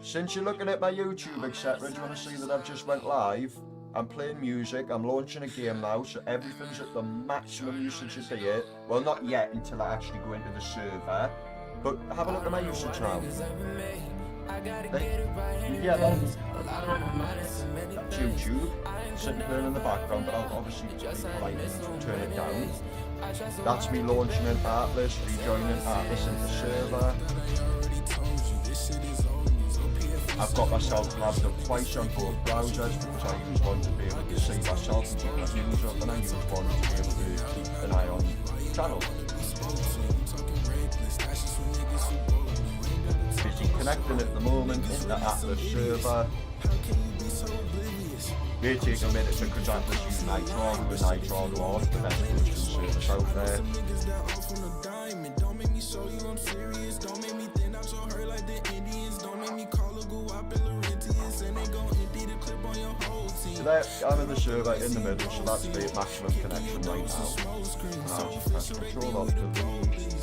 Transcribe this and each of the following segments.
Since you're looking at my YouTube, etc., do you want to see that I've just went live? I'm playing music, I'm launching a game now, so everything's at the maximum usage of it. Well, not yet until I actually go into the server, but have a look at my usage now. Yeah, that's YouTube, sitting playing in the background, but I'll obviously be polite and turn it down. That's me launching an Atlas, rejoining Atlas into the server. I've got myself labbed up twice on both browsers because I use one to be able to see myself and keep my views up, and I use one to be able to keep an eye on channel. Busy connecting at the moment in the Atlas server. May take a minute because Atlas use Nitrodo, and Nitrodo aren't the best hosting service out there. So there, I'm in the server in the middle, so that's the maximum connection right now. Now just press Control Alt to the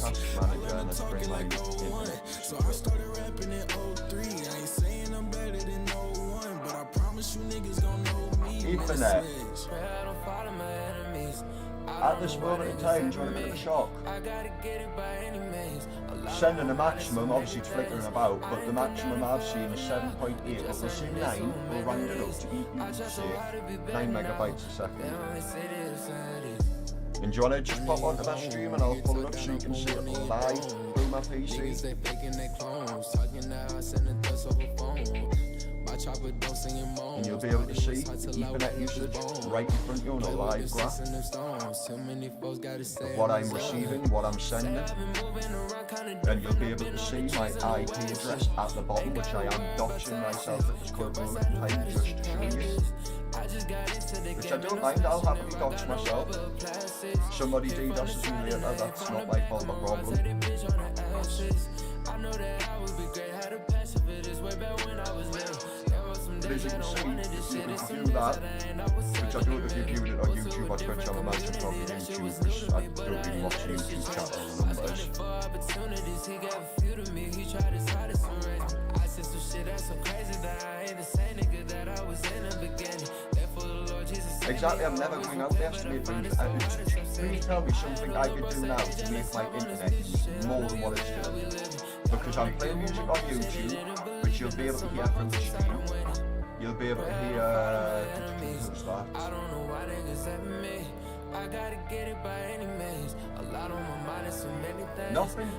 task manager and then bring my internet. So I started rapping in 03. I ain't saying I'm better than no one, but I promise you niggas don't know me. Ethernet. At this moment in time, it's a bit of a shock. Sending a maximum, obviously it's flickering about, but the maximum I've seen is 7.8, but we'll see 9, we'll round it up to say 9 megabytes a second. And do you want to just pop onto my stream and I'll pull it up so you can see it live through my PC? And you'll be able to see Ethernet usage right in front of you on a live graph of what I'm receiving, what I'm sending. And you'll be able to see my IP address at the bottom, which I am doxing myself at this current moment in time just to show you. Which I don't mind, I'll happily dox myself. Somebody DDoSes me later, that's not my fault or problem. But as you can see, you can do that, which I don't know if you're viewing it on YouTube or Twitch, I'm imagining probably YouTube, because I don't really watch YouTube channel numbers. Exactly, I'm never going out there to make things. Please tell me something I could do now to make my internet more than what it's doing. Because I'm playing music on YouTube, which you'll be able to hear from the stream. You'll be able to hear... who's that? Nothing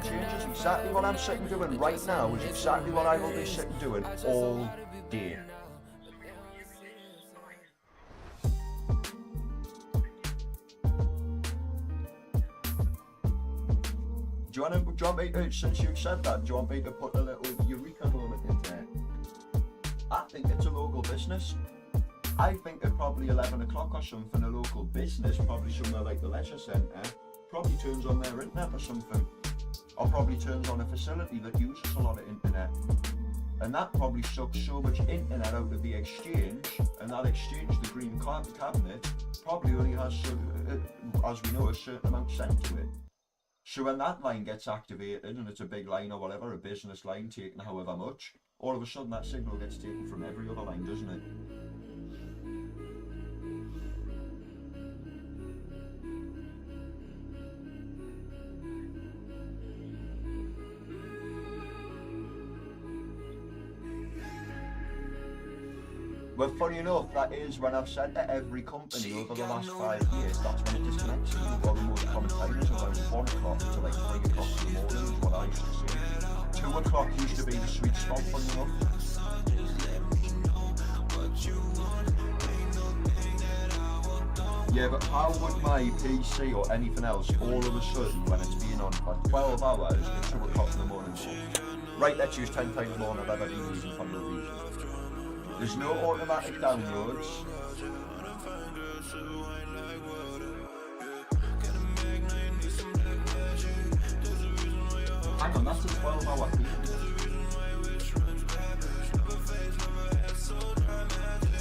changes. Exactly what I'm sitting doing right now is exactly what I will be sitting doing all day. Do you want me to, since you've said that, do you want me to put a little Eureka moment in there? I think it's a local business. I think at probably 11 o'clock or something, a local business, probably somewhere like the leisure centre, probably turns on their internet or something. Or probably turns on a facility that uses a lot of internet. And that probably sucks so much internet out of the exchange, and that exchange, the green cabinet, probably only has, as we know, a certain amount sent to it. So when that line gets activated, and it's a big line or whatever, a business line taking however much, all of a sudden that signal gets taken from every other line, doesn't it? Well, funny enough, that is when I've said to every company over the last 5 years, that's when it disconnects. You've got the most common time is around 1 o'clock to like 3 o'clock in the morning is what I used to see. 2 o'clock used to be the sweet spot, funny enough. Yeah, but how would my PC or anything else all of a sudden, when it's been on for 12 hours at 2 o'clock in the morning, right, let's use 10 times more than I've ever been using for no reason. There's no automatic downloads. Hang on, that's a 12-hour period.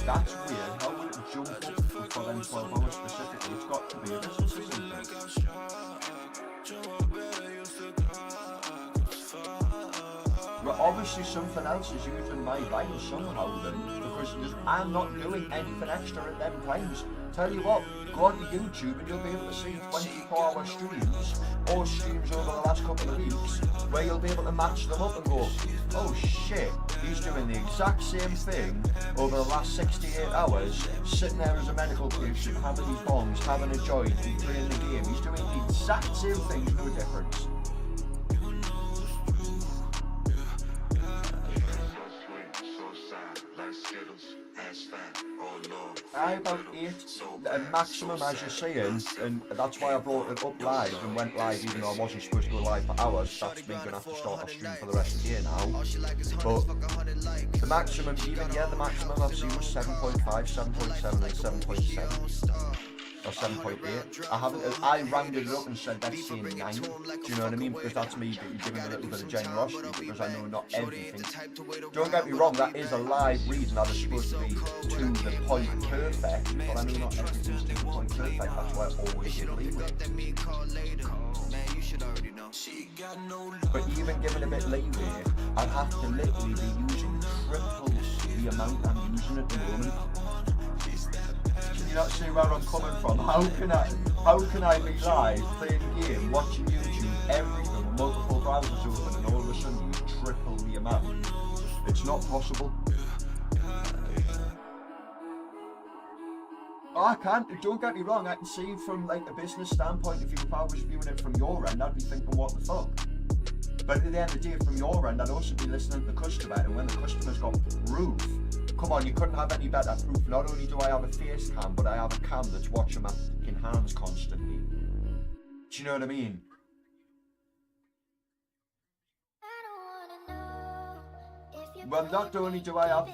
That's weird. How would it jump up for them 12 hours specifically? It's got to be a business or something. but obviously something else is using my line somehow then, because I'm not doing anything extra at them times. Tell you what, go on to YouTube and you'll be able to see 24-hour streams or streams over the last couple of weeks where you'll be able to match them up and go, oh shit, he's doing the exact same thing over the last 68 hours, sitting there as a medical patient, having his bongs, having a joint, and playing the game. He's doing the exact same thing, no difference. I about 8, a maximum as you're saying, and that's why I brought it up live and went live even though I wasn't supposed to go live for hours. That's me gonna have to start a stream for the rest of the year now. But the maximum, the maximum I've seen was 7.5, 7.7 and 7.7. Or 7.8. I rounded it up and said that's saying 9. Do you know what I mean? Because that's me giving a little bit of generosity, because I know not everything. Don't get me wrong, that is a live read and that is supposed to be to the point perfect, but I know not everything's to the point perfect. That's why I always give leeway. But even given a bit leeway, I'd have to literally be using triple the amount I'm using at the moment. Can you not see where I'm coming from? How can I be live, playing a game, watching YouTube, everything, with multiple browsers open, and all of a sudden you triple the amount? It's not possible. Oh, I can't, don't get me wrong, I can see from like a business standpoint, if I was viewing it from your end, I'd be thinking, what the fuck? But at the end of the day, from your end, I'd also be listening to the customer, and when the customer's got proof, come on, you couldn't have any better proof. Not only do I have a face cam, but I have a cam that's watching my fucking hands constantly. Do you know what I mean? Well, not only do I have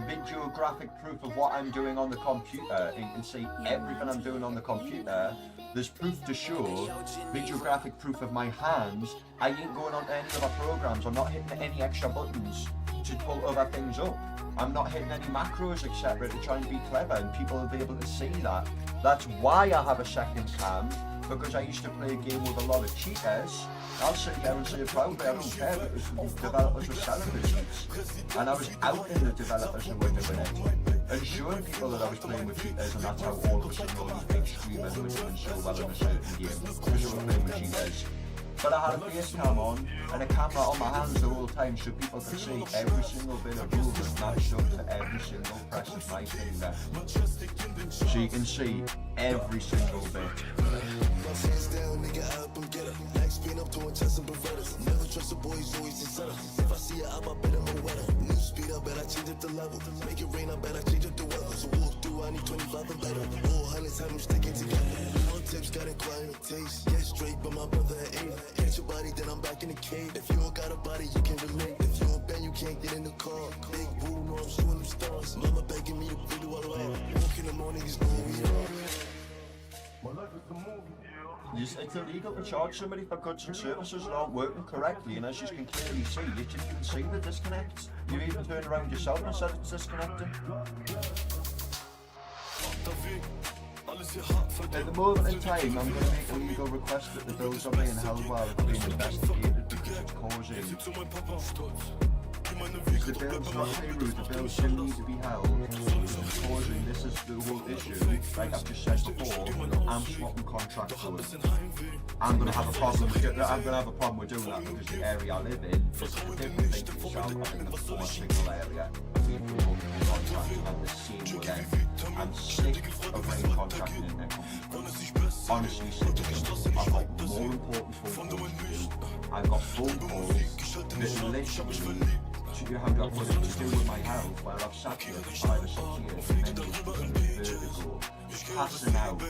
videographic proof of what I'm doing on the computer, and you can see everything I'm doing on the computer, there's proof to show, videographic proof of my hands. I ain't going on to any other programs, I'm not hitting any extra buttons to pull other things up. I'm not hitting any macros etc. to try and be clever, and people will be able to see that. That's why I have a second cam, because I used to play a game with a lot of cheaters. I'll sit there and say it proudly, I don't care if the developers were selling receipts. And I was outing the developers who were doing it, and showing people that I was playing with cheaters, and that's how all of a sudden all these big streamers were doing so well in a certain game, because they were playing with cheaters. But I had a face cam on and a camera on my hands the whole time, so people could see every single bit of movement matched up to every single press of my finger. So you can see every single bit. Never trust a boy's always in if I see it up, I bet I'm a weather. New speed, I bet I change up the level. Make it rain, I bet I change up the weather. So walk through, I need 25 and better. All hundreds have them sticking together. One tips got acquired taste. Get straight, but my brother ain't. Hit your body, then I'm back in the cave. If you don't got a body, you can relate. If you don't bend, you can't get in the car. Big boo, no, I'm shooting them stars. Mama begging me to bring you along. Walk in the morning, is who we are. My life is the movie. It's illegal to charge somebody for goods and services that aren't working correctly, and as you can clearly see, you can see the disconnect. You even turn around yourself and said it's disconnected. At the moment in time, I'm going to make a legal request that the bills are being held while it's being investigated, because it's causing... If the bills not pay rude, the bills still need to be held, causing this is the whole issue. Like I've just said before, I'm swapping contract codes. I'm gonna have a problem with doing that, because the area I live in is a different thing to yourself. I live in a 4-single area. We have multiple contracts and I'm the same with them. I'm sick of rain contracting in there. Honestly sick of it. I've got more important phone calls to do. I've got phone calls that literally you have got what to do with my health, where I've sat here for 5 or 6 years and then vertigo, passing out,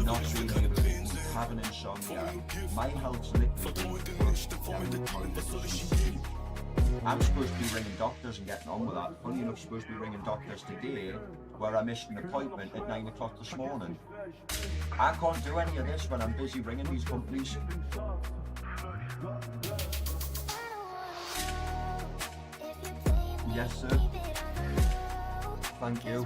not being able to eat, having insomnia. My health's literally pushed down the toilet. I'm supposed to be ringing doctors and getting on with that. Funny enough, supposed to be ringing doctors today, where I missed an appointment at 9 o'clock this morning. I can't do any of this when I'm busy ringing these companies. Yes, sir. Thank you.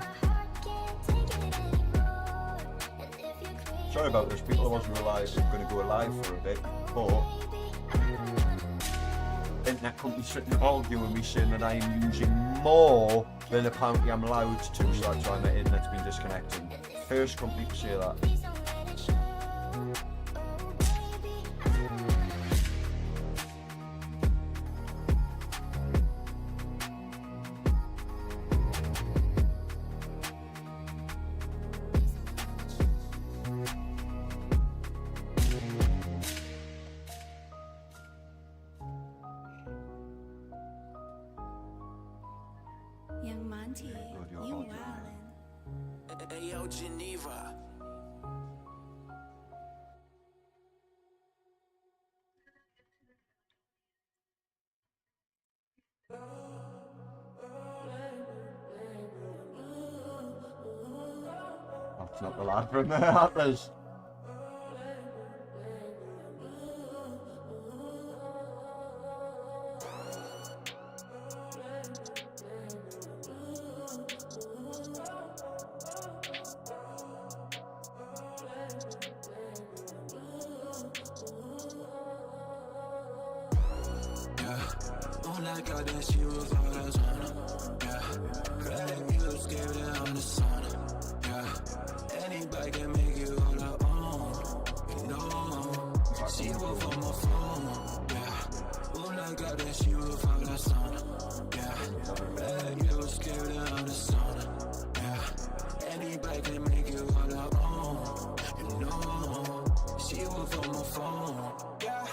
Sorry about this, people. I wasn't realising I'm going to go live for a bit, but internet company sitting arguing with me saying that I am using more than apparently I'm allowed to, so that's why my internet's been disconnected. First company to say that. Young Monty, you wildin'. Hey, yo, Geneva. That's not the lad from the Atlas. Oh my God, that she was all that's on her. Yeah, red music gave it on the sun. Yeah, anybody can make you all her own. You know, she was on my phone. Yeah, oh my God, that she was all that's on her. Yeah, red music gave it on the sun. Yeah, anybody can make you all her own. You know, she was on my phone. Yeah.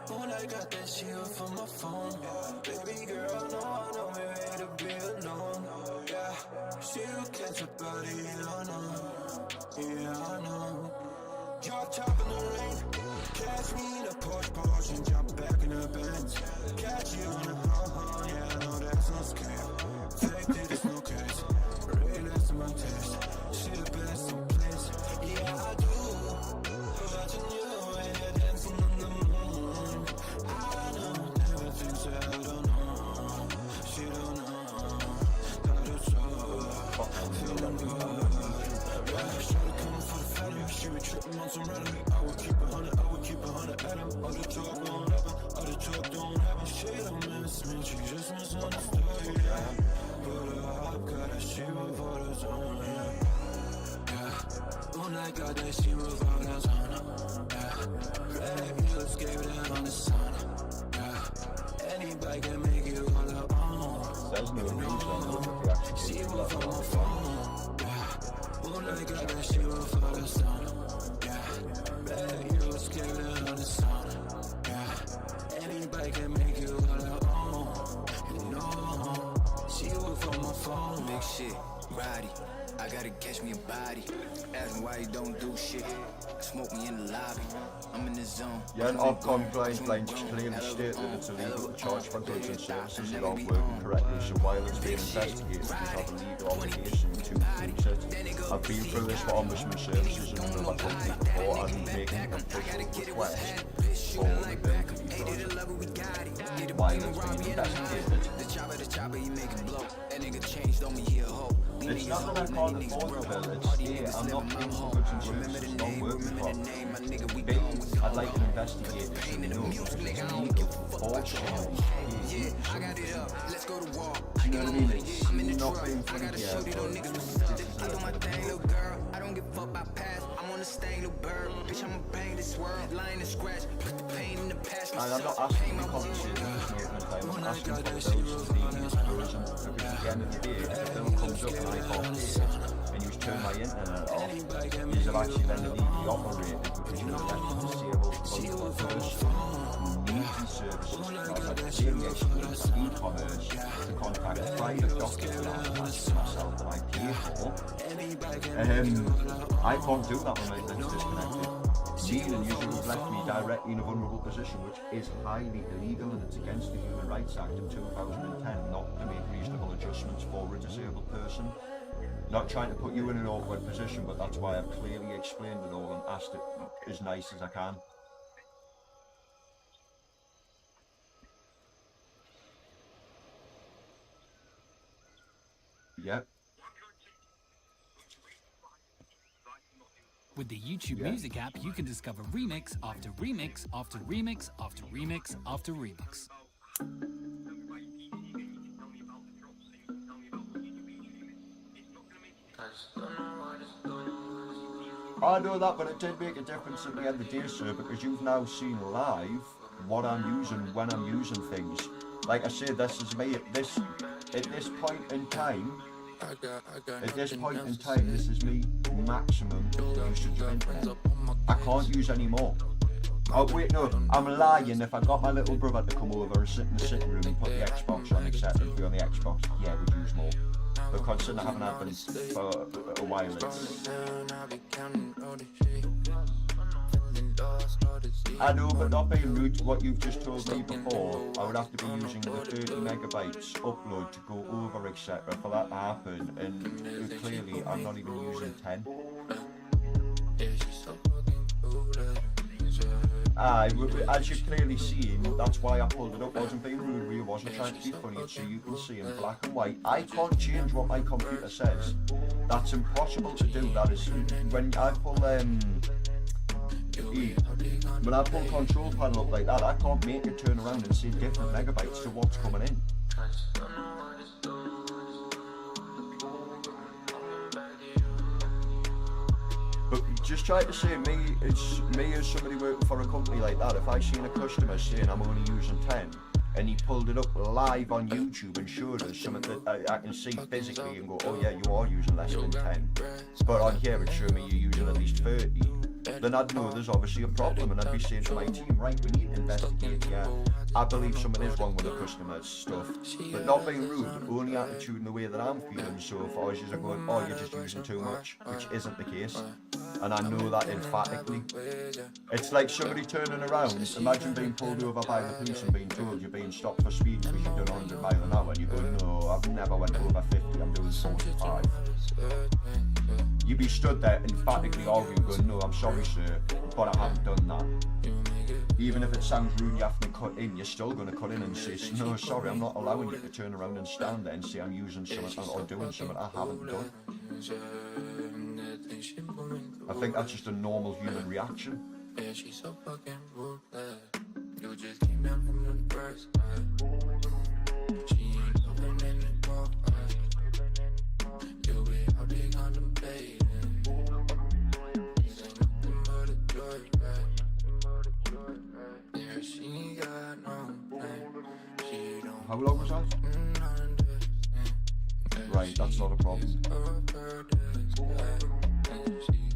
When I got that shit from my phone, baby girl, no, I know we're ready to be alone. Yeah, she will catch a body, yeah, I know. Yeah, I know. Drop top in the rain, catch me in a Porsche and jump back in the Benz. Catch you in a yeah, I know that's no scam. Fake it, it's no case. Really, that's my taste. She the best in place. Yeah, I do. Watching you and you're dancing on the moon. I know everything, so I don't know. She don't know. Got it so. Feeling good. Yeah, shawty coming for the phantom. She be tripping on some random. I would keep 100, I would keep 100 at him. All the talk won't happen, all the talk don't happen. She don't miss me, she just misunderstood, yeah. Put her up, got that she was for the zone, yeah. When I got that she was for the zone, yeah. Red music gave it on the sun, yeah. Anybody can make you all her own. There's no reason. She was on my phone, yeah. When I got that she was for the sun, yeah. Red music gave it on the sun, yeah. Anybody can make you all her own. You know, she was on my phone. Big shit, Roddy. I gotta catch me a body. Ask me why you don't do shit. Smoke me in the lobby. I'm in the zone. Yeah, an Ofcom guidelines clearly state that it's illegal to charge for goods and services that aren't working correctly, so while it's being investigated, we have a legal obligation to fix it. I've been through this for Ombudsman Services and another company before, and making an official request for the bill to be done while it's being investigated. The chopper, you make it blow. That nigga changed on me, he a hoe. It's not that I can't afford the bill, it's here, I'm not paying for goods and services, not working for it. I'd like to investigate this and know because it's illegal for change. I got it up, let's go to war. You know what I mean? It's not being I gotta funny show these little niggas what's up. I do my thing, little girl. I don't give a fuck about past. I'm on the stain, little bird. Bitch, I'ma bang this world. Lying and scratch, put the pain in the past. And I'm not asking you compensation for this time, I'm asking for the bills to be exposure. Because at the end of the day, if the bill comes up and I can't pay it, and you turn my internet off, you have actually then illegally operated because you left a disabled vulnerable person who needs these services, not like clearly explains e-commerce to contact a private doctor and ask myself that I pay for. I can't do that when my internet's disconnected. Neither usually has left me directly in a vulnerable position, which is highly illegal and it's against the Human Rights Act of 2010 not to make reasonable adjustments for a disabled person. Not trying to put you in an awkward position, but that's why I've clearly explained it all and asked it as nice as I can. Yep. With the YouTube Music app, you can discover remix after remix after remix after remix after remix. I know that, but it did make a difference at the end of the day, sir, because you've now seen live what I'm using when I'm using things. Like I say, this is me at this point in time. At this point in time, this is me maximum usage of internet. I can't use any more. Oh wait, no, I'm lying. If I got my little brother to come over and sit in the sitting room and put the Xbox on, etc., and be on the Xbox, yeah, we'd use more. But considering I haven't had them for a while, it's... I know, but not being rude to what you've just told me before, I would have to be using the 30 megabytes upload to go over, etc., for that to happen, and clearly I'm not even using 10. As you've clearly seen, that's why I pulled it up. I wasn't being rude, I wasn't trying to be funny, so you can see in black and white. I can't change what my computer says. That's impossible to do. That is, when I pull when I pull control panel up like that, I can't make it turn around and see different megabytes to what's coming in. But just try to say me as somebody working for a company like that, if I seen a customer saying I'm only using 10 and he pulled it up live on YouTube and showed us something that I can see physically and go, oh yeah, you are using less than 10, but on here it's showing me you're using at least 30, then I'd know there's obviously a problem, and I'd be saying to my team, right, we need to investigate, yeah, I believe something is wrong with the customer's stuff, but not being rude, only attitude in the way that I'm feeling so far as you're going, oh, you're just using too much, which isn't the case, and I know that emphatically. It's like somebody turning around, imagine being pulled over by the police and being told you're being stopped for speeding because you've done 100 miles an hour, and you go, no, I've never went over 50, I'm doing 45. You'd be stood there emphatically arguing, going, no, I'm sorry sir, but I haven't done that. Even if it sounds rude, you have to cut in, you're still going to cut in and say, no, sorry, I'm not allowing you to turn around and stand there and say I'm using something or doing something I haven't done. I think that's just a normal human reaction. Yeah, she's so fucking ruthless. You just came down from the first time. She ain't coming in the door. You'll be out there contemplating. This ain't nothing but a joy ride. Yeah, she ain't got no plan. She don't. How long was that? Right, that's not a problem.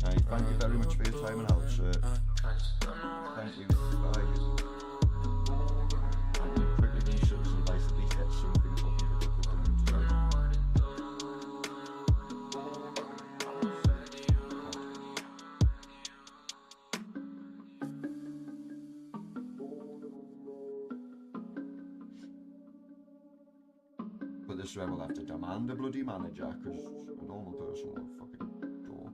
Right, thank you very much for your time and help, sir. Thank you. Bye. I'm quickly going to show some advice, at least get something for people to put them today. But this is where we'll have to demand a bloody manager, because a normal person will fucking talk.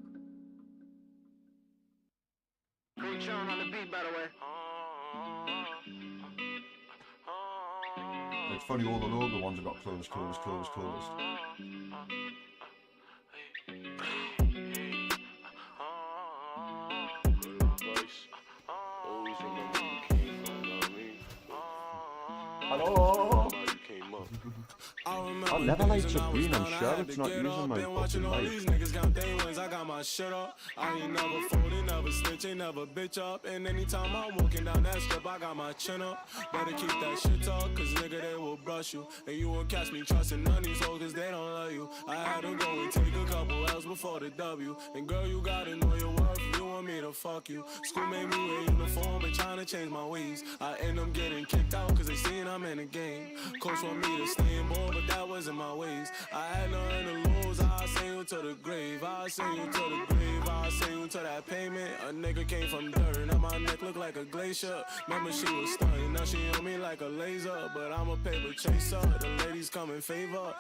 On the beat, by the way. It's funny, all the local ones have got closed. Hello? I never liked Sabrina, I'm sure it's not using my fucking mic. I got my shit up. I ain't never folding, never snitching, never bitch up. And anytime I'm walking down that strip, I got my chin up. Better keep that shit talk, cause nigga, they will brush you. And you won't catch me trusting none of these hoes, cause they don't love you. I had to go and take a couple L's before the W. And girl, you gotta know your worth, you want me to fuck you. School made me wear uniform, but trying to change my ways. I end up getting kicked out, cause they seen I'm in the game. Coach want me to stay in ball, but that wasn't my ways. I had nothing to lose, I'll send you to the grave. I'll send you to the grave, I'll send you to that payment. A nigga came from dirt, now my neck look like a glacier. Remember she was stunning, now she on me like a laser. But I'm a paper chaser, the ladies come in favor.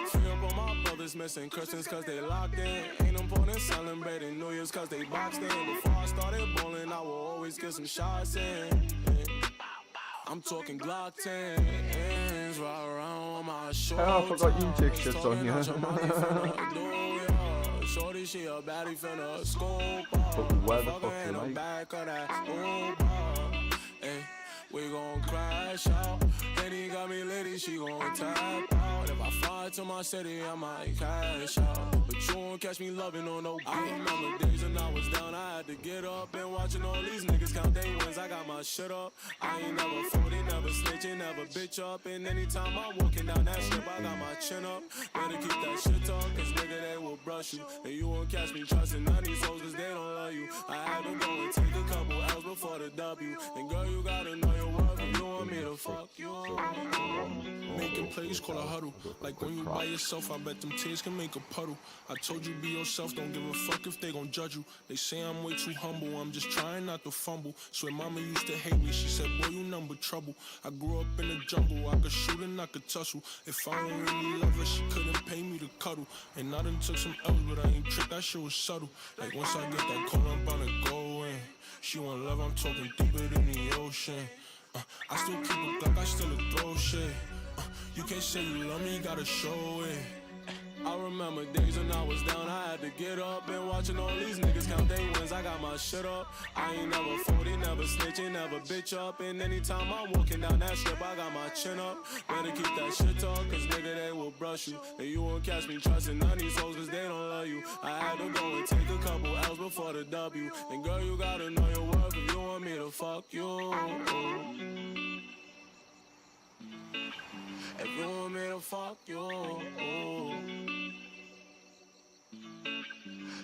Free up on my brothers missing Christmas cause they locked in. Ain't important celebrating New Year's cause they boxed in. Before I started bowling, I will always get some shots in. I'm talking Glock 10s, right around my shoulders. Oh, I forgot you take shits on you. Shorty, she a baddie finna scope. But where the fuck am I? Back of that Uber. Hey, we gon' crash out. maybe she gon' tap out. If I fly to my city, I might cash out. But you won't catch me loving on no beat. I remember days when I was down, I had to get up. And watching all these niggas count their wins, I got my shit up. I ain't never folded, never snitching, never bitch up. And anytime I'm walking down that strip, I got my chin up. Better keep that shit up, cause nigga, they will brush you. And you won't catch me trusting none of these hoes, cause they don't love you. I had to go and take a couple L's before the W. And girl, you gotta know your worth if you want me to fuck you. Making plays, call a huddle. Like when you by yourself, I bet them tears can make a puddle. I told you be yourself, don't give a fuck if they gon' judge you. They say I'm way too humble, I'm just trying not to fumble. Swear mama used to hate me, she said, boy, you number trouble. I grew up in the jungle, I could shoot and I could tussle. If I don't really love her, she couldn't pay me to cuddle. And I done took some L's, but I ain't tricked, that shit was subtle. Like once I get that call, I'm bound to go in. She want love, I'm talking deeper than the ocean. I still keep a Glock, I still a throw shit. You can't say you love me, gotta show it. I remember days when I was down, I had to get up. And watching all these niggas count their wins, I got my shit up. I ain't never folded, never snitching, never bitch up. And anytime I'm walking down that strip, I got my chin up. Better keep that shit up, cause nigga, they will brush you. And you won't catch me trusting none of these hoes, cause they don't love you. I had to go and take a couple L's before the W. And girl, you gotta know your worth if you want me to fuck you. If you want me to fuck you,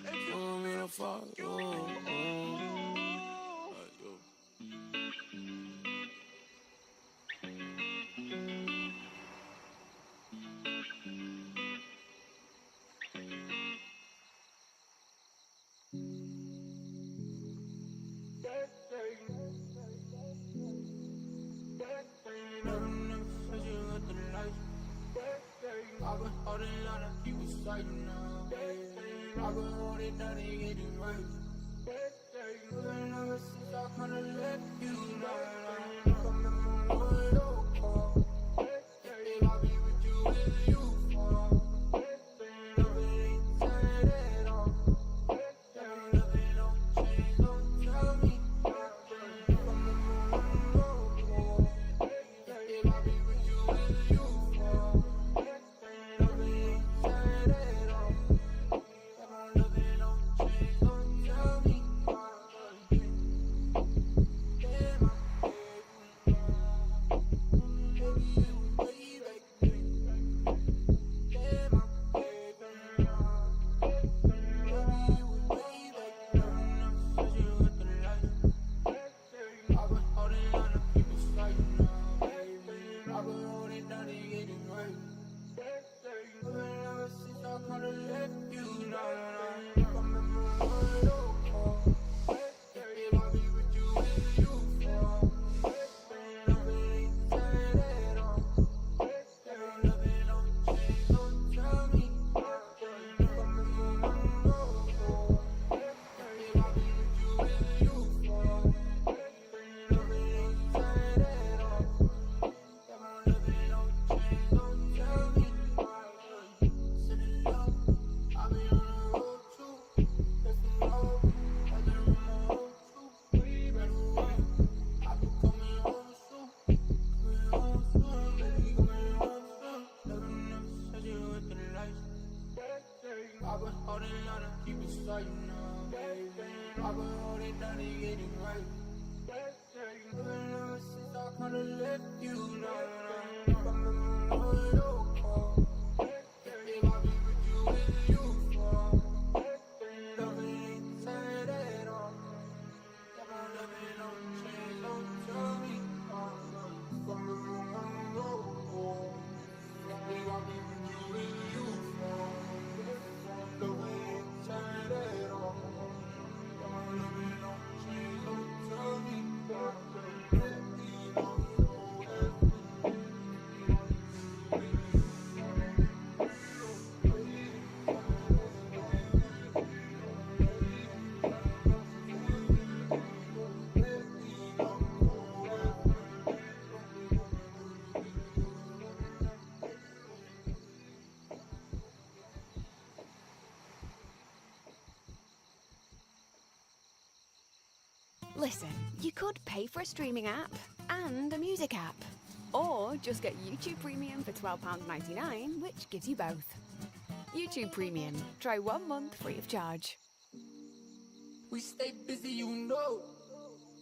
if you want me to fuck you, I've been holding on to keep it straight now. I've been holding down and getting right. Ever since I kinda left you now, I'm in my mind, oh, if I be with you, with you, nothing ain't tired at all. Nothing don't change, don't tell me. I'm in my mind, oh, if I be with you, with you. I've been holding on to keep it straight now. I've been holding down and getting right. Ever since I kinda left you now, I'm in my mind, oh, if I be with you, with you, nothing ain't tired at all. Nothing don't change, don't tell me. I'm in my mind, oh, if I be with you, with you. Listen, you could pay for a streaming app and a music app. Or just get YouTube Premium for £12.99, which gives you both. YouTube Premium. Try 1 month free of charge. We stay busy, you know.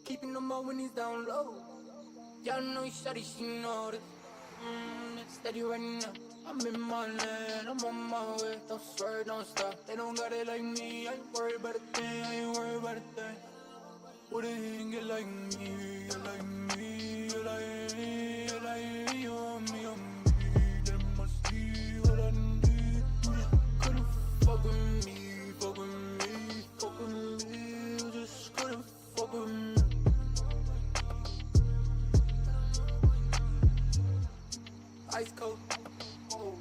Keeping them all when he's down low. Y'all know shawty, she know this. It's steady right now. I'm in my lane, I'm on my way. Don't swear, don't stop. They don't got it like me. I ain't worried about a thing, I ain't worried about a thing. What a thing, get like me, you like me, you like me, you like me, on me, on me. That must be what I need. Couldn't fuck with me, fuck with me, fuck with me. You just couldn't fuck with me. Ice cold, oh.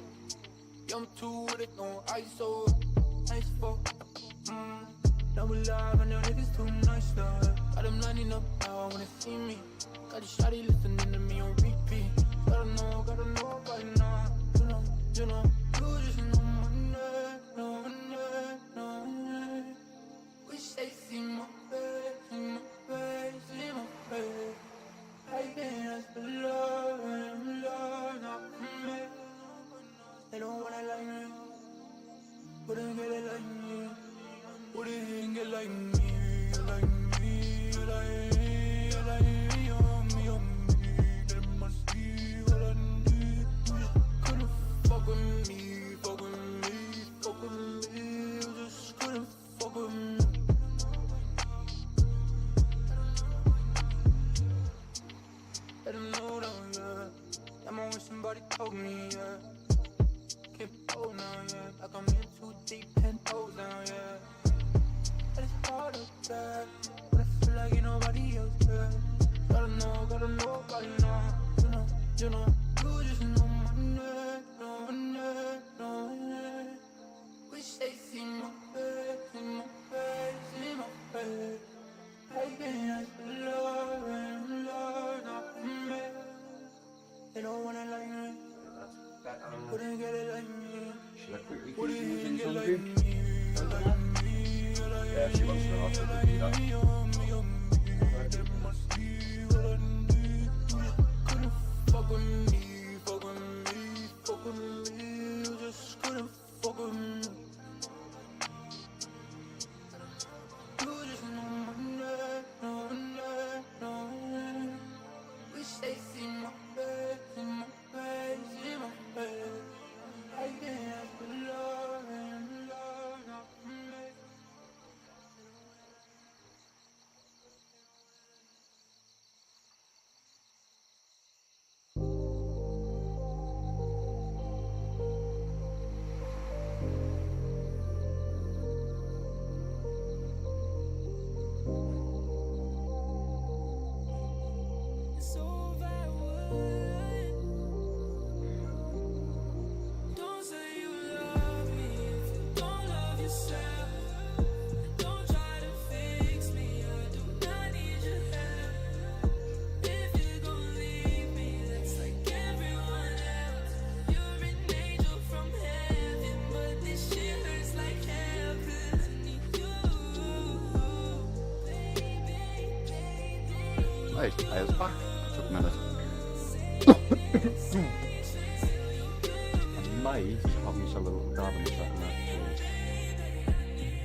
Yeah, I'm too with it, no ISO. Nice fuck, double live, and them niggas too nice now. Got them lining up now, I wanna see me. Got the shawty listening to me on repeat. Gotta know by now. You know, you just know my name, know my name, know my name. Wish they see my face, see my face, see my face. I can't ask for love, and love, not for me. They don't wanna like me, wouldn't get it like me. Wouldn't get like me, you like me, you like me, you like me, on me, on me. That must be what I need. Couldn't fuck with me, fuck with me, fuck with me. You just couldn't fuck with me. Let them know now, yeah. I'm on when somebody told me, yeah. Can't hold now, yeah. Like I'm in too deep, 10 toes down, yeah. And it's hard up there, but I feel like ain't nobody else there. Gotta know by now. You know, you just know my name, know my name, know my name. Wish they see my face, see my face, see my face. I can't ask for love, and love, not for me. They don't wanna like me, wouldn't get it like me. Should I quickly Wouldn't get like something? me, like me, like me. Yeah, she wants to ask her to do that. That must be what I need. Couldn't fuck with me, fuck with me, fuck with me. You just couldn't fuck with me. You just know my name, know my name, know my name. Wish they see my face, see my face, see my face. I can't ask for love, and love, not for me. It's over. Don't say you love me if you don't love yourself. Don't try to fix me, I do not need your help. If you're gonna leave me, that's like everyone else. You're an angel from heaven, but this shit hurts like hell, 'cause I need you, baby. Hey, it's back. It took a minute. I might have myself a little dab in a second actually.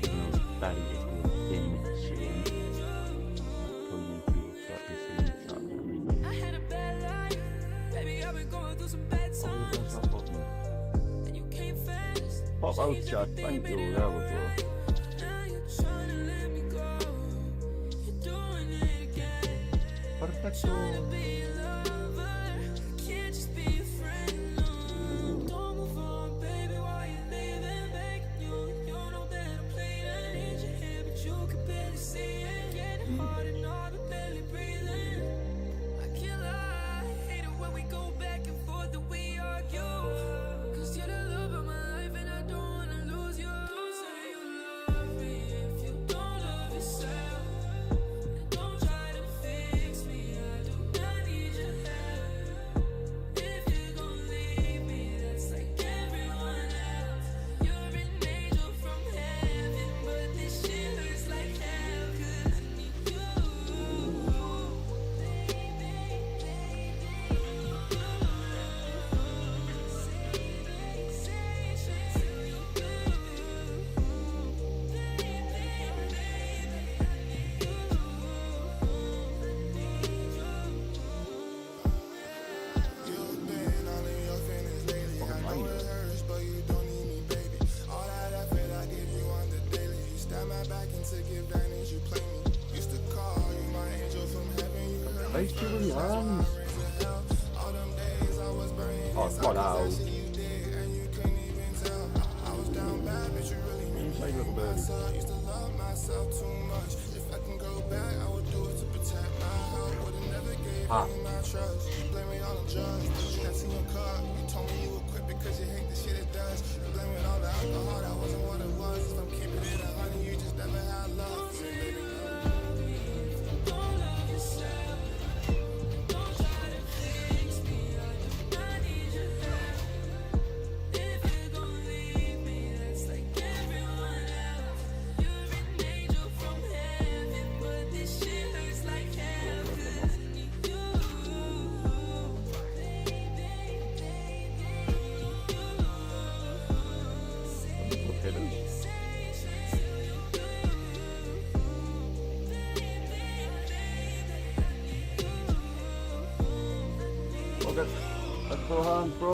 Even though it's very equal in seeing. Till YouTube so I can see that. I had a bad life, baby, I've been going through some bad Oh, times, where's that button? and you came fast. Pop out, Chad. Thank you. There we go. Now you're trying to let me go. You're doing it again. Perfecto. Trying to be a lover, I can't just be a friend. No, don't move on, baby. Why you leaving? Begging you, you know that I'm playing. I need your hand, but you can barely see it. Getting hard and hard, but barely breathing. I can't lie, I hate it when we go back and forth and we argue. 'Cause you're the love of my life and I don't wanna lose you. Don't say you love me if you don't love yourself. And don't try to fix me, I do not need Face you in your hands. Oh, come on out. Play little birdie. Ah. Don't love yourself. Don't try to fix me. I need your help. If you're gonna leave me, that's like everyone else. You're an angel from heaven, but this shit hurts like hell. 'Cause I need you, Okay. Let's go hands, bro.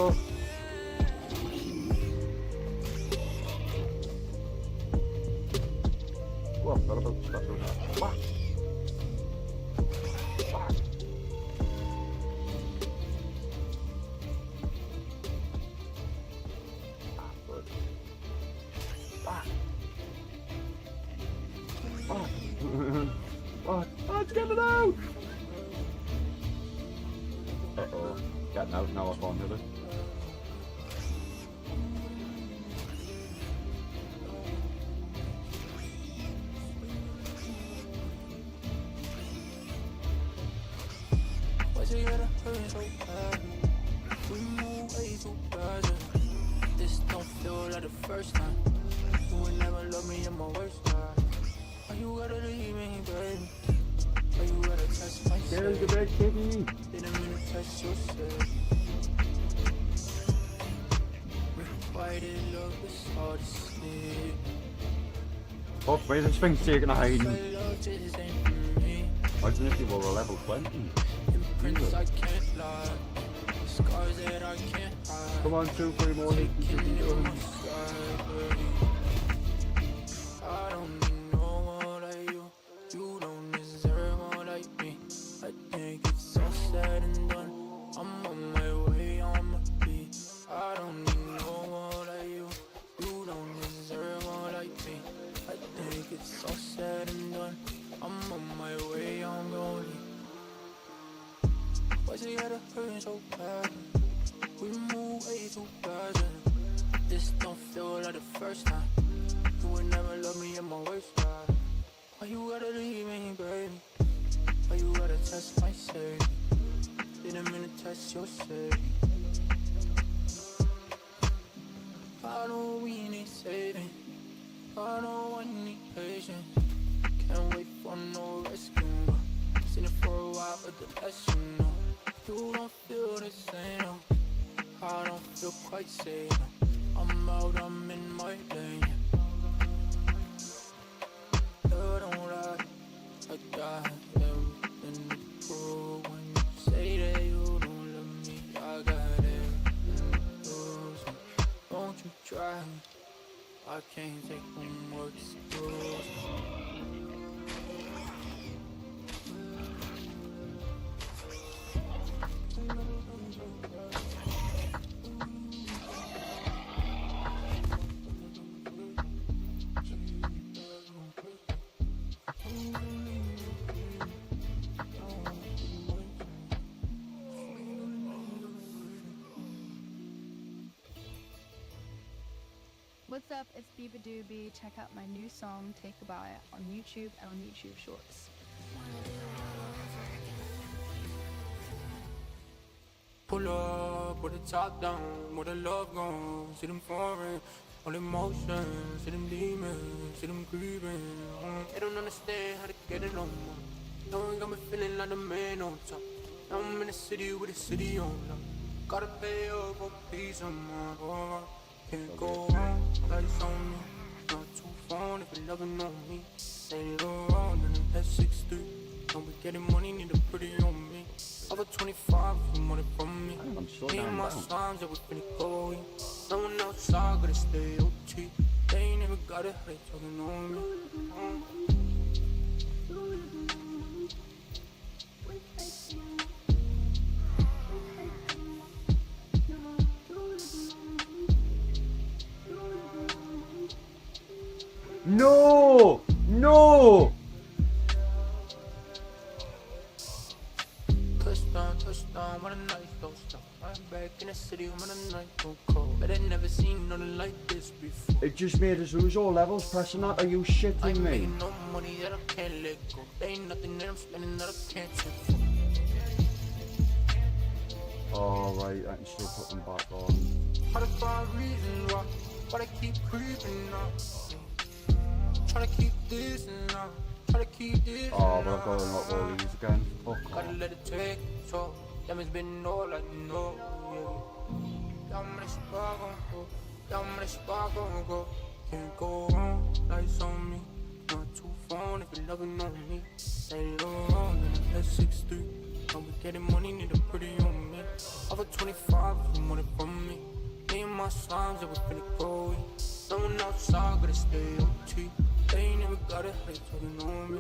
Well, got about to start doing that. Whack. Whack. Ah, good. Whack. Whack. Whack. Oh, it's getting out! Uh-oh. Getting out now, I can't do it. Why'd you gotta hurt so bad? We move way too fast. This don't feel like the first time. You would never love me in my worst time. Why you gotta leave me, baby? Why you gotta touch my There's the soul? big kitty. Didn't mean to touch yourself. Requited love is hard to sleep. Oh, where's this thing taking a hiding? My love just ain't for me. Imagine if you were a level 20. Imprints I can't lie. Scars that I can't hide. Come on, 2-3 more hits. You can do it. I don't need no one like you. You don't deserve one like me. I think it's so said and done. I'm on my way, on my feet. I don't need no one like you. You don't deserve one like me. I think it's so said and done. I'm on my way, I'm going. Why'd you gotta hurt so bad? We move way too fast. This don't feel like the first time. You would never love me in my worst time. Why you gotta leave me, baby? Why you gotta test my safety? Didn't mean to test your safety. I know we need saving. I know I need patience. Can't wait for no rescue. Seen it for a while, but the less you know. You don't feel the same, no. I don't feel quite safe, no. I'm out, I'm in my lane. You don't lie, I got everything to prove. When you say that you don't love me, I got everything to lose. Don't you try, I can't take no more excuses. What's up, it's Biba Doobie. Check out my new song, Take a Bite, on YouTube and on YouTube Shorts. Pull up with the top down, where the love gone. See them foreign, all emotions, see them demons, see them grieving. They don't understand how to get it on. No one got me feeling like the man on top. Now I'm in the city with the city on top. Gotta pay up for peace of mind. Oh, can't go wrong, lights on me. Not too far if you're loving on me. Ain't no wrong, then that's 6'3". Don't be getting money, need a pretty on me. Over 25, if you want it from me. Me and my slimes, yeah, we finna go in. No one outside, gotta stay OT. They ain't even got it, they talking on me. No! No! Touchdown, when the night goes down. I'm back in the city when the night go cold. But I never seen nothing like this before. It just made us lose all levels pressing that. Are you shitting I ain't me? making no money that I can't let go. There ain't nothing that I'm spending that I can't take for. Oh, right, I can still put them back on. Hard to find reasons why, but I keep creeping up. Try to keep this and now, try to keep this. Oh, but I've got to unlock all these again. Fuck Gotta off. let it take so. Them has been all I know. Yeah. Y'all man, spark on go. Y'all man, spark on go. Can't go wrong. Lights on me. Not too phone if you're loving on me. Ain't no wrong in the S63. Don't be getting money, need a pretty on me. Over 25 if you want it from me. Me and my slimes, yeah, we finna go. Someone outside, gotta stay OT. They ain't never got a hate, so they know me.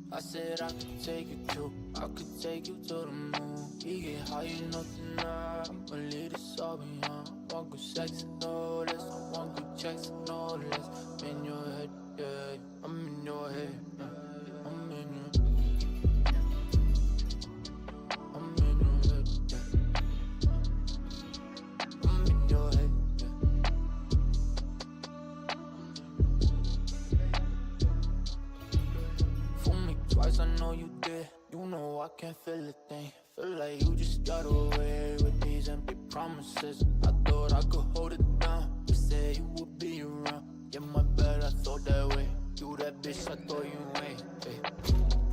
I said I could take you to the moon. We get high enough tonight. I'm gonna leave this all behind. One good sex, no less. One good checks, no less. I'm in your head, yeah. I'm in your head, yeah. I'm in your head, yeah. I'm in your head, yeah. Fool me twice, I know you did. You know I can't feel a thing. Feel like you just got away with these empty promises. I thought I could hold it down. You said you would be around. Yeah, my bad, I thought that way. You that bitch, I thought you ain't. Hey.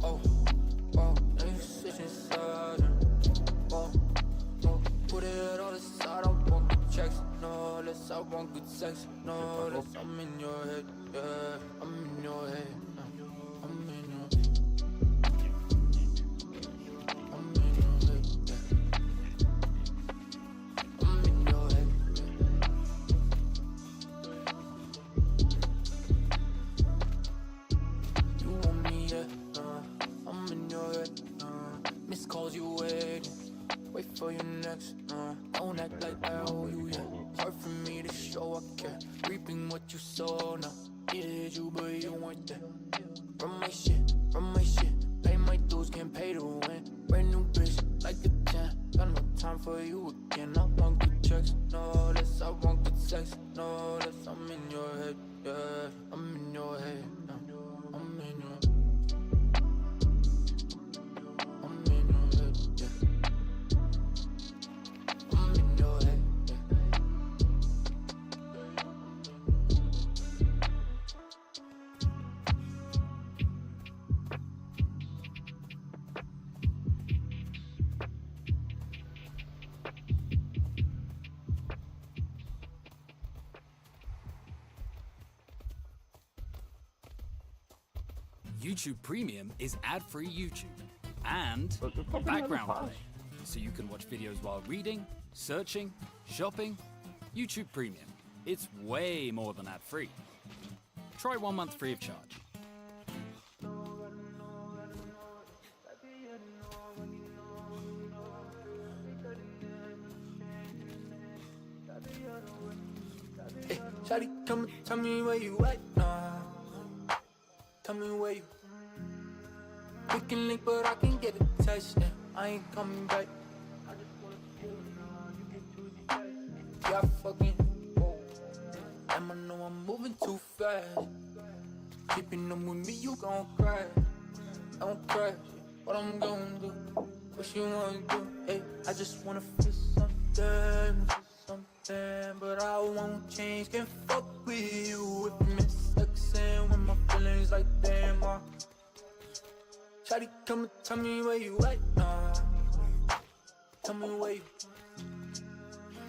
Oh, now you sit inside. Oh, put it all aside. I want good checks, no less. I want good sex, no less. I'm in your head, yeah. I'm in your head. I'm in your head. Calls you wait for your next, don't act like I owe you, yeah. Hard for me to show I care, reaping what you sow now. Needed you, but you weren't there. From my shit, pay my dues, can't pay to win. Brand new bitch, like a 10, got no time for you again. I want good checks, no less, I want good sex, no less. I'm in your head, yeah, I'm in your head, I'm in your head. YouTube Premium is ad-free YouTube and But they're probably never background passed. play, so you can watch videos while reading, searching, shopping. YouTube Premium, it's way more than ad-free. Try 1 month free of charge. Hey, Shawty, tell me where you at now. Tell me where you. We can link, but I can get a touch now. I ain't coming back. Yeah, I fucking. Whoa. Damn, I know I'm moving too fast. Keeping up with me, you gon' crash. Don't crash. What I'm gon' do? What you wanna do? Hey, I just wanna feel something, but I won't change. Can't fuck with you if you miss success when my feelings like damn. Shawty, come and tell me where you at now. Tell me where you.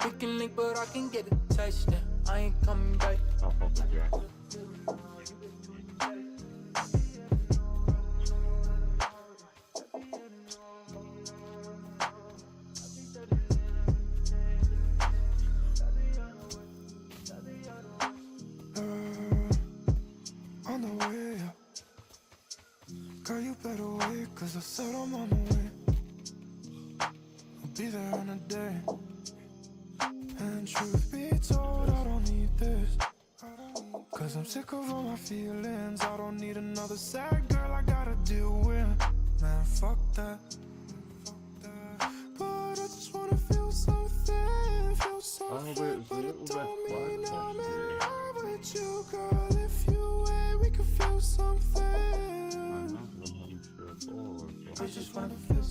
We can link, but I can get a touchdown. I ain't coming back. I'll fuck with Jack. On the way up. Girl, you better wait, cause I said I'm on the way. I'll be there in a day. And truth be told, I don't need this. Cause I'm sick of all my feelings. I don't need another sad girl I gotta deal with. Man, fuck that. But I just wanna feel something, feel something. But it don't mean I'm in love with you, girl. If you ain't, we can feel something. I just wanna feel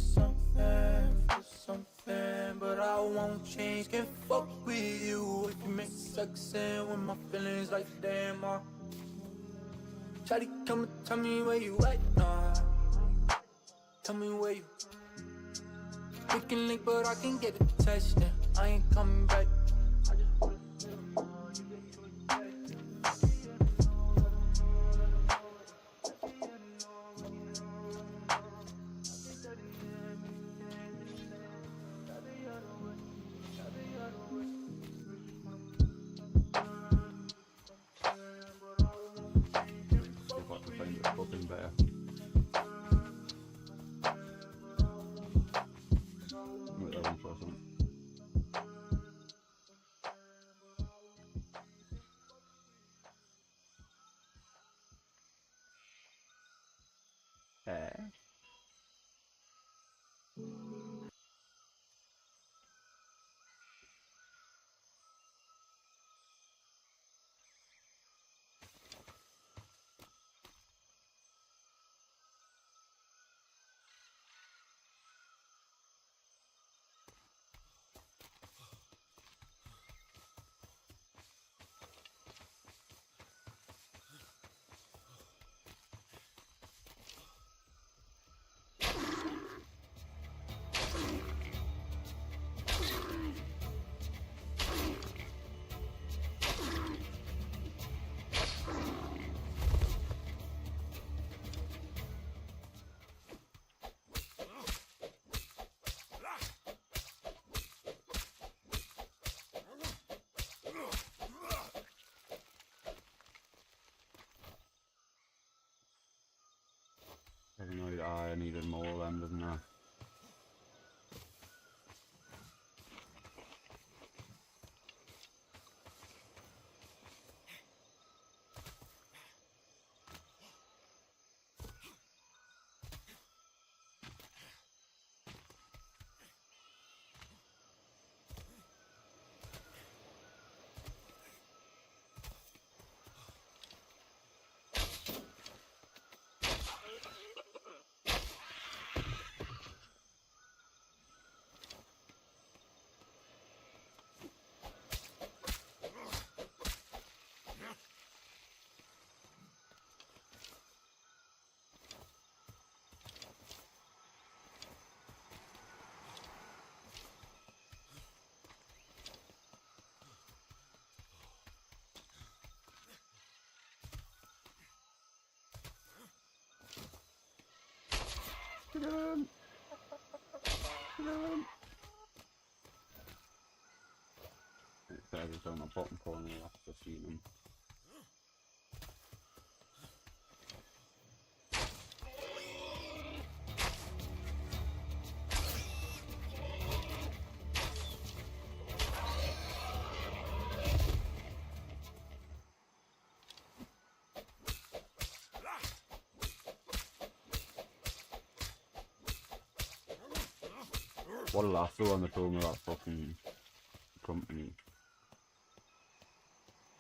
something, but I won't change. Can't fuck with you if you make success when my feelings like damn. Shawty, come and tell me where you at now. Tell me where you. We can link, but I can get a touchdown. I ain't coming back. I've got to find it fucking better. Wait, that one for something. I needed more of them, didn't I? It's just on the bottom corner after seeing them. What a lasso on the phone with that fucking company.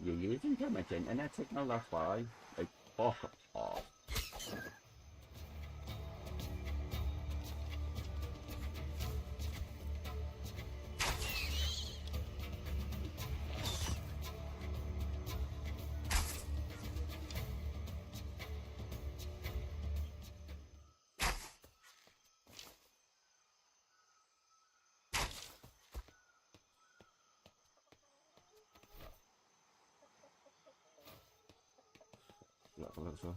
You're using too much internet signal, that's why. Like, fuck off. level as well.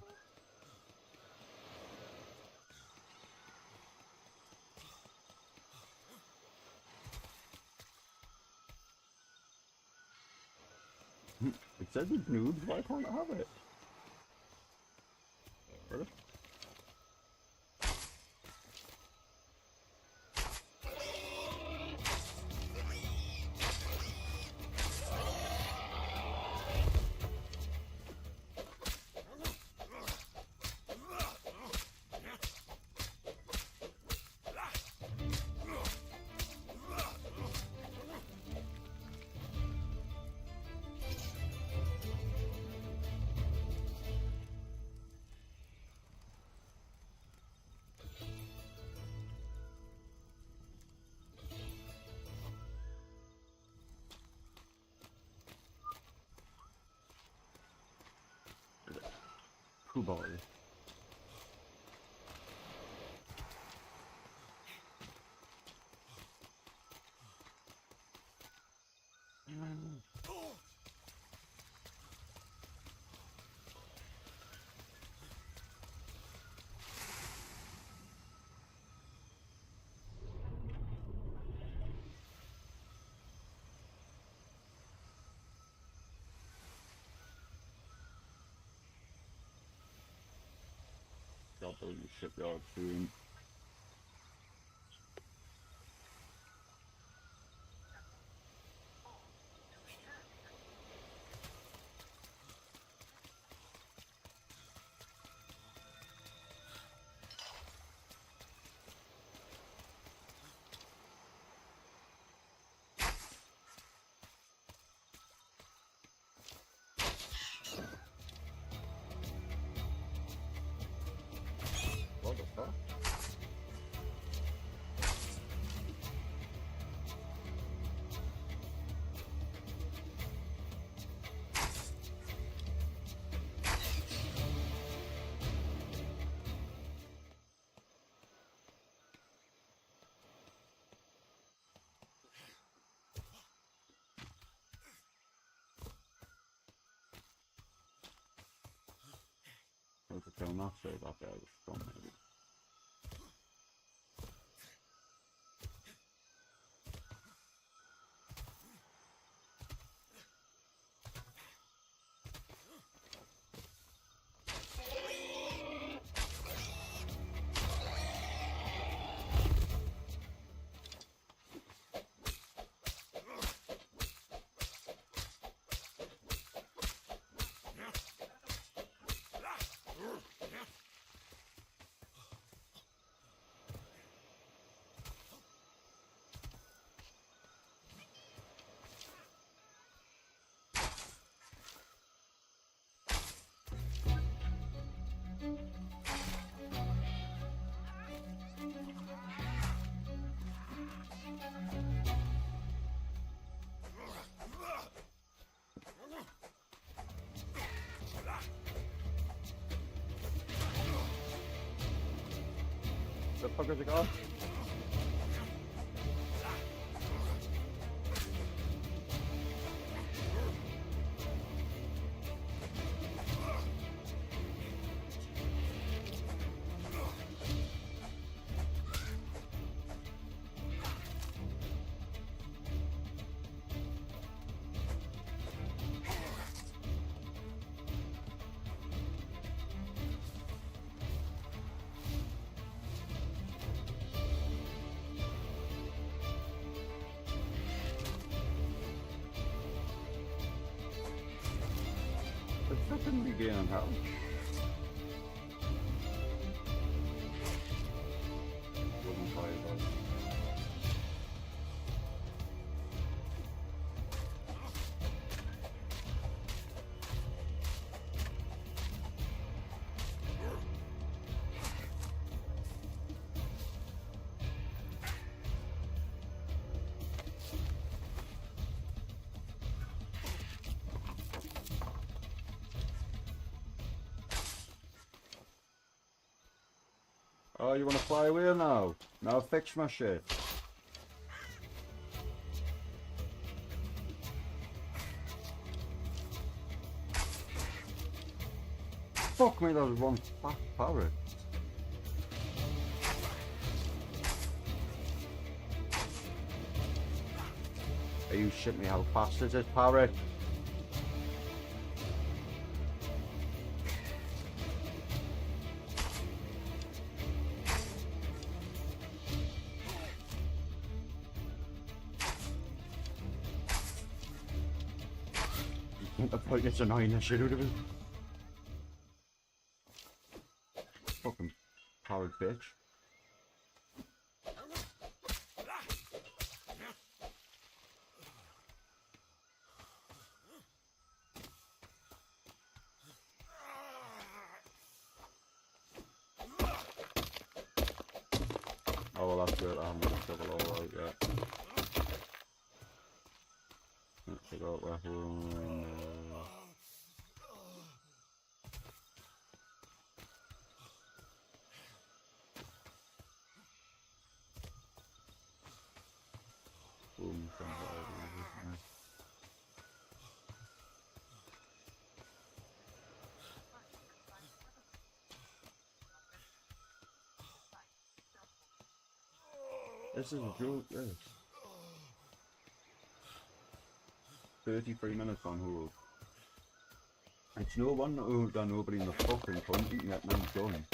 It says it's nude, why can't I have it? Really? Pooh boy. Got the shipyard soon. What the fuck? There's a kill not save that guy was from maybe. The fuck is it gone? That shouldn't be gaining health. Wouldn't try it out. Oh, you want to fly away now? Now fix my shit. Fuck me, that was one fat parrot. Are you shitting me? How fast is this parrot? The point it's annoying the shit out of it. Fucking parrot bitch. Oh well, that's good. I haven't got a shovel all right yet. Let's check out weapon. Boom, this is a joke, yes. 33 minutes on hold. It's no wonder that nobody in the fucking country can get mine done.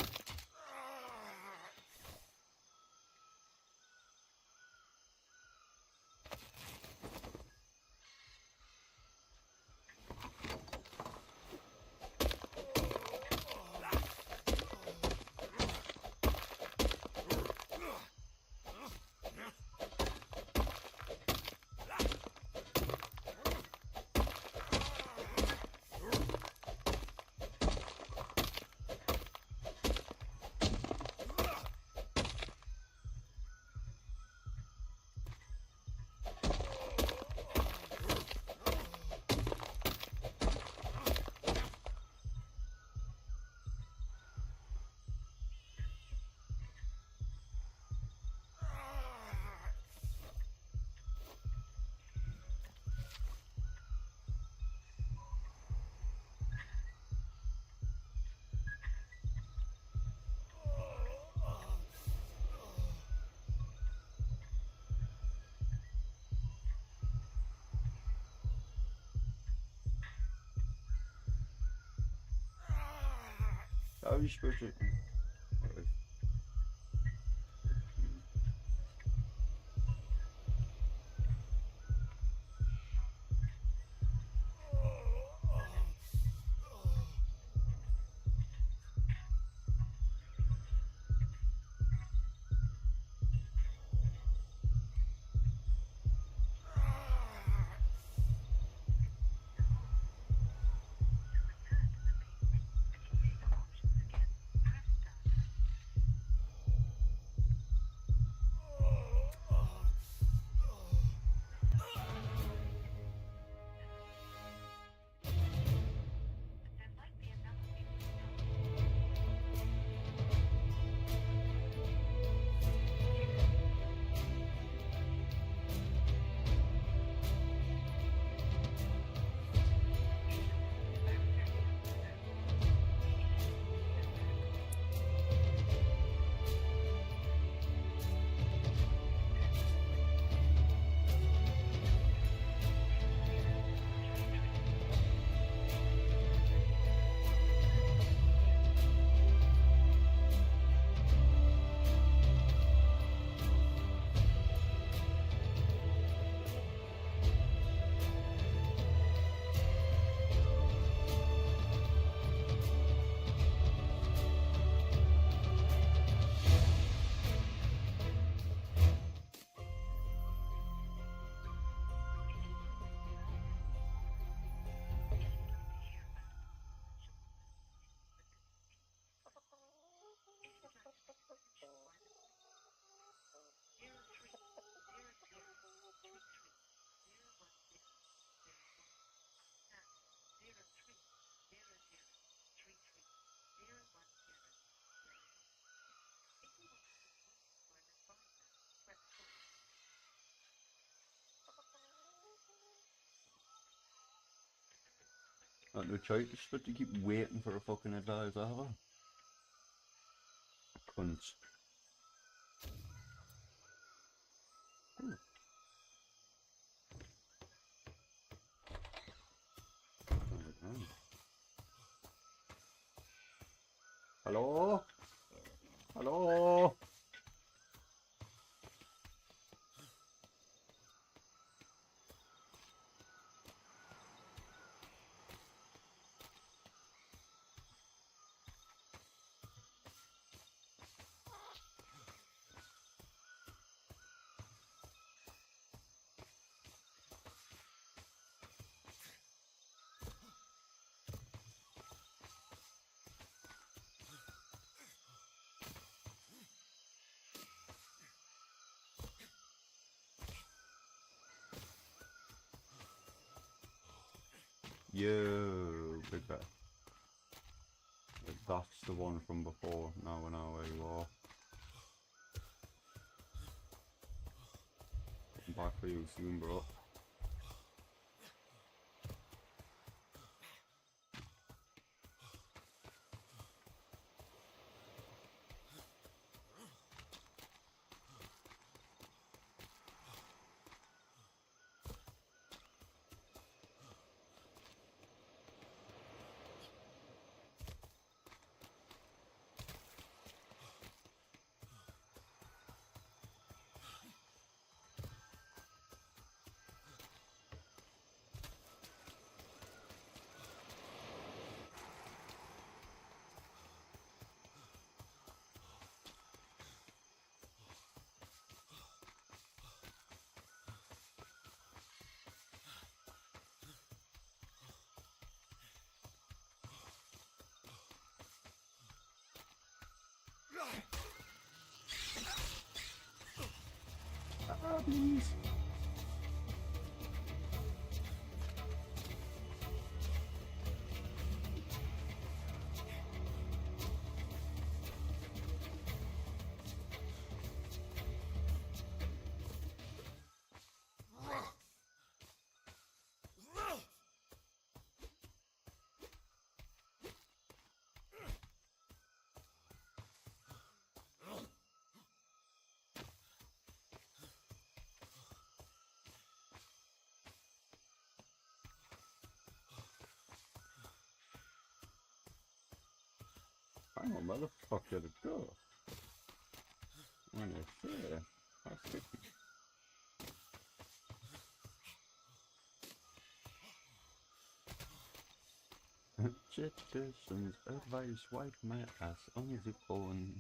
How are you supposed to... Not no choice, but to keep waiting for a fucking advisor, have I? Cunts. Hello? Hello? Yo, big bet. That's the one from before. Now we know where you are. I'm back for you soon, bro. Please. Hang on, where the fuck did it go? When it's there. That's it. Citizens advice, wipe my ass on the phone.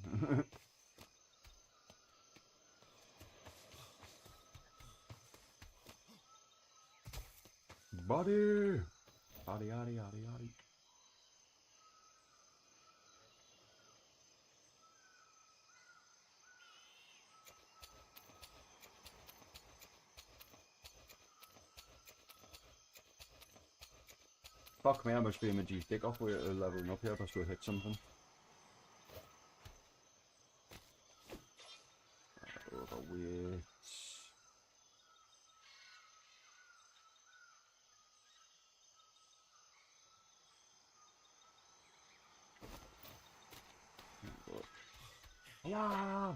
Body! Body, yaddy, yaddy, yaddy. Fuck me, I must be a G stick off with leveling up here if I still hit something. Oh, the wits. Yeah.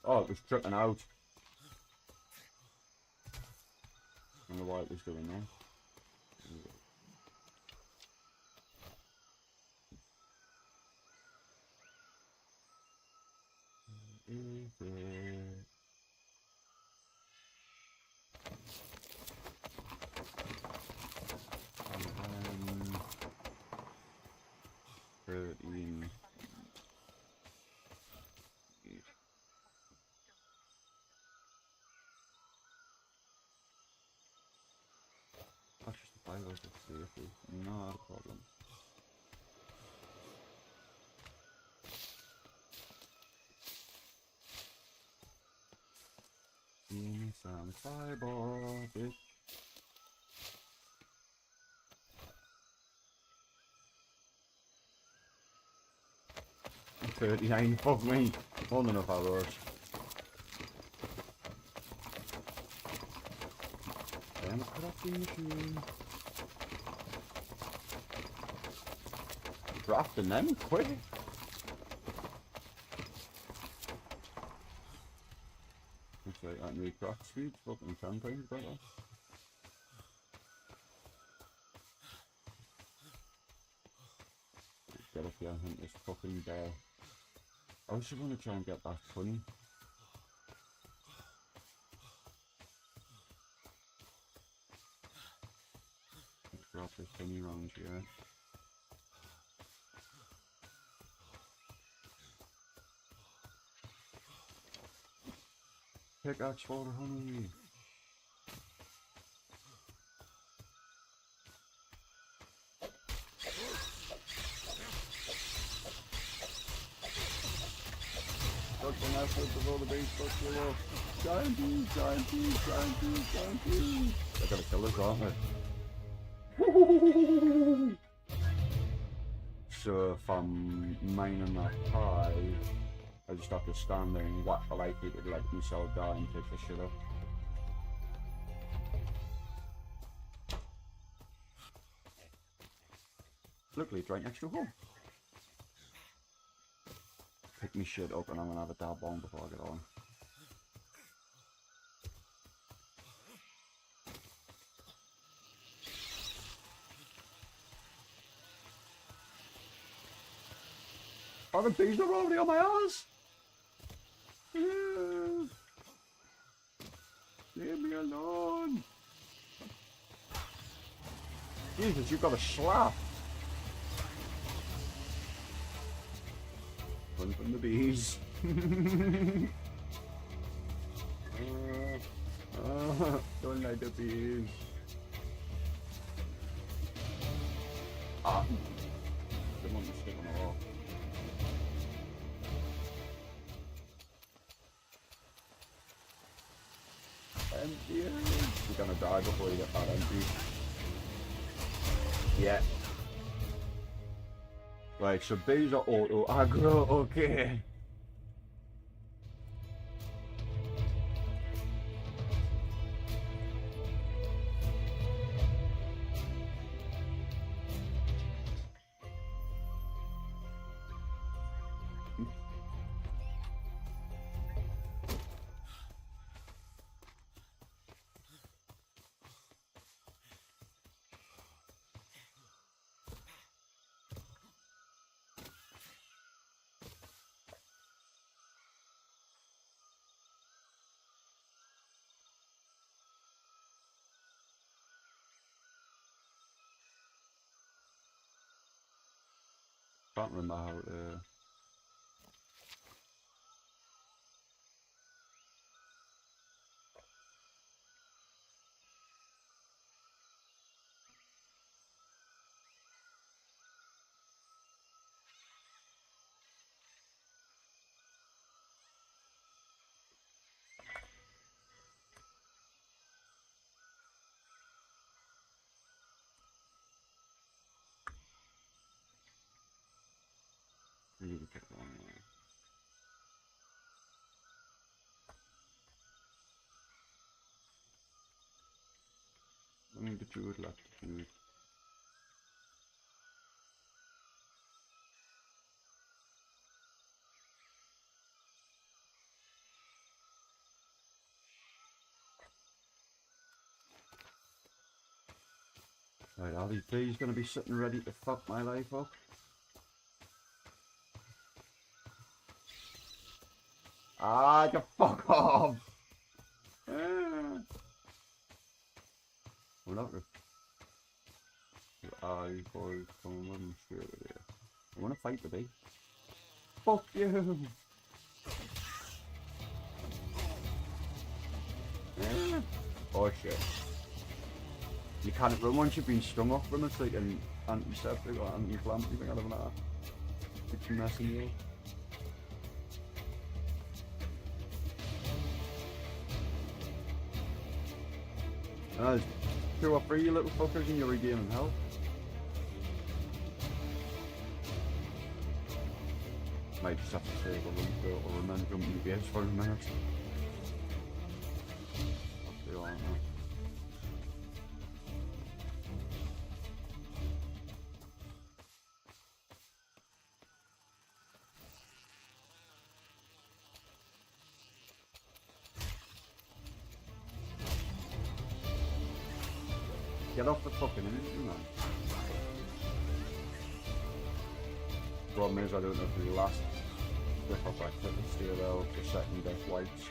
Oh, it was tripping out. I don't know why it was doing that. Is it? And then 13. That's just the 5 out of 30. Not a problem. Give me some fiber, bitch. 39, fuck me. More than enough hours. Damn it, crafting machine. Crafting them quick. Looks like that new craft speed, fucking 10 times better. Get up here and hunt this fucking bear. I also want to try and get that funny. Let's grab this thingy round here. Pickaxe for the honey. Fucking effort of all the bees, fuck you up. Giant bees, giant bees, giant bees, giant bees. They're gonna kill us, aren't they? So if I'm mining that high, I just have to stand there and watch the light people let myself die and take the shit up. Luckily it's right next to home. Pick me shit up and I'm gonna have a dab on before I get on. Oh, the bees are already on my ass! Leave me alone! Jesus, you've got a slap! Run from the bees. Don't like the bees. Ah! Don't want to stick on the wall. Empty. You're gonna die before you get that empty. Yeah. Right, so bees are auto aggro, okay. Can't remember how to... Really pick one way. I need the food left to food. Right, are these bees gonna be sitting ready to fuck my life up? Ah, you fuck off! We're not gonna... I boys come on straight over there. I wanna fight the bee. Fuck you! Oh shit. You can't run once you've been stung off from it, it's like an antiseptic or anti-inflammatory thing, I don't know. It's messing you up. There's 2 or 3 you little fuckers and you're regaining health. Might just have to save a run for it or then jump in the base for a minute. See you later. Get off the fucking engine, man. Problem is, I don't know if the last flip up I took the steer rail for second death lights.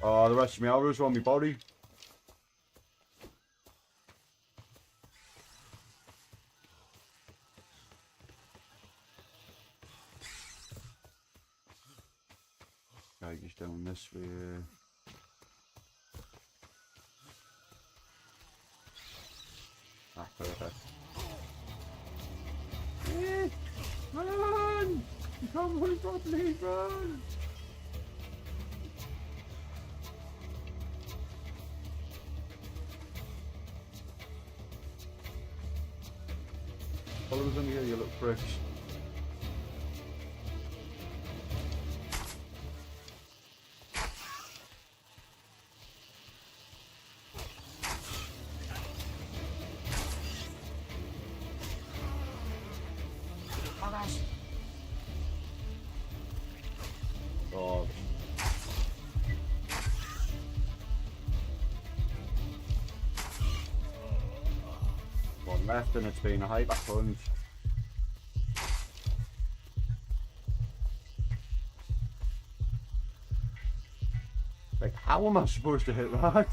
Oh, the rest of my arrows are on my body. Okay, just doing this way. Ah, perfect. Run! You can't run properly, run! Follow us in here, you little pricks. Oh. One left and it's been a hyper punch. Like, how am I supposed to hit that?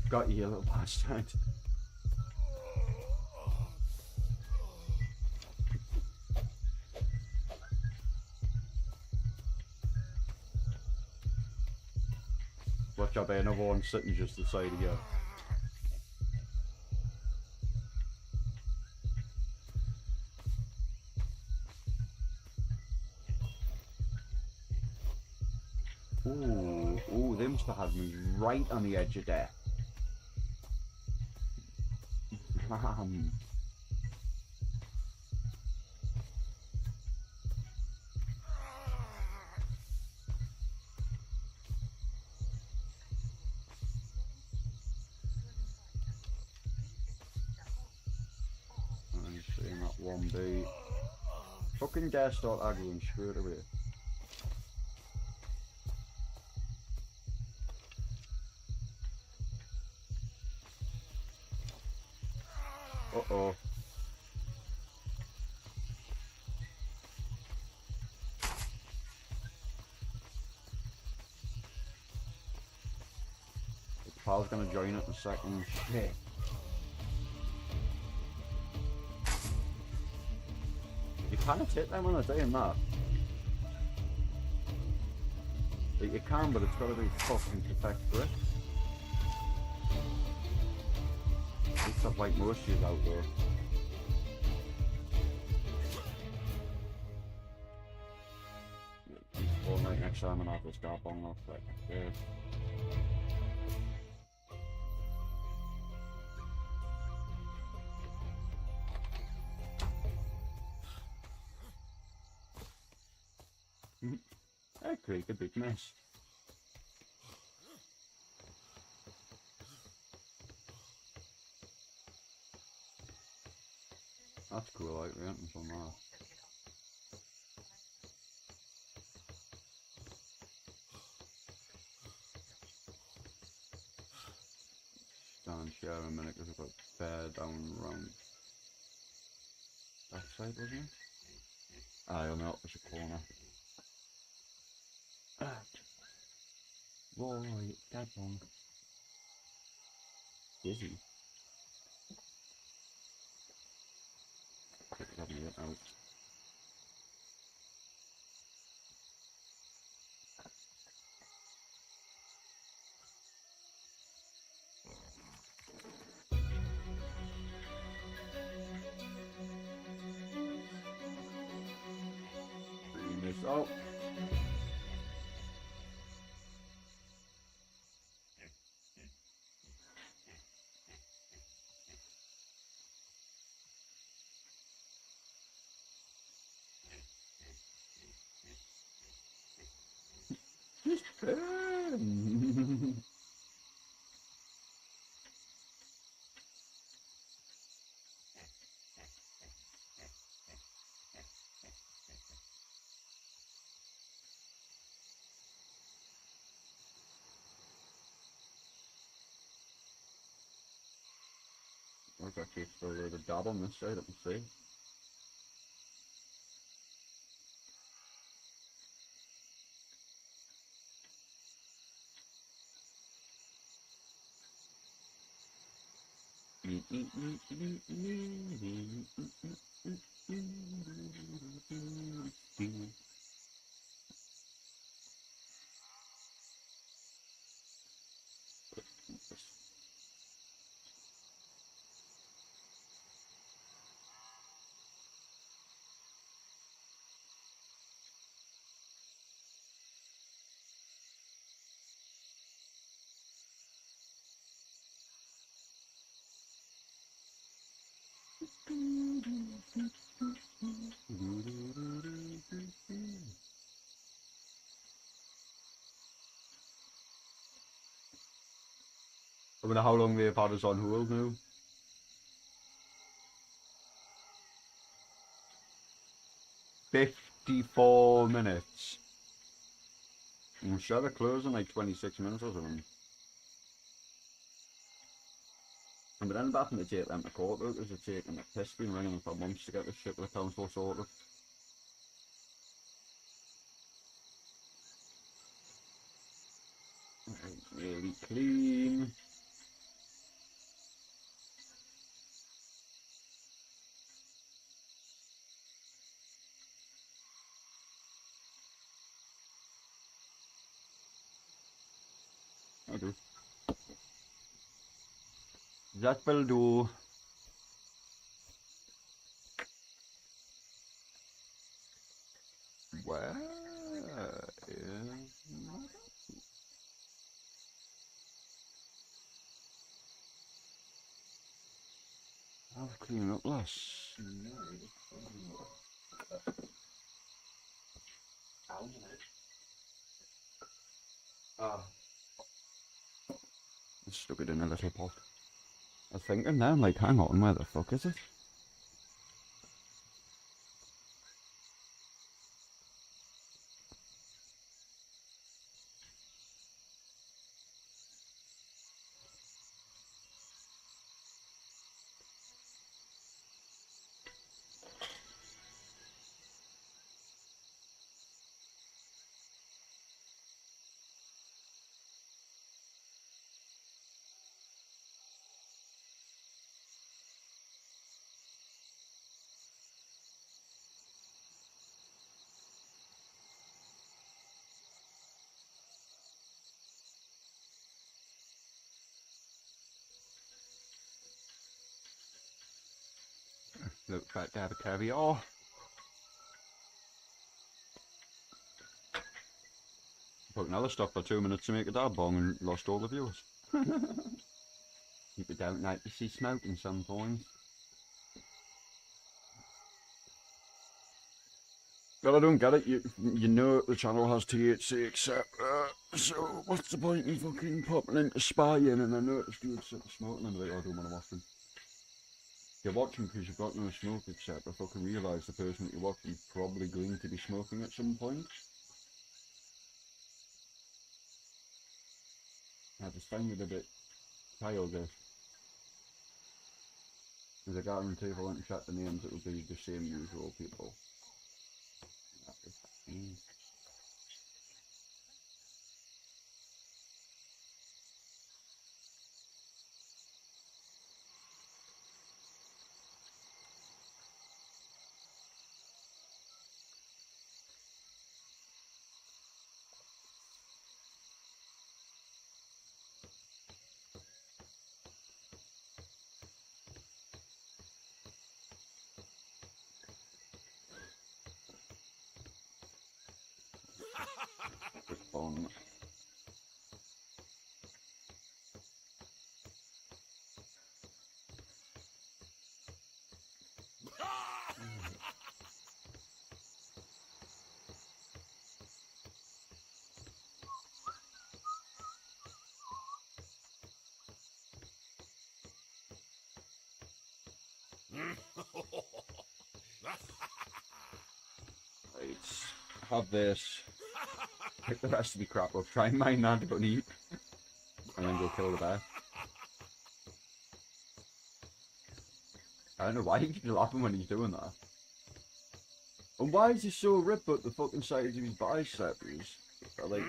Got you, little bastard. Watch out, another one sitting just the side of you. Ooh, they must have had me right on the edge of death. I'm seeing that one beat. Fucking dare start aggroing straight away. Uh-oh. The pal's gonna join it in a second. Shit. You can't hit them when they're doing that. You can, but it's gotta be fucking perfect grip. Stuff like most shit out there. Well, next time I'm gonna have to stop on off like this. That create a big mess. That's cool, like the entrance on that. Stand share a minute because I've got bear down round that side, wasn't it? Aye, on the opposite corner. Right, that one. Dizzy. Having it out. Bring this up. Just burn. There's actually still a load of dab on this side, I can see. I wonder how long they've had us on hold now. $54. I'm sure they're closing in like 26 minutes or something. And we're then having to take them to court though, because they're taking the piss, been ringing them for months to get this shit with the council sorted. Really clean. I do. That will do. Where is I've cleaned up less. Stuck it in a little pot. I was thinking now, I'm like, hang on, where the fuck is it? Look back to have a caviar. Took another stop for 2 minutes to make a dab bong and lost all the viewers. People don't like to see smoking sometimes. Well, I don't get it. You know the channel has THC, etc. So what's the point in fucking popping into spying? And I noticed you were smoking and I'm like, oh, I don't want to watch them. You're watching because you've got no smoke, except I fucking realise the person that you're watching is probably going to be smoking at some point. I just find it a bit childish. Because I guarantee if I went and checked the names, it would be the same usual people. On. Right, have this. Pick the rest of the crap up, try and mine that to eat, and then go kill the bear. I don't know why he keeps laughing when he's doing that. And why is he so ripped but the fucking size of his bicep is like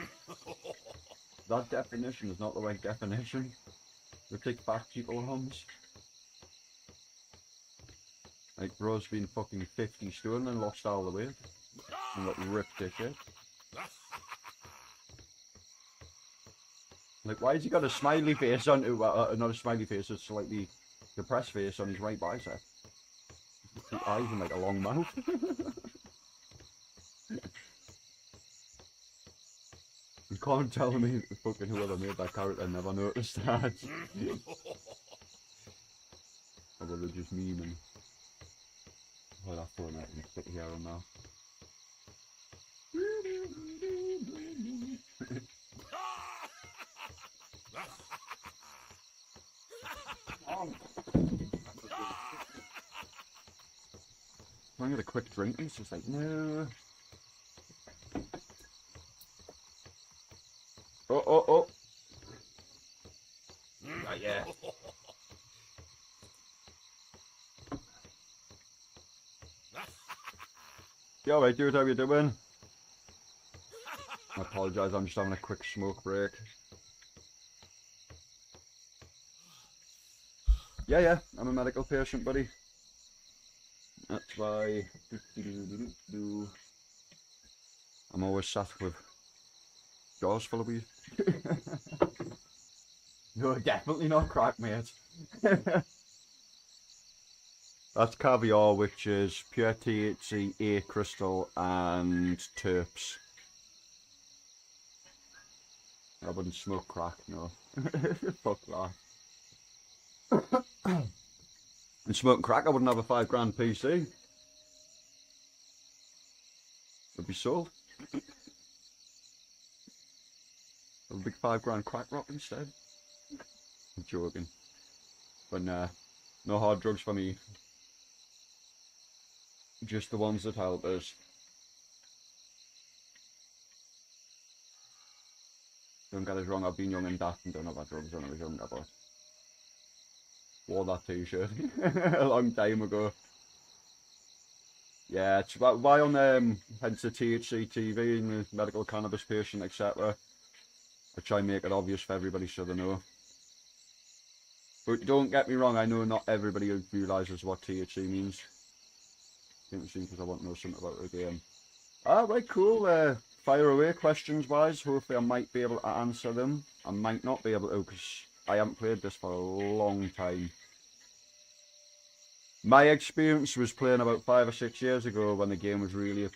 that definition is not the right definition. We take fat people homes. Like bro's been fucking 50 stone and lost all the weight. And got ripped to shit. Like why has he got a smiley face on not a smiley face, a slightly depressed face on his right bicep? Two eyes and like a long mouth. You can't tell me fucking whoever made that character never noticed that. Or were they just memeing? Oh, that's pulling out and stick here on now. I get a quick drink and it's just like, no. Oh. Right, yeah. You alright, dude? How you doing? I apologise, I'm just having a quick smoke break. Yeah, I'm a medical patient, buddy. That's why I'm always sat with jaws full of weed. No, definitely not crack, mate. That's caviar, which is pure THC, A crystal, and terps. I wouldn't smoke crack, no. Fuck that. And smoking crack, I wouldn't have a £5 PC. It'd be sold. A big £5 crack rock instead. I'm joking. But nah, no hard drugs for me. Just the ones that help us. Don't get us wrong, I've been young and daft and done other drugs when I was younger, but wore that t-shirt a long time ago. Yeah, it's why on hence the THC TV and the medical cannabis patient, etc. I try and make it obvious for everybody so they know. But don't get me wrong, I know not everybody realises what THC means. Because I want to know something about the game. Alright, cool. Fire away questions wise. Hopefully I might be able to answer them. I might not be able to because I haven't played this for a long time. My experience was playing about 5 or 6 years ago when the game was really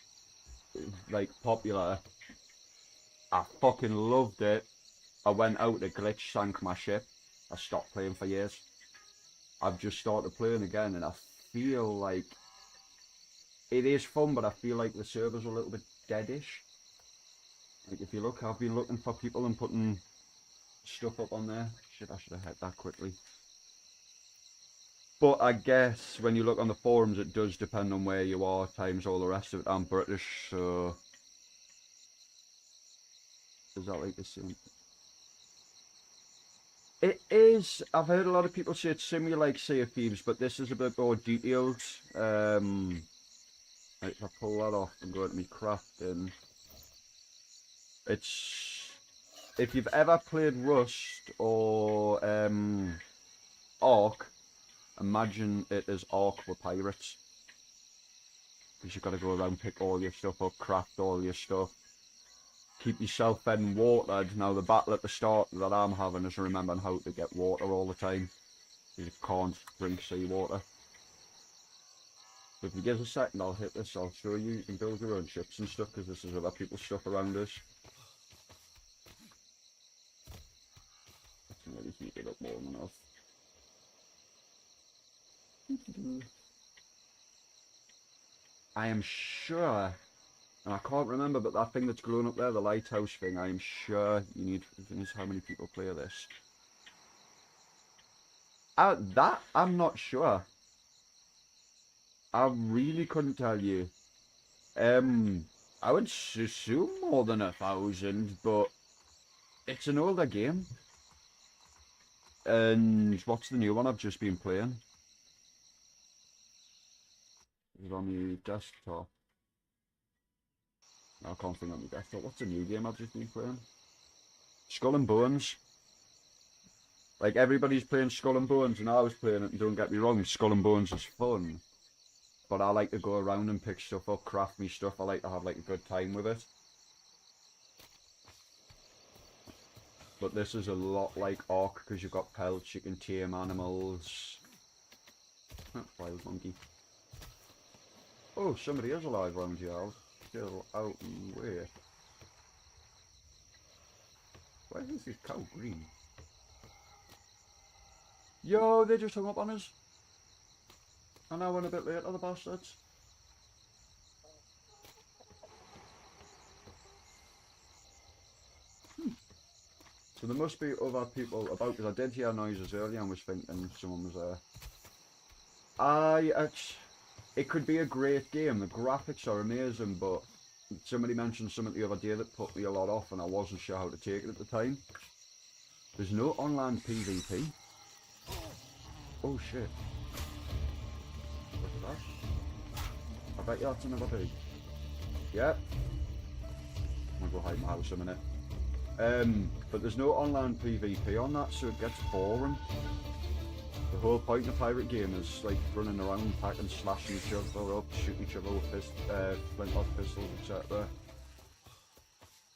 like popular. I fucking loved it. I went out, a glitch sank my ship. I stopped playing for years. I've just started playing again and I feel like it is fun, but I feel like the servers are a little bit deadish. Like if you look, I've been looking for people and putting stuff up on there. Shit, I should have hit that quickly. But I guess when you look on the forums, it does depend on where you are, times all the rest of it. I'm British, so is that like the same? It is. I've heard a lot of people say it's similar like Sea of Thieves, but this is a bit more detailed. If I pull that off and go to me crafting, it's, if you've ever played Rust or Ark, imagine it as Ark with pirates. Because you've got to go around, pick all your stuff up, craft all your stuff, keep yourself fed and watered. Now the battle at the start that I'm having is remembering how to get water all the time. You can't drink seawater. If you give us a second, I'll hit this, I'll show you. You can build your own ships and stuff, because this is other people's stuff around us. I can really heat it up more than enough. I am sure, and I can't remember, but that thing that's glowing up there, the lighthouse thing, I am sure you need, this is how many people play this. That, I'm not sure. I really couldn't tell you. I would assume more than 1,000, but it's an older game. And what's the new one I've just been playing? Is it on the desktop? I can't think on the desktop. What's the new game I've just been playing? Skull and Bones. Like, everybody's playing Skull and Bones, and I was playing it, and don't get me wrong, Skull and Bones is fun. But I like to go around and pick stuff up, craft me stuff. I like to have, like, a good time with it. But this is a lot like Ark, because you've got pelts, you can tame animals. Wild monkey. Oh, somebody is alive around here. I'll still out and wait. Why is this cow green? Yo, they just hung up on us. And I went a bit late, the bastards. So there must be other people about, because I did hear noises earlier and was thinking someone was there. It could be a great game, the graphics are amazing, but somebody mentioned something the other day that put me a lot off and I wasn't sure how to take it at the time. There's no online PvP. Oh shit. Look at that. I bet you that's another big. Yep. I'm gonna go hide in my house a minute. But there's no online PvP on that, so it gets boring. The whole point of pirate game is like running around, packing, slashing each other up, shooting each other with flintlock pistols, etc.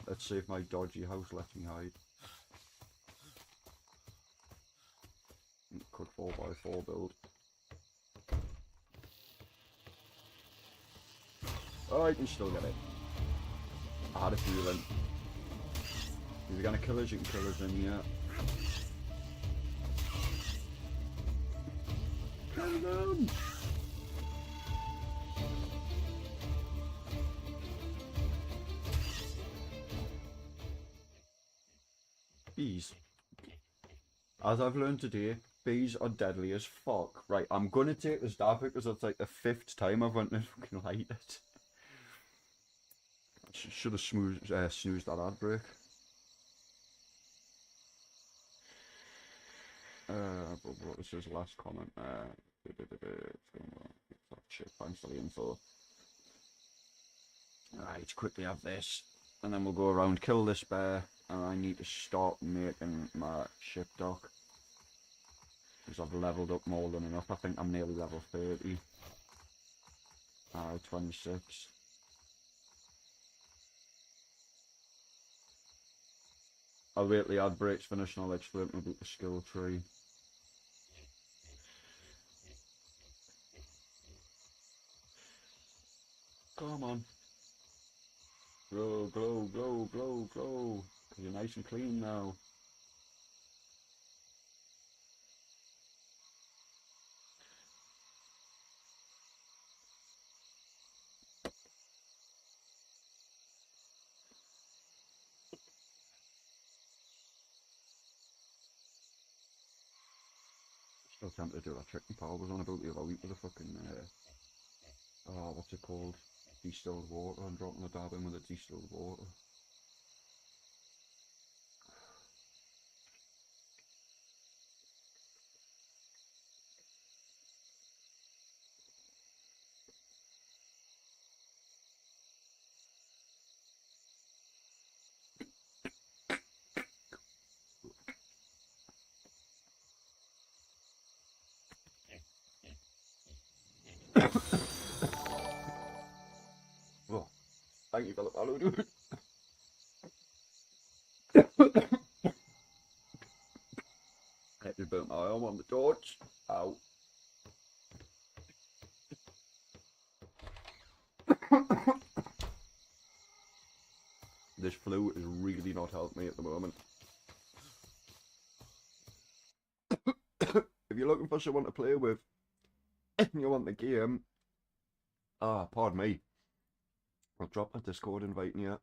Let's see if my dodgy house lets me hide. Could 4x4 build. Oh, I can still get it. I had a feeling. If you're gonna kill us, you can kill us in here. Kill them! Bees. As I've learned today, bees are deadly as fuck. Right, I'm gonna take this dab because it's like the 5th time I've went to fucking light it. Should have snoozed that ad break. But what was his last comment? Shit, thanks for the info. Right, quickly have this, and then we'll go around, kill this bear, and I need to start making my ship dock. Because I've leveled up more than enough. I think I'm nearly level 30. 26. I'll wait till the ad breaks finish and I'll explain about the skill tree. Come on. Glow, glow, glow, glow, glow. Because you're nice and clean now. Still tempted to do that trick my pal was on about the other week with the fucking, oh, what's it called? Distilled water, and dropping the dab in with the distilled water. Oh, thank you for the follow, dude. I just burnt my arm on the torch. Ow. This flu is really not helping me at the moment. If you're looking for someone to play with, and you want the game, pardon me. I'll drop a Discord invite in here.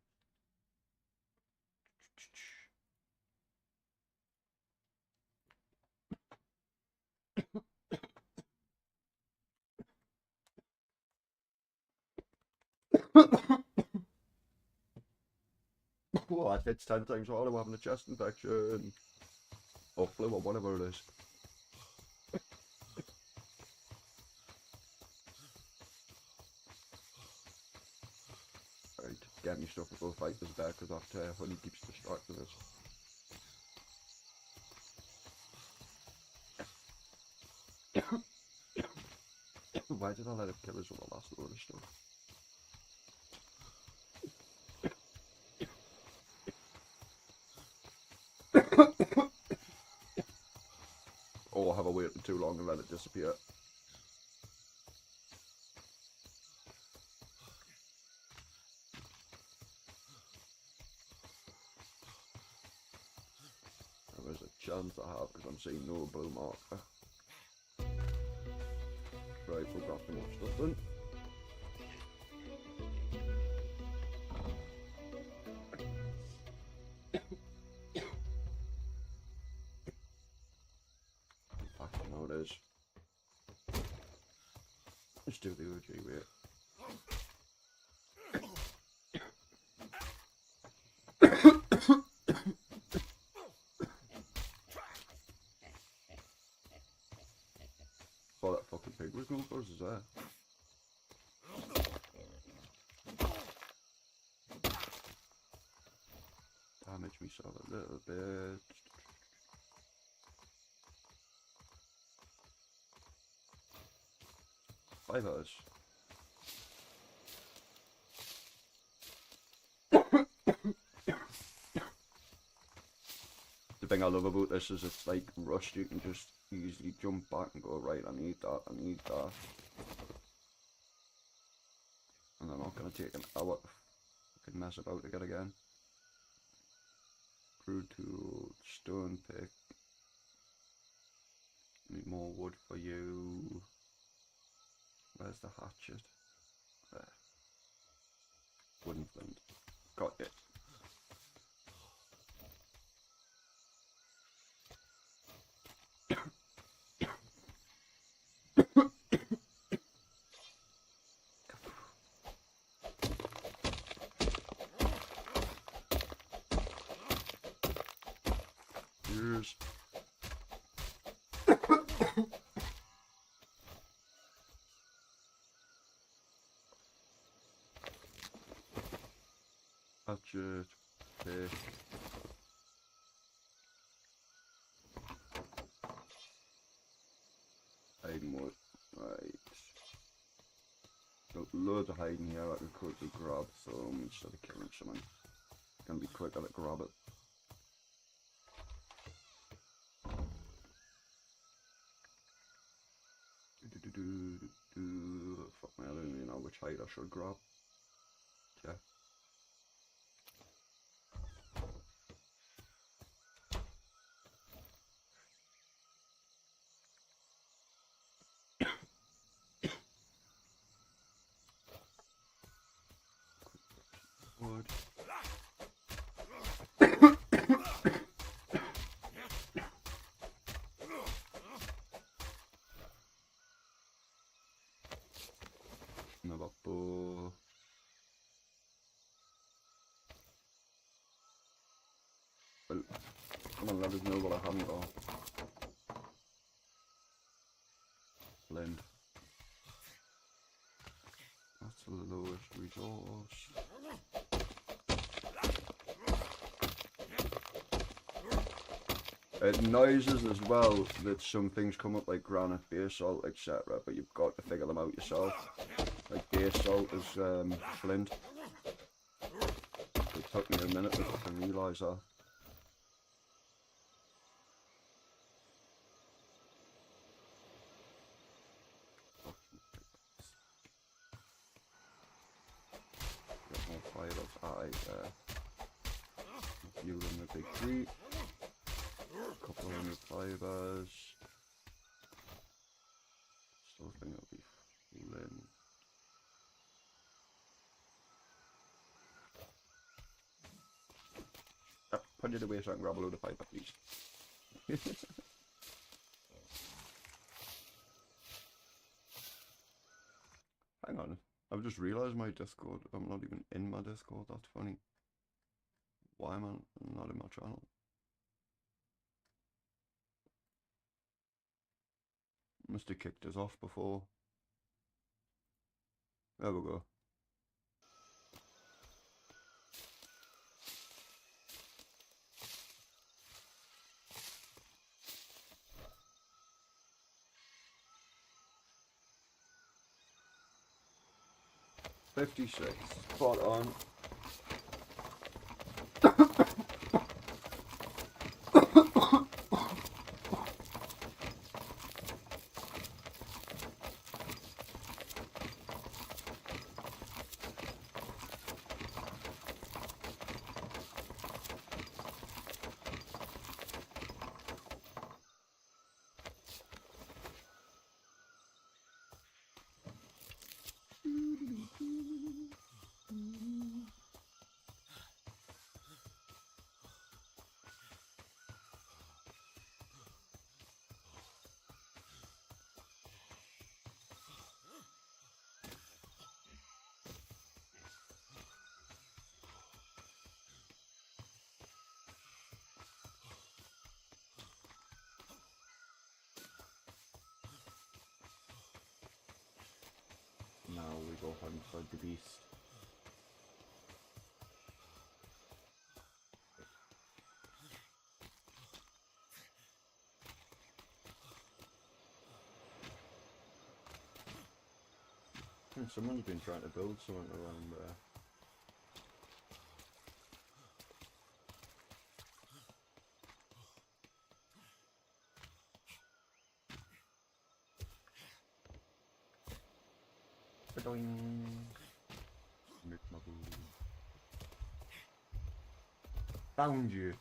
Oh, that hits 10 times harder. I'm having a chest infection. Or flu or whatever it is. any stuff to go fight this bear because that honey keeps distracting us. Why did I let it kill us with the last load of stuff? Or have I waited too long and let it disappear? There's a chance I have because I'm seeing no blue marker. Right, we'll grab some more stuff then. Actually, no, it is. Let's do the OG way. Oh, that fucking pig was no close as that. Damage myself a little bit. Fibers. The thing I love about this is it's like rushed, you can just easily jump back and go, right, I need that, I need that. And I'm not going to take an hour to fucking mess about to get again. Crude tool, stone pick. Need more wood for you. Where's the hatchet? There. Wooden flint. Got it. Cheers. Hatchet, pick. Hiding wood, right. Got loads of hiding here I could quickly grab some instead of killing something. Gonna be quicker to grab it. Fuck me, I don't even know which hide I should grab. Yeah. Wood. Another bow. Well, come on, let us know what I haven't got. Blend. That's the lowest resource. It noises as well that some things come up like granite, basalt, etc. But you've got to figure them out yourself. Like basalt is flint. It took me a minute to fucking realise that. Get more fibers. Fuel in the big tree. Couple of new fibers. Still think it'll be flint. Put it away so I can grab a load of fiber, please. Hang on, I've just realised my Discord. I'm not even in my Discord. That's funny. Why am I not in my channel? Must have kicked us off before. There we go. 56. Spot on. Now we go hunt for the beast. Someone's been trying to build something around there. Found you.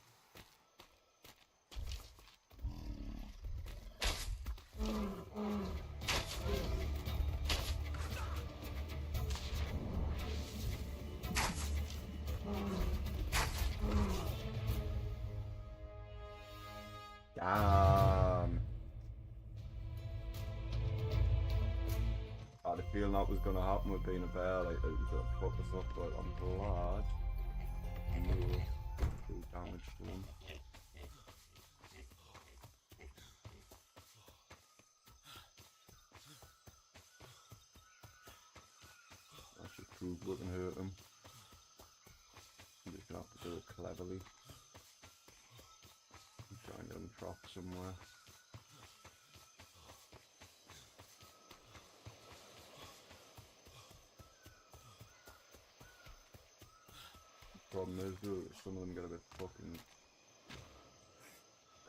Damn. I had a feeling that was gonna happen with being a bear, like it was gonna fuck us up, but I'm glad. No, do damage to him. That's just prove we can hurt him. I'm just gonna have to do it cleverly. Try and get him trapped somewhere. Problem is though, some of them get a bit fucking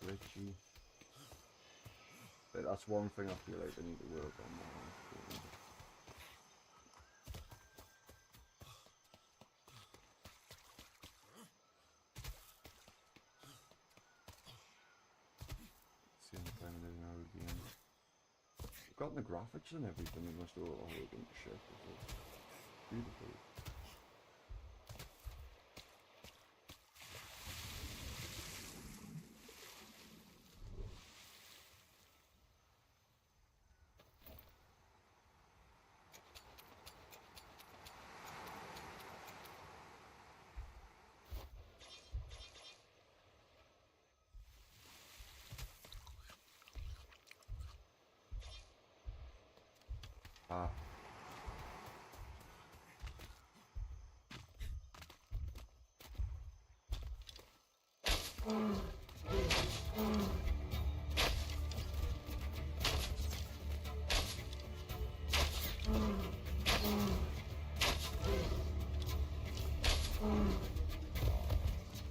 glitchy. But that's one thing I feel like I need to work on more. See how kind it is now again. We've got the graphics and everything, we must do a whole bunch of shit. Beautiful. Ah.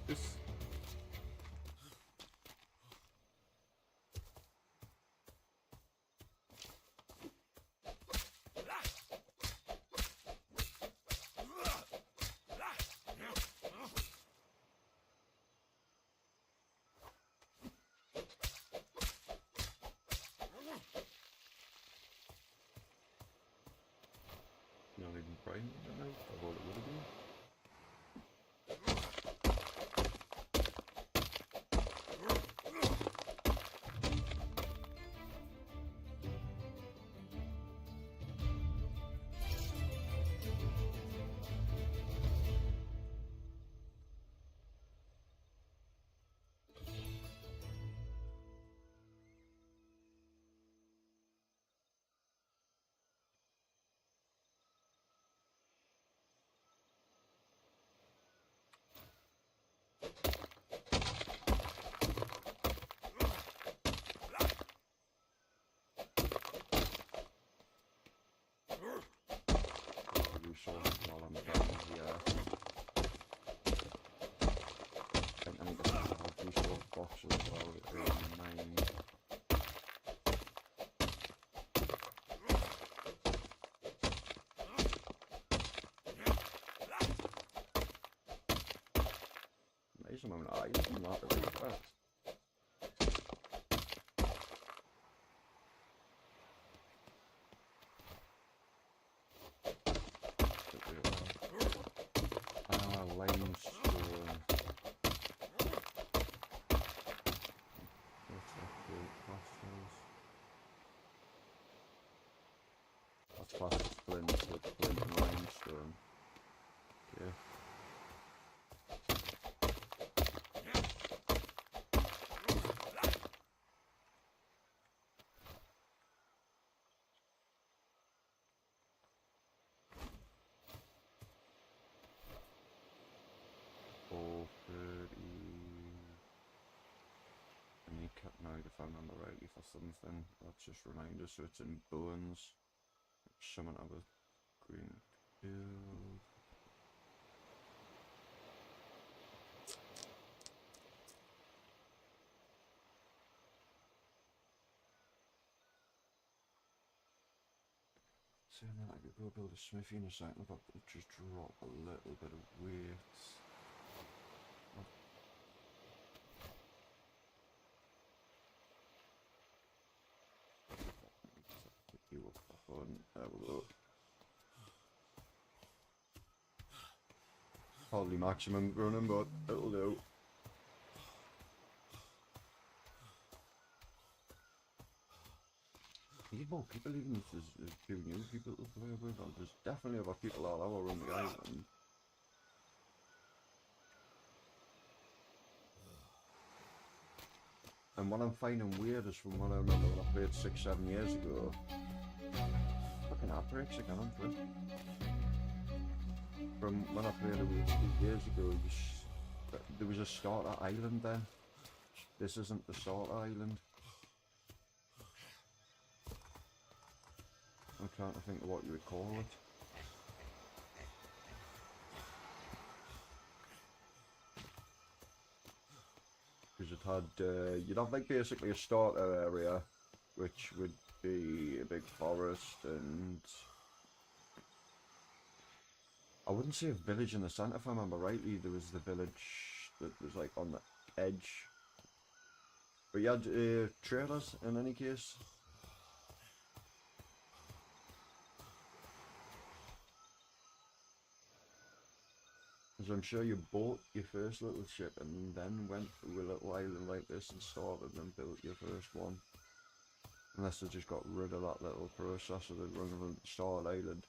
This. Not even praying right now, I thought it would have been. maximum items and that to be fair. Limestone. What's that called? Pastels. That's classed as flint, so it's flint and limestone. Okay. Now, if I remember rightly, for something, that's just reminder, so it's in bones. Summon of a green field. So now I could go build a smithy in a second, but just drop a little bit of weight. You up on, there we go. Hardly maximum running, but it'll do. Need more people, even if there's a few new people to play with. There's definitely other people all over on the island. And what I'm finding weird is from what I remember when I played 6-7 years ago. Fucking outbreaks again, I'm through. From when I played it 2 years ago, there was a starter island then. This isn't the starter island. I'm trying to think of what you would call it. Because it had, you'd have like basically a starter area, which would be a big forest, and I wouldn't say a village in the centre if I remember rightly. There was the village that was like on the edge, but you had trailers in any case. Because I'm sure you bought your first little ship and then went to a little island like this and started and built your first one. Unless they just got rid of that little process of the run of the started island.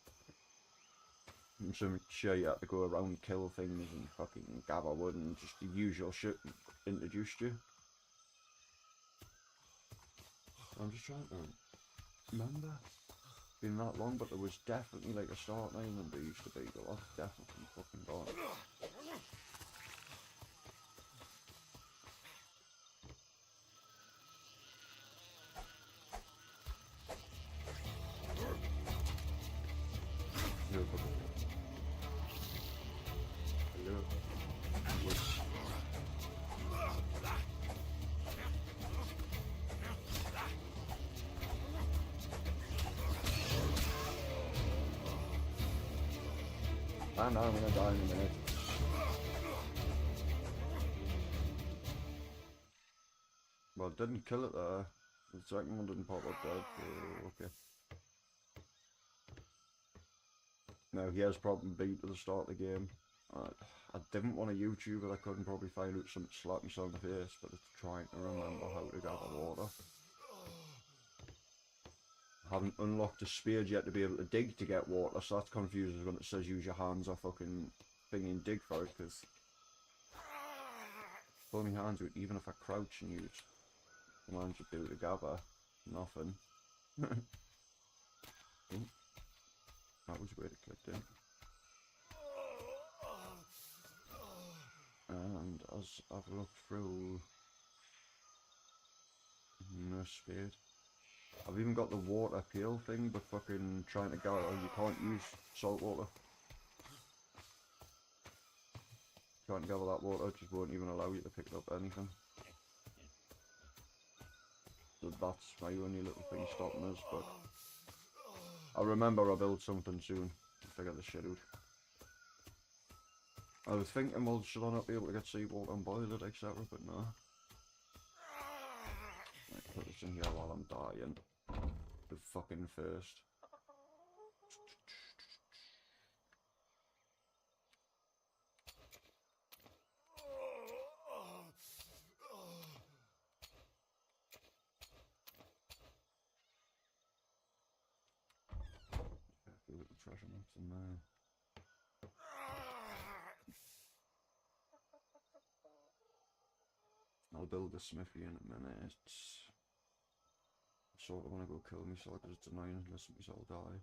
I'm sure you had to go around, kill things and fucking gather wood and just the usual shit introduced you. I'm just trying to remember. Been that long, but there was definitely like a start island there used to be, but that's definitely fucking gone. No, but hello. I know I'm gonna die in a minute. Well, it didn't kill it there. The second one didn't pop up dead, so okay. Now he has probably beat at the start of the game. I didn't want to YouTube it, I couldn't probably find out something to slap myself in the face, but it's trying to remember how to gather water. I haven't unlocked a spade yet to be able to dig to get water, so that's confusing when it says use your hands or fucking thingy and dig for it, because pull my hands out even if I crouch and use the hands to do to gather. Nothing. Oh, that was where it clicked in. And as I've looked through, no spade. I've even got the water peel thing, but fucking trying to gather, you can't use salt water. Trying to gather that water just won't even allow you to pick up anything. So that's my only little thing stopping us, but I'll remember I'll build something soon to figure this shit out. I was thinking, well, should I not be able to get seawater and boil it, etc., but no. Right, put this in here while I'm dying. The fucking first. Yeah, a few little treasure maps in there. I'll build a smithy in a minute. I sort of want to go kill myself because it's annoying to listen to myself die.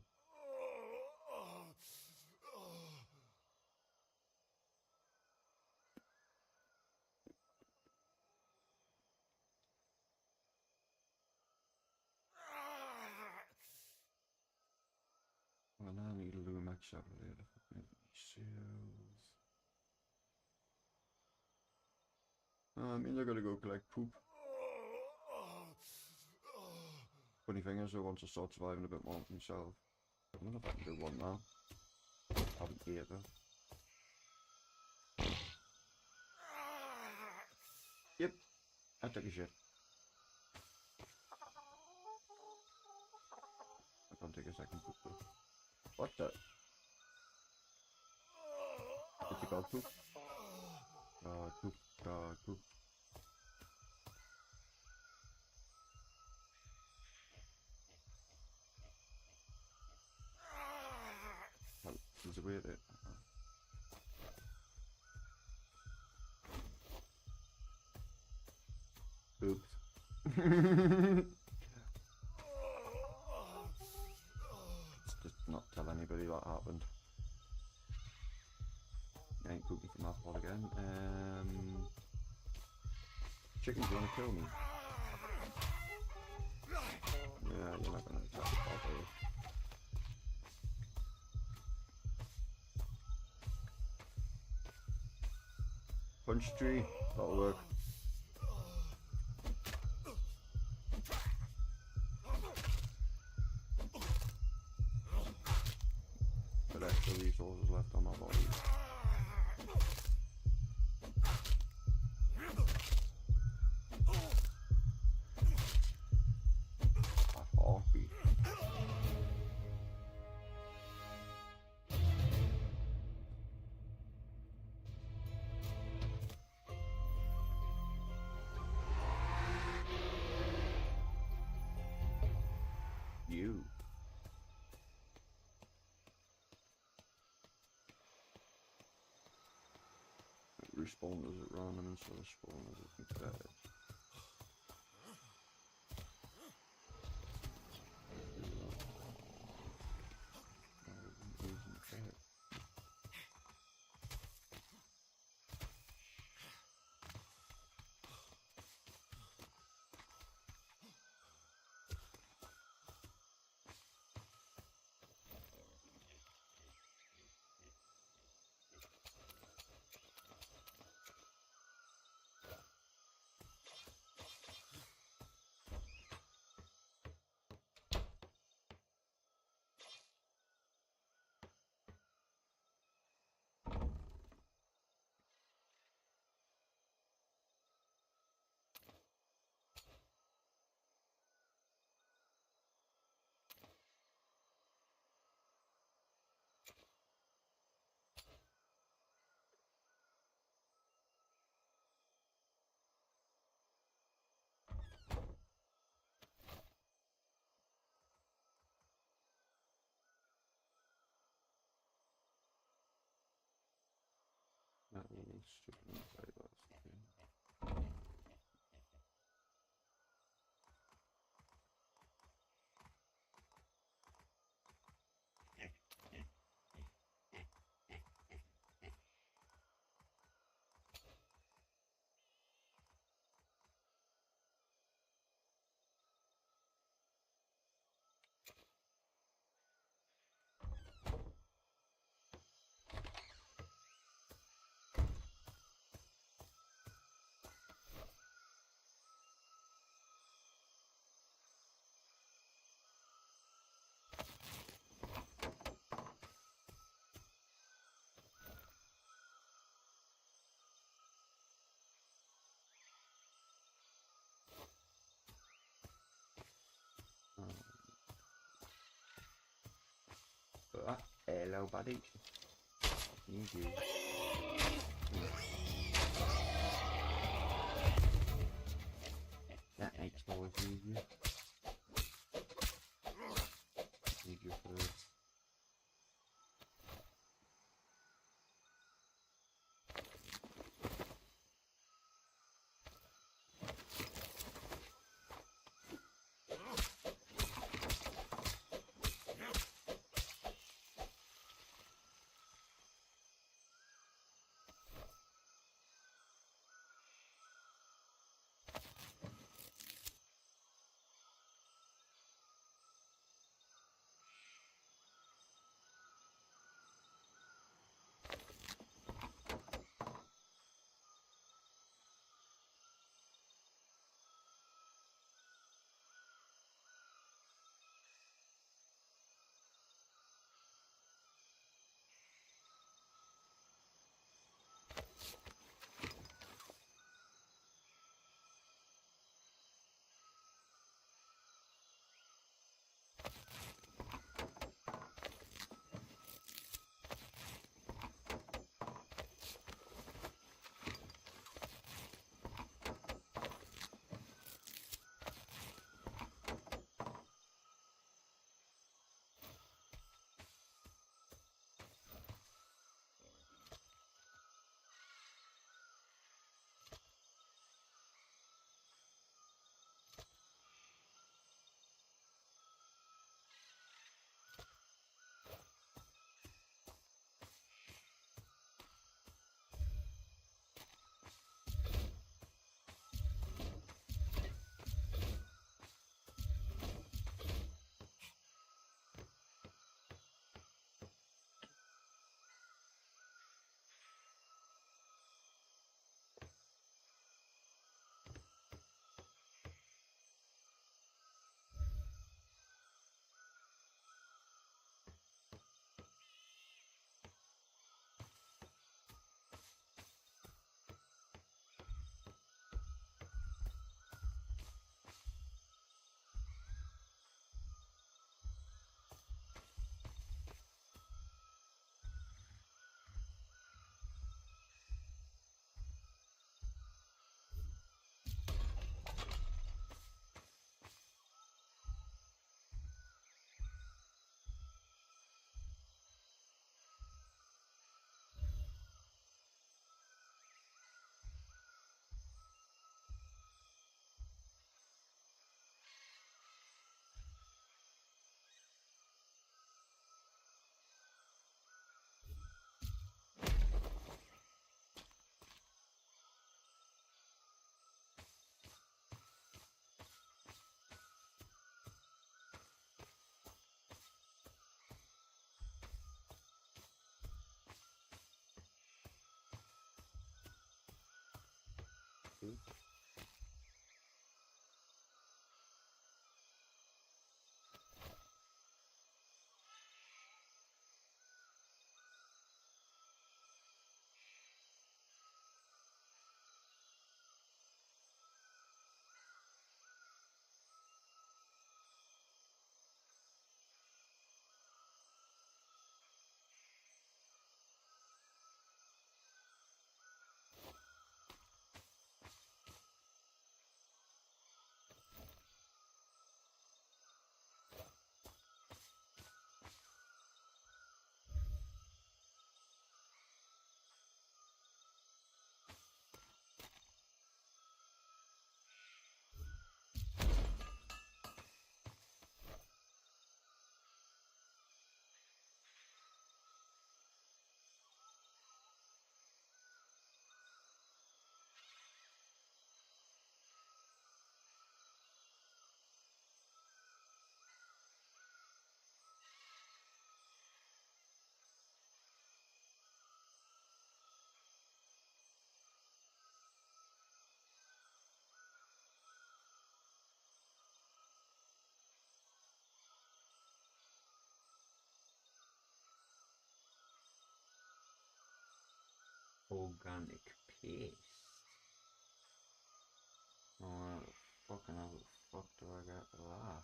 Well, now I need a Lumex Chevrolet to fucking seals. I mean, they're gonna go collect poop. Funny thing is, though, once I start surviving a bit more for myself, I don't know if I can do one now. I haven't either. Yep, I took a shit. I can't take a second poop though. What the? Did you got poop? Poop, poop. Well, there's a way that. Oops. Just not tell anybody that happened. I ain't pooping from that pot again. Chicken's gonna kill me. Yeah, you're not gonna attack the pot, are you? Punch tree, that'll work. But extra resources left on my body. A heartbeat. You. It respawns at random instead of spawners at the bed. That little stupid flavor. little buddy. Thank you. That makes life easier. Need your food. Organic paste. Oh, fucking how the fuck do I get that?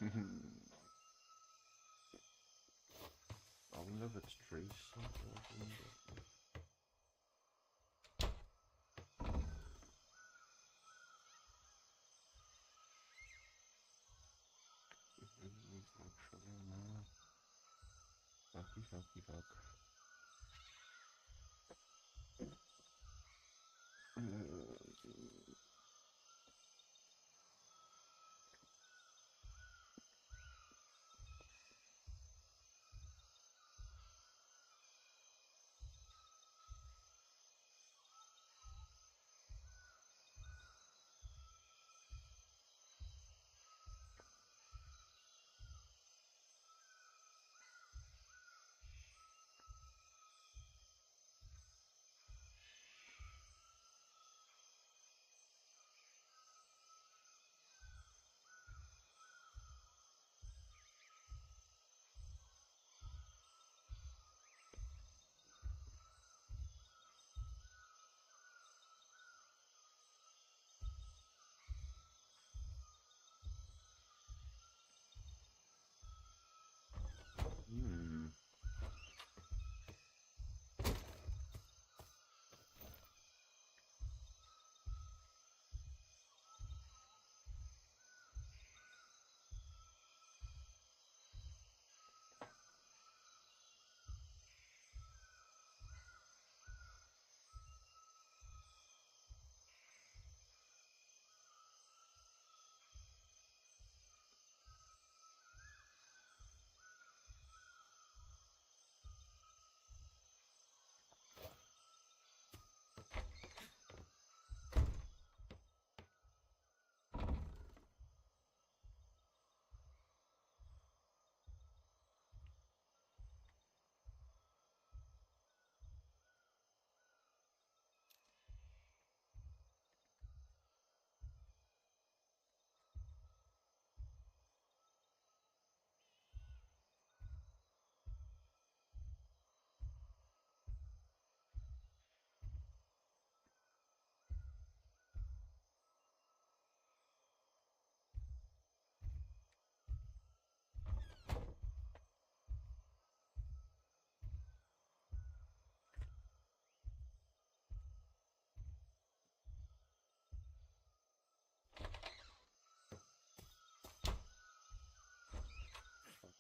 I wonder if it's trees. Actually, no. Fucky.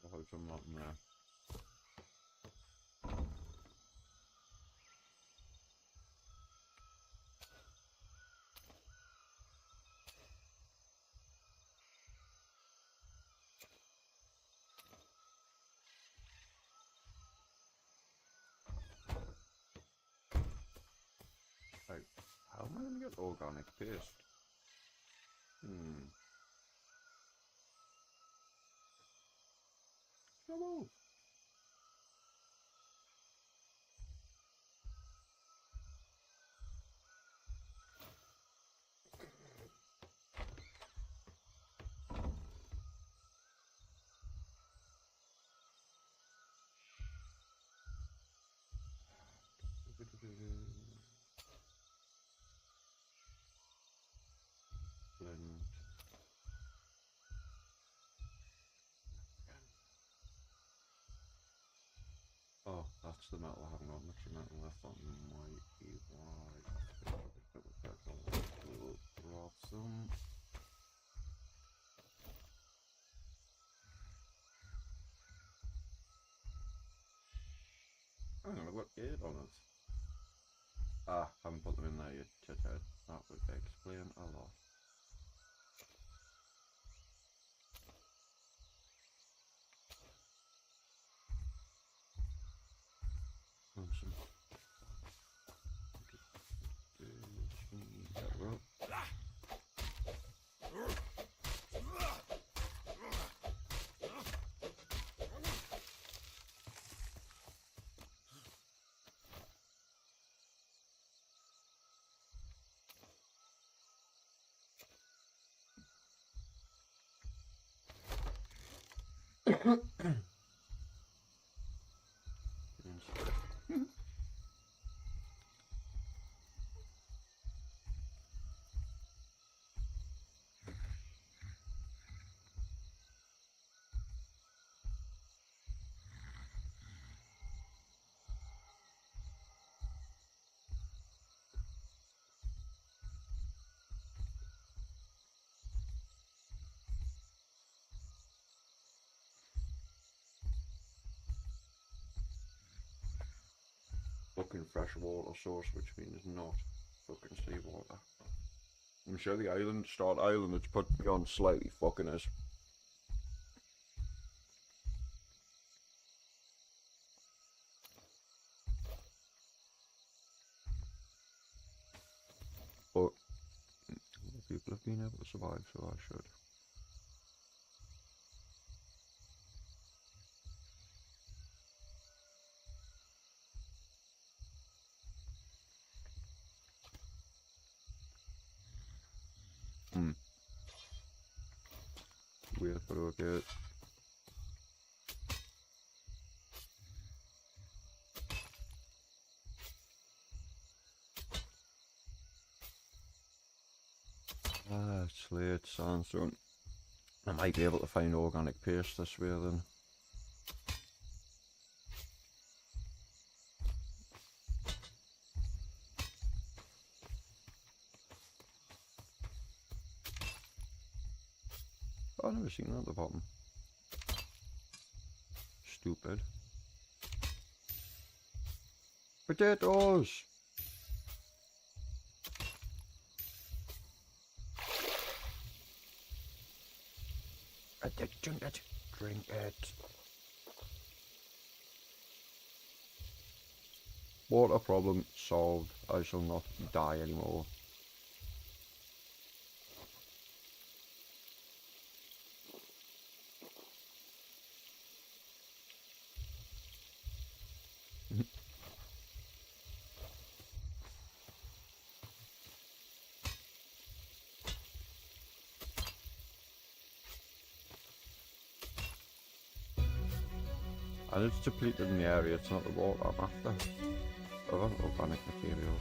I hope I'm not in there. Like, how am I gonna get organic paste? Come on. Blend. Oh, that's the metal. I haven't got much metal left on my EY. We'll drop some. I'm gonna got 8 on it. Ah, haven't put them in there yet, Chithead. That would explain a lot. Awesome. freshwater source, which means not fucking seawater. I'm sure the island, Start Island, it's put beyond slightly fucking is. But people have been able to survive, so I should. Weird, but okay. It's late, sandstone. I might be able to find organic paste this way then. I've never seen that at the bottom. Stupid. Potatoes! Drink it. Drink it. Water problem solved. I shall not die anymore. And it's depleted in the area, it's not the water I'm after. Other organic materials.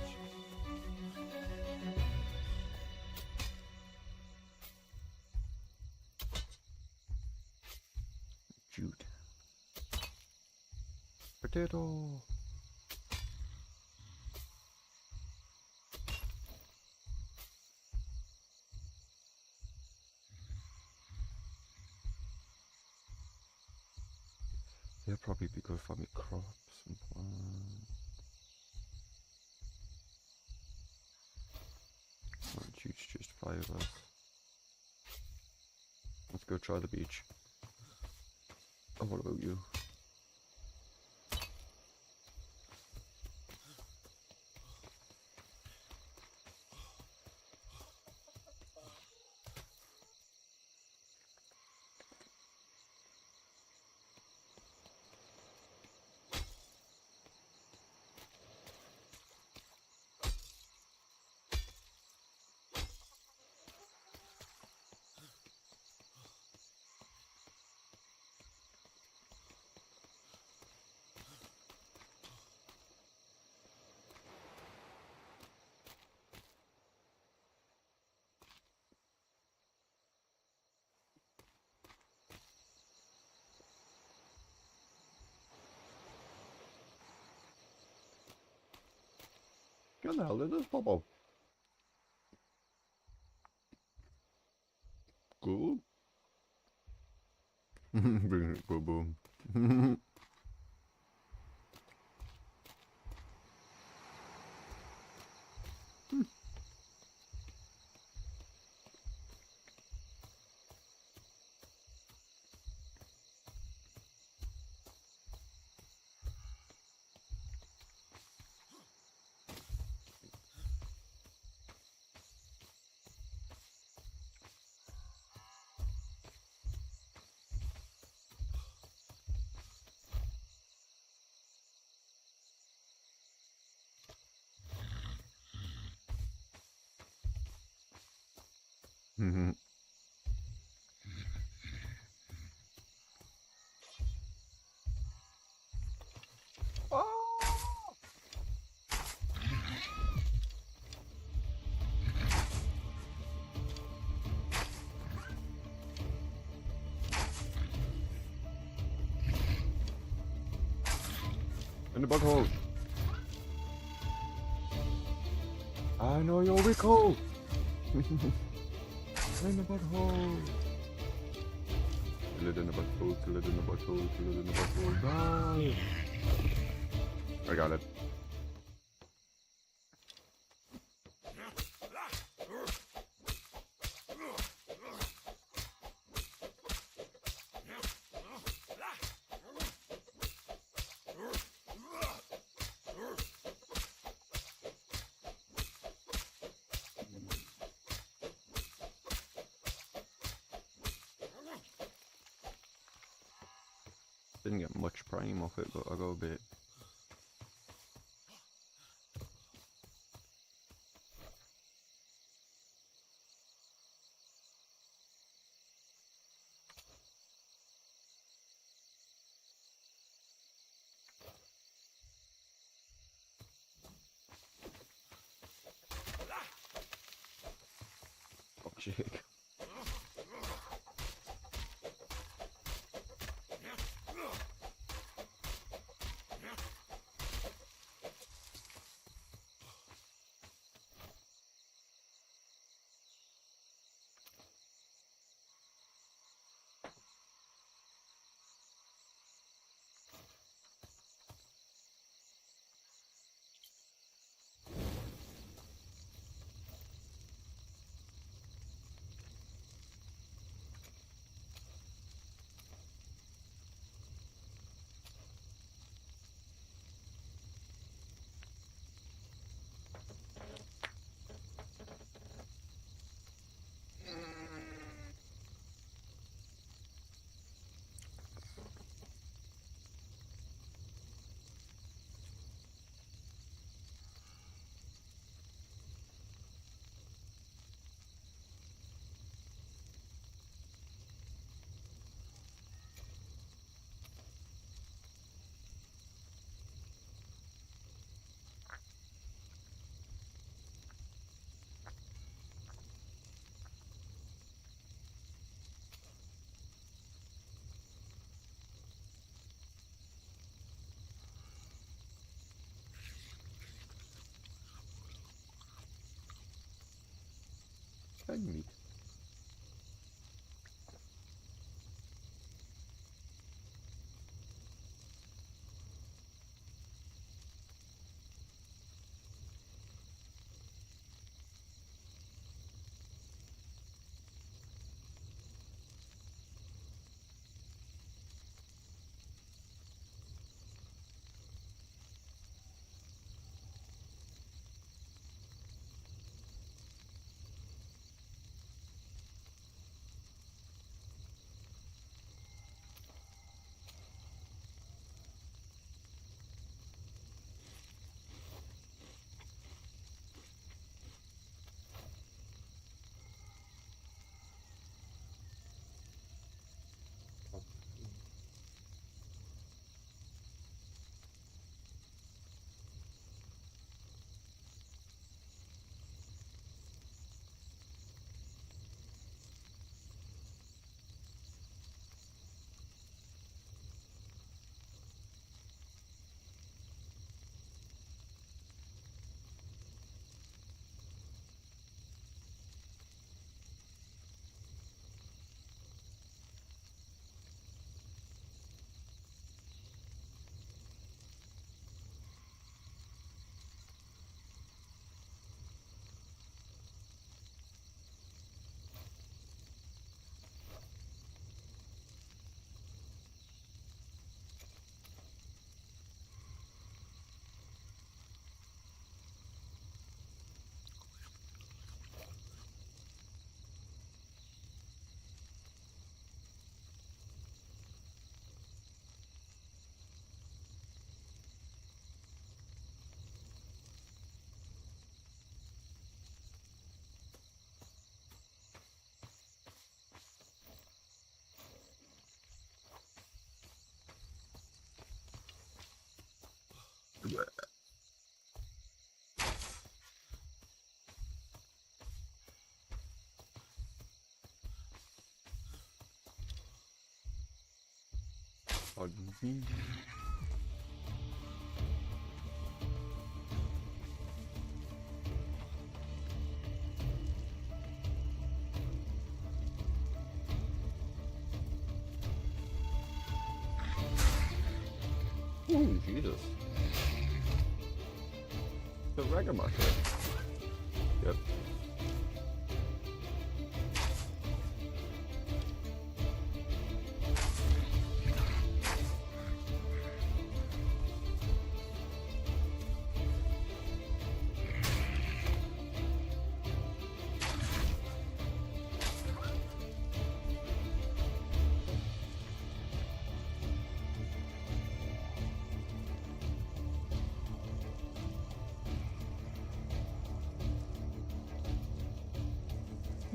Jute. Potato! They'll probably be good for me crops and plants. Jute's just fibers. Let's go try the beach. Oh, what about you? What the hell did this pop up? Cool. Bring it, boom, boom. Mm-hmm. In the butthole. I know you'll be cold. In the butthole. Kill it in the butthole, kill it in the butthole, kill it in the butthole. Die. I got it. Didn't get much prime off it, but I got a bit. Fuck's sake. Me. Pardon me. Ooh, Jesus. The Regamushroom. Yep.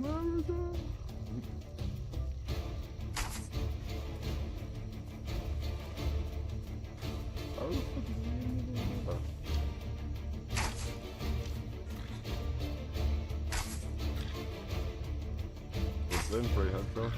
What's in for you, bro?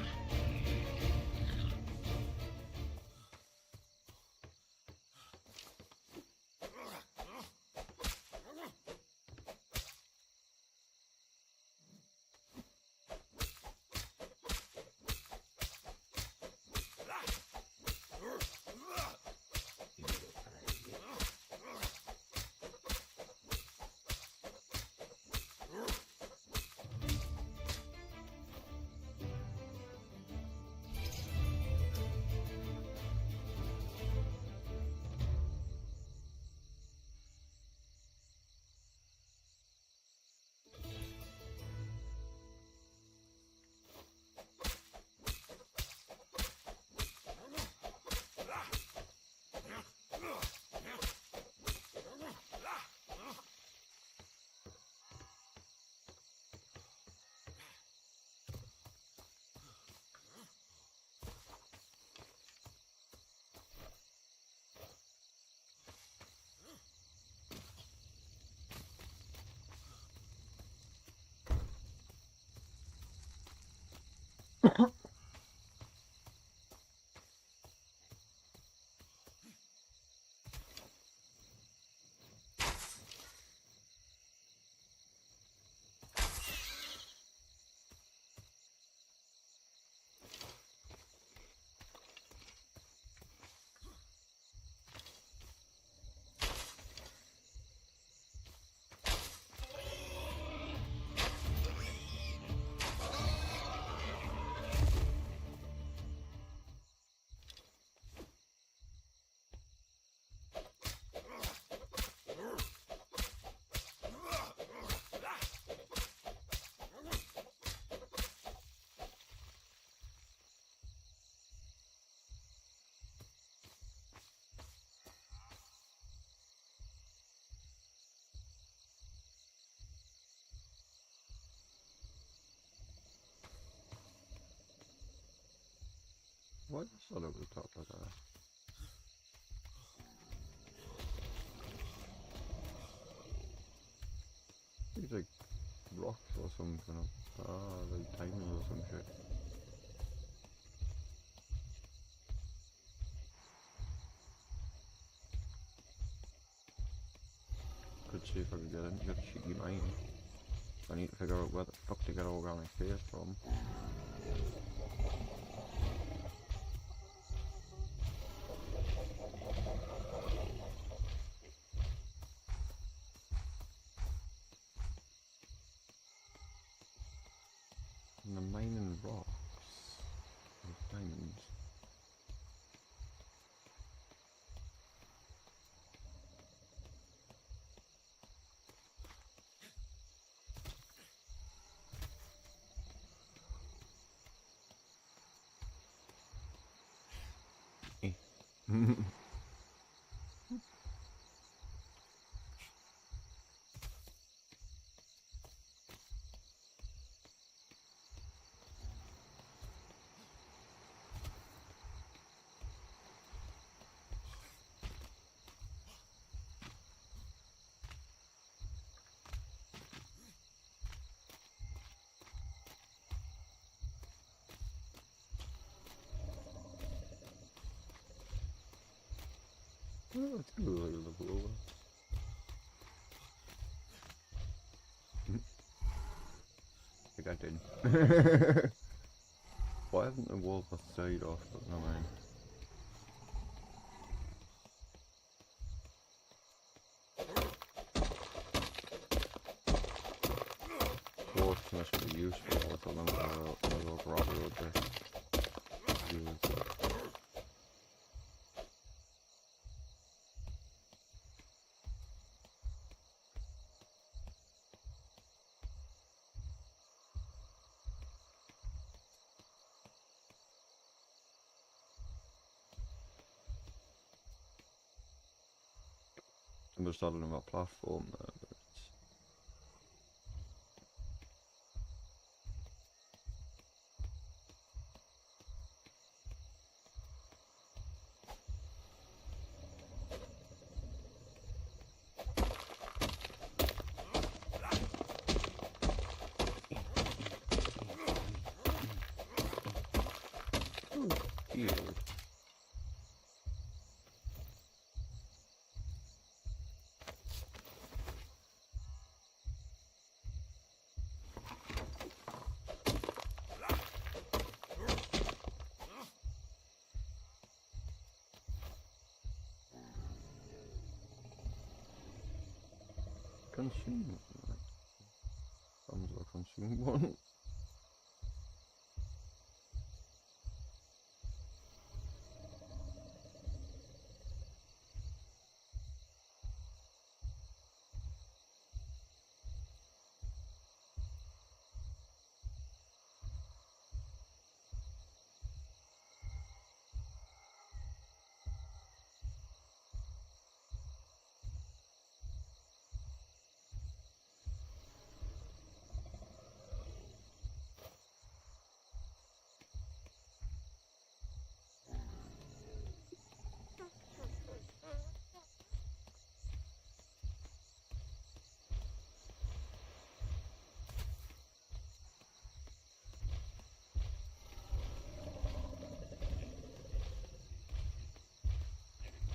What? I thought it was top of that. These like rocks or something. Like diamonds or some shit. Could see if I could get into the cheeky mine. I need to figure out where the fuck to get organic face from. And the mining rocks with diamonds. Oh, it's good, like a little over. I think I did. Why hasn't the wall stayed off? But no mind. Force must be useful with a little rubber would be used. I'm just adding a platform there, but it's... Shield. Consume. Comes a consume one.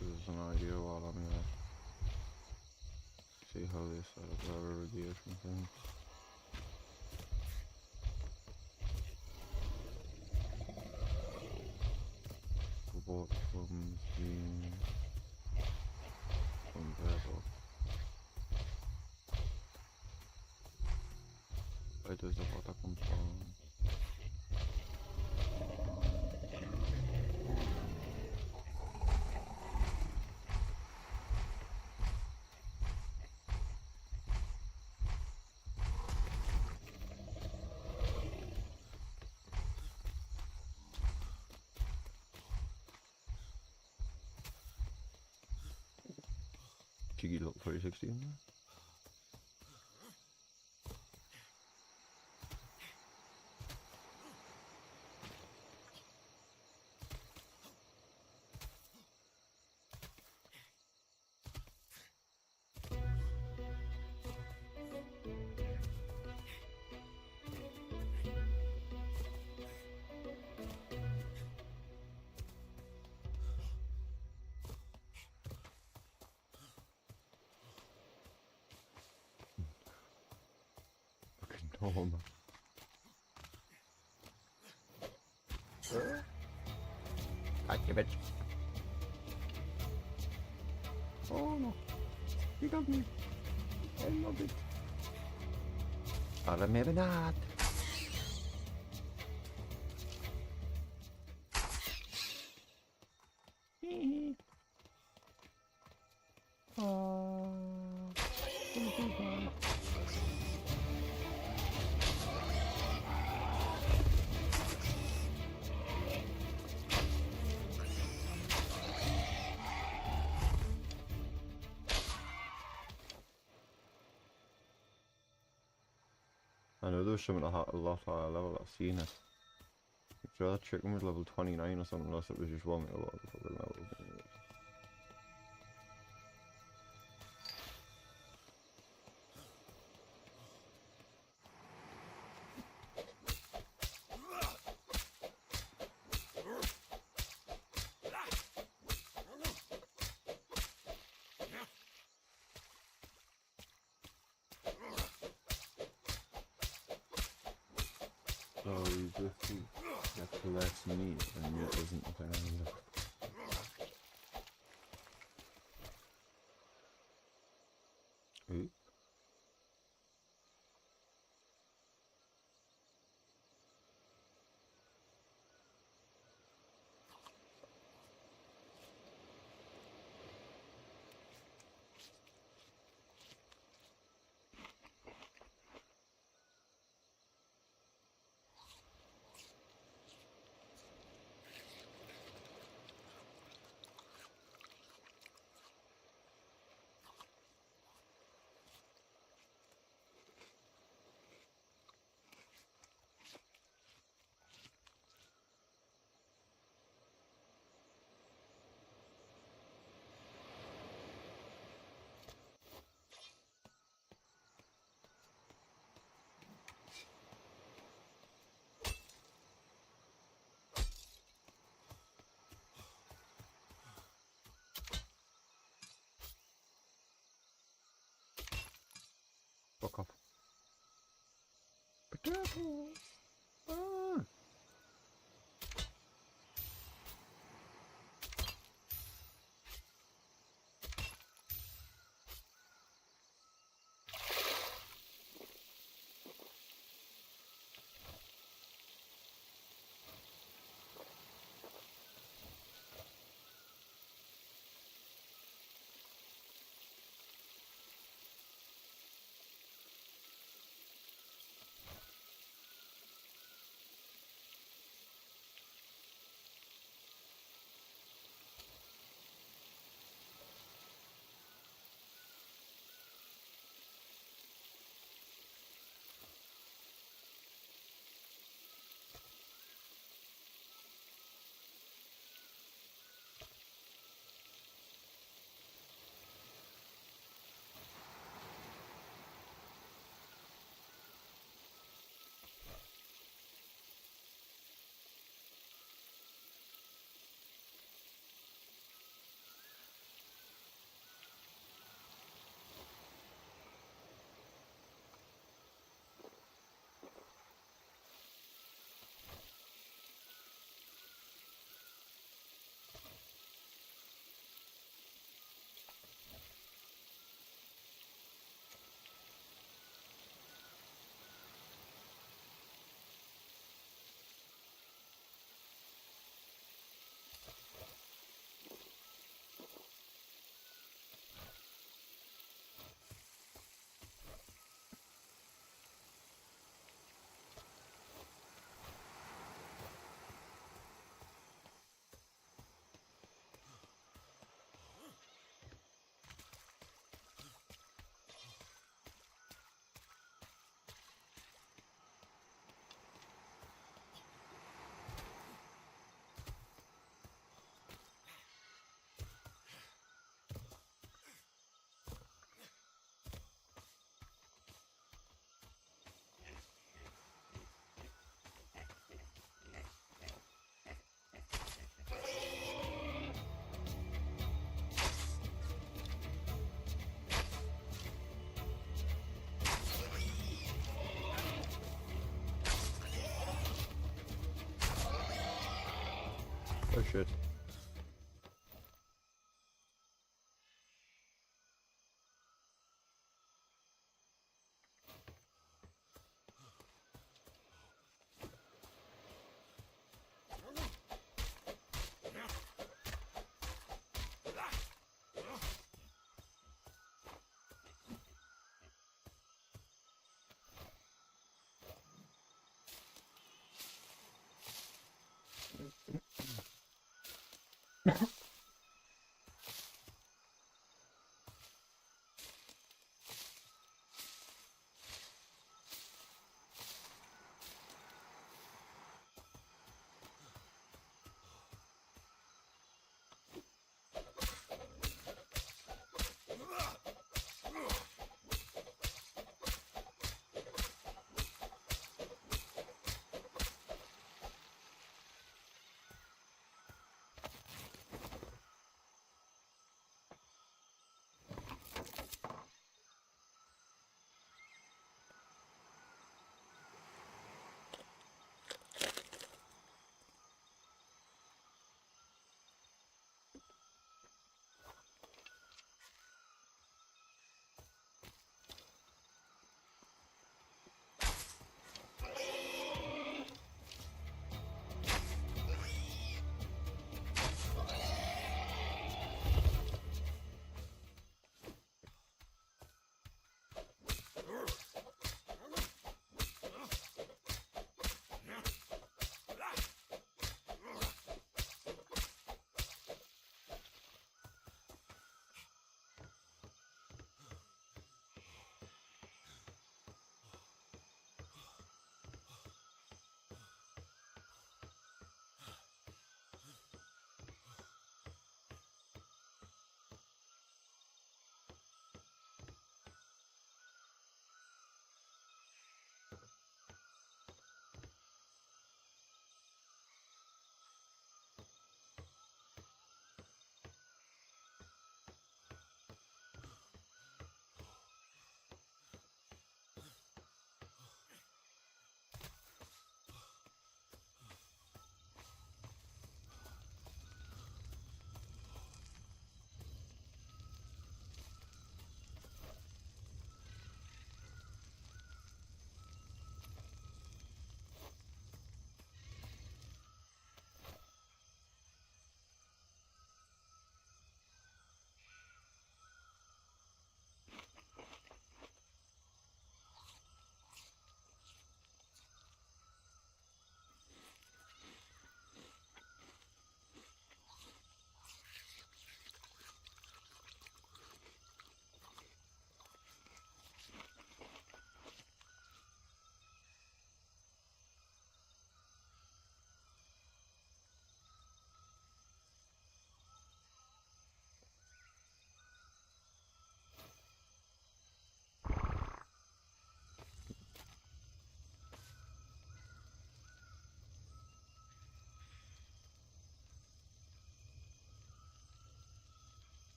There's an idea while I'm here. See how they set up their irrigation thing. What comes in from there? Where does the water come from? Cheeky little 360 in there. Oh man. I give it. Oh no. You got me. I love it. Or maybe not. I know there was something a lot higher level, I've seen it. I'm sure that chicken was level 29 or something, unless it was just one of the fucking levels. So you just get to less meat and it isn't fair enough. Ooh. Careful. Ah. Oh shit.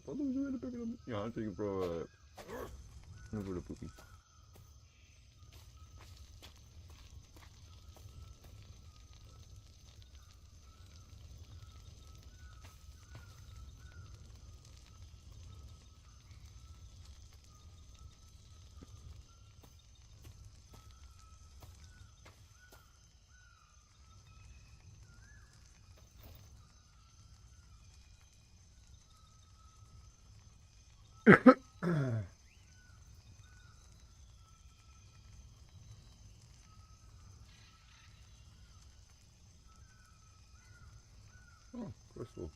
thought there was a way to pick it up. Yeah, I think bro, over the poopy. Oh, crystal.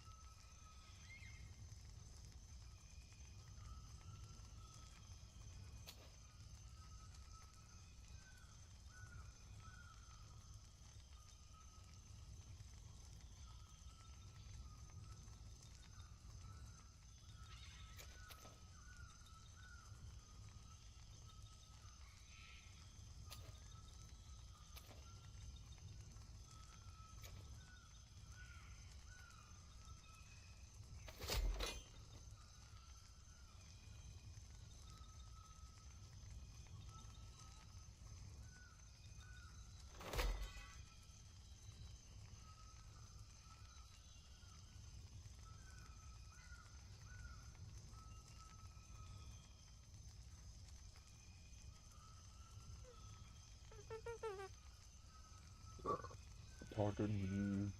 Talking.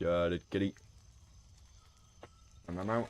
Got it, kitty. And I'm out.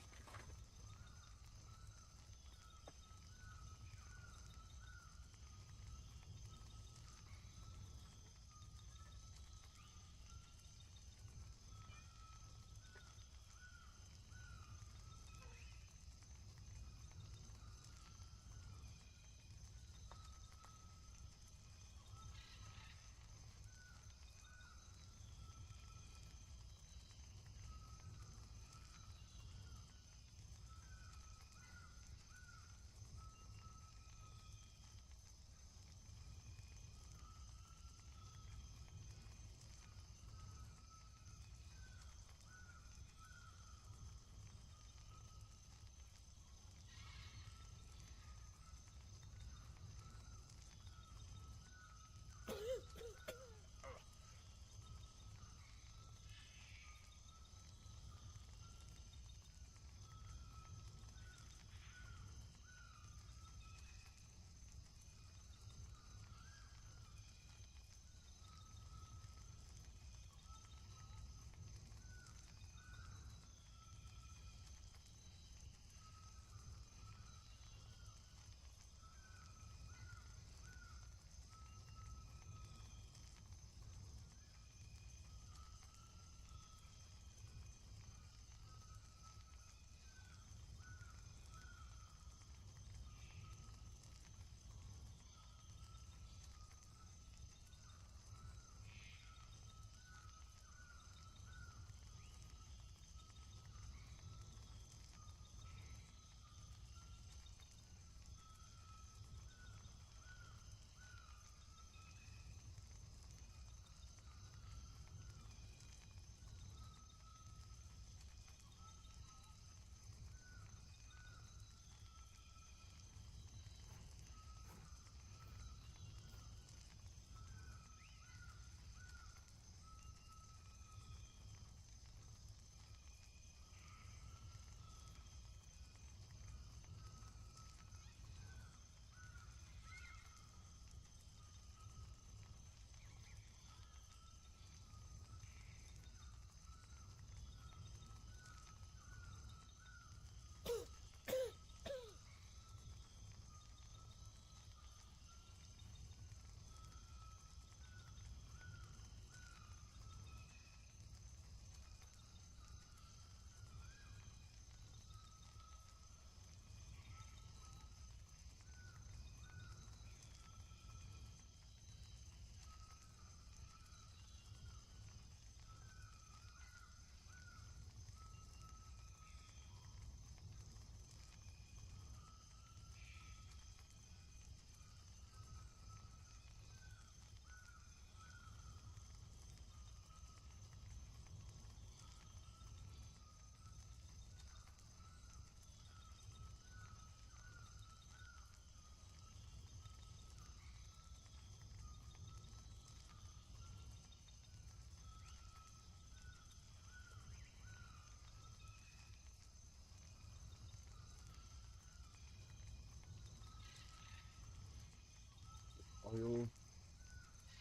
oil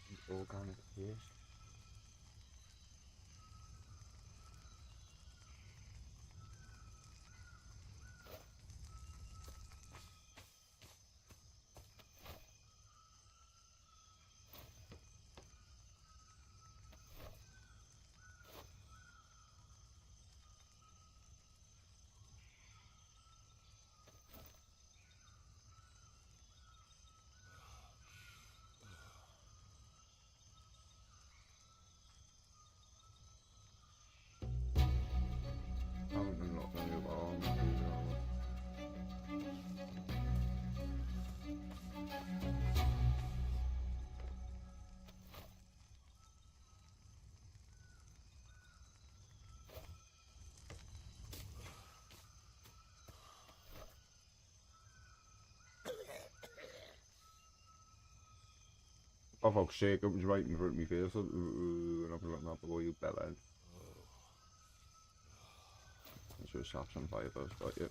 and organic waste. I'm not going to go on. Oh fuck's sake, it was right in front of my face, and I've got that below you bellend. Let's just slaps on fire first, got you.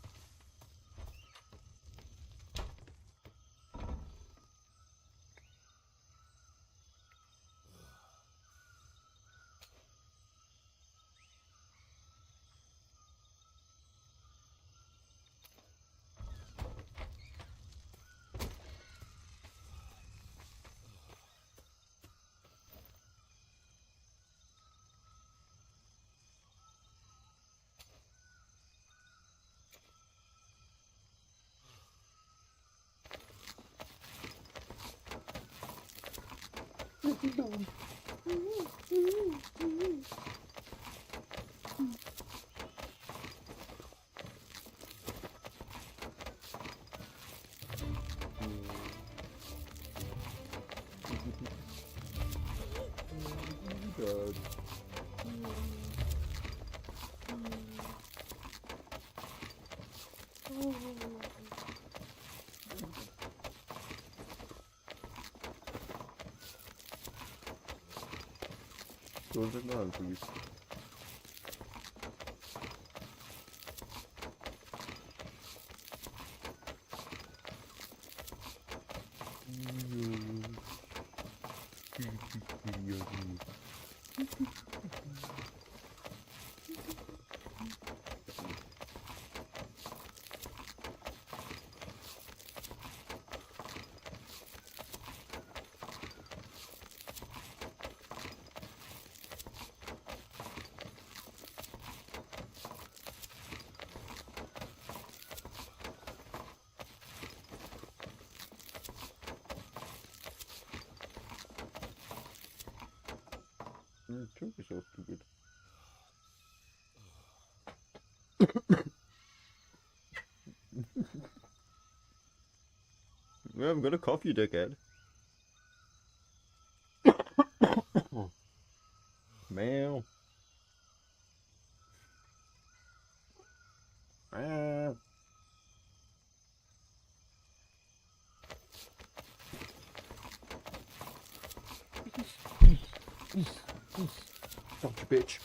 God. Don't take that, please. Don't be so stupid. We haven't got a cough, you dickhead. Meow. Meow. Gotcha, bitch.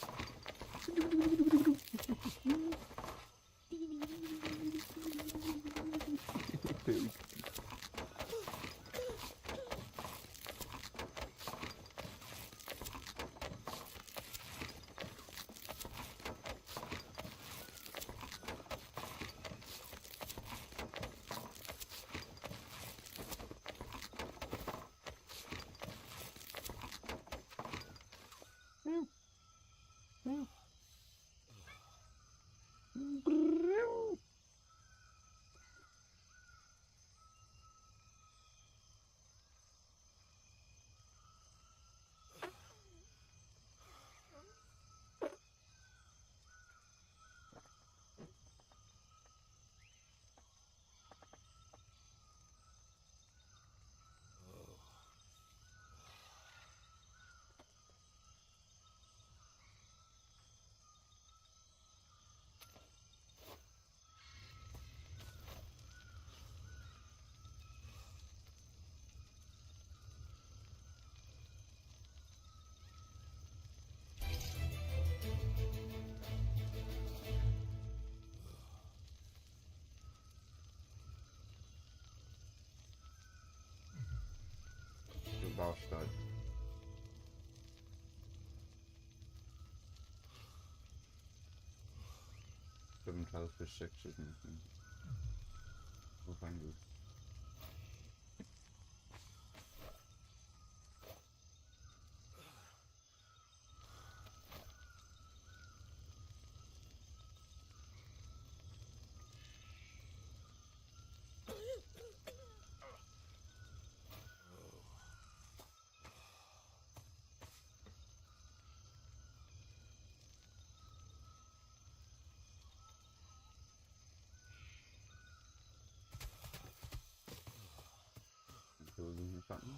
bastard. Seven, 12 plus 6 isn't it? We'll find it. Building or something.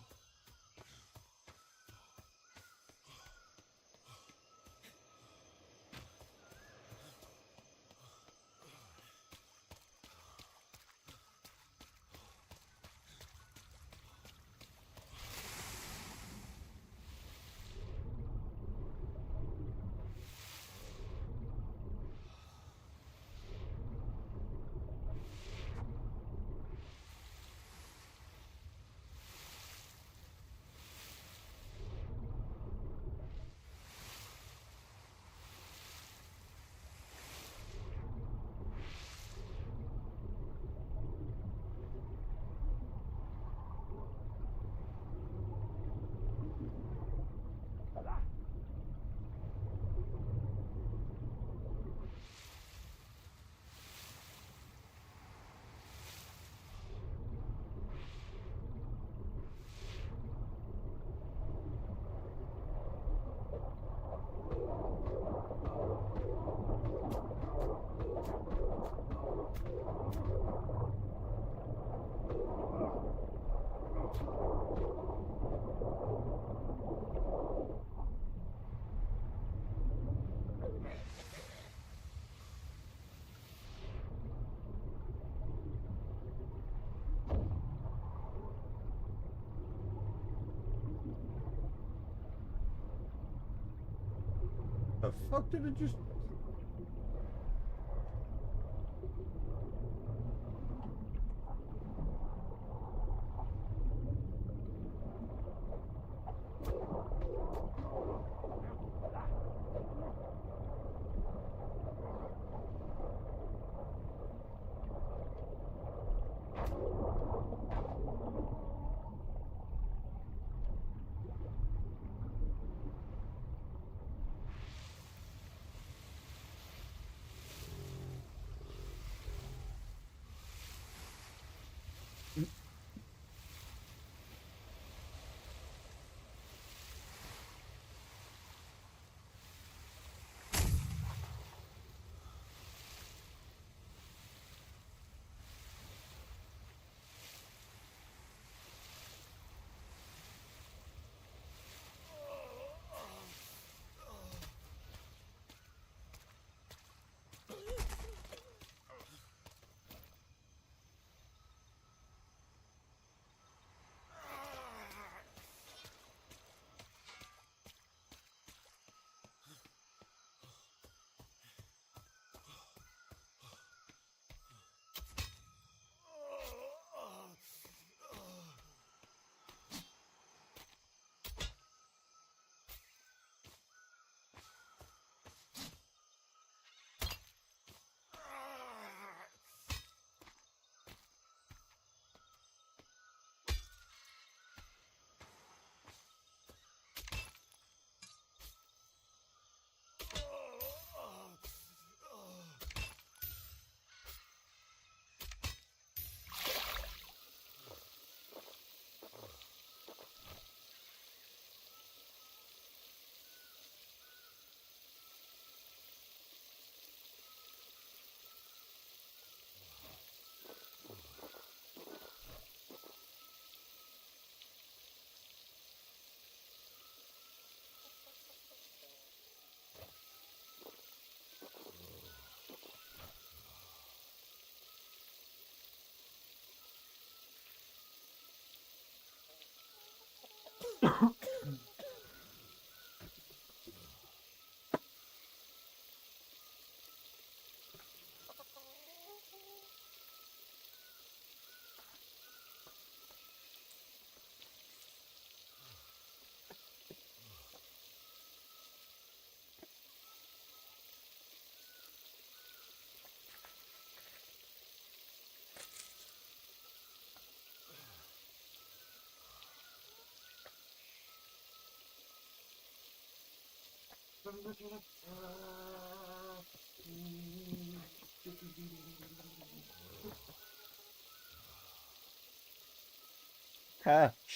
The fuck did it just...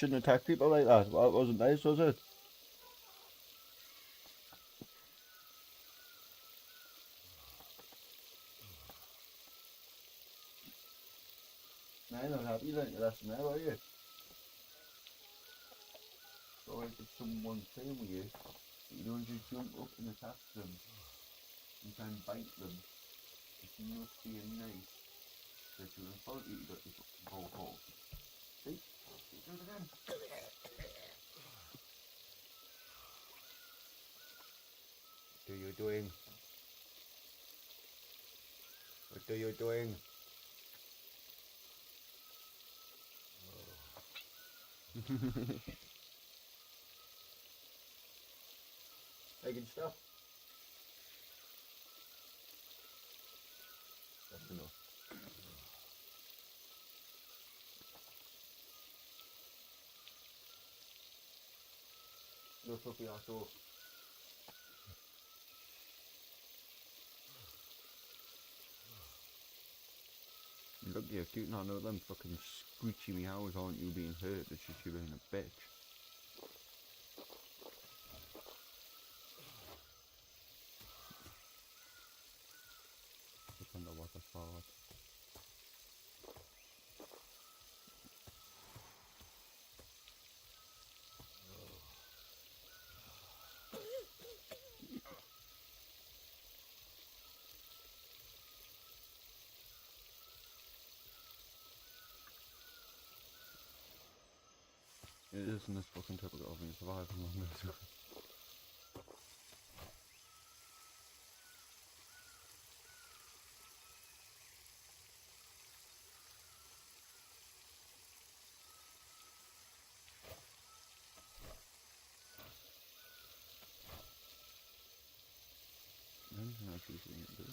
Shouldn't attack people like that. Well, it wasn't nice, was it? I'm not happy like the lesson there, are you? So like if someone's playing with you, you don't just jump up and attack them and try and bite them. It's not being nice. That you're in authority, you got your fucking whole hole. See? Do it again. What are you doing? What are you doing? Making stuff. That's enough. No puppy at all. Look, you're cute, not know them fucking screechy meows aren't you being hurt, it's just you being a bitch. Depend on what the fuck. It isn't this fucking typical of me surviving long this. I'm actually seeing it do it.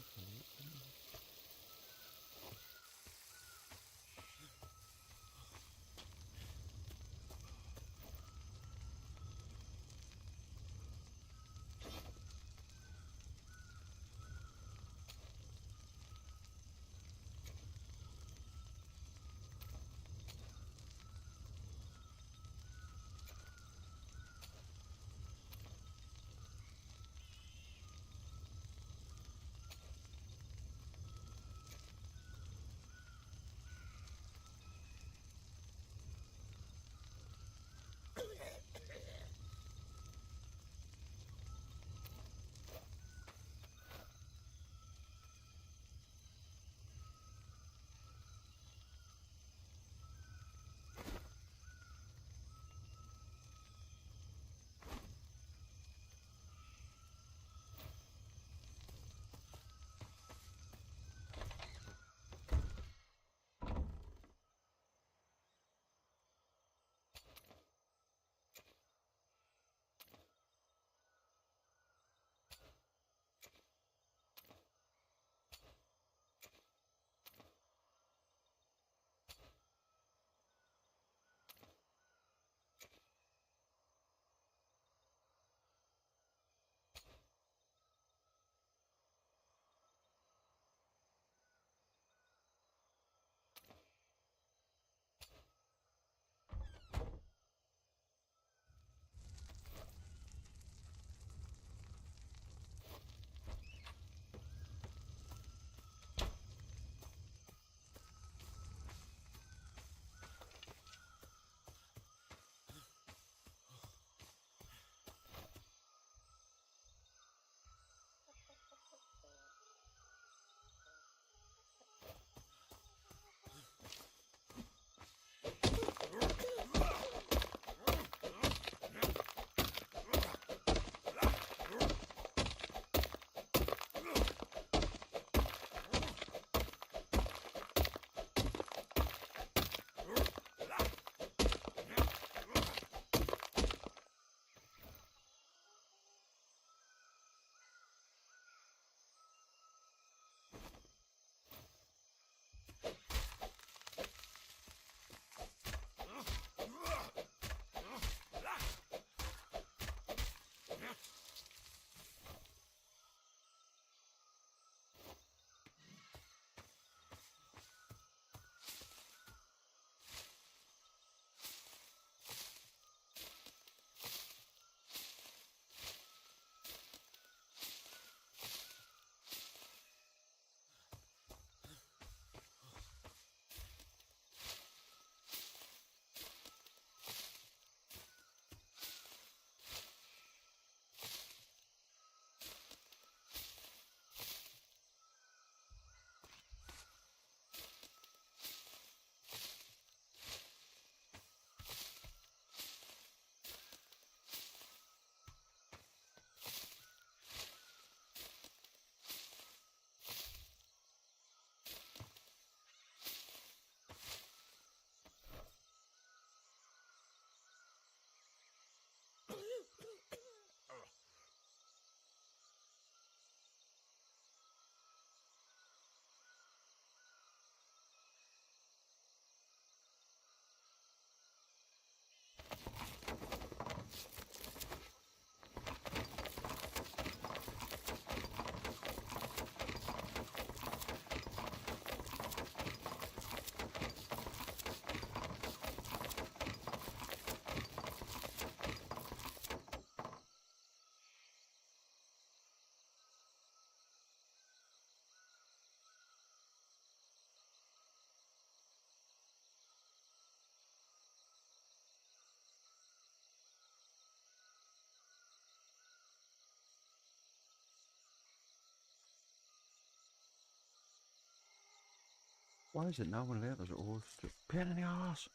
Why is it now and later? It's always just pain in the ass.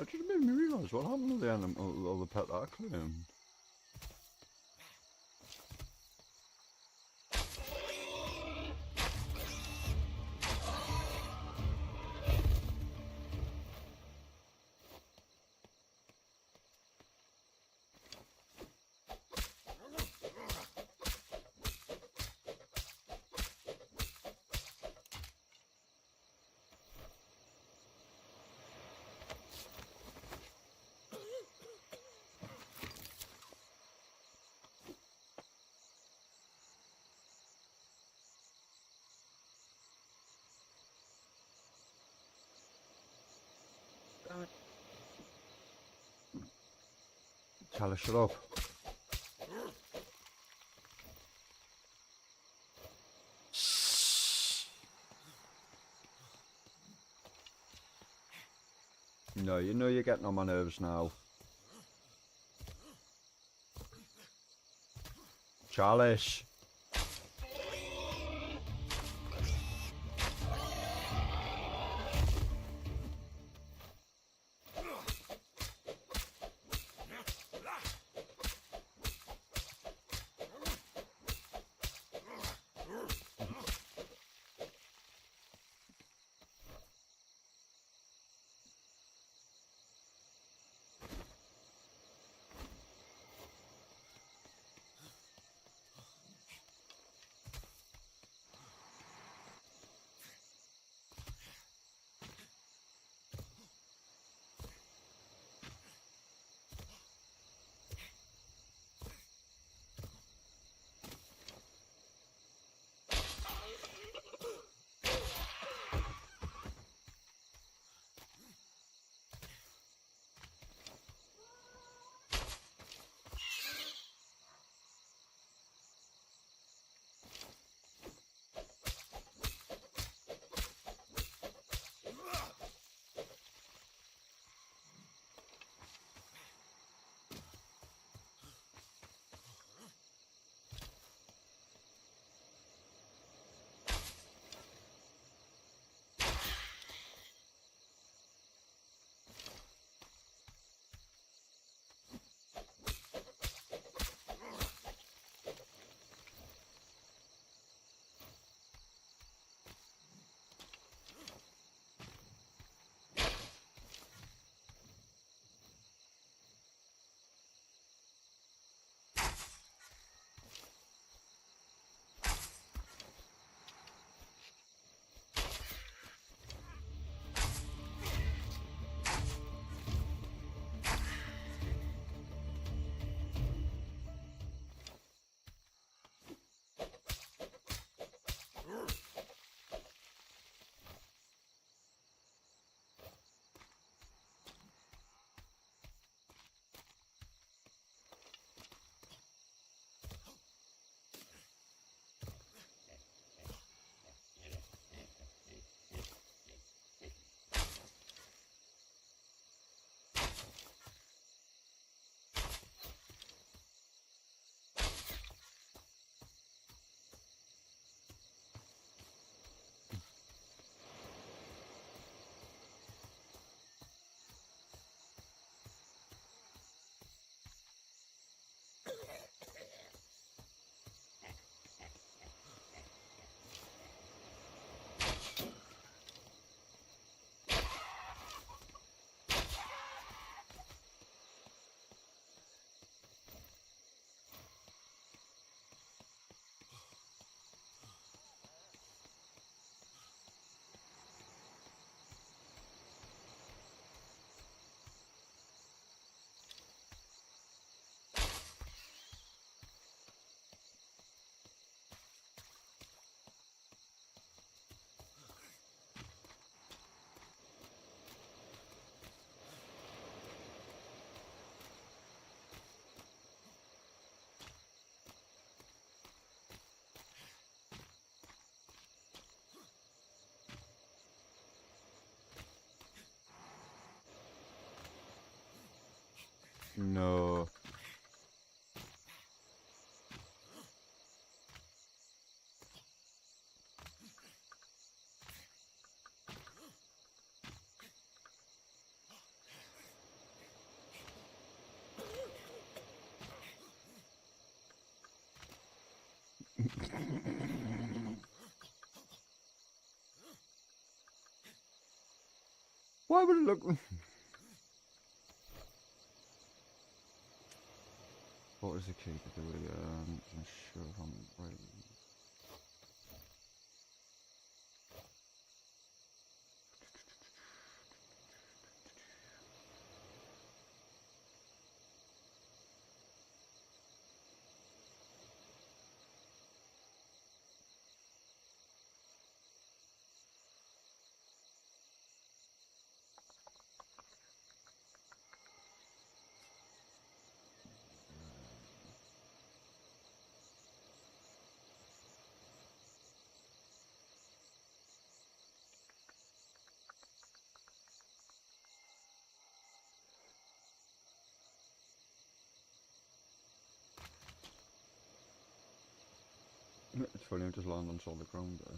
It just made me realise what happened to the animal, or the pet that I claimed. Tell her shut up. No, you know you're getting on my nerves now. Chalice. No. Why would it look... What was the key to do it? I'm not sure if I'm right. It's funny, I just landed on solid ground there.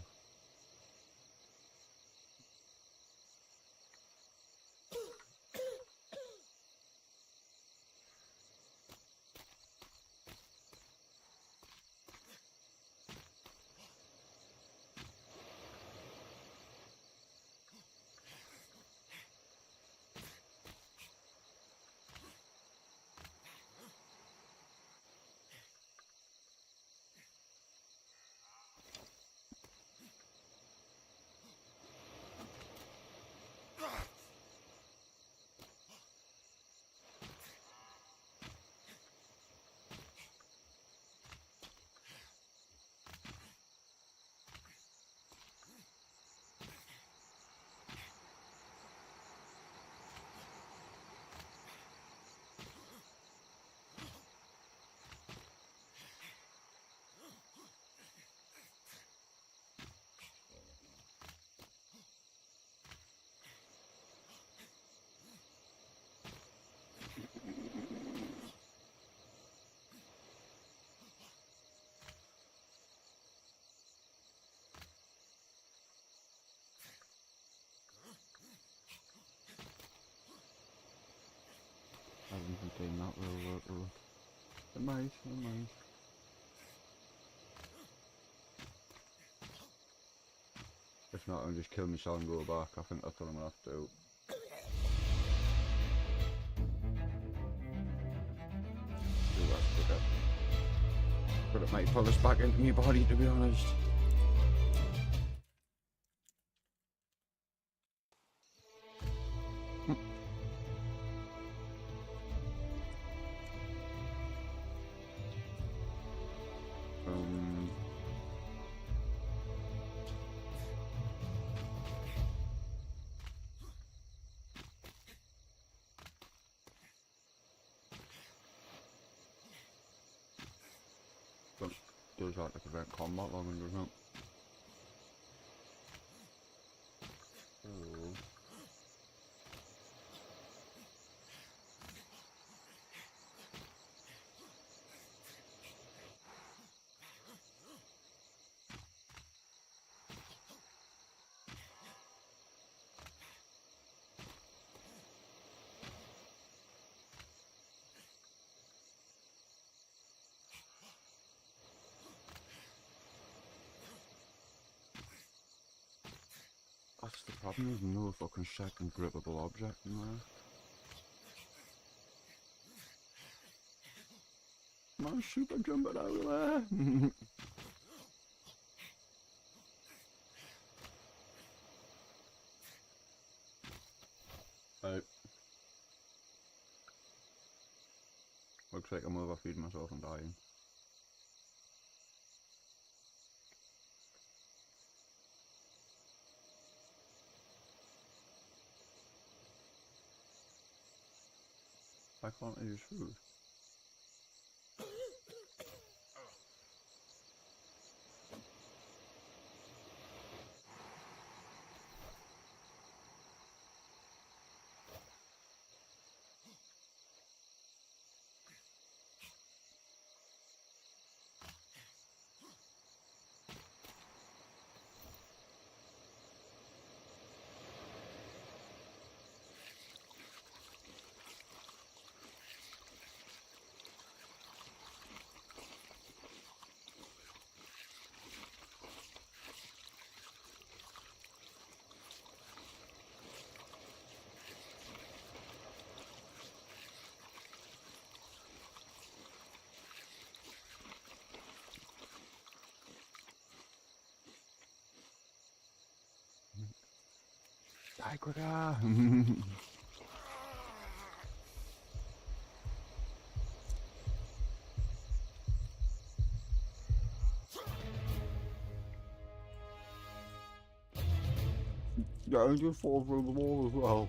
I haven't been doing that real work though. It might, it might. If not, I'll just kill myself and go back. I think that's what I'm gonna have to do. Do that quicker. But it might pull us back into my body, to be honest. But does that to prevent combat logging, doesn't it? Oh. That's the problem, there's no fucking second grippable object in there. My super jumping out of there! Right. Looks like I'm overfeeding myself and dying. Why can't I use food? Hi, Quicker. Yeah, and just fall through the wall as well.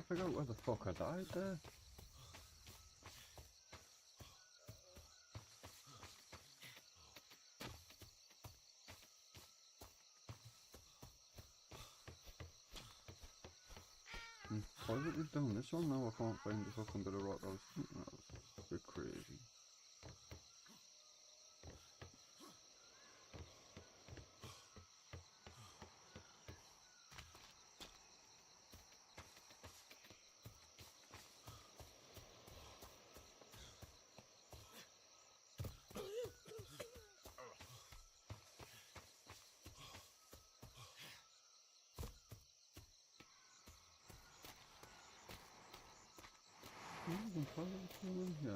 figure out where the fuck I died there. I'm positive down this one now. I can't find the fucking bit of rock I was thinking that was a bit crazy. Yeah.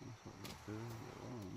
That's what we do, yeah.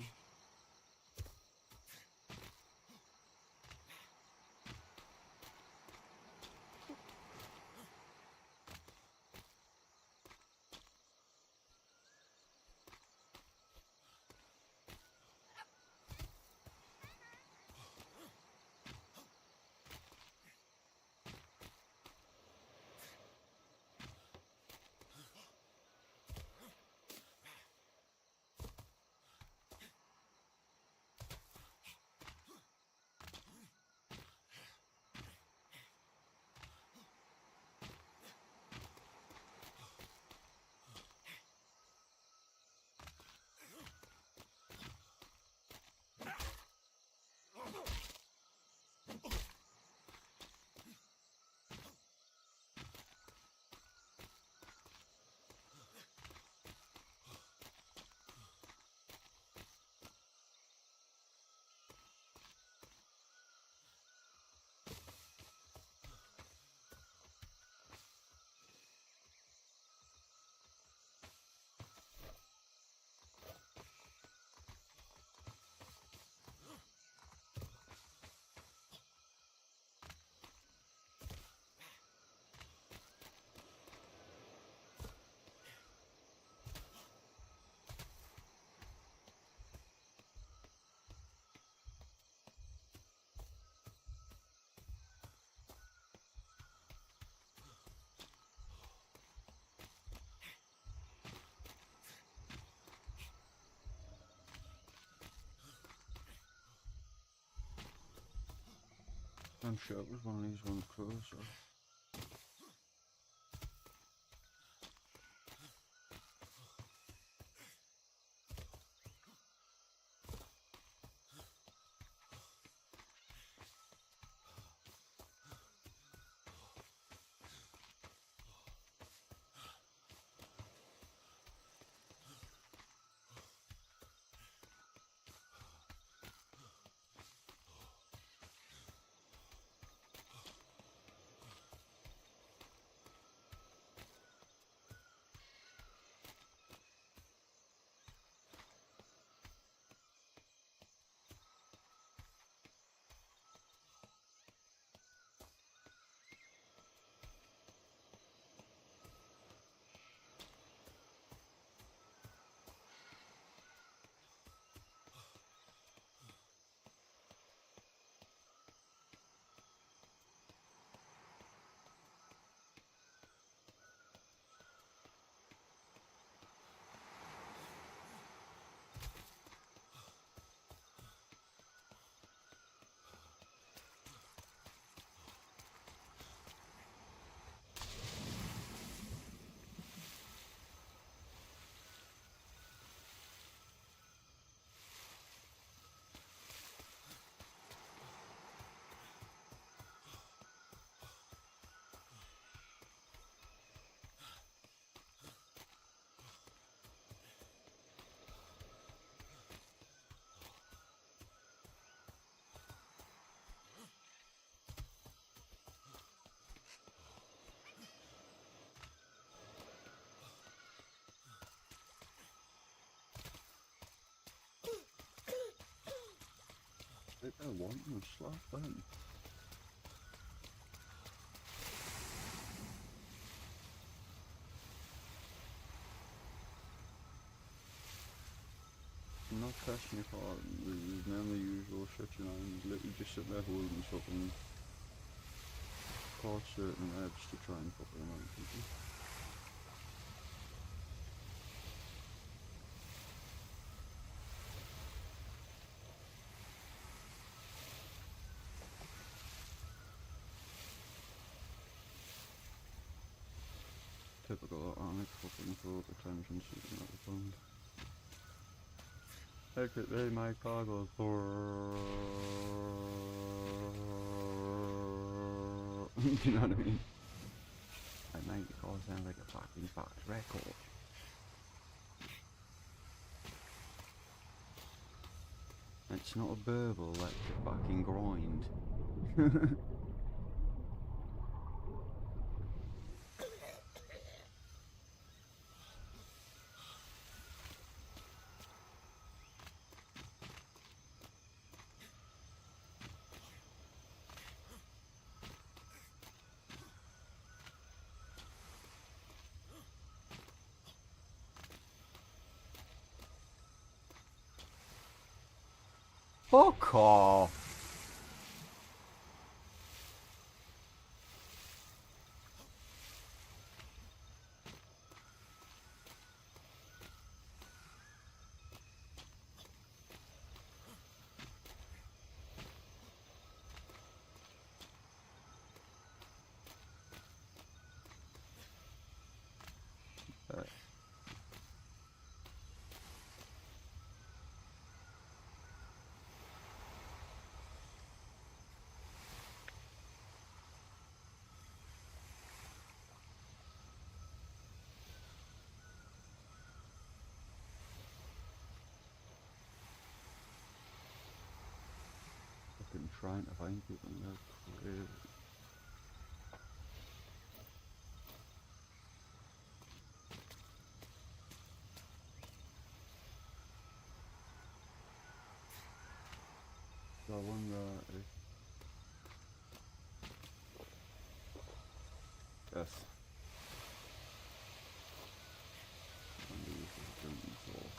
I'm sure it was one of these ones closer. They're wanting to slap then. Not test me for it. There's none of the usual shit, you know. He's literally just sitting there holding something. Caught certain herbs to try and fucking annoy people. Typical Onyx fucking throat attention seeking at the phone. Exit day, my car goes you know what I mean? I make your car sound like a fucking Fox record. It's not a burble, that's a fucking grind. Fuck off! Trying to find people in there. Crazy. So I wonder if... Yes. I wonder if it's drinking sauce.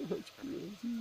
That's crazy.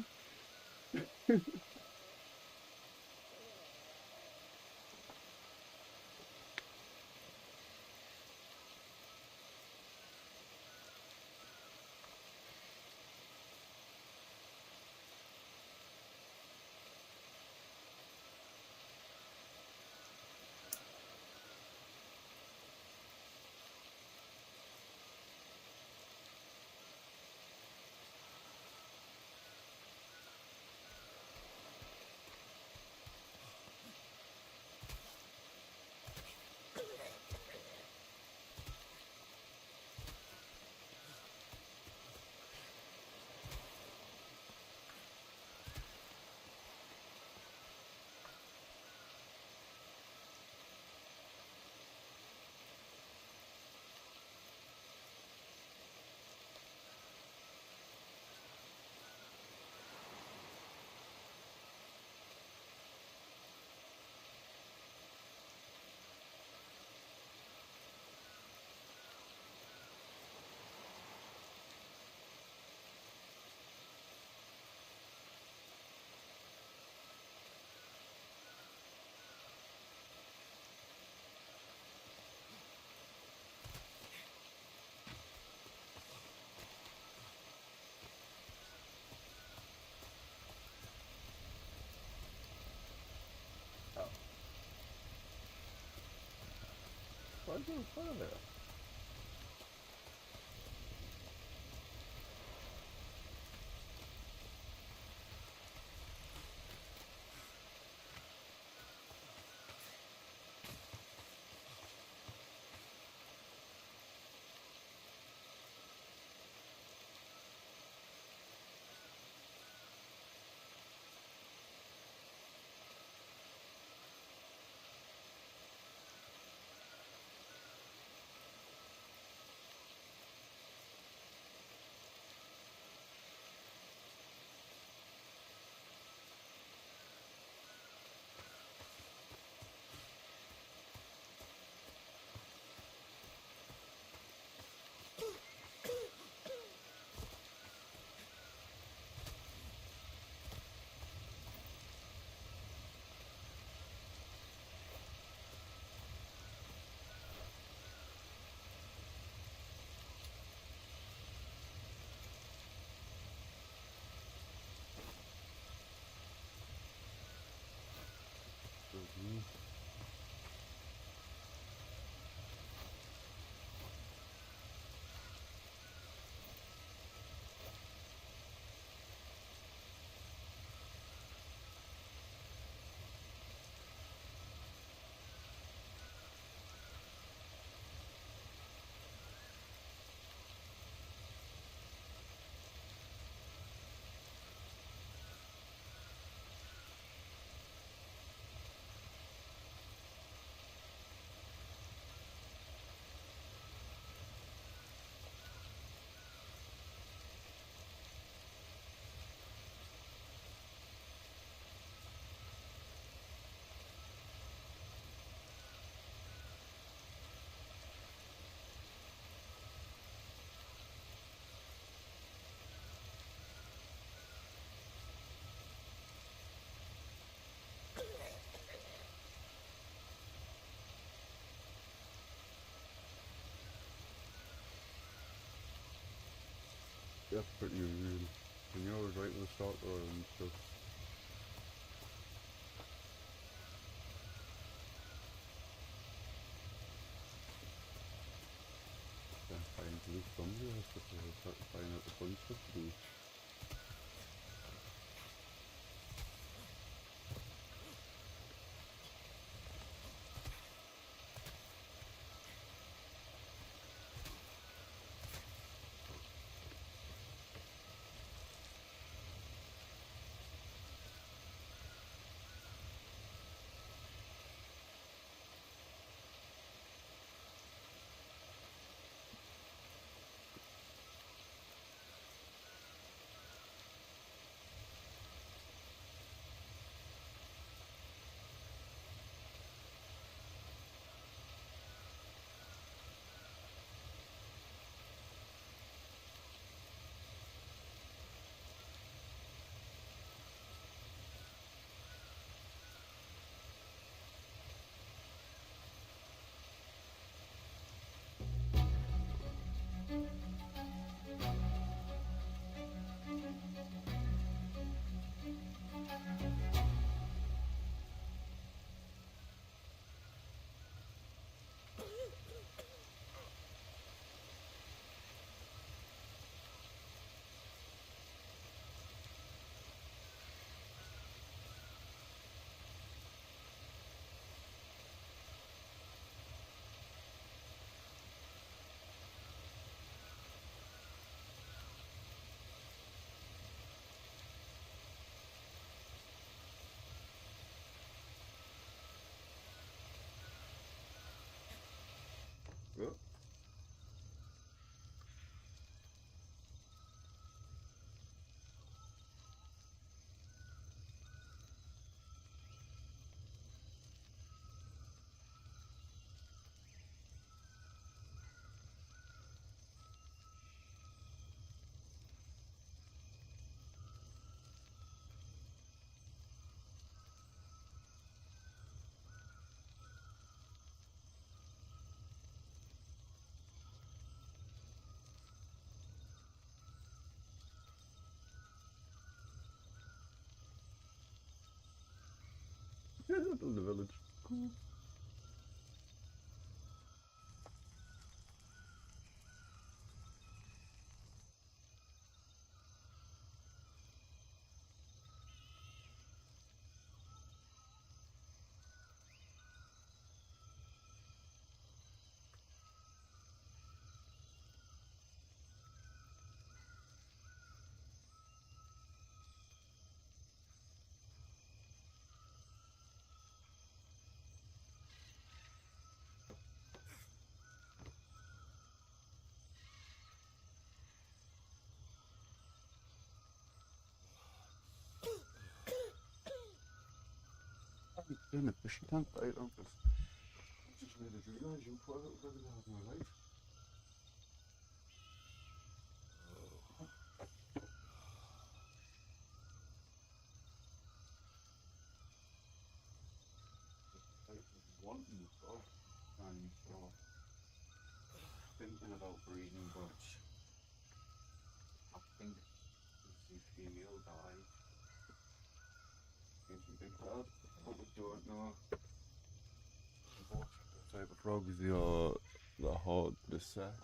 What's on fire? That's pretty unusual. And you're always right at the start there and stuff. Yeah, fine to do somebody else before I start finding out the fun stuff to do. Yep. Yeah, that's in the village. Cool. in the fishing tank, right? I just made a realise you put a little bit of that on my light. Wanting stuff and thinking about breeding, but I think the female died. It's a big bad, but we don't know what type of frogs they are that are hard to set.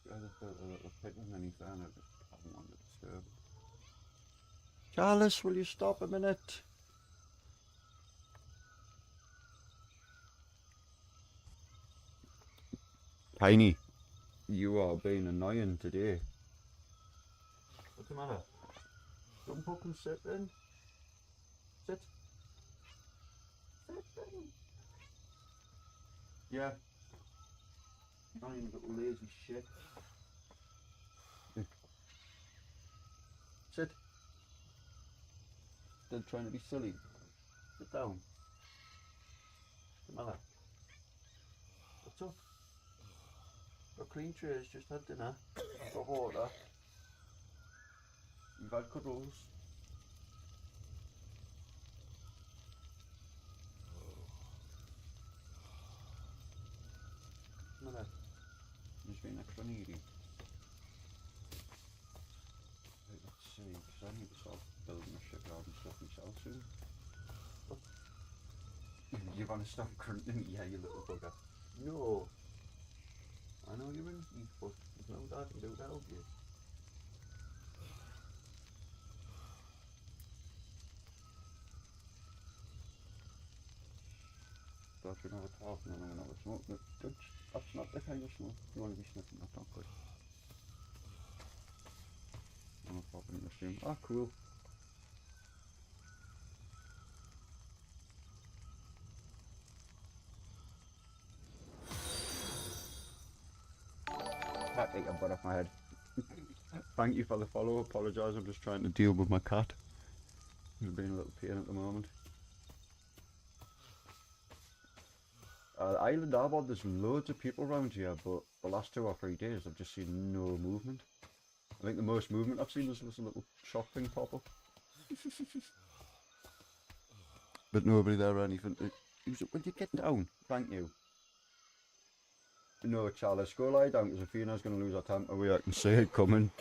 I just felt a little pit in anything, I just haven't wanted to disturb it. Charles, will you stop a minute? Tiny, you are being annoying today. What's the matter? Jump up and sit then. Sit. Sit then. Yeah. Annoying little lazy shit. Sit. Still trying to be silly. Sit down. What's the matter? What's up? Got clean trays, just had dinner, got water, you've had cuddles. Look at that, just being extra needy. Right, let's see, because I need to start building a shipyard and stuff myself soon. You want to stop grunting? Yeah, you little bugger. No! I know you're in heat, but there's no that I can do to help you. Thought you'd have a talk and then another smoke, but that's not the kind of smoke you want to be sniffing, that's not good. I'm gonna pop in the stream. Ah, cool. Can't take a butt off my head. Thank you for the follow. Apologise, I'm just trying to deal with my cat. He's being a little pain at the moment. Island Arbor, there's loads of people around here, but the last 2 or 3 days I've just seen no movement. I think the most movement I've seen is this little shop thing pop up. But nobody there or anything. Will you get down? Thank you. No, Charles, go lie down because Athena's going to lose her temper. I can see it coming.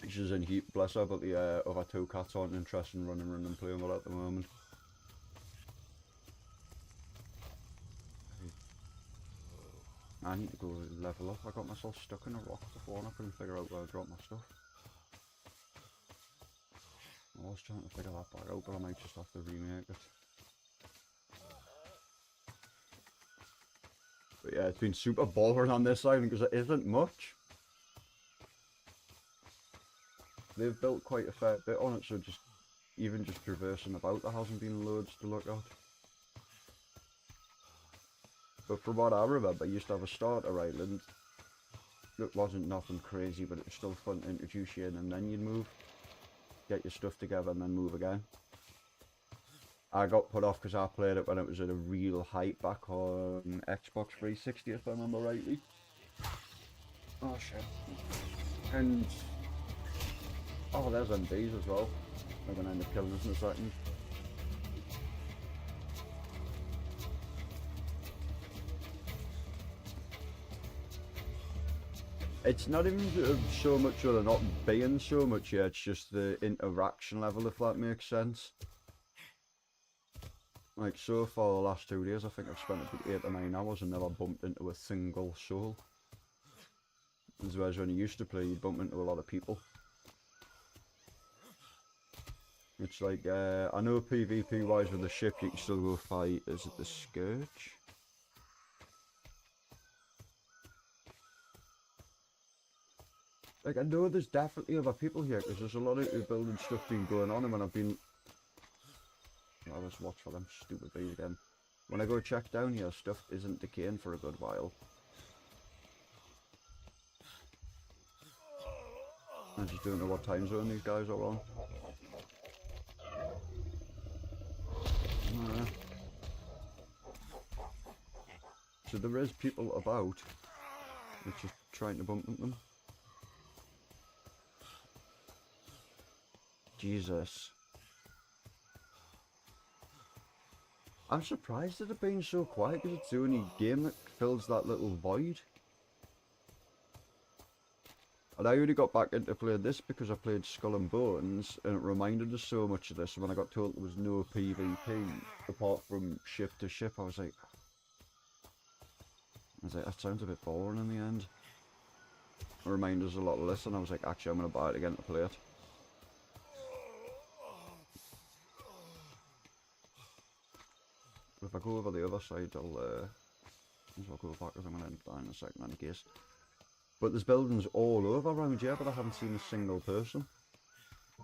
She's in heat, bless her, but the other 2 cats aren't interested in running around and playing with her at the moment. I need to go level up. I got myself stuck in a rock before and I couldn't figure out where I dropped my stuff. I was trying to figure that back out, but I might just have to remake it. But yeah, it's been super boring on this island because there isn't much. They've built quite a fair bit on it, so even just traversing about there hasn't been loads to look at. But from what I remember, I used to have a starter island. It wasn't nothing crazy, but it was still fun to introduce you in, and then you'd move. Get your stuff together and then move again. I got put off because I played it when it was at a real height back on Xbox 360, if I remember rightly. Oh shit. And... oh, there's MDs as well. They're going to end up killing us in a second. It's not even so much that they're not being so much yet, it's just the interaction level, if that makes sense. Like, so far the last 2 days, I think I've spent about 8 or 9 hours and never bumped into a single soul. Whereas when you used to play, you'd bump into a lot of people. It's like, I know PvP wise with the ship you can still go fight, is it the Scourge? Like, I know there's definitely other people here, because there's a lot of building stuff been going on, and when I've been... I just watch for them stupid bees again. When I go check down here, stuff isn't decaying for a good while. I just don't know what time zone these guys are on. So there is people about, which is trying to bump into them. Jesus. I'm surprised at it being so quiet because it's the only game that fills that little void. And I only got back into playing this because I played Skull and Bones and it reminded us so much of this. When I got told there was no PvP apart from ship to ship, I was like, that sounds a bit boring in the end. It reminded us a lot of this and I was like, actually I'm going to buy it again to play it. But if I go over the other side, I'll go back because I'm going to end up dying in a second in case. But there's buildings all over around here, but I haven't seen a single person.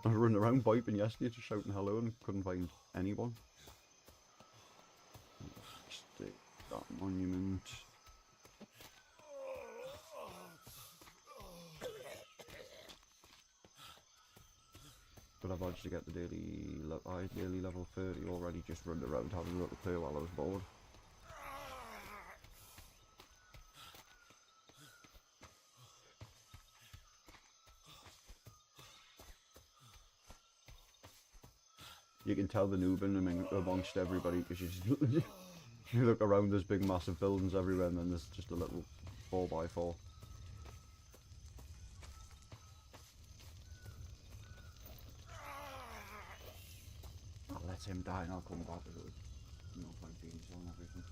I was running around vibing yesterday, just shouting hello and couldn't find anyone. Stick that monument. But I've managed to get the daily level 30 already, just running around having a little play while I was bored. You can tell the noobing amongst everybody because you look around, there's big massive buildings everywhere and then there's just a little 4x4. I'll let him die and I'll come back with it. No point being on everything.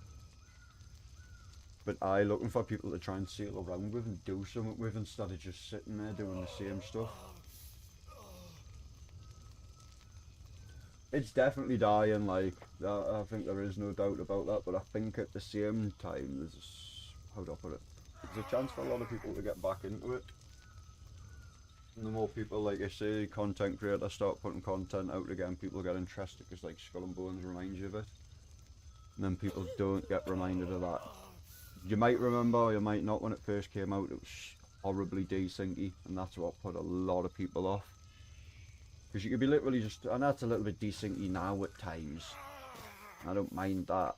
But I looking for people to try and sail around with and do something with instead of just sitting there doing the same stuff. It's definitely dying, like, I think there is no doubt about that, but I think at the same time, there's, how do I put it, there's a chance for a lot of people to get back into it. And the more people, like I say, content creators start putting content out again, people get interested, because like Skull and Bones reminds you of it. And then people don't get reminded of that. You might remember, or you might not, when it first came out, it was horribly desynchy, and that's what put a lot of people off. Because you could be literally just, and that's a little bit desynchy now at times. I don't mind that.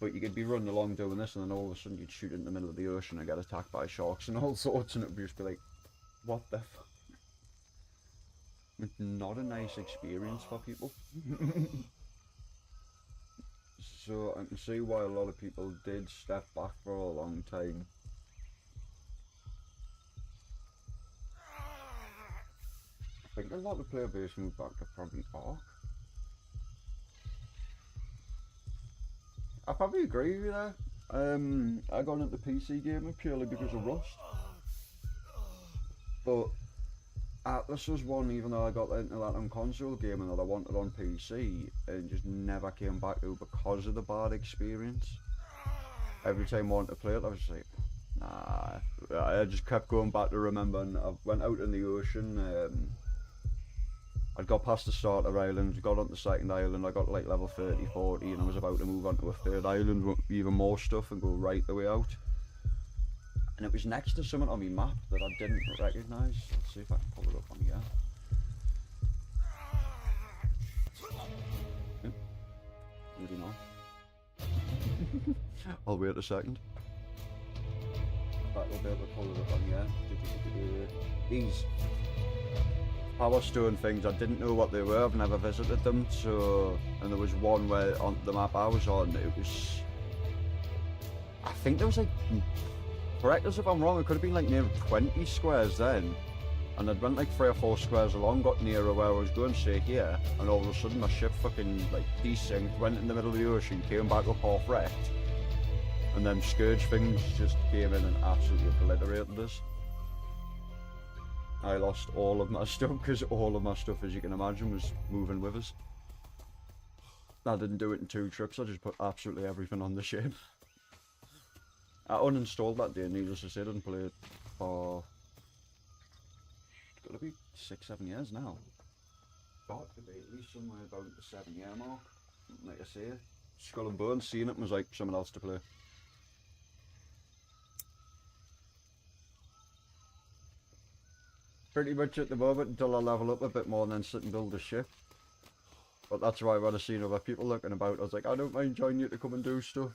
But you could be running along doing this and then all of a sudden you'd shoot in the middle of the ocean and get attacked by sharks and all sorts and it would just be like, what the fuck? It's not a nice experience for people. So I can see why a lot of people did step back for a long time. I think a lot of player base moved back to probably Ark. I probably agree with you there. I got into PC gaming purely because of Rust. But Atlas was one, even though I got into that on console gaming that I wanted on PC and just never came back to because of the bad experience. Every time I wanted to play it, I was just like, nah. I just kept going back to remembering. I went out in the ocean. I got past the starter island, got onto the second island, I got like level 30, 40 and I was about to move on to a third island with even more stuff and go right the way out. And it was next to something on my map that I didn't recognise. Let's see if I can pull it up on here. Yep. Maybe not. I'll wait a second. But we'll be able to pull it up on here. These Power Stone things, I didn't know what they were, I've never visited them, so, and there was one where on the map I was on, it was, I think there was like, correct us if I'm wrong, it could have been like near 20 squares then, and I'd went like 3 or 4 squares along, got nearer where I was going, say here, and all of a sudden my ship fucking like desynced, went in the middle of the ocean, came back up half wrecked, and then Scourge things just came in and absolutely obliterated us. I lost all of my stuff because all of my stuff, as you can imagine, was moving with us. I didn't do it in 2 trips, I just put absolutely everything on the ship. I uninstalled that day, needless to say, I didn't play it for, it's gotta be 6-7 years now. Got to be at least somewhere about the 7-year mark, like I say. Skull and Bones, seen it and was like, someone else to play. pretty much at the moment until I level up a bit more and then sit and build a ship. But that's why when I seen other people looking about, I was like, I don't mind joining you to come and do stuff.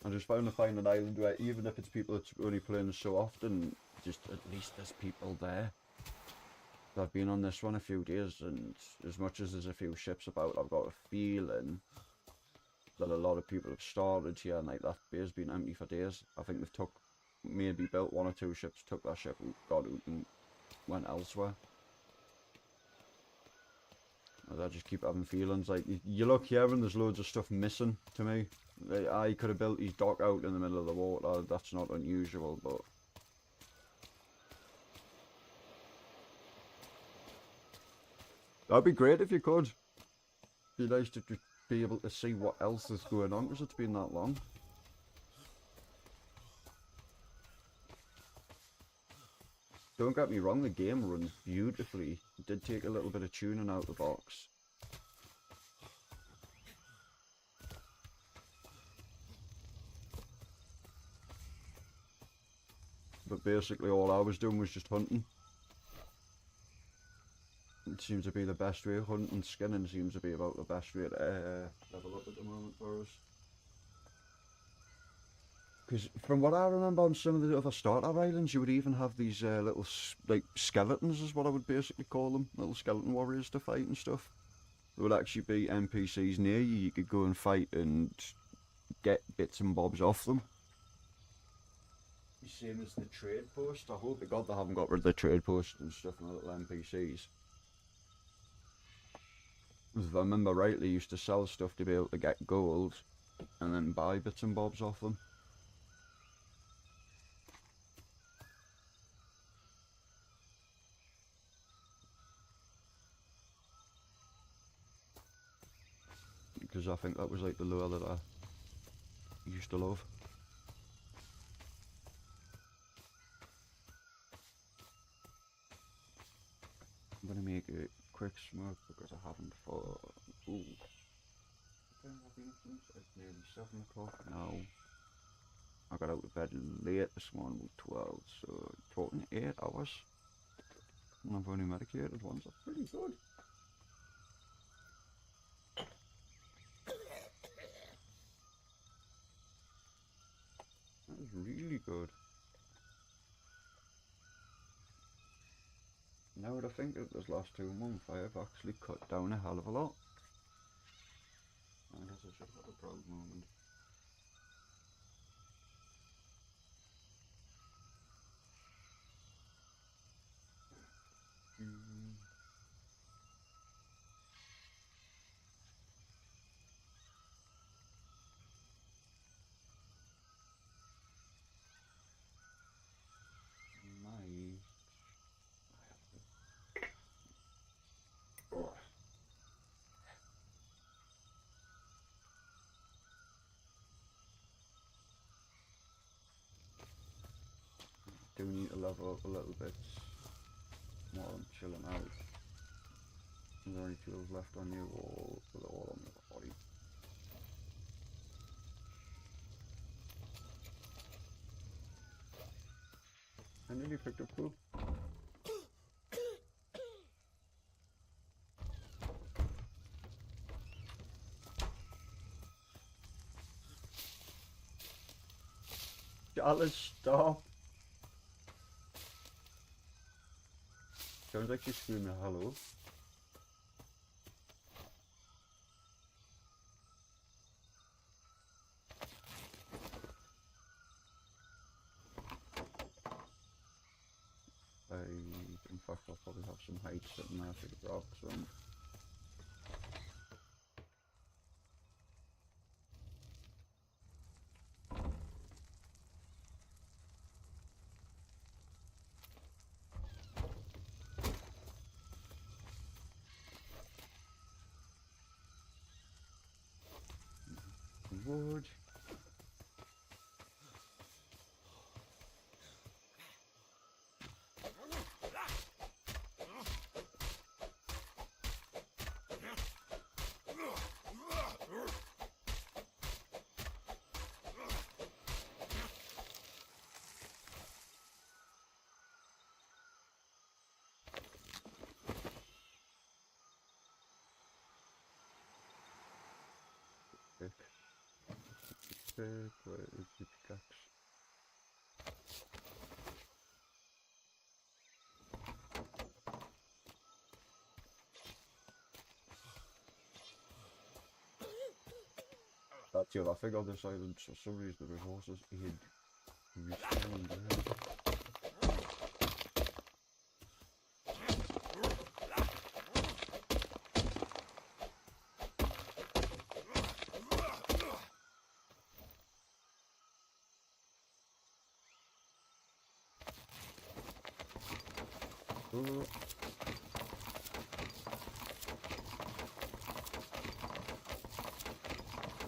I just found to find an island where even if it's people that's only playing so often, just at least there's people there. I've been on this one a few days, and as much as there's a few ships about, I've got a feeling that a lot of people have started here, and like that bay's been empty for days. I think they've maybe built 1 or 2 ships, took that ship, and got out and went elsewhere. I just keep having feelings like you look here and there's loads of stuff missing to me. Like, I could have built his dock out in the middle of the water. That's not unusual, but that'd be great if you could. Be nice to just be able to see what else is going on because it's been that long. Don't get me wrong, the game runs beautifully. It did take a little bit of tuning out the box. But basically all I was doing was just hunting. It seems to be the best way. Hunting, skinning seems to be about the best way to level up at the moment for us. Because from what I remember on some of the other starter islands, you would even have these little like skeletons is what I would basically call them. Little skeleton warriors to fight and stuff. There would actually be NPCs near you. You could go and fight and get bits and bobs off them. Same as the trade post. I hope to God they haven't got rid of the trade post and stuff and the little NPCs. If I remember rightly, you used to sell stuff to be able to get gold and then buy bits and bobs off them. Because I think that was like the lure that I used to love. I'm gonna make a quick smoke because I haven't for ooh. It's nearly 7 o'clock now. I got out of bed late this morning, 12, so talking 8 hours. And I've only medicated once. That's pretty good. That is really good. Now that I think of this last 2 months, I have actually cut down a hell of a lot. I guess I should have a proud moment. Do need to level up a little bit while I'm chilling out. Is there any tools left on you or are they all on your body? I nearly picked up poop. Alice, stop! Sounds like she's screaming hello. In fact, I'll probably have some hide sitting there to grab some. Wood. pick? Where is the pickaxe? That's it, I think on this island for some reason the resources hid respawned there.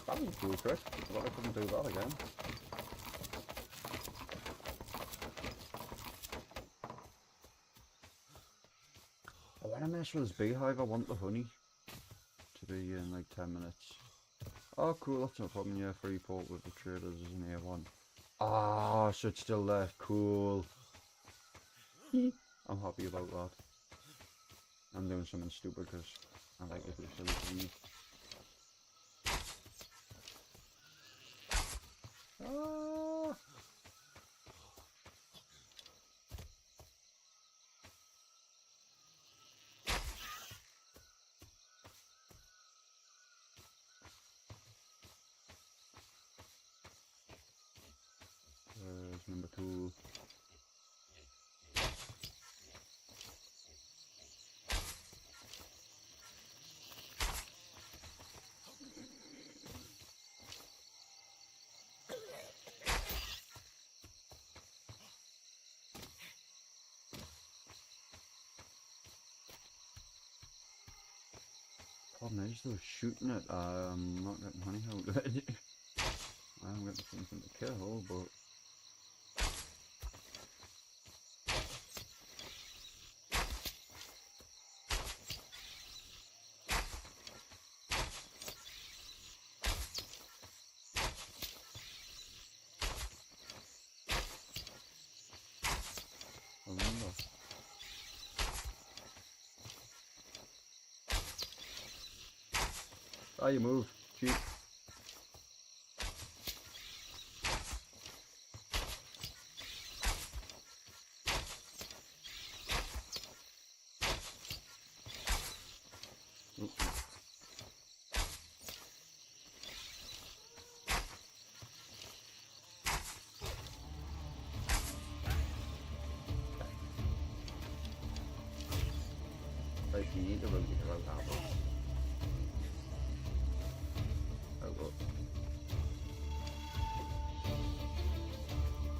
That was cool trick. I thought I couldn't do that again. I want to mess with this beehive. I want the honey to be in like 10 minutes. Oh cool, that's no problem. Yeah, free port with the traders is in A1. Ah, so it's still there. Cool. I'm happy about that. I'm doing something stupid because I like it. It's silly to me. Ah. There's number 2. Problem is though, shooting it, I'm not getting honey out of it. I'm getting something to kill, but... Ah, you move. Cheap. Right, you need to really get around that one.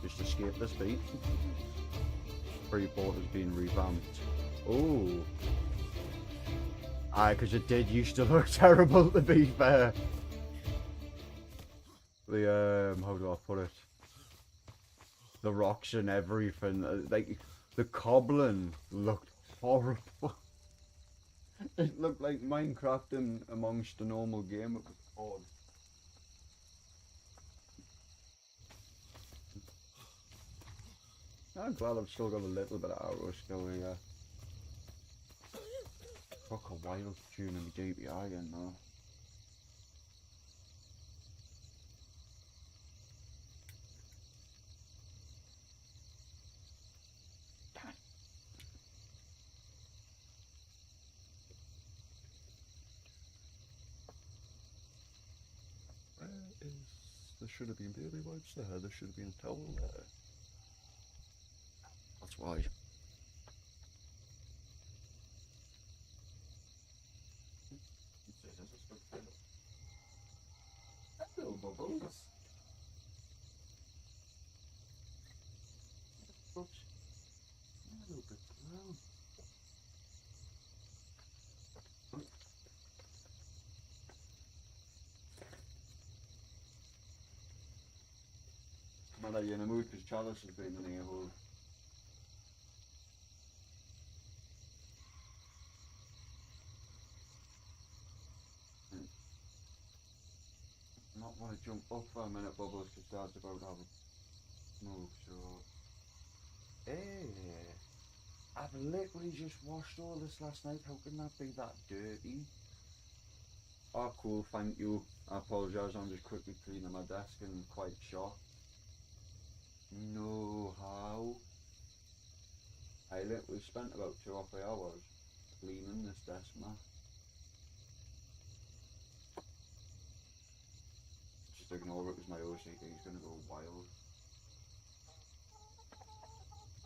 Just escape this beat. Freeport has been revamped. Oh. Aye, because it did used to look terrible to be fair. The, how do I put it? The rocks and everything, like, the cobbling looked horrible. It looked like Minecraft amongst the normal game. It was odd. I'm glad I've still got a little bit of arrow skill here. Took a while tuning the GPI again though. There should have been baby wipes there, there should have been a towel there. That's why. Hello, bubbles. Oops. A little bit brown. Man, are you in a mood? Because Chalice has been in here whole. Not want to jump up for a minute, Bubbles, because Dad's about to have a smoke, so... Hey! I've literally just washed all this last night, how can that be that dirty? Oh, cool, thank you. I apologise, I'm just quickly cleaning my desk and quite shocked. No, how? I literally spent about 2 or 3 hours cleaning this desk, man. Just ignore it, was my OCD, he's gonna go wild.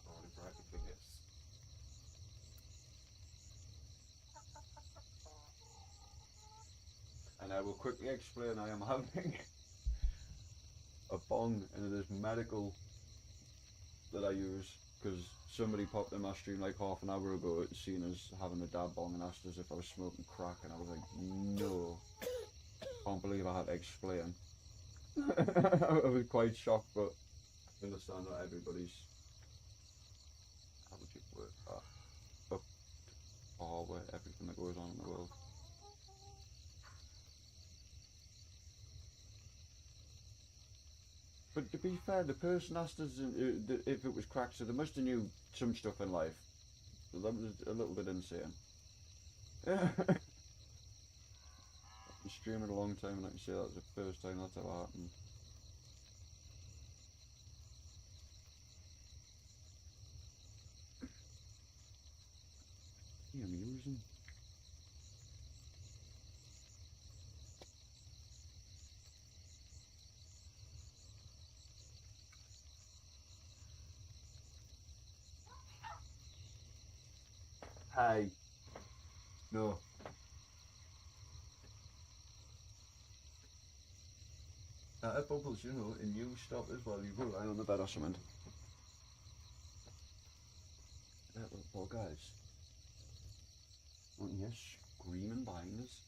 Already practically hits. And I will quickly explain I am having a bong and it is medical that I use because somebody popped in my stream like half an hour ago seeing us having a dab bong and asked us if I was smoking crack and I was like, no. Can't believe I had to explain. I was quite shocked, but I understand that everybody's, how would you word that, up to par with everything that goes on in the world. But to be fair, the person asked us if it was crack, so they must have knew some stuff in life. So that was a little bit insane. I've been streaming a long time and I can say that was the first time that's ever happened. Amusing. Hey. No. Bubbles, you know, and you stop as well, you go lie on the bed or something. Little poor guys. Aren't you screaming behind us?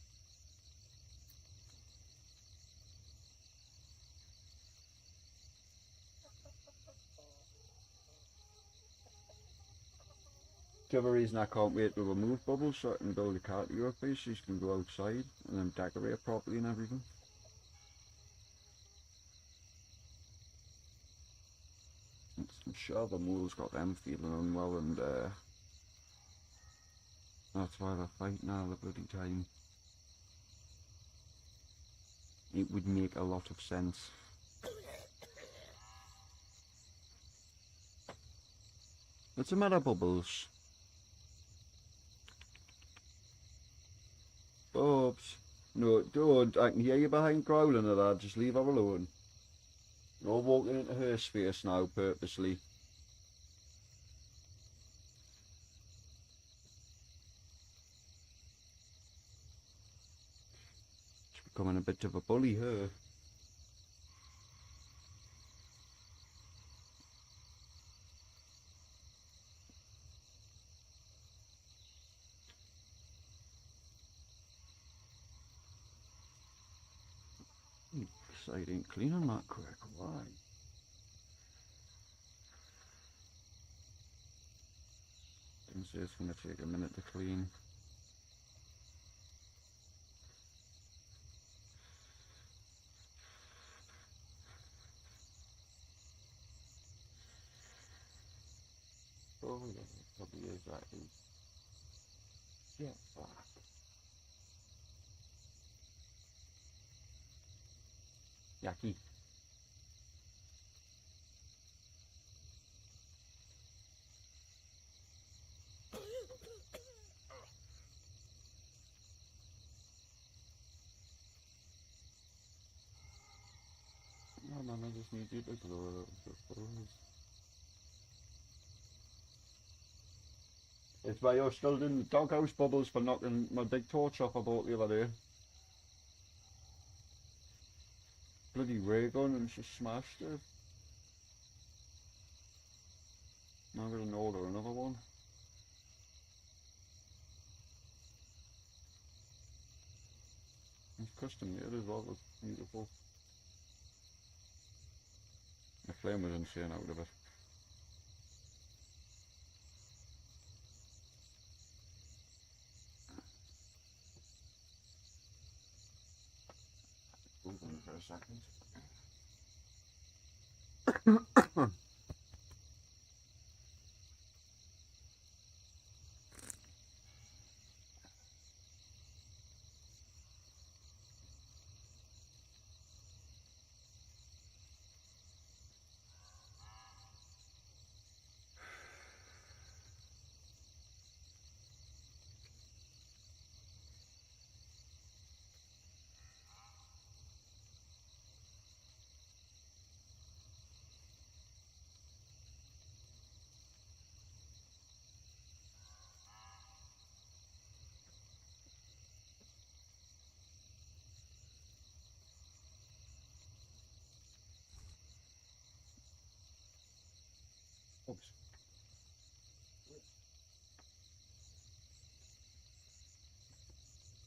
The other reason I can't wait to remove Bubbles so I can build a car to your place so you can go outside and then decorate properly and everything. I'm sure the mole's got them feeling unwell and that's why they're fighting all the bloody time. It would make a lot of sense. What's the matter, Bubbles? Bubs. No, don't. I can hear you behind growling at that. Just leave her alone. You're walking into her space now, purposely. She's becoming a bit of a bully, her. Exciting. Cleaning that quick. Why? Didn't say it's going to take a minute to clean. Oh yeah, it probably is that. Yeah, fuck. Yucky. No man, I just need you to glow a little bit for us. It's why you're still doing the doghouse, Bubbles, for knocking my big torch off I bought the other day. Bloody ray gun and she smashed it. Now I'm gonna order another one. It's custom made as well, it's beautiful. The flame was insane out of it. Open for a second. Oops.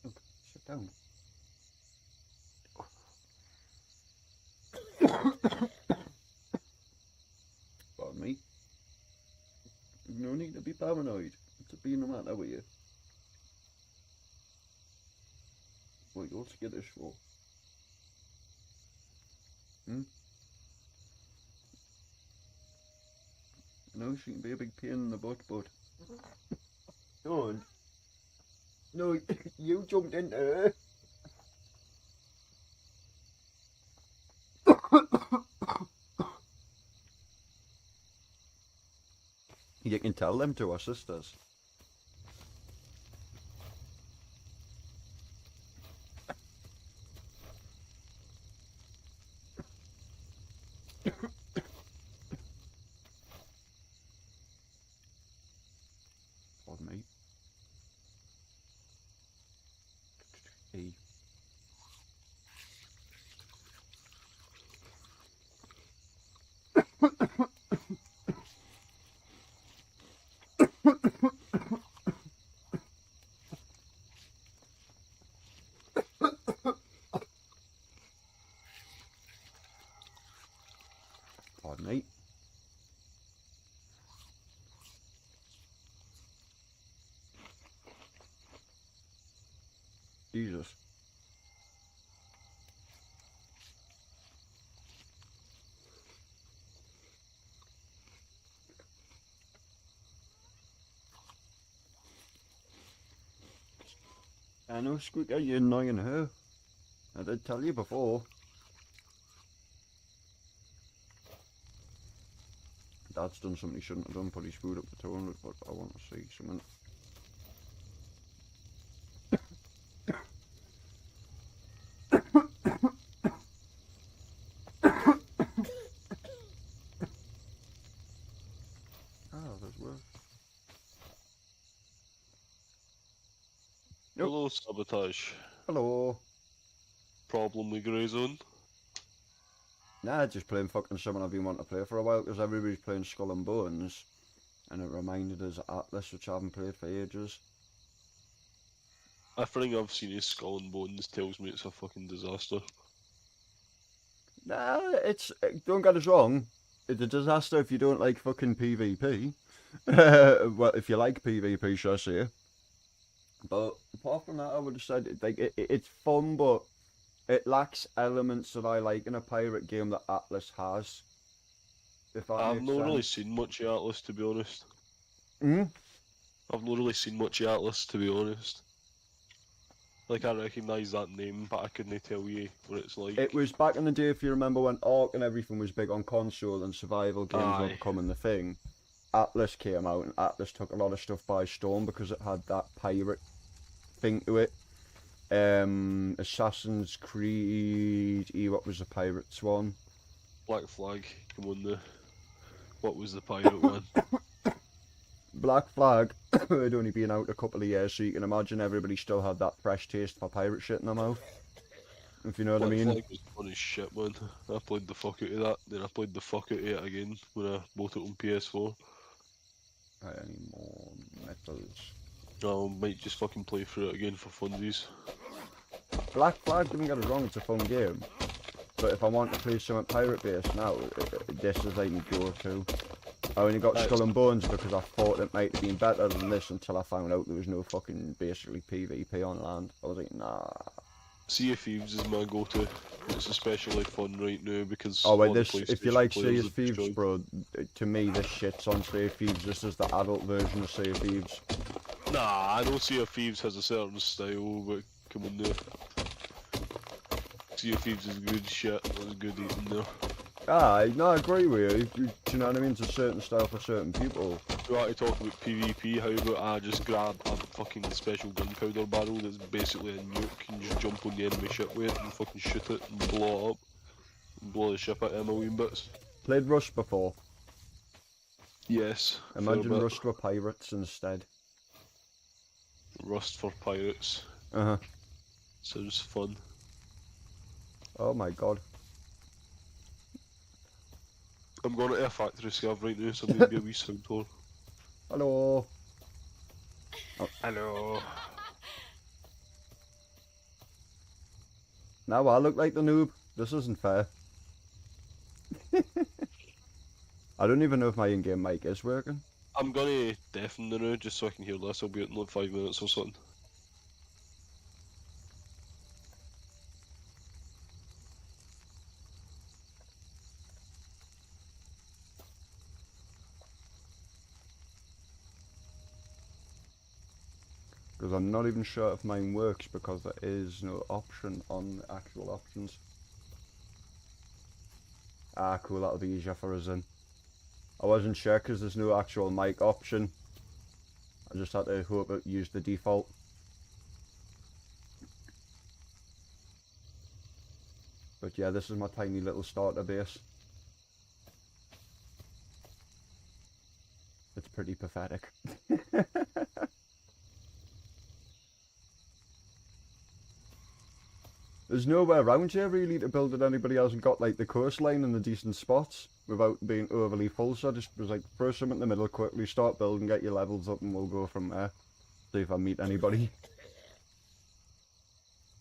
Look, sit down. Pardon me. No need to be paranoid. It's a be no matter with you. What you're skittish for? Hmm? No, she can be a big pain in the butt, but don't. No, you jumped into her. You can tell them to our sisters. Pardon me. E. Pardon me. Jesus. I know, Squeaker, you're annoying her. I did tell you before. Dad's done something he shouldn't have done, put his food up the toilet, but I want to see something. Oh, there's worse. Nope. Hello, Sabotage. Hello. Problem with Grey Zone? Nah, just playing fucking something I've been wanting to play for a while, because everybody's playing Skull and Bones, and it reminded us of Atlas, which I haven't played for ages. Everything I've seen is Skull and Bones tells me it's a fucking disaster. Nah, it's, don't get us wrong, it's a disaster if you don't like fucking PvP. Well, if you like PvP, shall I say. But apart from that, I would have said, like, it's fun, but it lacks elements that I like in a pirate game that Atlas has. If that I've makes not really sense. seen much of Atlas, to be honest. Hmm? I've not really seen much of Atlas, to be honest. Like, I recognise that name, but I couldn't tell you what it's like. It was back in the day, if you remember, when Ark and everything was big on console and survival games were Aye. becoming the thing. Atlas came out, and Atlas took a lot of stuff by storm because it had that pirate thing to it. Assassin's Creed, what was the Pirates one? Black Flag, come on there. What was the pirate one? Black Flag had only been out a couple of years, so you can imagine everybody still had that fresh taste for pirate shit in their mouth. If you know what I Black mean. Flag was fun as shit, man. I played the fuck out of that, then I played the fuck out of it again when I bought it on PS4. Right, any more metals? I might just fucking play through it again for funsies. Black Flag, don't get us wrong, it's a fun game. But if I want to play something pirate based now, this is like my go-to. I only got Skull and Bones because I thought it might have been better than this until I found out there was no fucking basically PvP on land. I was like, nah. Sea of Thieves is my go-to. It's especially fun right now because Oh wait, all the this, if you like PlayStation Sea players of have Thieves, destroyed. bro, to me this shit's on Sea of Thieves. This is the adult version of Sea of Thieves. Nah, I know Sea of Thieves has a certain style, but come on there. Sea of Thieves is good shit. There's good eating there. Aye, no, I agree with you. Do you know what I mean? It's a certain style for certain people. If you want to talk about PvP, how about I just grab a fucking special gunpowder barrel that's basically a nuke and just jump on the enemy ship with it and fucking shoot it and blow it up. And blow the ship at a million bits. Played Rust before. Yes. Imagine fair bit. Rust with pirates instead. Rust for pirates. Uh-huh. Sounds fun. Oh my god. I'm going to a factory scav right now, so maybe a wee sound tour. Hello. Hello. Now I look like the noob. This isn't fair. I don't even know if my in-game mic is working. I'm gonna deafen the now just so I can hear less. I'll be out in like 5 minutes or something. Because I'm not even sure if mine works because there is no option on the actual options. Ah, cool, that'll be easier for us then. I wasn't sure because there's no actual mic option. I just had to hope it used the default. But yeah, this is my tiny little starter base. It's pretty pathetic. There's nowhere around here really to build it. Anybody hasn't got like the coastline and the decent spots without being overly full, so I just was like, throw some in the middle quickly, start building, get your levels up, and we'll go from there. See if I meet anybody.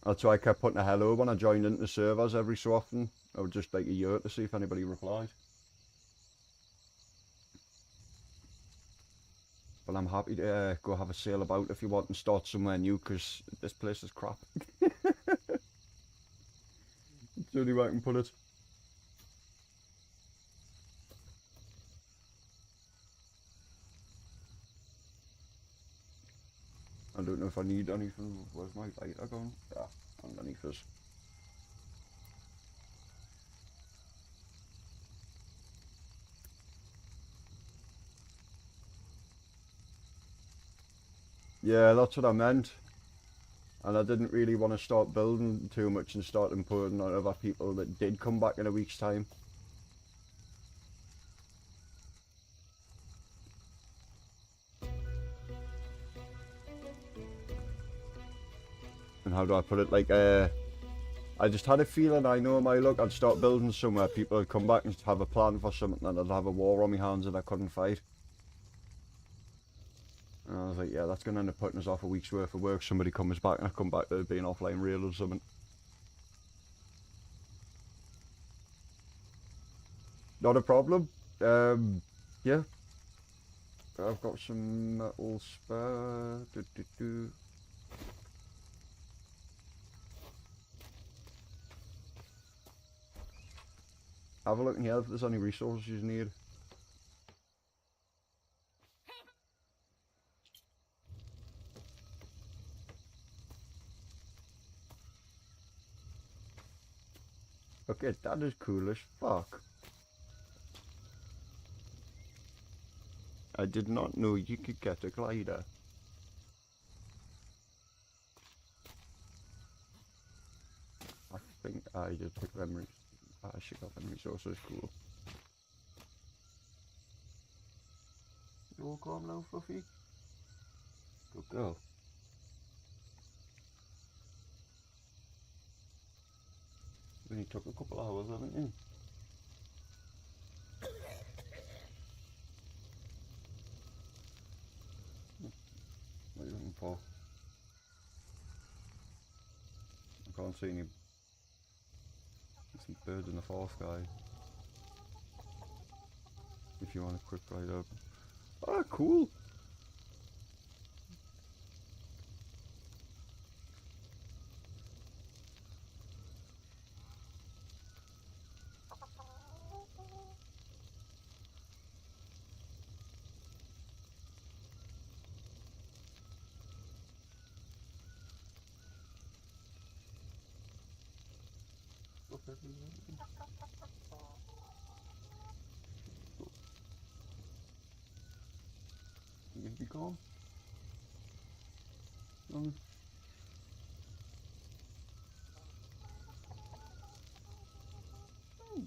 That's why I kept putting a hello when I joined into servers every so often. I would just like a year to see if anybody replied. But I'm happy to go have a sail about if you want and start somewhere new, because this place is crap. That's the only way I can put it. I don't know if I need anything. Where's my lighter gone? Yeah, underneath us. Yeah, that's what I meant. And I didn't really want to start building too much and start importing on other people that did come back in a week's time. And how do I put it? Like, I just had a feeling, I know my luck, I'd start building somewhere, people would come back and have a plan for something, and I'd have a war on my hands that I couldn't fight. And I was like, yeah, that's going to end up putting us off a week's worth of work. Somebody comes back and I come back to being offline real or something. Not a problem. Yeah. I've got some metal spare. Have a look in here if there's any resources you need. Okay, that is cool as fuck. I did not know you could get a glider. I think I just took them. I should got them resources. Cool. You all calm now, Fluffy? Good girl. You only took a couple hours, haven't you? What are you looking for? I can't see any birds in the far sky. If you want a quick ride up. Ah, cool! You gonna be calm?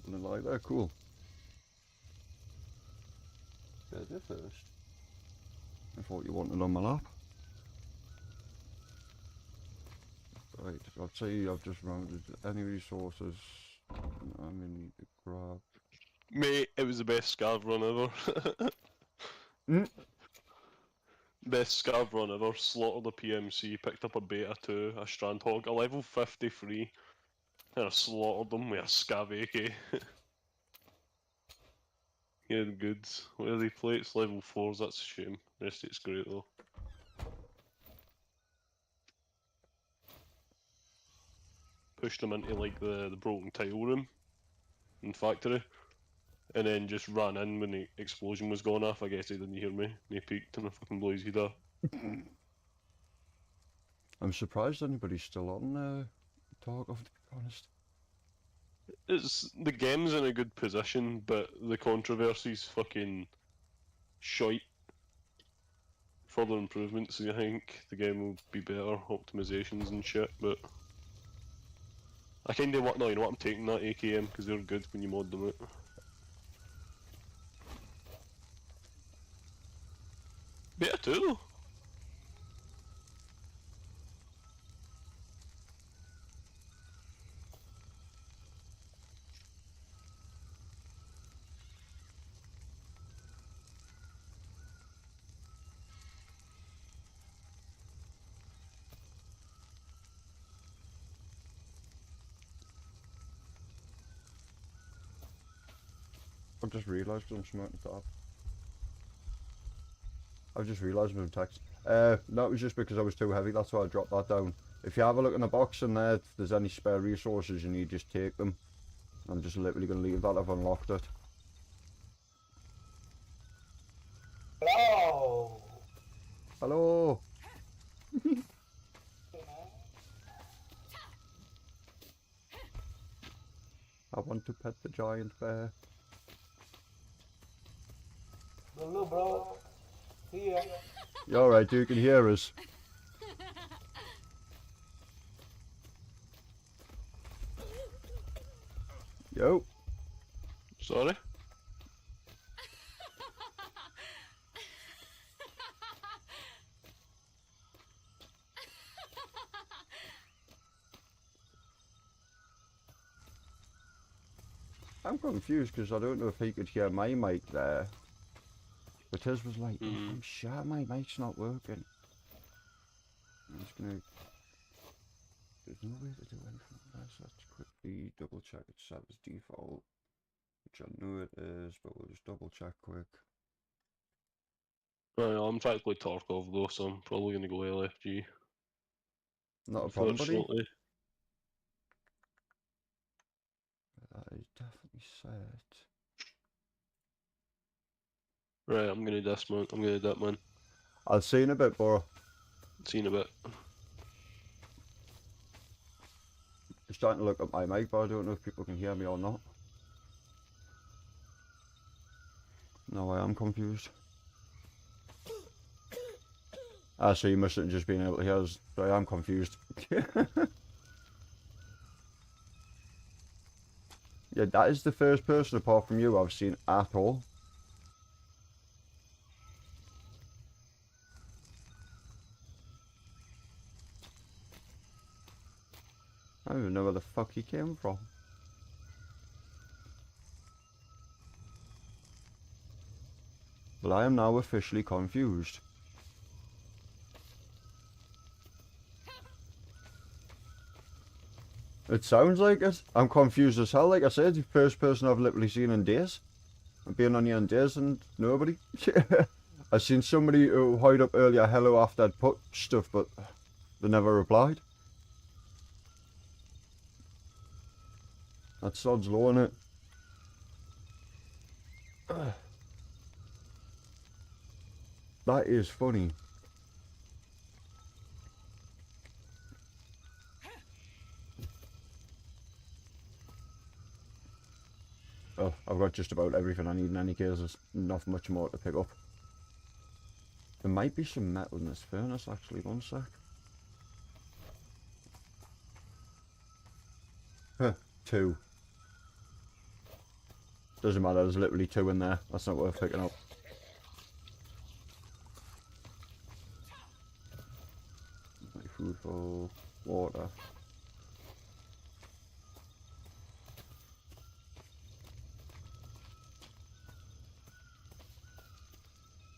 Like that, cool. Get there first. I thought you wanted on my lap. Right, I'll tell you, I've just rounded any resources I'm gonna need to grab. Mate, it was the best scav run ever. Mm. Best scav run ever. Slaughtered a PMC, picked up a Beta 2, a Strandhog, a level 53, and I slaughtered them with a scav AK. Yeah, the goods. Where are they plates? Level 4s, that's a shame. The rest of it's great though. Pushed them into like the broken tile room in factory, and then just ran in when the explosion was going off. I guess he didn't hear me, and he peeked and I fucking blazed off. I'm surprised anybody's still on Talk of, to be honest. It's the game's in a good position, but the controversy's fucking shite. Further improvements, I think the game will be better, optimizations and shit, but I kinda want, no, you know what, I'm taking that AKM because they're good when you mod them out. Beta 2 though. I've just realised I'm smoking top. I've just realised I'm text. No, it was just because I was too heavy, that's why I dropped that down. If you have a look in the box in there, if there's any spare resources you need, just take them. I'm just literally going to leave that, I've unlocked it. Hello. Hello! I want to pet the giant bear. Hello, bro. See ya. You alright, you can hear us. Yo. Sorry? I'm confused because I don't know if he could hear my mic there. But his was like, I'm sure my mic's not working. I'm just gonna... There's no way to do anything else. Let's quickly double check it's set as default. Which I know it is, but we'll just double check quick. Right, I'm practically Tarkov though, so I'm probably gonna go LFG. Not a problem, buddy. Unfortunately. That is definitely set. Right, I'm gonna dismount, I'm gonna dip, man. I'll see you in a bit, bro. See you in a bit. Just trying to look up my mic, but I don't know if people can hear me or not. No, I am confused. Ah, so you mustn't just been able to hear us. So I am confused. Yeah, that is the first person apart from you I've seen at all. I don't even know where the fuck he came from. But I am now officially confused. It sounds like it. I'm confused as hell. Like I said, the first person I've literally seen in days. I've been on here in days and nobody. I seen somebody who hid up earlier, hello, after I'd put stuff, but they never replied. That sod's low, innit? That is funny. Oh, I've got just about everything I need in any case. There's not much more to pick up. There might be some metal in this furnace actually, one sec. Huh, 2. Doesn't matter, there's literally 2 in there. That's not worth picking up. My food for water.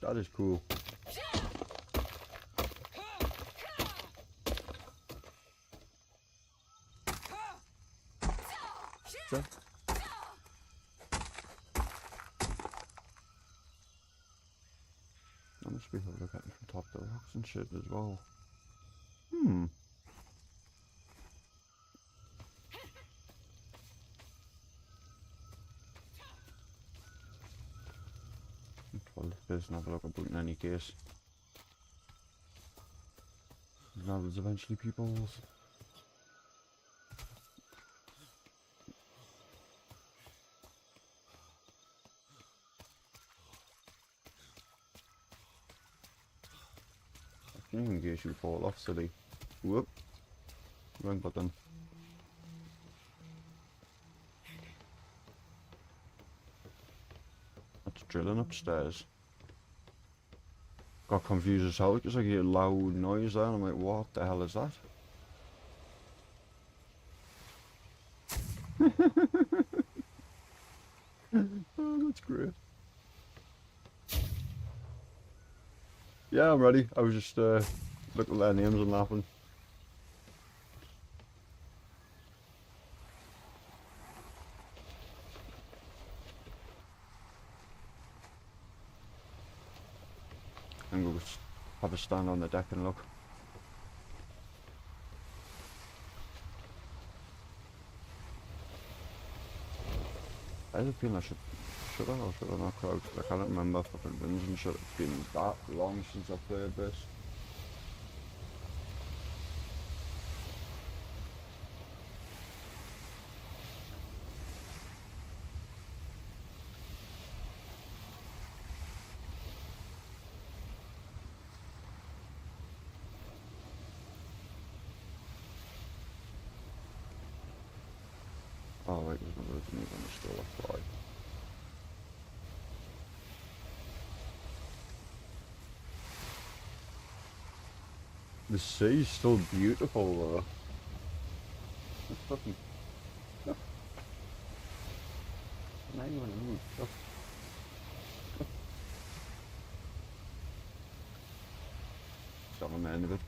That is cool. So. I must be able to look at it from top of the rocks and shit as well. Well, there's not a look about in any case. Now there's eventually people's. In case you fall off, silly. Whoop. Wrong button. That's drilling upstairs. Got confused as hell because I hear a loud noise there and I'm like, what the hell is that? Oh, that's great. Yeah, I'm ready. I was just looking at their names and laughing. I'm going to have a stand on the deck and look. I have a feeling I should I or should I not crouch? I can't remember fucking runs and shit. It's been that long since I've played this. Oh wait, there's another thing on the store, that's right. The sea's still beautiful though. It's fucking... Look. Now you wanna move, look. Look. Stop on the end of it.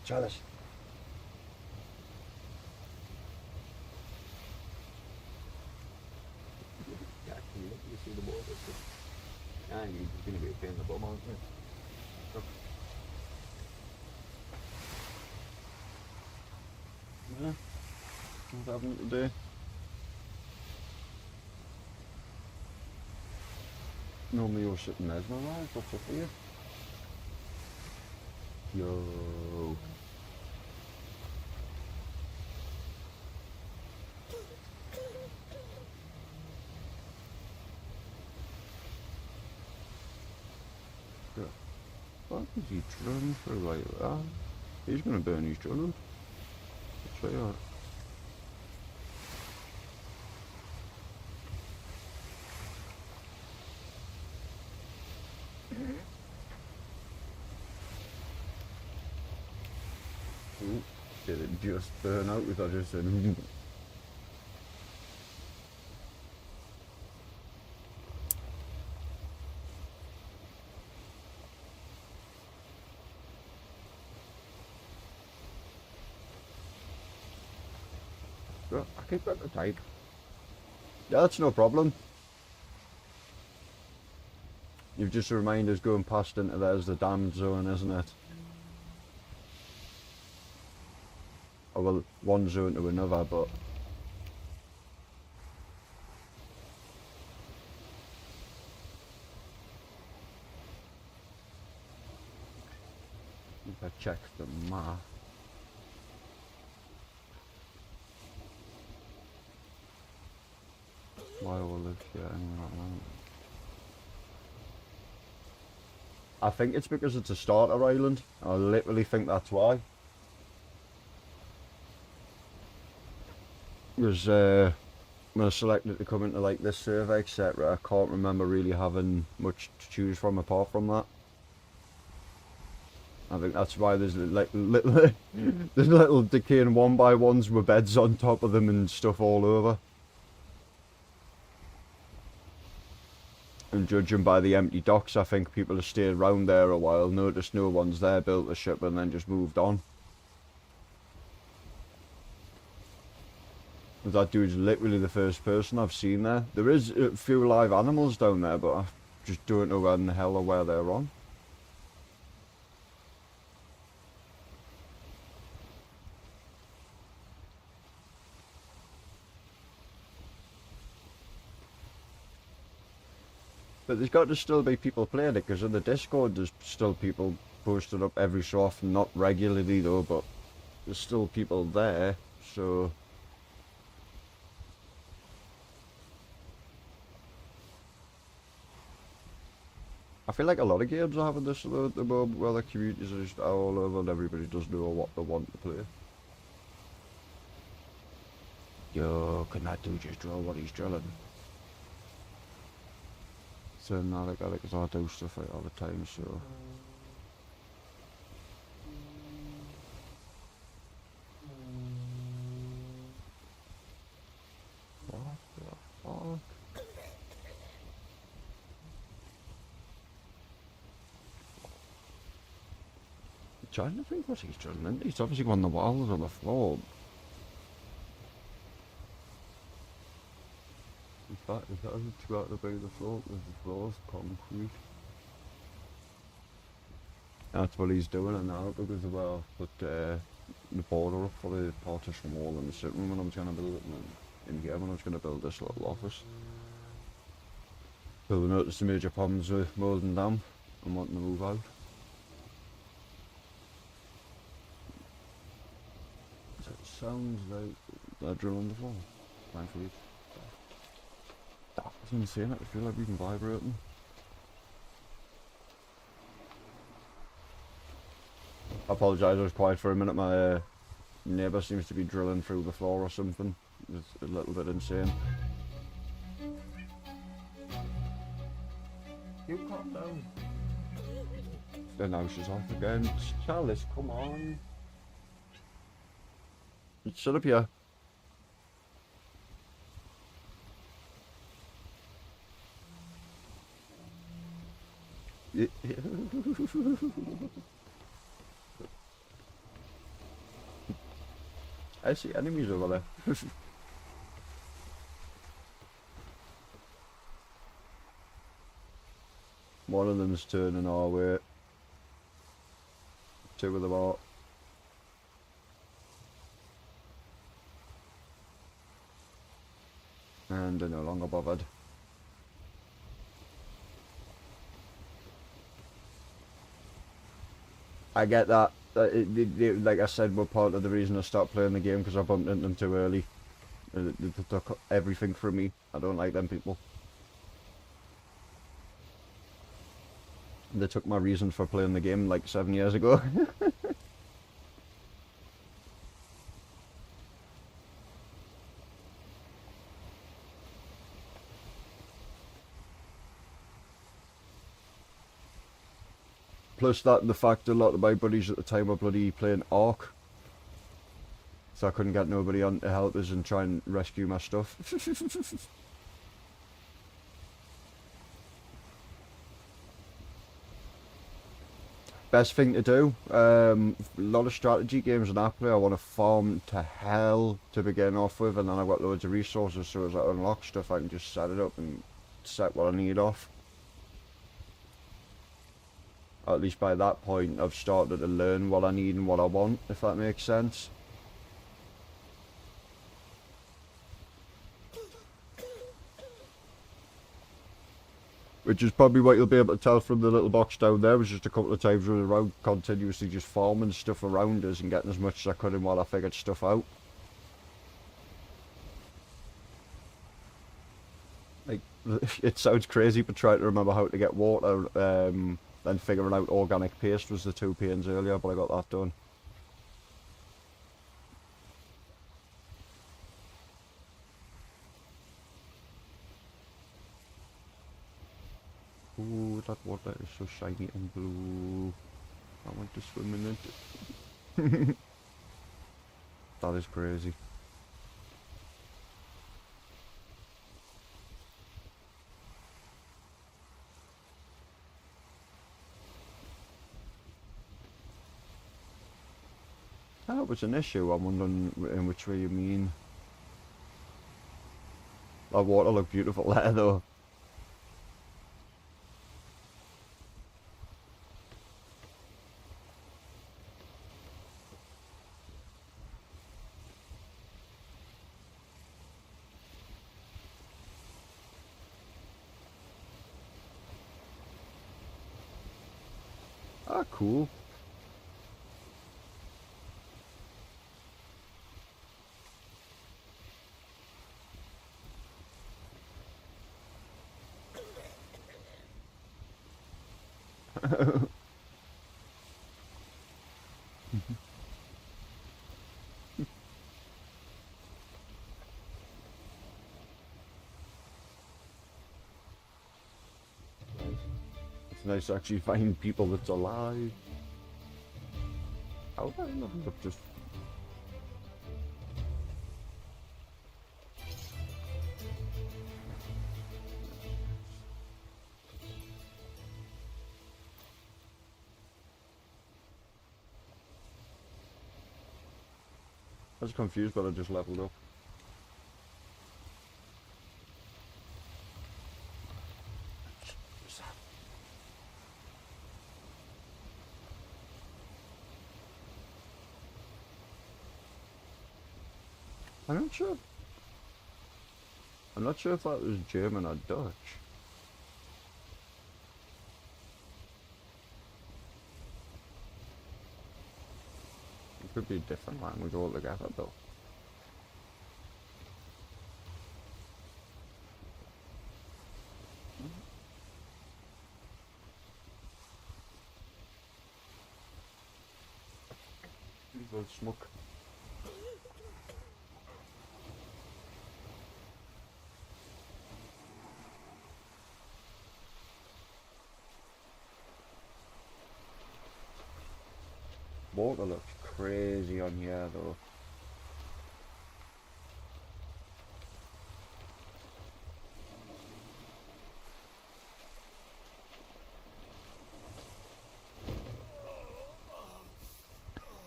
Jealous. You see the water? Yeah, you're going to be a pain in the bum, aren't you? Look. Yeah. What's happening today? Normally you're sitting mesmerised. What's up with you? Yo. What is he drilling for like that? He's gonna burn his drilling. That's right. Ooh, did it just burn out with that just said I keep that tight. Yeah, that's no problem. You've just reminded us going past into there's the damned zone, isn't it? Oh well, one zone to another, but... If I check the map... Why will live here anyway like that? I think it's because it's a starter island. I literally think that's why. Because when I selected to come into like this server, etc., I can't remember really having much to choose from apart from that. I think that's why there's like little there's little decaying 1x1s with beds on top of them and stuff all over. And judging by the empty docks, I think people have stayed around there a while, noticed no one's there, built a ship, and then just moved on. That dude's literally the first person I've seen there. There is a few live animals down there, but I just don't know where in the hell or where they're on. But there's got to still be people playing it, because in the Discord there's still people posted up every so often, not regularly though, but there's still people there, so... I feel like a lot of games are having this though at the moment, where the communities are just all over and everybody does know what they want to play. Yo, can that dude just drill what he's drilling? So now I got it, because I do stuff like all the time, so... What the fuck? I'm trying to think what he's drilling. He's obviously on the walls on the floor. In fact, it hasn't got to be the floor, because the floor's concrete. That's what he's doing now, because of where I put the border up for the partition wall in the sitting room when I was going to build it, and in here when I was going to build this little office. So we noticed the major problems with mould and damp and wanting to move out. So it sounds like they're drilling the floor. Thankfully. That was insane, I feel like we can vibrate them. I apologise, I was quiet for a minute. My neighbour seems to be drilling through the floor or something. It's a little bit insane. You calm down. And now she's off again. Chalice, come on. Shut up here. I see enemies over there. One of them's turning our way. Two of them are. And they're no longer bothered. I get that. Like I said, were part of the reason I stopped playing the game, because I bumped into them too early. They took everything from me. I don't like them people. They took my reason for playing the game like 7 years ago. Plus that and the fact a lot of my buddies at the time were bloody playing Ark. So I couldn't get nobody on to help us and try and rescue my stuff. Best thing to do, a lot of strategy games and I play, I want to farm to hell to begin off with, and then I've got loads of resources, so as I unlock stuff I can just set it up and set what I need off. At least by that point I've started to learn what I need and what I want, if that makes sense. Which is probably what you'll be able to tell from the little box down there. It was just a couple of times running around continuously just farming stuff around us and getting as much as I could in while I figured stuff out. Like, it sounds crazy, but trying to remember how to get water, then figuring out organic paste was the two pains earlier, but I got that done. Ooh, that water is so shiny and blue. I want to swim in it. That is crazy. That was an issue. I'm wondering in which way you mean. That water looked beautiful there though. Ah, cool. It's nice to actually find people that's alive. How did I not end up just... I was confused, but I just leveled up. I'm not sure. I'm not sure if that was German or Dutch. It could be a different language altogether, though. Smoke. Water looks crazy on here though.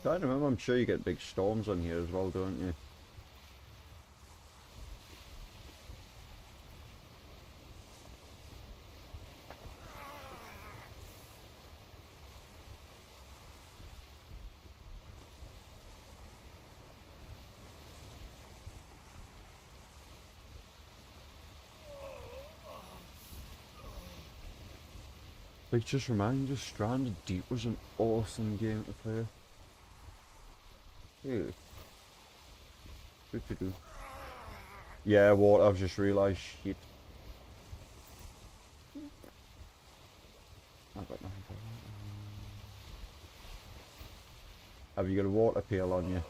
I don't remember, I'm sure you get big storms on here as well, don't you? Like, just remind us, Stranded Deep was an awesome game to play. Yeah. Good to do. Yeah, water, I've just realised, shit. I've got nothing for that. Have you got a water pail on you?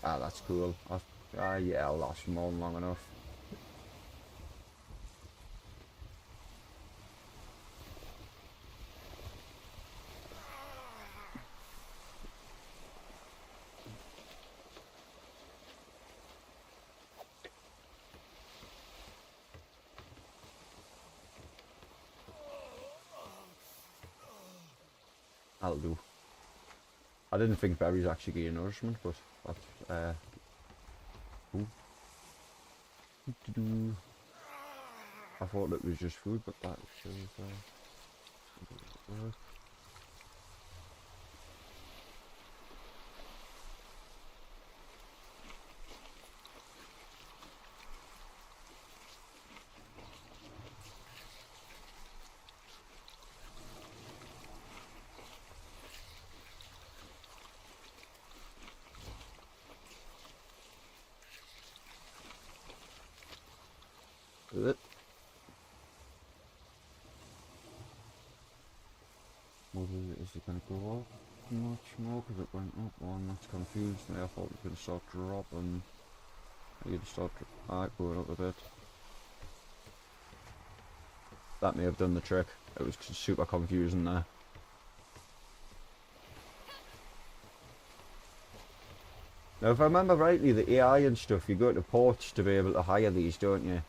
Ah, that's cool. Yeah, I'll last more than long enough. That'll do. I didn't think berries actually gave you nourishment, but that's cool. I thought it was just food, but that shows it. Is it going to go up much more because it went up? Oh, that's confused me. I thought it was going to start dropping. Are you going to start going up a bit? That may have done the trick. It was super confusing there. Now, if I remember rightly, the AI and stuff, you go to ports to be able to hire these, don't you?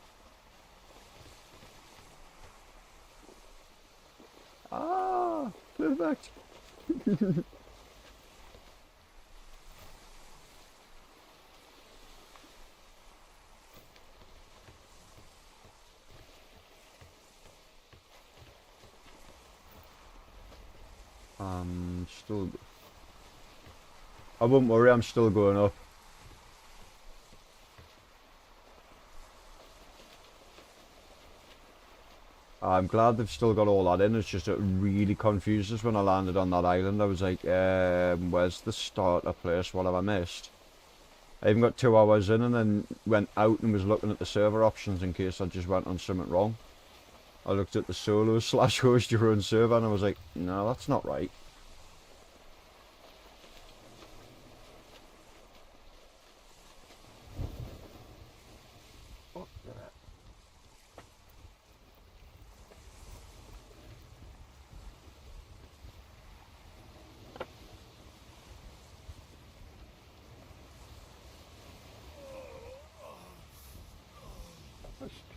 Ah, perfect. Still. I won't worry, I'm still going up. I'm glad they've still got all that in. It's just it really confused us when I landed on that island. I was like, where's the starter place? What have I missed? I even got 2 hours in and then went out and was looking at the server options in case I just went on something wrong. I looked at the solo / host your own server and I was like, no, that's not right.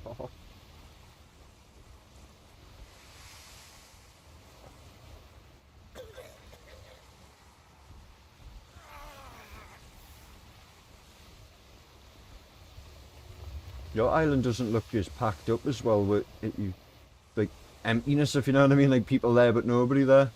Stop. Your island doesn't look as packed up as well with it, you like emptiness, if you know what I mean, like people there but nobody there.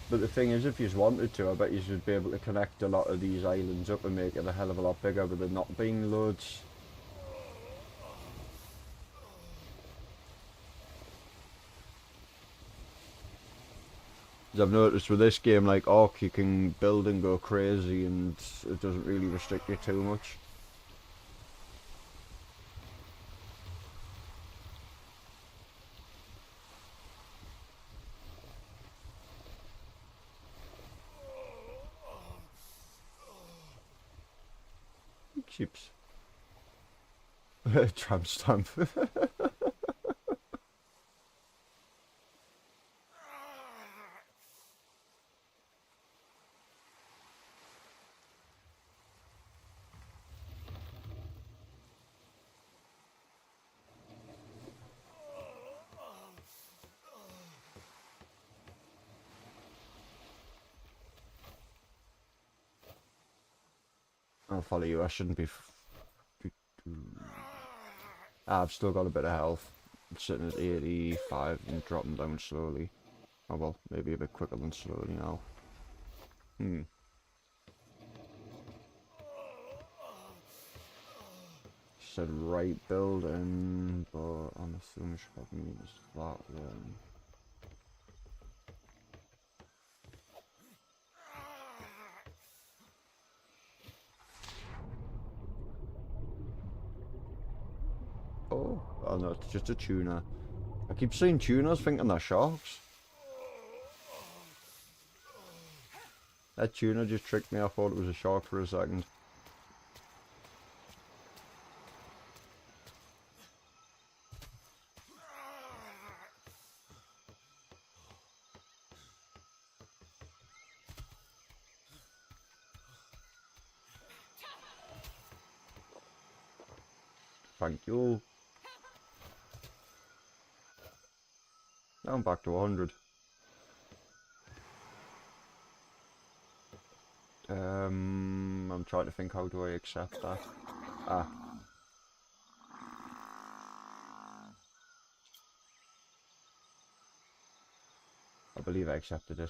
But the thing is, if you wanted to, I bet you should be able to connect a lot of these islands up and make it a hell of a lot bigger with there not being loads. I've noticed with this game, like Ark, you can build and go crazy and it doesn't really restrict you too much. Chips. Tramp stamp. I'll follow you, I shouldn't be... I've still got a bit of health. I'm sitting at 85 and dropping down slowly. Oh well, maybe a bit quicker than slowly now. Said right building, but I'm assuming she probably means that one. Oh no, it's just a tuna. I keep seeing tunas thinking they're sharks. That tuna just tricked me. I thought it was a shark for a second. Thank you. Now I'm back to 100. I'm trying to think, how do I accept that? Ah. I believe I accepted it.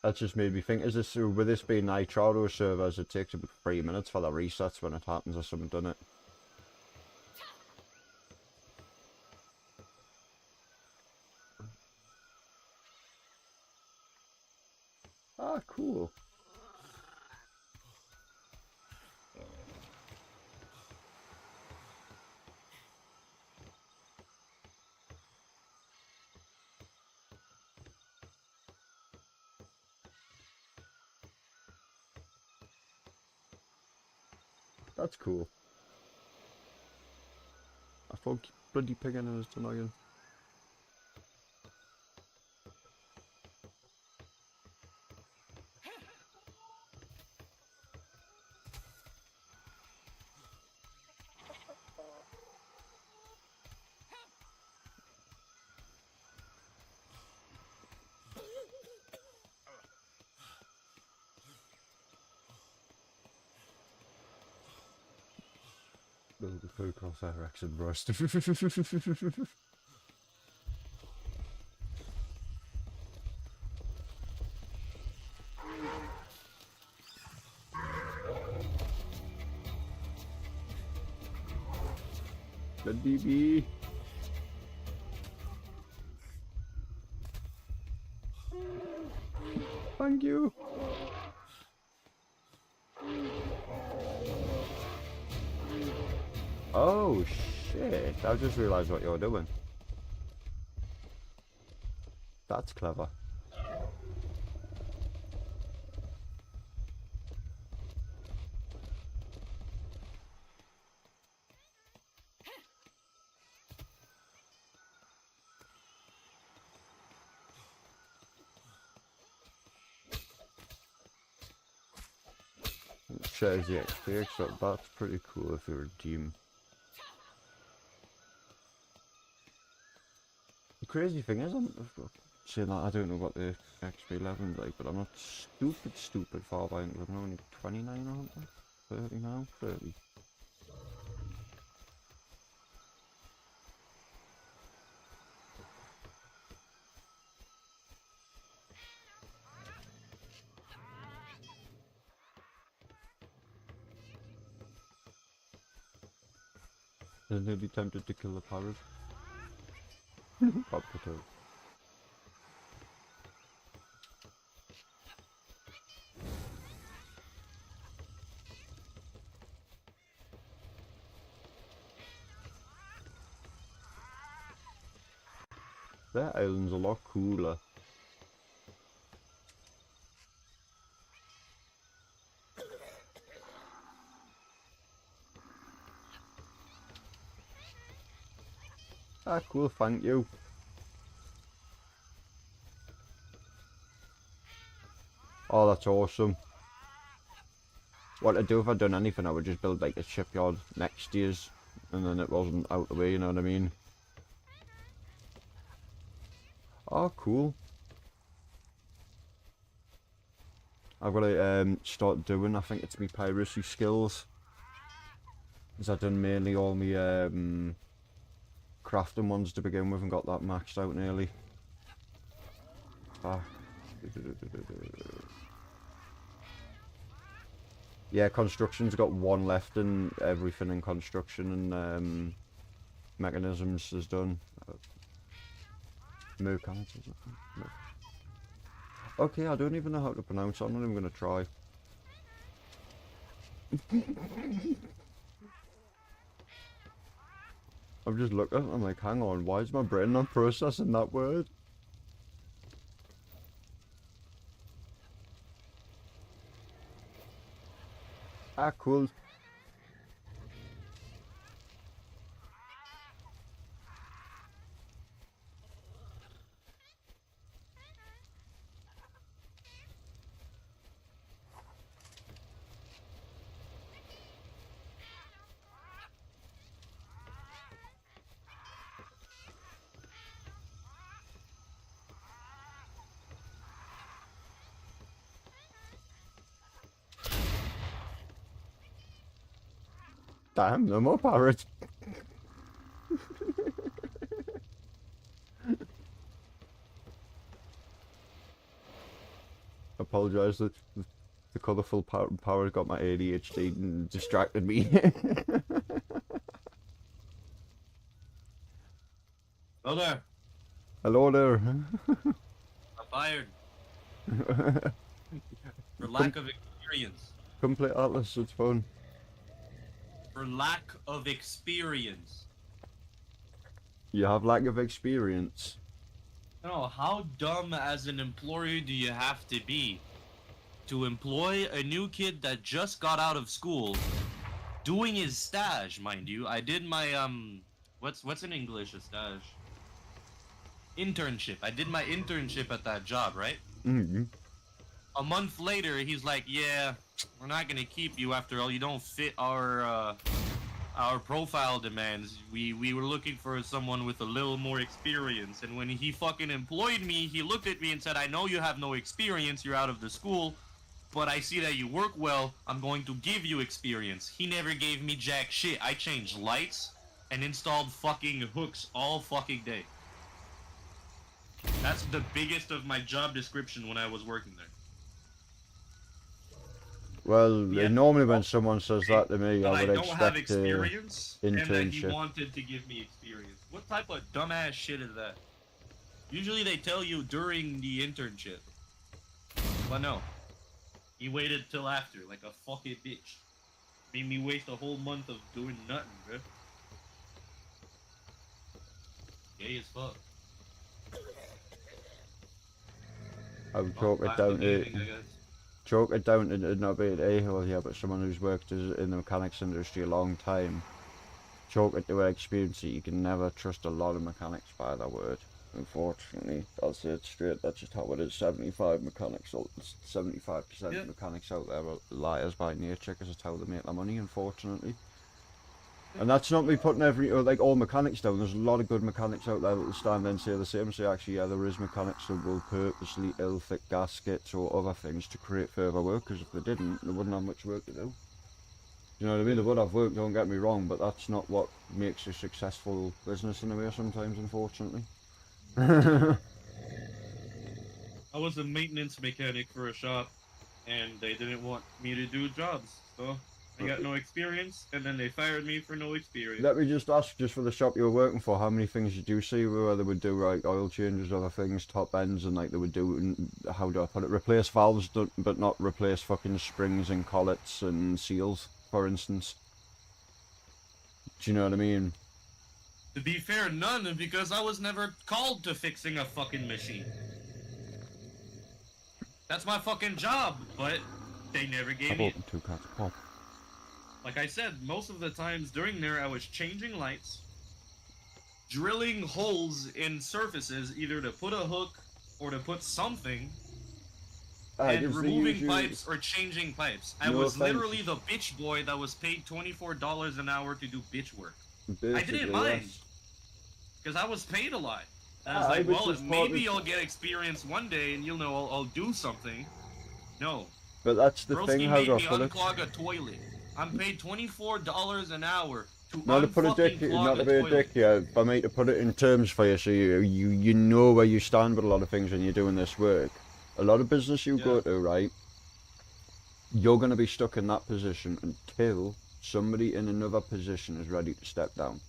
That just made me think, is this, with this being Nitrado servers, it takes about 3 minutes for the resets when it happens or something, doesn't it? Ah, cool. That's cool. thought bloody picking was annoying. Build a poo crosshair X and rust. The DB. Thank you. Oh shit, I just realised what you're doing. That's clever. It shares the XP, except that's pretty cool if you redeem. The crazy thing is, I'm saying that I don't know what the XP level's like, but I'm not stupid far behind. I'm only 29 or something. 30 now? 30. There's nobody tempted to kill the parrot. Pop the toe. That island's a lot cooler. Ah, cool, thank you. Oh, that's awesome. What I'd do if I'd done anything, I would just build like a shipyard next to us, and then it wasn't out the way, you know what I mean? Oh, cool. I've got to start doing, I think it's my piracy skills. Because I've done mainly all my crafting ones to begin with and got that maxed out nearly. Ah. Yeah, construction's got one left and everything in construction and mechanisms is done. Mechanics is it? No. Okay, I don't even know how to pronounce it, I'm not even going to try. I'm just looking, I'm like, hang on, why is my brain not processing that word? Ah, cool. Damn, no more parrots. Apologise that the colourful power got my ADHD and distracted me. Hello there. Hello there. I'm fired. For lack of experience. Complete Atlas, it's fun. For lack of experience. You have lack of experience. No, how dumb as an employer do you have to be to employ a new kid that just got out of school, doing his stage, mind you? I did my what's in English a stage? Internship. I did my internship at that job, right? Mm-hmm. A month later, he's like, "Yeah, we're not gonna keep you after all. You don't fit our profile demands. We were looking for someone with a little more experience." And when he fucking employed me, he looked at me and said, "I know you have no experience. You're out of the school, but I see that you work well. I'm going to give you experience." He never gave me jack shit. I changed lights and installed fucking hooks all fucking day. That's the biggest of my job description when I was working there. Well, Yeah. normally when someone says that to me, But I would don't have expect a experience, and that he internship. wanted to give me experience. What type of dumbass shit is that? Usually they tell you during the internship. But no. He waited till after, like a fucking bitch. Made me waste a whole month of doing nothing, bro. Gay as fuck. I would chalk it down to not being a hole here, but someone who's worked in the mechanics industry a long time. Chalk it to an experience that you can never trust a lot of mechanics by their word. Unfortunately, I'll say it straight. That's just how it is. 75% of mechanics out there are liars by nature, because it's how they make their money. Unfortunately. And that's not me putting all mechanics down. There's a lot of good mechanics out there that will stand there and say the same. Say, actually, yeah, there is mechanics that will purposely ill-fit gaskets or other things to create further work, because if they didn't, they wouldn't have much work to do. You know what I mean? They would have work, don't get me wrong, but that's not what makes a successful business in a way sometimes, unfortunately. I was a maintenance mechanic for a shop, and they didn't want me to do jobs, so I got no experience, and then they fired me for no experience. Let me just ask, just for the shop you were working for, how many things did you see where they would do like oil changes, other things, top ends, and like they would do, how do I put it, replace valves but not replace fucking springs and collets and seals, for instance? Do you know what I mean? To be fair, none, because I was never called to fixing a fucking machine. That's my fucking job, but they never gave me. Two cats pop. Like I said, most of the times during there, I was changing lights, drilling holes in surfaces, either to put a hook or to put something, and removing pipes or changing pipes. I was literally the bitch boy that was paid $24 an hour to do bitch work. I didn't mind, because I was paid a lot. And I was like, well, maybe I'll get experience one day and you'll know I'll do something. No. But that's the thing, how do I made me put it? unclog a toilet. I'm paid $24 an hour to Not to put a dick, not to be a dick here, but mate, to put it in terms for you, so you know where you stand with a lot of things when you're doing this work. A lot of business you go to, right, you're going to be stuck in that position until somebody in another position is ready to step down.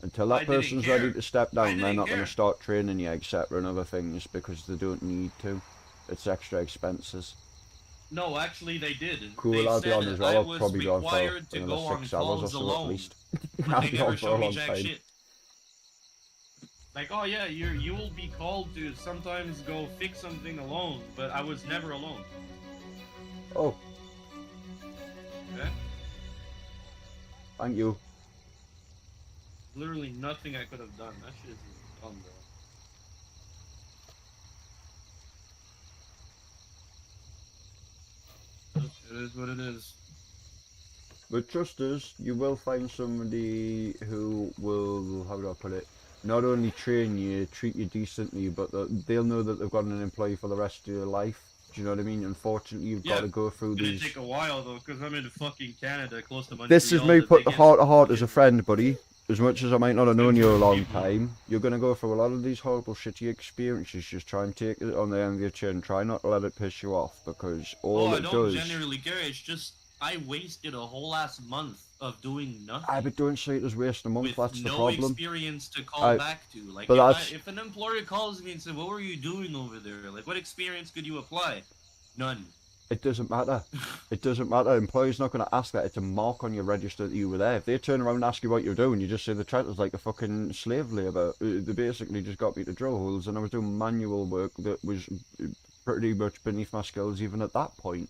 Until that person's ready to step down, they're not going to start training you, etc. and other things, because they don't need to. It's extra expenses. No, actually they did. Cool, they I'll be said on as well. I've I probably was gone for required to go another on 6 hours or calls so alone. at least. But I've they gone never for a showed me long jack time. shit. Like, oh yeah, you will be called to sometimes go fix something alone, but I was never alone. Oh, Okay? thank you. Literally nothing I could have done. That shit is dumb, bro. It is what it is. But trust us, you will find somebody who will, how do I put it, not only train you, treat you decently, but they'll know that they've got an employee for the rest of your life. Do you know what I mean? Unfortunately, you've got to go through It's gonna these... take a while though, because I'm in fucking Canada, close to Montreal. This is me the put biggest heart to heart as a friend, buddy. As much as I might not have known you a long time, you're going to go through a lot of these horrible, shitty experiences. Just try and take it on the end of your chin. Try not to let it piss you off, because all I it don't does... generally care. It's just I wasted a whole last month of doing nothing. I but don't say it as wasting a month. With That's the no problem. experience to call back to. Like, but if an employer calls me and says, "What were you doing over there? Like, what experience could you apply?" None. It doesn't matter. It doesn't matter. Employer's not going to ask that. It's a mark on your register that you were there. If they turn around and ask you what you're doing, you just say the treat us like a fucking slave labour. They basically just got me to drill holes, and I was doing manual work that was pretty much beneath my skills even at that point.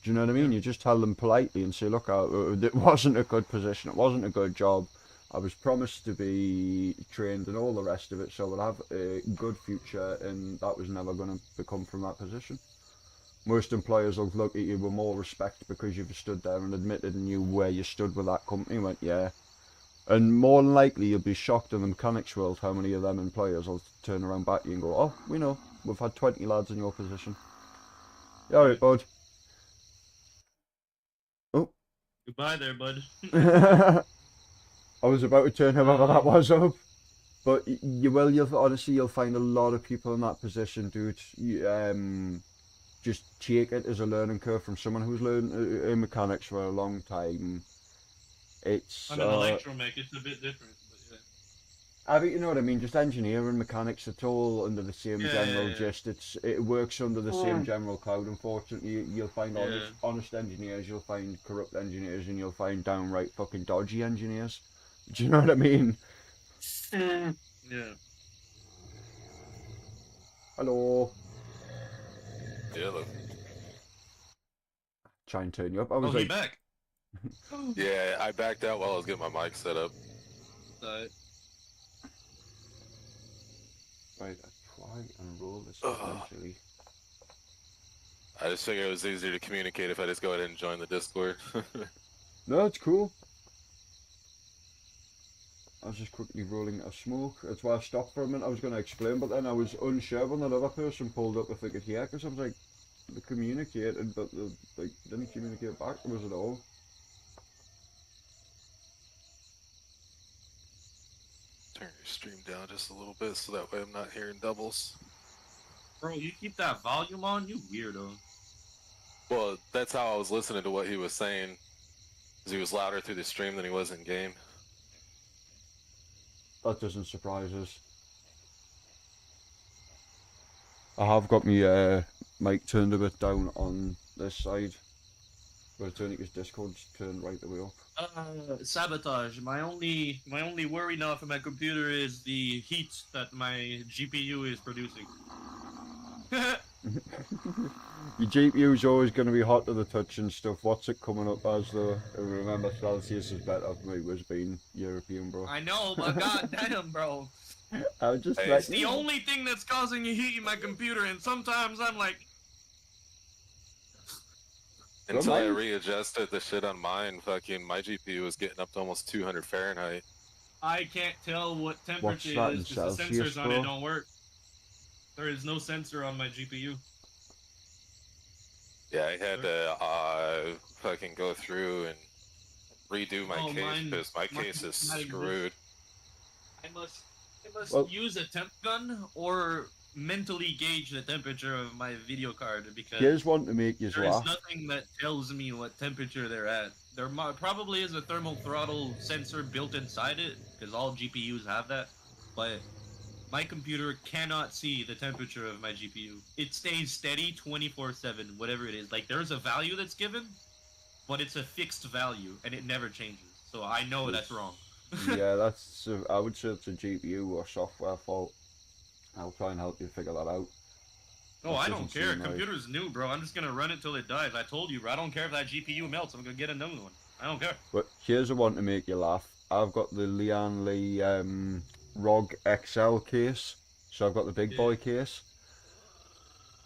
Do you know what I mean? You just tell them politely and say, look, it wasn't a good position, it wasn't a good job, I was promised to be trained and all the rest of it, so I would have a good future, and that was never going to become from that position. Most employers will look at you with more respect because you've stood there and admitted and knew where you stood with that company, went, yeah. And more than likely, you'll be shocked in the mechanics world how many of them employers will turn around back to you and go, oh, we know, we've had 20 lads in your position. Yeah, alright, bud. Oh. Goodbye there, bud. I was about to turn whoever that was up. But you'll find a lot of people in that position, dude. Just take it as a learning curve from someone who's learned mechanics for a long time. It's I'm an electromech, it's a bit different, but yeah. I mean, you know what I mean, just engineering, mechanics, it's all under the same general gist. It works under the same general cloud. Unfortunately, you'll find honest engineers, you'll find corrupt engineers, and you'll find downright fucking dodgy engineers. Do you know what I mean? Yeah. Hello. Yeah, Try and turn you up. I was he like, back. yeah, I backed out while I was getting my mic set up. Right, I try and roll this eventually. I just figured it was easier to communicate if I just go ahead and join the Discord. No, it's cool. I was just quickly rolling a smoke. That's why I stopped for a minute. I was going to explain, but then I was unsure when that other person pulled up if they could hear, because I was like, they communicated, but they didn't communicate back to us at all. Turn your stream down just a little bit so that way I'm not hearing doubles. Bro, you keep that volume on, you weirdo. Well, that's how I was listening to what he was saying. Because he was louder through the stream than he was in game. That doesn't surprise us. I have got my mic turned a bit down on this side. But Tonic's Discord's turned right the way up. Sabotage. My only worry now for my computer is the heat that my GPU is producing. Your GPU's always going to be hot to the touch and stuff. What's it coming up as though? Remember, Celsius is better for me. Was being European, bro. I know, but goddamn, bro. I was just It's the only thing that's causing a heat in my computer, and sometimes I'm like. Until I readjusted the shit on mine, fucking my GPU was getting up to almost 200 Fahrenheit. I can't tell what temperature that it in is because the Celsius, sensors on bro? it don't work. There is no sensor on my GPU. Yeah, I had to fucking go through and redo my case because my case is screwed. I must use a temp gun or mentally gauge the temperature of my video card because Here's one to make you there is laugh. nothing that tells me what temperature they're at. There probably is a thermal throttle sensor built inside it because all GPUs have that, but my computer cannot see the temperature of my GPU. It stays steady 24/7, whatever it is. Like there's a value that's given, but it's a fixed value and it never changes. So I know that's wrong. Yeah, that's. I would say it's a GPU or software fault. I'll try and help you figure that out. Oh, That I doesn't don't care. seem right. Computer's new, bro. I'm just gonna run it till it dies. I told you, bro. I don't care if that GPU melts. I'm gonna get another one. I don't care. But here's the one to make you laugh. I've got the Lian Li ROG XL case, so I've got the big boy case.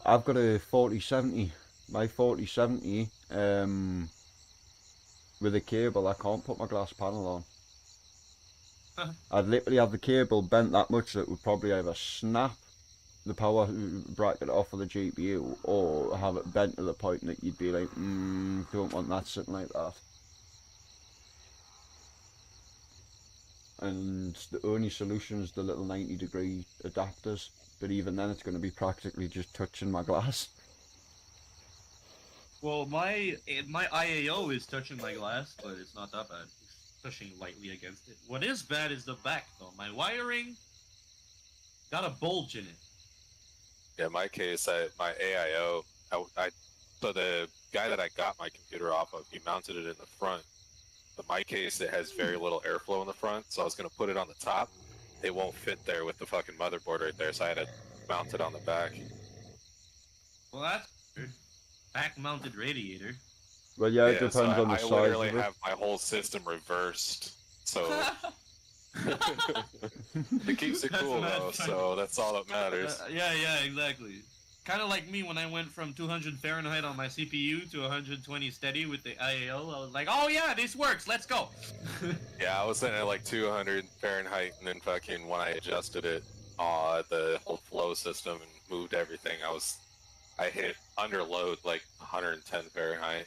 I've got a 4070. My 4070 with a cable. I can't put my glass panel on. I'd literally have the cable bent that much that it would probably either snap the power bracket off of the GPU or have it bent to the point that you'd be like, don't want that sitting like that. And the only solution is the little 90-degree adapters, but even then it's going to be practically just touching my glass. Well, my IAO is touching my glass, but it's not that bad. It's pushing lightly against it. What is bad is the back, though. My wiring got a bulge in it. Yeah, in my case, my AIO, so the guy that I got my computer off of, he mounted it in the front. But my case, it has very little airflow in the front, so I was going to put it on the top. It won't fit there with the fucking motherboard right there, so I had to mount it on the back. Well, that's weird. Back-mounted radiator. Well, yeah, it depends so on the I size literally of it. have my whole system reversed. So It keeps it That's cool mad though, funny. so that's all that matters. Yeah, exactly. Kind of like me when I went from 200 Fahrenheit on my CPU to 120 steady with the IAO. I was like, oh yeah, this works. Let's go. Yeah, I was sitting at like 200 Fahrenheit, and then fucking when I adjusted it, the whole flow system and moved everything, I hit under load like 110 Fahrenheit.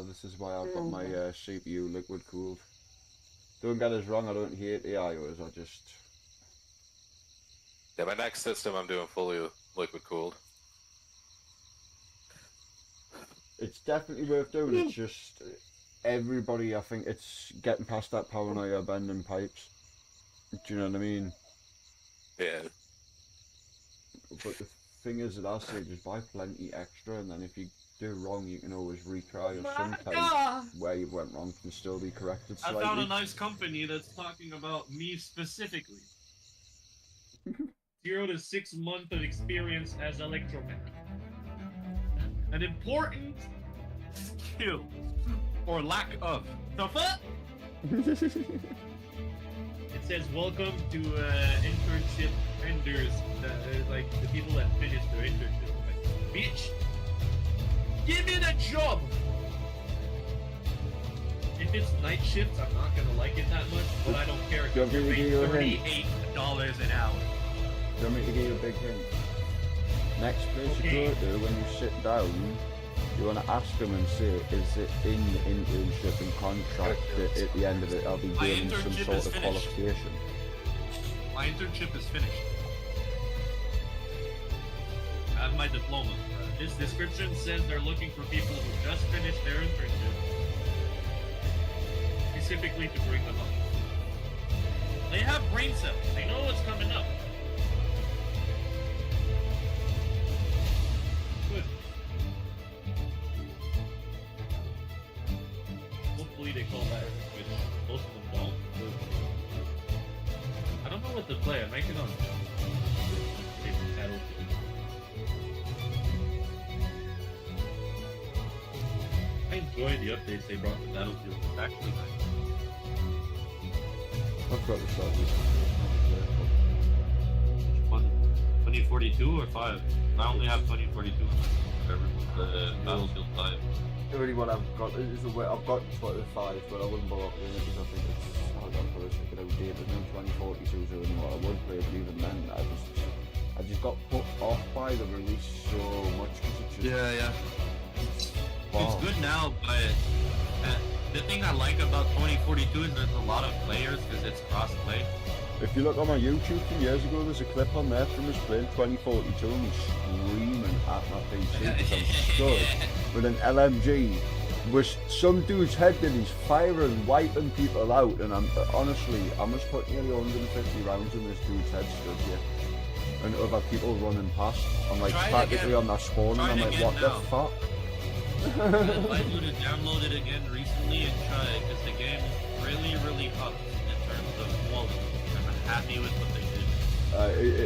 This is why I've got my CPU liquid cooled. Don't get us wrong, I don't hate AIOs, I just... Yeah, my next system I'm doing fully liquid cooled. It's definitely worth doing, it's just... Everybody, I think it's getting past that paranoia of bending pipes. Do you know what I mean? Yeah. But the thing is that I say just buy plenty extra, and then if you do wrong you can always retry, or sometimes where you went wrong can still be corrected I slightly. found a nice company that's talking about me specifically. 0 to 6 months of experience as electromech. An important skill, or lack of. The fuck? It says welcome to internship vendors, like the people that finished their internship. Like, bitch, give me the job. If it's night shifts, I'm not gonna like it that much, but I don't care. Do you want me to give you a hint? $38 an hour. Do you want me to give you a big hint? Next place you go to, when you sit down, you want to ask them and say, is it in the internship and contract that at the end of it I'll be My gaining some internship sort is of finished. qualification? My internship is finished. I have my diploma. This description says they're looking for people who just finished their internship, specifically to bring them up. They have brain cells. They know what's coming up. Good. Hopefully they call that, which most of them don't. I don't know what to play. I might get on Battlefield. I enjoyed the updates they brought to Battlefield. It's actually nice. I've got the start this. Which one? 2042 or 5? I only have 2042. The Battlefield 5. The only one I've got is the way I've got 25, but I wouldn't bother with it because I think it's a bit outdated. No 2042 is the only one I would play, but even then I just got put off by the release so much because it's just Yeah. wow. It's good now, but the thing I like about 2042 is there's a lot of players because it's cross-play. If you look on my YouTube from years ago, there's a clip on there from us playing 2042 and he's screaming at my PC because I'm stood with an LMG with some dude's head that he's firing, wiping people out, and I'm honestly, I must put nearly 150 rounds in this dude's head stood here. And other people running past. I'm like Try it practically again. on their spawn and Try I'm it like, again what now. the fuck? I advise you to download it again recently and try it because the game is really up in terms of quality. I'm happy with what they did.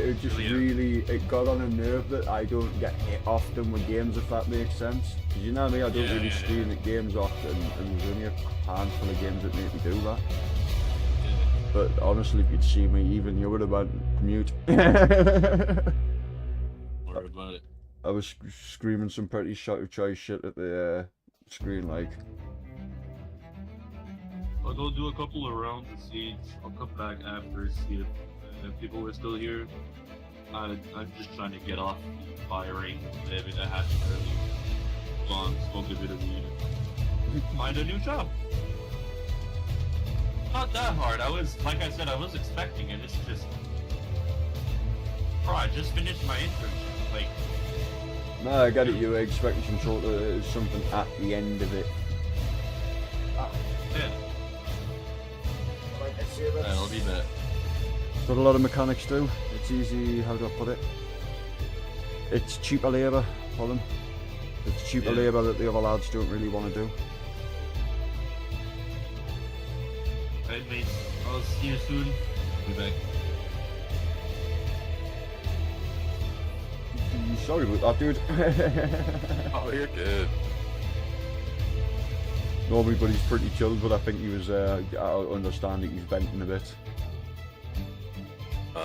It just really, it got on a nerve that I don't get hit often with games, if that makes sense. Because you know me, I don't really stream at games often, and there's only a handful of games that make me do that. But honestly, if you'd see me, even you would have went mute. Worry about it. I was screaming some pretty shot of choice shit at the screen, like. I'll go do a couple of rounds of Siege. I'll come back after, see if people are still here. I'm just trying to get off firing, maybe that happened early. Long, smoke a bit of weed. Find a new job. Not that hard. I was, like I said, I was expecting it. It's just, bro, I just finished my internship. Like, No, I get it, you were expecting some sort of something at the end of it. yeah. I'll be back. Got a lot of mechanics too. It's easy, how do I put it? It's cheaper labour for them. It's cheaper labour that the other lads don't really want to do. Alright, mate. I'll see you soon. Be back. Sorry about that, dude. Oh, you're good. Normally, but he's pretty chilled, but I think he was, I understand that he's venting a bit.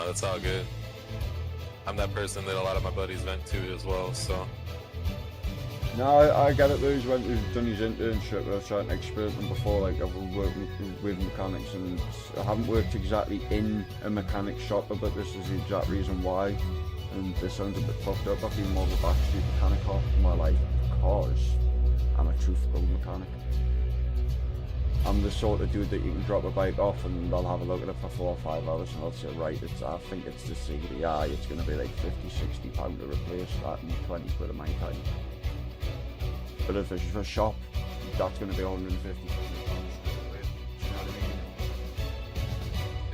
It's all good. I'm that person that a lot of my buddies vent to as well, so. No, I get it though, he's done his internship, but I was trying to explain to him before, like I've worked with mechanics and I haven't worked exactly in a mechanic shop, but this is the exact reason why. And this sounds a bit fucked up, I've been more of a backstreet mechanic half of my life because I'm a truthful mechanic. I'm the sort of dude that you can drop a bike off and I'll have a look at it for 4 or 5 hours and I'll say, right, I think it's the CDI, it's going to be like 50, 60 pound to replace that and 20 quid of my time. But if it's a shop, that's going to be 150 pounds. You know what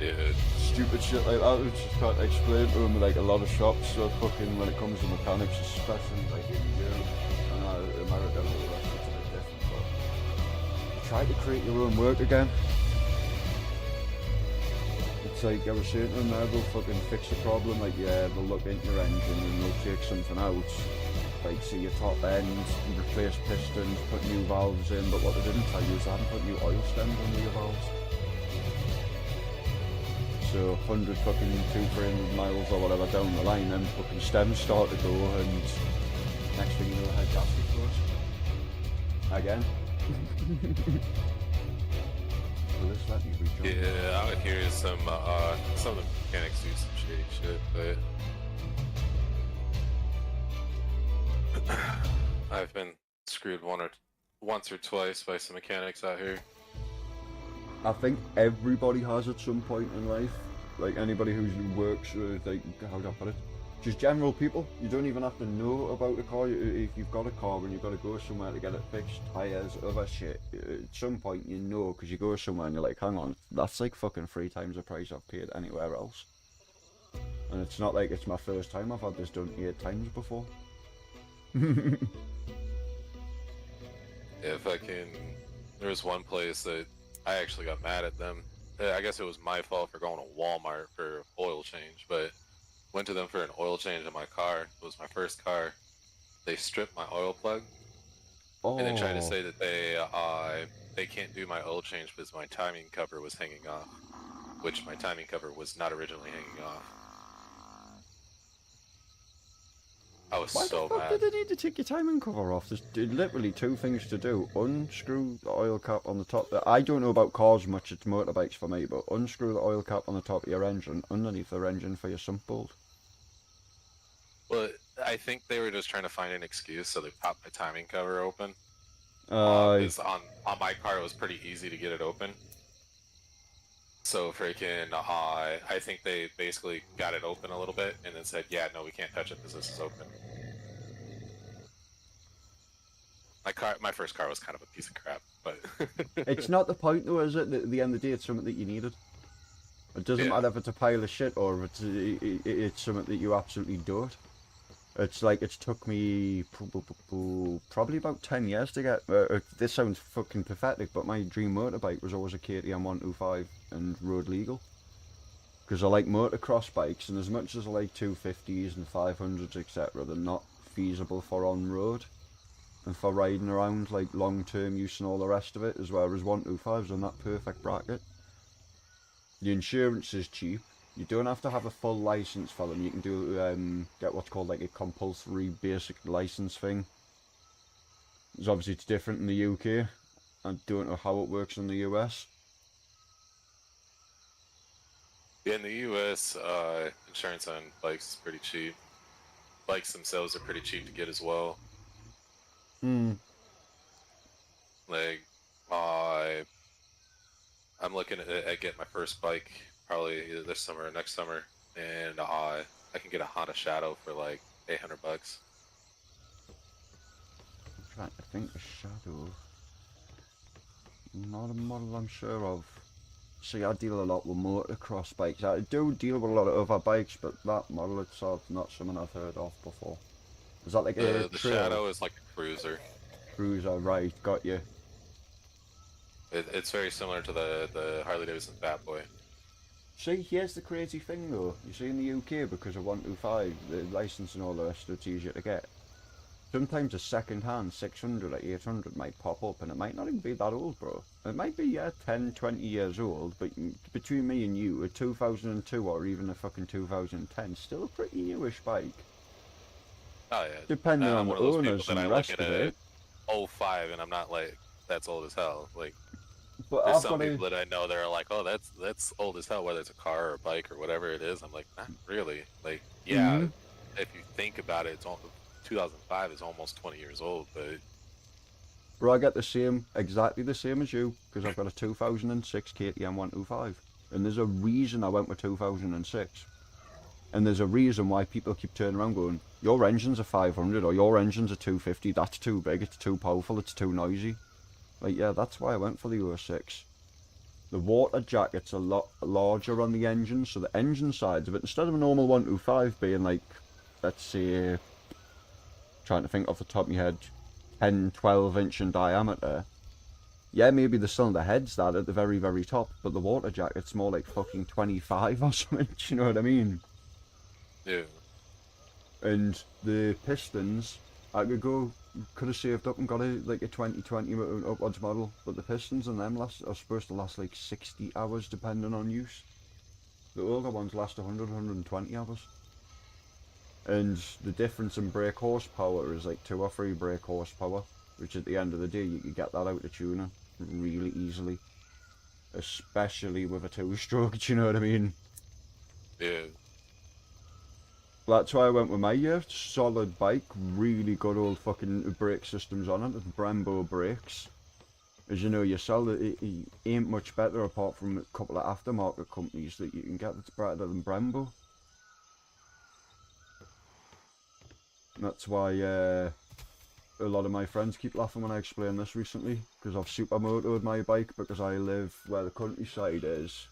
I mean? Yeah. Stupid shit like that, which just can't explain to them. Like a lot of shops, so fucking when it comes to mechanics, especially like in Europe and America, and all the rest, it's a bit different. But you try to create your own work again. It's like I was saying to them, they'll fucking fix the problem. Like, yeah, they'll look into your engine and they'll take something out. Like, see your top end, replace pistons, put new valves in, but what they didn't tell you is they hadn't put new oil stems under your valves. So 100 fucking 200-300 miles or whatever down the line, then fucking stems start to go, and next thing you know, the head gasket goes. Again. So this let me reach on. Yeah, I would hear some of the mechanics do some shady shit, but I've been screwed once or twice by some mechanics out here. I think everybody has at some point in life, like anybody who works, like, how do I put it? Just general people. You don't even have to know about a car. If you've got a car and you've got to go somewhere to get it fixed, tyres, other shit, at some point you know, because you go somewhere and you're like, hang on, that's like fucking 3 times the price I've paid anywhere else. And it's not like it's my first time, I've had this done 8 times before. Yeah, there was one place that I actually got mad at them. I guess it was my fault for going to Walmart for oil change, but went to them for an oil change in my car. It was my first car. They stripped my oil plug, and then tried to say that they can't do my oil change because my timing cover was hanging off, which my timing cover was not originally hanging off. I was Why so the fuck mad. did they need to take your timing cover off? There's literally 2 things to do. Unscrew the oil cap on the top. I don't know about cars much, it's motorbikes for me, but unscrew the oil cap on the top of your engine, underneath the engine for your sump bolt. Well, I think they were just trying to find an excuse, so they popped my timing cover open. Uh, On my car, it was pretty easy to get it open. So freaking, I think they basically got it open a little bit and then said, yeah, no, we can't touch it because this is open. My first car was kind of a piece of crap, but... It's not the point though, is it? At the end of the day, it's something that you needed. It doesn't matter if it's a pile of shit or if it's something that you absolutely don't. It's like, it's took me probably about 10 years to get... this sounds fucking pathetic, but my dream motorbike was always a KTM 125 and road legal. Because I like motocross bikes, and as much as I like 250s and 500s, etc., they're not feasible for on-road. And for riding around, like long-term use and all the rest of it, as well as 125s in that perfect bracket. The insurance is cheap. You don't have to have a full license for them. You can do get what's called like a compulsory basic license thing. Because obviously it's different in the UK. I don't know how it works in the US. Yeah, in the US, insurance on bikes is pretty cheap. Bikes themselves are pretty cheap to get as well. Like, I'm looking at getting my first bike probably either this summer or next summer, and I can get a Honda Shadow for like $800. I'm trying to think of Shadow. Not a model I'm sure of. See, I deal a lot with motocross bikes. I do deal with a lot of other bikes, but that model itself not something I've heard of before. Is that like a the trail? Shadow is like a cruiser. Cruiser, right, got you. It's very similar to the Harley Davidson Fat Boy. See, here's the crazy thing though. You see in the UK, because of 125, the licence and all the rest, it's easier to get. sometimes a second-hand 600 or 800 might pop up, and it might not even be that old, bro. It might be, yeah, 10, 20 years old, but between me and you, a 2002 or even a fucking 2010, still a pretty newish bike. Oh yeah. Depending on I'm the one of those owners people and that the I rest look of at it. a 05 and I'm not like, that's old as hell. Like, But there's I've some got people that I know that are like, oh, that's old as hell, whether it's a car or a bike or whatever it is. I'm like, not really. Like, yeah, Mhm. if you think about it, 2005 is almost 20 years old, but Bro, I get the same, exactly the same as you, because I've got a 2006 KTM 125. And there's a reason I went with 2006. And there's a reason why people keep turning around going, your engine's a 500 or your engine's a 250, that's too big, it's too powerful, it's too noisy. Like, yeah, that's why I went for the 06. The water jacket's a lot larger on the engine, so the engine sides of it, instead of a normal 125 being like, let's say, trying to think off the top of my head, 10, 12 inch in diameter, yeah, maybe the cylinder head's that at the very, very top, but the water jacket's more like fucking 25 or something, do you know what I mean? yeah. And the pistons, I could have saved up and got like a 2020 upwards model, but the pistons on them are supposed to last like 60 hours depending on use. The older ones last 100, 120 hours. And the difference in brake horsepower is like 2 or 3 brake horsepower, which at the end of the day you can get that out of tuner really easily. Especially with a 2-stroke, do you know what I mean? Yeah. That's why I went with my solid bike, really good old fucking brake systems on it, with Brembo brakes. As you know yourself, it ain't much better apart from a couple of aftermarket companies that you can get that's better than Brembo. That's why a lot of my friends keep laughing when I explain this recently, because I've supermotoed my bike because I live where the countryside is.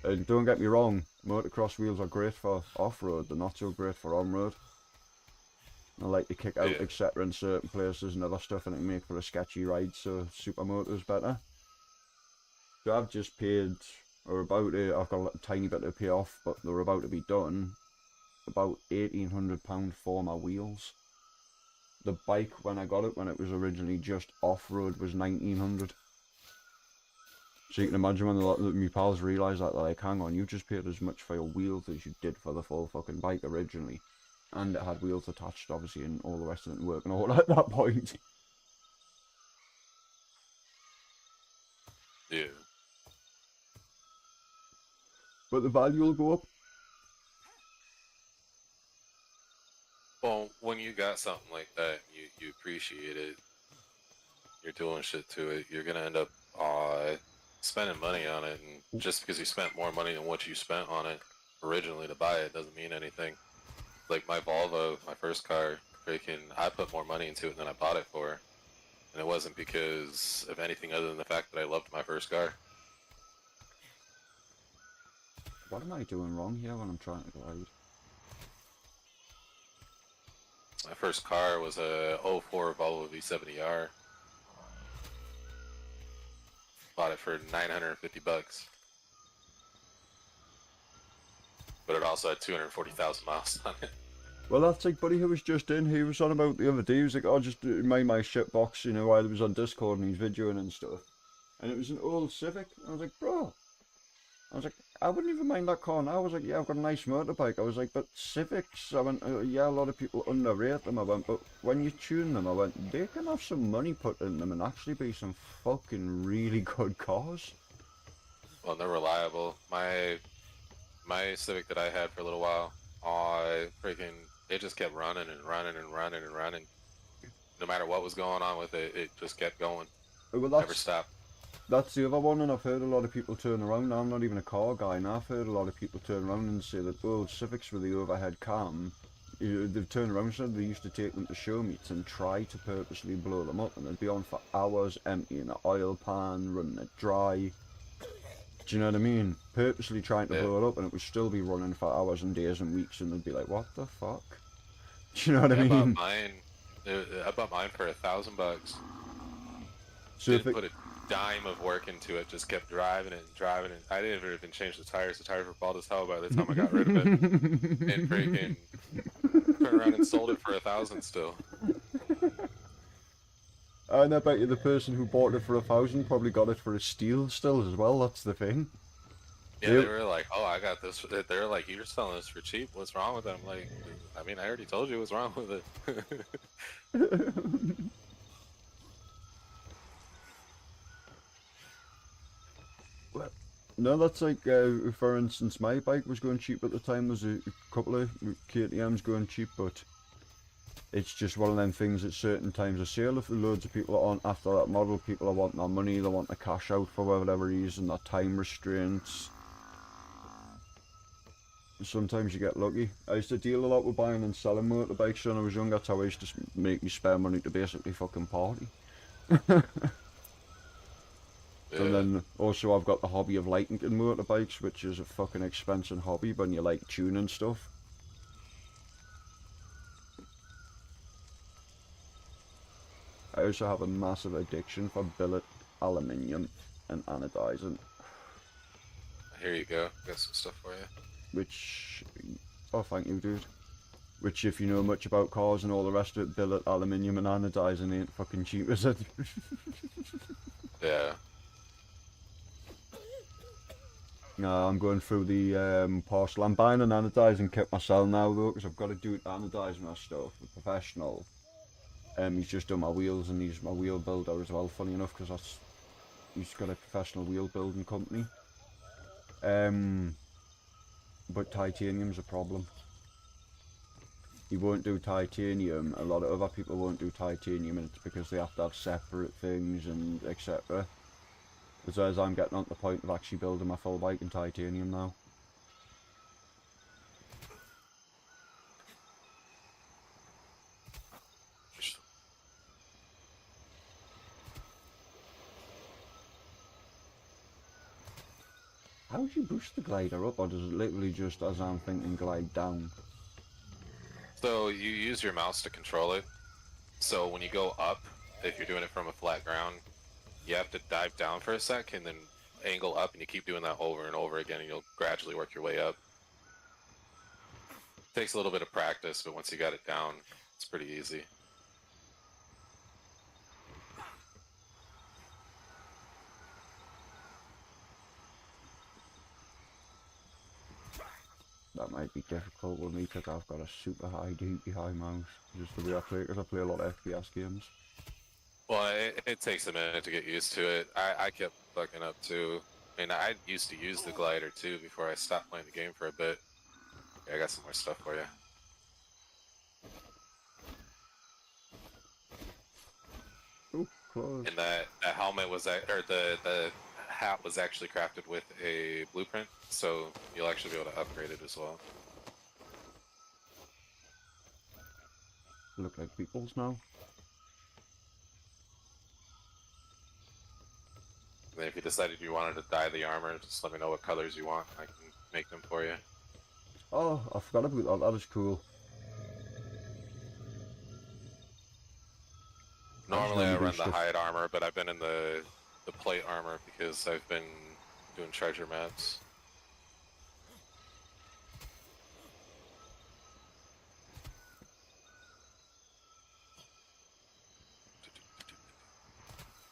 And don't get me wrong, motocross wheels are great for off-road, they're not so great for on-road. I like to kick out, etc. in certain places and other stuff, and it can make for a sketchy ride, so supermoto's better. So I've just paid, I've got a tiny bit to pay off, but they're about to be done, about £1,800 for my wheels. The bike, when I got it, when it was originally just off-road, was £1,900. So you can imagine when a lot of my pals realise that, they're like, hang on, you just paid as much for your wheels as you did for the full fucking bike originally. And it had wheels attached, obviously, and all the rest of it working all at that point. Yeah. But the value will go up. Well, when you got something like that, you appreciate it, you're doing shit to it, you're gonna end up spending money on it, and just because you spent more money than what you spent on it originally to buy it doesn't mean anything. Like my Volvo, my first car, I put more money into it than I bought it for, and it wasn't because of anything other than the fact that I loved my first car. What am I doing wrong here when I'm trying to glide? My first car was a 04 Volvo V70R. Bought it for $950. But it also had 240,000 miles on it. Well, that's like buddy who was just in, he was on about the other day, he was like, oh, just mind my shit box, you know, while he was on Discord and he's videoing and stuff. And it was an old Civic. I was like, bro. I was like, I wouldn't even mind that car now. I was like, yeah, I've got a nice motorbike. I was like, but Civics, I went, yeah, a lot of people underrate them. I went, but when you tune them, I went, they can have some money put in them and actually be some fucking really good cars. Well, they're reliable. My Civic that I had for a little while, it just kept running and running and running and running. No matter what was going on with it, it just kept going. Well, never stopped. That's the other one, and I've heard a lot of people turn around. Now, I'm not even a car guy, and I've heard a lot of people turn around and say that, well, Civics with the overhead cam, they've turned around and said they used to take them to show meets and try to purposely blow them up, and they'd be on for hours emptying an oil pan, running it dry. Do you know what I mean? Purposely trying to blow it up, and it would still be running for hours and days and weeks, and they'd be like, what the fuck? Do you know what I mean? I bought mine for $1,000. So Didn't put a dime of work into it, just kept driving it and driving it. I didn't even change the tires. The tires were bald as hell by the time I got rid of it. And freaking turned around and sold it for $1,000 still. And I bet you the person who bought it for 1,000 probably got it for a steal still as well, that's the thing. Yeah, they were like, oh, I got this. They're like, you're selling this for cheap. What's wrong with it? I'm like, I mean, I already told you what's wrong with it. No, that's like, for instance, my bike was going cheap at the time. There's a couple of KTMs going cheap, but it's just one of them things at certain times of sale. If loads of people are on after that model, people are wanting their money, they want to cash out for whatever reason, their time restraints. Sometimes you get lucky. I used to deal a lot with buying and selling motorbikes when I was younger. That's how I used to make me spare money to basically fucking party. Yeah. And then also I've got the hobby of liking motorbikes, which is a fucking expensive hobby when you like tuning stuff. I also have a massive addiction for billet, aluminium and anodizing. Here you go. Got some stuff for you. Which, oh thank you dude. Which if you know much about cars and all the rest of it, billet, aluminium and anodizing ain't fucking cheap, is it? Yeah. I'm going through the parcel. I'm buying an anodizing kit myself now though, because I've got to do it anodize my stuff. A professional. He's just done my wheels and he's my wheel builder as well, funny enough, because he's got a professional wheel building company. But titanium's a problem. He won't do titanium. A lot of other people won't do titanium, and it's because they have to have separate things and etc. As I'm getting on to the point of actually building my full bike in titanium now. How do you boost the glider up, or does it literally just, as I'm thinking, glide down? So you use your mouse to control it. So when you go up, if you're doing it from a flat ground, you have to dive down for a sec and then angle up, and you keep doing that over and over again, and you'll gradually work your way up. Takes a little bit of practice, but once you got it down, it's pretty easy. That might be difficult with me because I've got a super high DPI mouse, just the way I play, because I play a lot of FPS games. Well, it takes a minute to get used to it. I kept fucking up too. I mean, I used to use the glider too before I stopped playing the game for a bit. Yeah, I got some more stuff for you. Oh, close. And that helmet was, or the hat was actually crafted with a blueprint, so you'll actually be able to upgrade it as well. Look like people's now. And then if you decided you wanted to dye the armor, just let me know what colors you want. I can make them for you. Oh, I forgot about that. That was cool. Normally I run the hide armor, but I've been in the plate armor because I've been doing treasure maps.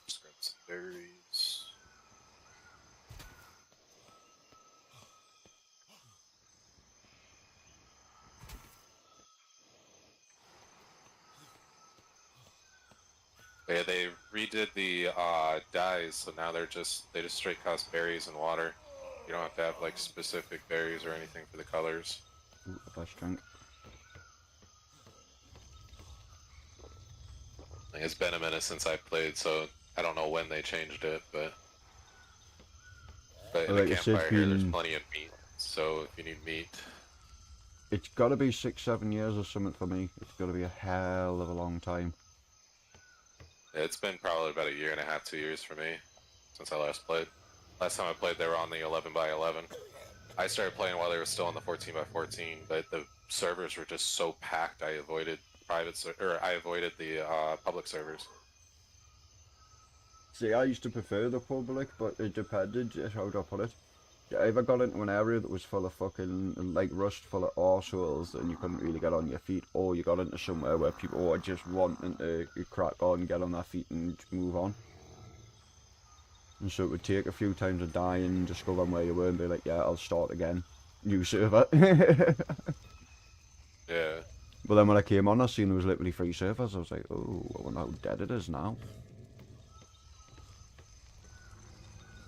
Just grab some berries. Yeah, they redid the dyes, so now they just straight cost berries and water. You don't have to have like specific berries or anything for the colors. Ooh, a flash tank. Like, it's been a minute since I played, so I don't know when they changed it, but in the campfire here, there's plenty of meat. So if you need meat, it's got to be 6-7 years or something for me. It's got to be a hell of a long time. it's been probably about 1.5 years, 2 years for me since I last played. Last time I played, they were on the 11x11. I started playing while they were still on the 14x14, but the servers were just so packed. I avoided the public servers. See, I used to prefer the public, but it depended, how do I put it? You ever got into an area that was full of fucking, like, rust, full of arseholes, and you couldn't really get on your feet, or you got into somewhere where people were just wanting to crack on, get on their feet and move on? And so it would take a few times of dying, discovering where you were, and be like, yeah, I'll start again. New server. Yeah. But then when I came on, I seen there was literally 3 servers. I was like, oh, I wonder how dead it is now.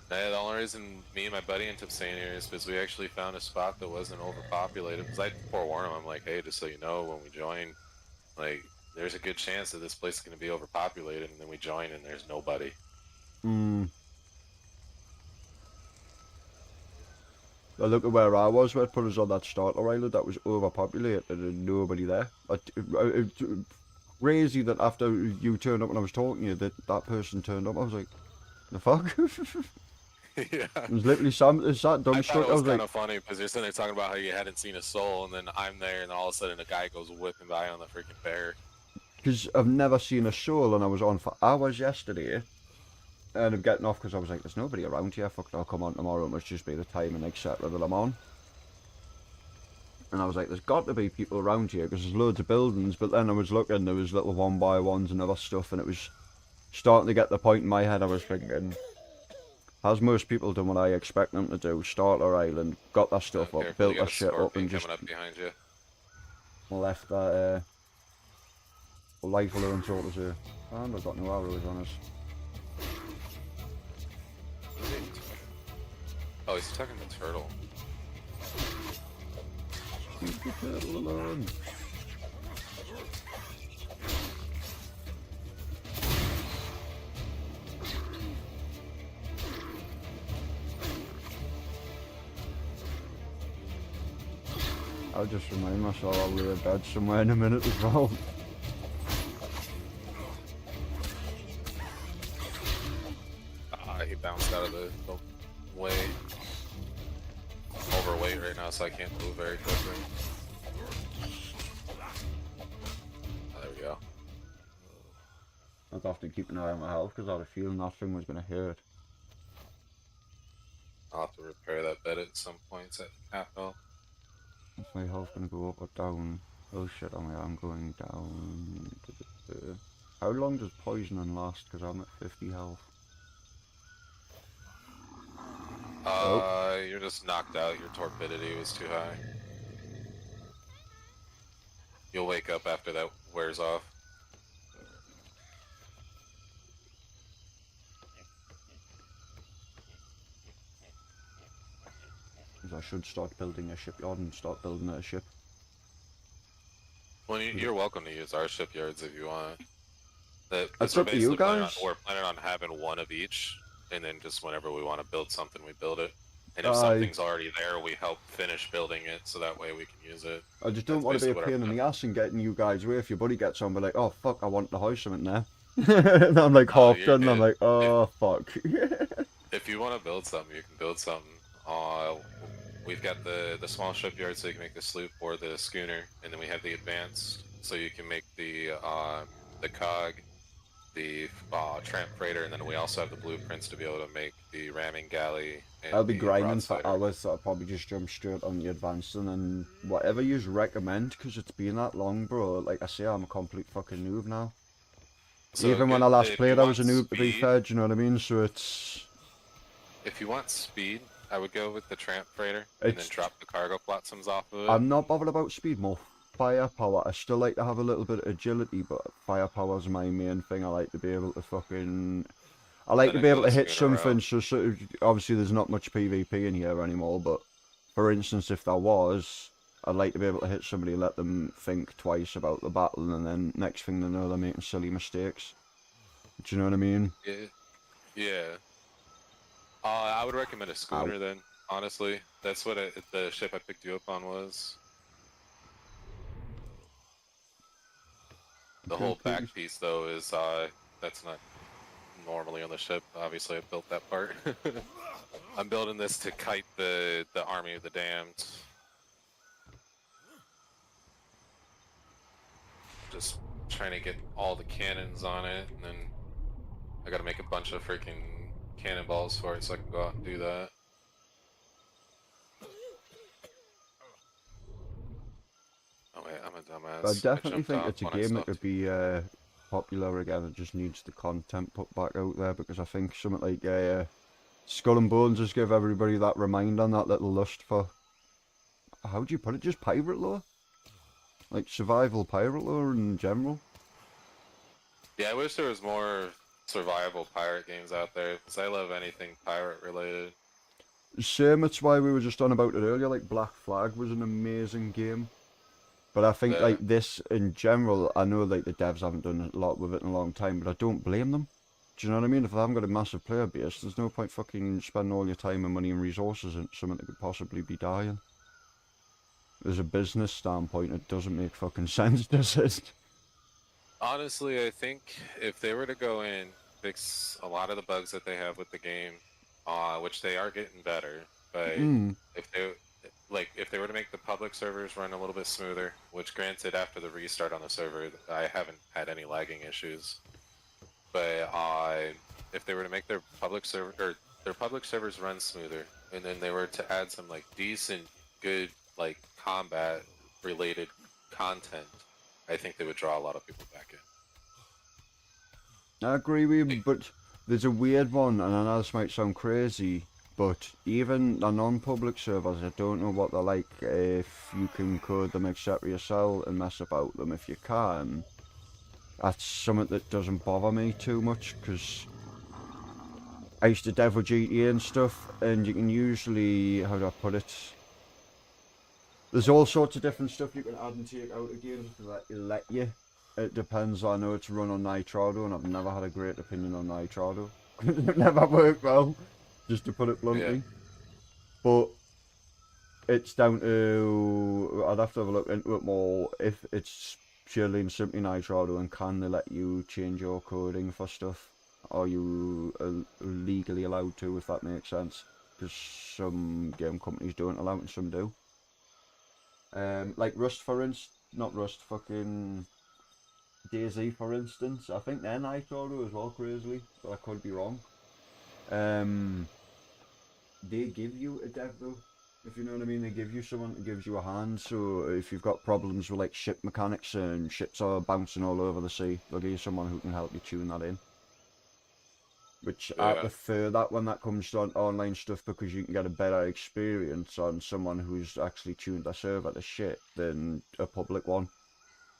Yeah, the only reason me and my buddy ended up staying here is because we actually found a spot that wasn't overpopulated. Because I forewarned him, I'm like, hey, just so you know, when we join, like, there's a good chance that this place is going to be overpopulated, and then we join and there's nobody. Hmm. I look at where I was, where it put us on that starter island that was overpopulated and nobody there. It's crazy that after you turned up and I was talking to you, that person turned up. I was like, the fuck? Yeah. It was literally sat I thought dumbstruck. it I was was kind like, of funny because you're sitting there talking about how you hadn't seen a soul, and then I'm there, and all of a sudden a guy goes whipping by on the freaking bear. because I've never seen a soul, and I was on for hours yesterday. And I'm getting off because I was like, there's nobody around here. Fuck it, I'll come on tomorrow. It must just be the timing, etc. that I'm on. And I was like, there's got to be people around here because there's loads of buildings. But then I was looking, there was little 1x1s and other stuff, and it was starting to get the point in my head. I was thinking, has most people done what I expect them to do? Starter island, got their stuff up, built their shit up, and just coming up behind you. left that life alone, sort of say. And I've got no arrows on us. Oh, he's talking to turtle. Leave the turtle alone. I'll just remind myself I'll lay in bed somewhere in a minute as well. He bounced out of the way. Overweight right now, so I can't move very quickly. Oh, there we go. I'd have to keep an eye on my health because I had a feeling that thing was going to hurt. I'll have to repair that bed at some points at half health. Is my health going to go up or down? Oh shit, I'm going down. How long does poisoning last? Because I'm at 50 health. You're just knocked out. Your torpidity was too high. You'll wake up after that wears off. I should start building a shipyard and start building a ship. Well, you're welcome to use our shipyards if you want. That's up to you guys. We're planning on having one of each, and then just whenever we want to build something, we build it. And if something's already there, we help finish building it, so that way we can use it. I just don't want to be a pain in the ass and getting you guys away. If your buddy gets on, be like, oh fuck, I want the house something there. And I'm like half done, and I'm like, oh fuck. If you want to build something, you can build something. We've got the small shipyard, so you can make the sloop or the schooner, and then we have the advanced, so you can make the cog, the tramp freighter, and then we also have the blueprints to be able to make the ramming galley. And I'll be the grinding for broadsider. hours, so I'll probably just jump straight on the advanced, and then whatever you recommend, because it's been that long, bro. Like I say, I'm a complete fucking noob now. So Even when I if last you played, I was a want noob, to be speed- fair, do you know what I mean? So it's... If you want speed, I would go with the tramp freighter, and then It's- drop the cargo flotsams off of it. I'm not bothered about speed, more firepower. I still like to have a little bit of agility, but firepower's my main thing. I like to be able to fucking... I like to Then be it able to goes hit schooner something, route. so obviously there's not much PvP in here anymore, but for instance, if there was, I'd like to be able to hit somebody, let them think twice about the battle, and then next thing they know, they're making silly mistakes. Do you know what I mean? Yeah. I would recommend a schooner then, honestly. That's what the ship I picked you up on was. The Okay, whole please. back piece, though, is, that's not normally on the ship. Obviously, I built that part. I'm building this to kite the army of the damned. Just trying to get all the cannons on it, and then I gotta make a bunch of freaking cannonballs for it so I can go out and do that. dumbass. I definitely jumped think off it's a when I game that stopped. could be popular again. It just needs the content put back out there, because I think something like Skull and Bones just give everybody that reminder and that little lust for, how do you put it, just pirate lore? Like survival pirate lore in general. Yeah, I wish there was more survival pirate games out there, because I love anything pirate related. Same, that's why we were just on about it earlier, like Black Flag was an amazing game. But I think Yeah. like this in general, I know like the devs haven't done a lot with it in a long time, but I don't blame them. Do you know what I mean? If they haven't got a massive player base, there's no point fucking spending all your time and money and resources into something that could possibly be dying. There's a business standpoint, it doesn't make fucking sense, does it? Honestly, I think if they were to go in, fix a lot of the bugs that they have with the game, which they are getting better, but if they were to make the public servers run a little bit smoother, which granted after the restart on the server, I haven't had any lagging issues. But if they were to make their public servers run smoother, and then they were to add some like decent, good like combat related content, I think they would draw a lot of people back in. I agree with you, but there's a weird one, and I know this might sound crazy, but even the non-public servers, I don't know what they're like, if you can code them etc yourself and mess about them if you can. That's something that doesn't bother me too much, because I used to dev with GTA and stuff, and you can usually, how do I put it, there's all sorts of different stuff you can add and take out of games that let you. It depends. I know it's run on Nitrado, and I've never had a great opinion on Nitrado. It never worked well, just to put it bluntly. Yeah. But it's down to, I'd have to have a look into it more, if it's purely and simply Nitrado, and can they let you change your coding for stuff? Are you legally allowed to, if that makes sense? Because some game companies don't allow it and some do. Like Rust, for instance, not Rust, fucking DayZ, for instance. I think they're Nitrado as well, crazily, but I could be wrong. They give you a dev though, if you know what I mean. They give you someone that gives you a hand, so if you've got problems with like ship mechanics and ships are bouncing all over the sea, they'll give you someone who can help you tune that in. Which I prefer that when that comes to online stuff, because you can get a better experience on someone who's actually tuned their server to shit than a public one.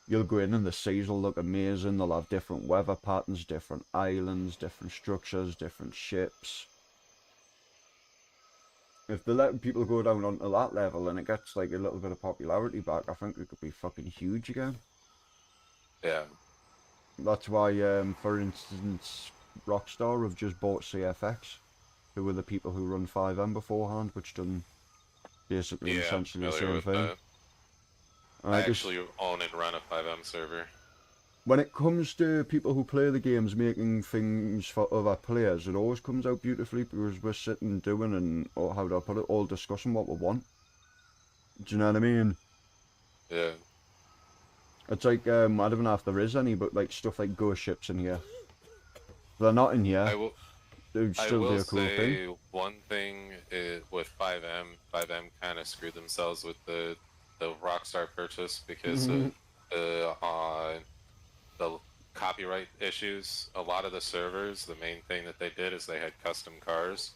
You'll go in and the seas will look amazing, they'll have different weather patterns, different islands, different structures, different ships. If they let people go down onto that level and it gets like a little bit of popularity back, I think it could be fucking huge again. Yeah. That's why, for instance, Rockstar have just bought CFX, who were the people who run 5M beforehand, which done basically essentially the same thing. I actually own and run a 5M server. When it comes to people who play the games making things for other players, it always comes out beautifully, because we're sitting doing and, or how do I put it, all discussing what we want. Do you know what I mean? Yeah. It's like, I don't know if there is any, but like stuff like ghost ships in here. They're not in here. They'd still be a cool thing. One thing is, with 5M kind of screwed themselves with the Rockstar purchase, because of the copyright issues. A lot of the servers, the main thing that they did is they had custom cars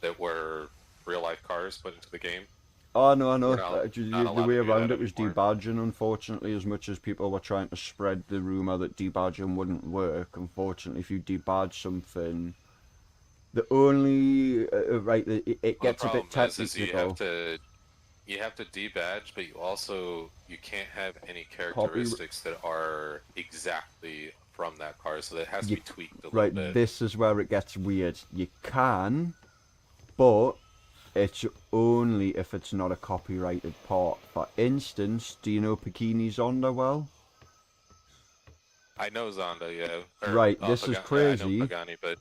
that were real life cars put into the game. Oh, no, I know. The way around it was debadging, unfortunately. As much as people were trying to spread the rumour that debadging wouldn't work, unfortunately, if you debadge something, the only... it gets a bit technical. You have to debadge, but you can't have any characteristics that are exactly from that car, so that has to be tweaked a little bit. This is where it gets weird. You can, but it's only if it's not a copyrighted part. For instance, do you know Bikini Zonda well? I know Zonda, yeah. This is crazy. I know Pagani, but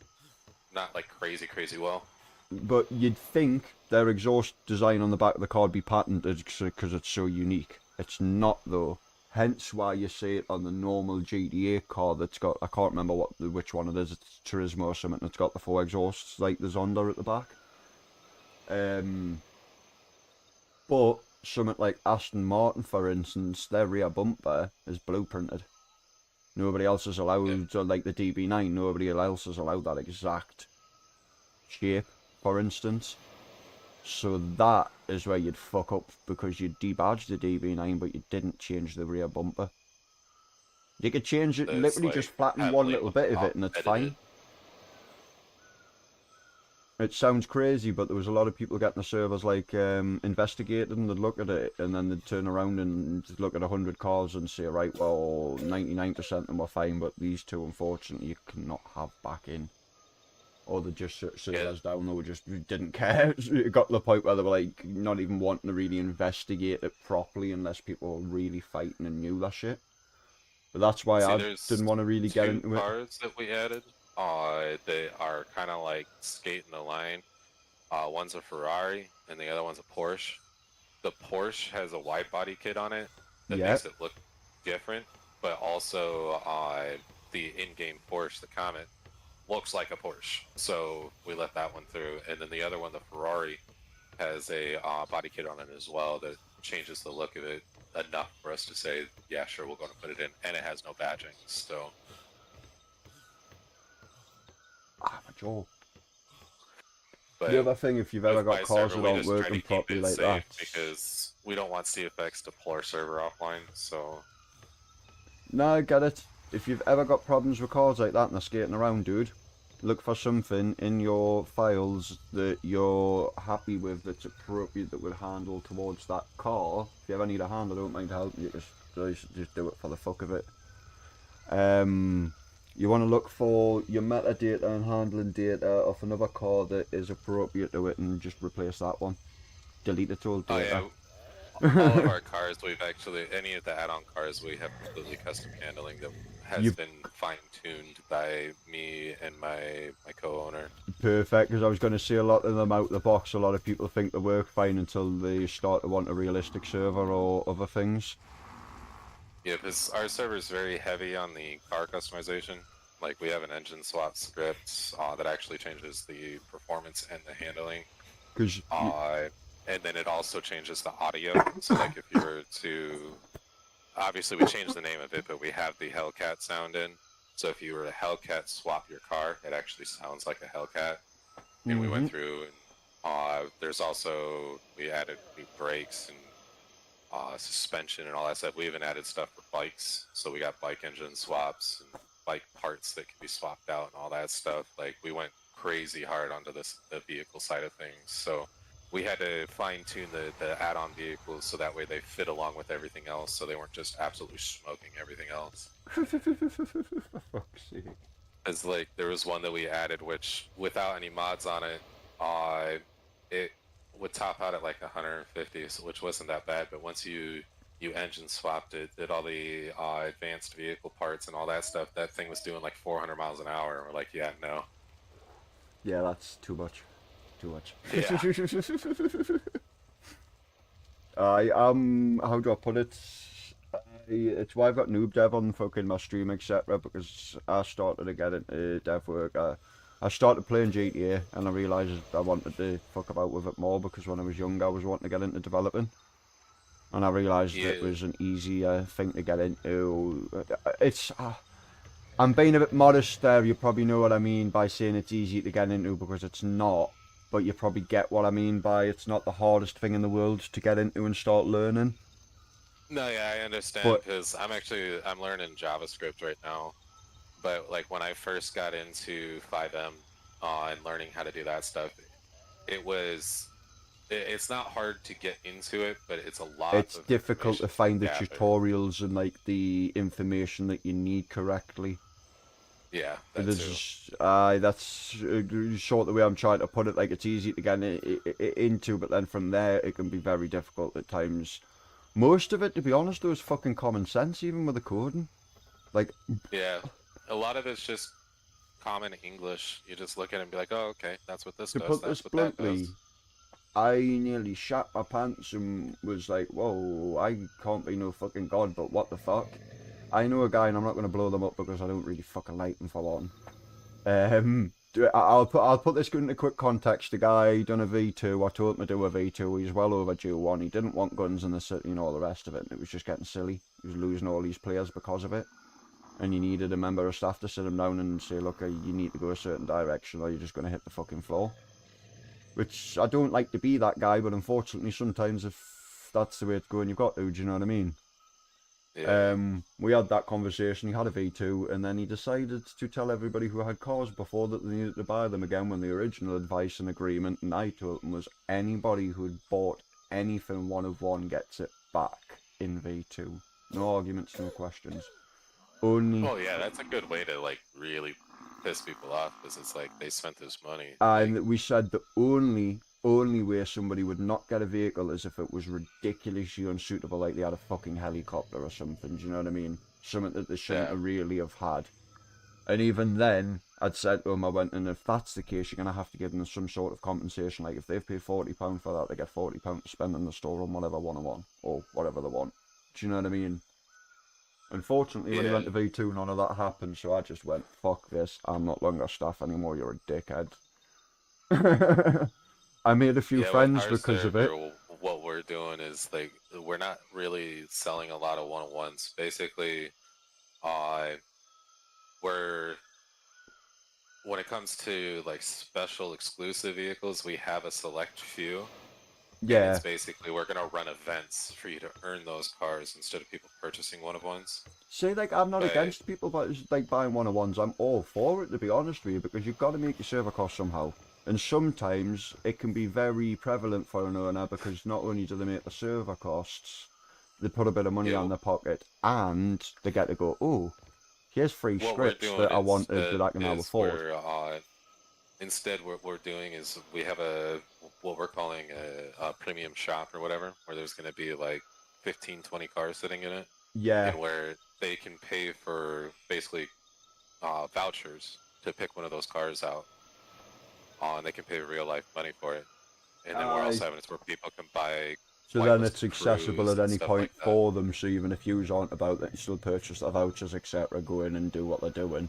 not like crazy well. But you'd think their exhaust design on the back of the car would be patented because it's so unique. It's not though. Hence why you see it on the normal GTA car that's got, I can't remember which one it is, it's Turismo or something, it's got the 4 exhausts like the Zonda at the back. But something like Aston Martin, for instance, their rear bumper is blueprinted. Nobody else is allowed, or like the DB9, nobody else is allowed that exact shape, for instance. So that is where you'd fuck up, because you debadged the DB9, but you didn't change the rear bumper. You could change it, literally just flatten one little bit of it, and it's fine. It sounds crazy, but there was a lot of people getting the servers like investigated, and they'd look at it, and then they'd turn around and look at 100 cars and say, right, well, 99% of them were fine, but these two, unfortunately, you cannot have back in. Or they just shut servers down, they just didn't care. It got to the point where they were like not even wanting to really investigate it properly unless people were really fighting and knew that shit. But that's why I didn't want to really get into it. Cars that we added, they are kind of like skating the line. One's a Ferrari and the other one's a Porsche. The Porsche has a wide body kit on it that makes it look different, but also the in-game Porsche, the Comet, looks like a Porsche, so we let that one through. And then the other one, the Ferrari, has a body kit on it as well that changes the look of it enough for us to say, yeah, sure, we're going to put it in. And it has no badging, so. Joel. But the other thing, if you've ever got my cars server, that we aren't just try to working keep properly it like safe that, because we don't want CFX to pull our server offline, so. no, I get it. If you've ever got problems with cars like that and they're skating around, dude, look for something in your files that you're happy with, that's appropriate, that would handle towards that car. If you ever need a hand, I don't mind helping you, just do it for the fuck of it. You want to look for your metadata and handling data of another car that is appropriate to it, and just replace that one. Delete its old data. Oh, yeah. All of our cars, we've actually, any of the add-on cars, we have completely custom handling that has been fine-tuned by me and my co-owner. Perfect, because I was going to say a lot of them out the box, a lot of people think they work fine until they start to want a realistic server or other things. Yeah, because our server is very heavy on the car customization. Like, we have an engine swap script that actually changes the performance and the handling. And then it also changes the audio. So, like, if you were to... Obviously, we changed the name of it, but we have the Hellcat sound in. So if you were to Hellcat swap your car, it actually sounds like a Hellcat. And we went through, and there's also... We added new brakes and suspension and all that stuff. We even added stuff for bikes, so we got bike engine swaps and bike parts that can be swapped out and all that stuff. Like, we went crazy hard onto the vehicle side of things, so we had to fine-tune the add-on vehicles so that way they fit along with everything else, so they weren't just absolutely smoking everything else. Fuck's sake. It's like, there was one that we added which, without any mods on it, it would top out at like 150, so which wasn't that bad, but once you engine swapped it, did all the advanced vehicle parts and all that stuff, that thing was doing like 400 miles an hour, and we're like, yeah, no. Yeah, that's too much. Too much. Yeah. How do I put it? It's why I've got Noob Dev on fucking my stream, etc., because I started to get into dev work. I started playing GTA and I realised I wanted to fuck about with it more, because when I was young I was wanting to get into developing. And I realised it was an easier thing to get into. It's... I'm being a bit modest there, you probably know what I mean by saying it's easy to get into, because it's not. But you probably get what I mean by it's not the hardest thing in the world to get into and start learning. No, yeah, I understand, because I'm learning JavaScript right now. But like when I first got into 5M and learning how to do that stuff, it's not hard to get into it, but it's a lot. It's difficult to find the tutorials and like the information that you need correctly. Yeah, that's short the way I'm trying to put it. Like, it's easy to get into, but then from there it can be very difficult at times. Most of it, to be honest, though, is fucking common sense, even with the coding. Like, yeah, a lot of it's just common English. You just look at it and be like, oh, okay, that's what this to does. put That's this what that bluntly, does. I nearly shat my pants and was like, whoa, I can't be no fucking god, but what the fuck? I know a guy, and I'm not going to blow them up because I don't really fucking like them for one. I'll put this into quick context. The guy done a V2. I told him to do a V2. He's well overdue one. He didn't want guns in the city and all the rest of it. And it was just getting silly. He was losing all these players because of it. And you needed a member of staff to sit him down and say, look, you need to go a certain direction or you're just going to hit the fucking floor. Which I don't like to be that guy, but unfortunately sometimes if that's the way it's going, you've got to, do you know what I mean? Yeah. We had that conversation. He had a V2 and then he decided to tell everybody who had cars before that they needed to buy them again, when the original advice and agreement and I told him was anybody who'd bought anything 1 of 1 gets it back in V2. No arguments, no questions. Only... Well, yeah, that's a good way to, like, really piss people off, because it's like, they spent this money. And we said the only way somebody would not get a vehicle is if it was ridiculously unsuitable, like they had a fucking helicopter or something, do you know what I mean? Something that they shouldn't have really have had. And even then, I'd said to them, I went, and if that's the case, you're going to have to give them some sort of compensation. Like, if they've paid £40 for that, they get £40 to spend in the store on whatever 1 of 1, or whatever they want. Do you know what I mean? Unfortunately, when he went to V2, none of that happened, so I just went, fuck this, I'm not longer staff anymore, you're a dickhead. I made a few friends because of it. What we're doing is, like, we're not really selling a lot of 1-on-1s. Basically, when it comes to, like, special exclusive vehicles, we have a select few. Yeah. And it's basically, we're going to run events for you to earn those cars instead of people purchasing 1-of-1s. See, like, I'm not against people but like buying 1-of-1s. I'm all for it, to be honest with you, because you've got to make your server cost somehow. And sometimes it can be very prevalent for an owner, because not only do they make the server costs, they put a bit of money on their pocket, and they get to go, oh, here's free scripts that I wanted that I can now afford. Instead, what we're doing is we have what we're calling a premium shop or whatever, where there's going to be like 15, 20 cars sitting in it. Yeah. And where they can pay for basically vouchers to pick one of those cars out. And they can pay real life money for it. And then we're also having it where people can buy. So then it's accessible at any point for them, so even if you aren't about that, you still purchase the vouchers, etc., go in and do what they're doing.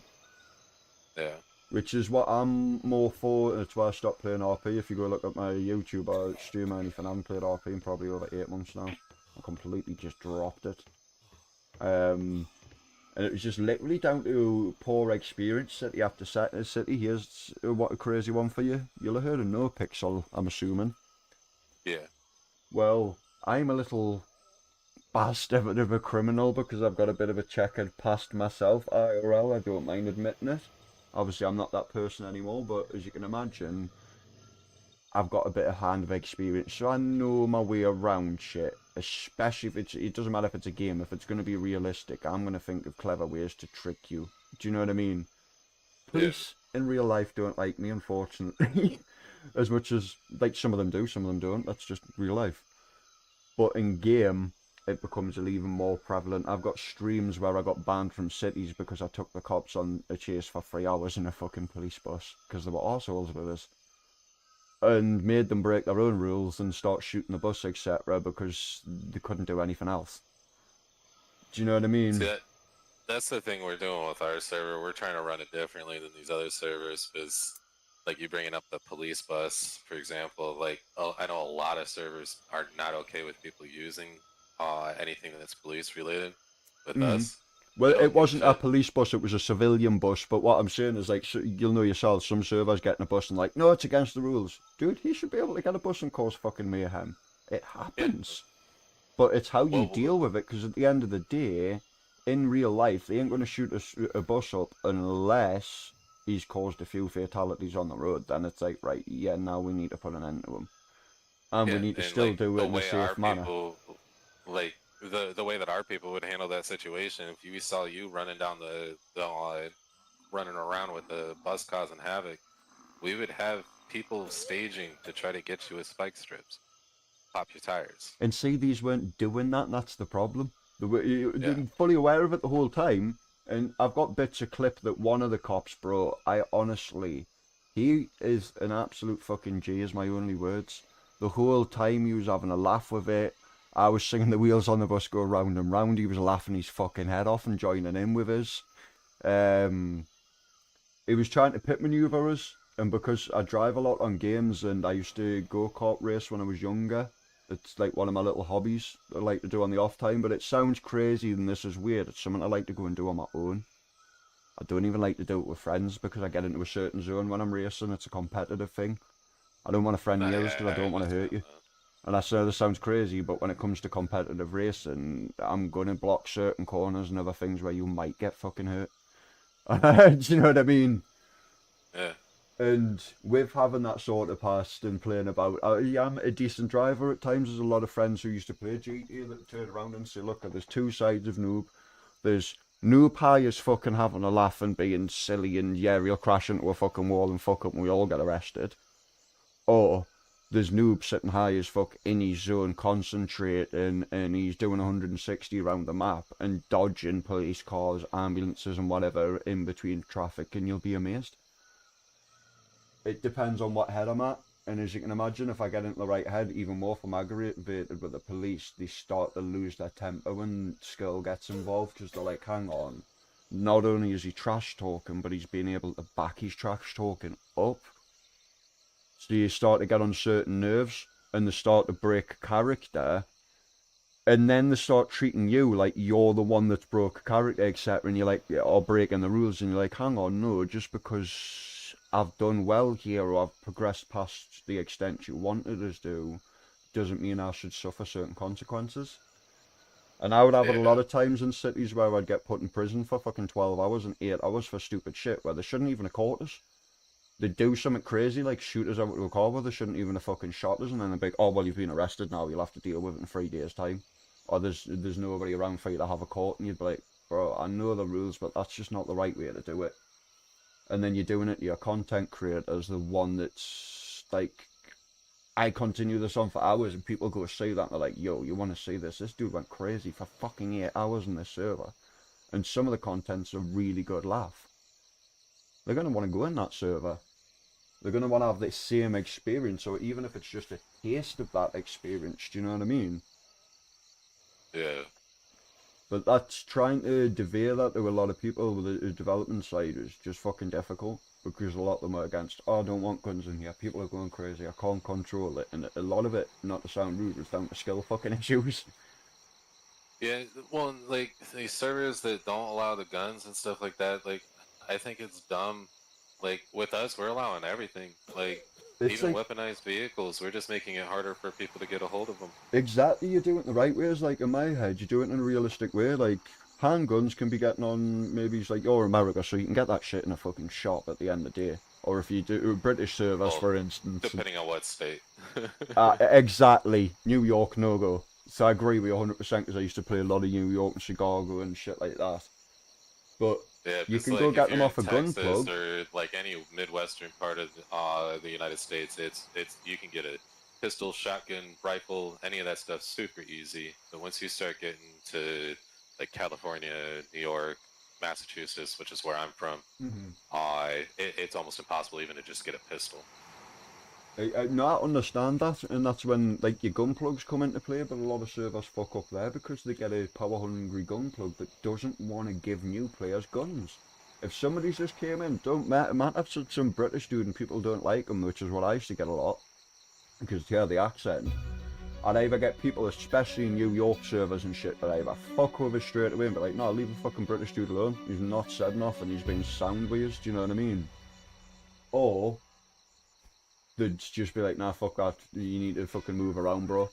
Yeah. Which is what I'm more for. That's why I stopped playing RP. If you go look at my YouTube or stream or anything, I haven't played RP in probably over 8 months now. I completely just dropped it. And it was just literally down to poor experience city after city. Here's what a crazy one for you. You'll have heard of NoPixel, I'm assuming. Yeah. Well, I'm a little bastard of a criminal because I've got a bit of a checkered past myself, IRL, I don't mind admitting it. Obviously, I'm not that person anymore, but as you can imagine, I've got a bit of hand of experience, so I know my way around shit. Especially if it doesn't matter if it's a game, if it's going to be realistic, I'm going to think of clever ways to trick you. Do you know what I mean? Police in real life don't like me, unfortunately. As much as, like, some of them do, some of them don't. That's just real life. But in game, it becomes even more prevalent. I've got streams where I got banned from cities because I took the cops on a chase for 3 hours in a fucking police bus because they were arseholes with us. And made them break their own rules and start shooting the bus, etc., because they couldn't do anything else. Do you know what I mean? See, that's the thing we're doing with our server. We're trying to run it differently than these other servers, because, like, you bringing up the police bus, for example, like, I know a lot of servers are not okay with people using anything that's police related with us. Well, it wasn't a police bus, it was a civilian bus, but what I'm saying is, like, so you'll know yourself, some servers getting a bus and like, no, it's against the rules. Dude, he should be able to get a bus and cause fucking mayhem. It happens. But it's how you deal with it, because at the end of the day, in real life, they ain't going to shoot a bus up unless he's caused a few fatalities on the road. Then it's like, right, yeah, now we need to put an end to him. And we need to still do it in a safe manner. Like, the way that our people would handle that situation, if we saw you running down running around with the bus causing havoc, we would have people staging to try to get you with spike strips, pop your tires. And see, these weren't doing that, and that's the problem. They're fully aware of it the whole time, and I've got bits of clip that one of the cops brought. I honestly, he is an absolute fucking G, is my only words. The whole time he was having a laugh with it. I was singing the wheels on the bus go round and round. He was laughing his fucking head off and joining in with us. He was trying to pit maneuver us and because I drive a lot on games, and I used to go-kart race when I was younger, it's like one of my little hobbies I like to do on the off time, but it sounds crazy and this is weird. It's something I like to go and do on my own. I don't even like to do it with friends because I get into a certain zone when I'm racing. It's a competitive thing. I don't want a friend near us because I don't want to hurt you. And I know this sounds crazy, but when it comes to competitive racing, I'm going to block certain corners and other things where you might get fucking hurt. Do you know what I mean? Yeah. And with having that sort of past and playing about, I am a decent driver at times. There's a lot of friends who used to play GTA that turn around and say, look, there's two sides of noob. There's noob high as fucking having a laugh and being silly and yeah, he'll crash into a fucking wall and fuck up and we all get arrested. Or there's noob sitting high as fuck in his zone, concentrating, and he's doing 160 around the map and dodging police cars, ambulances and whatever in between traffic, and you'll be amazed. It depends on what head I'm at, and as you can imagine, if I get into the right head, even more if I'm aggravated with the police, they start to lose their temper when skill gets involved, because they're like, hang on, not only is he trash talking, but he's been able to back his trash talking up. So you start to get on certain nerves, and they start to break character, and then they start treating you like you're the one that's broke character, etc. And you're like, yeah, or breaking the rules, and you're like, hang on, no, just because I've done well here, or I've progressed past the extent you wanted us to, doesn't mean I should suffer certain consequences. And I would have it a lot of times in cities where I'd get put in prison for fucking 12 hours and 8 hours for stupid shit, where they shouldn't even have caught us. They do something crazy, like shoot us out of a car where they shouldn't even have fucking shot us, and then they're like, oh, well, you've been arrested now, you'll have to deal with it in 3 days' time. Or there's nobody around for you to have a court, and you'd be like, bro, I know the rules, but that's just not the right way to do it. And then you're doing it to your content creators, the one that's, like, I continue this on for hours, and people go see that, and they're like, yo, you want to see this? This dude went crazy for fucking 8 hours in this server. And some of the content's a really good laugh. They're going to want to go in that server. They're going to want to have the same experience, or even if it's just a taste of that experience, do you know what I mean? Yeah. But that's trying to convey that to a lot of people with the development side is just fucking difficult, because a lot of them are against, oh, I don't want guns in here, people are going crazy, I can't control it, and a lot of it, not to sound rude, is down to skill fucking issues. Yeah, well, like, these servers that don't allow the guns and stuff like that, like, I think it's dumb. Like, with us, we're allowing everything. Like, It's even like- weaponized vehicles, we're just making it harder for people to get a hold of them. Exactly, you do it in the right way. It's like, in my head, you do it in a realistic way. Like, handguns can be getting on, maybe it's like, you're America, so you can get that shit in a fucking shop at the end of the day. Or if you do British servers, for instance. Depending on what state. Exactly. New York, no-go. So I agree with you 100% because I used to play a lot of New York and Chicago and shit like that. But Yeah, you just can like go if get them you're off a in gun Texas plug. or like any midwestern part of the United States, it's you can get a pistol, shotgun, rifle, any of that stuff super easy. But once you start getting to like California, New York, Massachusetts, which is where I'm from, it's almost impossible even to just get a pistol. No, I understand that, and that's when like your gun plugs come into play, but a lot of servers fuck up there because they get a power-hungry gun plug that doesn't want to give new players guns. If somebody's just came in, don't matter if it's some British dude and people don't like them, which is what I used to get a lot, because you hear the accent. I'd either get people, especially in New York servers and shit, that either fuck with us straight away and be like, no, leave a fucking British dude alone, he's not said enough and he's been sound with us, do you know what I mean? Or they'd just be like, nah, fuck that, you need to fucking move around, bro.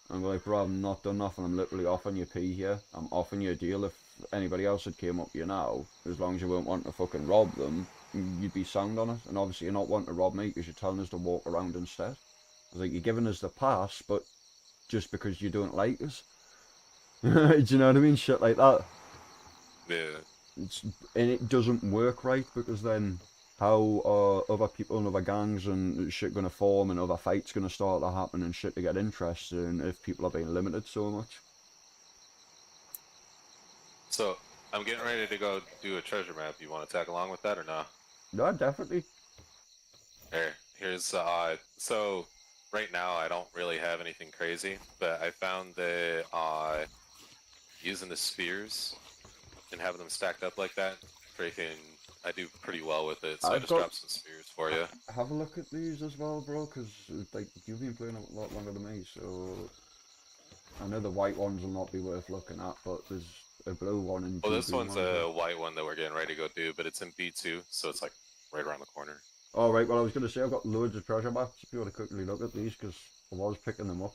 And I'm like, bro, I've not done nothing, I'm literally offering you P here. I'm offering you a deal. If anybody else had came up to you now, as long as you weren't wanting to fucking rob them, you'd be sound on it. And obviously you're not wanting to rob me because you're telling us to walk around instead. I was like, you're giving us the pass, but just because you don't like us. Do you know what I mean? Shit like that. Yeah. And it doesn't work right, because then how are other people and other gangs and shit going to form and other fights going to start to happen and shit to get interested in if people are being limited so much? So, I'm getting ready to go do a treasure map. You want to tag along with that or not? No, definitely. Here's, so, right now I don't really have anything crazy, but I found that, using the spears and having them stacked up like that, freaking I do pretty well with it, so I I've just got- dropped some spears for you. Have a look at these as well, bro, because like you've been playing a lot longer than me, so I know the white ones will not be worth looking at, but there's a blue one and Well, two this green one's ones. a white one that we're getting ready to go do, but it's in B2, so it's like right around the corner. All right, well I was going to say I've got loads of treasure maps if you want to quickly look at these, because I was picking them up.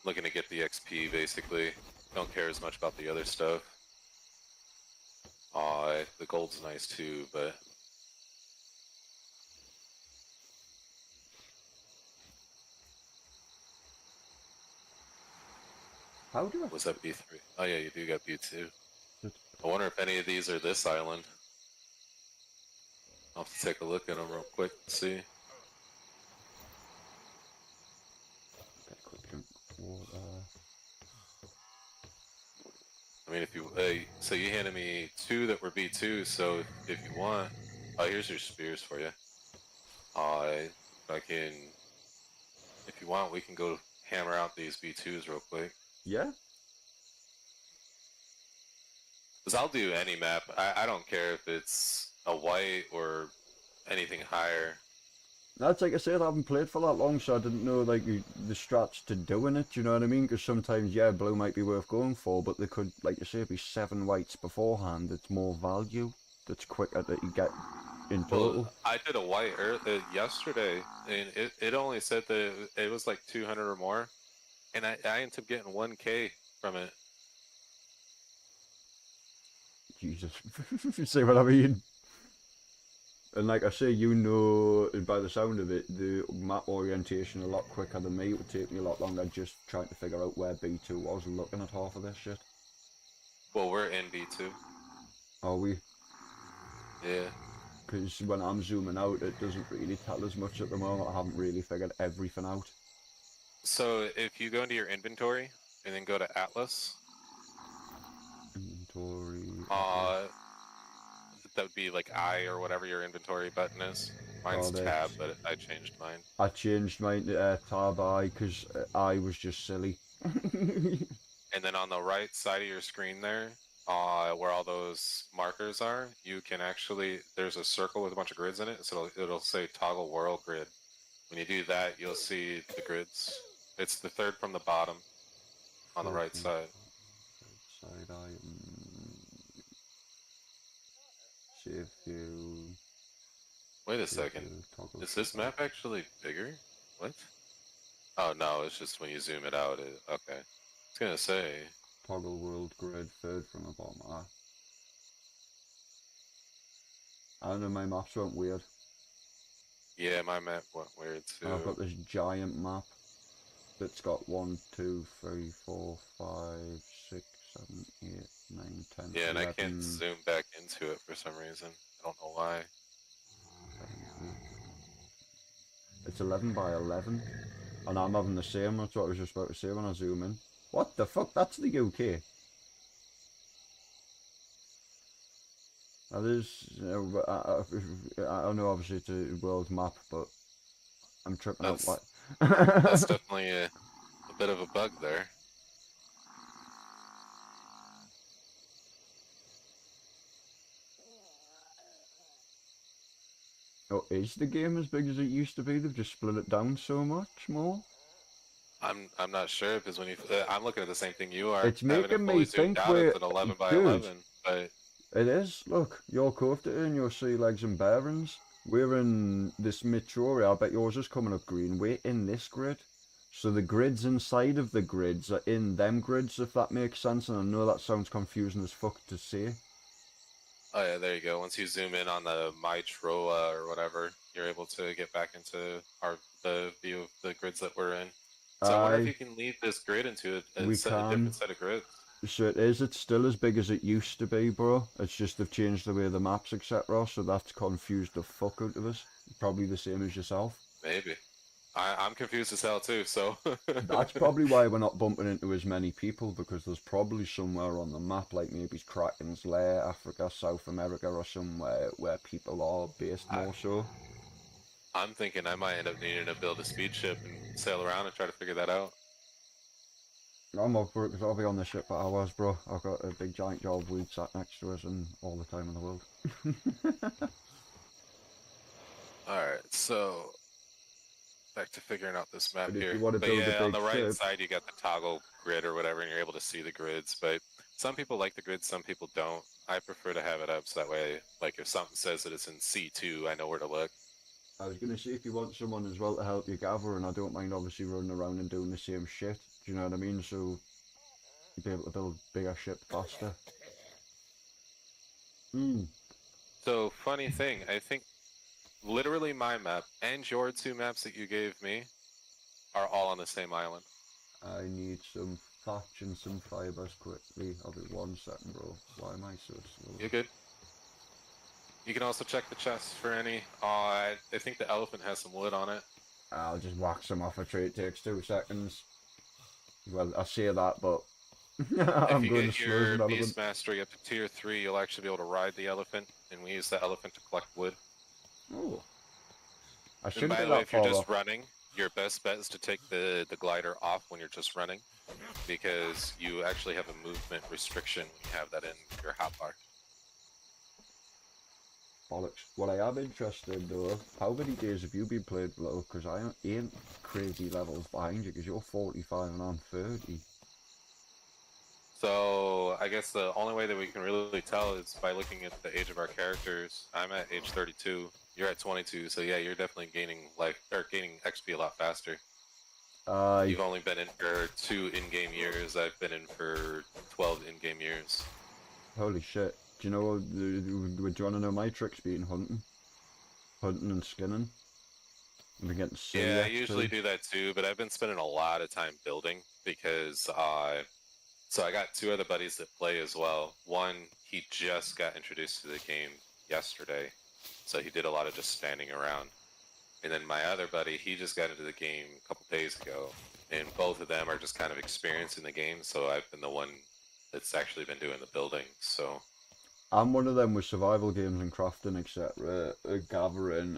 Looking to get the XP, basically. Don't care as much about the other stuff. The gold's nice too, but... How do I... Was that B3? Oh yeah, you do got B2. I wonder if any of these are this island. I'll have to take a look at them real quick and see. Get a quick drink of water. I mean, if you... so you handed me 2 that were B2, so if you want... Oh, here's your spears for you. I can... If you want, we can go hammer out these B2s real quick. Yeah? Because I'll do any map. I don't care if it's a white or anything higher. That's like I said, I haven't played for that long, so I didn't know like the strats to doing it, you know what I mean? Because sometimes, yeah, blue might be worth going for, but there could, like you say, be 7 whites beforehand. It's more value. That's quicker that you get in total. Well, I did a white yesterday, and it only said that it was like 200 or more, and I ended up getting 1K from it. Jesus. See what I mean? And like I say, you know, by the sound of it, the map orientation a lot quicker than me. It would take me a lot longer just trying to figure out where B2 was and looking at half of this shit. Well, we're in B2. Are we? Yeah. Because when I'm zooming out, it doesn't really tell us much at the moment. I haven't really figured everything out. So if you go into your inventory and then go to Atlas, Inventory. that would be like I or whatever your inventory button is. Mine's there. tab, but I changed mine. I changed mine to tab I because I was just silly. And then on the right side of your screen there, where all those markers are, you can actually, there's a circle with a bunch of grids in it, so it'll say toggle world grid. When you do that, you'll see the grids. It's the third from the bottom on the right side. Side item. See if you... Wait a second. Is this map actually bigger? What? Oh no, it's just when you zoom it out. Okay. I was gonna say. Toggle world grid, third from the bottom. I don't know, my maps went weird. Yeah, my map went weird too. I've got this giant map that's got 1, 2, 3, 4, 5, 6, 7, 8, 9, 10. Yeah, and 11. I can't zoom back into it for some reason. I don't know why. It's 11 by 11, and I'm having the same. That's what I was just about to say when I zoom in. What the fuck? That's the UK. That is, I know obviously it's a world map, but I'm tripping out. What? That's definitely a bit of a bug there. Oh, is the game as big as it used to be? They've just split it down so much more. I'm not sure because when you I'm looking at the same thing you are. It's I haven't making me fully zoomed think out, we're it's an 11 by dude, 11, but It is. Look, your Cofta and your Sea Legs and Bearings. We're in this Mitchori. I bet yours is coming up green. We're in this grid. So the grids inside of the grids are in them grids, if that makes sense. And I know that sounds confusing as fuck to say. oh yeah, there you go. Once you zoom in on the Mytroa or whatever, you're able to get back into the view of the grids that we're in. So I wonder if you can lead this grid into a different set of grids. So it is. It's still as big as it used to be, bro. It's just they've changed the way the maps, etc. So that's confused the fuck out of us. Probably the same as yourself. Maybe. I'm confused as hell too, so... That's probably why we're not bumping into as many people, because there's probably somewhere on the map, like maybe Kraken's Lair, Africa, South America, or somewhere where people are based more so. I'm thinking I might end up needing to build a speed ship and sail around and try to figure that out. I'm up for it because I'll be on the ship for hours, bro. I've got a big giant jar of weed sat next to us and all the time in the world. Alright, so back to figuring out this map But if here. you wanna But build a yeah, on big the right ship- side you got the toggle grid or whatever, and you're able to see the grids. But some people like the grid, some people don't. I prefer to have it up so that way, like if something says that it's in C2, I know where to look. I was gonna say if you want someone as well to help you gather, and I don't mind obviously running around and doing the same shit. Do you know what I mean? So you'd be able to build bigger ship faster. So, funny thing, I think literally my map and your two maps that you gave me are all on the same island. I need some thatch and some fibers quickly. I'll be 1 second, bro. Why am I so slow? You're good. You can also check the chest for any. I think the elephant has some wood on it. I'll just whack some off a tree. It takes 2 seconds. Well, I say that, but I'm if you going get to your slow beast mastery up to tier 3, you'll actually be able to ride the elephant, and we use the elephant to collect wood. Oh. I And shouldn't by be the way, that if you're far just off. running, your best bet is to take the glider off when you're just running, because you actually have a movement restriction when you have that in your hotbar. Bollocks. What I am interested though, how many days have you been playing below? Because I ain't crazy levels behind you, because you're 45 and I'm 30. So I guess the only way that we can really tell is by looking at the age of our characters. I'm at age 32. You're at 22. So yeah, you're definitely gaining life or gaining XP a lot faster. You've only been in for 2 in-game years. I've been in for 12 in-game years. Holy shit. Do you know, do you want to know my tricks being hunting? Hunting and skinning. I've been getting silly Yeah, I XP. usually do that too, but I've been spending a lot of time building because so I got 2 other buddies that play as well. One, he just got introduced to the game yesterday, so he did a lot of just standing around. And then my other buddy, he just got into the game a couple days ago, and both of them are just kind of experienced in the game, so I've been the one that's actually been doing the building, so... I'm one of them with survival games and crafting, etc. Gathering.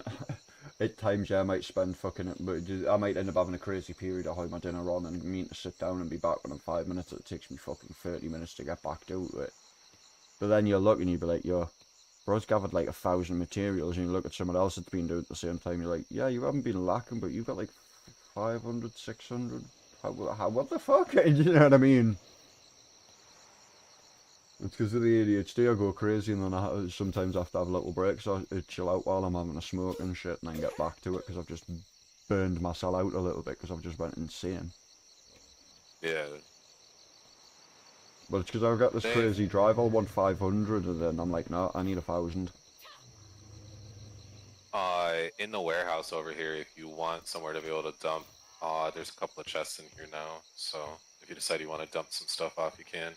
At times, yeah, I might spend fucking it, but I might end up having a crazy period of having my dinner on and mean to sit down and be back within 5 minutes. It takes me fucking 30 minutes to get back to it. But then you're looking, you'd be like, yo, bro's gathered like 1,000 materials, and you look at someone else that's been doing it at the same time, you're like, yeah, you haven't been lacking, but you've got like 500, 600. What the fuck? Do you know what I mean? It's because of the ADHD, I go crazy, and then I sometimes have to have little breaks. I chill out while I'm having a smoke and shit, and then get back to it because I've just burned myself out a little bit because I've just went insane. Yeah. But it's because I've got this crazy drive. I'll want 500, and then I'm like, no, I need 1,000. In the warehouse over here, if you want somewhere to be able to dump, there's a couple of chests in here now, so if you decide you want to dump some stuff off, you can.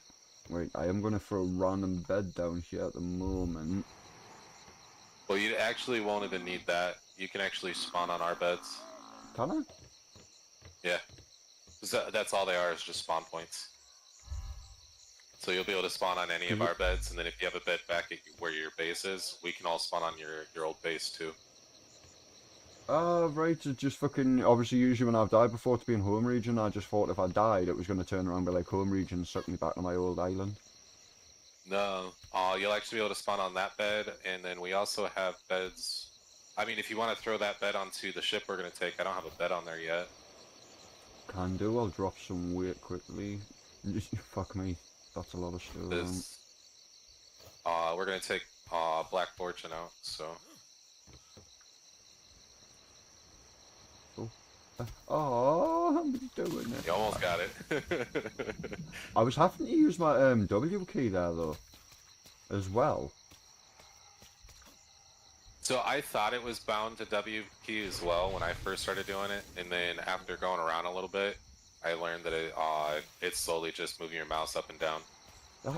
Wait, I am going to throw a random bed down here at the moment. Well, you actually won't even need that. You can actually spawn on our beds. Can I? Yeah. 'Cause that's all they are, is just spawn points. So you'll be able to spawn on any of our beds, and then if you have a bed back at where your base is, we can all spawn on your old base too. Right, it's just fucking, obviously usually when I've died before to be in home region, I just thought if I died it was going to turn around and be like home region and suck me back to my old island. No, you'll actually be able to spawn on that bed, and then we also have beds. I mean, if you want to throw that bed onto the ship we're going to take, I don't have a bed on there yet. Can do, I'll drop some weight quickly. Just, fuck me, that's a lot of stone. This, we're going to take Black Fortune out, so... Oh, I'm doing it. You almost got it. I was having to use my W key there though, as well. So I thought it was bound to W key as well when I first started doing it, and then after going around a little bit, I learned that it's slowly just moving your mouse up and down.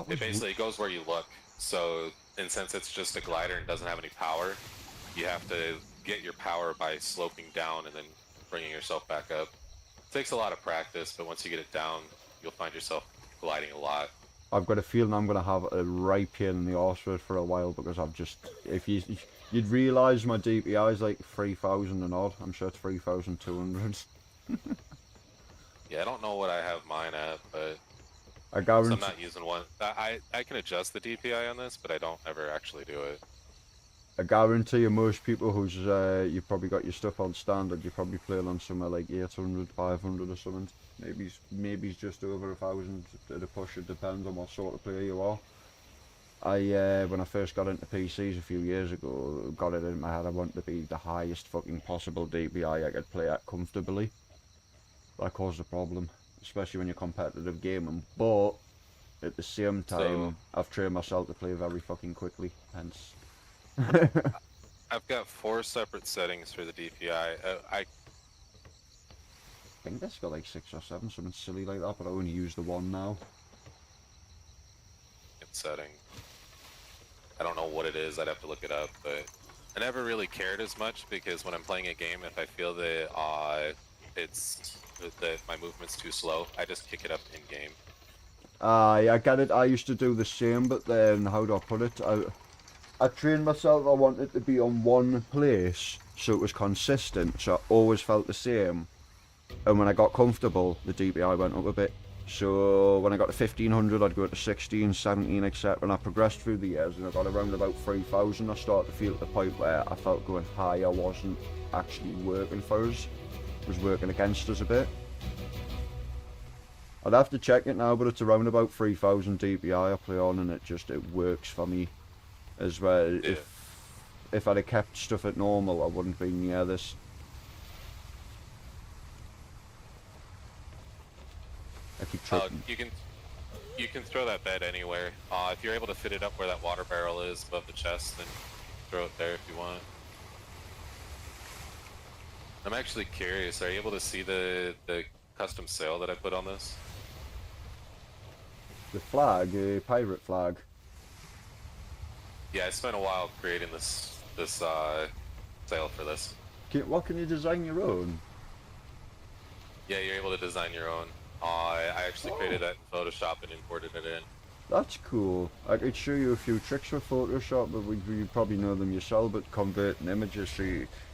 It basically goes where you look. So, and since it's just a glider and doesn't have any power, you have to get your power by sloping down and then bringing yourself back up. It takes a lot of practice, but once you get it down, you'll find yourself gliding a lot. I've got a feeling I'm going to have a right pain in the arse for a while because I've just, if you'd realise my DPI is like 3,000 and odd. I'm sure it's 3,200. Yeah, I don't know what I have mine at, but I so guarantee. I'm not using one. I can adjust the DPI on this, but I don't ever actually do it. I guarantee you most people who's you probably got your stuff on standard, you probably playing on somewhere like 800, 500 or something. Maybe it's just over 1,000 at a push. It depends on what sort of player you are. When I first got into PCs a few years ago, got it in my head I wanted to be the highest fucking possible DPI I could play at comfortably. That caused a problem, especially when you're competitive gaming. But at the same time, I've trained myself to play very fucking quickly, hence. I've got 4 separate settings for the DPI. I think that's got like 6 or 7, something silly like that, but I only use the one now. setting. I don't know what it is. I'd have to look it up, but I never really cared as much because when I'm playing a game, if I feel that my movement's too slow, I just kick it up in game. I get it. I used to do the same, but then how do I put it? I trained myself. I wanted to be on one place so it was consistent, so I always felt the same. And when I got comfortable, the DPI went up a bit. So when I got to 1500, I'd go to 16, 17, etc. And I progressed through the years, and I got around about 3000. I started to feel at the point where I felt going higher wasn't actually working for us. It was working against us a bit. I'd have to check it now, but it's around about 3000 DPI I play on, and it works for me as well. Yeah. If I'd have kept stuff at normal, I wouldn't be near this. I keep tripping. You can throw that bed anywhere. If you're able to fit it up where that water barrel is above the chest, then throw it there if you want. I'm actually curious. Are you able to see the custom sail that I put on this? The flag, pirate flag. Yeah, I spent a while creating this sail for this. What can you design your own? Yeah, you're able to design your own. I actually created that in Photoshop and imported it in. That's cool. I could show you a few tricks with Photoshop, but you probably know them yourself. But converting images, so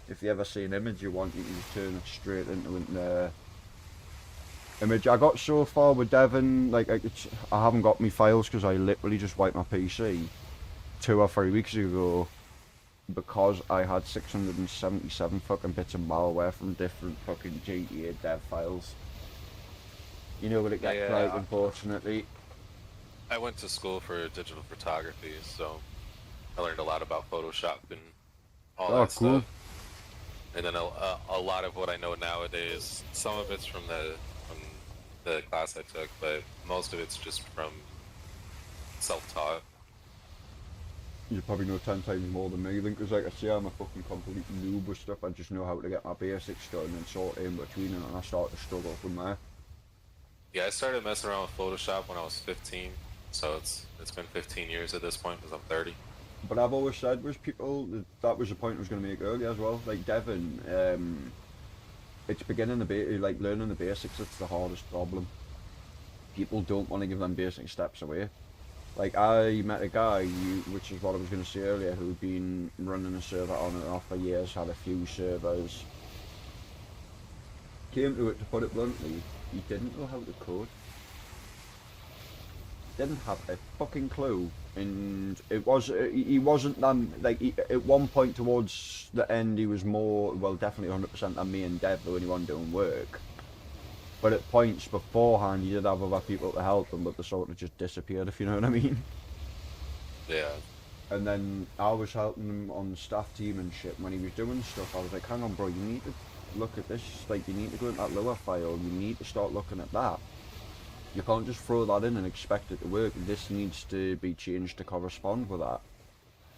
if you ever see an image you want, you can just turn it straight into an image. I got so far with Devon, like I haven't got my files because I literally just wiped my PC 2 or 3 weeks ago because I had 677 fucking bits of malware from different fucking GTA dev files. You know what it gets like, unfortunately. I went to school for digital photography, so I learned a lot about Photoshop and all that cool. stuff. And then a lot of what I know nowadays, some of it's from the class I took, but most of it's just from self-taught. You probably know 10 times more than me then, because like I say, I'm a fucking complete noob with stuff. I just know how to get my basics done and sort in between, and I start to struggle from there. Yeah, I started messing around with Photoshop when I was 15, so it's been 15 years at this point because I'm 30. But I've always said was people, that was the point I was going to make earlier as well. Like Devon, it's beginning like learning the basics. It's the hardest problem. People don't want to give them basic steps away. Like I met a guy, which is what I was going to say earlier, who'd been running a server on and off for years, had a few servers. Came to it, to put it bluntly, he didn't know how to code. Didn't have a fucking clue, and he wasn't like at one point towards the end he was more, well, definitely 100% than me and Dev, the only one doing work. But at points beforehand he did have other people to help him, but they sort of just disappeared, if you know what I mean. Yeah. And then I was helping him on the staff team and shit. When he was doing stuff, I was like, hang on bro, you need to look at this, like you need to go into that lower file, you need to start looking at that. You can't just throw that in and expect it to work. This needs to be changed to correspond with that.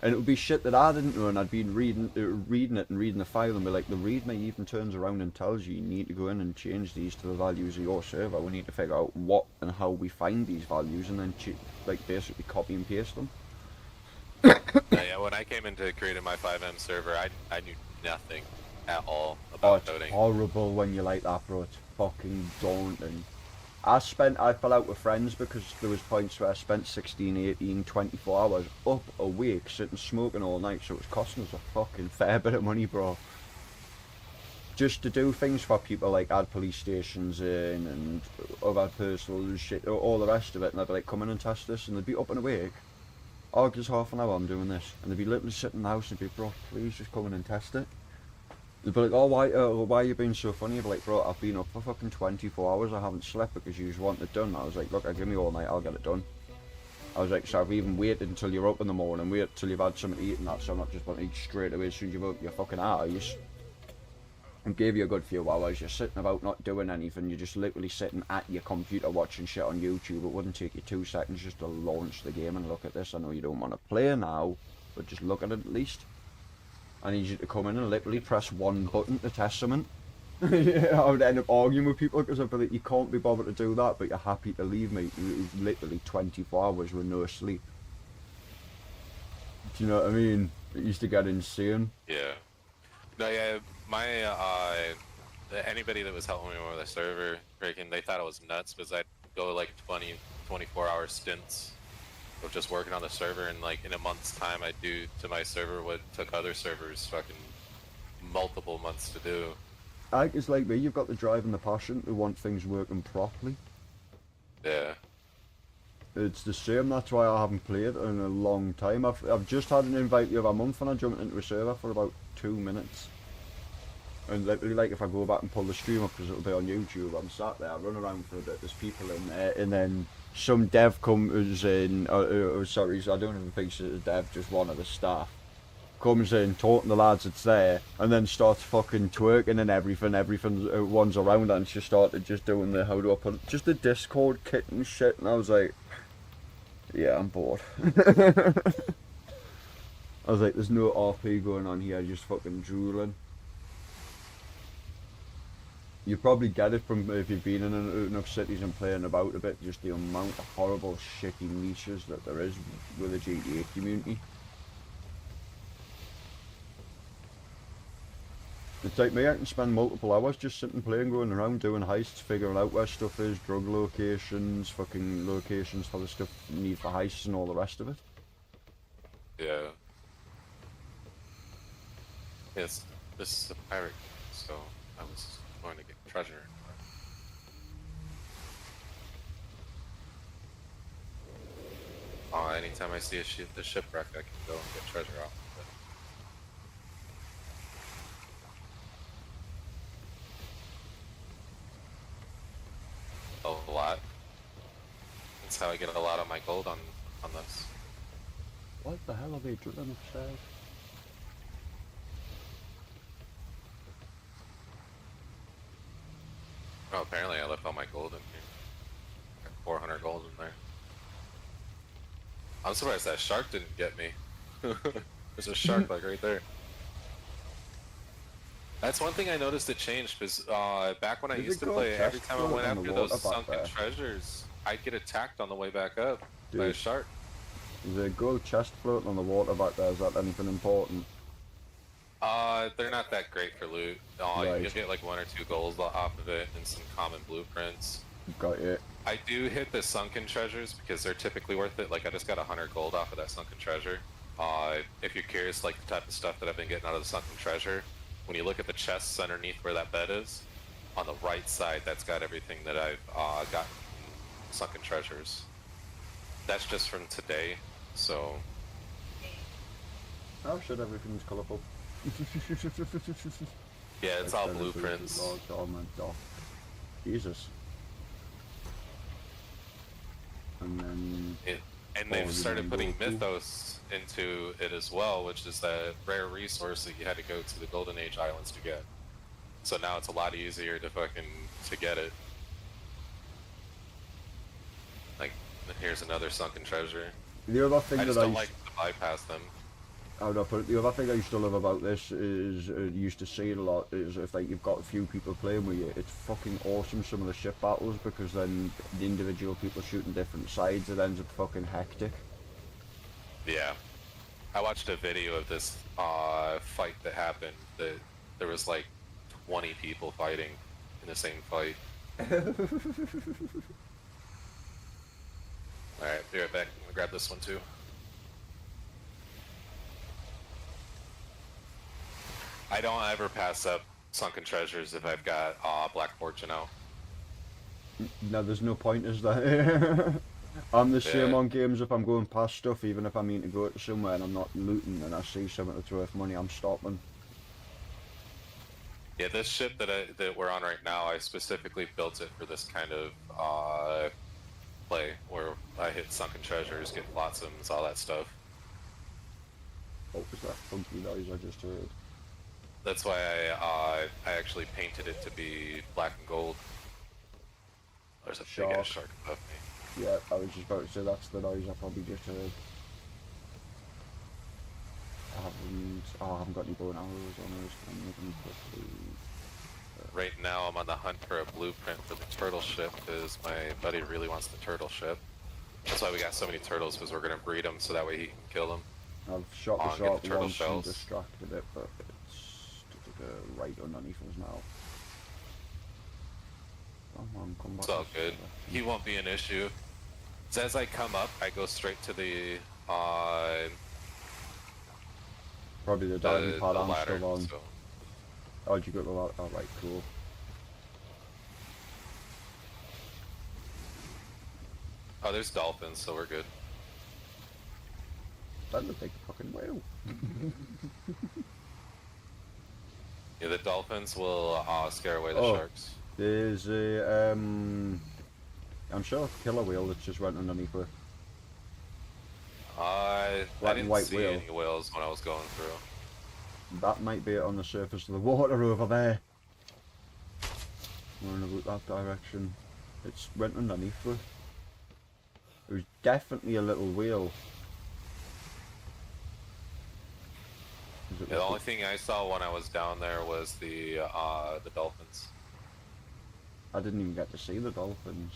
And it would be shit that I didn't know, and I'd been reading it and reading the file and be like, the readme even turns around and tells you need to go in and change these to the values of your server. We need to figure out what and how we find these values and then like basically copy and paste them. Yeah, when I came into creating my 5M server, I knew nothing at all about coding. It's horrible when you like that, bro. It's fucking daunting. I fell out with friends because there was points where I spent 16, 18, 24 hours up awake, sitting smoking all night, so it was costing us a fucking fair bit of money, bro. just to do things for people, like add police stations in and other personal shit, all the rest of it, and they'd be like, come in and test this, and they'd be up and awake. Oh, just half an hour I'm doing this, and they'd be literally sitting in the house and be, bro, please just come in and test it. They'd be like, oh, why are you being so funny? You'd be like, bro, I've been up for fucking 24 hours, I haven't slept because you just want it done. I was like, look, give me all night, I'll get it done. I was like, so I've even waited until you're up in the morning, wait till you've had something to eat and that, so I'm not just want to eat straight away as soon as you've opened your fucking eyes. And gave you a good few hours, you're sitting about not doing anything, you're just literally sitting at your computer watching shit on YouTube. It wouldn't take you 2 seconds just to launch the game and look at this. I know you don't want to play now, but just look at it at least. I need you to come in and literally press one button to test something. I would end up arguing with people because I'd be like, you can't be bothered to do that, but you're happy to leave me. It was literally 24 hours with no sleep. Do you know what I mean? It used to get insane. Yeah. No, yeah, my, anybody that was helping me with the server breaking, they thought it was nuts because I'd go like 24-hour stints of just working on the server, and like in a month's time I'd do to my server what took other servers fucking multiple months to do. It's like me, you've got the drive and the passion to want things working properly. Yeah. It's the same, that's why I haven't played in a long time. I've just had an invite the other month and I jumped into a server for about 2 minutes. And literally, like, if I go back and pull the stream up because it'll be on YouTube, I'm sat there, I run around for a bit, there's people in there, and then some dev comes in, sorry, I don't even think it's a dev, just one of the staff, comes in, talking to the lads that's there, and then starts fucking twerking and everything, one's around her, and she started just doing the, how do I put it, just the Discord kit and shit, and I was like, yeah, I'm bored. I was like, there's no RP going on here, just fucking drooling. You probably get it from if you've been in enough cities and playing about a bit, just the amount of horrible, shitty niches that there is with the GTA community. It's like me, I can spend multiple hours just sitting playing, going around doing heists, figuring out where stuff is, drug locations, fucking locations for the stuff you need for heists and all the rest of it. Yeah. Yes, this is a pirate, so I was going to get treasure. Oh, anytime I see the shipwreck, I can go and get treasure off of it. A lot. That's how I get a lot of my gold on this. What the hell are they drilling upstairs? Oh, apparently I left all my gold in here. Got 400 gold in there. I'm surprised that shark didn't get me. There's a shark like right there. That's one thing I noticed it changed, because back when I used to play, every time I went after those sunken treasures, I'd get attacked on the way back up by a shark. There's a gold chest floating on the water back there, is that anything important? They're not that great for loot. Right. You'll get like 1 or 2 golds off of it and some common blueprints. Got it. I do hit the sunken treasures because they're typically worth it. Like I just got 100 gold off of that sunken treasure. If you're curious, like the type of stuff that I've been getting out of the sunken treasure, when you look at the chests underneath where that bed is, on the right side, that's got everything that I've gotten from sunken treasures. That's just from today, so. Oh shit, everything's colourful. Yeah, it's all blueprints. Jesus. And then... And they've started putting Mythos into it as well, which is that rare resource that you had to go to the Golden Age Islands to get. So now it's a lot easier to get it. Like, here's another sunken treasure. The other thing I just that don't like to bypass them. How do I put it? The other thing I used to love about this is, used to see it a lot, is if like you've got a few people playing with you, it's fucking awesome, some of the ship battles, because then the individual people shooting different sides, it ends up fucking hectic. Yeah. I watched a video of this fight that happened, that there was like 20 people fighting in the same fight. Alright, be right back. I'm gonna grab this one too. I don't ever pass up sunken treasures if I've got Black Fortune out. No, there's no point, is there? I'm the same Yeah. on games. If I'm going past stuff, even if I mean to go to somewhere and I'm not looting and I see something that's worth money, I'm stopping. Yeah, this ship that we're on right now, I specifically built it for this kind of play where I hit sunken treasures, get blossoms, all that stuff. What was that funky noise I just heard? That's why I actually painted it to be black and gold. There's a big ass shark above me. Yeah, I was just about to say that's the noise I probably just heard. I haven't got any bow and arrows on us. I'm looking quickly. Right now, I'm on the hunt for a blueprint for the turtle ship because my buddy really wants the turtle ship. That's why we got so many turtles, because we're gonna breed them so that way he can kill them. I've shot the Get shark the turtle once and shells. distracted it, but it's right underneath us now. Come on, come back. It's all good. He won't be an issue. So as I come up, I go straight to the Probably the diving pad I'm ladder. still on. So. Oh, did you go to the ladder? Oh, right, cool. Oh, there's dolphins, so we're good. That looked like a fucking whale. Yeah, the dolphins will scare away the Oh. sharks. There's a, I'm sure a killer whale that's just went underneath her. I Black and didn't white see whale. any whales when I was going through. That might be it on the surface of the water over there. We're in about that direction. It's went underneath her. It was definitely a little whale. Is it Yeah, the only thing I saw when I was down there was the dolphins. I didn't even get to see the dolphins.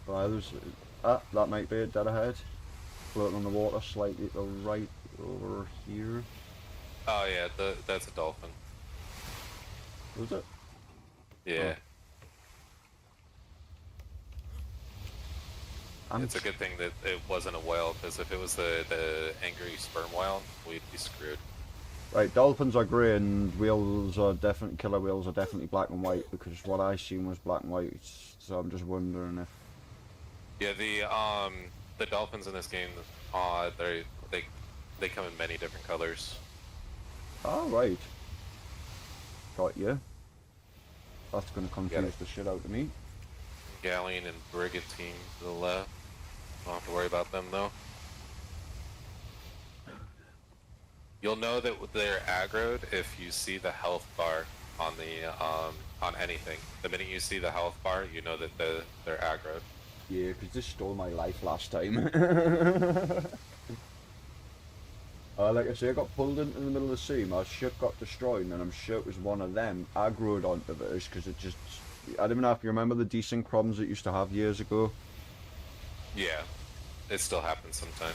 But there's, that might be it, dead ahead. Floating on the water slightly to the right over here. Oh yeah, that's a dolphin. Was it? Yeah. I'm It's a good thing that it wasn't a whale, because if it was the angry sperm whale, we'd be screwed. Right, dolphins are grey and whales are definitely, killer whales are definitely black and white, because what I seen was black and white, so I'm just wondering if... Yeah, the dolphins in this game, they come in many different colors. Oh, right. Got you. That's gonna confuse it. the shit out of me. Galleon and brigantine to the left. Don't have to worry about them though. You'll know that they're aggroed if you see the health bar on the on anything. The minute you see the health bar, you know that they're aggroed. Yeah, because this stole my life last time. Like I say, I got pulled into the middle of the sea, my ship got destroyed, and I'm sure it was one of them aggroed onto this, because it just... I don't know if you remember the desync problems it used to have years ago. Yeah, it still happens sometimes.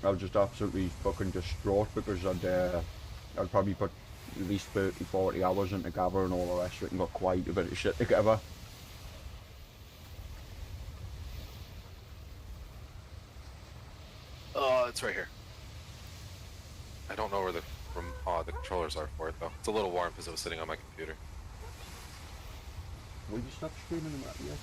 I was just absolutely fucking distraught because I'd probably put at least 30-40 hours into Gather and all the rest of it and got quite a bit of shit together. Oh, it's right here. I don't know where the controllers are for it though. It's a little warm because it was sitting on my computer. Will you stop screaming in that ear,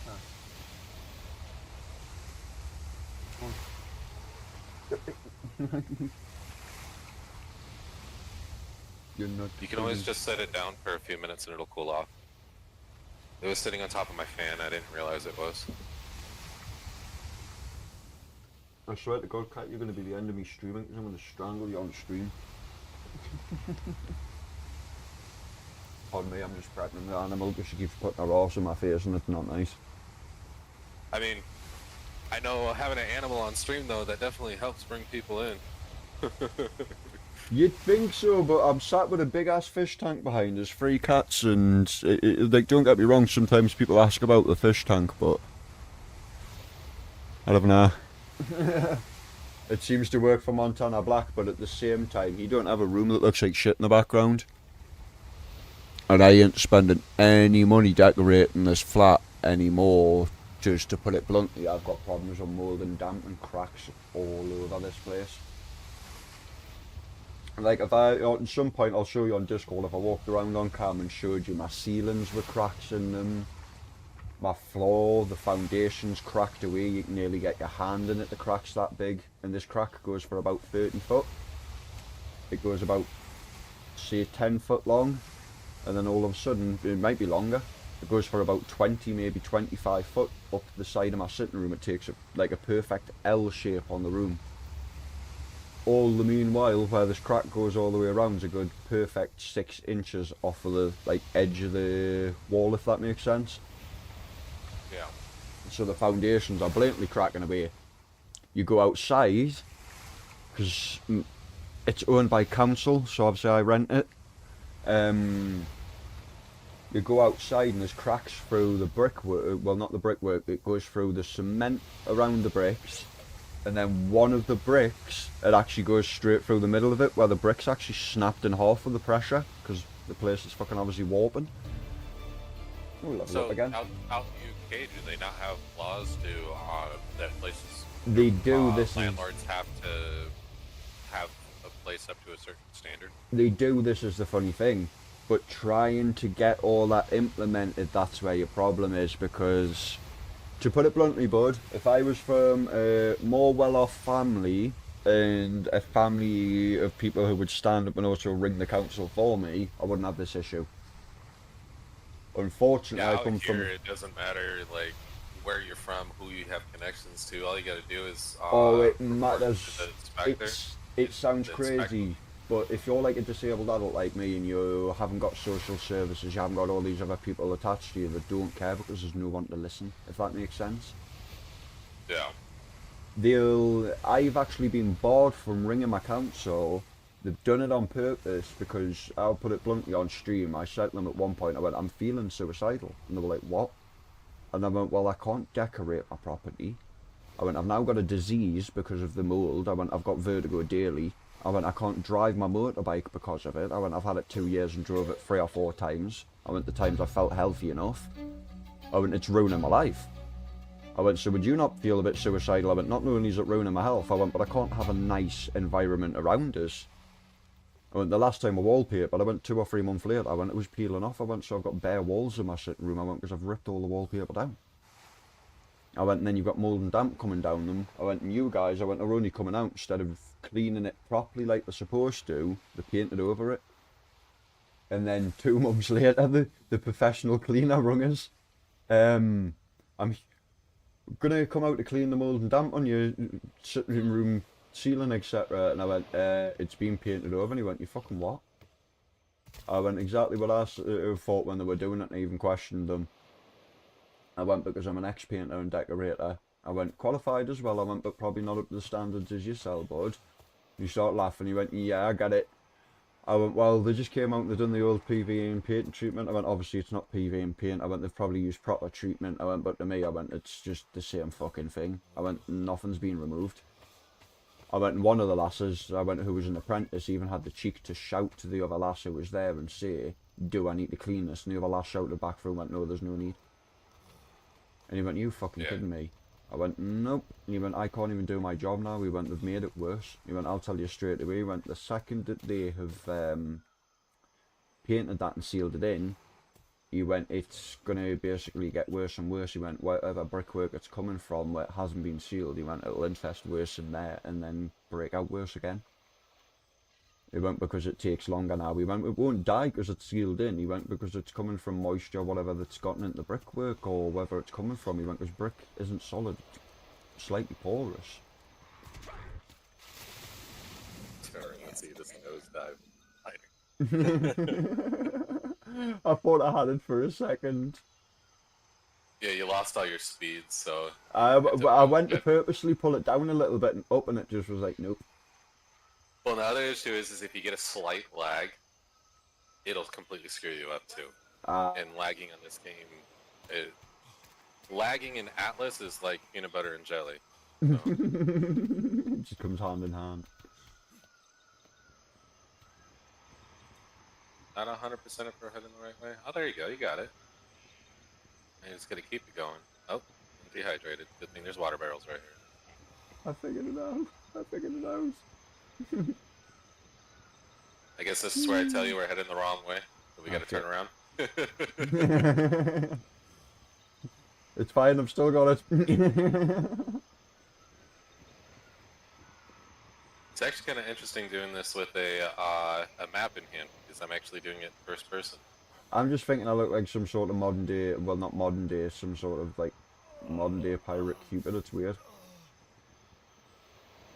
You're not. You can always just set it down for a few minutes and it'll cool off. It was sitting on top of my fan. I didn't realize it was. I swear to God, Kat, you're going to be the end of me streaming because I'm going to strangle you on stream. Pardon me, I'm just pregnant the animal because she keeps putting her arse in my face and it's not nice. I mean, I know having an animal on stream though, that definitely helps bring people in. You'd think so, but I'm sat with a big ass fish tank behind us, 3 cats, and like, don't get me wrong, sometimes people ask about the fish tank, but I don't know. It seems to work for Montana Black, but at the same time, you don't have a room that looks like shit in the background. And I ain't spending any money decorating this flat anymore, just to put it bluntly, I've got problems with mould and damp and cracks all over this place. Like if at some point I'll show you on Discord, if I walked around on cam and showed you my ceilings with cracks in them, my floor, the foundation's cracked away, you can nearly get your hand in it, the crack's that big, and this crack goes for about 30 foot. It goes about, say, 10 foot long, and then all of a sudden, it might be longer, it goes for about 20, maybe 25 foot up the side of my sitting room. It takes like a perfect L shape on the room. All the meanwhile, where this crack goes all the way around, is a good perfect 6 inches off of the edge of the wall, if that makes sense. Yeah. So the foundations are blatantly cracking away. You go outside, because it's owned by council, so obviously I rent it. You go outside and there's cracks through the brickwork, well not the brickwork, it goes through the cement around the bricks, and then one of the bricks, it actually goes straight through the middle of it, where the brick's actually snapped in half with the pressure, because the place is fucking obviously warping. We'll have a look again. Out in UK, do they not have laws to that places? They do. Landlords have to have a place up to a certain standard. They do. This is the funny thing, but trying to get all that implemented, that's where your problem is. Because, to put it bluntly, bud, if I was from a more well-off family and a family of people who would stand up and also ring the council for me, I wouldn't have this issue. Unfortunately, Yeah, I come from. it doesn't matter like where you're from, who you have connections to. All you got to do is. It matters. It sounds crazy, but if you're like a disabled adult like me and you haven't got social services, you haven't got all these other people attached to you that don't care because there's no one to listen. If that makes sense. Yeah. I've actually been barred from ringing my council. They've done it on purpose because, I'll put it bluntly on stream, I said to them at one point, I went, I'm feeling suicidal. And they were like, what? And I went, well, I can't decorate my property. I went, I've now got a disease because of the mould. I went, I've got vertigo daily. I went, I can't drive my motorbike because of it. I went, I've had it 2 years and drove it 3 or 4 times. I went, the times I felt healthy enough. I went, it's ruining my life. I went, so would you not feel a bit suicidal? I went, not only is it ruining my health, I went, but I can't have a nice environment around us. I went, the last time I wallpapered, I went 2 or 3 months later, I went, it was peeling off. I went, so I've got bare walls in my sitting room. I went, because I've ripped all the wallpaper down. I went, and then you've got mould and damp coming down them. I went, and you guys, I went, are only coming out, instead of cleaning it properly like they're supposed to, they painted over it. And then 2 months later, the professional cleaner rung us. I'm gonna come out to clean the mould and damp on your sitting room ceiling, etc. And I went, it's been painted over. And he went, you fucking what? I went, exactly what I thought when they were doing it, and I even questioned them. I went, because I'm an ex-painter and decorator. I went, qualified as well. I went, but probably not up to the standards as yourself, bud. He started laughing. He went, yeah, I get it. I went, well, they just came out and they've done the old PVA and paint treatment. I went, obviously it's not PVA and paint. I went, they've probably used proper treatment. I went, but to me, I went, it's just the same fucking thing. I went, nothing's been removed. I went, and one of the lasses, I went, who was an apprentice, even had the cheek to shout to the other lass who was there and say, do I need to clean this? And the other lass shouted back through and went, no, there's no need. And he went, you fucking kidding me? I went, nope. And he went, I can't even do my job now. He went, they've made it worse. He went, I'll tell you straight away. He went, the second that they have painted that and sealed it in, he went, it's going to basically get worse and worse. He went, whatever brickwork it's coming from where it hasn't been sealed, he went, it'll infest worse in there and then break out worse again. He went, because it takes longer now. He went, it won't die because it's sealed in. He went, because it's coming from moisture, whatever that's gotten into the brickwork or wherever it's coming from. He went, because brick isn't solid, it's slightly porous. Sorry, let's see this nosedive hiding. I thought I had it for a second. Yeah, you lost all your speed, so... I went to purposely pull it down a little bit and up, and it just was like, nope. Well, the other issue is if you get a slight lag, it'll completely screw you up too. And lagging on this game, lagging in Atlas is like peanut butter and jelly. So. It just comes hand in hand. Not 100% if we're heading the right way. Oh, there you go. You got it. And you just gotta keep it going. Oh, dehydrated. Good thing there's water barrels right here. I figured it out. I figured it out. I guess this is where I tell you we're heading the wrong way. But we gotta turn around. It's fine, I've still got it. It's actually kind of interesting doing this with a map in hand, because I'm actually doing it first person. I'm just thinking I look like some sort of modern day, well not modern day, some sort of like modern day pirate Cupid, it's weird.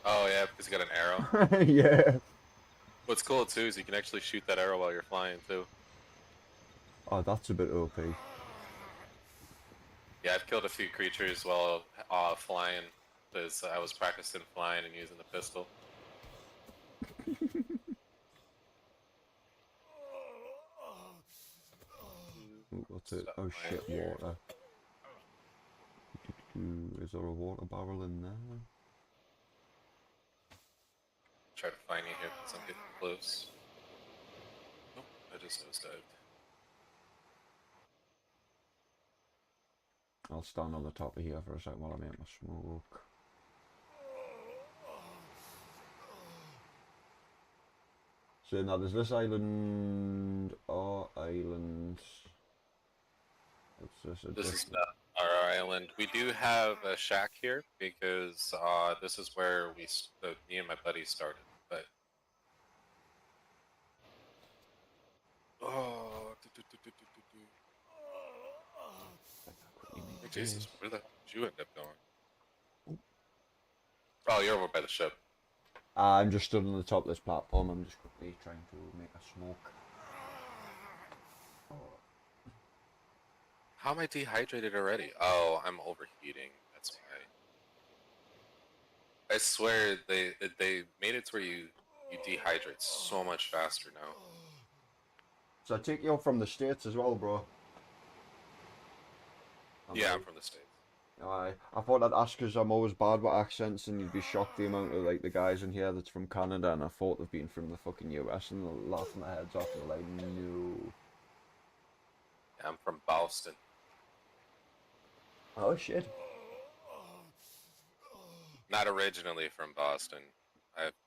Oh yeah, because you got an arrow. Yeah. What's cool too is you can actually shoot that arrow while you're flying too. Oh, that's a bit OP. Yeah, I've killed a few creatures while flying, because I was practicing flying and using the pistol. Ooh, what's it? Oh shit, water. Is there a water barrel in there? Try to find you here because I'm getting close. Nope, I just nosedived. I'll stand on the top of here for a second while I make my smoke. So now there's this island or islands. What's this? This is not our island. We do have a shack here because this is where me and my buddy started. But Jesus, where the hell did you end up going? Oh, you're over by the ship. I'm just stood on the top of this platform. I'm just quickly trying to make a smoke. How am I dehydrated already? Oh, I'm overheating. That's why. I swear they made it to where you dehydrate so much faster now. So I take you from the States as well, bro. Yeah, I'm from the States. I thought I'd ask because I'm always bad with accents and you'd be shocked the amount of like the guys in here that's from Canada and I thought they've been from the fucking US and they're laughing their heads off and they're like, no. Yeah, I'm from Boston. Oh shit. Not originally from Boston.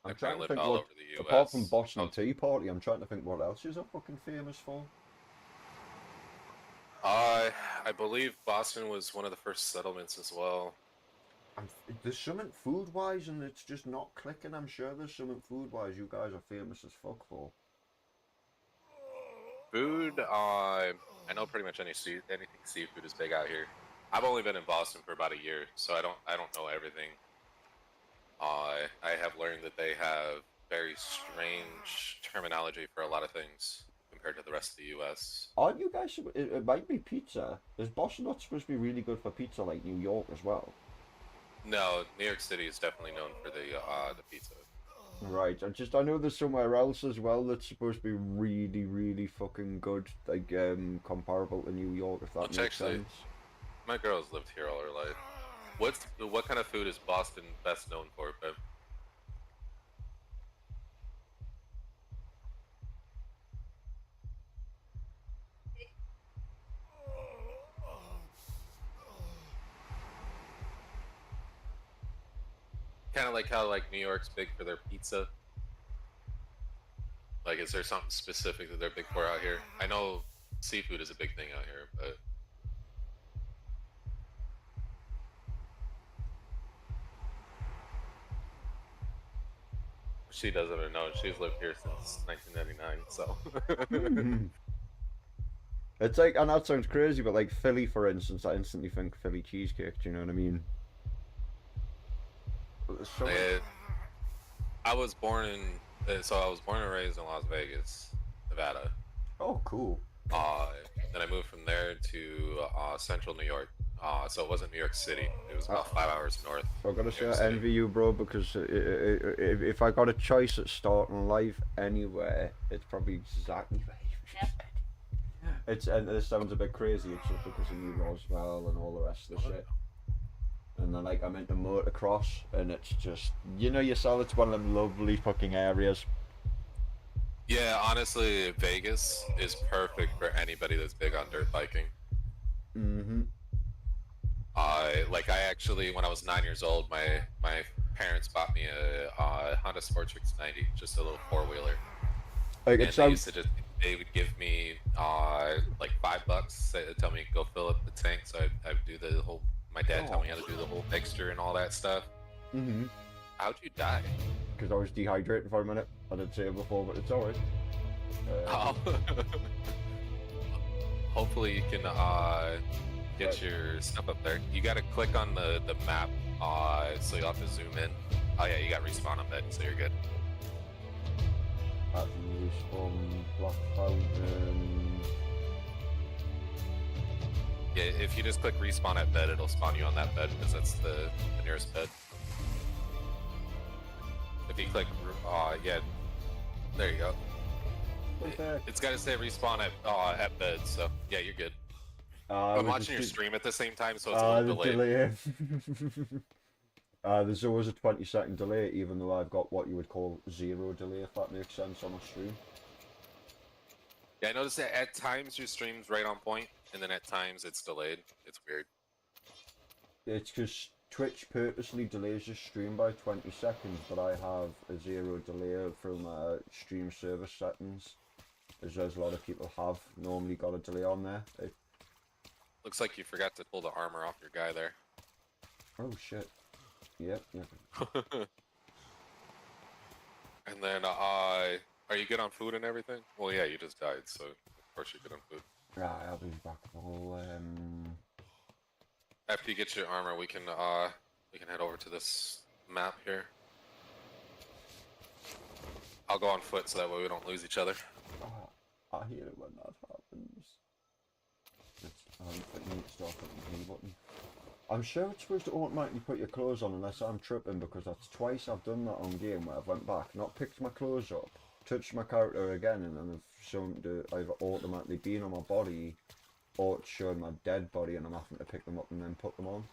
I've kind of lived all over the US. Apart from Boston Tea Party, I'm trying to think what else is fucking famous for. I believe Boston was one of the first settlements as well. There's something food-wise and it's just not clicking. I'm sure there's something food-wise you guys are famous as fuck for. Food, I know pretty much anything seafood is big out here. I've only been in Boston for about a year, so I don't know everything. I have learned that they have very strange terminology for a lot of things compared to the rest of the U.S. Aren't you guys? It might be pizza. Is Boston not supposed to be really good for pizza like New York as well? No, New York City is definitely known for the pizza. Right. I know there's somewhere else as well that's supposed to be really, really fucking good, like comparable to New York, if that makes sense. My girl's lived here all her life. What kind of food is Boston best known for, Bev? Kind of like how New York's big for their pizza. Like, is there something specific that they're big for out here? I know seafood is a big thing out here, but she doesn't know. She's lived here since 1999, so. It's like, and that sounds crazy, but like Philly, for instance, I instantly think Philly cheesecake. Do you know what I mean? I was born and raised in Las Vegas, Nevada. Oh, cool. Then I moved from there to central New York. So it wasn't New York City. It was about 5 hours north. I gotta say, I envy you, bro, because if I got a choice at starting life anywhere, it's probably exactly where you said. And this sounds a bit crazy. It's just because of you, Roswell, and all the rest of the shit. And then, like, I'm into motocross, and it's just, you know yourself, it's one of them lovely fucking areas. Yeah, honestly, Vegas is perfect for anybody that's big on dirt biking. Mm-hmm. Like I actually, when I was 9 years old, my parents bought me a Honda Sportrix 90, just a little 4-wheeler. Like, And it they used sounds. to they would give me like $5, tell me to go fill up the tank, so I'd do the whole. My dad told me how to do the whole mixture and all that stuff. Mhm. How'd you die? Because I was dehydrated for a minute. I didn't say it before, but it's alright. Oh. Hopefully you can get your stuff up there. You gotta click on the map, so you'll have to zoom in. Oh yeah, you got respawn on bed, so you're good. At Respawn, Black Fountain. Yeah, if you just click respawn at bed, it'll spawn you on that bed because that's the nearest bed. If you click, yeah, there you go. It's gotta say respawn at bed, so yeah, you're good. I'm watching your stream at the same time, so it's a little delayed. There's always a 20-second delay, even though I've got what you would call zero delay, if that makes sense, on a stream. Yeah, I noticed that at times your stream's right on point, and then at times it's delayed. It's weird. It's because Twitch purposely delays your stream by 20 seconds, but I have a zero delay through my stream service settings, as a lot of people have normally got a delay on there. Looks like you forgot to pull the armor off your guy there. Oh shit. Yep. And then, are you good on food and everything? Well, yeah, you just died, so of course you're good on food. Right, I'll be back. After you get your armor, we can head over to this map here. I'll go on foot so that way we don't lose each other. I hate it when that happens. Button. I'm sure it's supposed to automatically put your clothes on unless I'm tripping, because that's twice I've done that on game where I've went back, not picked my clothes up, touched my character again, and then I've shown to either automatically been on my body or it's showing my dead body and I'm having to pick them up and then put them on.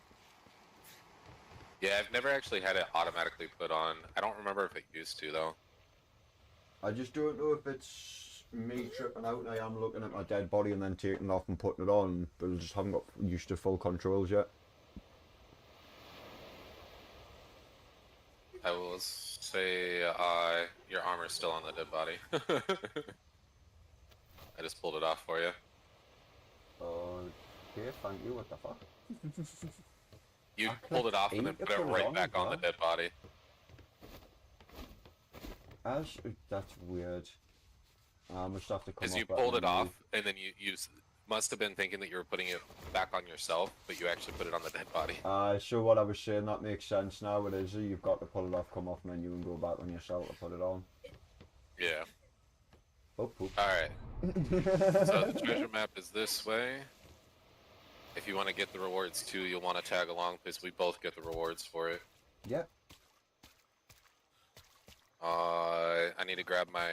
Yeah, I've never actually had it automatically put on. I don't remember if it used to though. I just don't know if it's me tripping out and I am looking at my dead body and then taking it off and putting it on, but I just haven't got used to full controls yet. I will say your armor's still on the dead body. I just pulled it off for you. Okay, thank you, what the fuck? You pulled it off and then put it right back on the dead body. That's weird. I must have to come Because you off that pulled it menu. off and then you must have been thinking that you were putting it back on yourself, but you actually put it on the dead body. So what I was saying, that makes sense now. It is, you've got to pull it off, come off menu and go back on yourself to put it on. Yeah. Oh, poop. Alright. So the treasure map is this way. If you want to get the rewards too, you'll want to tag along because we both get the rewards for it. Yep. I need to grab my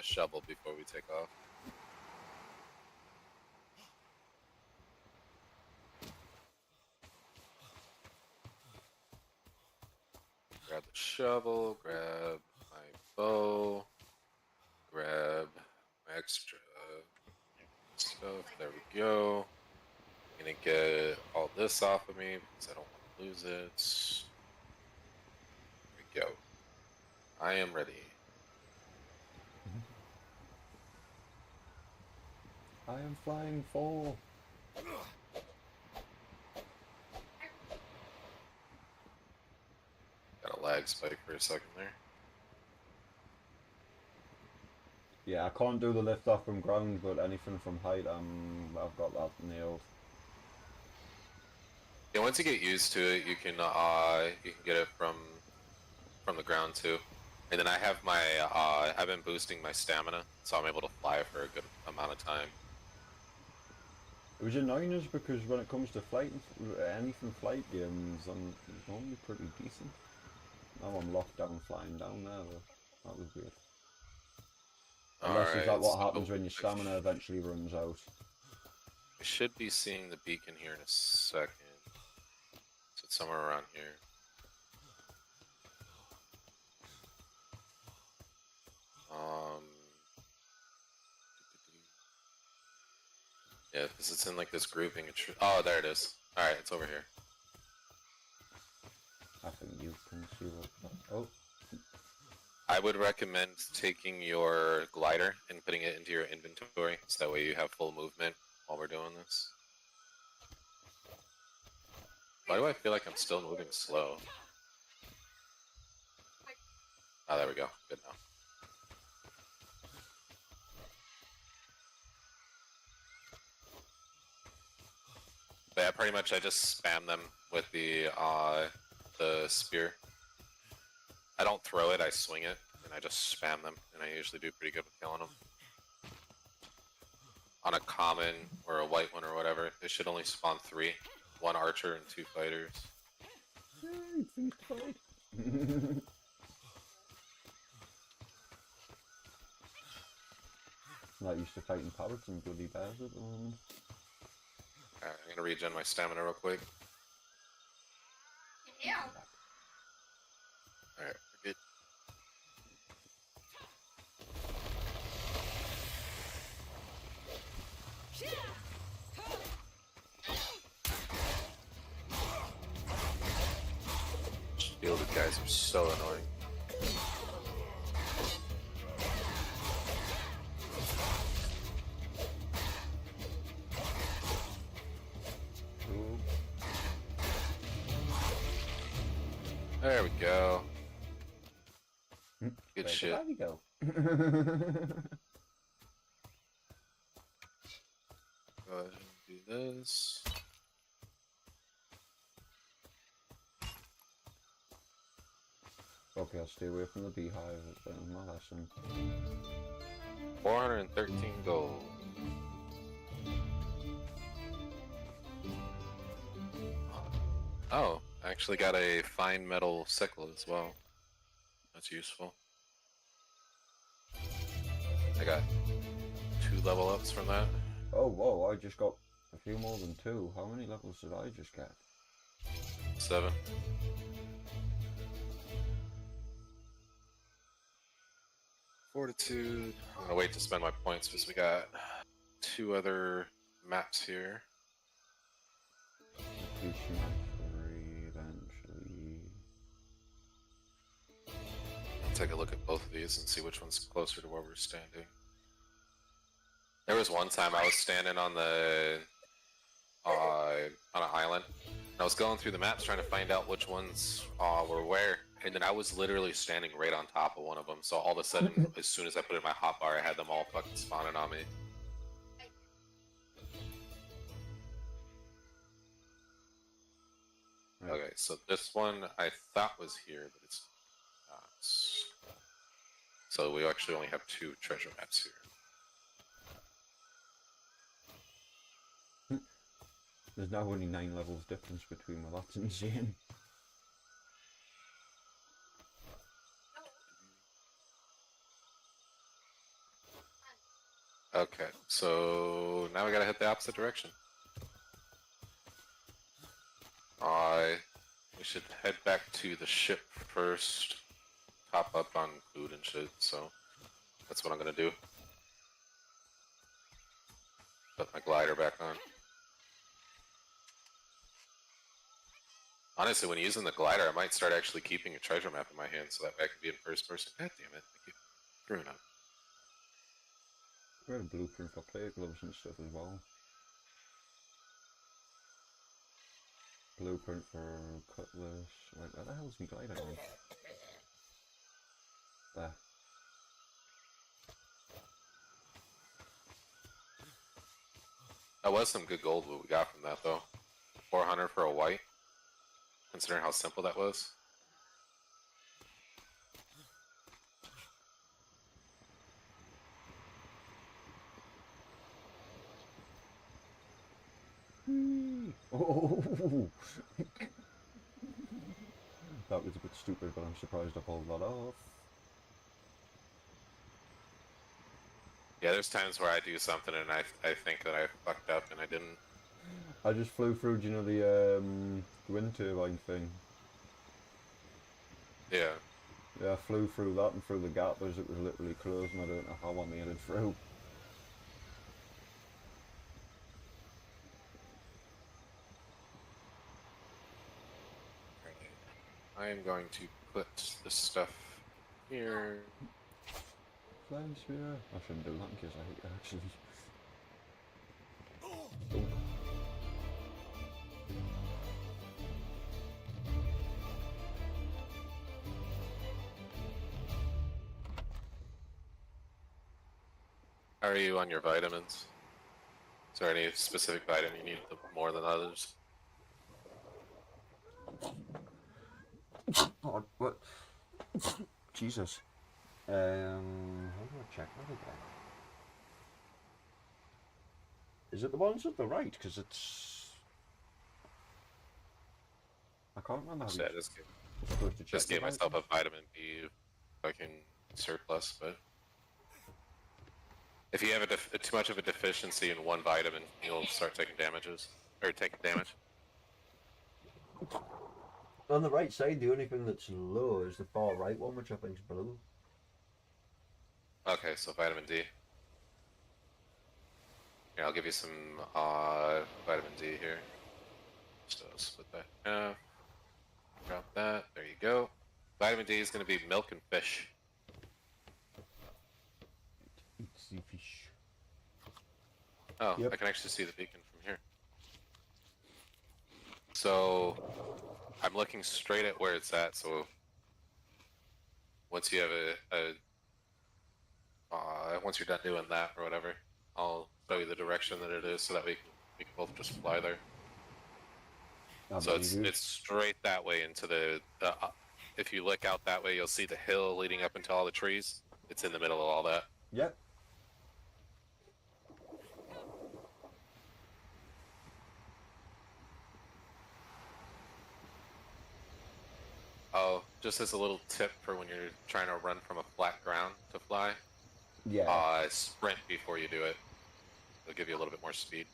shovel before we take off. Grab the shovel, grab my bow, grab my extra stuff. There we go. I'm gonna get all this off of me because I don't want to lose it. There we go. I am ready. I am flying full. Got a lag spike for a second there. Yeah, I can't do the lift off from ground, but anything from height, I've got that nailed. Yeah, once you get used to it, you can get it from the ground too. And then I have my I've been boosting my stamina, so I'm able to fly for a good amount of time. It was annoying us because when it comes to flight, anything flight games, I'm normally pretty decent. Now I'm locked down flying down there though. That was weird. Unless is that what happens when your stamina eventually runs out? I should be seeing the beacon here in a second. So it's somewhere around here. Yeah, because it's in like this grouping. Oh, there it is. Alright, it's over here. I think you can see what. Oh. I would recommend taking your glider and putting it into your inventory, so that way you have full movement while we're doing this. Why do I feel like I'm still moving slow? Oh, there we go. Good now. But yeah, pretty much I just spam them with the spear. I don't throw it, I swing it, and I just spam them, and I usually do pretty good with killing them. On a common or a white one or whatever, it should only spawn 3. 1 archer and 2 fighters. Not used to fighting parrots and bloody bears at the moment. Alright, I'm gonna regen my stamina real quick. Alright, we're good. Shielded guys are so annoying. There we go. Good shit. There we go. Go ahead and do this. Okay, I'll stay away from the beehive. That's my lesson. 413 gold. Oh, I actually got a fine metal sickle as well. That's useful. I got 2 level ups from that. Oh, whoa, I just got a few more than 2. How many levels did I just get? 7. Fortitude. I'm gonna wait to spend my points because we got 2 other maps here. Completion eventually. Take a look at both of these and see which one's closer to where we're standing. There was one time I was standing on the on an island, and I was going through the maps trying to find out which ones were where, and then I was literally standing right on top of one of them. So all of a sudden, as soon as I put in my hotbar, I had them all fucking spawning on me. Okay, so this one I thought was here, but it's not. So we actually only have 2 treasure maps here. There's now only 9 levels difference between them. That's insane. Okay, so now we gotta hit the opposite direction. We should head back to the ship first. Top up on food and shit, so that's what I'm gonna do. Put my glider back on. Honestly, when using the glider, I might start actually keeping a treasure map in my hand so that way I can be in first person. God damn it, I keep screwing up. We had a blueprint for player gloves and stuff as well. Blueprint for cutlass. Like, where the hell's my glider going? There. That was some good gold what we got from that though. 400 for a white. Considering how simple that was. Oh. That was a bit stupid, but I'm surprised I pulled that off. Yeah, there's times where I do something and I think that I fucked up and I didn't. I just flew through, do you know, the wind turbine thing? Yeah. Yeah, I flew through that and through the gap as it was literally closed, and I don't know how I made it through. I am going to put this stuff here. Flying sphere. I shouldn't do that in case I hit you, actually. How are you on your vitamins? Is there any specific vitamin you need more than others? Oh, what? Jesus. How do I check that again? Is it the ones at the right? Because it's... I can't remember how So yeah, you- just supposed to check just the gave myself vitamin. a vitamin B fucking surplus, but if you have too much of a deficiency in one vitamin, you'll start taking damages or taking damage. On the right side, the only thing that's low is the far right one, which I think is blue. Okay, so vitamin D. Here, I'll give you some vitamin D here. So split that in half. Drop that. There you go. Vitamin D is going to be milk and fish. It's the fish. Oh, Yep. I can actually see the beacon from here. So I'm looking straight at where it's at. So once you have once you're done doing that or whatever, I'll show you the direction that it is, so that we can both just fly there. So it's straight that way into the. If you look out that way, you'll see the hill leading up into all the trees. It's in the middle of all that. Yep. Oh, just as a little tip for when you're trying to run from a flat ground to fly. Yeah. Sprint before you do it. It'll give you a little bit more speed.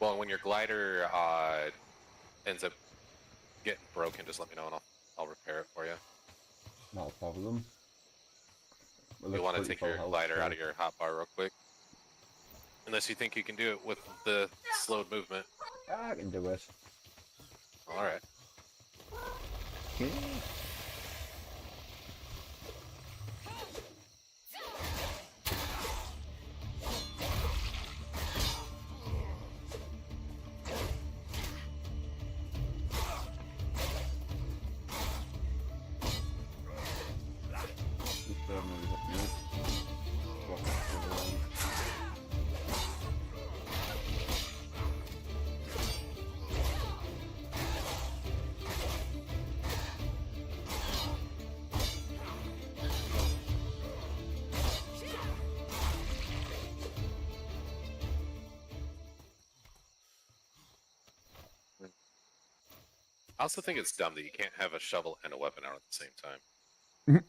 Well, when your glider ends up getting broken, just let me know and I'll repair it for you. Not a problem. Well, You that's want to pretty take full your health, glider so- out of your hotbar real quick. Unless you think you can do it with the slowed movement. I can do it. Alright. I also think it's dumb that you can't have a shovel and a weapon out at the same time.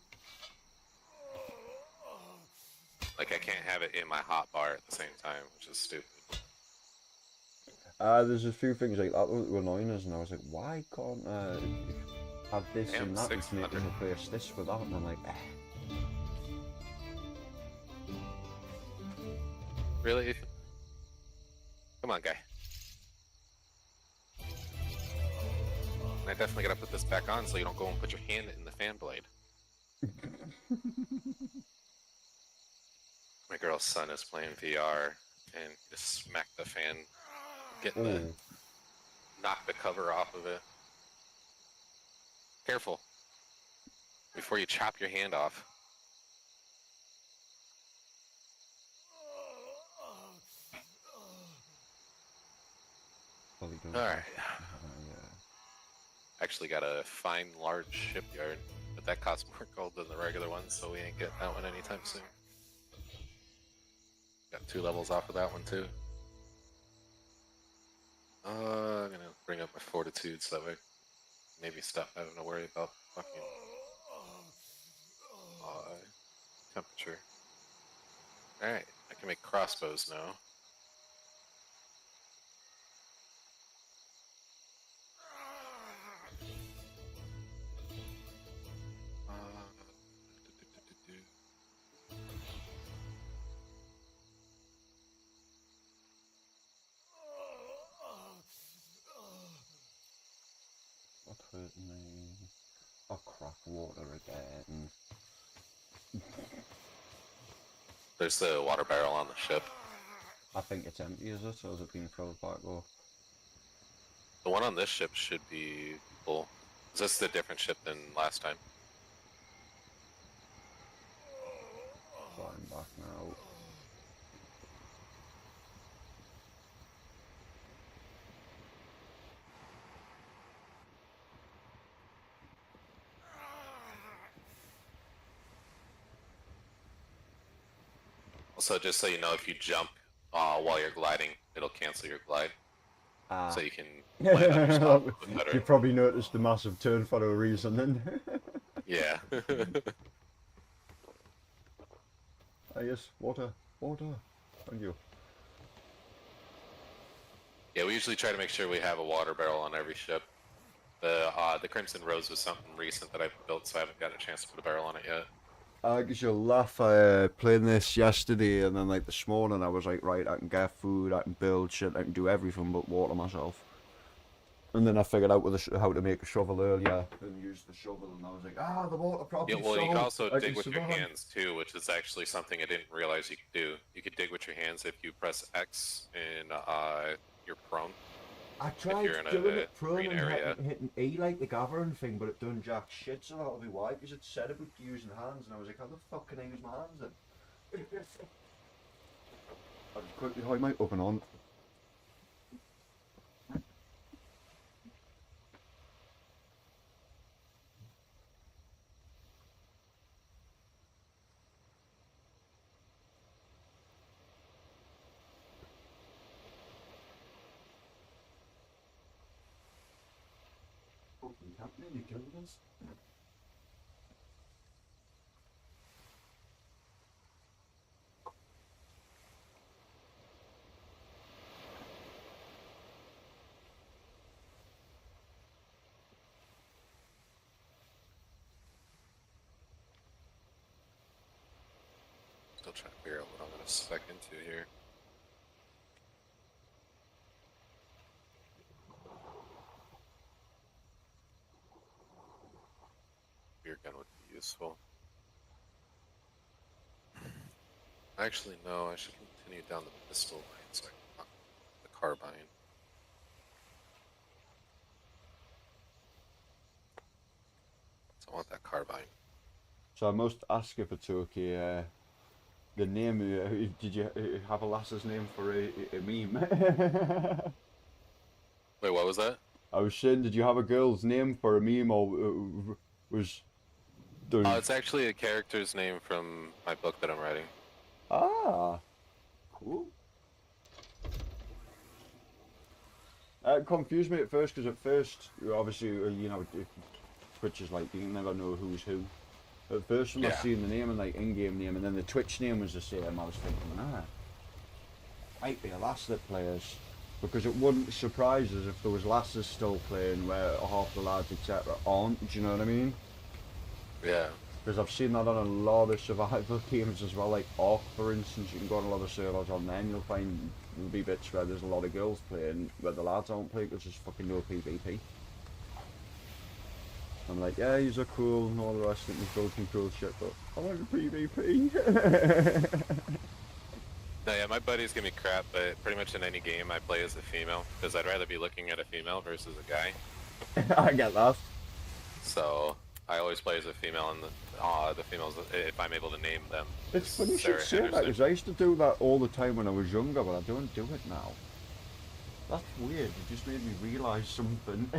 Like, I can't have it in my hotbar at the same time, which is stupid. There's a few things like that that were annoying us, and I was like, why can't I have this Damn, and that and make 600. replace this with that? And I'm like, Really, Ethan? Come on, guy. And I definitely gotta put this back on so you don't go and put your hand in the fan blade. My girl's son is playing VR and just smacked the fan, getting the knock the cover off of it. Careful before you chop your hand off. well, you don't All right. yeah. Actually got a fine large shipyard, but that costs more gold than the regular one, so we ain't getting that one anytime soon. Got 2 levels off of that one too. I'm gonna bring up my fortitude so that way maybe stop having to worry about fucking temperature. Alright, I can make crossbows now. certainly. Oh crap, water again. There's the water barrel on the ship. I think it's empty, is it? Or is it being filled back up? The one on this ship should be full. Is this the different ship than last time? Flying back now. Also, just so you know, if you jump while you're gliding, it'll cancel your glide. So you can land on your spot better. You probably noticed the massive turn for a reason then. Yeah. Ah yes, water, water. Thank you. Yeah, we usually try to make sure we have a water barrel on every ship. The Crimson Rose was something recent that I built, so I haven't gotten a chance to put a barrel on it yet. I guess you'll laugh, playing this yesterday and then like this morning I was like, right, I can get food, I can build shit, I can do everything but water myself. And then I figured out how to make a shovel earlier and use the shovel and I was like, the water problem. Yeah, well, you can also dig with your hands too, which is actually something I didn't realize you could do. You could dig with your hands if you press X in your prone. I tried doing it prone and hitting E like the gathering thing, but it done jack shit, so that'll be why, because it said it would be using hands, and I was like, how the fuck can I use my hands then? I'll just quickly hide my up and on. You killed us? Still trying to figure out what I'm going to spec into here. Beer gun would be useful. Actually, no, I should continue down the pistol line so I can knock the carbine. So I want that carbine. So I must ask if it's okay, the name, did you have a lass's name for a meme? Wait, what was that? I was saying, did you have a girl's name for a meme or was... It's actually a character's name from my book that I'm writing. Ah, cool. It confused me at first, because at first, obviously, you know, Twitch is like, you never know who's who. At first when I seen the name and like in-game name, and then the Twitch name was the same, I was thinking, might be a lass that plays. Because it wouldn't surprise us if there was lasses still playing where half the lads, etc. aren't, do you know what I mean? Yeah. Because I've seen that on a lot of survival games as well, like Ark for instance. You can go on a lot of servers on there and you'll find there'll be bits where there's a lot of girls playing where the lads aren't playing because there's fucking no PvP. I'm like, yeah, you're cool and all the rest of it, you've built some cool shit, but I want the PvP. No, yeah, my buddies give me crap, but pretty much in any game I play as a female, because I'd rather be looking at a female versus a guy. I get that. So, I always play as a female, and the females, if I'm able to name them. It's funny you should Sarah say that, Henderson. because I used to do that all the time when I was younger, but I don't do it now. That's weird, it just made me realise something.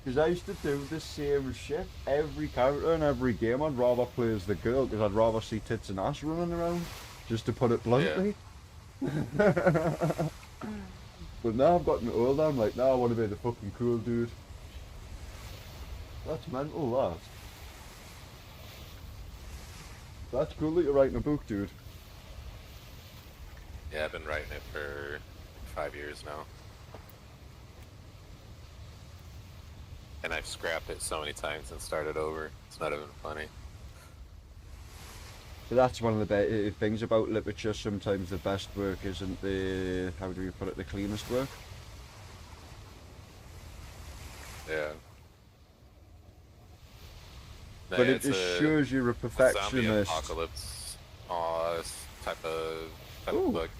Because I used to do the same shit every character in every game. I'd rather play as the girl, because I'd rather see tits and ass running around, just to put it bluntly. But now I've gotten older, I'm like, now I want to be the fucking cool dude. That's mental, that. That's cool that you're writing a book, dude. Yeah, I've been writing it for 5 years now. And I've scrapped it so many times and started over. It's not even funny. So that's one of the things about literature. Sometimes the best work isn't the, how do you put it, the cleanest work. Yeah. But it it's just shows you're a zombie perfectionist. apocalypse type of Ooh. book.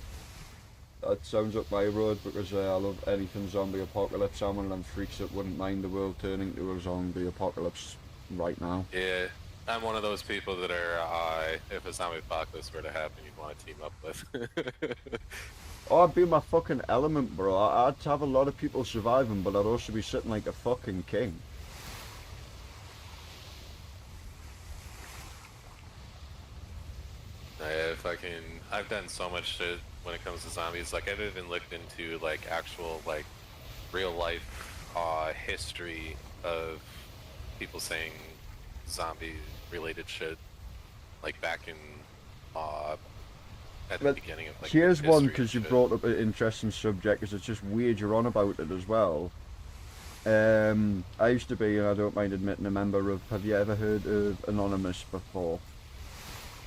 That sounds up my road because I love anything zombie apocalypse. I'm one of them freaks that wouldn't mind the world turning to a zombie apocalypse right now. Yeah, I'm one of those people that are, if a zombie apocalypse were to happen, you'd want to team up with. Oh, I'd be my fucking element, bro. I'd have a lot of people surviving, but I'd also be sitting like a fucking king. I've done so much shit when it comes to zombies. Like, I've even looked into, like, actual, like, real life, history of people saying zombie-related shit. Like, back in, at the beginning of, like, Here's one, history because you and shit. brought up an interesting subject, because it's just weird you're on about it as well. I used to be, and I don't mind admitting, a member of, have you ever heard of Anonymous before?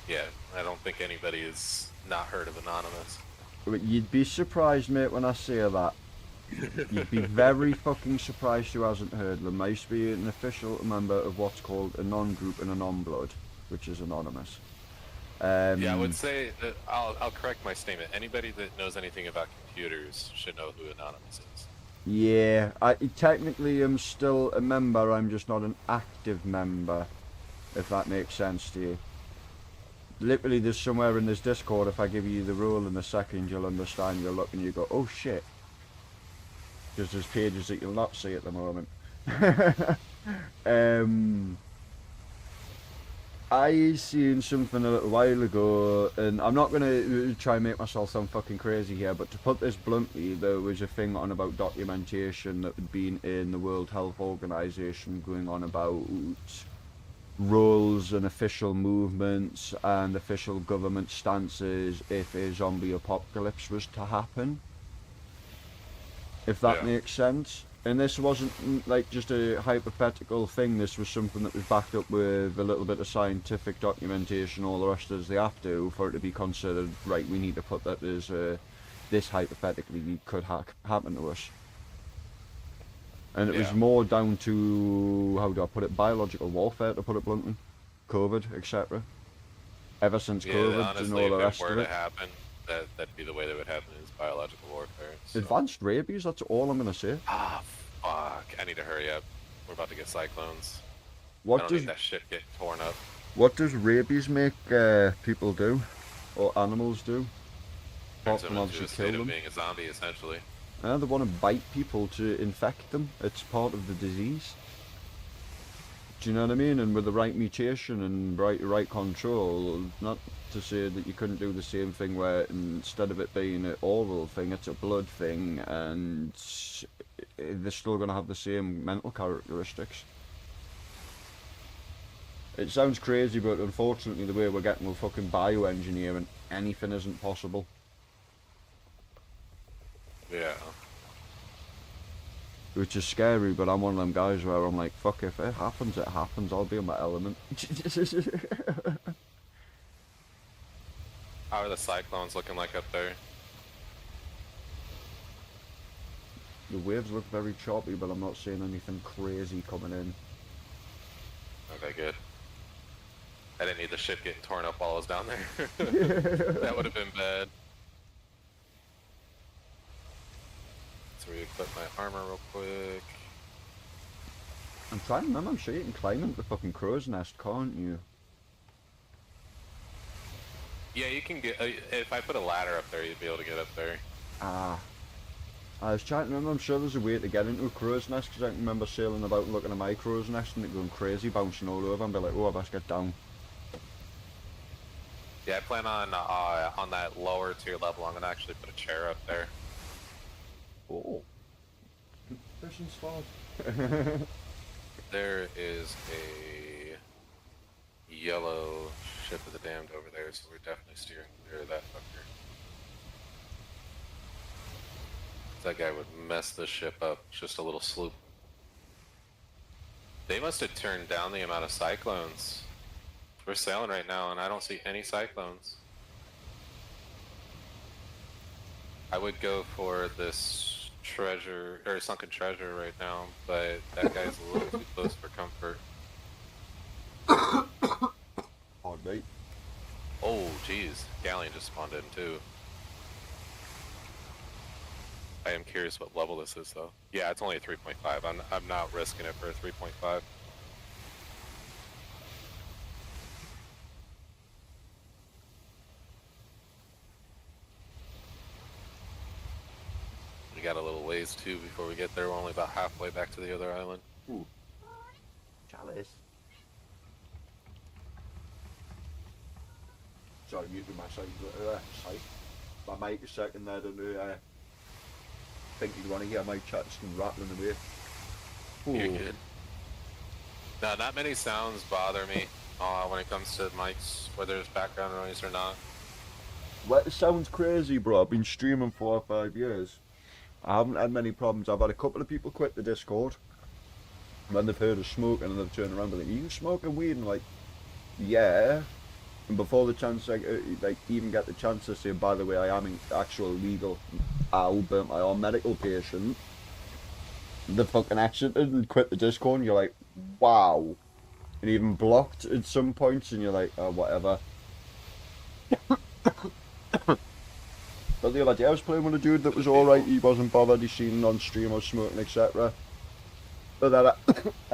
Yeah, I don't think anybody has not heard of Anonymous. But you'd be surprised, mate, when I say that. You'd be very fucking surprised who hasn't heard of them. I used to be an official member of what's called a non-group and a non-blood, which is Anonymous. Yeah, I would say that I'll correct my statement. Anybody that knows anything about computers should know who Anonymous is. Yeah, I technically am still a member, I'm just not an active member, if that makes sense to you. Literally, there's somewhere in this Discord, if I give you the rule in a second, you'll understand, you'll look and you go, oh shit. Because there's pages that you'll not see at the moment. I seen something a little while ago, and I'm not going to try and make myself sound fucking crazy here, but to put this bluntly, there was a thing on about documentation that had been in the World Health Organization going on about roles and official movements and official government stances if a zombie apocalypse was to happen. If that makes sense. And this wasn't like just a hypothetical thing, this was something that was backed up with a little bit of scientific documentation, all the rest as they have to, for it to be considered, right, we need to put that as this hypothetically could happen to us. And it was more down to, how do I put it, biological warfare, to put it bluntly. COVID, etc. Ever since COVID honestly, and all the rest if it of were it. to happen, that'd be the way that would happen, is biological warfare. So. Advanced rabies, that's all I'm going to say. Ah, fuck. I need to hurry up. We're about to get cyclones. What I don't does need that shit get torn up. What does rabies make people do? Or animals do? Apart Turns them from into obviously a kill state of them. being a zombie, essentially. They want to bite people to infect them. It's part of the disease. Do you know what I mean? And with the right mutation and right control, not to say that you couldn't do the same thing where instead of it being an oral thing, it's a blood thing, and they're still going to have the same mental characteristics. It sounds crazy, but unfortunately the way we're getting with fucking bioengineering, anything isn't possible. Yeah. Which is scary, but I'm one of them guys where I'm like, fuck, if it happens, it happens, I'll be in my element. How are the cyclones looking like up there? The waves look very choppy, but I'm not seeing anything crazy coming in. Okay, good. I didn't need the shit getting torn up while I was down there. That would have been bad. So re-equip my armor real quick. I'm trying to remember, I'm sure you can climb into the fucking crow's nest, can't you? Yeah, you can get, if I put a ladder up there, you'd be able to get up there. Ah. I was trying to remember, I'm sure there's a way to get into a crow's nest, because I can remember sailing about and looking at my crow's nest and it going crazy, bouncing all over, and be like, oh, I best get down. Yeah, I plan on that lower tier level, I'm gonna actually put a chair up there. Oh. Fishing spot. There is a yellow ship of the damned over there, so we're definitely steering clear of that fucker. That guy would mess this ship up, just a little sloop. They must have turned down the amount of cyclones. We're sailing right now and I don't see any cyclones. I would go for this treasure or sunken treasure right now, but that guy's a little too close for comfort. Hard mate. Oh, jeez, Galleon just spawned in too. I am curious what level this is though. Yeah, it's only a 3.5. I'm not risking it for a 3.5. We got a little ways too before we get there. We're only about halfway back to the other island. Ooh. Chalice. Sorry, muted my site. My mic is second there, don't know. I think you want to hear my chats and rattling away. You're good. No, not many sounds bother me when it comes to mics, whether there's background noise or not. Well, it sounds crazy, bro. I've been streaming 4 or 5 years. I haven't had many problems. I've had a couple of people quit the Discord when they've heard of smoking and they've turned around and like, "Are you smoking weed?" And like, yeah. And before the chance, like even get the chance to say, "By the way, I am an actual legal, I'll burn my own medical patient," the fucking accident and quit the Discord, and you're like, wow. And even blocked at some points, and you're like, oh, whatever. But the other day I was playing with a dude that was alright, he wasn't bothered, he seen on stream I was smoking, etc. But then I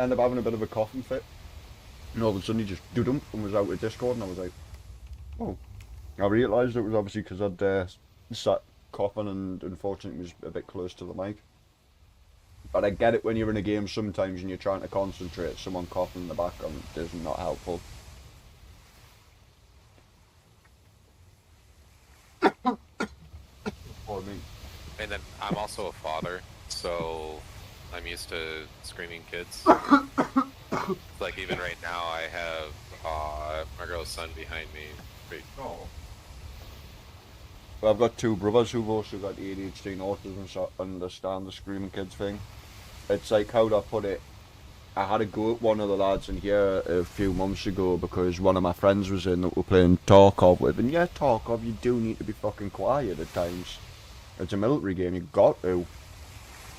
ended up having a bit of a coughing fit. And all of a sudden he just did and was out of Discord, and I was like, oh. I realised it was obviously because I'd sat coughing and unfortunately was a bit close to the mic. But I get it when you're in a game sometimes and you're trying to concentrate, someone coughing in the background is not helpful. Me. And then I'm also a father, so I'm used to screaming kids. Like even right now, I have my girl's son behind me. Oh. Well, I've got 2 brothers who've also got ADHD and autism, so I understand the screaming kids thing. It's like, how do I put it? I had a go at one of the lads in here a few months ago because one of my friends was in that we're playing Tarkov with, and yeah, Tarkov, you do need to be fucking quiet at times. It's a military game, you got to.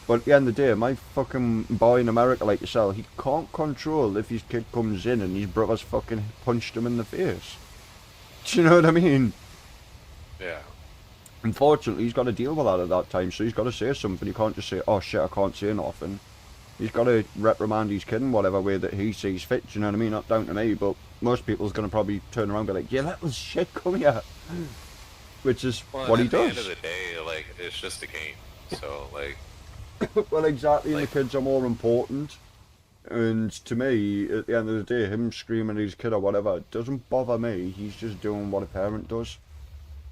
But at the end of the day, my fucking boy in America like yourself, he can't control if his kid comes in and his brother's fucking punched him in the face. Do you know what I mean? Yeah. Unfortunately, he's got to deal with that at that time, so he's got to say something. He can't just say, oh shit, I can't say nothing. He's got to reprimand his kid in whatever way that he sees fit, do you know what I mean? Not down to me, but most people's going to probably turn around and be like, yeah, that was shit, come here. Which is what he does. At the end of the day, like, it's just a game, so, like... Well, exactly, like, and the kids are more important. And to me, at the end of the day, him screaming at his kid or whatever, it doesn't bother me. He's just doing what a parent does.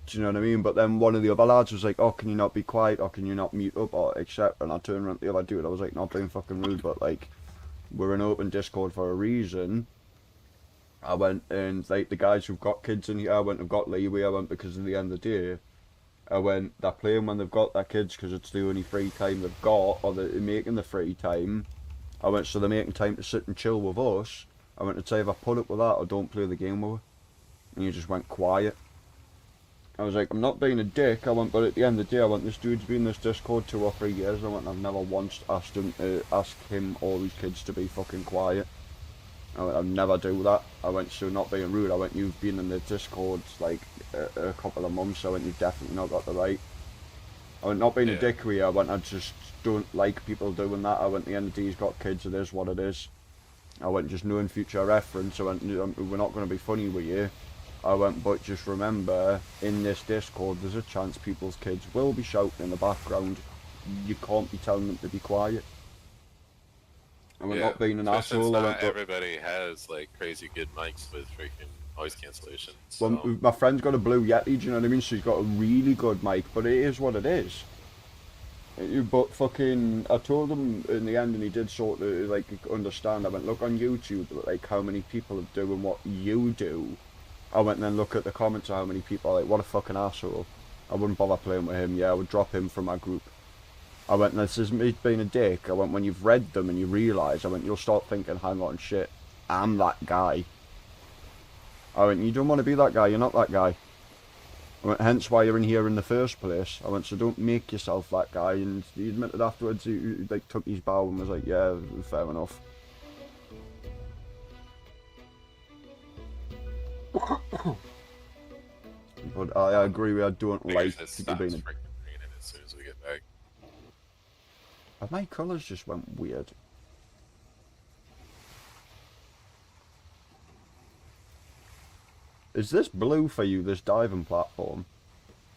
Do you know what I mean? But then one of the other lads was like, oh, can you not be quiet, or can you not mute up, or etc. And I turned around to the other dude, I was like, not being fucking rude, but like, we're in open Discord for a reason. I went, and like, the guys who've got kids in here, I went and got leeway, I went because at the end of the day, I went, they're playing when they've got their kids because it's the only free time they've got, or they're making the free time. I went, so they're making time to sit and chill with us. I went, to either put up with that or don't play the game with her. And you just went quiet. I was like, I'm not being a dick. I went, but at the end of the day, I went, this dude's been in this Discord 2 or 3 years. I went, I've never once asked him or his kids to be fucking quiet. I went, I'd never do that. I went, so not being rude, I went, you've been in the Discord like a couple of months. I went, you've definitely not got the right. I went, not being a dick with you. I went, I just don't like people doing that. I went, the end of the day, he's got kids, it is what it is. I went, just knowing future reference. I went, we're not going to be funny with you. I went, but just remember, in this Discord, there's a chance people's kids will be shouting in the background. You can't be telling them to be quiet. I went, not being an asshole. I went, everybody has like crazy good mics with freaking noise cancellation. So. Well, my friend's got a Blue Yeti, do you know what I mean? She's got a really good mic, but it is what it is. But fucking, I told him in the end, and he did sort of like understand. I went, look on YouTube, like how many people are doing what you do. I went and then look at the comments of how many people are like, what a fucking asshole. I wouldn't bother playing with him. Yeah, I would drop him from my group. I went, and this is me being a dick. I went, when you've read them and you realise, I went, you'll start thinking, hang on, shit, I'm that guy. I went, you don't want to be that guy, you're not that guy. I went, hence why you're in here in the first place. I went, so don't make yourself that guy. And he admitted afterwards, he like took his bow and was like, yeah, fair enough. But I agree with, I don't like people being. As soon as we get back. My colours just went weird. Is this blue for you, this diving platform?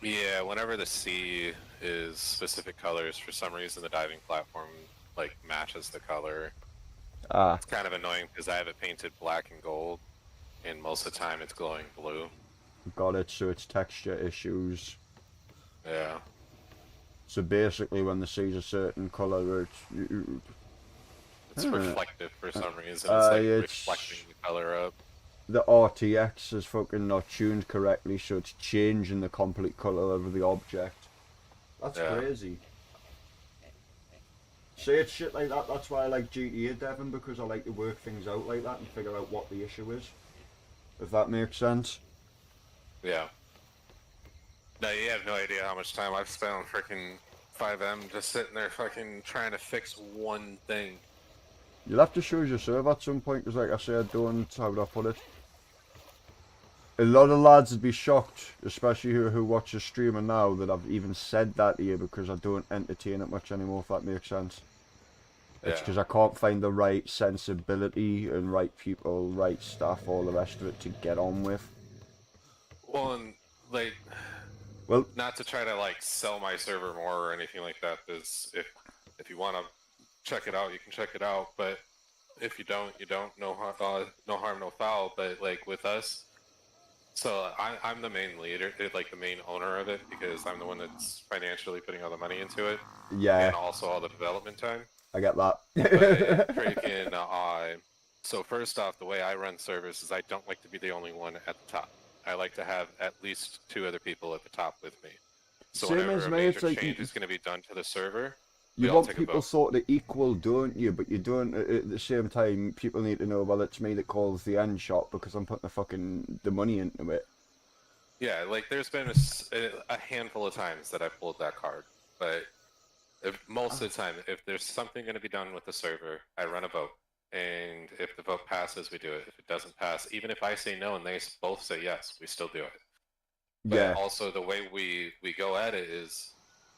Yeah, whenever the sea is specific colors, for some reason the diving platform like matches the color. Ah. It's kind of annoying because I have it painted black and gold, and most of the time it's glowing blue. Got it, so it's texture issues. Yeah. So basically when the sea's a certain colour, It's reflective for some reason. It's like reflecting the color up. The RTX is fucking not tuned correctly, so it's changing the complete colour of the object. That's crazy. See, it's shit like that. That's why I like GTA, Devon, because I like to work things out like that and figure out what the issue is. If that makes sense. Yeah. No, you have no idea how much time I've spent on freaking 5M just sitting there fucking trying to fix one thing. You'll have to show us your server at some point, because like I said, how would I put it? A lot of lads would be shocked, especially who watch the streamer now, that I've even said that to you, because I don't entertain it much anymore, if that makes sense. It's because I can't find the right sensibility and right people, right staff, all the rest of it to get on with. Well, and like, well, not to try to like sell my server more or anything like that. Is if you want to check it out, you can check it out. But if you don't, you don't. No harm, no foul. But like with us, so I'm the main leader, like the main owner of it, because I'm the one that's financially putting all the money into it. Yeah. And also all the development time. I get that. But freaking, so first off, the way I run servers is I don't like to be the only one at the top. I like to have at least 2 other people at the top with me. So Same whenever as a me, major it's like change is going to be done to the server, you we all want take a people vote. sort of equal, don't you? But you don't, at the same time, people need to know, well, it's me that calls the end shot because I'm putting the money into it. Yeah, like there's been a handful of times that I pulled that card, but most of the time, if there's something going to be done with the server, I run a vote. And if the vote passes, we do it. If it doesn't pass, even if I say no and they both say yes, we still do it. But Yeah. also the way we go at it is,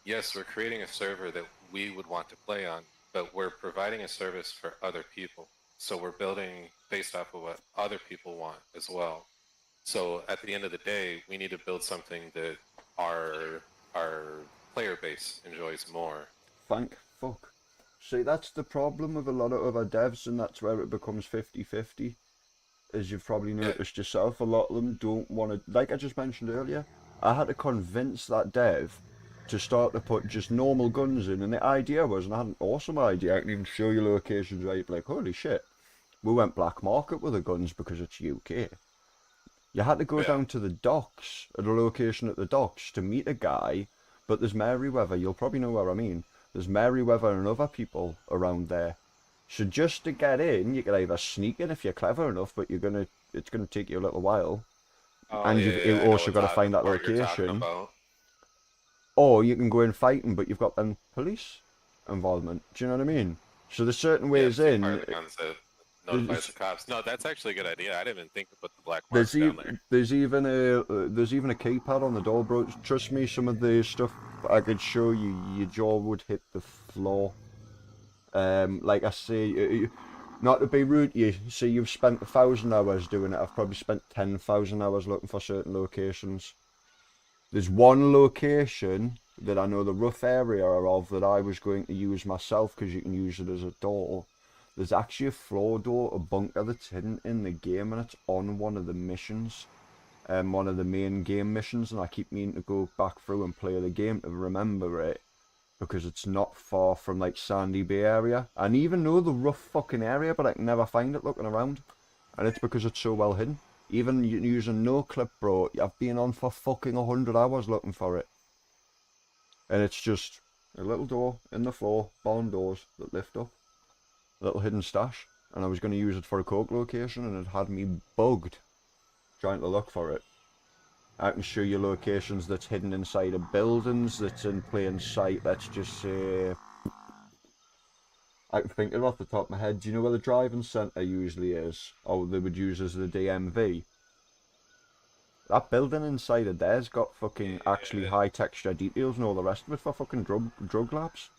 yes, we're creating a server that we would want to play on, but we're providing a service for other people. So we're building based off of what other people want as well. So at the end of the day, we need to build something that our player base enjoys more. Thank fuck. See, that's the problem with a lot of other devs, and that's where it becomes 50-50. As you've probably noticed yourself, a lot of them don't want to, like I just mentioned earlier, I had to convince that dev to start to put just normal guns in, and the idea was, and I had an awesome idea, I can even show you locations where you'd be like, holy shit, we went black market with the guns because it's UK. You had to go down to the docks, at a location at the docks, to meet a guy, but there's Merryweather, you'll probably know where I mean. There's Merryweather and other people around there. So just to get in, you can either sneak in if you're clever enough, but it's gonna take you a little while. And you've also got to find that location. Or you can go in fighting, but you've got then police involvement. Do you know what I mean? So there's certain ways in. Notifies the cops. No, that's actually a good idea. I didn't even think to put the black mark down there. There's even a keypad on the door, bro. Trust me, some of the stuff I could show you, your jaw would hit the floor. Like I say, not to be rude to you, see you've spent 1,000 hours doing it, I've probably spent 10,000 hours looking for certain locations. There's one location that I know the rough area of that I was going to use myself, because you can use it as a door. There's actually a floor door, a bunker that's hidden in the game, and it's on one of the missions. One of the main game missions, and I keep meaning to go back through and play the game to remember it, because it's not far from like Sandy Bay area. I even know the rough fucking area, but I can never find it looking around, and it's because it's so well hidden. Even using no clip, bro, I've been on for fucking 100 hours looking for it, and it's just a little door in the floor, barn doors that lift up, a little hidden stash, and I was going to use it for a coke location, and it had me bugged trying to look for it. I can show you locations that's hidden inside of buildings, that's in plain sight. Let's just say, I can think of it off the top of my head. Do you know where the driving centre usually is? Or they would use as the DMV? That building inside of there's got fucking actually high texture details and all the rest of it for fucking drug labs.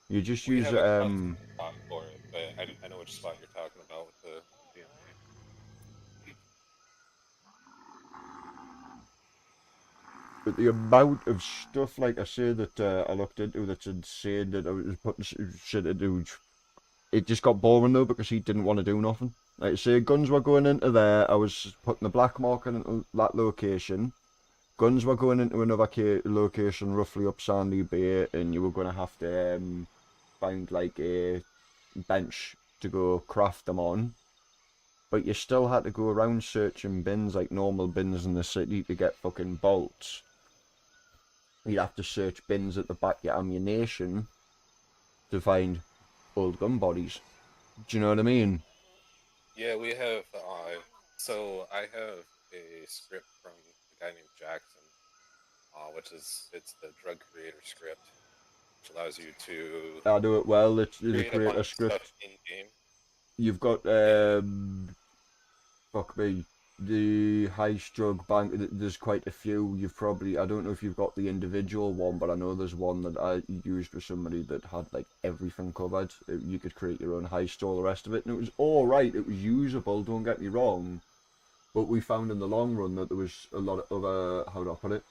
You just use for it, but I know which spot you're talking about with the But the amount of stuff, like I say, that I looked into that's insane, that I was putting shit into, it just got boring though because he didn't want to do nothing. Like I say, guns were going into there, I was putting the black market into that location. Guns were going into another location roughly up Sandy Bay, and you were going to have to find like a bench to go craft them on. But you still had to go around searching bins like normal bins in the city to get fucking bolts. You'd have to search bins at the back of your ammunition to find old gun bodies. Do you know what I mean? Yeah, we have, so I have a script from a guy named Jackson, it's the drug creator script, which allows you to... I do it well, it's the create a creator bunch of script. stuff in-game. You've got, fuck me, the heist drug bank, there's quite a few. You've probably, I don't know if you've got the individual one, but I know there's one that I used with somebody that had like everything covered. You could create your own heist, all the rest of it, and it was alright, it was usable, don't get me wrong, but we found in the long run that there was a lot of other, how do I put it,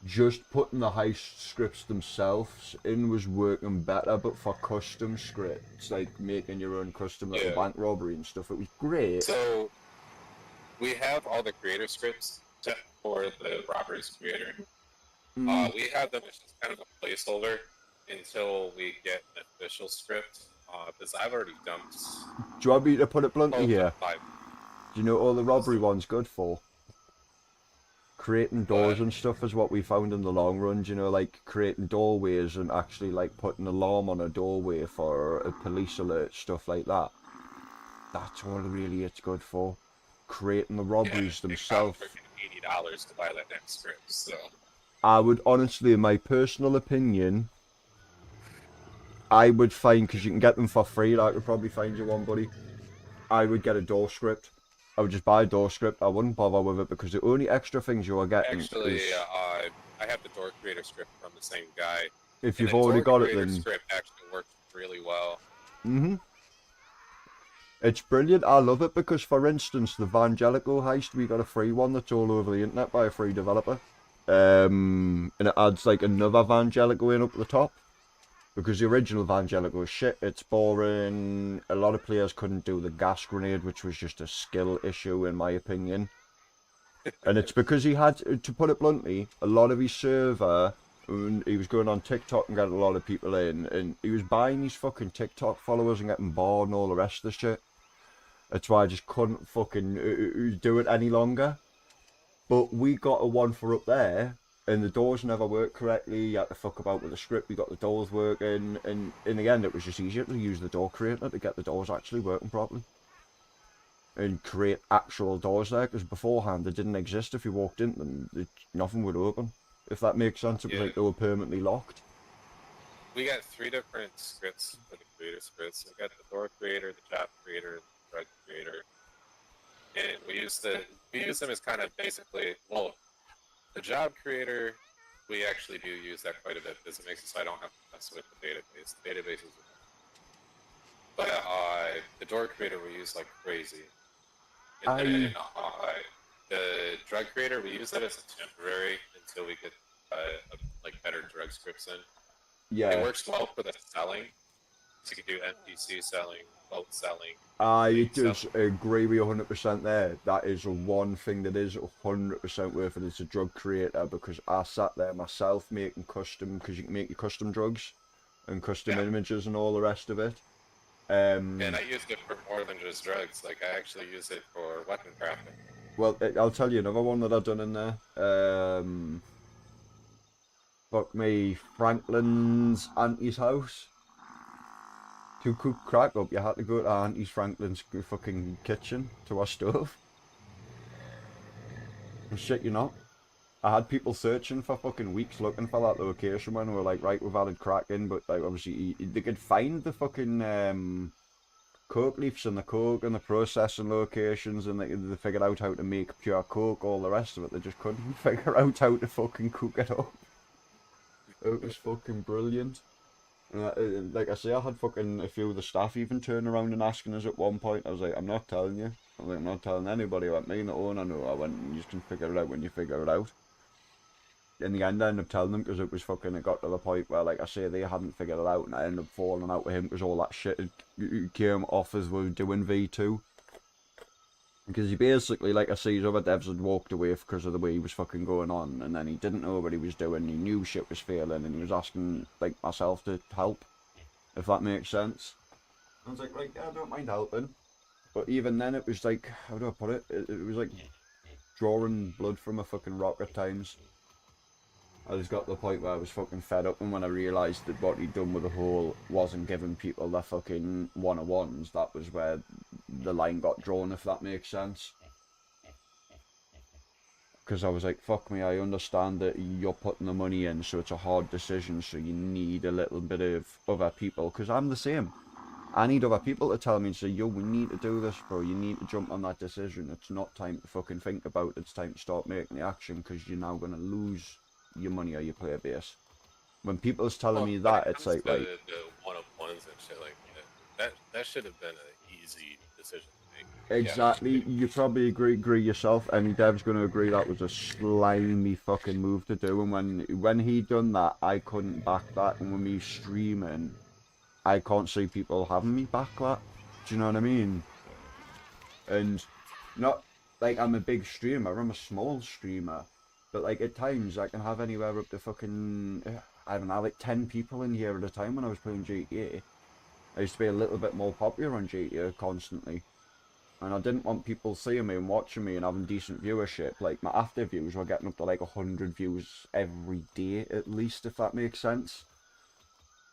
just putting the heist scripts themselves in was working better, but for custom scripts, like making your own custom little bank robbery and stuff, it was great. So, we have all the creator scripts except for the robberies creator. We have them as just kind of a placeholder until we get an official script, because I've already dumped... Do you want me to put it bluntly here? Do you know all the robbery one's good for? Creating doors and stuff is what we found in the long run, you know, like creating doorways and actually like putting an alarm on a doorway for a police alert, stuff like that. That's what really it's good for. Creating the robberies themselves. $80 to buy that next script, so... I would honestly, in my personal opinion, I would find, because you can get them for free, like I could probably find you one, buddy. I would get a door script. I would just buy a door script. I wouldn't bother with it because the only extra things you are getting Actually, is... I have the door creator script from the same guy. If you've already got it, then... The script actually works really well. It's brilliant. I love it because, for instance, the Vangelico heist, we got a free one that's all over the internet by a free developer. And it adds like another Vangelico in up at the top. Because the original Vangelico is shit, it's boring, a lot of players couldn't do the gas grenade, which was just a skill issue in my opinion. And it's because he had, to put it bluntly, a lot of his server, he was going on TikTok and getting a lot of people in, and he was buying these fucking TikTok followers and getting bored and all the rest of the shit. That's why I just couldn't fucking do it any longer. But we got a one for up there, and the doors never worked correctly. You had to fuck about with the script. We got the doors working, and in the end it was just easier to use the door creator to get the doors actually working properly and create actual doors there, because beforehand they didn't exist. If you walked in them, nothing would open, if that makes sense. It was like they were permanently locked. We got 3 different scripts for the creator scripts. We got the door creator, the job creator, the drug creator, and we use them as kind of basically, well, the job creator, we actually do use that quite a bit because it makes it so I don't have to mess with the database. The database is... But the door creator we use like crazy. And then, the drug creator, we use that as a temporary until we get like better drug scripts in. Yeah. It works well for the selling. So you can do NPC selling, boat selling. I just agree with you 100% there. That is one thing that is 100% worth it. It's a drug creator, because I sat there myself making custom, because you can make your custom drugs and custom images and all the rest of it. And I used it for more than just drugs. Like, I actually use it for weapon crafting. Well, I'll tell you another one that I've done in there. Fuck me, Franklin's auntie's house. To cook crack up, you had to go to Auntie's Franklin's fucking kitchen to our stove. And shit, you not. I had people searching for fucking weeks looking for that location when we were like, right, we've added Kraken, but like obviously they could find the fucking coke leaves and the coke and the processing locations, and they figured out how to make pure coke, all the rest of it. They just couldn't figure out how to fucking cook it up. It was fucking brilliant. Like I say, I had fucking a few of the staff even turn around and asking us at one point. I was like, I'm not telling you. I was like, I'm not telling anybody. I went, me and the owner know. I went, you just can figure it out when you figure it out. In the end, I ended up telling them because it was fucking, it got to the point where, like I say, they hadn't figured it out, and I ended up falling out with him because all that shit came off as we were doing V2. Because he basically, like I say, his other devs had walked away because of the way he was fucking going on, and then he didn't know what he was doing, he knew shit was failing, and he was asking, like, myself to help, if that makes sense. I was like, right, yeah, I don't mind helping. But even then, it was like, how do I put it? It was like drawing blood from a fucking rock at times. I just got to the point where I was fucking fed up, and when I realised that what he'd done with the whole wasn't giving people their fucking one-on-ones, that was where the line got drawn, if that makes sense. Because I was like, fuck me, I understand that you're putting the money in, so it's a hard decision, so you need a little bit of other people, because I'm the same. I need other people to tell me and say, yo, we need to do this, bro, you need to jump on that decision. It's not time to fucking think about it, it's time to start making the action, because you're now going to lose your money or your player base. When people's telling me that, it's like, the one-on-ones and shit like that should have been an easy decision to make. Exactly, you probably agree yourself. Any dev's going to agree that was a slimy fucking move to do. And when he done that, I couldn't back that. And with me streaming, I can't see people having me back that. Do you know what I mean? And not like I'm a big streamer, I'm a small streamer. But like at times I can have anywhere up to fucking, I don't know, like 10 people in here at a time when I was playing GTA. I used to be a little bit more popular on GTA constantly. And I didn't want people seeing me and watching me and having decent viewership. Like my after views were getting up to like 100 views every day at least, if that makes sense.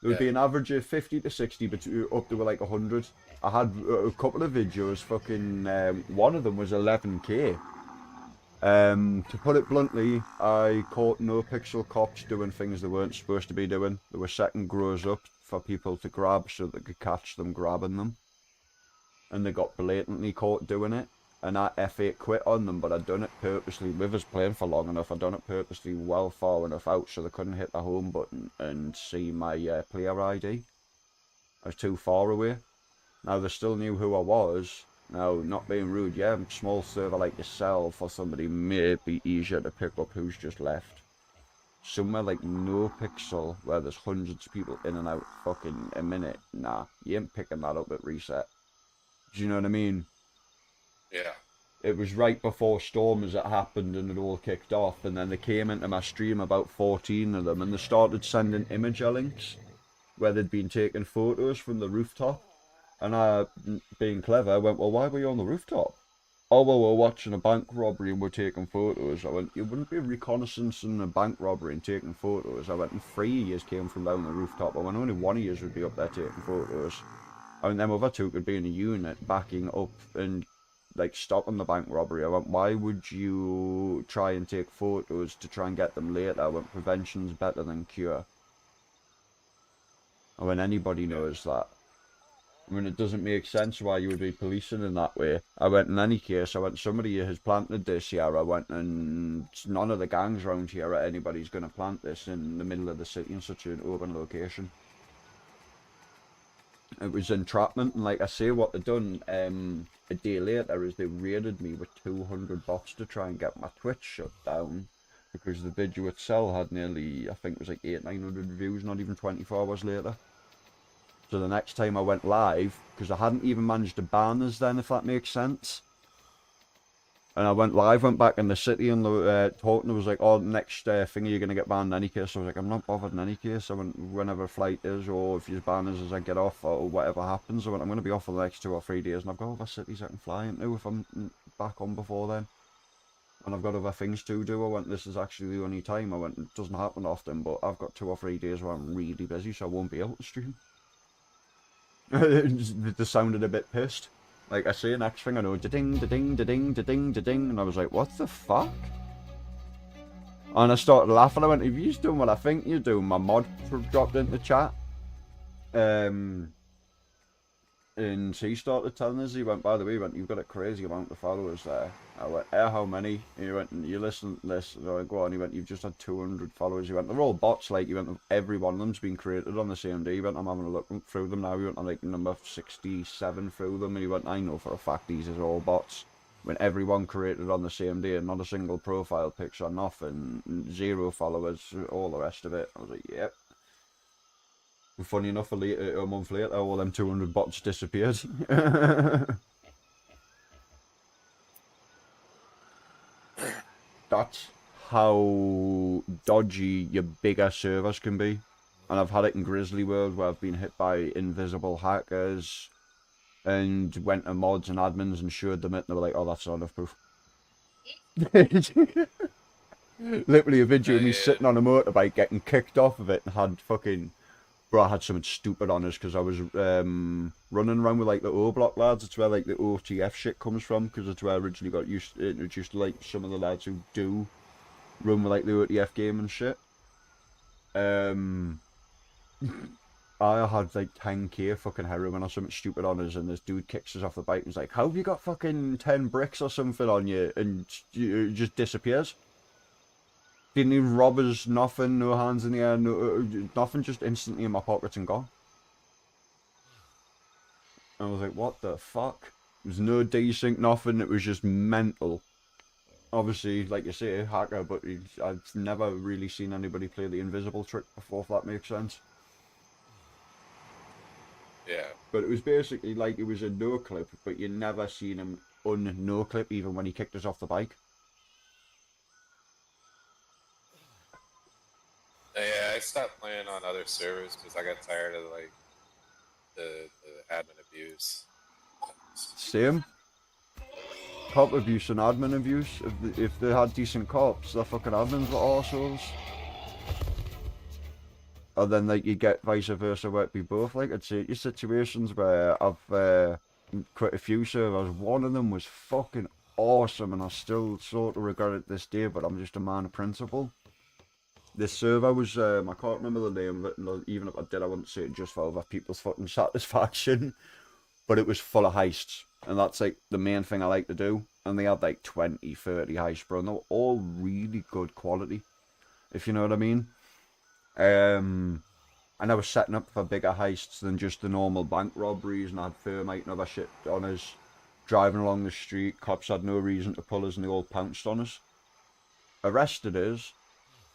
There would be an average of 50 to 60, but up to like 100. I had a couple of videos, fucking, one of them was 11k. To put it bluntly, I caught NoPixel cops doing things they weren't supposed to be doing. They were setting grows up for people to grab so they could catch them grabbing them. And they got blatantly caught doing it. And I F8 quit on them, but I'd done it purposely. With us playing for long enough, I'd done it purposely well far enough out so they couldn't hit the home button and see my player ID. I was too far away. Now they still knew who I was. Now, not being rude, yeah, a small server like yourself or somebody may be easier to pick up who's just left. Somewhere like NoPixel, where there's hundreds of people in and out fucking a minute, nah, you ain't picking that up at reset. Do you know what I mean? Yeah. It was right before Storm as it happened and it all kicked off, and then they came into my stream, about 14 of them, and they started sending imager links where they'd been taking photos from the rooftop. And I, being clever, went, well, why were you on the rooftop? Oh, well, we're watching a bank robbery and we're taking photos. I went, you wouldn't be reconnaissancing a bank robbery and taking photos. I went, and 3 of yous came from down the rooftop. I went, only 1 of yous would be up there taking photos. I went, them other 2 could be in a unit backing up and, like, stopping the bank robbery. I went, why would you try and take photos to try and get them later? I went, prevention's better than cure. I went, anybody knows that. I mean, it doesn't make sense why you would be policing in that way. I went, in any case, I went, somebody has planted this here. I went, and none of the gangs around here or anybody's going to plant this in the middle of the city in such an urban location. It was entrapment, and like I say, what they done a day later is they raided me with 200 bots to try and get my Twitch shut down. Because the video itself had nearly, I think it was like 800-900 views, not even 24 hours later. So the next time I went live, because I hadn't even managed to ban us then, if that makes sense. And I went live, went back in the city, and talking, was like, oh, next thing you're going to get banned in any case. So I was like, I'm not bothered in any case. I went, whenever a flight is, or if you ban us as I get off, or whatever happens. I went, I'm going to be off for the next 2 or 3 days, and I've got other cities I can fly into if I'm back on before then. And I've got other things to do. I went, this is actually the only time. I went, it doesn't happen often, but I've got 2 or 3 days where I'm really busy, so I won't be able to stream. They sounded a bit pissed. Like I say, next thing I know, da-ding, da-ding, da-ding, da-ding, da-ding, and I was like, what the fuck? And I started laughing. I went, if you're doing what I think you're doing, my mod dropped into chat. And he started telling us, he went, by the way, he went, you've got a crazy amount of followers there. I went, how many? And he went, you listen to this. And I went, go on. He went, you've just had 200 followers. He went, they're all bots. Like, he went, every one of them's been created on the same day. He went, I'm having a look through them now. He went, I'm like number 67 through them. And he went, I know for a fact these are all bots. When everyone created on the same day and not a single profile picture, nothing, 0 followers, all the rest of it. I was like, yep. And funny enough, a month later, all them 200 bots disappeared. That's how dodgy your bigger servers can be. And I've had it in Grizzly World where I've been hit by invisible hackers and went to mods and admins and showed them it and they were like, oh, that's not enough proof. Literally a video of me sitting on a motorbike getting kicked off of it and had fucking... Bro, I had something stupid on us because I was running around with like the O-Block lads. It's where like the OTF shit comes from because it's where I originally got introduced to like some of the lads who do run with like the OTF game and shit. I had like 10k fucking heroin or something stupid on us and this dude kicks us off the bike and was like, how have you got fucking 10 bricks or something on you? And it just disappears. Didn't even rob us, nothing, no hands in the air, nothing, just instantly in my pockets and gone. I was like, what the fuck? There was no desync, nothing, it was just mental. Obviously, like you say, hacker, but I've never really seen anybody play the invisible trick before, if that makes sense. Yeah. But it was basically like it was a no clip, but you never seen him no clip even when he kicked us off the bike. Yeah, I stopped playing on other servers because I got tired of like the admin abuse. Same. Cop abuse and admin abuse. If they had decent cops, the fucking admins were arseholes. And then like you get vice versa where it be both. Like I'd say your situations where I've quite a few servers. One of them was fucking awesome and I still sort of regret it this day, but I'm just a man of principle. This server was, I can't remember the name of it, and even if I did, I wouldn't say it just for other people's fucking satisfaction. But it was full of heists, and that's like the main thing I like to do. And they had like 20, 30 heists, bro, and they were all really good quality, if you know what I mean. And I was setting up for bigger heists than just the normal bank robberies, and I had thermite and other shit on us. Driving along the street, cops had no reason to pull us, and they all pounced on us. Arrested us.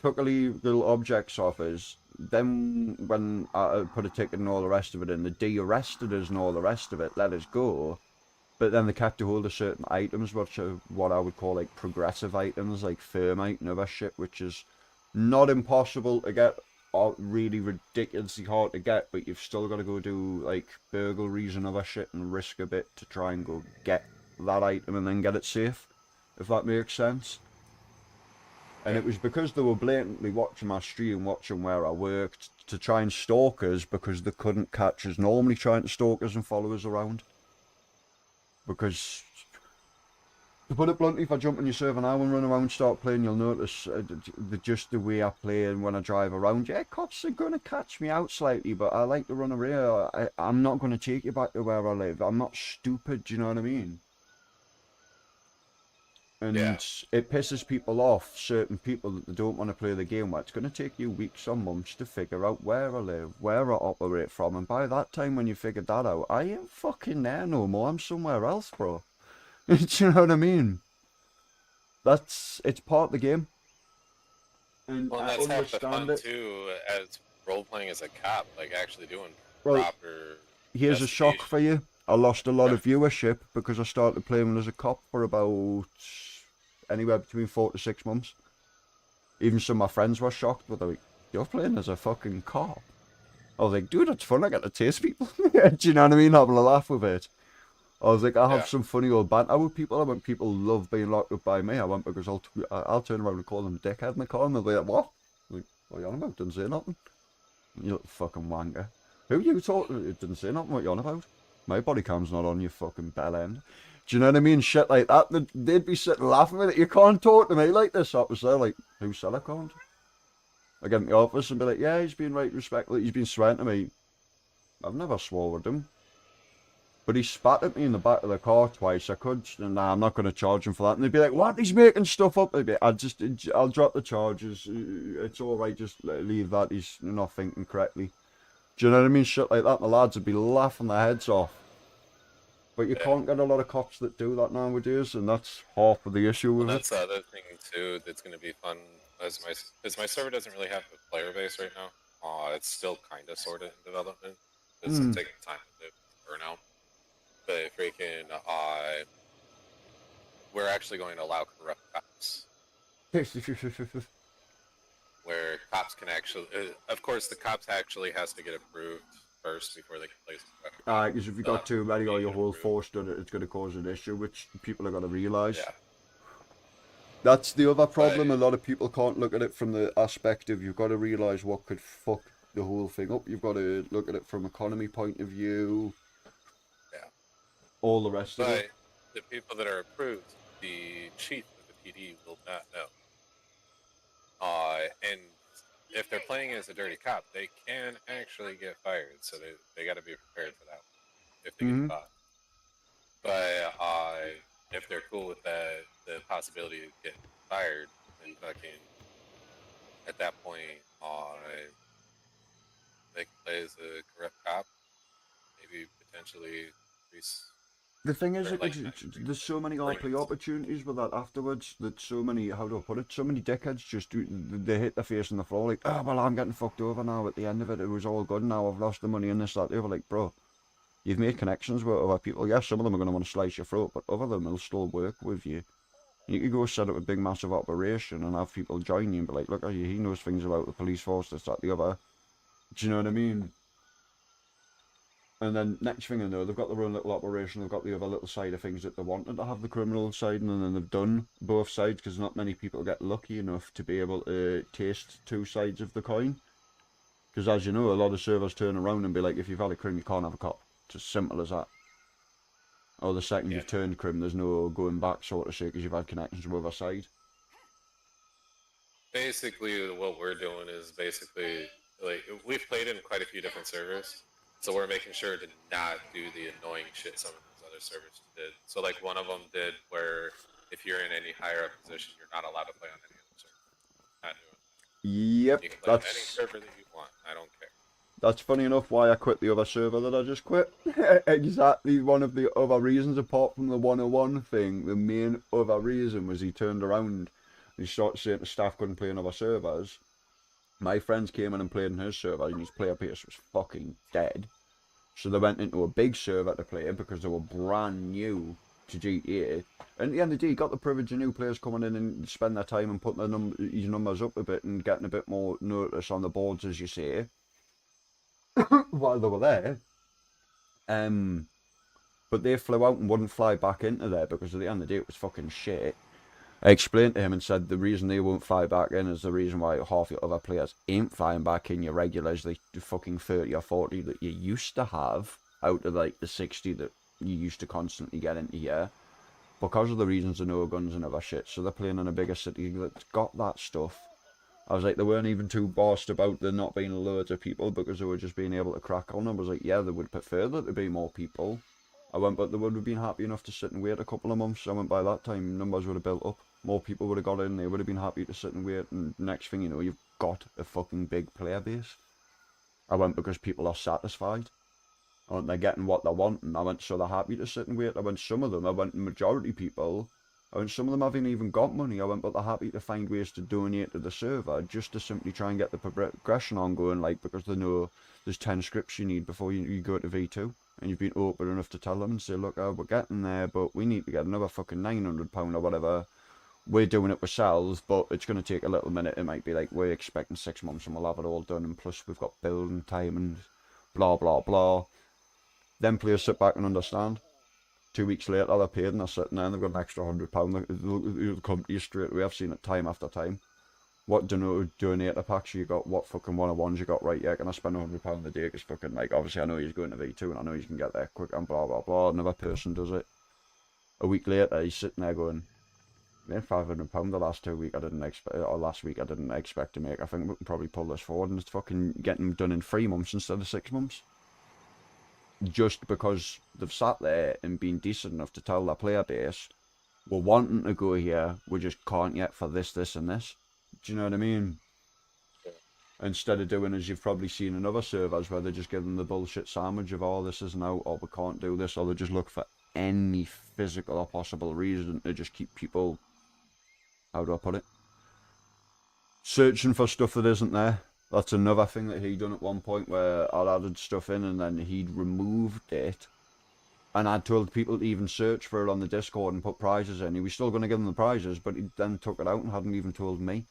Took a little objects off us. Then when I put a ticket and all the rest of it in, they de-arrested us and all the rest of it, let us go. But then they kept a hold of certain items, which are what I would call like progressive items, like thermite and other shit, which is not impossible to get or really ridiculously hard to get, but you've still got to go do like burglaries and other shit and risk a bit to try and go get that item and then get it safe, if that makes sense. And it was because they were blatantly watching my stream, watching where I worked, to try and stalk us because they couldn't catch us normally trying to stalk us and follow us around. Because, to put it bluntly, if I jump on your server now and run around and start playing, you'll notice just the way I play and when I drive around. Yeah, cops are going to catch me out slightly, but I like to run away. I'm not going to take you back to where I live. I'm not stupid, do you know what I mean? And it pisses people off, certain people that they don't want to play the game, where it's going to take you weeks or months to figure out where I live, where I operate from, and by that time when you figured that out, I ain't fucking there no more, I'm somewhere else, bro. Do you know what I mean? It's part of the game. And well, that's half the fun too, as role-playing as a cop, like actually doing proper... Here's a shock for you. I lost a lot of viewership because I started playing as a cop for about... anywhere between 4 to 6 months. Even some of my friends were shocked, but they're like, you're playing as a fucking cop. I was like, dude, it's fun, I get to taste people. Do you know what I mean? Having a laugh with it. I was like, I have some funny old banter with people. I went, people love being locked up by me. I went, because I'll turn around and call them dickhead in the car, and they'll be like, what? I'm like, what are you on about? Didn't say nothing. You little fucking wanker. Who you talking? It didn't say nothing, what you on about? My body cam's not on, you fucking bell end. Do you know what I mean? Shit like that. They'd be sitting laughing with it. You can't talk to me like this, officer. Like, who said I can't? I get in the office and be like, yeah, he's been right respectful. He's been swearing to me. I've never swore at him. But he spat at me in the back of the car twice. I could, nah, I'm not going to charge him for that. And they'd be like, what? He's making stuff up. I'd be, I'll drop the charges. It's all right. Just leave that. He's not thinking correctly. Do you know what I mean? Shit like that. The lads would be laughing their heads off. But you can't get a lot of cops that do that nowadays, and that's half of the issue with That's the other thing too. That's going to be fun. As my server doesn't really have a player base right now. It's still kind of sort of in development. It's taking time to burn out. But freaking, we're actually going to allow corrupt cops. Where cops can actually, of course, the cops actually has to get approved first before they can place the because if you got too many or your whole force done it, it's going to cause an issue, which people are going to realise. Yeah. That's the other problem. A lot of people can't look at it from the aspect of you've got to realise what could fuck the whole thing up. You've got to look at it from economy point of view. Yeah. All the rest of it. But the people that are approved, the chief of the PD will not know. And if they're playing as a dirty cop, they can actually get fired. So they got to be prepared for that if they get caught. But if they're cool with the possibility of getting fired, then fucking at that point, they can play as a corrupt cop, maybe potentially increase. The thing is, there's so many RP opportunities with that afterwards, that so many, how do I put it, so many dickheads just they hit their face on the floor like, oh, well, I'm getting fucked over now. At the end of it, it was all good. Now I've lost the money and this, that, the other. Like, bro, you've made connections with other people. Yes, some of them are going to want to slice your throat, but other of them will still work with you. You could go set up a big, massive operation and have people join you and be like, look at you, he knows things about the police force, this, that, the other. Do you know what I mean? And then next thing I know, they've got their own little operation, they've got the other little side of things that they wanted to have the criminal side, and then they've done both sides, because not many people get lucky enough to be able to taste two sides of the coin. Because as you know, a lot of servers turn around and be like, if you've had a crim, you can't have a cop. It's as simple as that. Or the second you've turned crim, there's no going back, sort of say, because you've had connections with other side. Basically, what we're doing is basically, like, we've played in quite a few different servers. So we're making sure to not do the annoying shit some of those other servers did. So like one of them did where if you're in any higher up position, you're not allowed to play on any other server. Not doing it. Yep, you can play on any that's server that you want. I don't care. That's funny enough why I quit the other server that I just quit. Exactly one of the other reasons, apart from the 101 thing, the main other reason was he turned around and he started saying the staff couldn't play in other servers. My friends came in and played in his server and his player base was fucking dead. So they went into a big server to play because they were brand new to GTA. And at the end of the day, you got the privilege of new players coming in and spend their time and putting their his numbers up a bit and getting a bit more notice on the boards, as you say, while they were there. But they flew out and wouldn't fly back into there because at the end of the day, it was fucking shit. I explained to him and said the reason they won't fly back in is the reason why half your other players ain't flying back in your regulars, the fucking 30 or 40 that you used to have out of like the 60 that you used to constantly get into here, because of the reasons of no guns and other shit. So they're playing in a bigger city that's got that stuff. I was like, they weren't even too bossed about there not being loads of people because they were just being able to crack on. I was like, yeah, they would prefer there to be more people. I went, but they would have been happy enough to sit and wait a couple of months. I went, by that time, numbers would have built up. More people would have got in, they would have been happy to sit and wait, and next thing you know, you've got a fucking big player base. I went, because people are satisfied. I went, they're getting what they want, and I went, so they're happy to sit and wait. I went, some of them, I went, majority people, I went, some of them haven't even got money. I went, but they're happy to find ways to donate to the server, just to simply try and get the progression ongoing, like, because they know there's 10 scripts you need before you go to V2. And you've been open enough to tell them and say, look, we're getting there, but we need to get another fucking £900 or whatever. We're doing it ourselves, but it's going to take a little minute. It might be like, we're expecting 6 months and we'll have it all done, and plus we've got building time and blah, blah, blah. Then players sit back and understand. 2 weeks later, they're paid and they're sitting there and they've got an extra £100. The company straight away. I've seen it time after time. What donator packs you got, what fucking 101s you got, right, yeah, can I spend £100 a day, because fucking, like, obviously I know he's going to V2 and I know you can get there quick and blah, blah, blah, another person does it. A week later, he's sitting there going, made £500 the last 2 weeks I didn't expect, or last week I didn't expect to make. I think we can probably pull this forward and it's fucking getting done in 3 months instead of 6 months. Just because they've sat there and been decent enough to tell their player base, we're wanting to go here, we just can't yet for this, this and this. Do you know what I mean? Instead of doing as you've probably seen in other servers where they just give them the bullshit sandwich of, oh, this isn't out, or we can't do this, or they just look for any physical or possible reason to just keep people, how do I put it, searching for stuff that isn't there. That's another thing that he done at one point where I'd added stuff in and then he'd removed it. And I'd told people to even search for it on the Discord and put prizes in. He was still going to give them the prizes, but he then took it out and hadn't even told me.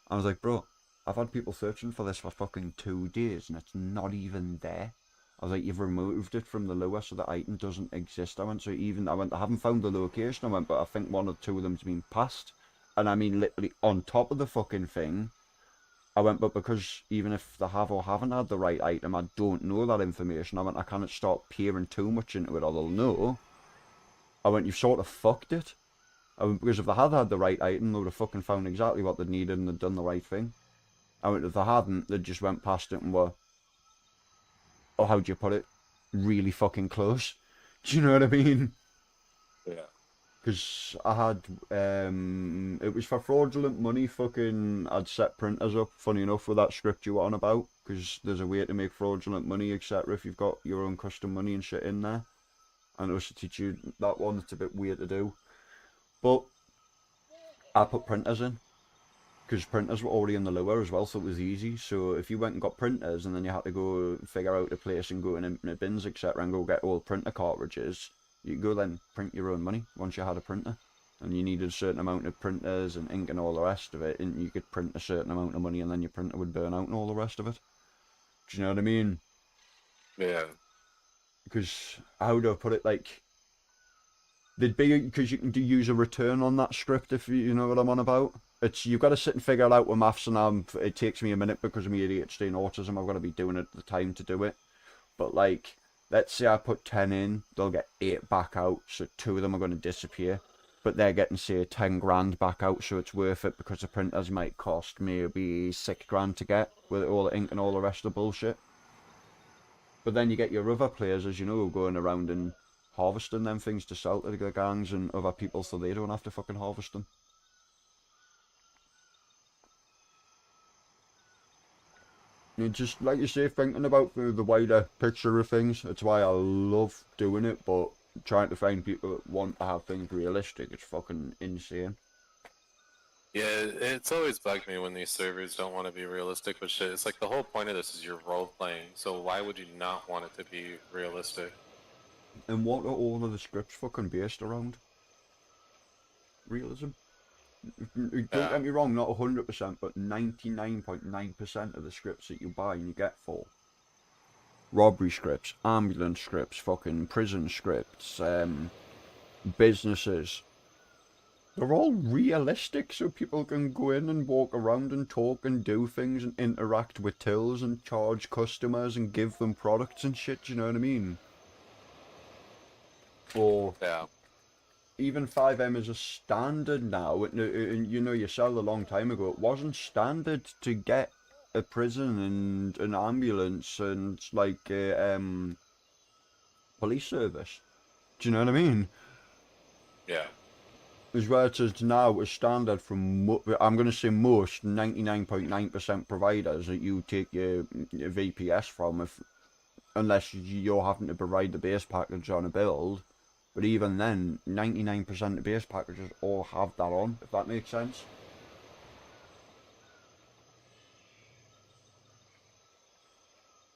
I was like, bro, I've had people searching for this for fucking 2 days and it's not even there. I was like, you've removed it from the lure so the item doesn't exist. I went, I haven't found the location. I went, but I think 1 or 2 of them's been passed. And I mean, literally on top of the fucking thing. I went, but because even if they have or haven't had the right item, I don't know that information. I went, I can't start peering too much into it or they'll know. I went, you've sort of fucked it. I went, because if they had had the right item, they would have fucking found exactly what they needed and they'd done the right thing. I went, if they hadn't, they just went past it and were, oh, how do you put it, really fucking close. Do you know what I mean? Yeah. Because I had, it was for fraudulent money, fucking, I'd set printers up, funny enough, with that script you were on about, because there's a way to make fraudulent money, etc., if you've got your own custom money and shit in there. And it was to teach you that one, it's a bit weird to do. But, I put printers in, because printers were already in the lure as well, so it was easy. So if you went and got printers, and then you had to go figure out a place and go in the bins, etc., and go get old printer cartridges, you could go then print your own money once you had a printer. And you needed a certain amount of printers and ink and all the rest of it, and you could print a certain amount of money and then your printer would burn out and all the rest of it. Do you know what I mean? Yeah. Because, how do I put it, like, there'd be, because you can use a return on that script if you know what I'm on about. It's, you've got to sit and figure it out with maths, and it takes me a minute because of my ADHD and autism. I've got to be doing it at the time to do it. But, like, let's say I put 10 in, they'll get 8 back out, so 2 of them are going to disappear. But they're getting, say, 10 grand back out, so it's worth it because the printers might cost maybe 6 grand to get with all the ink and all the rest of the bullshit. But then you get your other players, as you know, going around and harvesting them things to sell to the gangs and other people so they don't have to fucking harvest them. And just, like you say, thinking about the wider picture of things, it's why I love doing it, but trying to find people that want to have things realistic, it's fucking insane. Yeah, it's always bugged me when these servers don't want to be realistic with shit. It's like the whole point of this is you're role-playing, so why would you not want it to be realistic? And what are all of the scripts fucking based around? Realism. Don't get me wrong, not 100%, but 99.9% of the scripts that you buy and you get for robbery scripts, ambulance scripts, fucking prison scripts, businesses, they're all realistic, so people can go in and walk around and talk and do things and interact with tills and charge customers and give them products and shit, do you know what I mean? Or even 5M is a standard now, and you know yourself a long time ago, it wasn't standard to get a prison and an ambulance and like a police service. Do you know what I mean? Yeah. As well as now a standard from, I'm going to say most, 99.9% providers that you take your VPS from, unless you're having to provide the base package on a build. But even then, 99% of base packages all have that on, if that makes sense.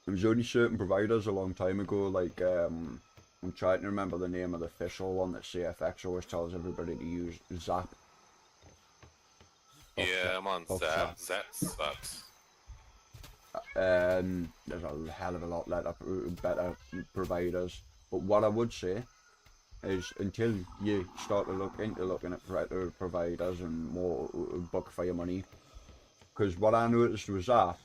There was only certain providers a long time ago, like, I'm trying to remember the name of the official one that CFX always tells everybody to use, Zap. Yeah, I'm on Zap. Zap sucks. There's a hell of a lot better providers. But what I would say is until you start to look into looking at providers and more buck for your money, because what I noticed was that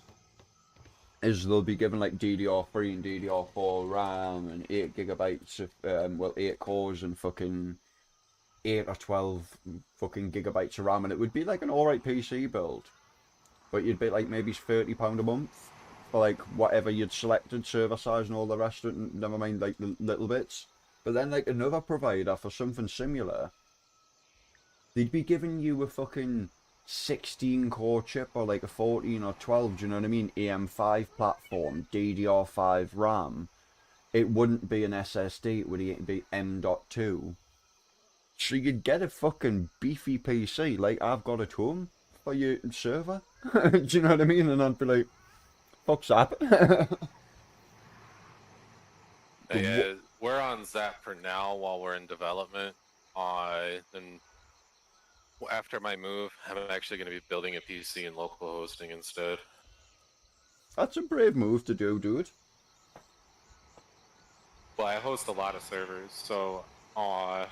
is they'll be given like DDR3 and DDR4 RAM and 8 gigabytes of 8 cores and fucking 8 or 12 fucking gigabytes of RAM, and it would be like an alright PC build. But you'd be like maybe £30 a month for like whatever you'd selected, server size and all the rest of it, and never mind like the little bits. But then like another provider for something similar, they'd be giving you a fucking 16 core chip or like a 14 or 12, do you know what I mean? AM5 platform, DDR5 RAM. It wouldn't be an SSD, it would be M.2. So you'd get a fucking beefy PC like I've got at home for your server. Do you know what I mean? And I'd be like, fuck's that? Yeah, we're on Zap for now while we're in development. Then after my move, I'm actually going to be building a PC and local hosting instead. That's a brave move to do, dude. Well, I host a lot of servers, so right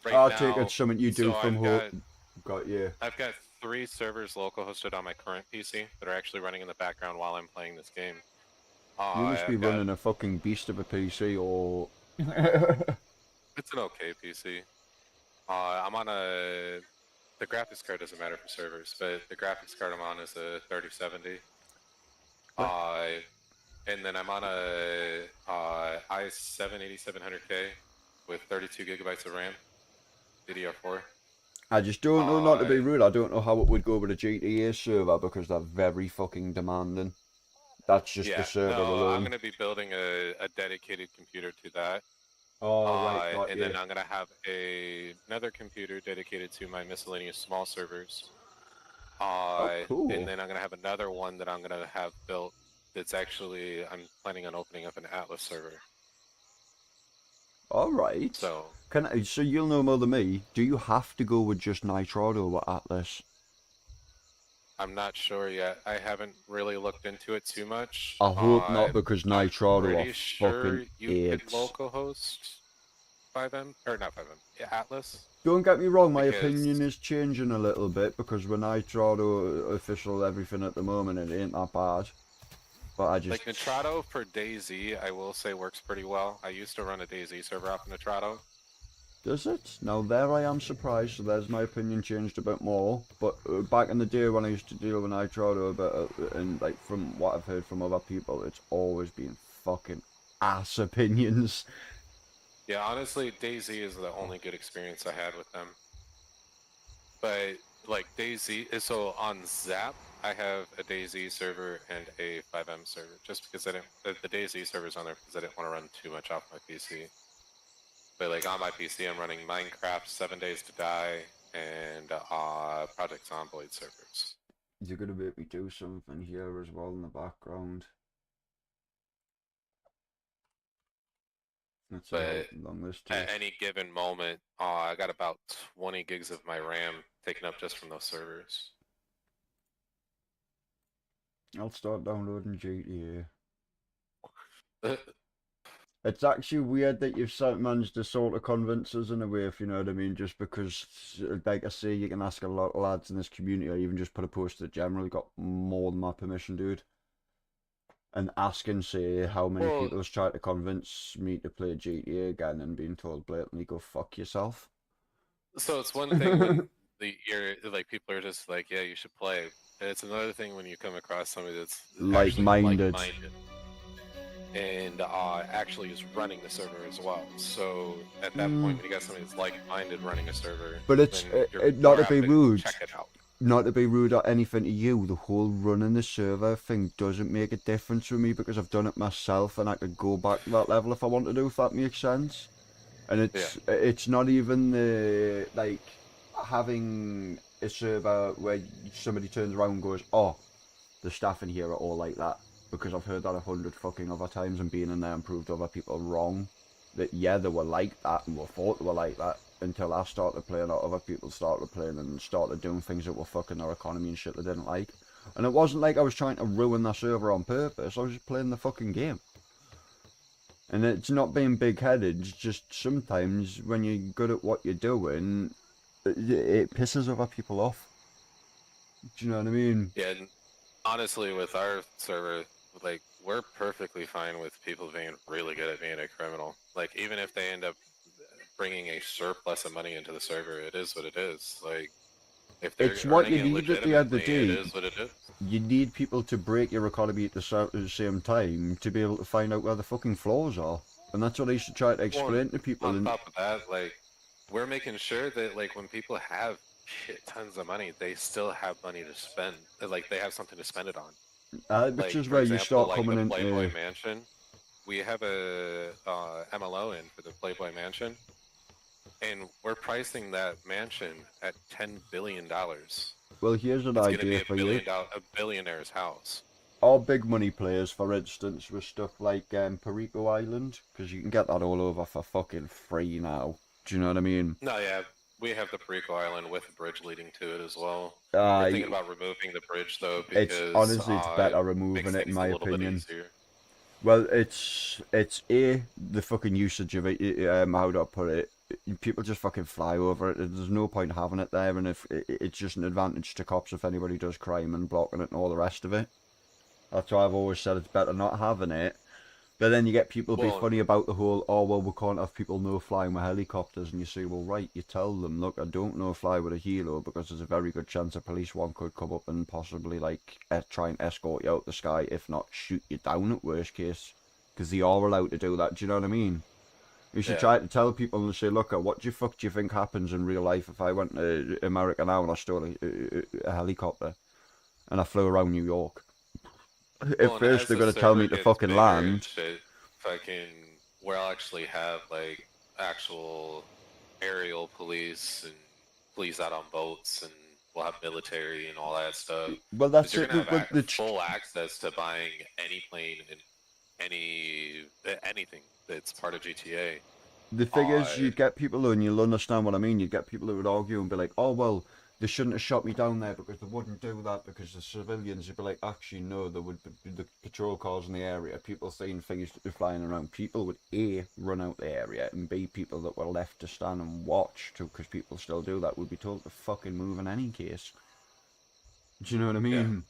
I'll now, take it something you do so from home. Got you. I've got 3 servers local hosted on my current PC that are actually running in the background while I'm playing this game. You must be I've got- running a fucking beast of a PC, or... It's an okay PC. I'm on a... The graphics card doesn't matter for servers, but the graphics card I'm on is a 3070. And then I'm on a i7 8700K with 32 gigabytes of RAM, DDR4. I just don't know, not to be rude, I don't know how it would go with a GTA server because they're very fucking demanding. That's just the server no, alone. I'm going to be building a dedicated computer to that. Oh, right, got and you. then I'm going to have another computer dedicated to my miscellaneous small servers. cool. And then I'm going to have another one that I'm going to have built that's actually, I'm planning on opening up an Atlas server. Alright. So So you'll know more than me. Do you have to go with just Nitrado or Atlas? I'm not sure yet. I haven't really looked into it too much. I hope not, because Nitrado Pretty are sure fucking you AIDS. could local host 5M, or not 5M, yeah, Atlas. Don't get me wrong, my Because- opinion is changing a little bit because with Nitrado official everything at the moment, it ain't that bad. But I just... Like Nitrado for DayZ, I will say works pretty well. I used to run a DayZ server off of Nitrado. Does it? Now there I am surprised, so there's my opinion changed a bit more. But back in the day when I used to deal with Nitrado a bit, and like from what I've heard from other people, it's always been fucking ass opinions. Yeah, honestly, DayZ is the only good experience I had with them. But like DayZ, so on Zap, I have a DayZ server and a 5M server, just because I didn't. The DayZ server's on there because I didn't want to run too much off my PC. But like on my PC, I'm running Minecraft, 7 Days to Die, and Project Zomboid servers. You're gonna make me do something here as well in the background. Let's see But how long this at takes. any given moment, I got about 20 gigs of my RAM taken up just from those servers. I'll start downloading GTA. It's actually weird that you've managed to sort of convince us in a way, if you know what I mean, just because, like I say, you can ask a lot of lads in this community, or even just put a post that generally got more than my permission, dude. And ask and say how many Well- people has tried to convince me to play GTA again and being told blatantly, go fuck yourself. So it's one thing when you're like people are just like, yeah, you should play. And it's another thing when you come across somebody that's actually Like-minded. like-minded and actually is running the server as well. So at that point, when you got somebody that's like-minded running a server, But it's then you're not more to be apt rude. Check it out. Not to be rude or anything to you, the whole running the server thing doesn't make a difference for me because I've done it myself and I could go back to that level if I want to do, if that makes sense. And it's not even the, like, having a server where somebody turns around and goes, oh, the staff in here are all like that. Because I've heard that 100 fucking other times and been in there and proved other people wrong. That, yeah, they were like that and were thought they were like that. Until I started playing or other people started playing and started doing things that were fucking our economy and shit they didn't like. And it wasn't like I was trying to ruin their server on purpose, I was just playing the fucking game. And it's not being big-headed, it's just sometimes when you're good at what you're doing, it pisses other people off. Do you know what I mean? Yeah, and honestly, with our server, like, we're perfectly fine with people being really good at being a criminal. Like, even if they end up bringing a surplus of money into the server. It is what it is. Like, if they're It's what you earning it need at the end of the legitimately, day. it is what it is. You need people to break your economy at the same time to be able to find out where the fucking flaws are. And that's what I should try to explain to people. On And top of that, like, we're making sure that, like, when people have shit tons of money, they still have money to spend. Like, they have something to spend it on. which Like, is for where you example, start like coming the into. Playboy Mansion. We have a MLO in for the Playboy Mansion, and we're pricing that mansion at $10 billion. Well, here's an It's going to idea be for you. a billionaire's house. All big money players, for instance, with stuff like Perico Island, because you can get that all over for fucking free now. Do you know what I mean? No, yeah, we have the Perico Island with a bridge leading to it as well. Uh, We're thinking about removing the bridge though, because It's honestly, it's better it removing makes it in things my a little bit opinion. easier. Well, it's the fucking usage of it. How do I put it? People just fucking fly over it. There's no point having it there, and if it's just an advantage to cops if anybody does crime and blocking it and all the rest of it. That's why I've always said it's better not having it. But then you get people be Well- funny about the whole, oh, well, we can't have people no flying with helicopters. And you say, well, right, you tell them, look, I don't know fly with a helo because there's a very good chance a police one could come up and possibly, like, try and escort you out the sky, if not shoot you down at worst case. Because they are allowed to do that, do you know what I mean? You should Yeah. try to tell people and say, look, what do you think happens in real life if I went to America now and I stole a helicopter and I flew around New York? Well, At and first as they're the going to tell server me to gets fucking bigger and land. shit, we'll actually have like actual aerial police and police out on boats, and we'll have military and all that stuff. Well, that's 'Cause you're it. gonna have The full access to buying any plane and anything that's part of GTA. The thing is, you get people who, and you'll understand what I mean, you get people who would argue and be like, oh, well, they shouldn't have shot me down there because they wouldn't do that because the civilians would be like, actually, no, there would be the patrol cars in the area, people seeing things flying around. People would A, run out the area, and B, people that were left to stand and watch, because people still do that, would be told to fucking move in any case. Do you know what I mean?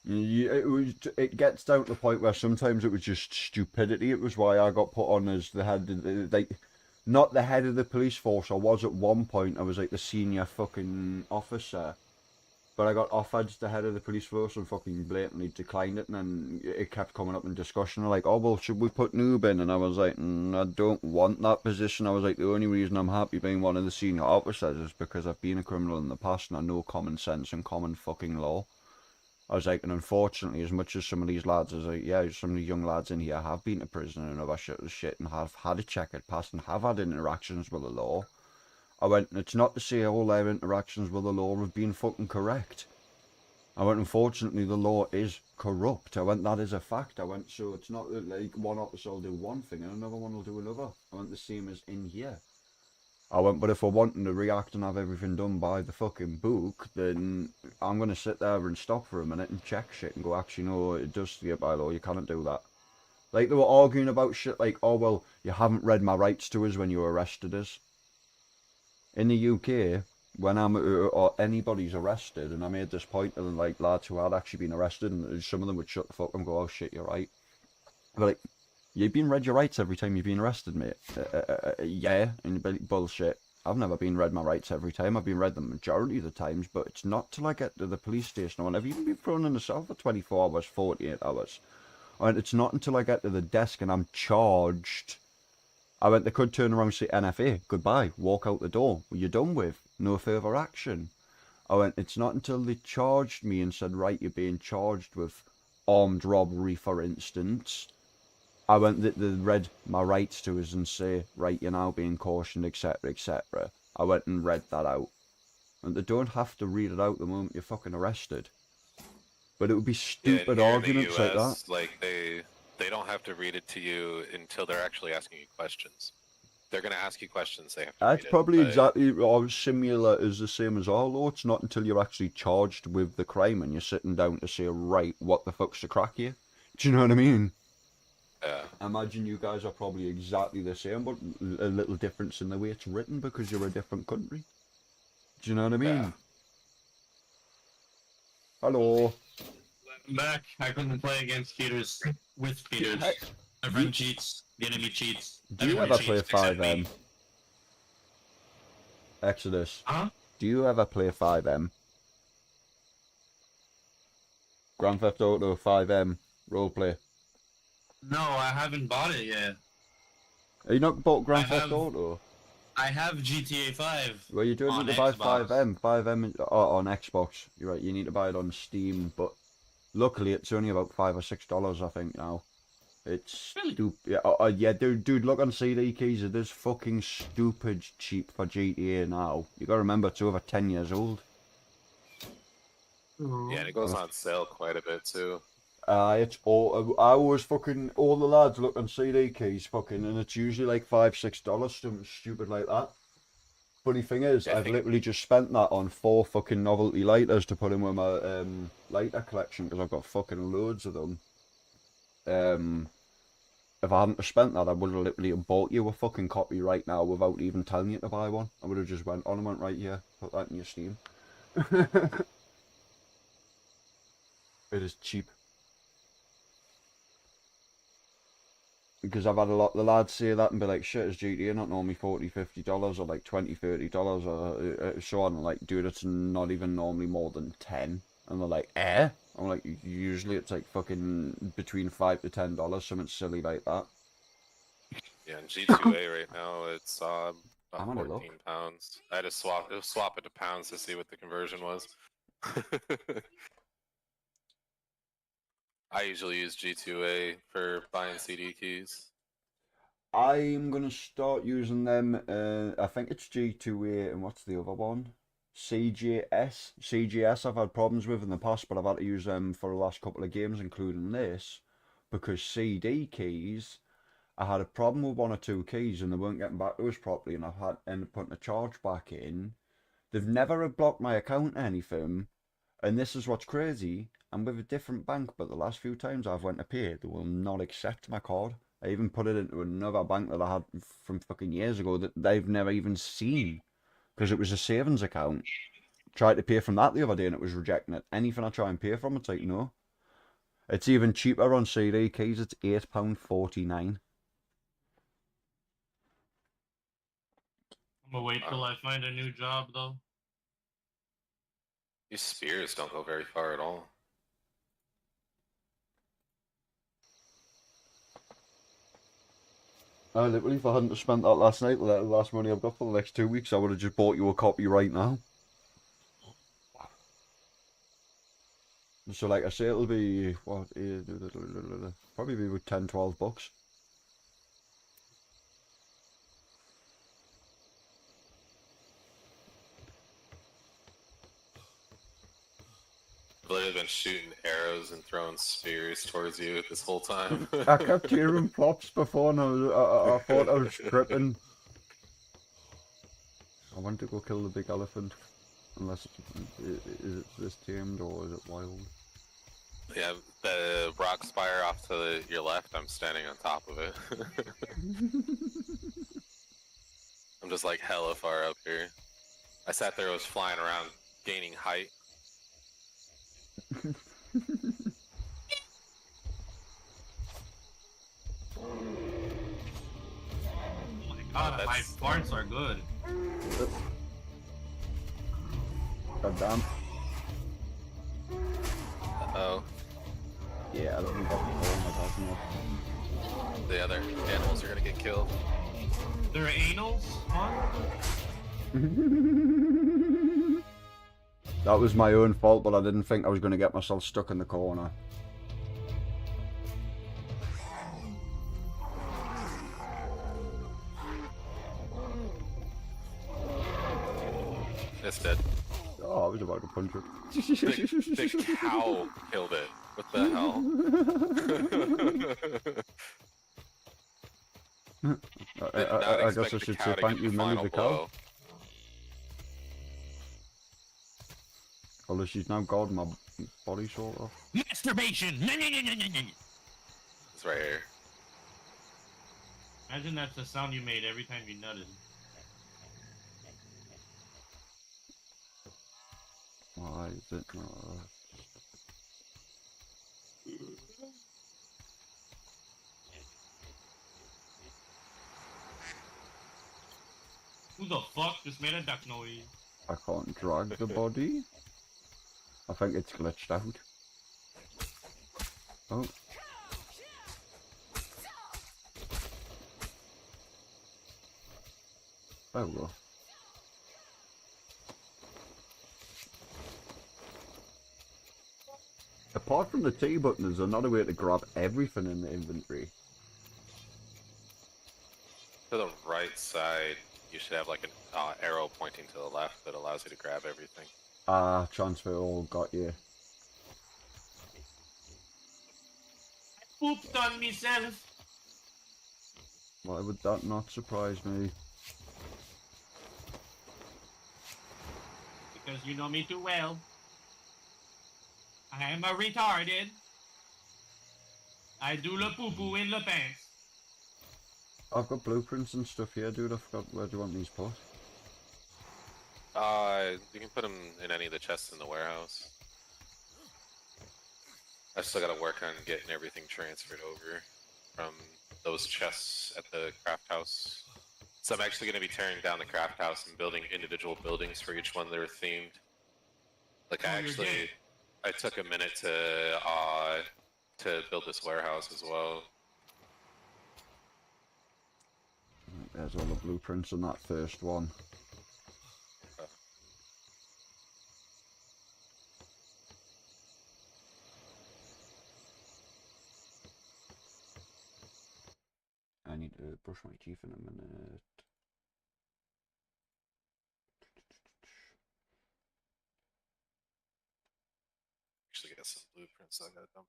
It gets down to the point where sometimes it was just stupidity. It was why I got put on as the head of the, not the head of the police force. I was at one point. I was like the senior fucking officer, but I got offered the head of the police force and fucking blatantly declined it. And then it kept coming up in discussion, like, oh well, should we put Noob in? And I was like, I don't want that position. I was like, the only reason I'm happy being one of the senior officers is because I've been a criminal in the past and I know common sense and common fucking law. I was like, and unfortunately, as much as some of these lads, some of the young lads in here have been to prison and other shit and have had a checkered past and have had interactions with the law. I went, it's not to say all their interactions with the law have been fucking correct. I went, unfortunately, the law is corrupt. I went, that is a fact. I went, so it's not like one officer will do one thing and another one will do another. I went, the same as in here. I went, but if we're wanting to react and have everything done by the fucking book, then I'm going to sit there and stop for a minute and check shit and go, actually, no, it does state by law, you cannot do that. Like, they were arguing about shit like, oh, well, you haven't read my rights to us when you arrested us. In the UK, when or anybody's arrested, and I made this point to like lads who had actually been arrested, and some of them would shut the fuck up and go, oh shit, you're right. But like, you've been read your rights every time you've been arrested, mate. Yeah, and you'd be like, bullshit. I've never been read my rights every time. I've been read the majority of the times, but it's not till I get to the police station. Or I've even been thrown in the cell for 24 hours, 48 hours. And it's not until I get to the desk and I'm charged. I went, they could turn around and say, NFA, goodbye, walk out the door. Well, you're done with, no further action. I went, it's not until they charged me and said, right, you're being charged with armed robbery, for instance. I went, they read my rights to us and say, right, you're now being cautioned, etc., etc. I went and read that out. And they don't have to read it out the moment you're fucking arrested. But it would be stupid arguments like that. Like, they don't have to read it to you until they're actually asking you questions. They're going to ask you questions, they have to That's read probably it, but- exactly or similar as the same as our law. It's not until you're actually charged with the crime and you're sitting down to say, right, what the fuck's the crack here? Do you know what I mean? Yeah. I imagine you guys are probably exactly the same, but a little difference in the way it's written because you're a different country. Do you know what I mean? Yeah. Hello. I'm back. I couldn't play against cheaters with cheaters. My friend cheats. The enemy cheats. Do you Everyone ever play cheats except 5M? me. Exodus. Huh? Do you ever play 5M? Grand Theft Auto 5M roleplay. No, I haven't bought it yet. Are you not bought Grand I Theft have- Auto? I have GTA 5. Well, you don't on need to buy Xbox. 5M. 5M on Xbox. You're right. You need to buy it on Steam, but luckily it's only about $5 or $6, I think now. It's stupid. Yeah, yeah, dude, look on CD keys. It is fucking stupid cheap for GTA now. You gotta remember it's over 10 years old. Yeah, and it goes on sale quite a bit too. It's all. I always fucking all the lads look on CD keys fucking, and it's usually like $5, $6, something stupid like that. Funny thing is, I've literally just spent that on 4 fucking novelty lighters to put in with my lighter collection because I've got fucking loads of them. If I hadn't spent that, I would have literally bought you a fucking copy right now without even telling you to buy one. I would have just went on and went right here, put that in your Steam. It is cheap. Because I've had a lot of the lads say that and be like, shit, is GTA not normally $40, $50 or like $20, $30 or so on? Like, dude, it's not even normally more than 10. And they're like, eh? I'm like, usually it's like fucking between $5 to $10, something silly like that. Yeah, and G2A right now it's about I'm gonna look. £14. I had to swap it to pounds to see what the conversion was. I usually use G2A for buying CD keys. I'm gonna start using them. I think it's G2A and what's the other one? CGS. CGS I've had problems with in the past, but I've had to use them for the last couple of games, including this, because CD keys, I had a problem with 1 or 2 keys and they weren't getting back to us properly, and I've had ended up putting a charge back in. They've never blocked my account or anything, and this is what's crazy. I'm with a different bank, but the last few times I've went to pay, they will not accept my card. I even put it into another bank that I had from fucking years ago that they've never even seen, because it was a savings account. Tried to pay from that the other day and it was rejecting it. Anything I try and pay from, it's like, no. It's even cheaper on CD keys, it's £8.49. I'm gonna wait till I find a new job though. These spears don't go very far at all. Literally, if I hadn't spent that last night, the last money I've got for the next 2 weeks, I would have just bought you a copy right now. So, like I say, it'll be, what, probably be about $10, $12. I've literally been shooting arrows and throwing spears towards you this whole time. I kept hearing plops before and I thought I was tripping. I want to go kill the big elephant. Unless, is it this tamed or is it wild? Yeah, the rock spire off to your left, I'm standing on top of it. I'm just like hella far up here. I sat there, I was flying around, gaining height. God, my farts are good. God damn. Uh-oh. Yeah, I don't think that's The other animals are gonna get killed. There are anals, huh? That was my own fault, but I didn't think I was going to get myself stuck in the corner. It's dead. Oh, I was about to punch it. The cow killed it. What the hell? I guess I should say thank you, Millie the cow. Although she's now got my body sort of. Masturbation! It's right here. Imagine that's the sound you made every time you nutted. Why is it not? Who the fuck just made a duck noise? I can't drag the body. I think it's glitched out. Oh. There we go. Apart from the T button, there's another way to grab everything in the inventory. To the right side, you should have like an arrow pointing to the left that allows you to grab everything. Transfer all, got you. Pooped on myself. Why would that not surprise me? Because you know me too well. I am a retarded. I do le poo-poo in le pants. I've got blueprints and stuff here, dude. I forgot, where do you want these put? You can put them in any of the chests in the warehouse. I still gotta work on getting everything transferred over from those chests at the craft house. So I'm actually gonna be tearing down the craft house and building individual buildings for each one that are themed. Like I took a minute to build this warehouse as well. There's all the blueprints on that first one. I need to brush my teeth in a minute. Actually got some blueprints I gotta dump.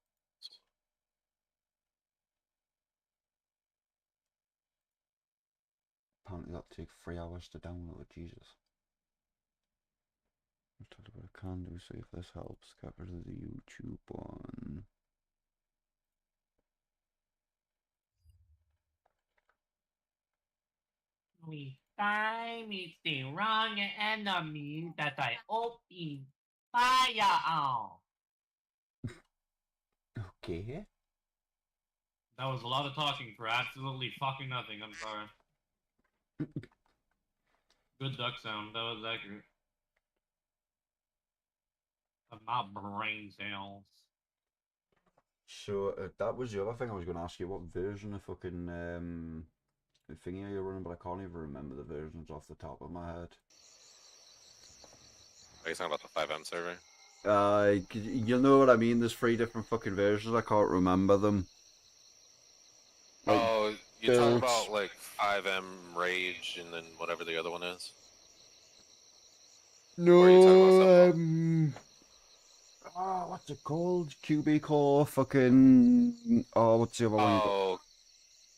Apparently that'll take 3 hours to download, Jesus. I'll tell you what I can do, see if this helps. Get rid of the YouTube one. We time is the wrong enemy that I open fire on. Okay. That was a lot of talking for absolutely fucking nothing. I'm sorry. Good duck sound. That was accurate. Of my brain cells. So that was the other thing I was going to ask you. What version of fucking thingy are you running? But I can't even remember the versions off the top of my head. Are you talking about the 5M server? You know what I mean? There's 3 different fucking versions. I can't remember them. Like, oh, you're talking about like 5M Rage and then whatever the other one is? No, what's it called? QB Core, fucking. Oh, what's the other one? Oh,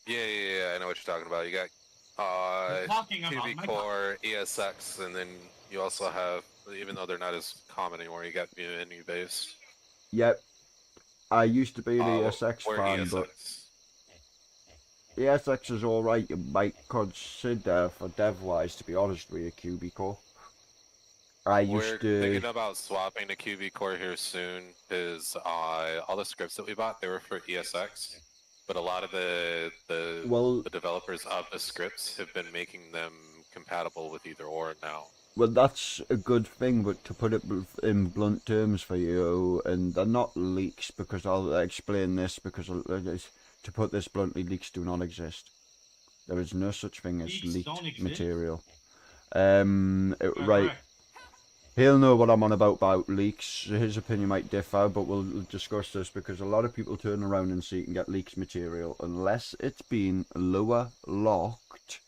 yeah, I know what you're talking about. You got QB Core, ESX, and then you also have, even though they're not as common anymore, you got Menu Base. Yep. I used to be an ESX fan, ESX? but ESX is alright. You might consider, for dev-wise, to be honest with you, QB Core. We're thinking about swapping to QB Core here soon, because all the scripts that we bought, they were for ESX, but a lot of the developers of the scripts have been making them compatible with either or now. Well, that's a good thing, but to put it in blunt terms for you, and they're not leaks, because I'll explain this, because to put this bluntly, leaks do not exist. There is no such thing as leaked material. Right. He'll know what I'm on about leaks. His opinion might differ, but we'll discuss this because a lot of people turn around and see and get leaks material unless it's been lower locked,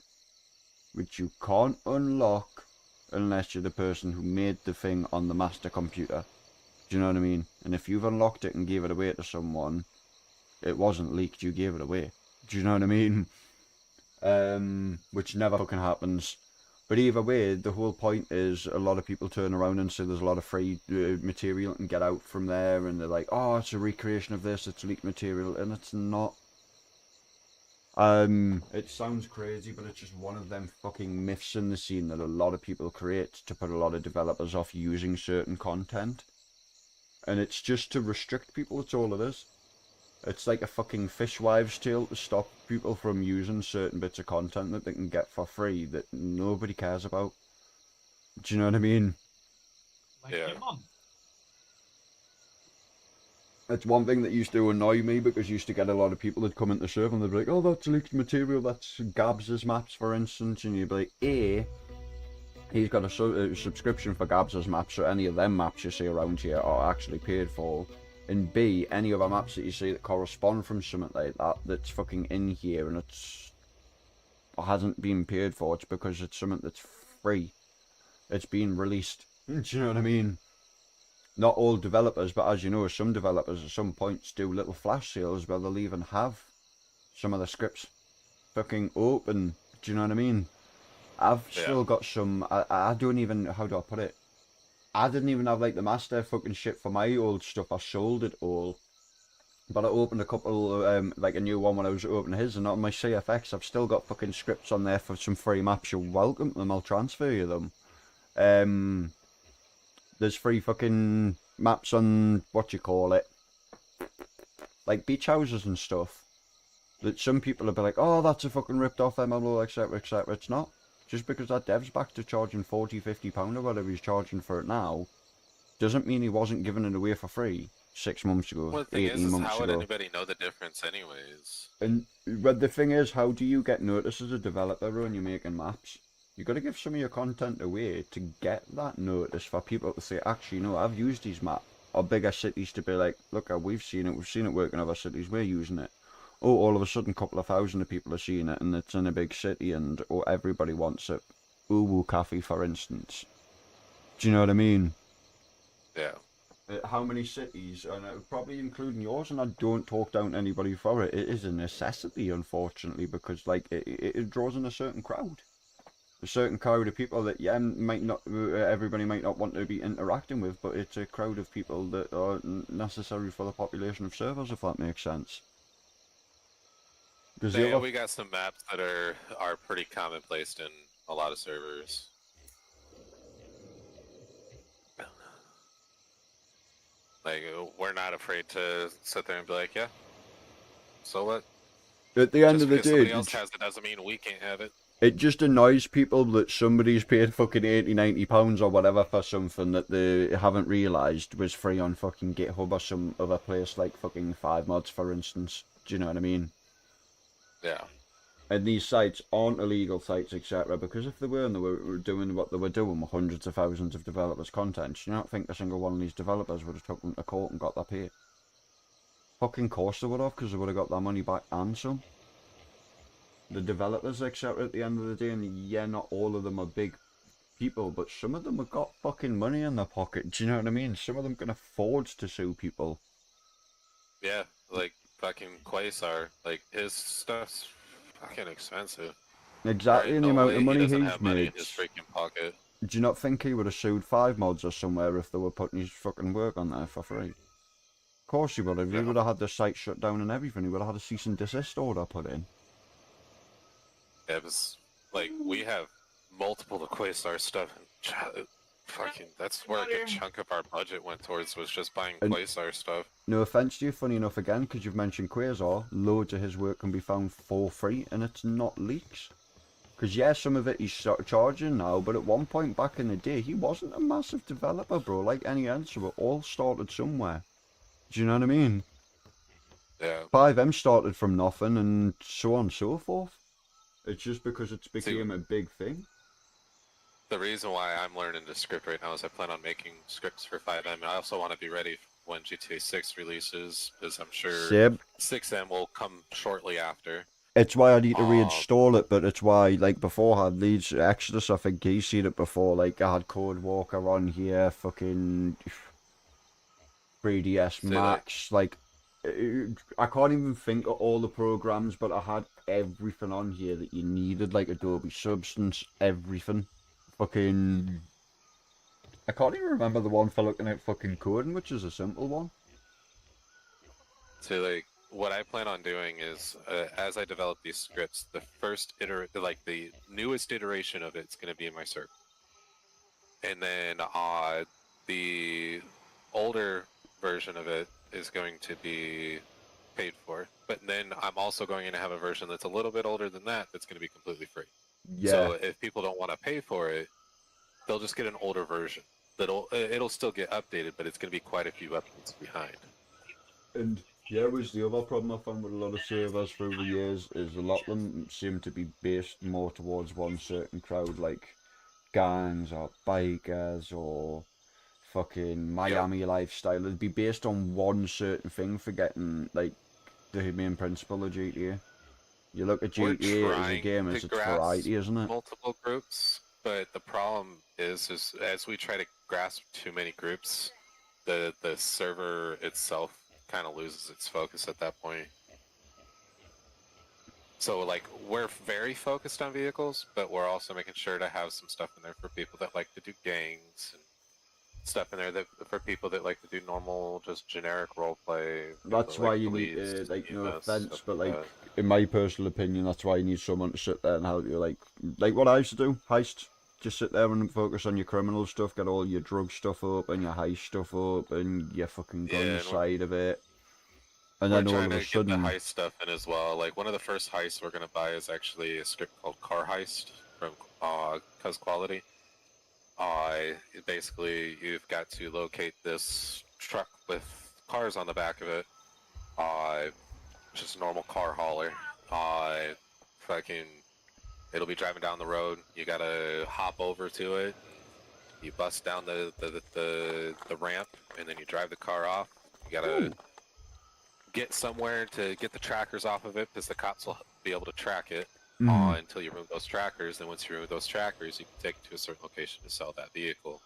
which you can't unlock unless you're the person who made the thing on the master computer. Do you know what I mean? And if you've unlocked it and gave it away to someone, it wasn't leaked, you gave it away. Do you know what I mean? Which never fucking happens. But either way, the whole point is a lot of people turn around and say there's a lot of free material and get out from there, and they're like, oh, it's a recreation of this, it's leaked material, and it's not. It sounds crazy, but it's just one of them fucking myths in the scene that a lot of people create to put a lot of developers off using certain content. And it's just to restrict people, that's all it is. It's like a fucking fishwives tale to stop people from using certain bits of content that they can get for free that nobody cares about. Do you know what I mean? Like your mum. It's one thing that used to annoy me because you used to get a lot of people that come into the server and they'd be like, oh, that's leaked material, that's Gabs's maps, for instance, and you'd be like, he's got a subscription for Gabs's maps, so any of them maps you see around here are actually paid for. And B, any other maps that you see that correspond from something like that, that's fucking in here and it's hasn't been paid for, it's because it's something that's free. It's been released. Do you know what I mean? Not all developers, but as you know, some developers at some points do little flash sales where they'll even have some of the scripts fucking open. Do you know what I mean? I've still got some, I don't even, how do I put it? I didn't even have like the master fucking shit for my old stuff. I sold it all. But I opened a couple, like a new one when I was opening his, and on my CFX I've still got fucking scripts on there for some free maps. You're welcome to them, I'll transfer you them. There's free fucking maps on, what you call it, like beach houses and stuff, that some people will be like, oh, that's a fucking ripped off MMO, etc, etc. It's not. Just because that dev's back to charging £40, £50 or whatever he's charging for it now, doesn't mean he wasn't giving it away for free 6 months ago, Well, the thing 18 is months how would ago. anybody know the difference anyways? And but the thing is, how do you get noticed as a developer when you're making maps? You got to give some of your content away to get that notice for people to say, actually, no, I've used these maps. Or bigger cities to be like, look, we've seen it work in other cities, we're using it. Oh, all of a sudden, a couple of thousand of people are seeing it, and it's in a big city, and oh, everybody wants it. Uwu Cafe, for instance. Do you know what I mean? Yeah. How many cities, and probably including yours, and I don't talk down to anybody for it, it is a necessity, unfortunately, because like it draws in a certain crowd. A certain crowd of people that, yeah, might not, everybody might not want to be interacting with, but it's a crowd of people that are necessary for the population of servers, if that makes sense. Yeah, we got some maps that are pretty commonplace in a lot of servers. Like, we're not afraid to sit there and be like, yeah, so what? At the end Just of the because day, somebody else has it doesn't mean we can't have it. it just annoys people that somebody's paid fucking £80, £90 or whatever for something that they haven't realised was free on fucking GitHub or some other place like fucking 5mods, for instance. Do you know what I mean? Yeah. And these sites aren't illegal sites, etc. Because if they were and they were doing what they were doing with hundreds of thousands of developers' content, do you not think a single one of these developers would have took them to court and got their pay? Fucking course they would have, because they would have got their money back and some. The developers, etc. at the end of the day, and yeah, not all of them are big people, but some of them have got fucking money in their pocket. Do you know what I mean? Some of them can afford to sue people. Yeah, like fucking Quasar, like his stuff's fucking expensive. Exactly, and the No amount way of money he doesn't he's have money made. in his freaking pocket. Do you not think he would have sued 5mods or somewhere if they were putting his fucking work on there for free? Of course he would have. He would have had the site shut down and everything. He would have had a cease and desist order put in. It was like we have multiple of Quasar stuff. And fucking, that's where a good chunk of our budget went towards, was just buying And- Quasar stuff. No offence to you, funny enough again, because you've mentioned Quasar, loads of his work can be found for free, and it's not leaks. Because yeah, some of it he's charging now, but at one point back in the day, he wasn't a massive developer, bro, like any else, so it all started somewhere. Do you know what I mean? Yeah. 5M started from nothing, and so on and so forth. It's just because it's became a big thing. The reason why I'm learning to script right now is I plan on making scripts for 5M. I also want to be ready when GTA 6 releases, because I'm sure Same. 6M will come shortly after. It's why I need to reinstall it, but it's why, like, before I had Leeds Exodus, I think he's seen it before, like, I had Code Walker on here, fucking 3DS Max, like, I can't even think of all the programs, but I had everything on here that you needed, like Adobe Substance, everything. Fucking... I can't even remember the one for looking at fucking coding, which is a simple one. So, like, what I plan on doing is, as I develop these scripts, the first the newest iteration of it's going to be in my server. And then the older version of it is going to be paid for. But then I'm also going to have a version that's a little bit older than that that's going to be completely free. Yeah. So if people don't want to pay for it, they'll just get an older version. It'll still get updated, but it's going to be quite a few updates behind. And yeah, was the other problem I found with a lot of servers through the years is a lot of them seem to be based more towards one certain crowd, like gangs or bikers or fucking Miami lifestyle. It'd be based on one certain thing, forgetting like the main principle of GTA. You look at GTA as a game, it's variety, isn't it? Multiple groups, but the problem is as we try to grasp too many groups, the server itself kind of loses its focus at that point. So like we're very focused on vehicles, but we're also making sure to have some stuff in there for people that like to do gangs and stuff in there that for people that like to do normal, just generic roleplay. That's why you need like no offense, but like in my personal opinion, that's why you need someone to sit there and help you. Like what I used to do, heist. Just sit there and focus on your criminal stuff, get all your drug stuff up and your heist stuff up and your fucking gun side of it. And then all of a sudden, get the heist stuff in as well. Like one of the first heists we're gonna buy is actually a script called Car Heist from Cuz Quality. Basically, you've got to locate this truck with cars on the back of it. Just a normal car hauler. It'll be driving down the road. You gotta hop over to it. You bust down the ramp, and then you drive the car off. You gotta get somewhere to get the trackers off of it, because the cops will be able to track it until you remove those trackers. Then once you remove those trackers, you can take it to a certain location to sell that vehicle.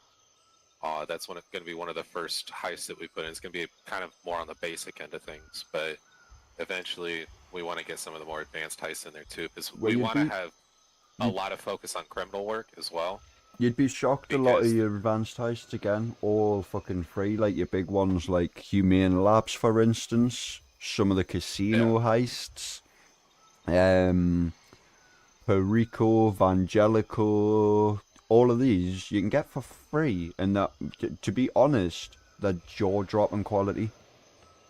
That's going to be one of the first heists that we put in. It's going to be kind of more on the basic end of things, but eventually we want to get some of the more advanced heists in there too, because we want to have a lot of focus on criminal work as well. You'd be shocked a lot of your advanced heists, again, all fucking free, like your big ones like Humane Labs, for instance, some of the casino heists, Perico, Vangelico, all of these you can get for free, and that, to be honest, they're jaw-dropping quality.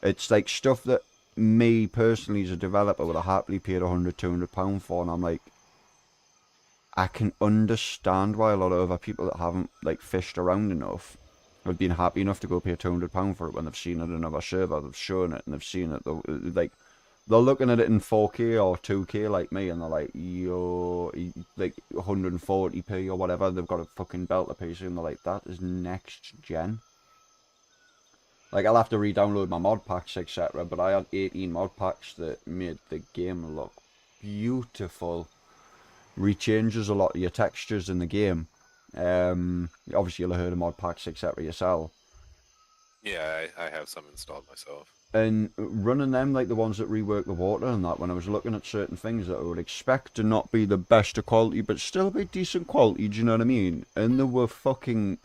It's like stuff that me personally as a developer would have happily paid £100-200 for, and I'm like, I can understand why a lot of other people that haven't like fished around enough have been happy enough to go pay £200 for it when they've seen it in another server, they've shown it and they've seen it. They're looking at it in 4K or 2K like me, and they're like, yo, like 140p or whatever. They've got a fucking belt to PC, and they're like, that is next gen. Like, I'll have to re-download my mod packs, etc. But I had 18 mod packs that made the game look beautiful. Rechanges a lot of your textures in the game. Obviously you'll have heard of mod packs, etc. yourself. Yeah, I have some installed myself. And running them, like the ones that rework the water and that, when I was looking at certain things that I would expect to not be the best of quality, but still be decent quality, do you know what I mean? And they were fucking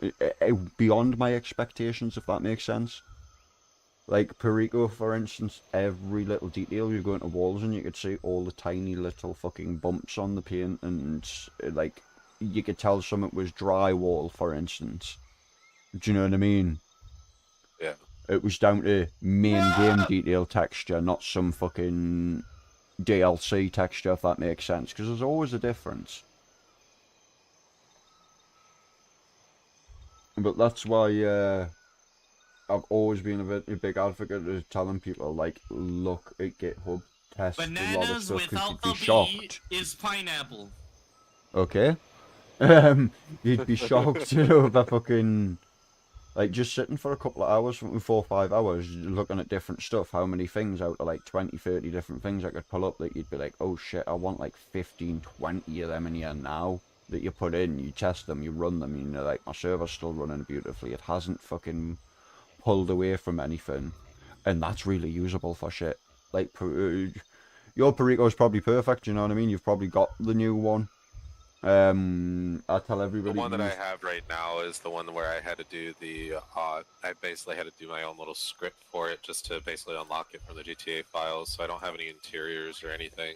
beyond my expectations, if that makes sense. Like Perico, for instance, every little detail, you go into walls and you could see all the tiny little fucking bumps on the paint, and like you could tell something was drywall, for instance. Do you know what I mean? Yeah. It was down to main game detail texture, not some fucking DLC texture, if that makes sense, because there's always a difference. But that's why I've always been a big advocate of telling people, like, look at GitHub, test a lot of Bananas stuff, because without you'd be the shocked. B is pineapple. Okay. You'd be shocked, you know, about fucking, like, just sitting for a couple of hours, 4 or 5 hours, looking at different stuff, how many things out of, like, 20, 30 different things I could pull up that you'd be like, oh shit, I want, like, 15, 20 of them in here now, that you put in, you test them, you run them, you know, like, my server's still running beautifully, it hasn't fucking pulled away from anything, and that's really usable for shit. Like, your Perico is probably perfect, you know what I mean? You've probably got the new one. I tell everybody. The one that I have right now is the one where I had to do the, I basically had to do my own little script for it just to basically unlock it from the GTA files, so I don't have any interiors or anything.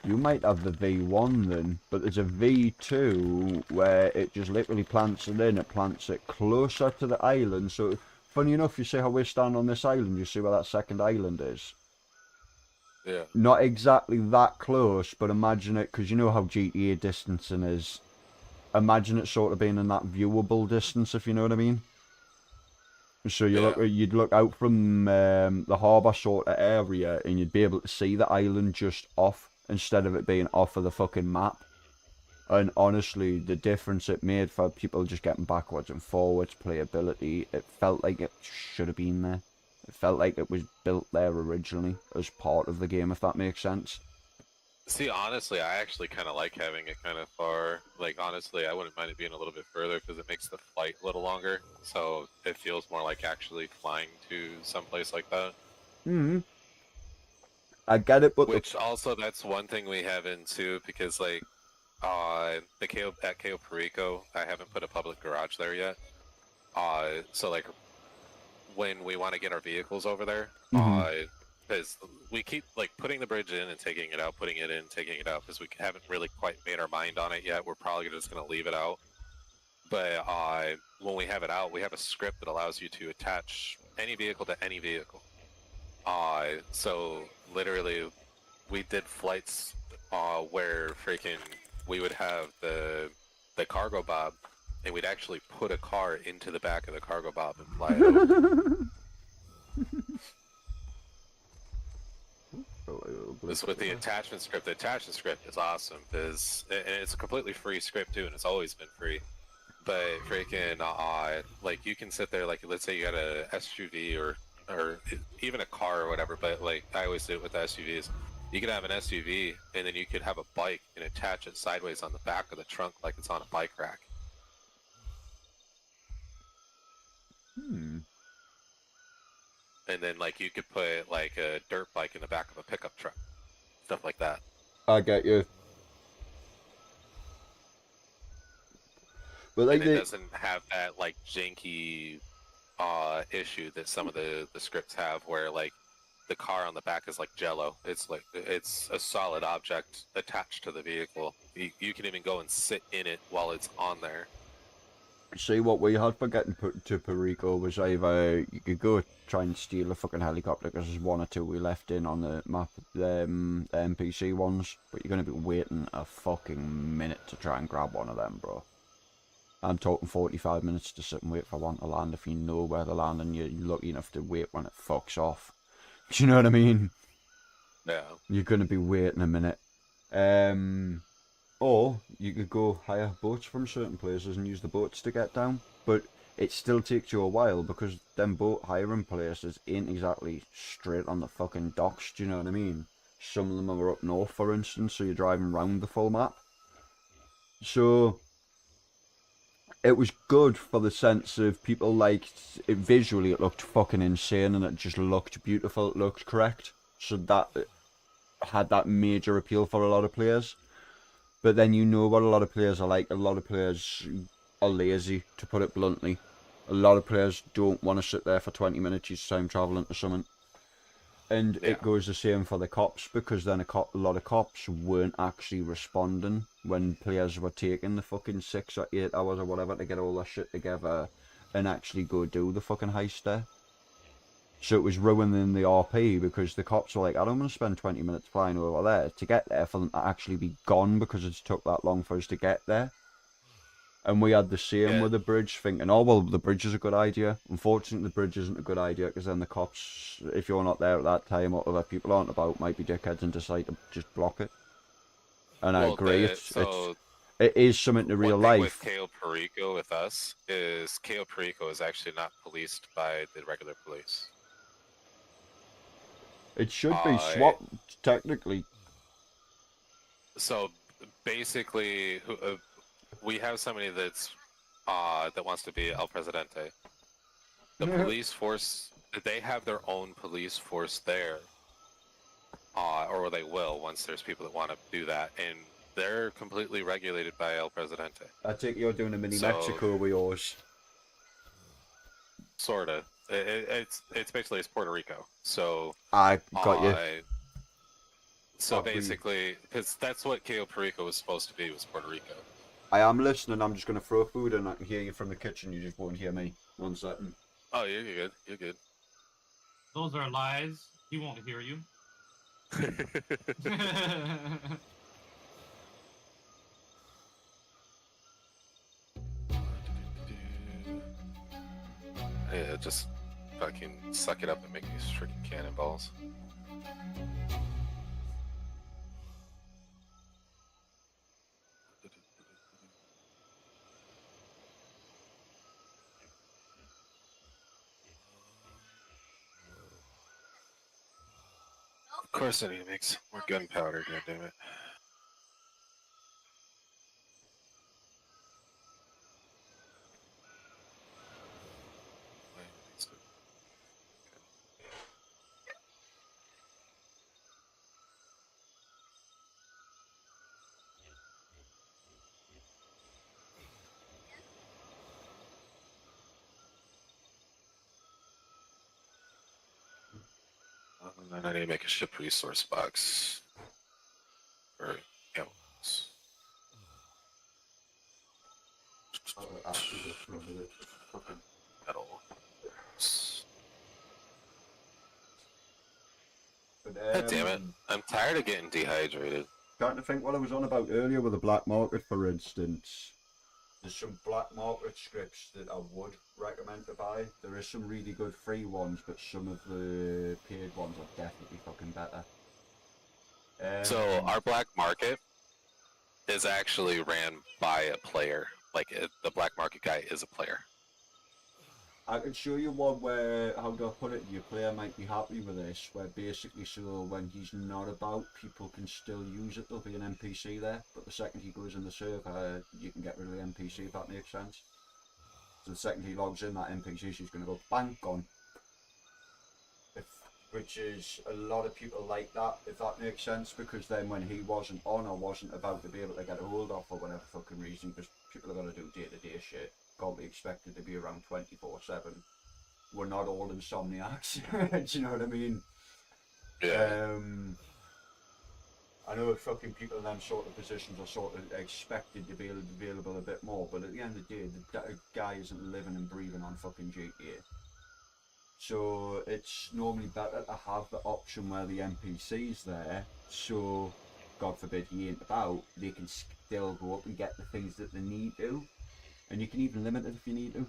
You might have the V1 then, but there's a V2 where it just literally plants it in, it plants it closer to the island, so funny enough, you see how we're standing on this island, you see where that second island is? Yeah. Not exactly that close, but imagine it, because you know how GTA distancing is. Imagine it sort of being in that viewable distance, if you know what I mean. So you'd look out from the harbour sort of area, and you'd be able to see the island just off, instead of it being off of the fucking map. And honestly, the difference it made for people just getting backwards and forwards, playability, it felt like it should have been there. It felt like it was built there originally as part of the game, if that makes sense. See, honestly, I actually kind of like having it kind of far. Like, honestly, I wouldn't mind it being a little bit further because it makes the flight a little longer. So it feels more like actually flying to someplace like that. Hmm. I get it, but Which also, that's one thing we have in too, because like, at Cayo Perico, I haven't put a public garage there yet. So like, when we want to get our vehicles over there, because we keep like putting the bridge in and taking it out, putting it in, taking it out, because we haven't really quite made our mind on it yet. We're probably just going to leave it out. But when we have it out, we have a script that allows you to attach any vehicle to any vehicle. So literally, we did flights where freaking we would have the cargo bob, and we'd actually put a car into the back of the cargo bob and fly it over. This with the attachment script. The attachment script is awesome because, and it's a completely free script too, and it's always been free. But freaking, like you can sit there, like let's say you got a SUV or even a car or whatever. But like I always do it with the SUVs. You could have an SUV, and then you could have a bike and attach it sideways on the back of the trunk like it's on a bike rack. And then like you could put like a dirt bike in the back of a pickup truck. Stuff like that. I get you. But like and it doesn't have that like janky issue that some of the scripts have where like the car on the back is like jello. It's like it's a solid object attached to the vehicle. You can even go and sit in it while it's on there. See, what we had for getting put to Perico was either you could go try and steal a fucking helicopter, because there's one or two we left in on the map, the NPC ones, but you're going to be waiting a fucking minute to try and grab one of them, bro. I'm talking 45 minutes to sit and wait for one to land if you know where to land and you're lucky enough to wait when it fucks off. Do you know what I mean? Yeah. You're going to be waiting a minute. Or you could go hire boats from certain places and use the boats to get down. But it still takes you a while because them boat hiring places ain't exactly straight on the fucking docks, do you know what I mean? Some of them are up north, for instance, so you're driving round the full map. So it was good for the sense of people liked it visually. It looked fucking insane and it just looked beautiful. It looked correct. So that had that major appeal for a lot of players. But then you know what a lot of players are like. A lot of players are lazy, to put it bluntly. A lot of players don't want to sit there for 20 minutes each time travelling to something. And it goes the same for the cops, because then a lot of cops weren't actually responding when players were taking the fucking 6 or 8 hours or whatever to get all their shit together and actually go do the fucking heist there. So it was ruining the RP, because the cops were like, I don't want to spend 20 minutes flying over there to get there for them to actually be gone because it's took that long for us to get there. And we had the same with the bridge, thinking, oh, well, the bridge is a good idea. Unfortunately, the bridge isn't a good idea, because then the cops, if you're not there at that time or other people aren't about, might be dickheads and decide to just block it. And I agree, it is something to real life. With Cayo Perico with us is Cayo Perico is actually not policed by the regular police. It should be swapped, technically. So basically, we have somebody that's that wants to be El Presidente. The police force, they have their own police force there, or they will once there's people that want to do that, and they're completely regulated by El Presidente. I think you're doing a mini Mexico with yours. Sorta. It's basically Puerto Rico. So I got you. So basically, because that's what Cayo Perico was supposed to be, was Puerto Rico. I am listening. I'm just going to throw food and I can hear you from the kitchen. You just won't hear me. 1 second. Oh, you're good. You're good. Those are lies. He won't hear you. Yeah, just fucking suck it up and make these freaking cannonballs. Of course I need to make some more gunpowder, goddammit. And then I need to make a ship resource box. For animals. Metal. But, God damn it. I'm tired of getting dehydrated. Trying to think what I was on about earlier with the black market, for instance. There's some black market scripts that I would recommend to buy. There is some really good free ones, but some of the paid ones are definitely fucking better. So our black market is actually ran by a player. Like the black market guy is a player. I can show you one where, how do I put it, your player might be happy with this, where basically so when he's not about, people can still use it. There'll be an NPC there, but the second he goes in the server, you can get rid of the NPC, if that makes sense. So the second he logs in, that NPC is just going to go bang, gone. Which is, a lot of people like that, if that makes sense, because then when he wasn't on or wasn't about to be able to get a hold of for whatever fucking reason, because people are going to do day-to-day shit, can't be expected to be around 24/7. We're not all insomniacs, do you know what I mean? Yeah. I know fucking people in them sort of positions are sort of expected to be available a bit more, but at the end of the day, the guy isn't living and breathing on fucking GTA. So it's normally better to have the option where the NPC's there, so God forbid he ain't about, they can still go up and get the things that they need to. And you can even limit it if you need to.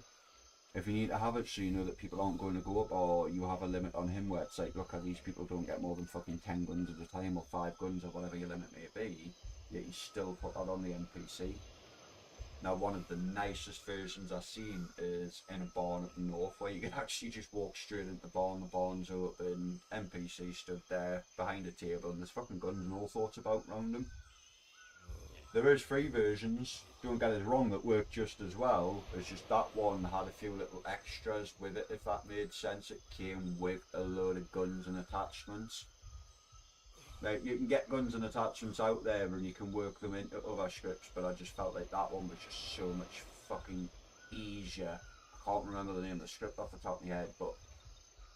If you need to have it so you know that people aren't going to go up, or you have a limit on him where it's like, look, these people don't get more than fucking 10 guns at a time, or 5 guns, or whatever your limit may be, yet you still put that on the NPC. Now, one of the nicest versions I've seen is in a barn up north, where you can actually just walk straight into the barn's open, NPC stood there, behind a table, and there's fucking guns and all sorts about around them. There is free versions, don't get us wrong, that work just as well. It's just that one had a few little extras with it, if that made sense. It came with a load of guns and attachments. Like, you can get guns and attachments out there and you can work them into other scripts, but I just felt like that one was just so much fucking easier. I can't remember the name of the script off the top of my head, but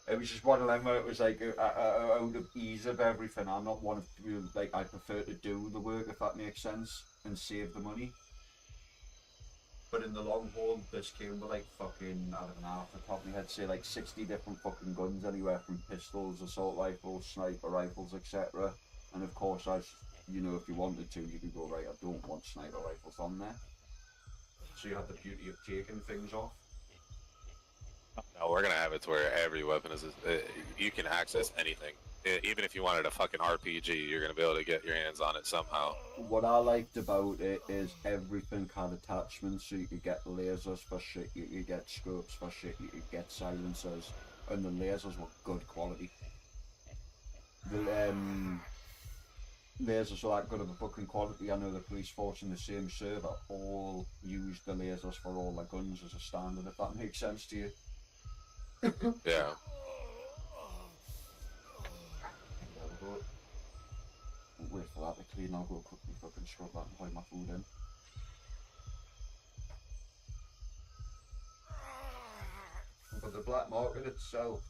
it was just one of them where it was like out of ease of everything. I'm not one of you, like, I prefer to do the work, if that makes sense, and save the money. But in the long haul, this came with like fucking, I don't know, off the top of my head, say like 60 different fucking guns, anywhere from pistols, assault rifles, sniper rifles, etc. And of course, as you know, if you wanted to, you could go, right, I don't want sniper rifles on there. So you have the beauty of taking things off. No, we're gonna have it to where every weapon is, you can access anything. Even if you wanted a fucking RPG, you're gonna be able to get your hands on it somehow. What I liked about it is everything had attachments, so you could get lasers for shit, you could get scopes for shit, you could get silencers, and the lasers were good quality. The lasers are that good of a fucking quality. I know the police force in the same server all use the lasers for all their guns as a standard, if that makes sense to you. Yeah. Wait for that to clean, I'll go quickly fucking scrub that and plug my food in. But the black market itself,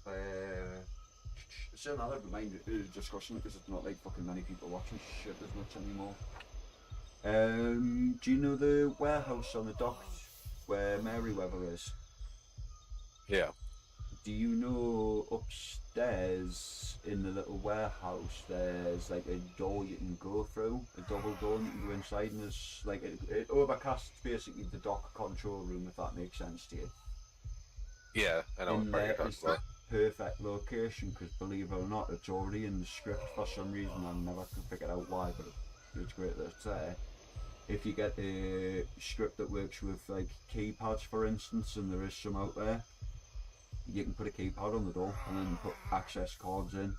it's another reminder to discussing it, because it's not like fucking many people watching shit as much anymore. Do you know the warehouse on the docks where Merryweather is? Yeah. do you know upstairs in the little warehouse there's like a door you can go through, a double door, and you can go inside, and there's like it overcasts basically the dock control room, if that makes sense to you. Yeah, I know In what part there you're is talking about. the perfect location, because believe it or not, it's already in the script for some reason. I never could figure out why, but it's great that it's there. If you get a script that works with like keypads, for instance, and there is some out there, you can put a keypad on the door and then put access cards in.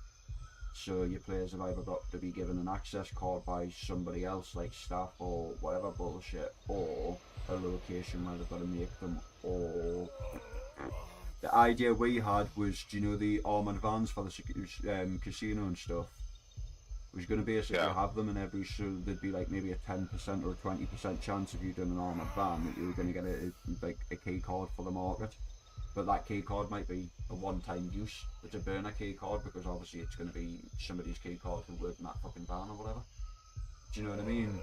So your players have either got to be given an access card by somebody else, like staff or whatever bullshit, or a location where they've got to make them, or the idea we had was, do you know the armoured vans for the casino and stuff? Was going to basically have them in every, so there'd be like maybe a 10% or a 20% chance if you'd done an armoured van that you were going to get a key card for the market. But that key card might be a one-time use. It's a burner key card, because obviously it's going to be somebody's key card who worked in that fucking van or whatever. Do you know what I mean?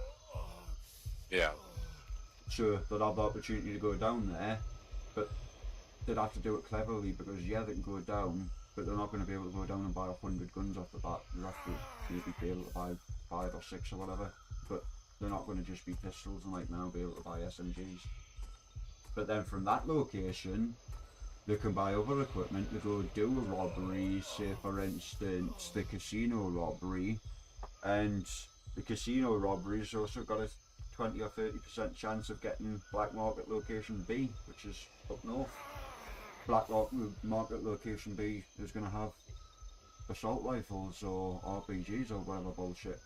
Yeah. So they'd have the opportunity to go down there, but they'd have to do it cleverly, because yeah, they can go down, but they're not going to be able to go down and buy 100 guns off the bat. They'll have to maybe be able to buy 5 or 6 or whatever, but they're not going to just be pistols and like now be able to buy SMGs. But then from that location, they can buy other equipment to go do a robbery, say for instance the casino robbery, and the casino robbery's also got a 20 or 30% chance of getting black market location B, which is up north. Black market location B is going to have assault rifles or RPGs or whatever bullshit,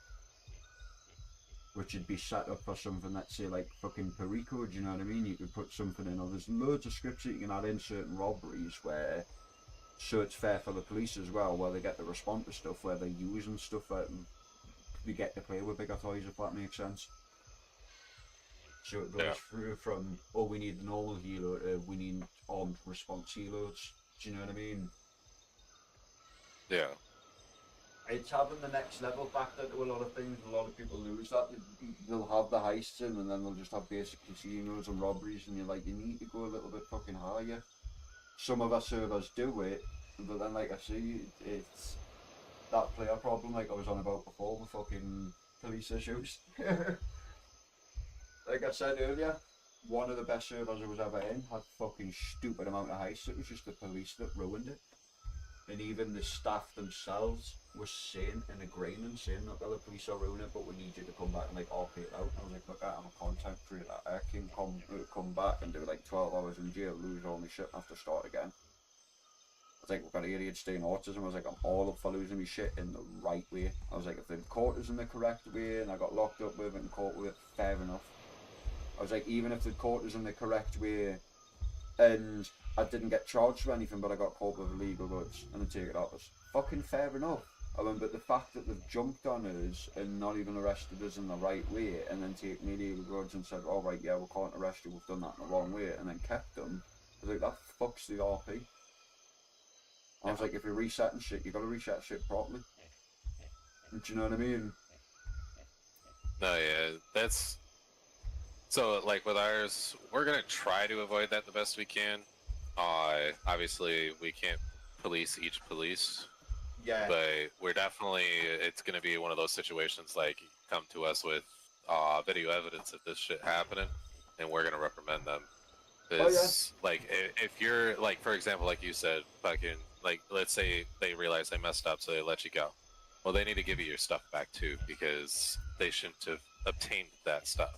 which would be set up for something that's say like fucking Perico, do you know what I mean? You could put something in, or there's loads of scripts that you can add in certain robberies where, so it's fair for the police as well, where they get to respond to stuff, where they're using stuff that they get to play with bigger toys, if that makes sense. So it goes through from, oh, we need the normal helo to we need armed response helos, do you know what I mean? Yeah. It's having the next level back to a lot of things. A lot of people lose that. They'll have the heists in, and then they'll just have basic casinos and robberies, and you're like, you need to go a little bit fucking higher. Some of our servers do it, but then like I see, it's that player problem like I was on about before with fucking police issues. Like I said earlier, one of the best servers I was ever in had fucking stupid amount of heists. It was just the police that ruined it. And even the staff themselves were saying and agreeing and saying, look, the police are ruining it, but we need you to come back and like RP it out. And I was like, look, I'm a content creator. I can come back and do like 12 hours in jail, lose all my shit and have to start again. I was like, we've got ADHD and autism. I was like, I'm all up for losing my shit in the right way. I was like, if they'd caught us in the correct way and I got locked up with it and caught with it, fair enough. I was like, even if they'd caught us in the correct way and I didn't get charged for anything, but I got caught with illegal goods and then take it off us, fucking fair enough. I mean, but the fact that they've jumped on us and not even arrested us in the right way and then taken illegal goods and said, all right, yeah, we can't arrest you, we've done that in the wrong way, and then kept them, I was like, that fucks the RP. I was like, if you're resetting shit, you got to reset shit properly. Do you know what I mean? No, yeah, that's... So, like, with ours, we're going to try to avoid that the best we can. Obviously, we can't police each police. Yeah. But we're definitely... It's going to be one of those situations, like, you come to us with video evidence of this shit happening, and we're going to reprimand them. Because, like, if you're, like, for example, like you said, fucking, like, let's say they realize they messed up, so they let you go. Well, they need to give you your stuff back, too, because they shouldn't have obtained that stuff.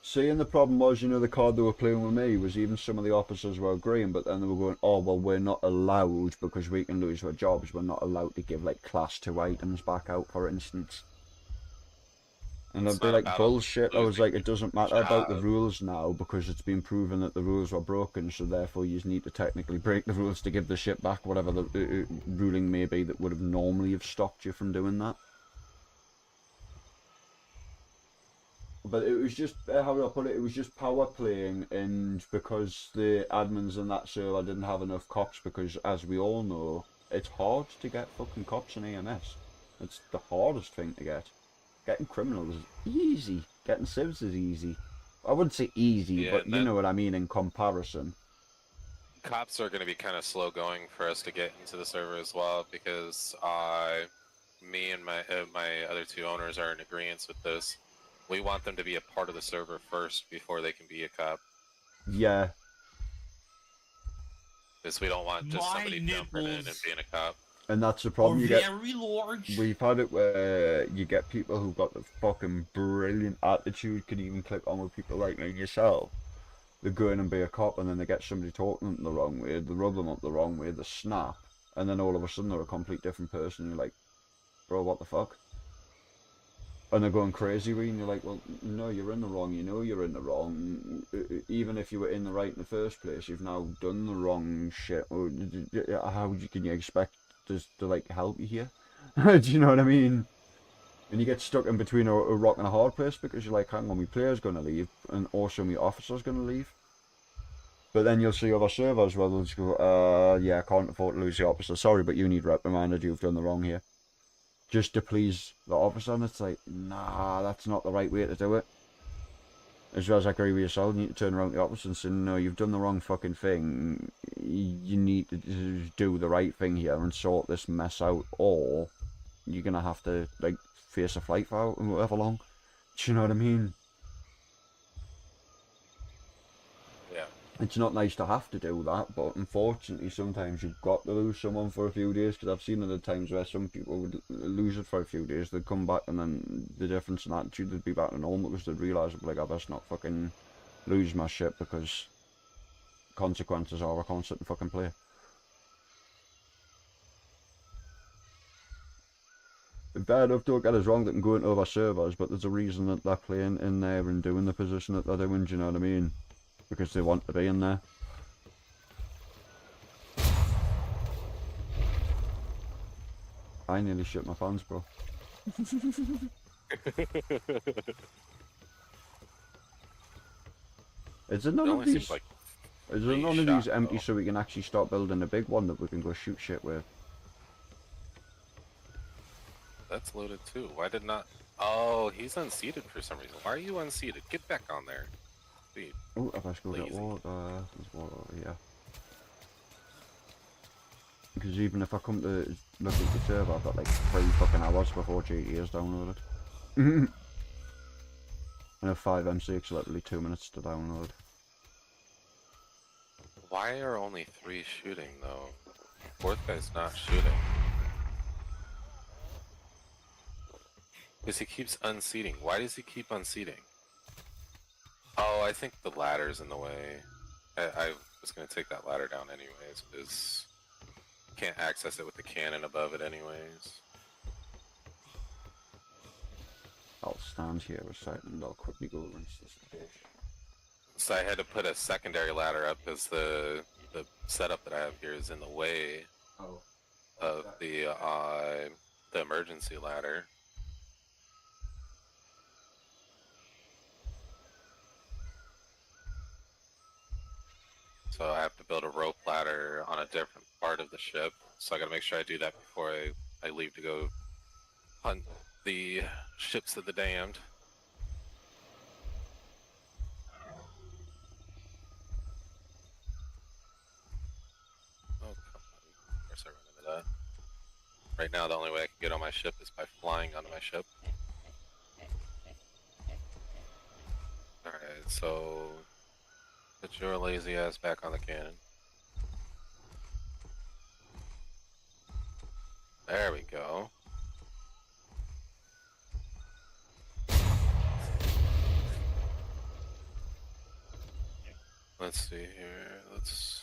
See, and the problem was, you know, the card they were playing with me was even some of the officers were agreeing, but then they were going, oh, well, we're not allowed, because we can lose our jobs, we're not allowed to give, like, class 2 items back out, for instance. And I'd be like, bullshit. I was like, it doesn't matter about the rules now, because it's been proven that the rules were broken, so therefore you need to technically break the rules to give the shit back, whatever the ruling may be that would have normally have stopped you from doing that. But it was just, how do I put it, it was just power playing, and because the admins in that server didn't have enough cops, because as we all know, it's hard to get fucking cops in AMS. It's the hardest thing to get. Getting criminals is easy, getting civs is easy. I wouldn't say easy, but you know what I mean in comparison. cops are going to be kind of slow going for us to get into the server as well, because me and my other two owners are in agreement with this. We want them to be a part of the server first before they can be a cop. Yeah. Because we don't want just somebody jumping in and being a cop. And that's the problem. You get, very large. we've had it where you get people who've got the fucking brilliant attitude, can even click on with people like me and yourself. They go in and be a cop, and then they get somebody talking them the wrong way, they rub them up the wrong way, they snap, and then all of a sudden they're a complete different person. You're like, bro, what the fuck? And they're going crazy with you, and you're like, well, no, you're in the wrong, you know you're in the wrong. Even if you were in the right in the first place, you've now done the wrong shit. How can you expect us to, like, help you here? Do you know what I mean? And you get stuck in between a rock and a hard place, because you're like, hang on, my player's going to leave, and also my officer's going to leave. But then you'll see other servers where they'll just go, yeah, I can't afford to lose the officer. Sorry, but you need reprimanded, you've done the wrong here. Just to please the officer, and it's like, nah, that's not the right way to do it. As well as I agree with yourself, you need to turn around to the officer and say, no, you've done the wrong fucking thing. You need to do the right thing here and sort this mess out, or you're going to have to, like, face a flight for however long. Do you know what I mean? Yeah. It's not nice to have to do that, but unfortunately sometimes you've got to lose someone for a few days, because I've seen other times where some people would lose it for a few days, they'd come back and then the difference in attitude would be back to normal, because they'd realise, like, I best not fucking lose my shit, because consequences are I can't sit and fucking play. Fair enough, don't get us wrong, they can go into other servers, but there's a reason that they're playing in there and doing the position that they're doing, do you know what I mean? Because they want to be in there. I nearly shit my pants, bro. Is there none of these? Is there none of these empty so we can actually start building a big one that we can go shoot shit with? That's loaded too. Why did not... Oh, he's unseated for some reason. Why are you unseated? Get back on there. Oh, if I just go get water, there's water, yeah. Because even if I come to look at the server, I've got like 3 fucking hours before GTA is downloaded. And a 5 M6, literally 2 minutes to download. Why are only 3 shooting though? 4th guy's not shooting. Because he keeps unseating. Why does he keep unseating? Oh, I think the ladder's in the way. I was going to take that ladder down anyways, because you can't access it with the cannon above it anyways. I'll stand here a second, I'll quickly go rinse this dish. So I had to put a secondary ladder up because the setup that I have here is in the way of the emergency ladder. So I have to build a rope ladder on a different part of the ship. So I gotta make sure I do that before I leave to go hunt the ships of the damned. Oh, come on. Of course I run into that. Right now the only way I can get on my ship is by flying onto my ship. Alright, so... Put your lazy ass back on the cannon. There we go. Let's see here. Let's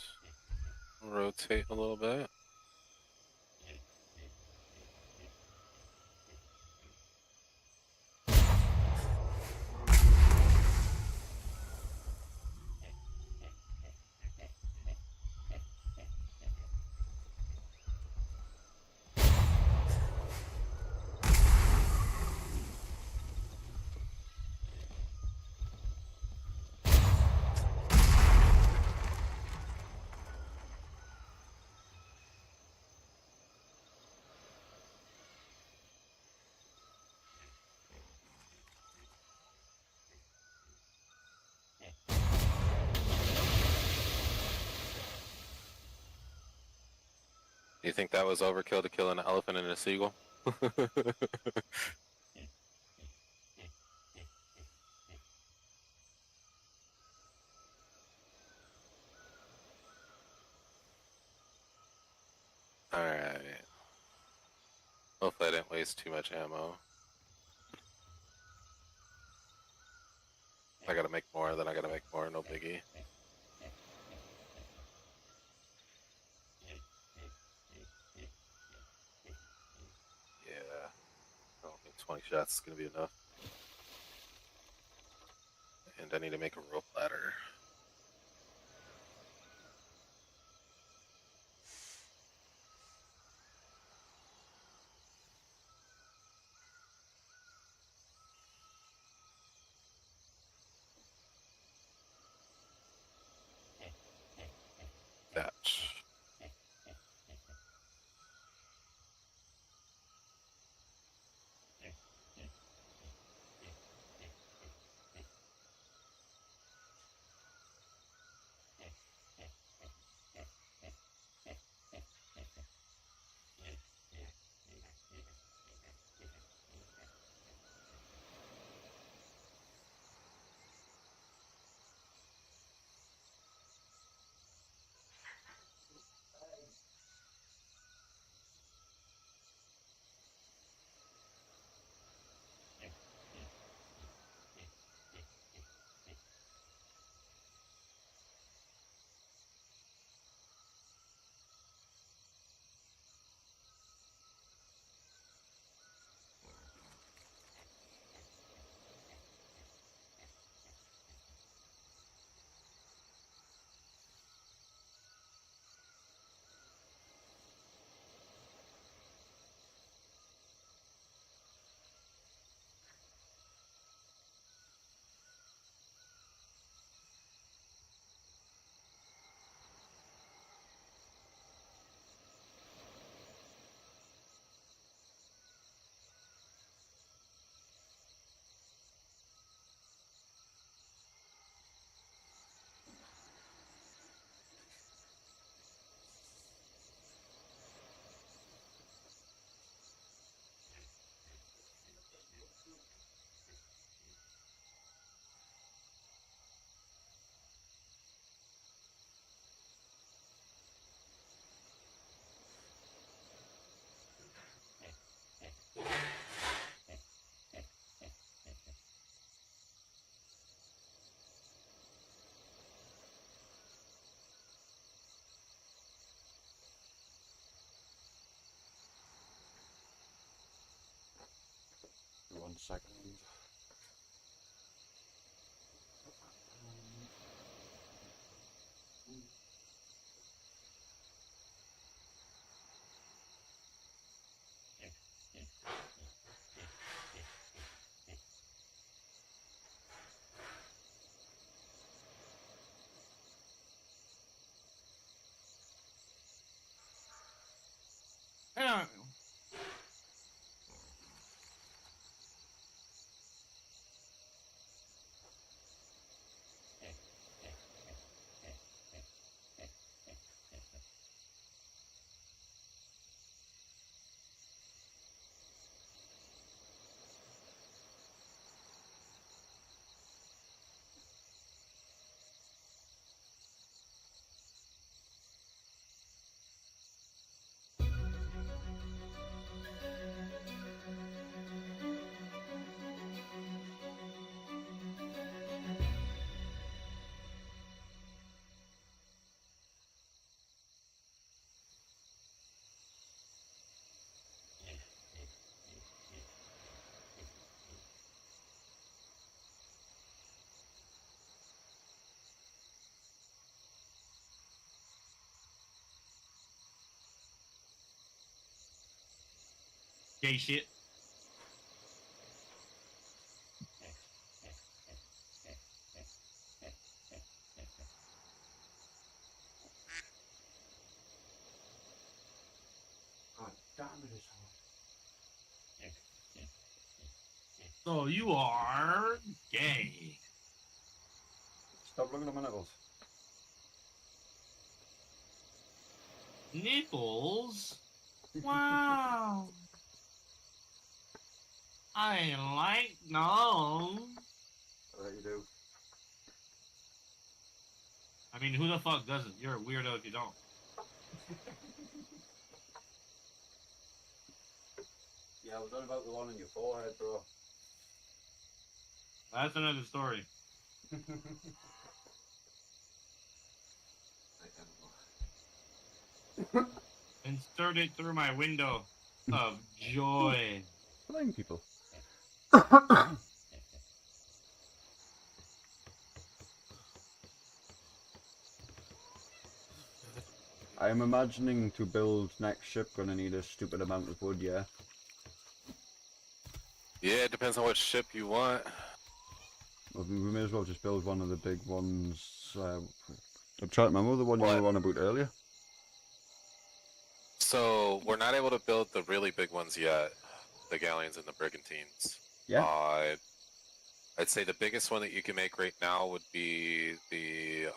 rotate a little bit. You think that was overkill to kill an elephant and a seagull? Alright. Hopefully I didn't waste too much ammo. I gotta make more, then I gotta make more, no biggie. Yeah. I don't think 20 shots is gonna be enough. And I need to make a rope ladder. That. One second. Yeah. Gay shit. God damn it, it's hard. So you are gay. Stop looking at my nipples. Nipples? Wow. I like those. There you do. I mean, who the fuck doesn't? You're a weirdo if you don't. Yeah, I was on about the one on your forehead, bro. That's another story. Insert it through my window of joy. Blind people. I'm imagining to build next ship gonna need a stupid amount of wood, yeah? Yeah, it depends on what ship you want. Well, we may as well just build one of the big ones. I'm trying to remember the one you were on about earlier. So we're not able to build the really big ones yet, the galleons and the brigantines. Yeah. I'd say the biggest one that you can make right now would be the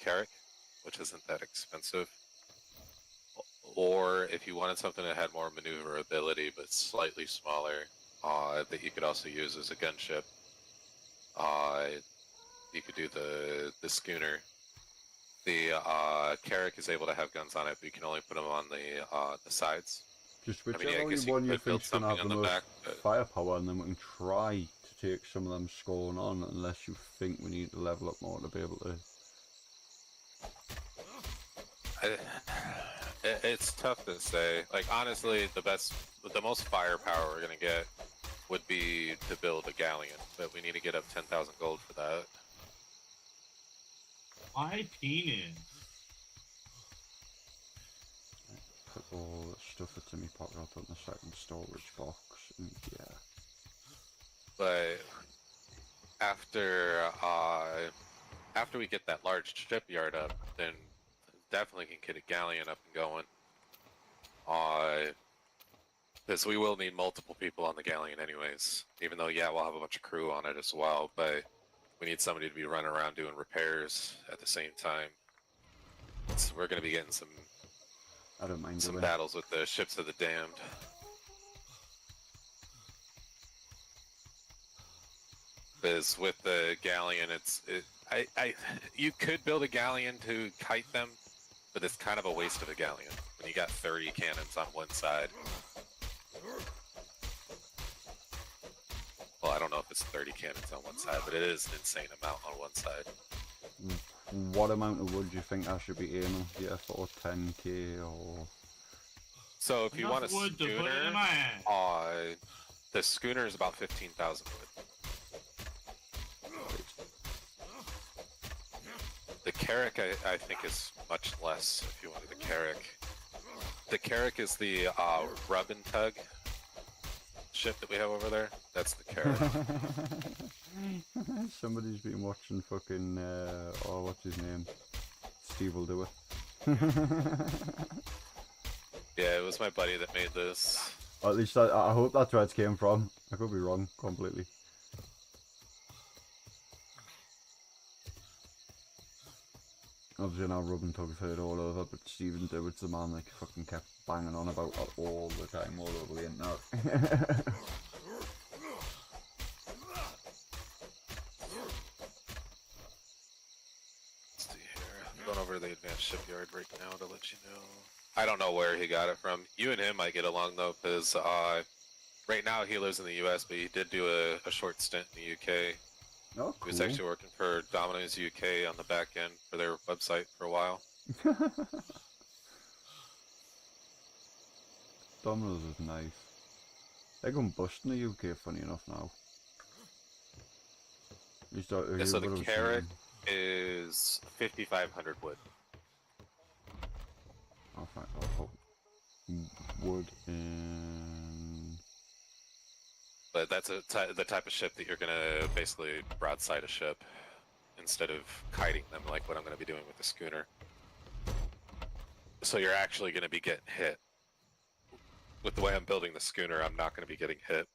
Carrack, which isn't that expensive. Or if you wanted something that had more maneuverability but slightly smaller, that you could also use as a gunship, you could do the schooner. The Carrack is able to have guns on it, but you can only put them on the sides. Just I mean, whichever I guess one you could build think's gonna have the something on most back, but- firepower, and then we can try to take some of them scoring on, unless you think we need to level up more to be able to. It's tough to say. Like, honestly, the most firepower we're gonna get would be to build a galleon, but we need to get up 10,000 gold for that. My penis. Put all the stuff that's in my pocket, I'll put in the second storage box, and yeah. But after we get that large shipyard up, then definitely can get a galleon up and going. Because we will need multiple people on the galleon anyways. Even though, yeah, we'll have a bunch of crew on it as well, but we need somebody to be running around doing repairs at the same time. So we're going to be getting some I don't mind some doing. battles with the ships of the damned. Because with the galleon, you could build a galleon to kite them, but it's kind of a waste of a galleon when you got 30 cannons on one side. Well, I don't know if it's 30 cannons on one side, but it is an insane amount on one side. What amount of wood do you think I should be aiming here for? 10k or? So if you want a wood to put it in schooner, my ass. the schooner is about 15,000 wood. The Carrack, I think, is much less if you wanted the Carrack. The Carrack is the rub and tug ship that we have over there. That's the Carrack. Somebody's been watching fucking, oh, what's his name? Steve will do it. Yeah, it was my buddy that made this. Or at least I hope that's where it came from. I could be wrong completely. Obviously now Rub and Tug's heard all over, but Stephen Dewitt's the man that fucking kept banging on about that all the time, all over the internet. Let's see here. I'm going over to the advanced shipyard right now to let you know. I don't know where he got it from. You and him might get along though, because right now he lives in the US, but he did do a short stint in the UK. Oh, He was cool. actually working for Domino's UK on the back end for their website for a while. Domino's is nice. They're going bust in the UK, funny enough now. Yeah, so the Carrack is 5,500 wood. Oh, fuck, I'll put wood in. But that's the type of ship that you're gonna basically broadside a ship instead of kiting them like what I'm gonna be doing with the schooner. So you're actually gonna be getting hit. With the way I'm building the schooner, I'm not gonna be getting hit.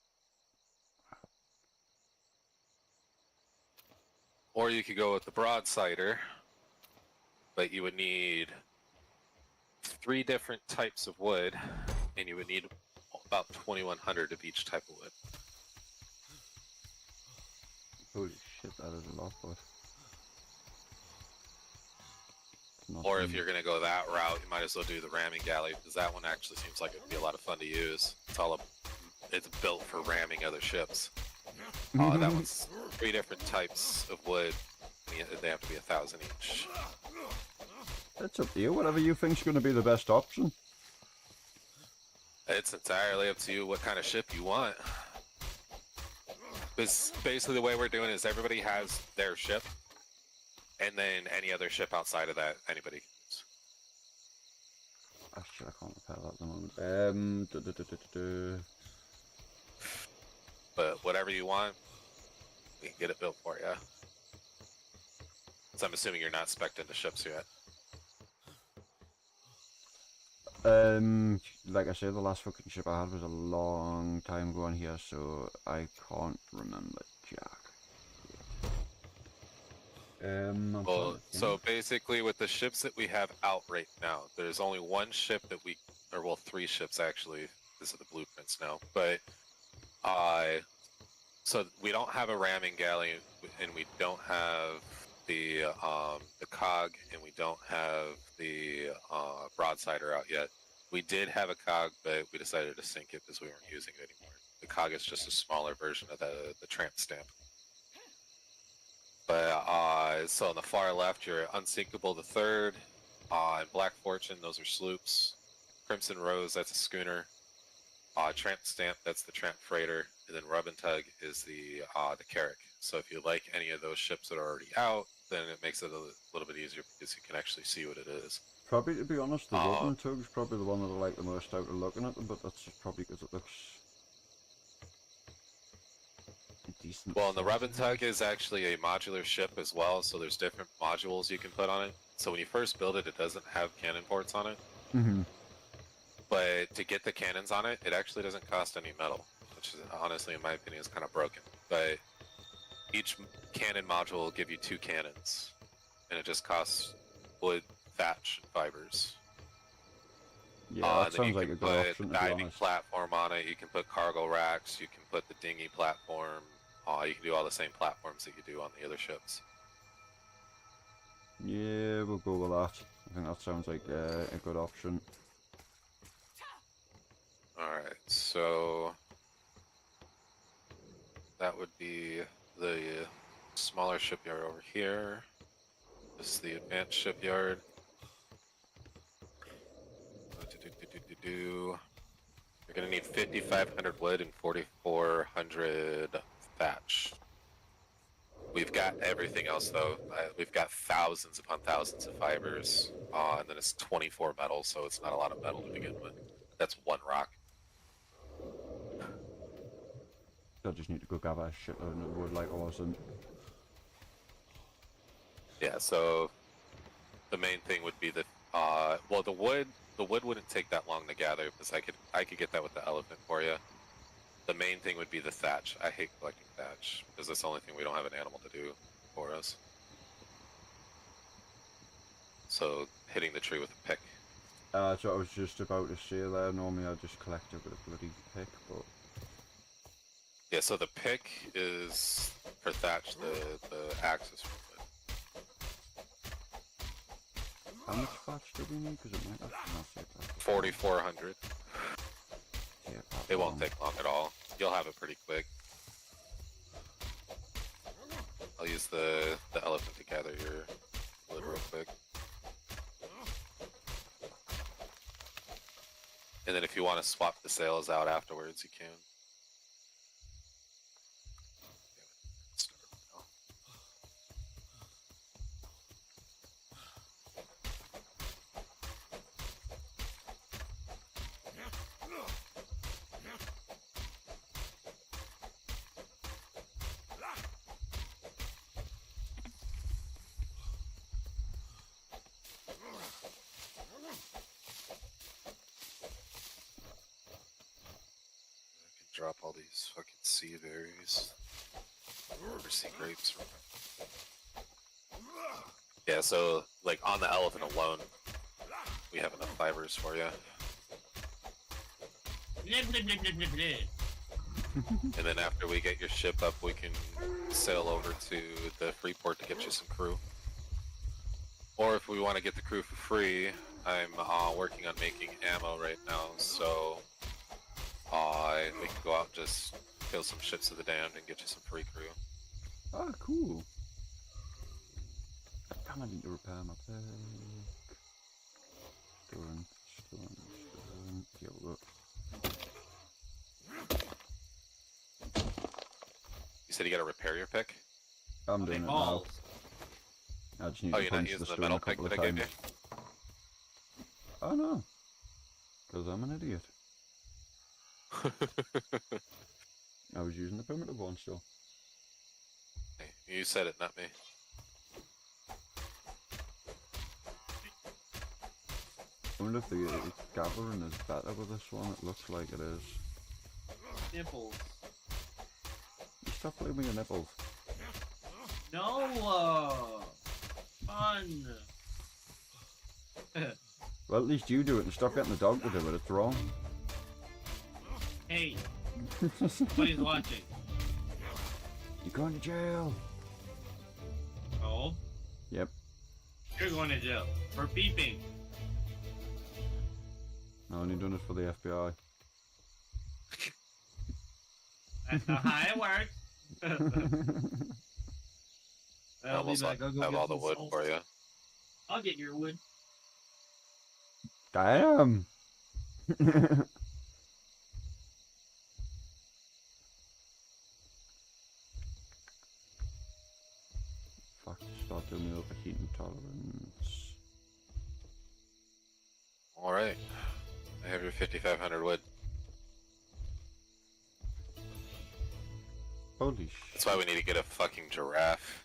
Or you could go with the broadsider, but you would need 3 different types of wood, and you would need about 2,100 of each type of wood. Holy shit, that is a lot, but... Or if you're gonna go that route, you might as well do the ramming galley, because that one actually seems like it'd be a lot of fun to use. It's built for ramming other ships. That one's 3 different types of wood. They have to be 1,000 each. It's up to you, whatever you think's going to be the best option. It's entirely up to you what kind of ship you want. Because basically the way we're doing it is everybody has their ship, and then any other ship outside of that, anybody can use. Actually, I can't repair that at the moment. But whatever you want, we can get it built for you. So I'm assuming you're not spec'd into ships yet. Like I said, the last fucking ship I had was a long time ago on here, so I can't remember jack. Well, so basically with the ships that we have out right now, there's only 1 ship that well, 3 ships actually. These are the blueprints now, but so we don't have a ramming galley, and we don't have the cog, and we don't have the broadsider out yet. We did have a cog, but we decided to sink it because we weren't using it anymore. The cog is just a smaller version of the tramp stamp. But so on the far left, you're Unsinkable the Third, and Black Fortune, those are sloops. Crimson Rose, that's a schooner. Tramp Stamp, that's the tramp freighter, and then Rub and Tug is the Carrack. So if you like any of those ships that are already out, then it makes it a little bit easier because you can actually see what it is. Probably, to be honest, the Rub and Tug's probably the one that I like the most out of looking at them, but that's just probably because it looks decent. Well, and the Rub and Tug is actually a modular ship as well, so there's different modules you can put on it. So when you first build it, it doesn't have cannon ports on it. Mm-hmm. But to get the cannons on it, it actually doesn't cost any metal, which is, honestly, in my opinion, is kind of broken. But each cannon module will give you 2 cannons, and it just costs wood, thatch, and fibers. Yeah, that sounds like a good option, to put be diving honest. platform on it, you can put cargo racks, you can put the dinghy platform, you can do all the same platforms that you do on the other ships. Yeah, we'll go with that. I think that sounds like a good option. Alright, so that would be the smaller shipyard over here. This is the advanced shipyard. You're gonna need 5,500 wood and 4,400 thatch. We've got everything else though. We've got thousands upon thousands of fibers, and then it's 24 metal, so it's not a lot of metal to begin with. That's 1 rock. I just need to go gather a shitload of wood like awesome. Yeah, so the main thing would be the well, the wood wouldn't take that long to gather because I could get that with the elephant for you. The main thing would be the thatch. I hate collecting thatch because that's the only thing we don't have an animal to do for us. So hitting the tree with a pick. That's what I was just about to say there. Normally I just collect it with a bloody pick, but Yeah, so the pick is for thatch, the axe is for wood. how much thatch do we need? Because it might actually not say that. 4,400. Yeah, It won't take long at all. You'll have it pretty quick. I'll use the elephant to gather your wood real quick. And then if you want to swap the sails out afterwards, you can. Drop all these fucking sea berries. Or sea grapes. Yeah, so, like, on the elephant alone, we have enough fibers for you. And then after we get your ship up, we can sail over to the Freeport to get you some crew. Or if we want to get the crew for free, I'm working on making ammo right now, so we can go out and just kill some ships of the damned and get you some free crew. Ah, cool. Damn, I need to repair my pick. Stone. Yeah, look. You said you gotta repair your pick? I'm doing it now. I just need Oh, to you're not punch using the stone metal a pick couple that of I gave you? times. Oh no. Because I'm an idiot. I was using the primitive one still. You said it, not me. I wonder if the gathering is better with this one. It looks like it is. Nipples. You stop playing with your nipples. No, fun. Well, at least you do it and stop getting the dog to do it. It's wrong. Hey, somebody's watching. You're going to jail. Oh, Yep. you're going to jail for beeping. I only done it for the FBI. That's not how it works. I almost have all the wood for you. I'll get your wood. Damn. Fuck, start doing the overheating tolerance. Alright. I have your 5,500 wood. Holy shit. That's why we need to get a fucking giraffe.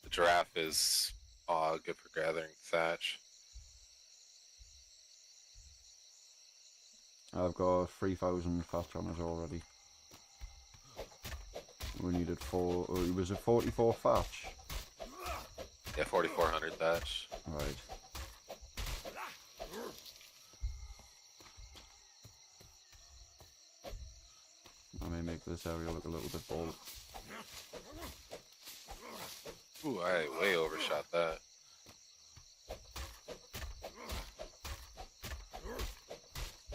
The giraffe is good for gathering thatch. I've got 3,000 fast runners already. We needed was it 44 thatch? Yeah, 4,400 thatch. Right. I may make this area look a little bit bold. Ooh, I way overshot that.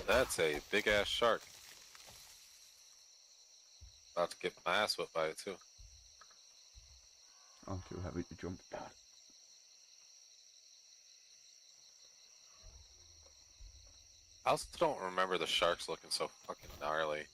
That's a big ass shark. About to get my ass whipped by it too. I'm too heavy to jump. I also don't remember the sharks looking so fucking gnarly.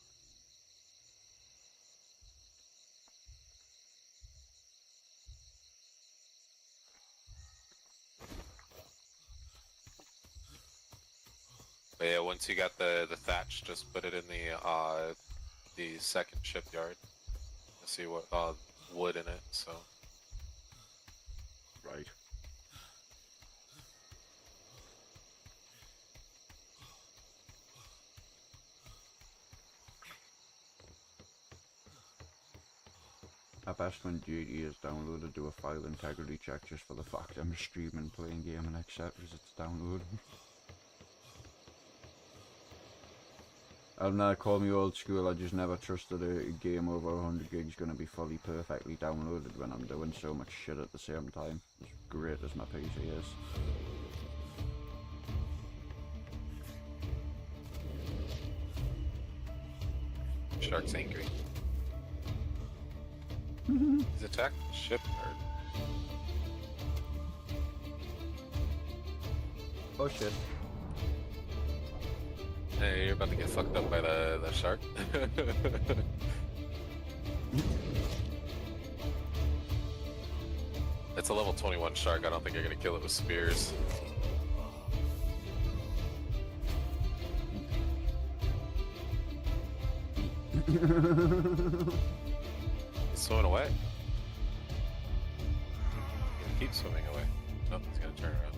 But yeah, once you got the thatch, just put it in the second shipyard. I see what wood in it. So right. I best when duty is downloaded, do a file integrity check just for the fact I'm streaming, playing game and accept as it's downloaded. And call me old school, I just never trusted a game over 100 gigs gonna be fully perfectly downloaded when I'm doing so much shit at the same time. As great as my PC is. shark's angry. He's attacking the ship, nerd. Oh shit. Hey, you're about to get fucked up by the shark. It's a level 21 shark. I don't think you're gonna kill it with spears. He's swimming away. He keeps swimming away. Nope, he's gonna turn around.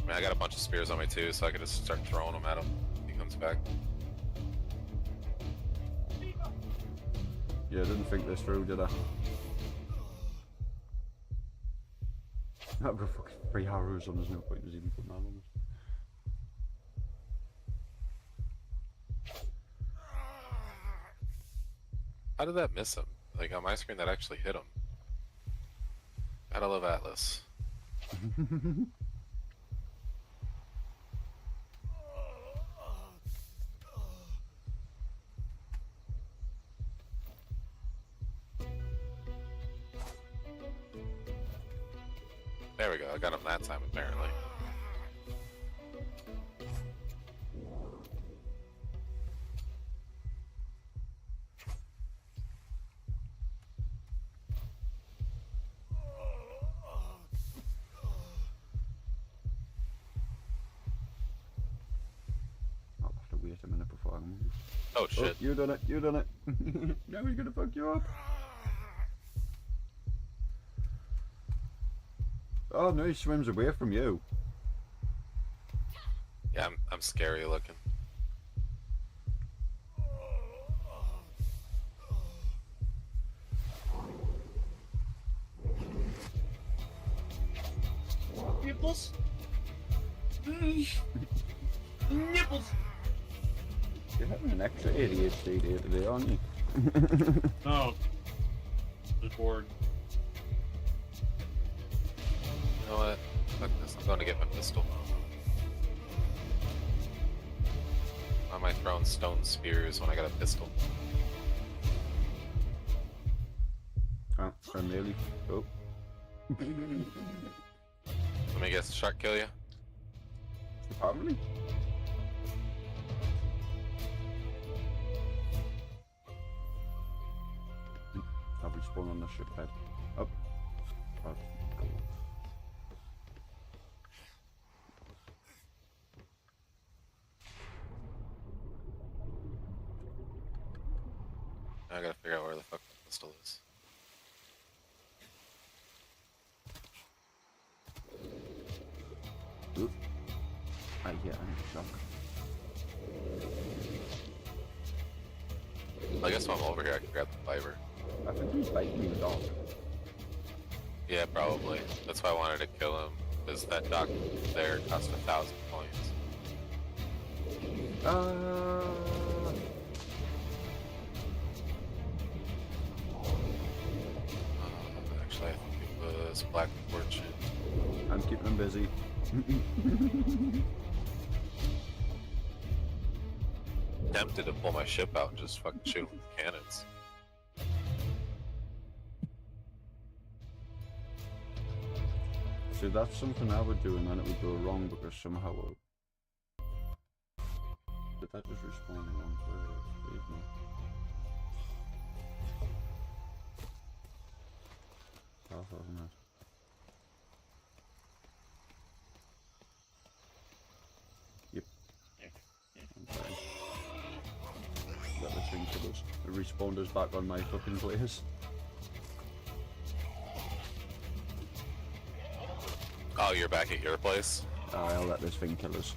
I mean, I got a bunch of spears on me too, so I could just start throwing them at him. He comes back. Yeah, I didn't think this through, did I? I've got fucking 3 arrows on, there's no point in even putting that on. How did that miss him? Like on my screen, that actually hit him. Gotta love Atlas. There we go. I got him that time apparently. I'll have to wait a minute before I move. Oh shit. You done it, you done it. Now he's gonna fuck you up. Oh no, he swims away from you. Yeah, I'm scary looking. Nipples. Nipples. You're having an extra ADHD day today, aren't you? No. Just bored. You know what? Fuck this. I'm going to get my pistol. Why am I throwing stone spears when I got a pistol? Oh, primarily. Oh. Let me guess, shark kill you? Probably. I'll respawn on the ship head. Up. Oh, cool. I gotta figure out where the fuck the pistol is. Oop. Yeah, I'm shocked. I guess while I'm over here, I can grab the fiber. I think he's biting me, dog. Yeah, probably. That's why I wanted to kill him, because that dock there cost 1,000 points. Actually, I think it was Black Fortune. I'm keeping him busy. Tempted to pull my ship out and just fucking shoot with cannons. So that's something I would do and then it would go wrong because somehow did that just respawn in one place? Leave me. That wasn't it. Yep. Okay. Let this thing kill us. It respawned us back on my fucking place. Oh, you're back at your place? I'll let this thing kill us.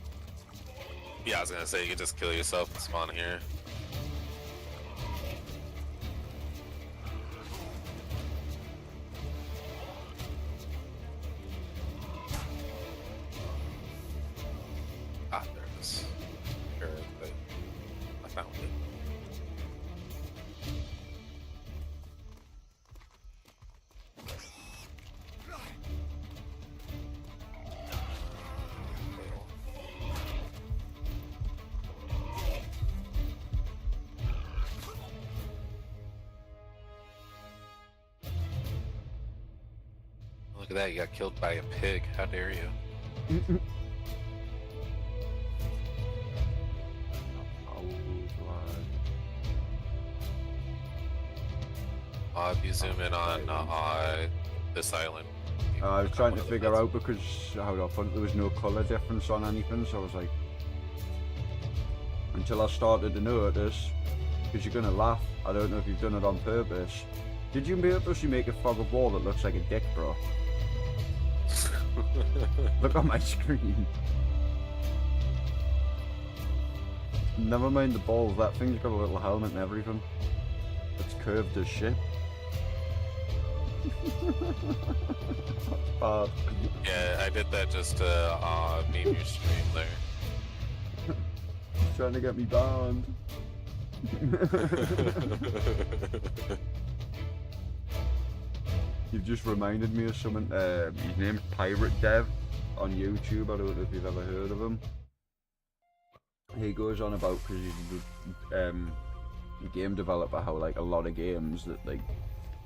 Yeah, I was gonna say, you can just kill yourself and spawn here. Ah, there it is. Here, but I found it. Look at that, you got killed by a pig. How dare you? If you zoom in on this island. I was trying to figure out because how do I put it, there was no colour difference on anything, so I was like, until I started to notice, because you're gonna laugh, I don't know if you've done it on purpose. Did you purposely make a fog of war that looks like a dick, bro? Look on my screen. Never mind the balls, that thing's got a little helmet and everything. It's curved as shit. That's bad. Yeah, I did that just to meme your stream there. Trying to get me banned. You've just reminded me of someone. His name's Pirate Dev on YouTube. I don't know if you've ever heard of him. He goes on about, because he's a game developer, how like a lot of games that like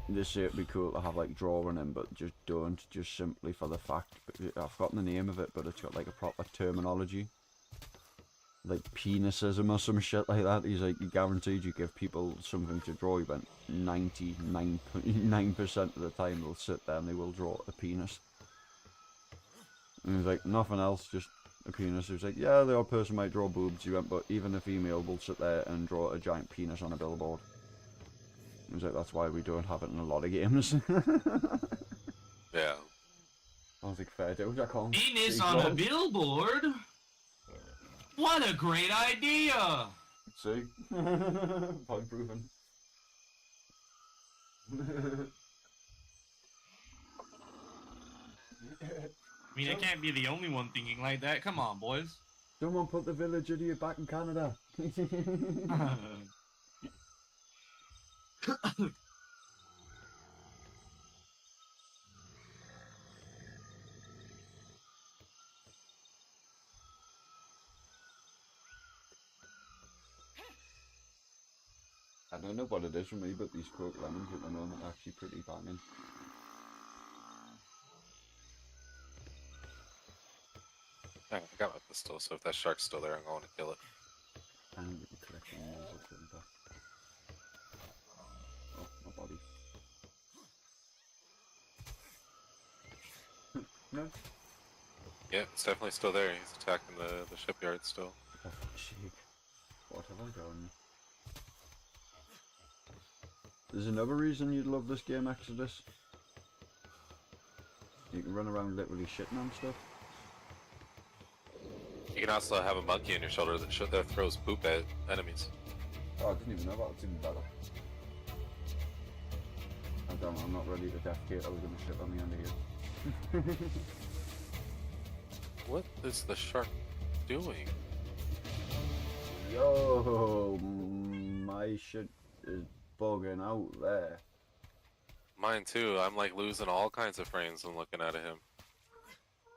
they say it'd be cool to have like drawing in, but just don't, just simply for the fact. I've forgotten the name of it, but it's got like a proper terminology, like penisism or some shit like that. He's like, you guaranteed you give people something to draw, you went 99.9% of the time they'll sit there and they will draw a penis. And he's like, nothing else, just a penis. He was like, yeah, the odd person might draw boobs. He went, but even a female will sit there and draw a giant penis on a billboard. He was like, that's why we don't have it in a lot of games. Yeah. I was like, fair dude, I can't. Penis see on a God. billboard? What a great idea! See? Point proven. I mean, I can't be the only one thinking like that. Come on, boys. Someone put the village idiot back in Canada. I don't know what it is for me, but these Coke lemons at the moment are actually pretty banging. Yeah, I got my pistol, so if that shark's still there, I'm going to kill it. I'm going to be collecting more of them back. Oh, my body. No? Yeah, it's definitely still there. He's attacking the shipyard still. Oh, shit. What have I done? There's another reason you'd love this game, Exodus. You can run around literally shitting on stuff. You can also have a monkey on your shoulder that throws poop at enemies. Oh, I didn't even know that. It's even better. I'm not ready to defecate. I was going to shit on the end of you. What is the shark doing? Yo, my shit is bugging out there. Mine too. I'm like losing all kinds of frames when looking at him.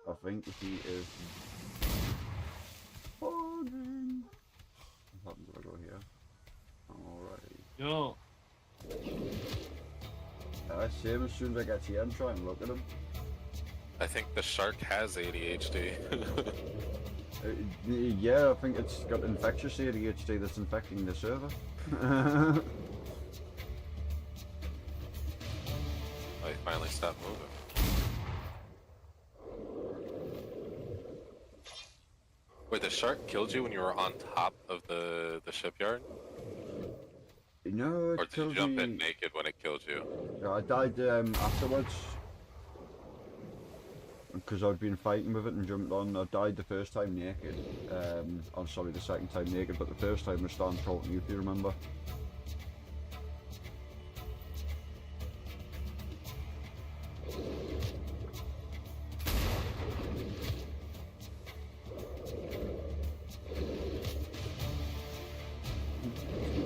I think he is bugging. What happens if I go here? Alright. Yo. I see him as soon as I get here and try and look at him. I think the shark has ADHD. Yeah, I think it's got infectious ADHD that's infecting the server. Oh, he finally stopped moving. Wait, the shark killed you when you were on top of the shipyard? No, Or it did you killed jump me. in naked when it killed you? Yeah, I died afterwards. Because I'd been fighting with it and jumped on. I died the first time naked. Oh, sorry, the second time naked, but the first time was starting talking to you, if you remember.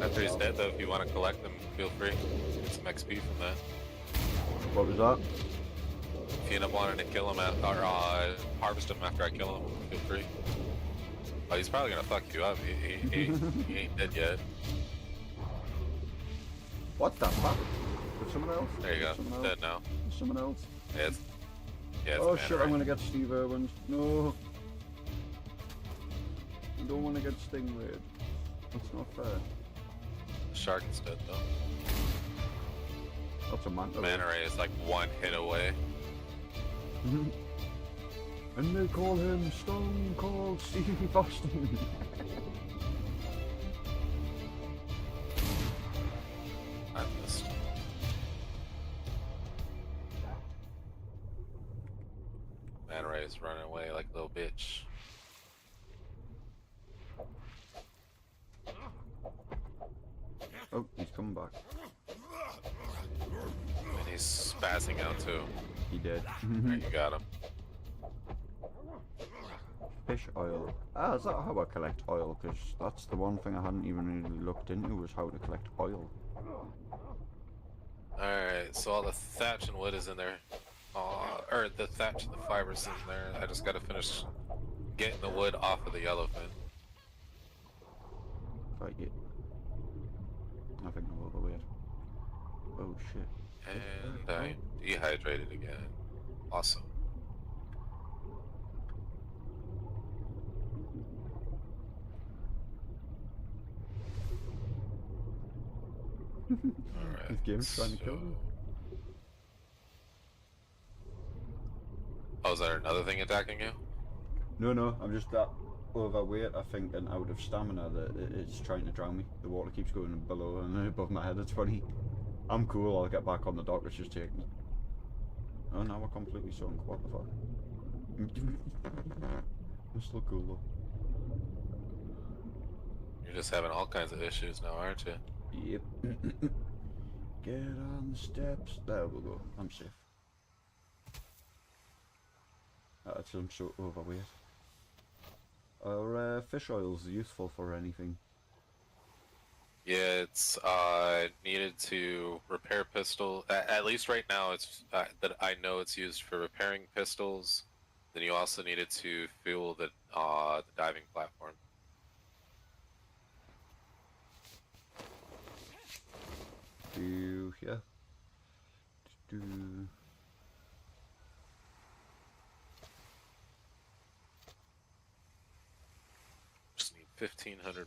After he's dead, though, if you want to collect them, feel free. Get some XP from that. What was that? If you end up wanting to kill him or harvest him after I kill him, feel free. Oh, he's probably gonna fuck you up. He ain't dead yet. What the fuck? There's someone else? There you go. Someone else? Dead now. There's someone else? Yeah, it's Oh a shit, man, I'm gonna get Steve Irwin. No. I don't want to get Stingray. That's not fair. The shark is dead though. That's a manta. Manta Ray is like one hit away. And they call him Stone Cold Steve Austin. I missed. Manta Ray is running away like a little bitch. Oh, he's coming back. And he's spazzing out too. He did. There, you got him. Fish oil. Ah, is that how I collect oil? Because that's the one thing I hadn't even really looked into, was how to collect oil. Alright, so all the thatch and wood is in there. Or the thatch and the fibers in there. I just gotta finish getting the wood off of the elephant. Right, yeah. I think I'm overweight. Oh shit. And I dehydrated again. Awesome. Alright. This game's trying to kill me. Oh, is there another thing attacking you? No, I'm just that overweight, I think, and out of stamina that it's trying to drown me. The water keeps going below and above my head. It's funny. I'm cool, I'll get back on the dock, it's just taking me. Oh, now we're completely sunk. What the fuck? I'm still cool though. You're just having all kinds of issues now, aren't you? Yep. Get on the steps. There we go. I'm safe. I'm so overweight. Are fish oils useful for anything? Yeah, it's needed to repair pistol. At least right now, it's that I know it's used for repairing pistols. Then you also need it to fuel the diving platform. Do yeah. Do. Just need 1,500 more.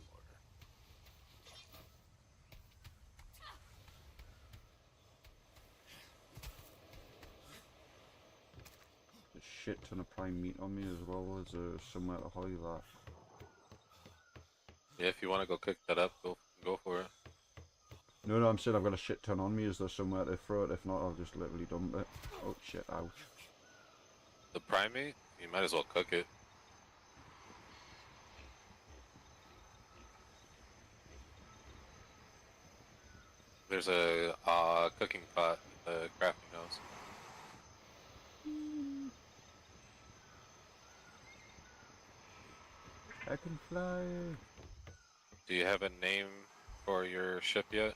A shit ton of prime meat on me as well. Is there somewhere to hide that? Yeah, if you want to go cook that up, go for it. No, I'm saying I've got a shit ton on me. Is there somewhere to throw it? If not, I'll just literally dump it. Oh shit, ouch. The primate, you might as well cook it. There's a cooking pot at the crafting house. I can fly. Do you have a name for your ship yet?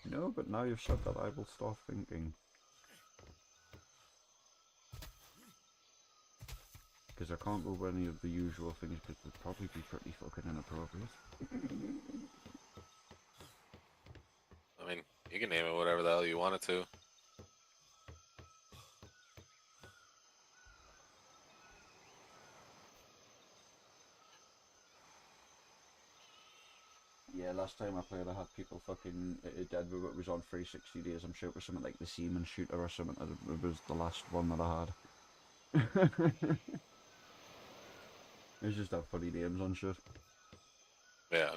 No, but now you've said that, I will start thinking. Because I can't go with any of the usual things, because they'd probably be pretty fucking inappropriate. I mean, you can name it whatever the hell you want it to. Yeah, last time I played I had people fucking dead. It was on 360 days, I'm sure it was something like the Seaman Shooter or something. It was the last one that I had. It's just have funny names on shit. Yeah.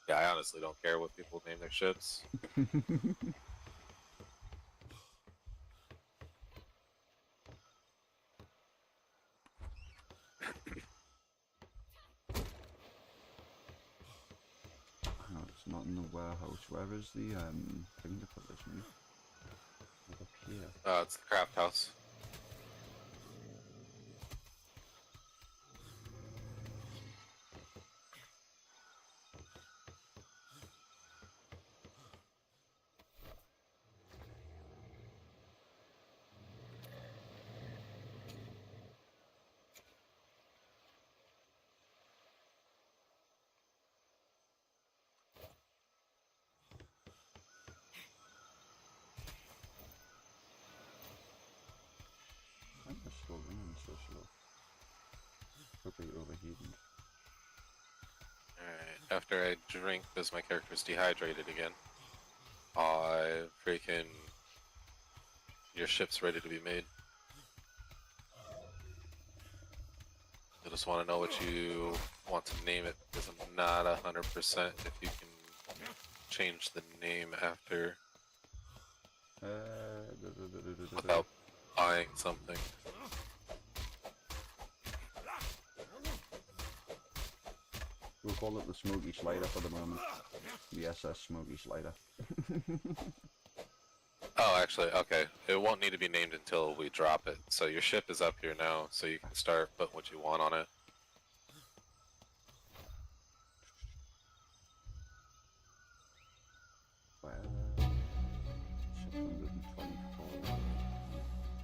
Yeah, I honestly don't care what people name their ships. Oh, it's not in the warehouse. Where is the thing to put this in? Up here. It's the craft house. I'm just slow running so slow. Probably overheating. Alright, after I drink, because my character's dehydrated again, freaking, your ship's ready to be made. I just want to know what you want to name it, because I'm not 100% if you can change the name after without buying something. Oof. call it the Smoky Slider for the moment. The SS Smoky Slider. Oh, actually, okay. It won't need to be named until we drop it. So your ship is up here now, so you can start putting what you want on it. Well, 624.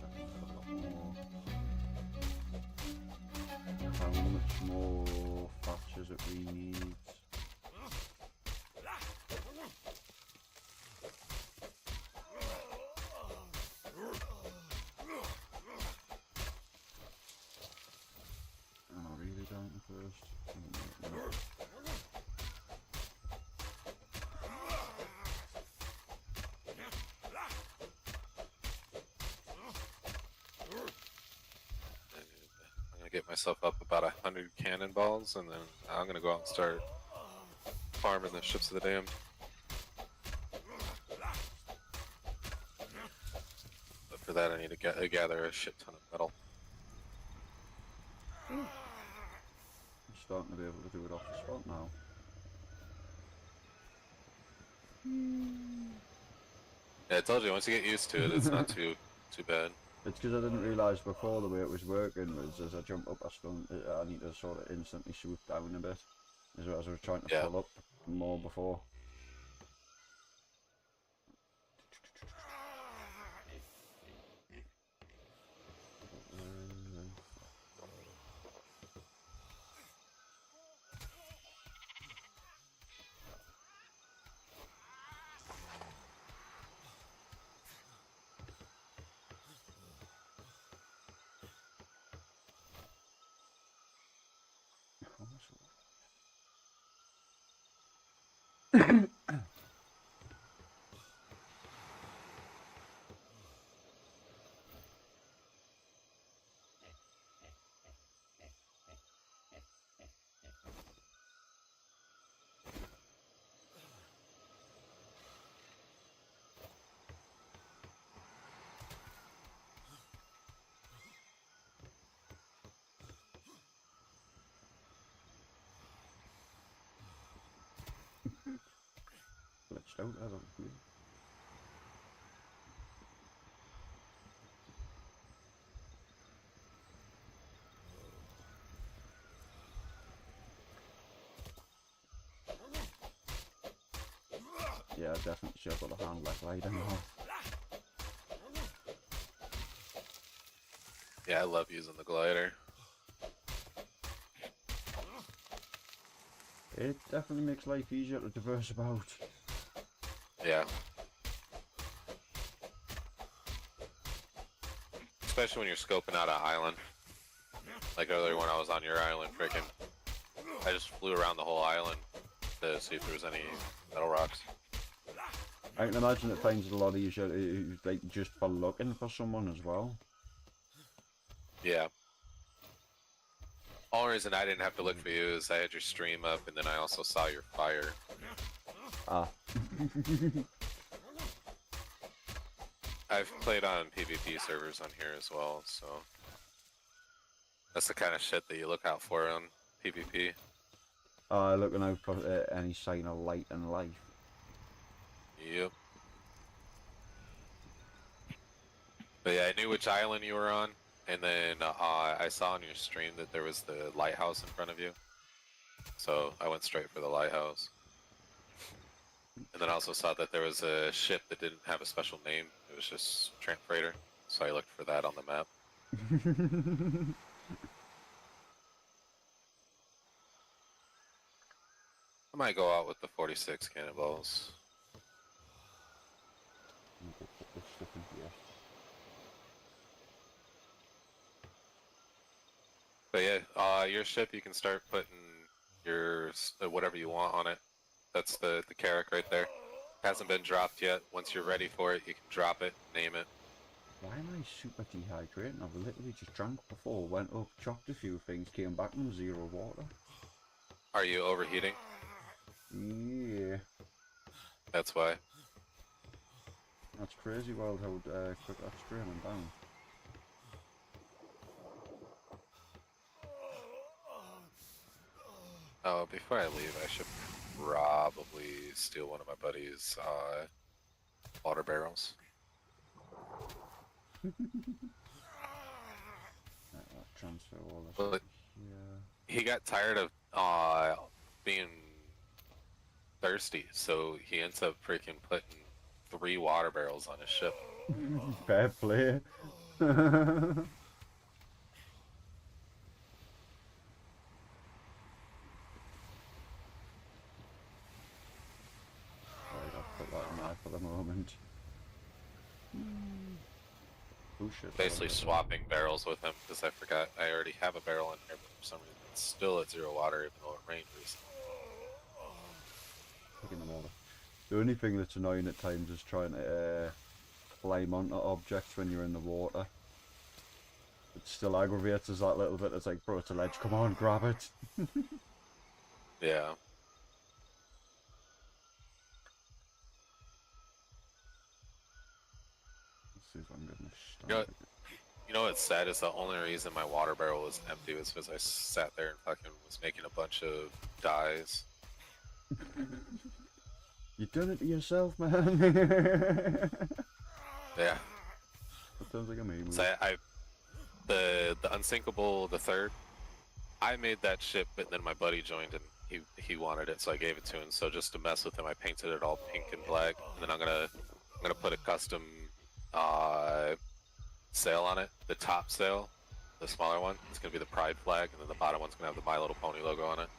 Definitely got a lot more. How much more thatches it we need? I'm really down first. I'm gonna get myself up about 100 cannonballs, and then I'm gonna go out and start farming the ships of the damned. But for that, I need to gather a shit ton of metal. I'm starting to be able to do it off the spot now. Yeah, I told you, once you get used to it, it's not too bad. It's because I didn't realise before the way it was working was as I jump up, I need to sort of instantly swoop down a bit. As I was trying to pull up more before. Glitched out, that was weird. Yeah, definitely should have got a hand like later now. Yeah, I love using the glider. It definitely makes life easier to traverse about. Yeah. Especially when you're scoping out an island. Like earlier when I was on your island, freaking. I just flew around the whole island to see if there was any metal rocks. I can imagine it finds it a lot easier, like, just for looking for someone as well. Yeah. Only reason I didn't have to look for you is I had your stream up, and then I also saw your fire. Ah. I've played on PvP servers on here as well, so that's the kind of shit that you look out for on PvP. Looking out for any sign of light and life. Yep. But yeah, I knew which island you were on, and then I saw on your stream that there was the lighthouse in front of you. So I went straight for the lighthouse. And then I also saw that there was a ship that didn't have a special name. It was just Tramp Freighter. So I looked for that on the map. I might go out with the 46 cannonballs. But yeah, your ship, you can start putting your whatever you want on it. That's the Carrack right there. Hasn't been dropped yet. Once you're ready for it, you can drop it, name it. Why am I super dehydrated? I've literally just drank before, went up, chopped a few things, came back and 0 water. Are you overheating? Yeah. That's why. That's crazy wild how quick that's draining down. Oh, before I leave, I should probably steal one of my buddy's water barrels. Transfer all this. But Yeah. he got tired of being thirsty, so he ends up freaking putting 3 water barrels on his ship. Fair play. Right, I'll put that in there for the moment. Oh shit. Basically swapping barrels with him because I forgot I already have a barrel in here, but for some reason it's still at 0 water even though it rained recently. Taking the water. The only thing that's annoying at times is trying to climb onto objects when you're in the water. It still aggravates us that little bit. It's like, bro, it's a ledge. Come on, grab it. Yeah. Let's see if I'm getting a You know what's sad is the only reason my water barrel was empty was because I sat there and fucking was making a bunch of dyes. You done it to yourself, man. Yeah. That sounds like a meme. So the unsinkable, the third, I made that ship, but then my buddy joined and he wanted it, so I gave it to him. So just to mess with him, I painted it all pink and black, and then I'm gonna put a custom sail on it. The top sail, the smaller one, it's gonna be the Pride flag, and then the bottom one's gonna have the My Little Pony logo on it.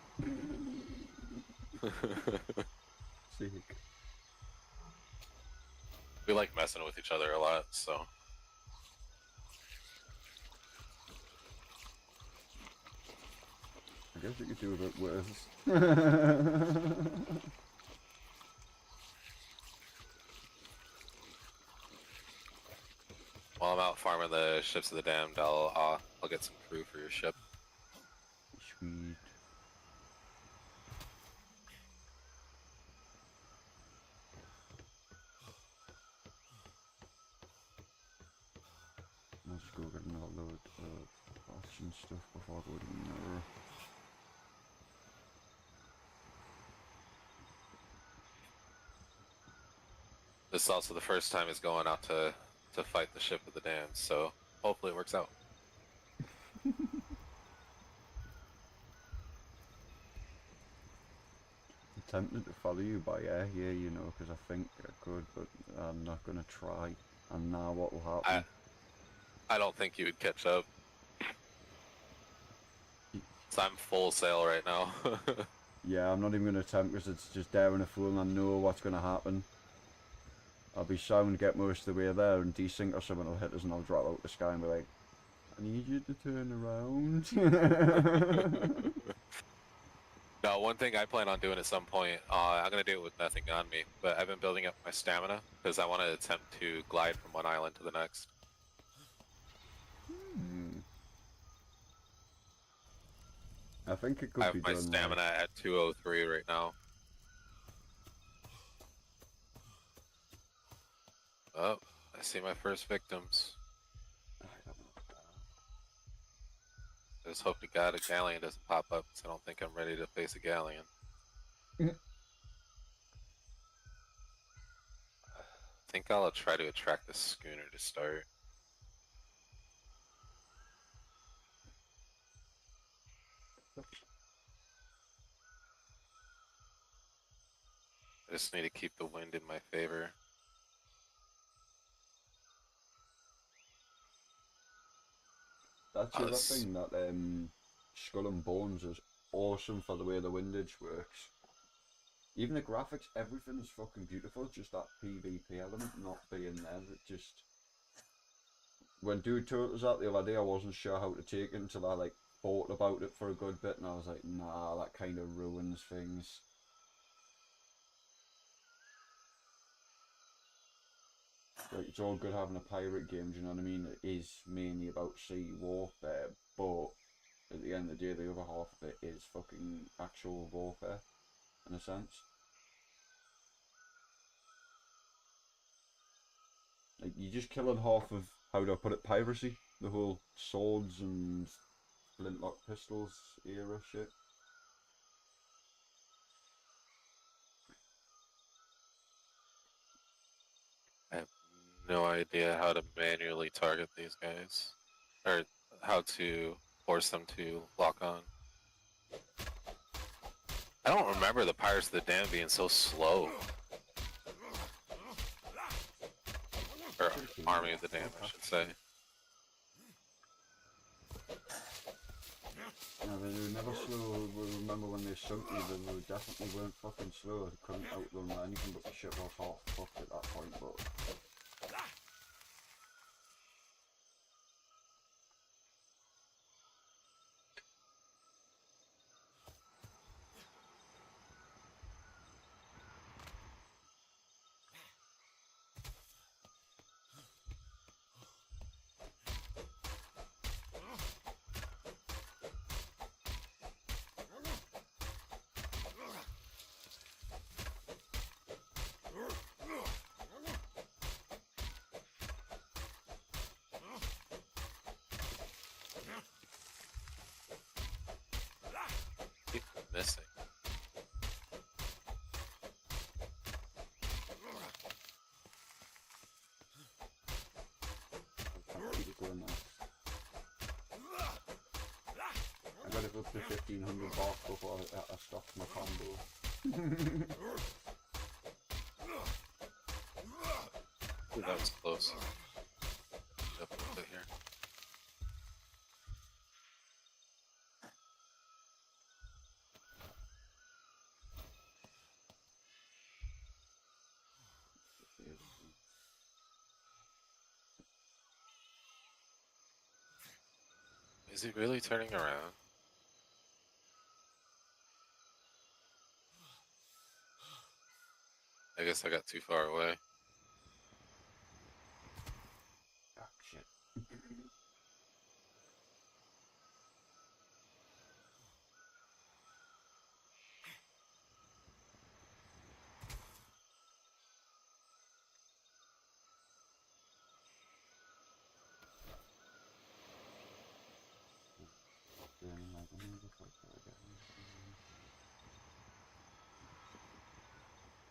Sick. We like messing with each other a lot, so. I guess you could do a bit worse. While I'm out farming the ships of the damned, I'll get some crew for your ship. Sweet. Let's go get another load of action stuff before I go to the mirror. This is also the first time he's going out to fight the ship of the damned, so hopefully it works out. I'm tempted to follow you by air here, you know, because I think I could, but I'm not going to try. And now what will happen? I don't think you would catch up. So I'm full sail right now. Yeah, I'm not even going to attempt because it's just daring a fool and I know what's going to happen. I'll be shouting to get most of the way there and desync or someone will hit us and I'll drop out the sky and be like, I need you to turn around. No, one thing I plan on doing at some point, I'm going to do it with nothing on me, but I've been building up my stamina because I want to attempt to glide from one island to the next. I think it could I have be my done. stamina at 203 right now. Oh, I see my first victims. I just hope to God a galleon doesn't pop up, because I don't think I'm ready to face a galleon. I think I'll try to attract the schooner to start. I just need to keep the wind in my favor. That's the other thing, that Skull and Bones is awesome for the way the windage works. Even the graphics, everything is fucking beautiful, just that PvP element not being there, it just... When Dude told us that the other day, I wasn't sure how to take it until I like thought about it for a good bit and I was like, nah, that kind of ruins things. Like, it's all good having a pirate game, do you know what I mean? It is mainly about sea warfare, but at the end of the day, the other half of it is fucking actual warfare, in a sense. Like, you're just killing half of, how do I put it, piracy? The whole swords and flintlock pistols era shit. no idea how to manually target these guys, or how to force them to lock on. I don't remember the Pirates of the Dam being so slow. Or Army of the Dam, I should say. No, they were never slow. We remember when they sunk me, they definitely weren't fucking slow. They couldn't outrun anything but the ship was half fucked at that point, but... Keep missing. I got it up to 1500 bucks before I stopped my combo. Ooh, that was close. Up a little bit here. Is he really turning around? I guess I got too far away. Ah, shit.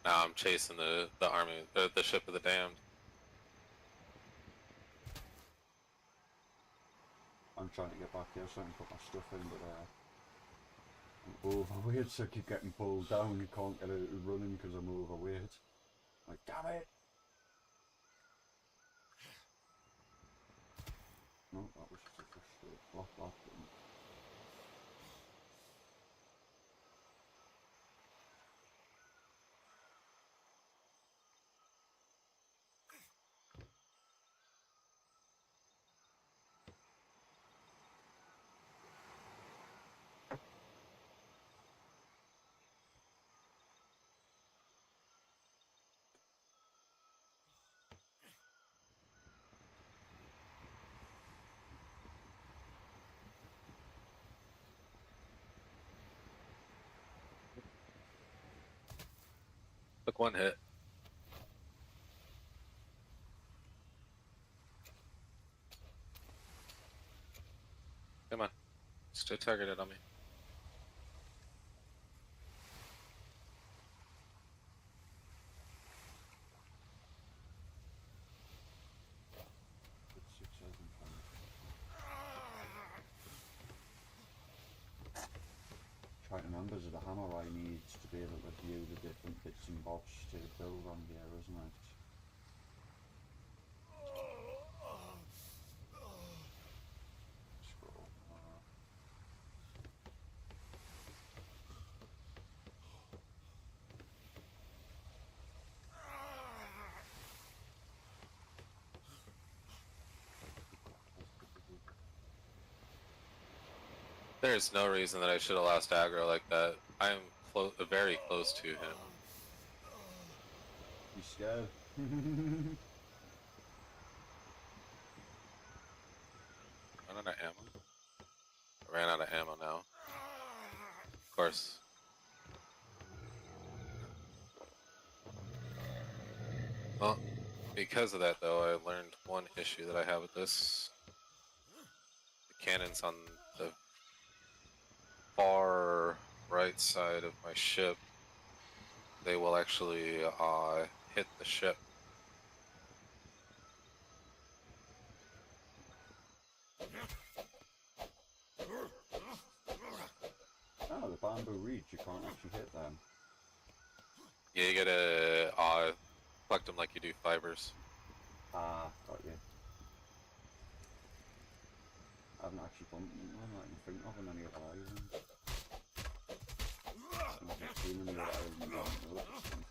Now I'm chasing the army, the ship of the damned. I'm trying to get back here so I can put my stuff in, but I'm overweight, so I keep getting pulled down. You can't get it running because I'm overweight. Like, damn it! No, that was just a straight block that button. Took one hit. Come on. Stay targeted on me. Try to remember, is it a hammer I need to be able to view the different bits and bobs to build on here, isn't it? Scroll. There's no reason that I should have lost aggro like that. I am very close to him. You scared? Run out of ammo. I ran out of ammo now. Of course. Well, because of that though, I learned one issue that I have with this. The cannons on the far right side of my ship, they will actually hit the ship. Oh, the bamboo reeds, you can't actually hit them. Yeah, you gotta collect them like you do fibers. Ah, got you. I haven't actually done them, I don't even think of on any of the islands. I haven't seen any of the islands, I haven't noticed them.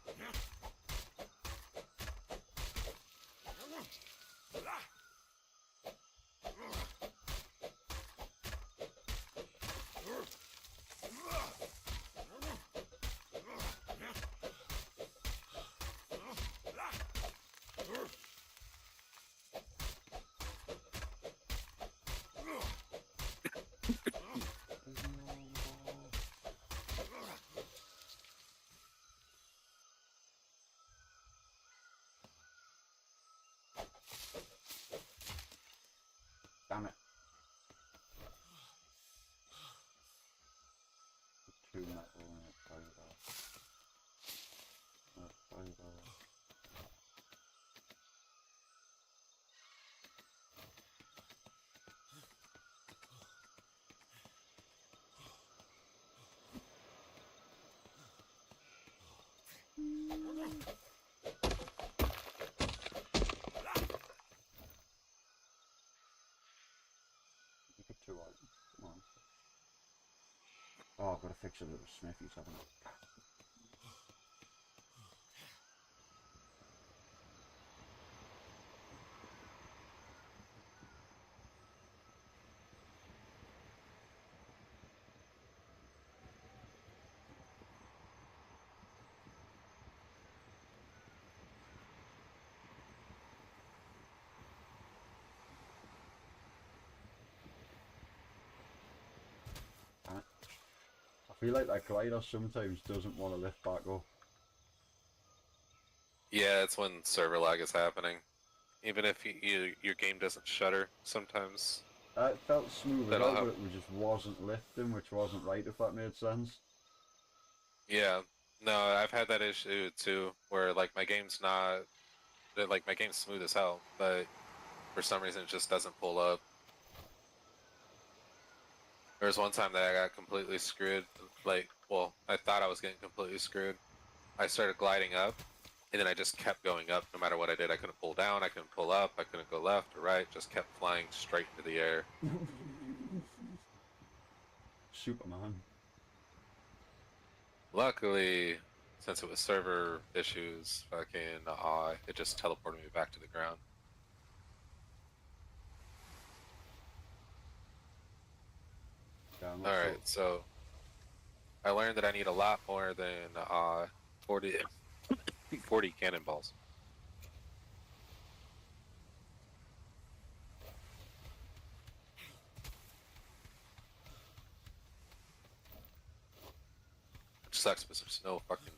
Damn it. Two metal and a fiber. A fiber. You get two items. Come on. Oh, I've got to fix a little smithies, haven't I? I feel like that glider sometimes doesn't want to lift back up. Yeah, it's when server lag is happening. Even if your game doesn't shutter, sometimes. It felt smooth That'll enough, but help. it just wasn't lifting, which wasn't right, if that made sense. Yeah, no, I've had that issue too, where like my game's not, like my game's smooth as hell, but for some reason it just doesn't pull up. There was one time that I got completely screwed, like, well, I thought I was getting completely screwed. I started gliding up, and then I just kept going up no matter what I did. I couldn't pull down, I couldn't pull up, I couldn't go left or right, just kept flying straight into the air. Superman. Luckily, since it was server issues, fucking, it just teleported me back to the ground. Alright, so I learned that I need a lot more than 40 cannonballs. Which sucks because there's no fucking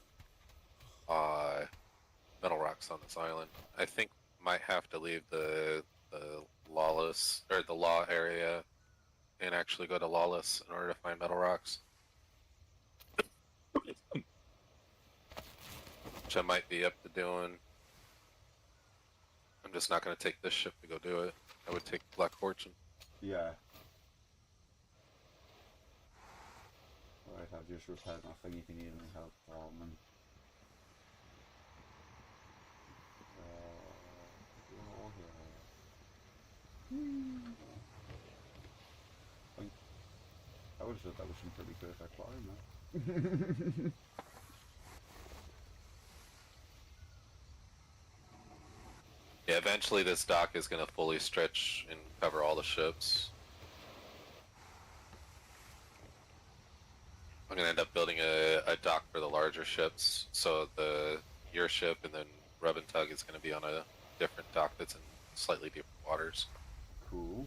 metal rocks on this island. I think might have to leave the lawless or the law area and actually go to lawless in order to find metal rocks. Which I might be up to doing. I'm just not going to take this ship to go do it. I would take Black Fortune. Yeah. Right, I've just repaired my thing if you need any help, Norman. I would have said that was some pretty perfect flying, man. Yeah, eventually this dock is going to fully stretch and cover all the ships. I'm going to end up building a dock for the larger ships, so your ship and then Rub and Tug is going to be on a different dock that's in slightly different waters. Cool.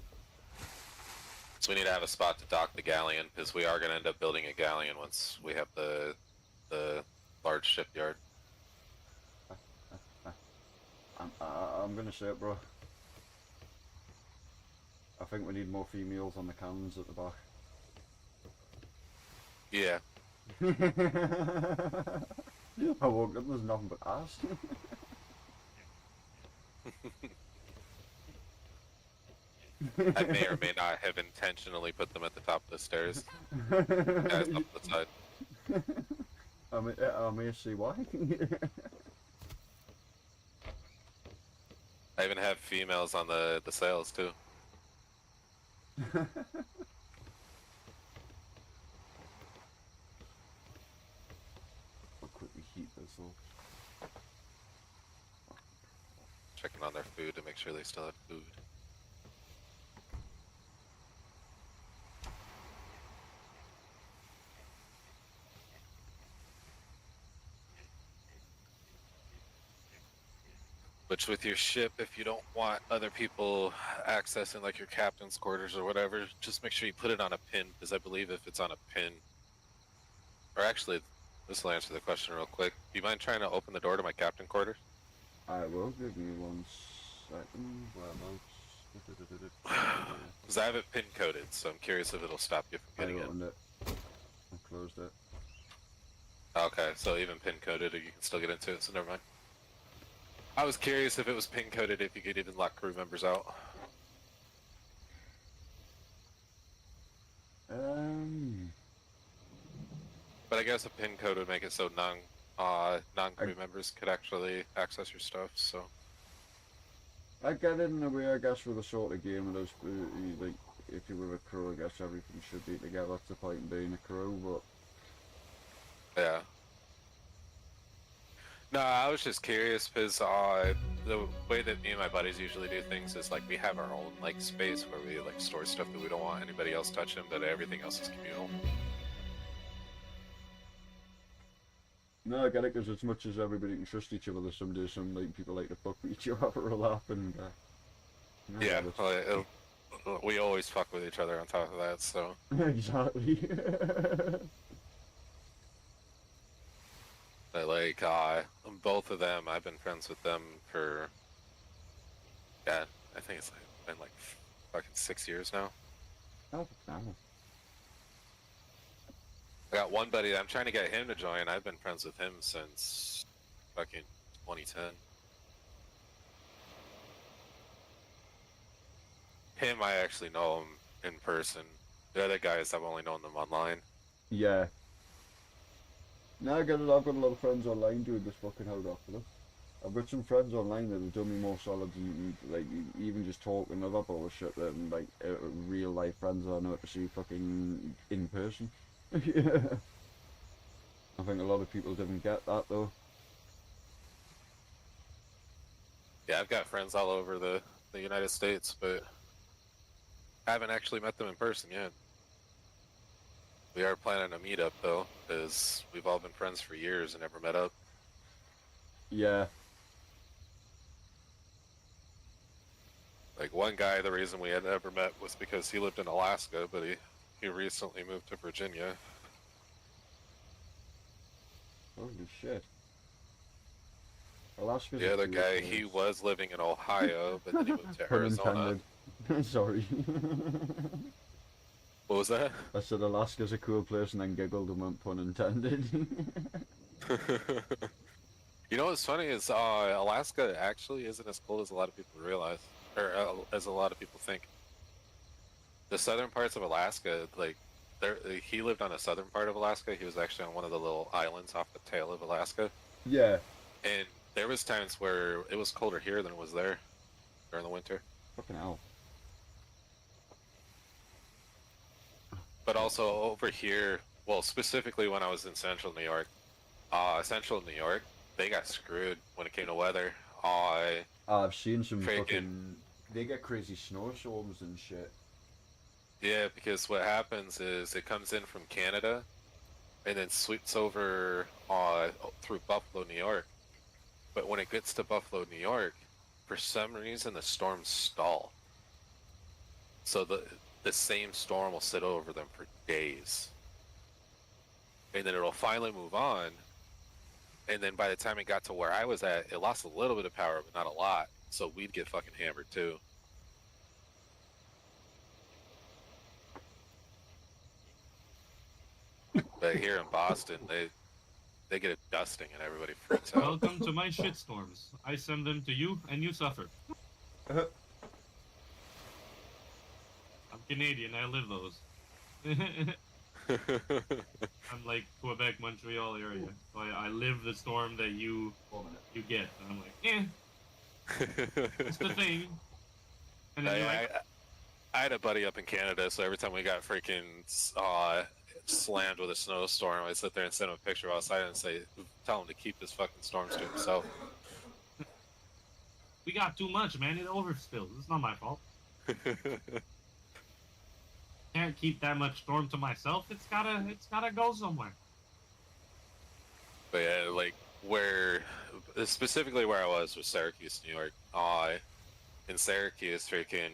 So we need to have a spot to dock the galleon, because we are going to end up building a galleon once we have the large shipyard. I'm gonna say it, bro. I think we need more females on the cannons at the back. Yeah. I woke up, there's nothing but ass. I may or may not have intentionally put them at the top of the stairs. Guys up the side. I may see why. I even have females on the sails too. I'll quickly heat this up. Checking on their food to make sure they still have food. Which with your ship, if you don't want other people accessing like your captain's quarters or whatever, just make sure you put it on a pin, because I believe if it's on a pin, or actually, this will answer the question real quick. Do you mind trying to open the door to my captain quarters? I will, give me 1 second. Because I have it pin coded, so I'm curious if it'll stop you from getting I opened it. it. I closed it. Okay, so even pin coded, you can still get into it, so never mind. I was curious if it was pin coded, if you could even lock crew members out. But I guess a pin code would make it so non-crew members could actually access your stuff, so. I get it in a way, I guess, with a sort of game it is, like, if you're with a crew, I guess everything should be together. That's the point in being a crew, but... Yeah. No, I was just curious because the way that me and my buddies usually do things is like we have our own like space where we like store stuff that we don't want anybody else touching, but everything else is communal. No, I get it, because as much as everybody can trust each other, there's some like people like to fuck with each other a lot, and no, Yeah, we always fuck with each other on top of that, so. Exactly. But like, both of them, I've been friends with them for, yeah, I think it's been like fucking 6 years now. Oh, wow. I got one buddy that I'm trying to get him to join. I've been friends with him since fucking 2010. Him, I actually know him in person. The other guys, I've only known them online. Yeah. No, I get it. I've got a lot of friends online doing this fucking held off for it. I've got some friends online that have done me more solid than, like, even just talking other bullshit than, like, real life friends I know to see fucking in person. Yeah. I think a lot of people didn't get that, though. Yeah, I've got friends all over the United States, but I haven't actually met them in person yet. We are planning a meetup, though, because we've all been friends for years and never met up. Yeah. Like, one guy, the reason we had never met was because he lived in Alaska, but he recently moved to Virginia. Holy shit. Alaska's The a other cool guy, place. he was living in Ohio, but then he moved to Pun Arizona. intended. Sorry. What was that? I said Alaska's a cool place and then giggled and went pun intended. You know what's funny is Alaska actually isn't as cold as a lot of people realize, or as a lot of people think. The southern parts of Alaska, like, he lived on a southern part of Alaska. He was actually on one of the little islands off the tail of Alaska. Yeah. And there was times where it was colder here than it was there during the winter. Fucking hell. But also over here, well, specifically when I was in Central New York, they got screwed when it came to weather. I've seen some freaking- fucking... They get crazy snowstorms and shit. Yeah, because what happens is it comes in from Canada and then sweeps over through Buffalo, New York. But when it gets to Buffalo, New York, for some reason the storms stall. So the same storm will sit over them for days. And then it'll finally move on. And then by the time it got to where I was at, it lost a little bit of power, but not a lot. So we'd get fucking hammered too. But here in Boston, they get a dusting and everybody freaks out. Welcome to my shitstorms. I send them to you, and you suffer. Canadian. I live those. I'm like Quebec, Montreal area. So I live the storm that you get. And I'm like, it's the thing. And then you're like, I had a buddy up in Canada, so every time we got freaking slammed with a snowstorm, I'd sit there and send him a picture outside and say, tell him to keep his fucking storms to himself. we got too much, man. It overspilled. It's not my fault. Can't keep that much storm to myself. It's gotta go somewhere. But yeah, like specifically where I was Syracuse, New York. In Syracuse, freaking,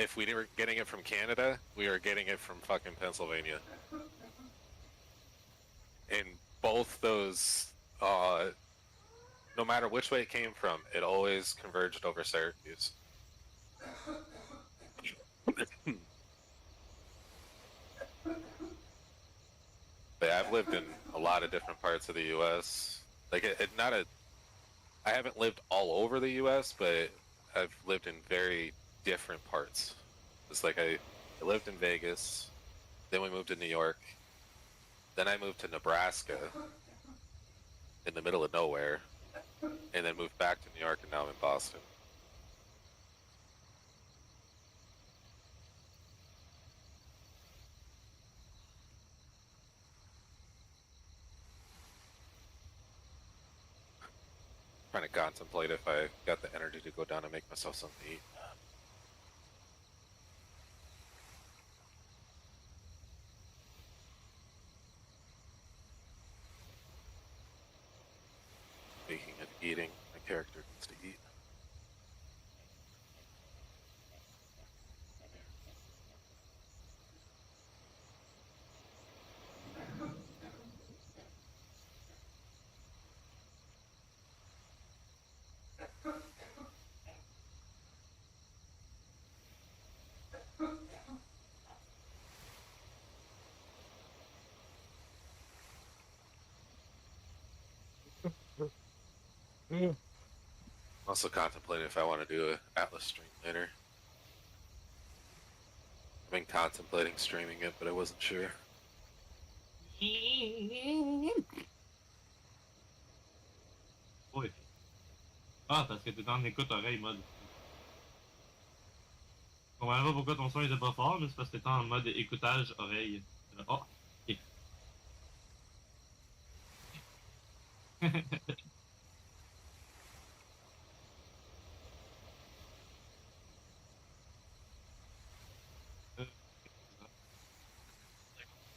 if we were getting it from Canada, we were getting it from fucking Pennsylvania. And both those, no matter which way it came from, it always converged over Syracuse. But I've lived in a lot of different parts of the U.S. Like, I haven't lived all over the U.S., but I've lived in very different parts. It's like I lived in Vegas, then we moved to New York, then I moved to Nebraska, in the middle of nowhere, and then moved back to New York, and now I'm in Boston. Trying to contemplate if I got the energy to go down and make myself something to eat. Speaking of eating, my character needs to eat. Also contemplating if I want to do an Atlas stream later. I've been contemplating streaming it, but I wasn't sure. Oui. Ah, parce que t'es en écoute oreille mode. Je comprends pas pourquoi ton son était pas fort, mais c'est parce que t'es en mode écoutage oreille. Oh, ok.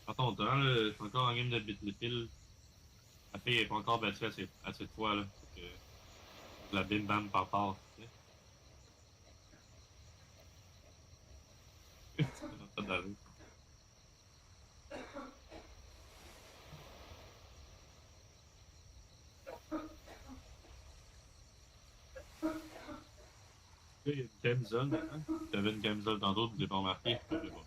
Prends ton temps, là. Je suis encore en game de Bitlipil. La fille est pas encore battue assez de fois, là. Que la bim bam par part. Pas d'allure. Il y a une camisole maintenant. T'avais une camisole tantôt, tu l'as pas remarqué. Je sais pas.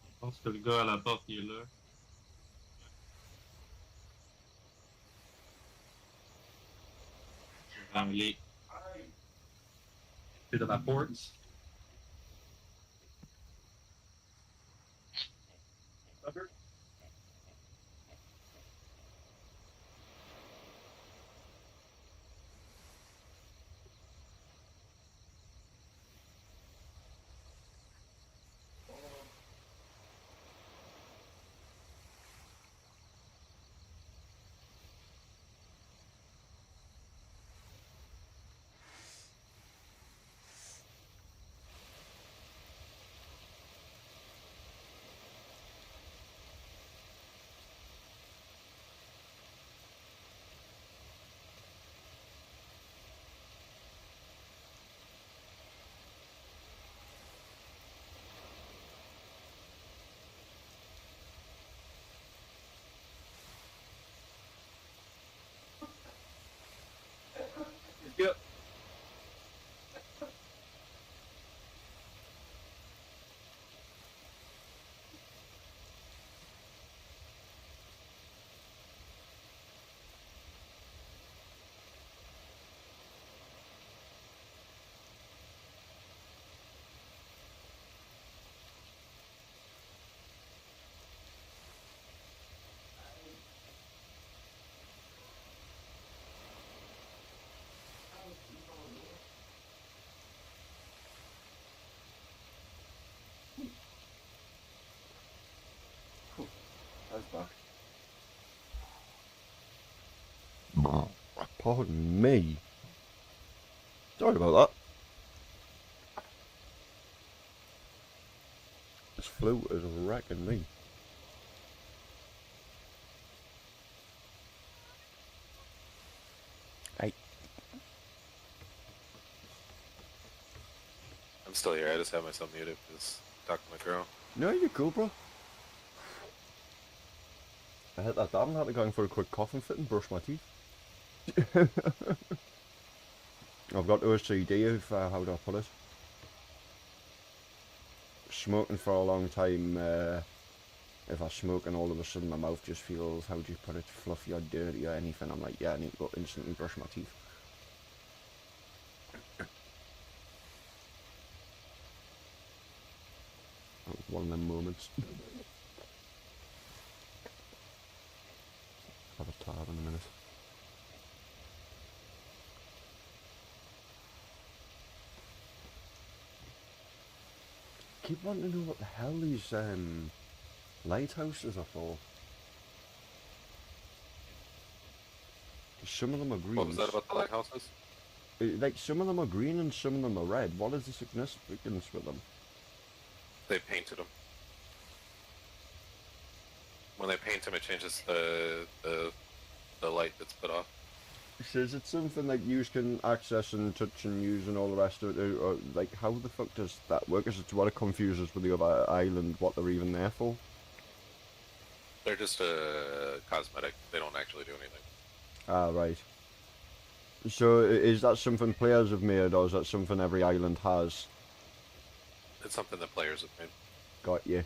Je pense que le gars à la porte, il est là. Il est. C'est de la porte. back. Pardon me. Sorry about that. This flute is wrecking me. Hey. I'm still here. I just have myself muted because talking to my girl. No, you're cool, bro. I hit that dam and had to go in for a quick cough and fit and brush my teeth. I've got OCD of, how do I put it? Smoking for a long time, if I smoke and all of a sudden my mouth just feels, how do you put it, fluffy or dirty or anything, I'm like, yeah, I need to go instantly brush my teeth. That was one of them moments. Have a tab in a minute. Keep wanting to know what the hell these lighthouses are for. Some of them are green. What was that about the lighthouses? Like, some of them are green and some of them are red. What is the significance with them? They painted them. When they paint them, it changes the light that's put off. So is it something like you can access and touch and use and all the rest of it? Or like, how the fuck does that work? Is it what it confuses with the other island, what they're even there for? They're just cosmetic. They don't actually do anything. Ah, right. So is that something players have made, or is that something every island has? It's something that players have made. Got you.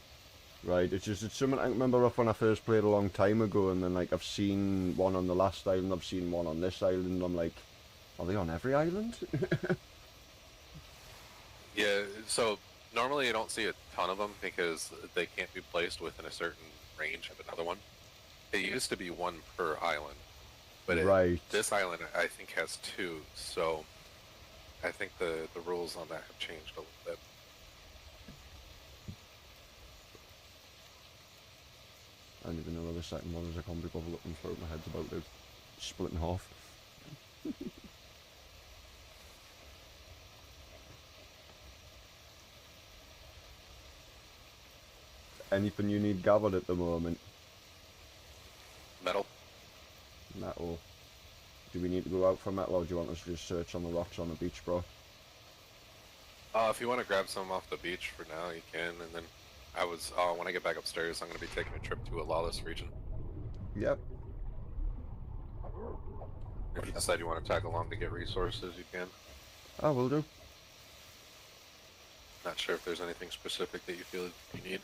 Right, it's something I remember of when I first played a long time ago, and then like I've seen one on the last island, I've seen one on this island, I'm like, are they on every island? Yeah, so normally you don't see a ton of them because they can't be placed within a certain range of another one. It used to be one per island, but right. This island I think has two, so I think the rules on that have changed a little bit. I don't even know where the second one is. I can't be bothered looking for it. My head's about to split in half. Anything you need gathered at the moment? Metal. Metal. Do we need to go out for metal, or do you want us to just search on the rocks on the beach, bro? If you want to grab some off the beach for now, you can, and then when I get back upstairs, I'm going to be taking a trip to a lawless region. Yep. If you decide you want to tag along to get resources, you can. I will do. Not sure if there's anything specific that you feel you need.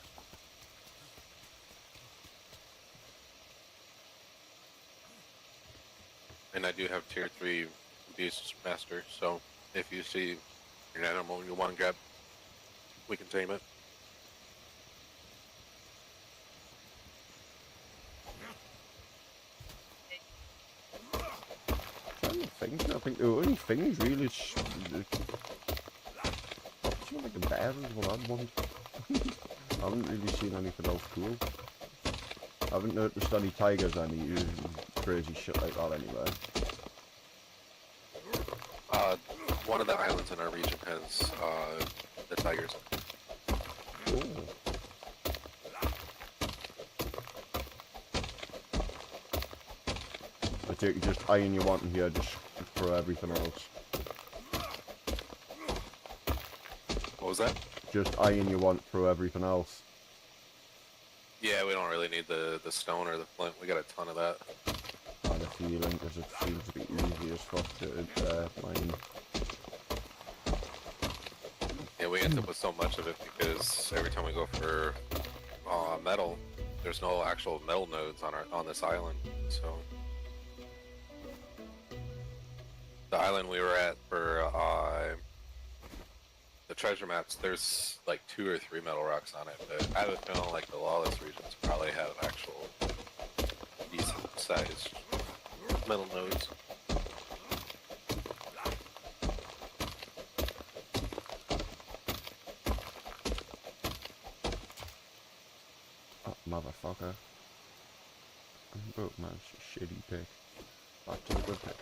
And I do have tier 3 beast master, so if you see an animal you want to grab, we can tame it. I think the only things really it's not like a bear is what I'd want. I haven't really seen anything else cool. I haven't noticed any tigers or any crazy shit like that anywhere. One of the islands in our region has the tigers. Oh. I take it just iron you want in here, just for everything else. What was that? Just iron you want for everything else. Yeah, we don't really need the stone or the flint. We got a ton of that. I had a feeling, because it seems to be easy as fuck to mine. Yeah, we end up with so much of it because every time we go for metal, there's no actual metal nodes on this island. So the island we were at for the treasure maps, there's like 2 or 3 metal rocks on it, but I have a feeling like the lawless regions probably have actual decent sized metal nodes. Oh, motherfucker. Broke man's a shitty pick. Back to the good pick.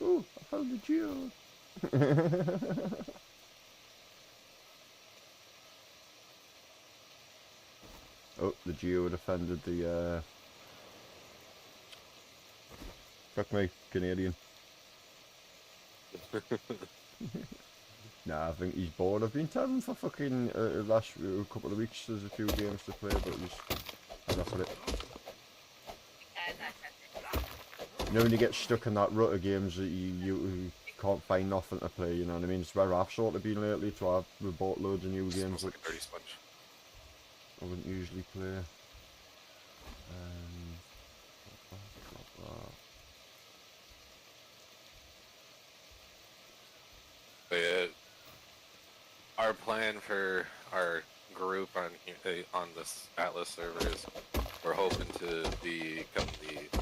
Ooh, I found the geode. Oh, the Geo had offended the, fuck me, Canadian. Nah, I think he's bored. I've been telling him for fucking last couple of weeks there's a few games to play, but he's had enough of it. You know when you get stuck in that rut of games that you can't find nothing to play, you know what I mean? It's where I've sort of been lately, so I've bought loads of new games. Like a dirty sponge. I wouldn't usually play. But yeah, our plan for our group on this Atlas server is we're hoping to become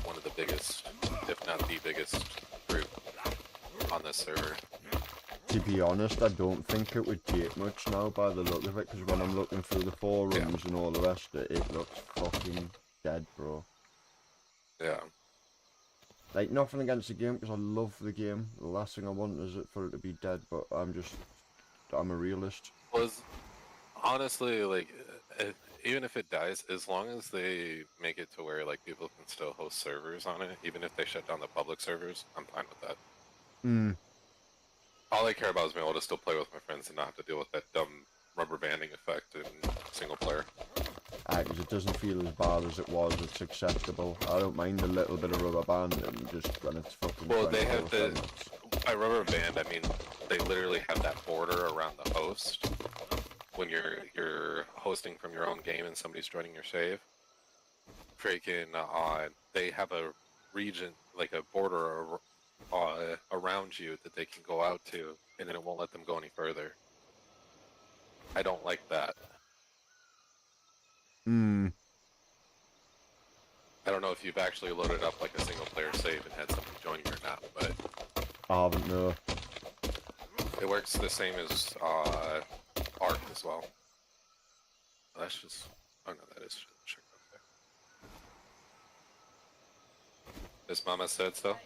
one of the biggest, if not the biggest, group on this server. To be honest, I don't think it would take much now by the look of it, because when I'm looking through the forums and all the rest of it, it looks fucking dead, bro. Yeah. Like, nothing against the game, because I love the game. The last thing I want is for it to be dead, but I'm a realist. Well, honestly, like, even if it dies, as long as they make it to where, like, people can still host servers on it, even if they shut down the public servers, I'm fine with that. Hmm. All I care about is being able to still play with my friends and not have to deal with that dumb rubber banding effect in single player. Because it doesn't feel as bad as it was, it's acceptable. I don't mind a little bit of rubber banding, just when it's fucking... Well, they have by rubber band, I mean, they literally have that border around the host when you're hosting from your own game and somebody's joining your save. Freaking, they have a region, like a border around you that they can go out to, and then it won't let them go any further. I don't like that. Hmm. I don't know if you've actually loaded up like a single player save and had somebody join you or not, but I haven't, no. it works the same as Ark as well. That's just, oh no, that is check okay. As Mama said so.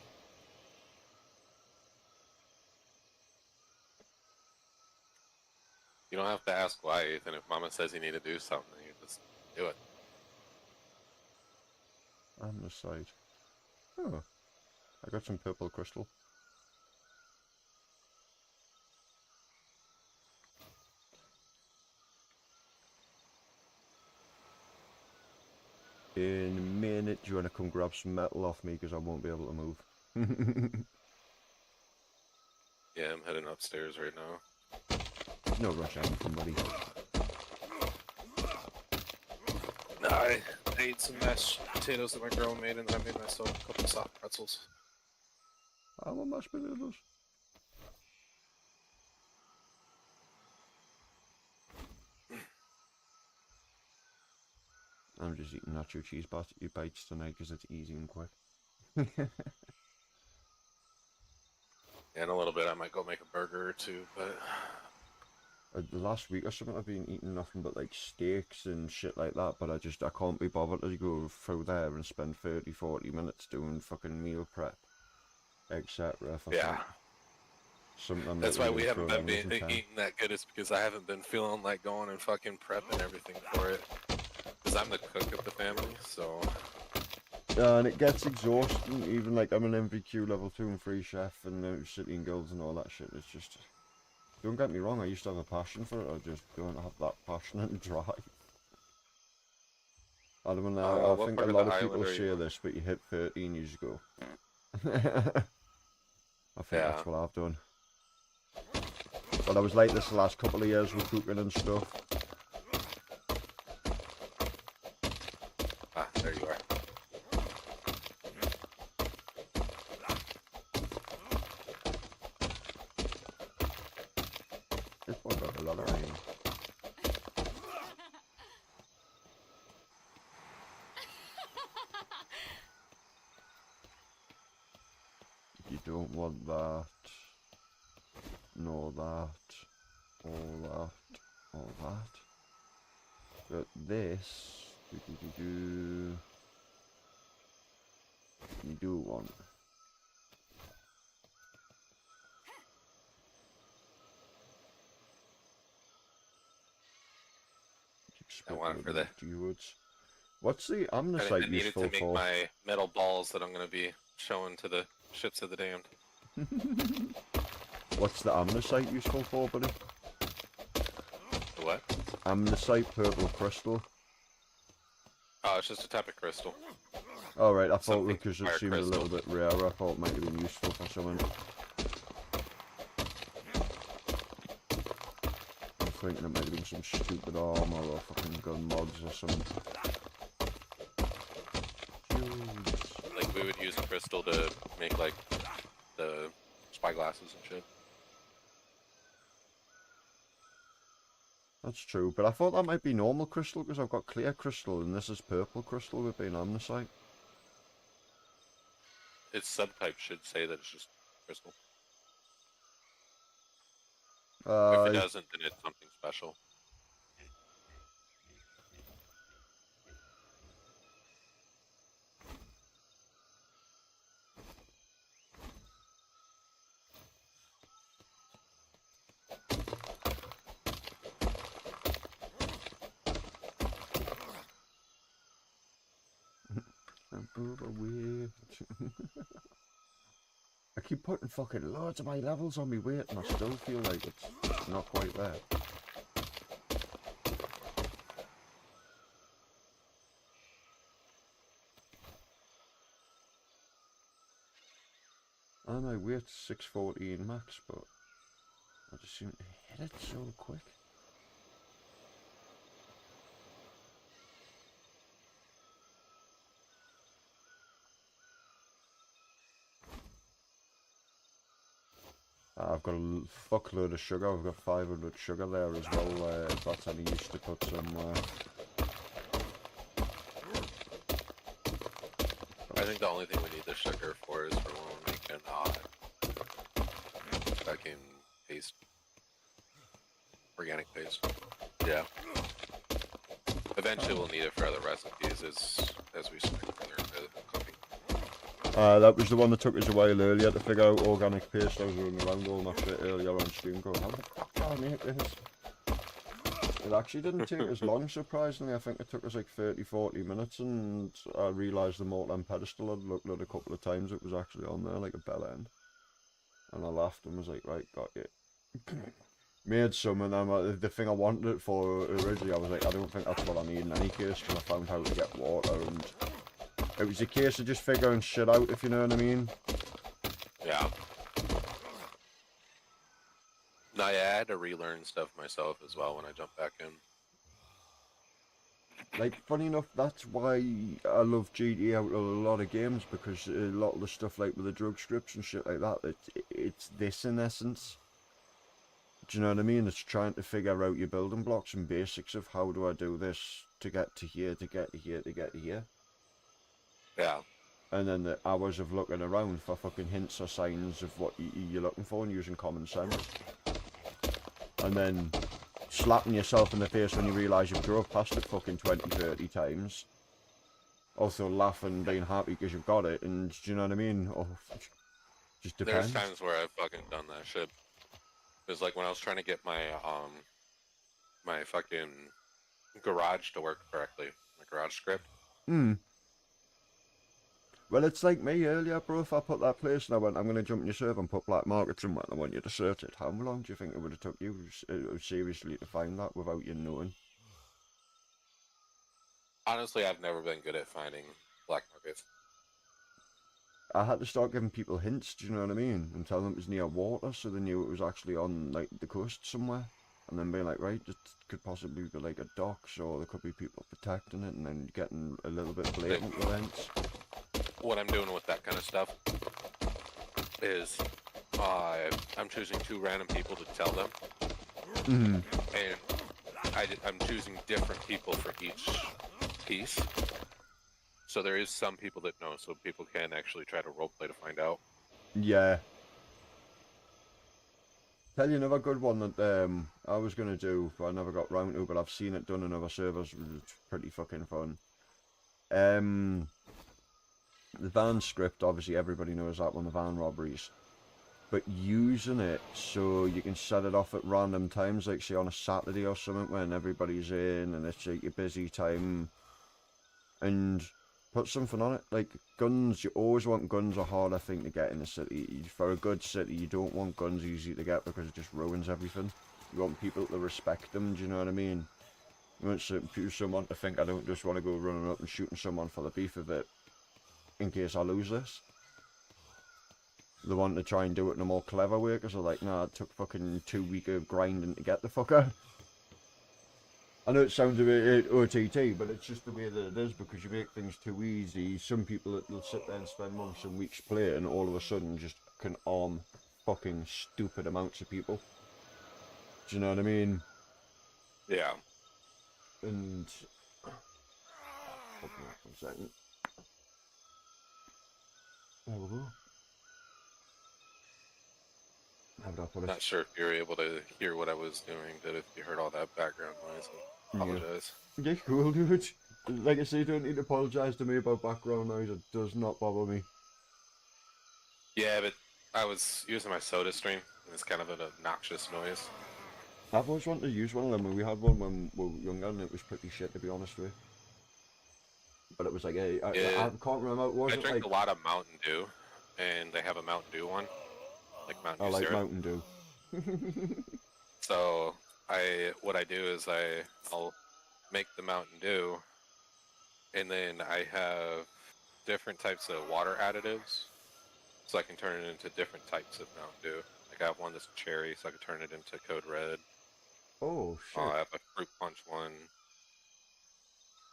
You don't have to ask why, Ethan. If Mama says you need to do something, you just do it. On the side. Oh. I got some purple crystal. In a minute, do you want to come grab some metal off me, because I won't be able to move. Yeah, I'm heading upstairs right now. No rush out, somebody. Nah, I ate some mashed potatoes that my girl made, and then I made myself a couple soft pretzels. I want mashed potatoes. I'm just eating nacho cheese bites tonight because it's easy and quick. In a little bit, I might go make a burger or two, but... The last week or something I've been eating nothing but like steaks and shit like that, but I can't be bothered to go through there and spend 30-40 minutes doing fucking meal prep, etc. Yeah. Something That's why we haven't been eating that good, is because I haven't been feeling like going and fucking prepping everything for it. Because I'm the cook of the family, so... And it gets exhausting, even like I'm an MVQ level 2 and 3 chef and City and Guilds and all that shit, it's just... Don't get me wrong, I used to have a passion for it, I just don't have that passion and drive. I think a lot of people say this, but you hit 13, you just go. I think that's what I've done. But I was like this the last couple of years with cooking and stuff. Ah, there you are. This one got a lot of rain. You don't want that. No, that. all that. But this, you do want. I want it for the. What's the I amnesite needed useful to make for? my metal balls that I'm going to be showing to the ships of the damned. What's the amnesite useful for, buddy? The what? Amnesite, purple crystal. Oh, it's just a type of crystal. Alright, I thought Something because it fire seemed a little bit rare, I thought it might have been useful for someone. I'm thinking it might have been some stupid armor or fucking gun mods or something. Like, we would use a crystal to make, like, the spy glasses and shit. That's true, but I thought that might be normal crystal because I've got clear crystal and this is purple crystal with being amnesite. Its subtype should say that it's just crystal. If it doesn't, then it's something special. I keep putting fucking loads of my levels on me weight and I still feel like it's not quite there. And my weight's 614 max, but I just seem to hit it so quick. I've got a fuckload of sugar. I've got 500 sugar there as well. If that's any use to put some. I think the only thing we need the sugar for is for when we're making fucking paste, organic paste. Yeah. Eventually, we'll need it for other recipes as we swing further into cooking. That was the one that took us a while earlier to figure out organic paste. I was running around all that shit earlier on stream going, how the fuck do I make this? It actually didn't take us long, surprisingly. I think it took us like 30-40 minutes, and I realised the Mortal pedestal I'd looked at a couple of times. It was actually on there like a bell end. And I laughed and was like, right, got it. Made some, and then the thing I wanted it for originally, I was like, I don't think that's what I need in any case, because I found how to get water, and it was a case of just figuring shit out, if you know what I mean. Yeah. No, yeah, I had to relearn stuff myself as well when I jumped back in. Like, funny enough, that's why I love GT out of a lot of games, because a lot of the stuff, like with the drug scripts and shit like that, it's this in essence. Do you know what I mean? It's trying to figure out your building blocks and basics of how do I do this to get to here, to get to here, to get to here. Yeah. And then the hours of looking around for fucking hints or signs of what you're looking for and using common sense. And then slapping yourself in the face when you realise you've drove past it fucking 20-30 times. Also laughing, being happy because you've got it, and do you know what I mean? Oh, just depends. There's times where I've fucking done that shit. It's like when I was trying to get my my fucking garage to work correctly, my garage script. Well, it's like me earlier, bro. If I put that place and I went, I'm going to jump in your server and put black market somewhere and I want you to search it, how long do you think it would have took you seriously to find that without you knowing? Honestly, I've never been good at finding black markets. I had to start giving people hints, do you know what I mean? And tell them it was near water so they knew it was actually on, like, the coast somewhere. And then being like, right, it could possibly be like a docks, or there could be people protecting it, and then getting a little bit blatant with hints. What I'm doing with that kind of stuff is I'm choosing 2 random people to tell them. And I'm choosing different people for each piece. So there is some people that know, so people can actually try to roleplay to find out. Yeah. Tell you another good one that I was gonna do, but I never got round to. But I've seen it done in other servers. It's pretty fucking fun. The van script, obviously everybody knows that one, the van robberies. But using it so you can set it off at random times, like say on a Saturday or something when everybody's in and it's like a busy time, and put something on it. Like guns, you always want guns, a harder thing to get in a city. For a good city, you don't want guns easy to get because it just ruins everything. You want people to respect them, do you know what I mean? You want someone to think, I don't just want to go running up and shooting someone for the beef of it in case I lose this. They want to try and do it in a more clever way because they're like, nah, it took fucking 2 weeks of grinding to get the fucker. I know it sounds a bit OTT, but it's just the way that it is because you make things too easy. Some people will sit there and spend months and weeks playing and all of a sudden just can arm fucking stupid amounts of people. Do you know what I mean? Yeah. And... Hold on 1 second. There we go. Not sure if you were able to hear what I was doing, but if you heard all that background noise, I apologize. Yeah, cool, dude. Like I say, you don't need to apologise to me about background noise. It does not bother me. Yeah, but I was using my Soda Stream, and it's kind of an obnoxious noise. I've always wanted to use one of them. We had one when we were younger, and it was pretty shit, to be honest with you. But it was like, I can't remember. It wasn't I drink like... a lot of Mountain Dew, and they have a Mountain Dew one. Like Mountain Dew I like syrup. Mountain Dew. So what I do is I'll make the Mountain Dew, and then I have different types of water additives, so I can turn it into different types of Mountain Dew. Like I have one that's cherry, so I can turn it into Code Red. Oh shit! I have a fruit punch one.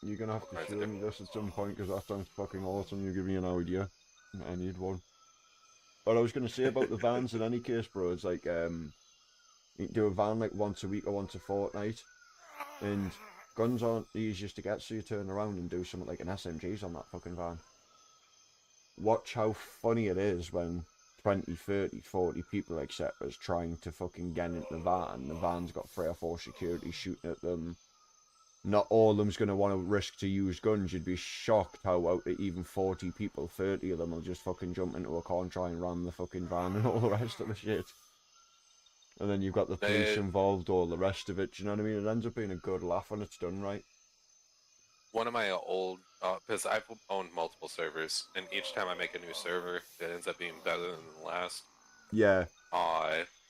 You're gonna have to show me this at some point because that sounds fucking awesome. You give me an idea. I need one. What I was going to say about the vans in any case, bro, it's like, you can do a van like once a week or once a fortnight, and guns aren't the easiest to get, so you turn around and do something like an SMGs on that fucking van. Watch how funny it is when 20, 30, 40 people, etc. is trying to fucking get into the van's got 3 or 4 security shooting at them. Not all of them's going to want to risk to use guns. You'd be shocked how out of even 40 people, 30 of them will just fucking jump into a car and try and ram the fucking van and all the rest of the shit. And then you've got the police involved, all the rest of it, do you know what I mean? It ends up being a good laugh when it's done right. One of my old, because I've owned multiple servers, and each time I make a new server, it ends up being better than the last. Yeah.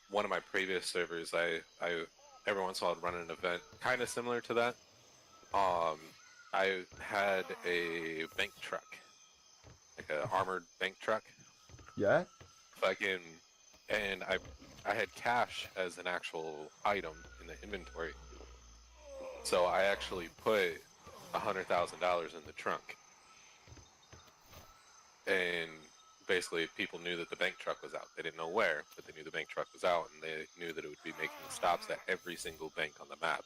One of my previous servers, I every once in a while I'd run an event kind of similar to that. I had a bank truck, like an armored bank truck. Yeah. And I had cash as an actual item in the inventory. So I actually put $100,000 in the trunk. And basically people knew that the bank truck was out. They didn't know where, but they knew the bank truck was out, and they knew that it would be making stops at every single bank on the map.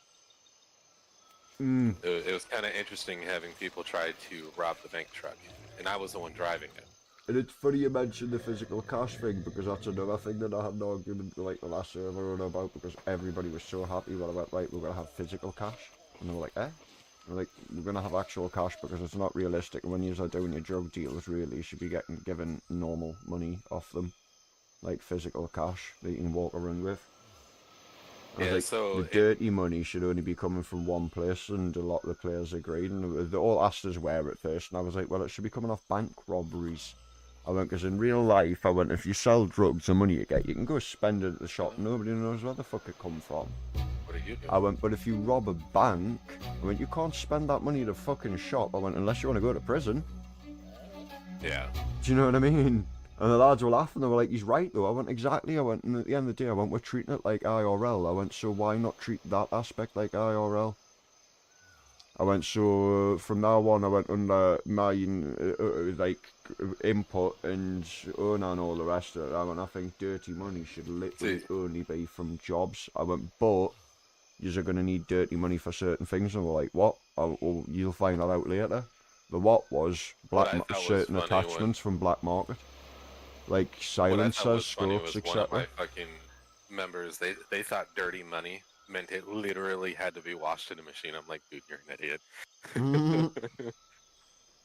It was kind of interesting having people try to rob the bank truck, and I was the one driving it. And it's funny you mentioned the physical cash thing, because that's another thing that I had an argument with like the last server about, because everybody was so happy when I went, right, we're going to have physical cash. And they were like, eh? We're like, we're going to have actual cash because it's not realistic. When you're doing your drug deals, really, you should be given normal money off them. Like physical cash that you can walk around with. Yeah, like, so the dirty money should only be coming from one place, and a lot of the players agreed, and they all asked us where at first, and I was like, well, it should be coming off bank robberies. I went, because in real life, I went, if you sell drugs, the money you get, you can go spend it at the shop, nobody knows where the fuck it come from. What are you doing? I went, but if you rob a bank, I went, you can't spend that money at a fucking shop. I went, unless you want to go to prison. Yeah. Do you know what I mean? And the lads were laughing, they were like, he's right though. I went, exactly. I went, and at the end of the day, I went, we're treating it like IRL. I went, so why not treat that aspect like IRL? I went, so from now on, I went under my like input and owner and all the rest of it. I went, I think dirty money should literally only be from jobs. I went, but you're going to need dirty money for certain things. And we're like, what? Well, you'll find that out later. The what was certain attachments from black market. Like silencers, scopes, etc. members, they thought dirty money meant it literally had to be washed in a machine. I'm like, dude, you're an idiot.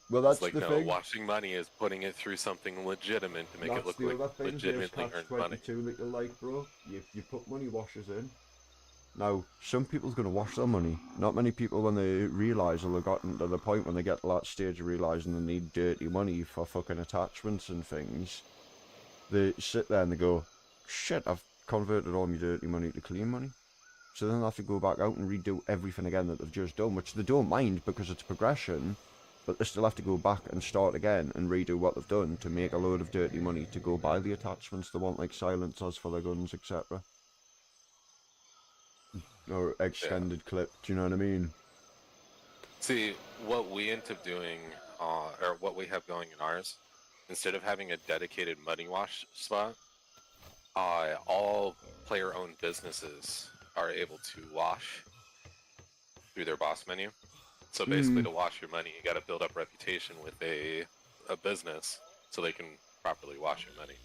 Well, that's It's like, the no, thing. washing money is putting it through something legitimate to make it That's look the like other thing. There's legitimately earned money. catch-22 that you like, bro. You put money washers in. Now, some people's gonna wash their money. Not many people, when they realise or they've gotten to the point when they get to that stage of realising they need dirty money for fucking attachments and things, they sit there and they go, shit, I've converted all my dirty money to clean money. So then they have to go back out and redo everything again that they've just done, which they don't mind because it's progression, but they still have to go back and start again and redo what they've done to make a load of dirty money to go buy the attachments they want, like silencers for their guns, etc. Or extended clip, do you know what I mean? See, what we end up doing, or what we have going in ours, instead of having a dedicated money wash spot, all player-owned businesses are able to wash through their boss menu. So basically, to wash your money, you got to build up reputation with a business so they can properly wash your money.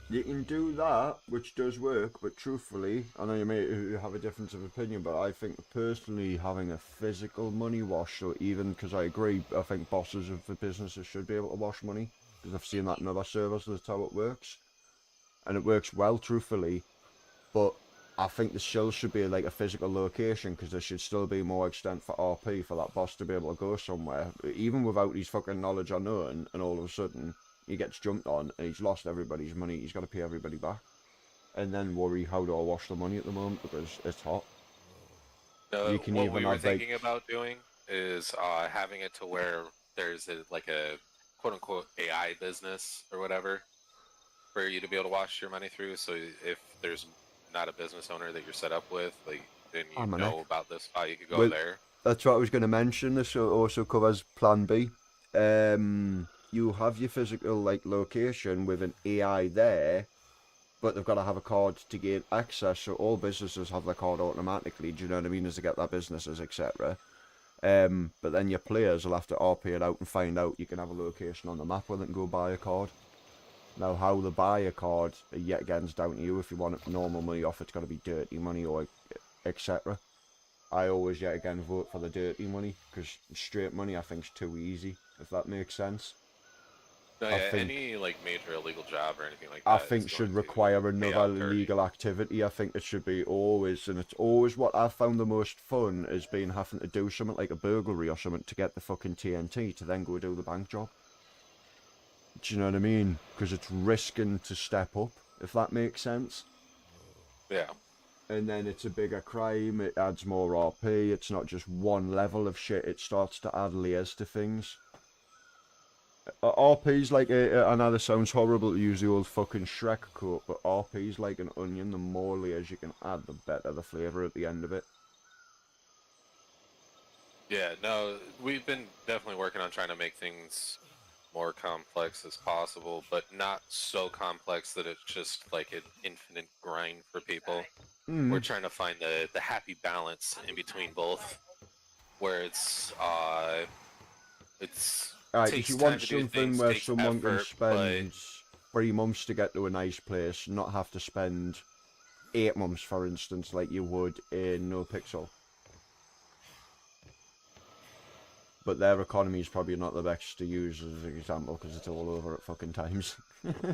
You can do that, which does work, but truthfully, I know you may have a difference of opinion, but I think personally having a physical money wash, or even, because I agree, I think bosses of the businesses should be able to wash money, because I've seen that in other servers, that's how it works. And it works well, truthfully, but I think there still should be like a physical location, because there should still be more extent for RP for that boss to be able to go somewhere, even without his fucking knowledge or knowing, and all of a sudden he gets jumped on and he's lost everybody's money, he's got to pay everybody back. And then worry, how do I wash the money at the moment, because it's hot. You can what even we were have, thinking about doing is having it to where there's like a quote-unquote AI business or whatever for you to be able to wash your money through. So if there's not a business owner that you're set up with, like, then you know about this spot, you could go there. That's what I was going to mention. This also covers Plan B. You have your physical like location with an AI there, but they've got to have a card to gain access. So all businesses have their card automatically. Do you know what I mean? As they get their businesses, etc. But then your players will have to RP it out and find out you can have a location on the map where they can go buy a card. Now, how they buy a card, yet again, is down to you. If you want normal money off, it's got to be dirty money or etc. I always, yet again, vote for the dirty money, because straight money I think is too easy, if that makes sense. No, I yeah, think- any like major illegal job or anything like that. I think should require another out dirty. legal activity. I think it should be always, and it's always what I found the most fun is being having to do something like a burglary or something to get the fucking TNT to then go do the bank job. Do you know what I mean? Because it's risking to step up, if that makes sense. Yeah. And then it's a bigger crime, it adds more RP, it's not just one level of shit, it starts to add layers to things. RP's like, I know this sounds horrible to use the old fucking Shrek quote, but RP's like an onion, the more layers you can add, the better the flavour at the end of it. Yeah, no, we've been definitely working on trying to make things more complex as possible, but not so complex that it's just like an infinite grind for people. We're trying to find the happy balance in between both, where it's Right, if takes you time want to do something things, where takes someone can effort, spend 3 months to get to a nice place, not have to spend 8 months, for instance, like you would in NoPixel. But their economy is probably not the best to use as an example, because it's all over at fucking times. Don't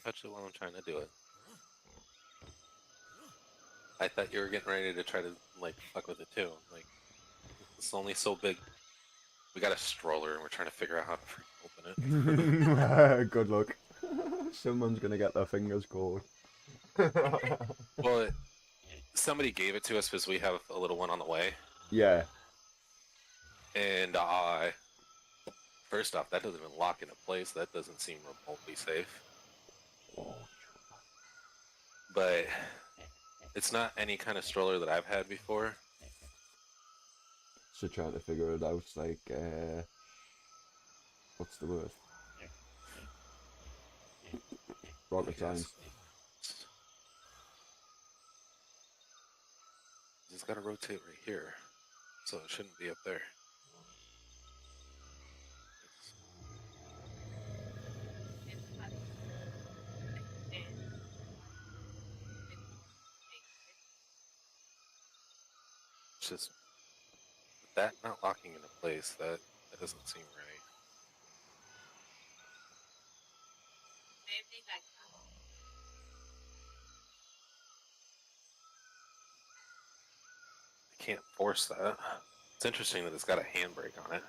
touch it while I'm trying to do it. I thought you were getting ready to try to like fuck with it too. Like, it's only so big. We got a stroller and we're trying to figure out how to freaking open it. Good luck. Someone's gonna get their fingers caught. Well, somebody gave it to us because we have a little one on the way. Yeah. And first off, that doesn't even lock into place. That doesn't seem remotely safe. But it's not any kind of stroller that I've had before. So trying to figure it out, like, what's the word? Rocket science. It's got to rotate right here, so it shouldn't be up there. It's just that not locking into place. That doesn't seem right. I can't force that. It's interesting that it's got a handbrake on it.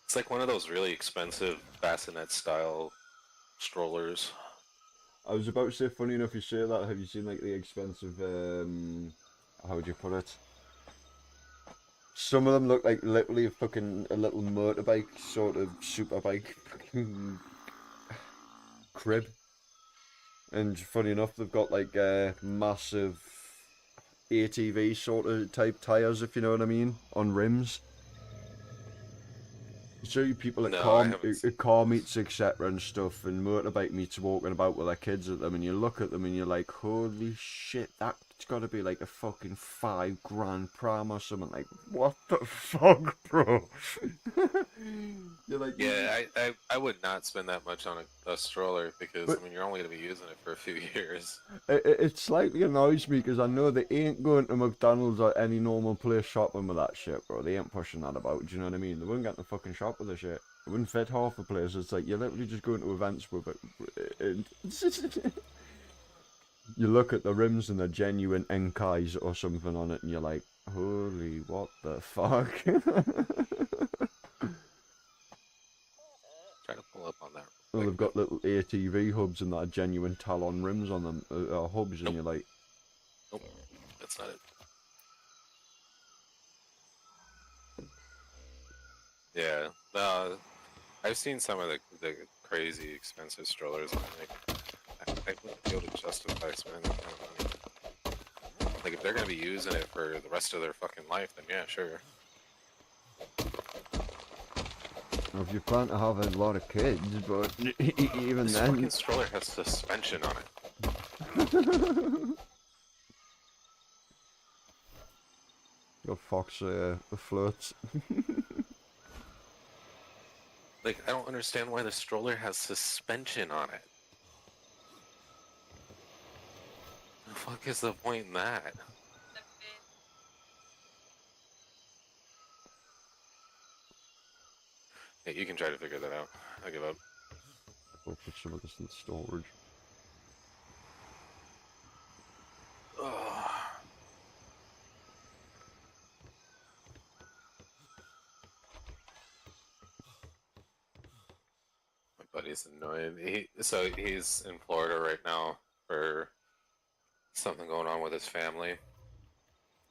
It's like one of those really expensive bassinet style strollers. I was about to say, funny enough you say that, have you seen like the expensive, how would you put it? Some of them look like literally a little motorbike, sort of superbike crib. And funny enough, they've got like massive ATV sort of type tyres, if you know what I mean, on rims. You see people at car meets, etc. and stuff, and motorbike meets walking about with their kids at them, and you look at them and you're like, holy shit, that's got to be like a fucking $5,000 pram or something. Like, what the fuck, bro? You're like, yeah, I would not spend that much on a stroller because I mean you're only going to be using it for a few years. It slightly annoys me because I know they ain't going to McDonald's or any normal place shopping with that shit, bro. They ain't pushing that about. Do you know what I mean? They wouldn't get in the fucking shop with the shit. It wouldn't fit half the place. It's like you're literally just going to events with it. And you look at the rims and they're genuine Enkais or something on it, and you're like, holy, what the fuck? Try to pull up on that. Well, they've got little ATV hubs and that are genuine Talon rims on them, hubs, and you're like... Nope, that's not it. Yeah, I've seen some of the crazy expensive strollers, and I wouldn't be able to justify spending that kind of money. Like, if they're going to be using it for the rest of their fucking life, then yeah, sure. If you plan to have a lot of kids, but even this then... fucking stroller has suspension on it. Your fox floats. Like, I don't understand why the stroller has suspension on it. The fuck is the point in that? Hey, you can try to figure that out. I give up. We'll put some of this in storage. Ugh. My buddy's annoyed. He's in Florida right now for something going on with his family.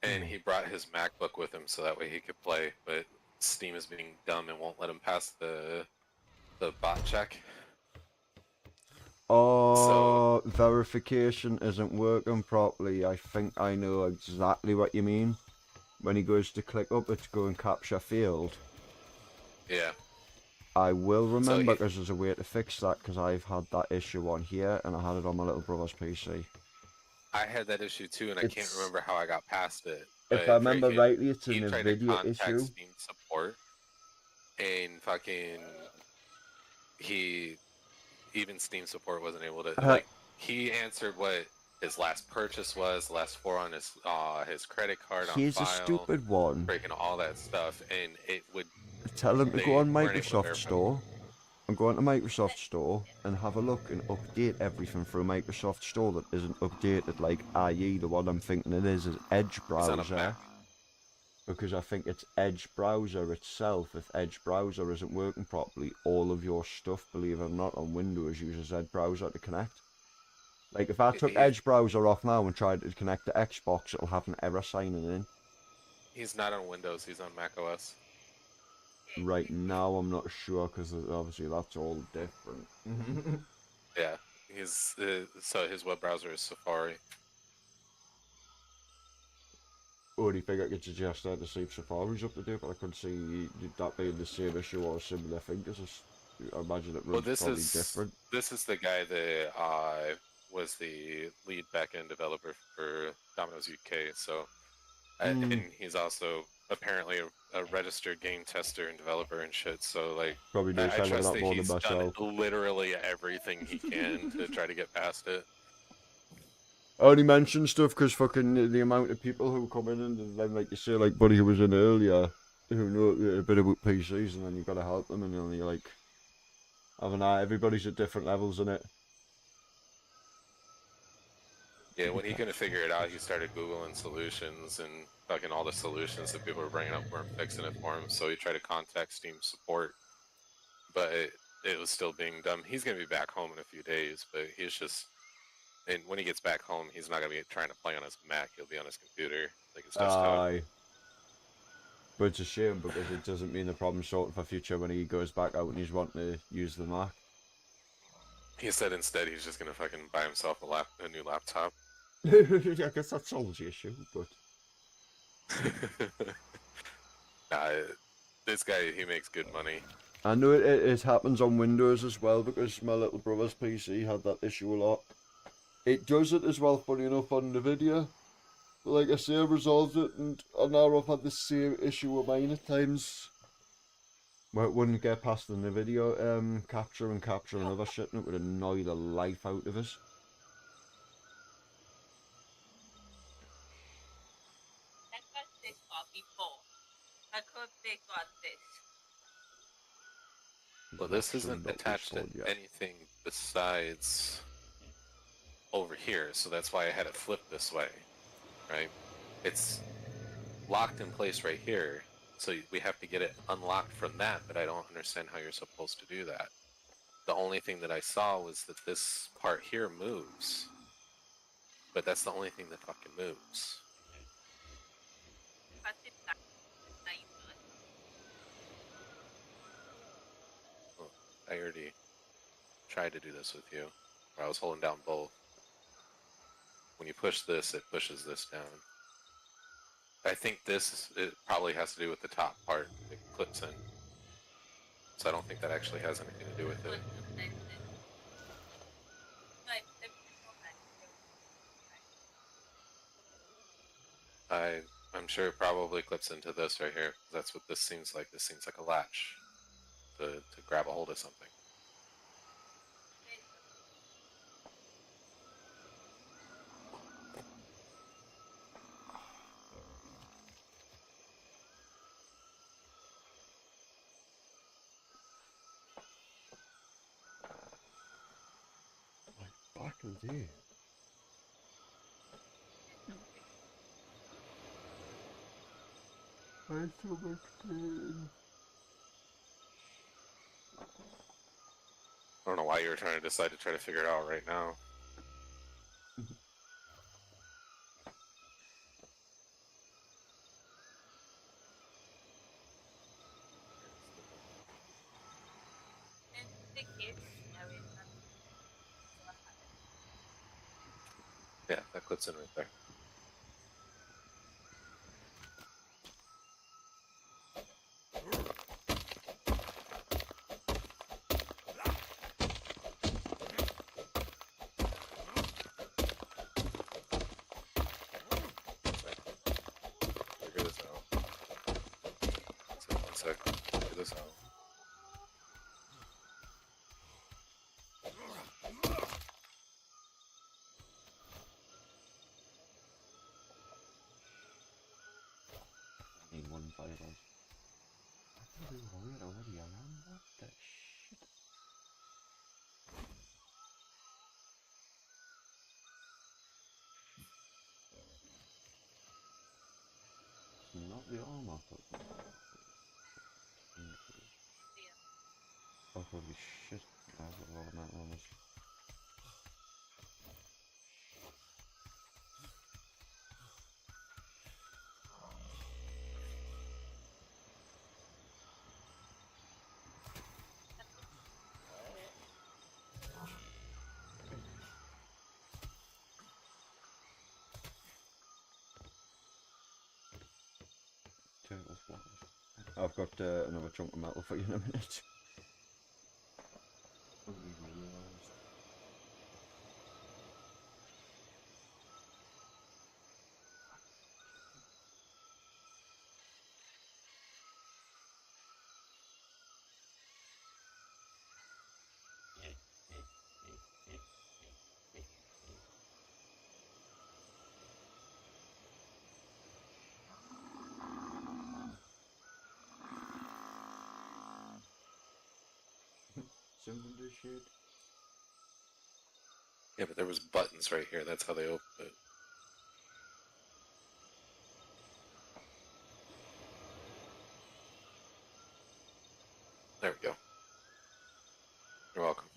And he brought his MacBook with him so that way he could play, but Steam is being dumb and won't let him pass the bot check. Oh, verification isn't working properly. I think I know exactly what you mean. When he goes to click up it to go and capture field. Yeah. I will remember because there's a way to fix that because I've had that issue on here and I had it on my little brother's PC. I had that issue too, and I can't remember how I got past it. If I remember rightly, it's an he tried to NVIDIA contact issue. Steam support, and fucking even Steam support wasn't able to. Like, he answered what his last purchase was, the last four on his credit card on Here's file, a stupid one. breaking all that stuff, and it would. Tell him to they go on weren't able to Microsoft verify. Store. And go onto Microsoft Store and have a look and update everything through Microsoft Store that isn't updated, like i.e. the one I'm thinking it is Edge It's on a browser. Mac. Because I think it's Edge browser itself. If Edge browser isn't working properly, all of your stuff, believe it or not, on Windows uses Edge browser to connect. Like if I took Edge browser off now and tried to connect to Xbox, it'll have an error signing in. He's not on Windows. He's on Mac OS. Right now, I'm not sure because obviously that's all different. Yeah, he's so his web browser is Safari. Or do you think I could suggest that to see if Safari's up to date, but I could see that being the same issue or a similar thing, because I imagine it runs probably different. This is the guy that was the lead backend developer for Domino's UK, so and he's also apparently a registered game tester and developer and shit, so like Probably knows I hell of a trust lot that more than he's done myself. literally everything he can to try to get past it. I only mention stuff because fucking the amount of people who come in and then, like you say, like Buddy who was in earlier, who know a bit about PCs, and then you gotta help them, and then you're like, having everybody's at different levels in it. Yeah, when he couldn't figure it out, he started Googling solutions, and fucking all the solutions that people were bringing up weren't fixing it for him. So he tried to contact Steam support, but it was still being done. He's gonna be back home in a few days, but he's just, and when he gets back home, he's not gonna be trying to play on his Mac. He'll be on his computer, like his desktop. Aye. But it's a shame because it doesn't mean the problem's sorted for future when he goes back out and he's wanting to use the Mac. He said instead he's just gonna fucking buy himself a new laptop. I guess that solves the issue, but... Nah, this guy, he makes good money. I know it happens on Windows as well, because my little brother's PC had that issue a lot. It does it as well, funny enough, on NVIDIA. But like I say, I resolved it, and now I've had the same issue with mine at times. Where it wouldn't get past the NVIDIA capture and other shit, and it would annoy the life out of us. Well, this isn't attached to anything besides over here, so that's why I had it flipped this way, right? It's locked in place right here, so we have to get it unlocked from that, but I don't understand how you're supposed to do that. The only thing that I saw was that this part here moves, but that's the only thing that fucking moves. I already tried to do this with you, where I was holding down both. When you push this, it pushes this down. I think it probably has to do with the top part it clips in. So I don't think that actually has anything to do with it. I'm sure it probably clips into this right here. That's what this seems like. This seems like a latch to grab a hold of something. Back in the day. I had so much pain. I don't know why you were trying to decide to try to figure it out right now. Yeah, that clips in right there. Figure this out. One sec. Figure this out. Need one virus. I can do weird already, Alan. What the shit? It's not the armor, but... Oh, holy shit. I have a lot of metal on this. I've got another chunk of metal for you in a minute. Something to shit. Yeah, but there was buttons right here. That's how they opened it. There we go. You're welcome.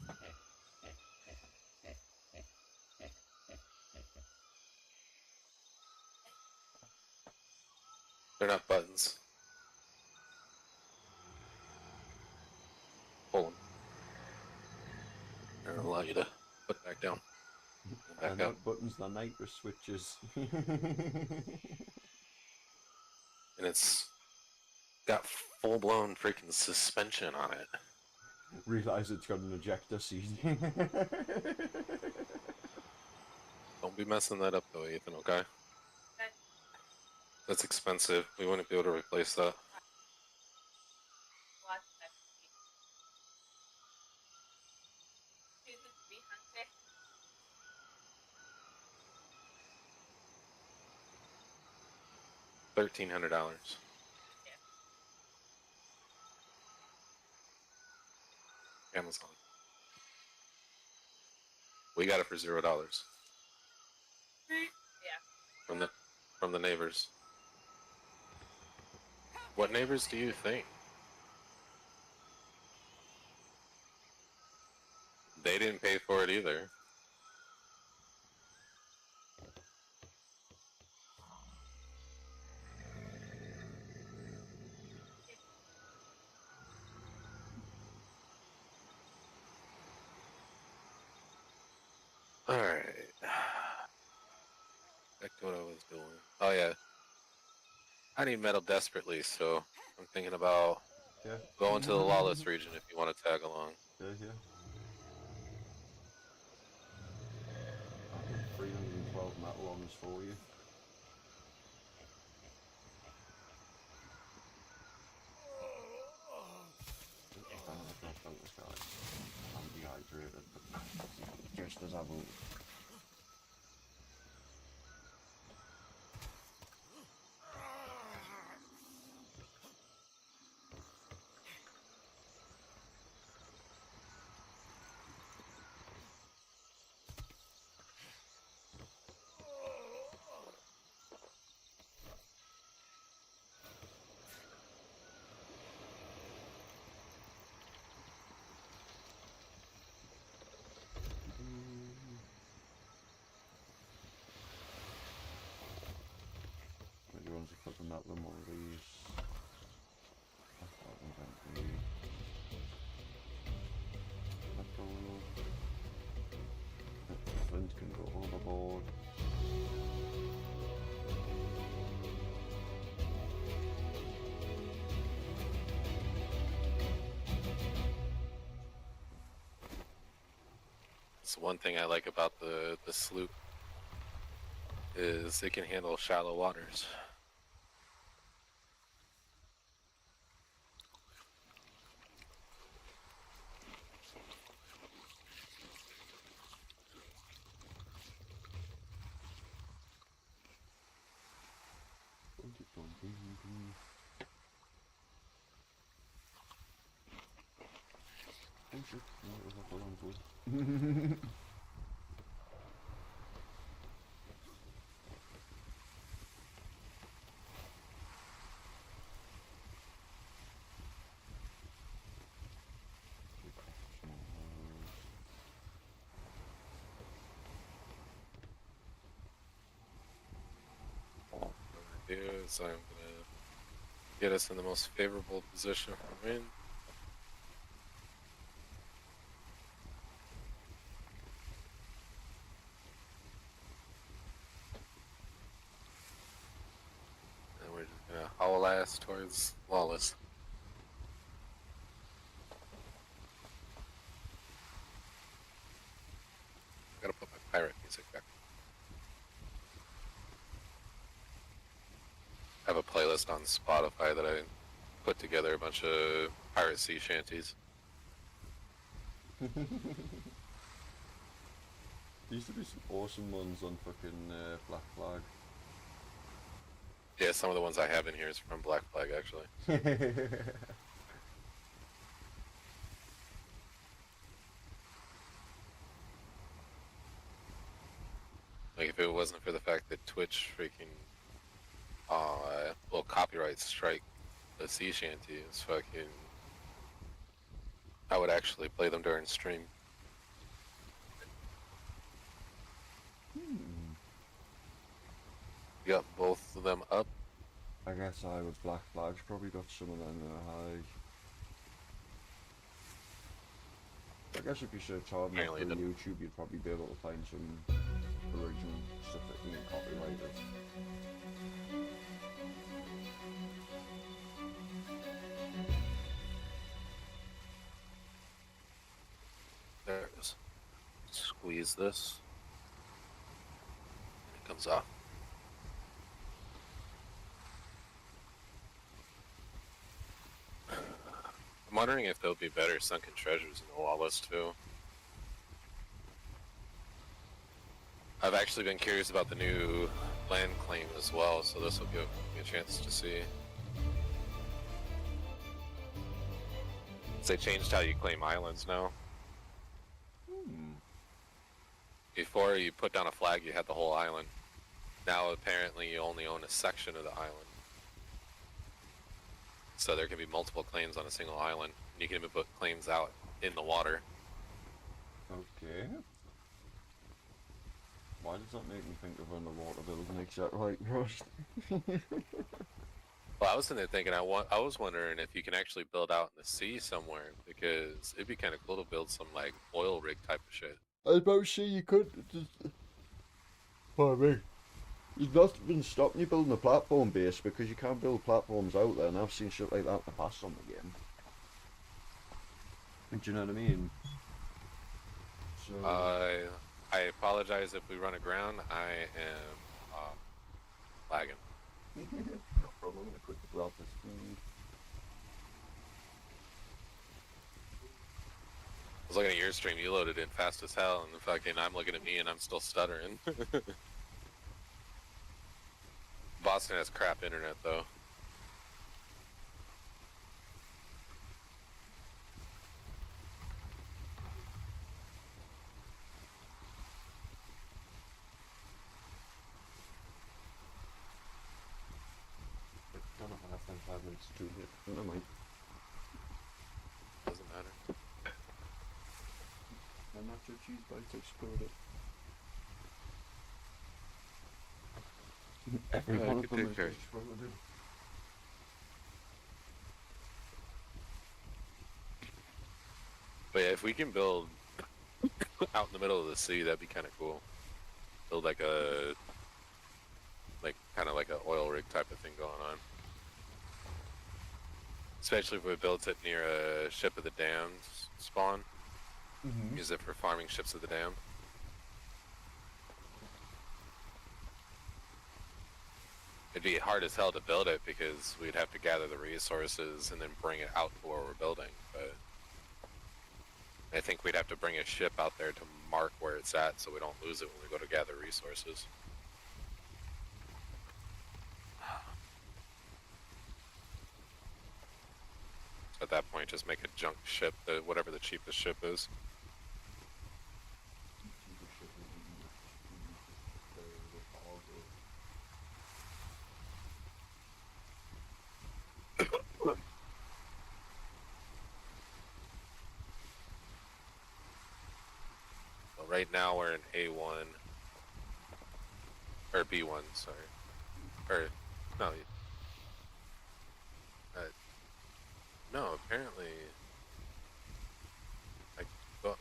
They're not buttons. Pull them. They'll allow you to put it back down. They're Back up. not buttons, they're nitro switches. And it's got full-blown freaking suspension on it. Realise it's got an ejector seat. Don't be messing that up though, Ethan, okay? That's expensive. We wouldn't be able to replace that. $1,300. Amazon. We got it for $0. Yeah. From the neighbors. What neighbors do you think? They didn't pay for it either. Alright. Back to what I was doing. Oh yeah. I need metal desperately, so I'm thinking about going to the Lawless region if you want to tag along. Yeah. 312 metal on is for you. I'm dehydrated, but just as I will. Everyone's equipping that with more of these. Inventory. Metal. Flint can go overboard. It's one thing I like about the sloop is it can handle shallow waters. So I'm gonna get us in the most favorable position for wind. And we're just gonna haul ass towards Lawless. Gotta put my pirate music back. I have a playlist on Spotify that I put together a bunch of pirate sea shanties. There used to be some awesome ones on fucking Black Flag. Yeah, some of the ones I have in here is from Black Flag, actually. wasn't for the fact that Twitch freaking will copyright strike the sea shanties, fucking, I would actually play them during stream. You got both of them up? I guess I with Black Flag's probably got some of them high. I guess if you search hard enough Apparently on the- YouTube, you'd probably be able to find some original stuff that can get copyrighted. There it is. Squeeze this. It comes off. I'm wondering if there'll be better sunken treasures in the Lawless too. I've actually been curious about the new land claim as well, so this will give me a chance to see. They changed how you claim islands now. Before you put down a flag, you had the whole island. Now apparently you only own a section of the island. So there can be multiple claims on a single island. You can even put claims out in the water. Okay. Why does that make me think of underwater building except right, Ross? Well, I was sitting there thinking, I was wondering if you can actually build out in the sea somewhere, because it'd be kind of cool to build some like oil rig type of shit. I was about to say you could just... Pardon me. There's nothing stopping you building a platform base because you can't build platforms out there, and I've seen shit like that in the past on the game. Do you know what I mean? So... I apologize if we run aground. I am lagging. No problem, I'm gonna quickly grab this food. I was looking at your stream, you loaded in fast as hell, and fucking I'm looking at me and I'm still stuttering. Boston has crap internet though. I don't know if I have 5 minutes to do it. Never mind. Doesn't matter. My nacho cheese bites exploded. Every I one could of them take care. is exploded. But yeah, if we can build out in the middle of the sea, that'd be kind of cool. Build like a, kind of like an oil rig type of thing going on. Especially if we built it near a Ship of the Damned spawn. Use it for farming ships of the Damned. It'd be hard as hell to build it because we'd have to gather the resources and then bring it out to where we're building, but I think we'd have to bring a ship out there to mark where it's at so we don't lose it when we go to gather resources. At that point, just make a junk ship, whatever the cheapest ship is. Well, right now we're in A1, or B1, sorry. Or, no. No, apparently I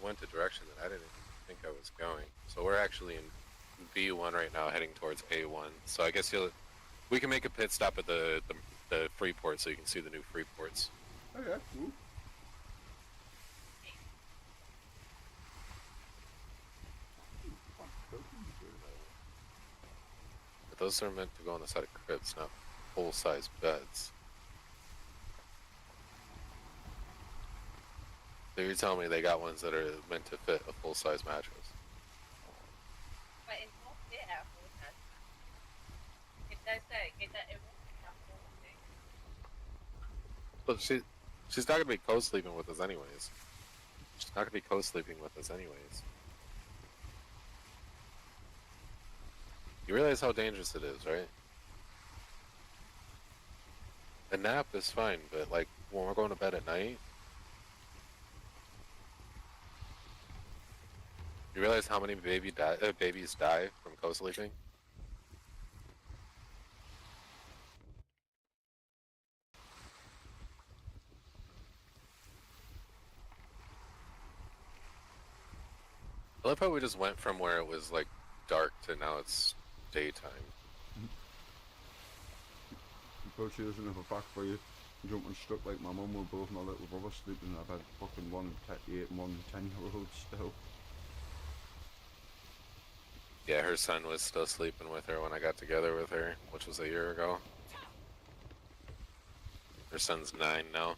went a direction that I didn't think I was going. So we're actually in B1 right now, heading towards A1. So I guess we can make a pit stop at the free port so you can see the new free ports. Oh yeah, cool. But those are meant to go on the side of cribs, not full-size beds. So you're telling me they got ones that are meant to fit a full-size mattress? But it won't fit at full size. It does say it won't fit at full size. Look, she's not gonna be co-sleeping with us anyways. She's not gonna be co-sleeping with us anyways. You realize how dangerous it is, right? A nap is fine, but like when we're going to bed at night, you realize how many babies die from co-sleeping? I love how we just went from where it was like dark to now it's daytime. But she doesn't have a fact for you. Jumping stuck like my mum, with both my little brother sleeping in a bed, fucking 8 and 1 10-year-old still. Yeah, her son was still sleeping with her when I got together with her, which was a year ago. Her son's 9 now.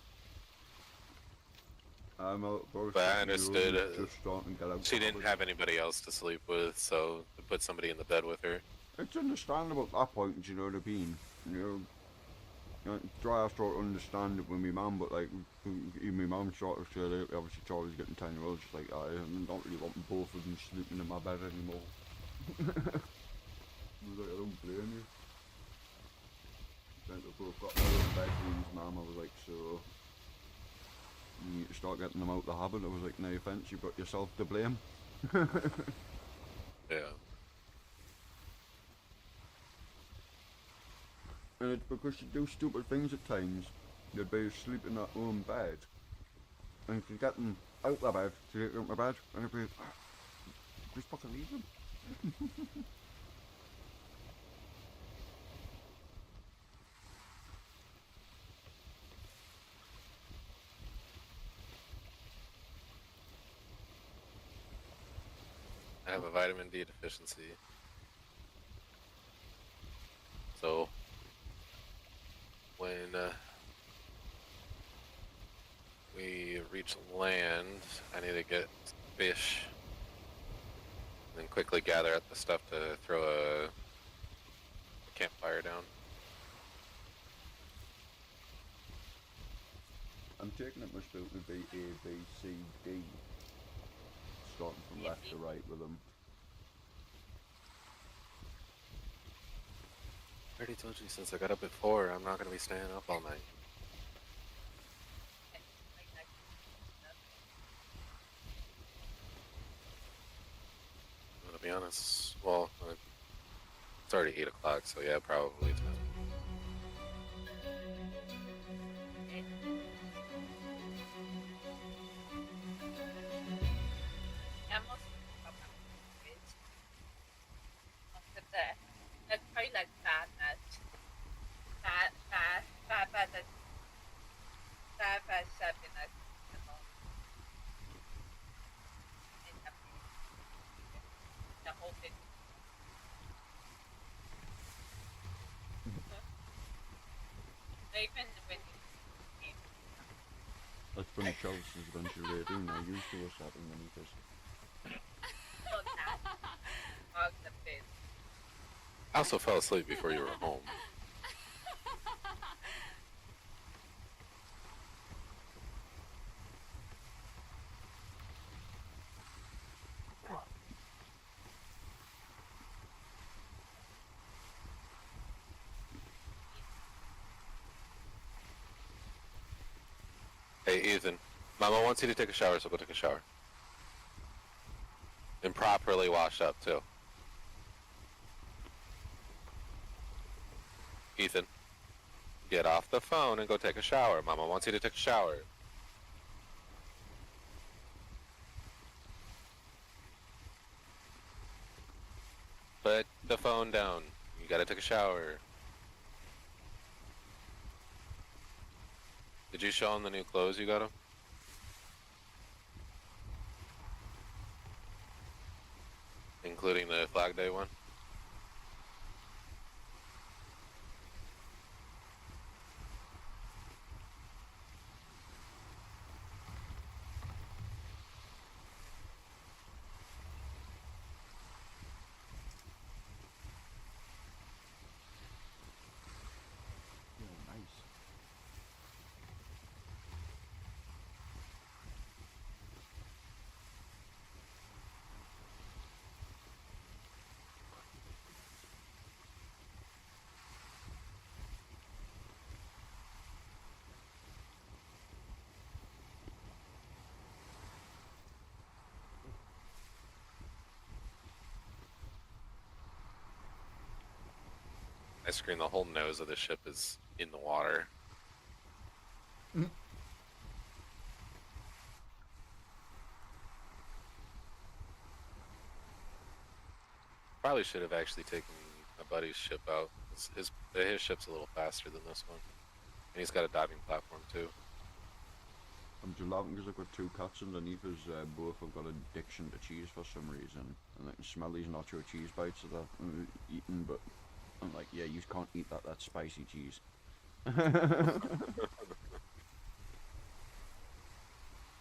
But I understood just starting to get out she didn't have anybody else to sleep with, so they put somebody in the bed with her. It's understandable at that point, do you know what I mean? You know, I start to understand it with my mum, but like, even my mum sort of said, obviously Charlie's getting 10 years old, she's like, I'm not really wanting both of them sleeping in my bed anymore. I was like, I don't blame you. Then they both got their own bedrooms, mum, I was like, so you need to start getting them out of the habit. I was like, no offence, you've got yourself to blame. Yeah. And it's because you do stupid things at times. You'd be asleep in their own bed, and you get them out of bed, to get out of bed, and you'd be, just fucking leave them. I have a vitamin D deficiency. So, when we reach land, I need to get fish, and then quickly gather up the stuff to throw a campfire down. I'm taking it my route would be A, B, C, D. Starting from left to right with them. I already told you since I got up at 4, I'm not going to be staying up all night. To be honest, well, it's already 8 o'clock, so yeah, probably 10. That's probably like bad match. Bad 7 at the whole thing. Even when you That's funny, Chelsea's eventually doing. I used to us having many fish. know that, hug the face. I also fell asleep before you were home. Hey, Ethan. Mama wants you to take a shower, so go take a shower. And properly wash up, too. Ethan, get off the phone and go take a shower. Mama wants you to take a shower. Put the phone down. You gotta take a shower. Did you show him the new clothes you got him? Including the Flag Day one? screen, the whole nose of the ship is in the water. Probably should have actually taken my buddy's ship out. His ship's a little faster than this one. And he's got a diving platform too. I'm just laughing because I've got two cats underneath us. Both have got addiction to cheese for some reason. And I can smell these nacho cheese bites that they're eating, but I'm like, yeah, you can't eat that, that's spicy cheese.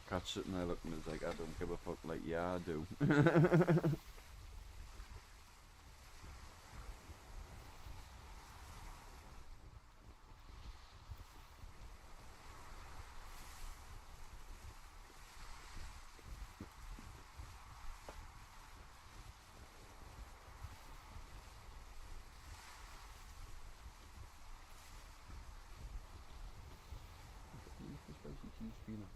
Cat's sitting there looking at us like, I don't give a fuck, like, yeah, I do. Spicy cheese peanut.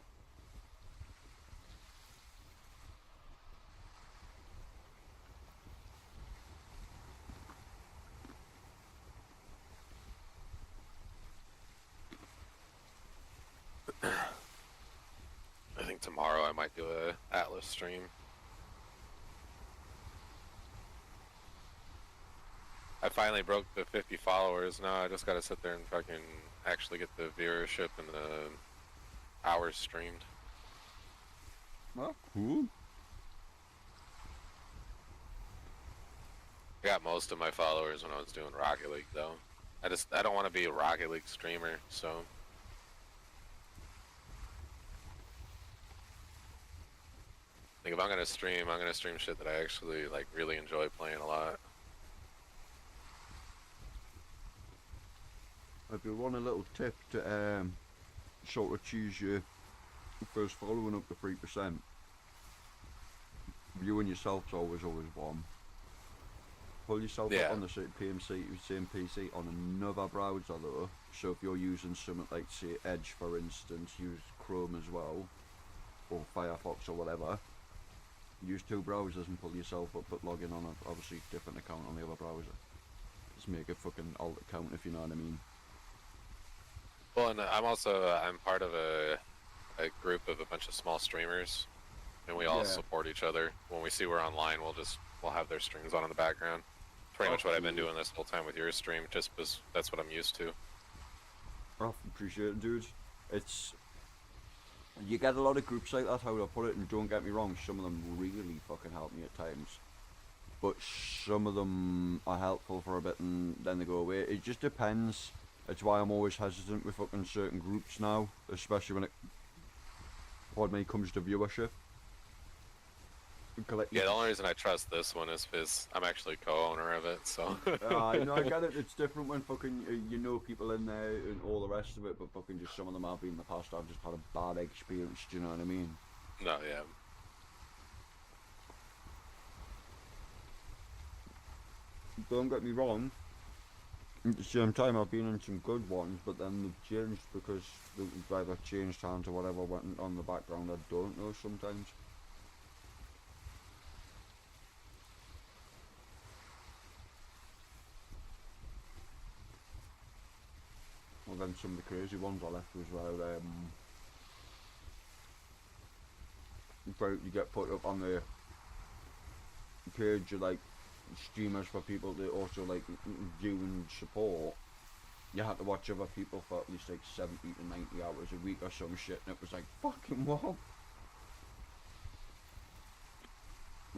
I think tomorrow I might do a Atlas stream. I finally broke the 50 followers. Now I just gotta sit there and fucking actually get the viewership and the hours streamed. Well, cool. I got most of my followers when I was doing Rocket League though. I don't want to be a Rocket League streamer, so. Like if I'm gonna stream shit that I actually like really enjoy playing a lot. If you want a little tip to sort of choose your first following up to 3%, viewing yourself's always one. Pull yourself up on the same PC on another browser though. So if you're using something like say Edge for instance, use Chrome as well, or Firefox or whatever. Use two browsers and pull yourself up, but log in on a obviously different account on the other browser. Just make a fucking alt account if you know what I mean. Well, and I'm part of a group of a bunch of small streamers, and we all support each other. When we see we're online, we'll have their streams on in the background. Pretty much what I've been doing this whole time with your stream, just because that's what I'm used to. I appreciate it, dude. You get a lot of groups like that, how do I put it, and don't get me wrong, some of them really fucking help me at times. But some of them are helpful for a bit and then they go away. It just depends. It's why I'm always hesitant with fucking certain groups now, especially when it comes to viewership. Yeah, the only reason I trust this one is because I'm actually co-owner of it, so. I get it. It's different when fucking you know people in there and all the rest of it, but fucking just some of them I've been in the past, I've just had a bad experience. Do you know what I mean? No, yeah. Don't get me wrong. At the same time, I've been in some good ones, but then they've changed because they've either changed hands or whatever went on the background. I don't know sometimes. Well, then some of the crazy ones I left was where you get put up on the page of like streamers for people to also like view and support. You had to watch other people for at least like 70 to 90 hours a week or some shit, and it was like fucking what?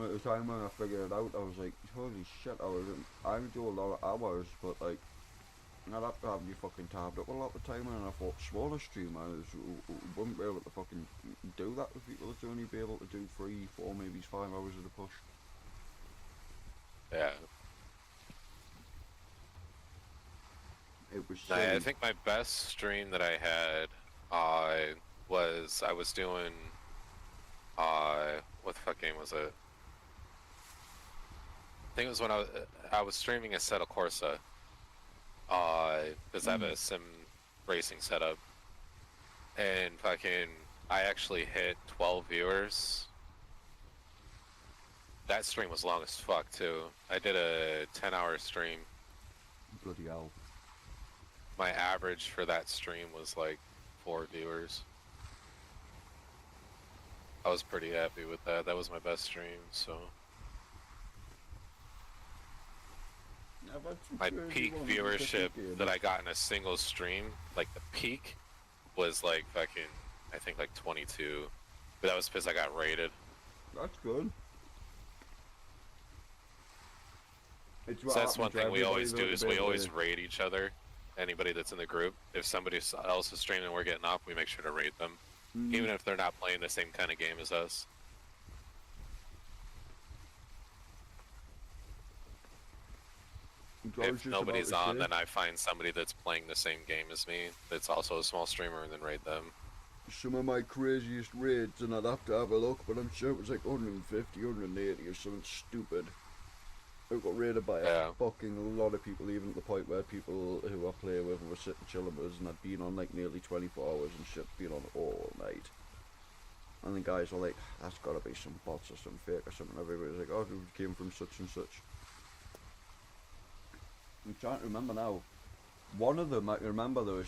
At the time when I figured it out, I was like, holy shit, I do a lot of hours, but like I'd have to have you fucking tabbed up a lot of time, and I thought smaller streamers wouldn't be able to fucking do that with people that's only be able to do 3, 4, maybe 5 hours of the push. Yeah. It was I think my best stream that I had I was doing what the fuck game was it? I think it was when I was streaming Assetto Corsa. Because I have a sim racing setup, and fucking I actually hit 12 viewers. That stream was long as fuck too. I did a 10-hour stream. Bloody hell. My average for that stream was like 4 viewers. I was pretty happy with that. That was my best stream, so. Yeah, I've had some My crazy peak ones with viewership different that I games. got in a single stream, like the peak, was like fucking, I think like 22. But that was because I got rated. That's good. It's So what that's happened one to thing we always everybody, do though, is to be we able always to- raid each other. Anybody that's in the group. If somebody else is streaming and we're getting off, we make sure to raid them. Mhm. Even if they're not playing the same kind of game as us. It's always If just nobody's about on, the then I find somebody that's playing the same game as me that's also a small streamer and then raid them. Some of my craziest raids, and I'd have to have a look, but I'm sure it was like 150, 180 or something stupid. I got raided by a fucking lot of people, even at the point where people who I play with were sitting chilling with us, and I'd been on like nearly 24 hours and shit, been on all night. And the guys were like, that's gotta be some bots or some fake or something. Everybody's like, oh, it came from such and such. I'm trying to remember now. One of them, I can remember though,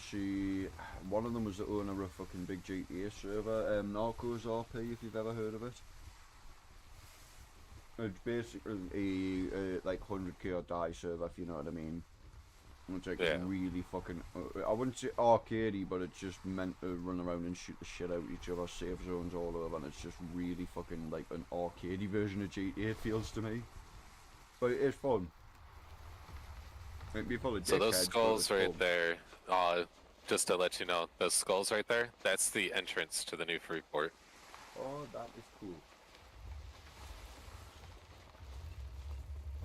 one of them was the owner of a fucking big GTA server, Narcos RP, if you've ever heard of it. It's basically a like 100k or die server, if you know what I mean. And it's like really fucking, I wouldn't say arcadey, but it's just meant to run around and shoot the shit out of each other, safe zones all over, and it's just really fucking like an arcadey version of GTA, it feels to me. But it is fun. Might be full of So those dickheads, but skulls it's right fun. there, just to let you know, those skulls right there, that's the entrance to the new Freeport. Oh, that is cool.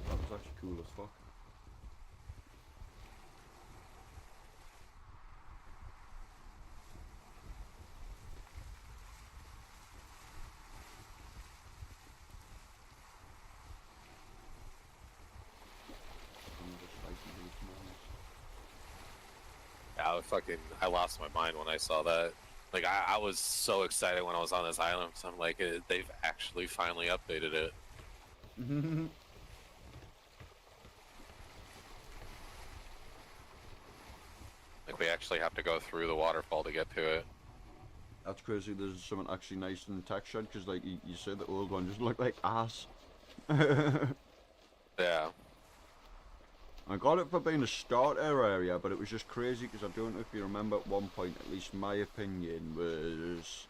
That was actually cool as fuck. Yeah, I lost my mind when I saw that. Like, I was so excited when I was on this island, so I'm like, they've actually finally updated it. Like, we actually have to go through the waterfall to get to it. That's crazy. There's something actually nice in the texture, because like you said, the old one just looked like ass. Yeah. I got it for being a starter area, but it was just crazy because I don't know if you remember at one point, at least my opinion was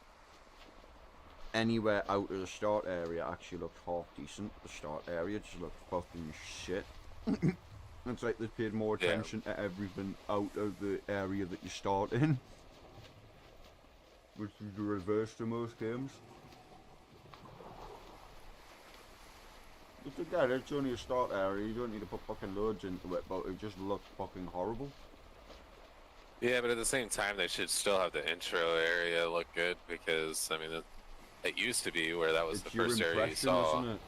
anywhere out of the start area actually looked half decent. The start area just looked fucking shit. It's like they paid more attention to everything out of the area that you start in. Which is the reverse to most games. But again, it's only a start area, you don't need to put fucking loads into it, but it just looked fucking horrible. Yeah, but at the same time, they should still have the intro area look good, because, I mean, it used to be where that was It's the your first area you impression, saw. isn't it?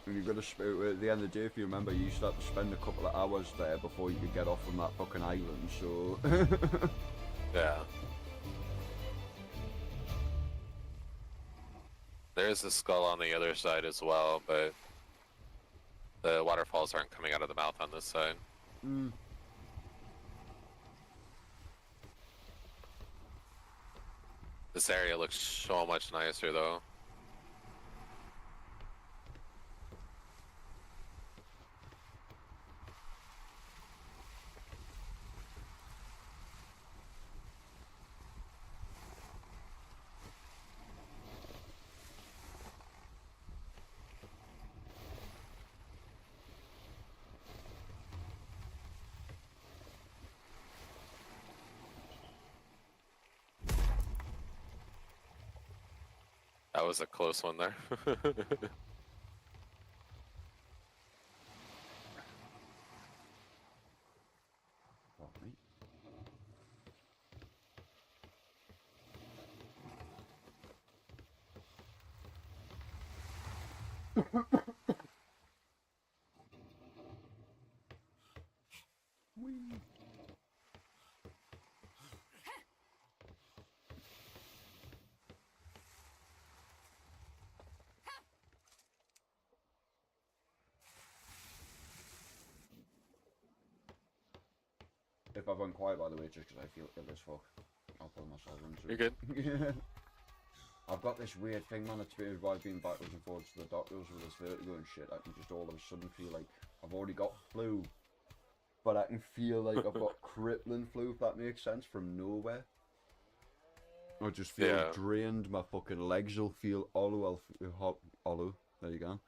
And you've got to, at the end of the day, if you remember, you used to have to spend a couple of hours there before you could get off from that fucking island, so... Yeah. There's a skull on the other side as well, but the waterfalls aren't coming out of the mouth on this side. Mm. This area looks so much nicer, though. That was a close one there. If I've gone quiet, by the way, it's just because I feel ill as fuck. I'll pull myself into You're it. good. I've got this weird thing, man. It's weird why I've been backwards and forwards to the doctors with this vertigo and shit. I can just all of a sudden feel like I've already got flu, but I can feel like I've got crippling flu, if that makes sense, from nowhere. I just feel drained. My fucking legs will feel hollow. Hollow. There you go.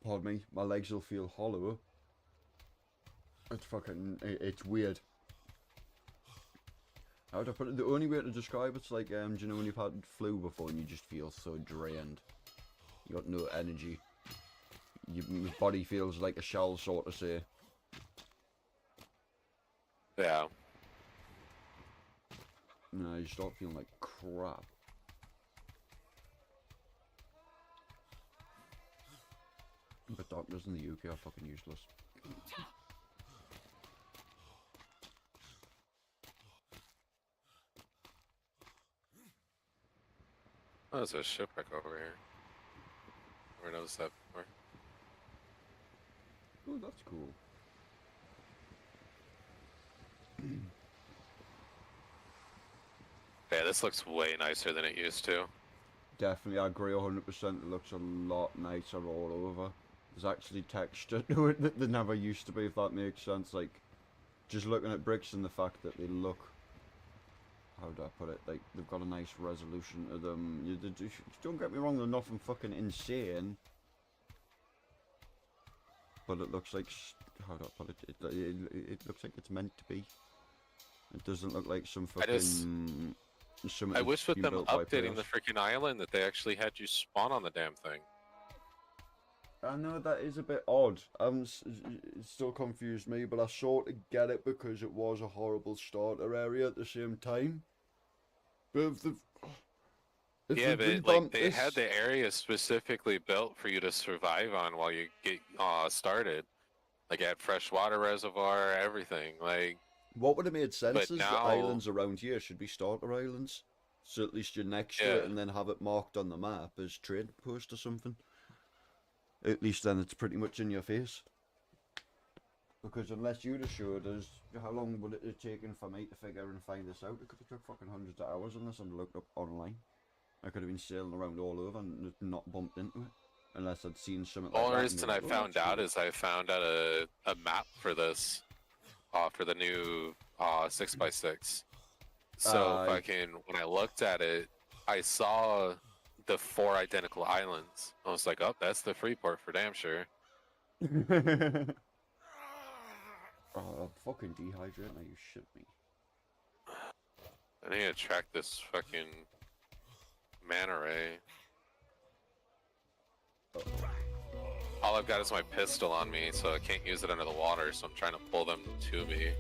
Pardon me. My legs will feel hollow. It's fucking. It's weird. How would I put it? The only way to describe it's like, do you know when you've had flu before and you just feel so drained? You got no energy. Your body feels like a shell, sort of say. Yeah. No, you start feeling like crap. But doctors in the UK are fucking useless. Oh, there's a shipwreck over here. Never noticed that before. Oh, that's cool. Yeah, this looks way nicer than it used to. Definitely, I agree 100%. It looks a lot nicer all over. There's actually texture to it that there never used to be, if that makes sense. Like, just looking at bricks and the fact that they look, how do I put it, like, they've got a nice resolution to them. Don't get me wrong, they're nothing fucking insane. But it looks like, how do I put it, it looks like it's meant to be. It doesn't look like some fucking... I wish with them updating the freaking island that they actually had you spawn on the damn thing. I know that is a bit odd. It still confused me, but I sort of get it because it was a horrible starter area at the same time. But Yeah, but like they had the area specifically built for you to survive on while you get started. Like at freshwater reservoir, everything. Like what would have made sense but is now, the islands around here should be starter islands. So at least you're next to it and then have it marked on the map as trade post or something. At least then it's pretty much in your face. Because unless you'd have showed us, how long would it have taken for me to figure and find this out? It could have took fucking hundreds of hours unless I'd looked up online. I could have been sailing around all over and not bumped into it. Unless I'd seen something like that. The only reason I found out is I found out a map for this. For the new 6x6. So fucking when I looked at it, I saw the 4 identical islands. I was like, oh, that's the Freeport for damn sure. Oh, I'm fucking dehydrated now, you shit me. I need to track this fucking manta ray. All I've got is my pistol on me, so I can't use it under the water, so I'm trying to pull them to me.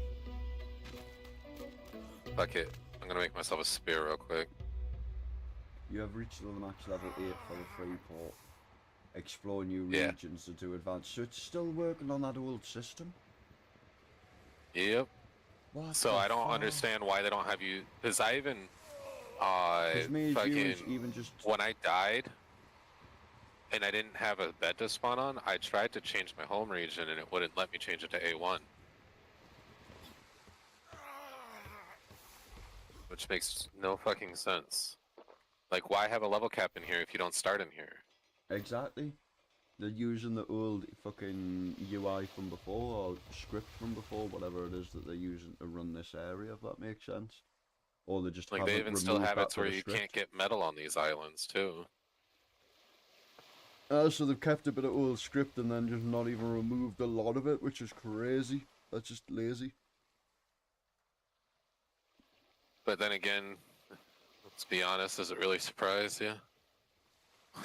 Fuck it. I'm gonna make myself a spear real quick. You have reached the max level 8 for the Freeport. Explore new regions to advance. So it's still working on that old system? Yep. What so the I don't fuck? understand why they don't have you... Because I even... even just... When I died... and I didn't have a bed to spawn on, I tried to change my home region and it wouldn't let me change it to A1. Which makes no fucking sense. Like, why have a level cap in here if you don't start in here? Exactly. They're using the old fucking UI from before, or script from before, whatever it is that they're using to run this area, if that makes sense. Or they just Like, haven't they even still removed have that it to for where the you script. can't get metal on these islands, too. So they've kept a bit of old script and then just not even removed a lot of it, which is crazy. That's just lazy. But then again, let's be honest, does it really surprise you?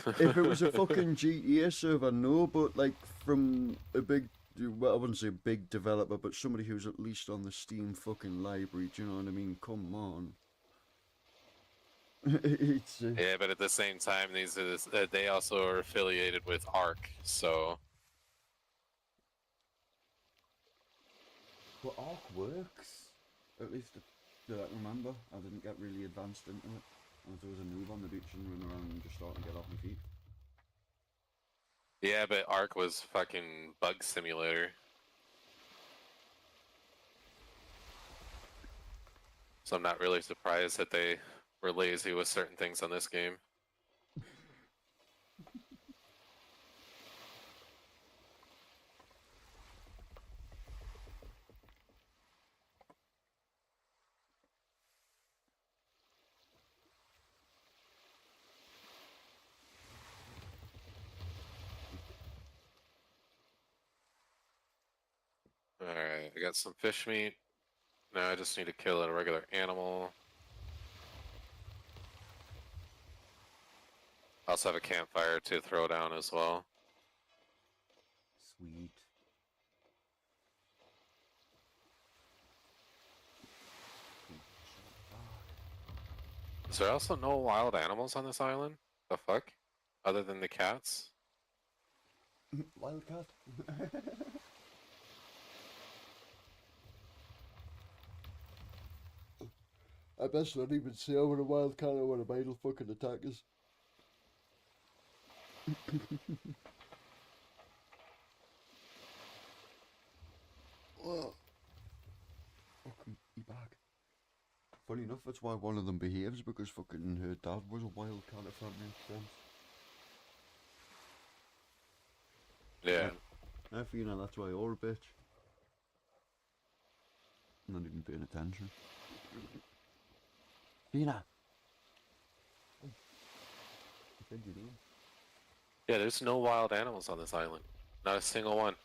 If it was a fucking GTA server, no, but like from a big, well, I wouldn't say big developer, but somebody who's at least on the Steam fucking library, do you know what I mean? Come on. It's Yeah, but at the same time, these are they also are affiliated with ARC, so... But Ark works. At least I remember. I didn't get really advanced into it. I was a noob on the beach and running around and just starting to get off my feet. Yeah, but ARC was fucking bug simulator. So I'm not really surprised that they were lazy with certain things on this game. Alright, I got some fish meat. Now I just need to kill a regular animal. I also have a campfire to throw down as well. Sweet. Is there also no wild animals on this island? The fuck? Other than the cats? Wildcat. I best not even say over a wildcat or when a mate will fucking attack us. Oh. Fucking be back. Funny enough, that's why one of them behaves, because fucking her dad was a wildcat, if that makes sense. Yeah. I feel like that's why you're a bitch. Not even paying attention. Fina! You said you did. Yeah, there's no wild animals on this island. Not a single one.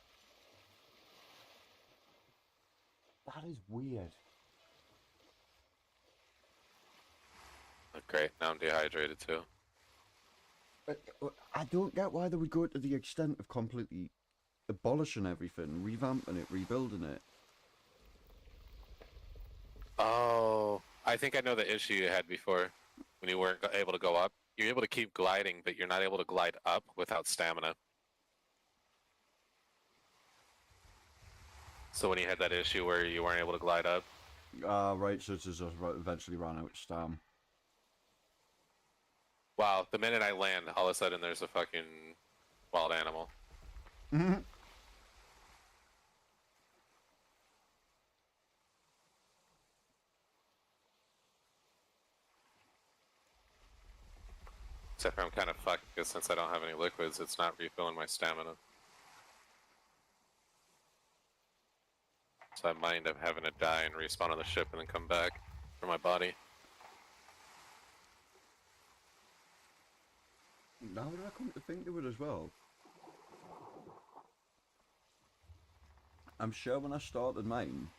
That is weird. Great, now I'm dehydrated too. I don't get why they would go to the extent of completely abolishing everything, revamping it, rebuilding it. Oh, I think I know the issue you had before when you weren't able to go up. You're able to keep gliding, but you're not able to glide up without stamina. So when you had that issue where you weren't able to glide up. Right, so it's just eventually ran out of stam. Wow, the minute I land, all of a sudden there's a fucking wild animal. Except for I'm kind of fucked because since I don't have any liquids, it's not refilling my stamina. So I might end up having to die and respawn on the ship and then come back for my body. Now that I come to think of it as well, I'm sure when I started mine,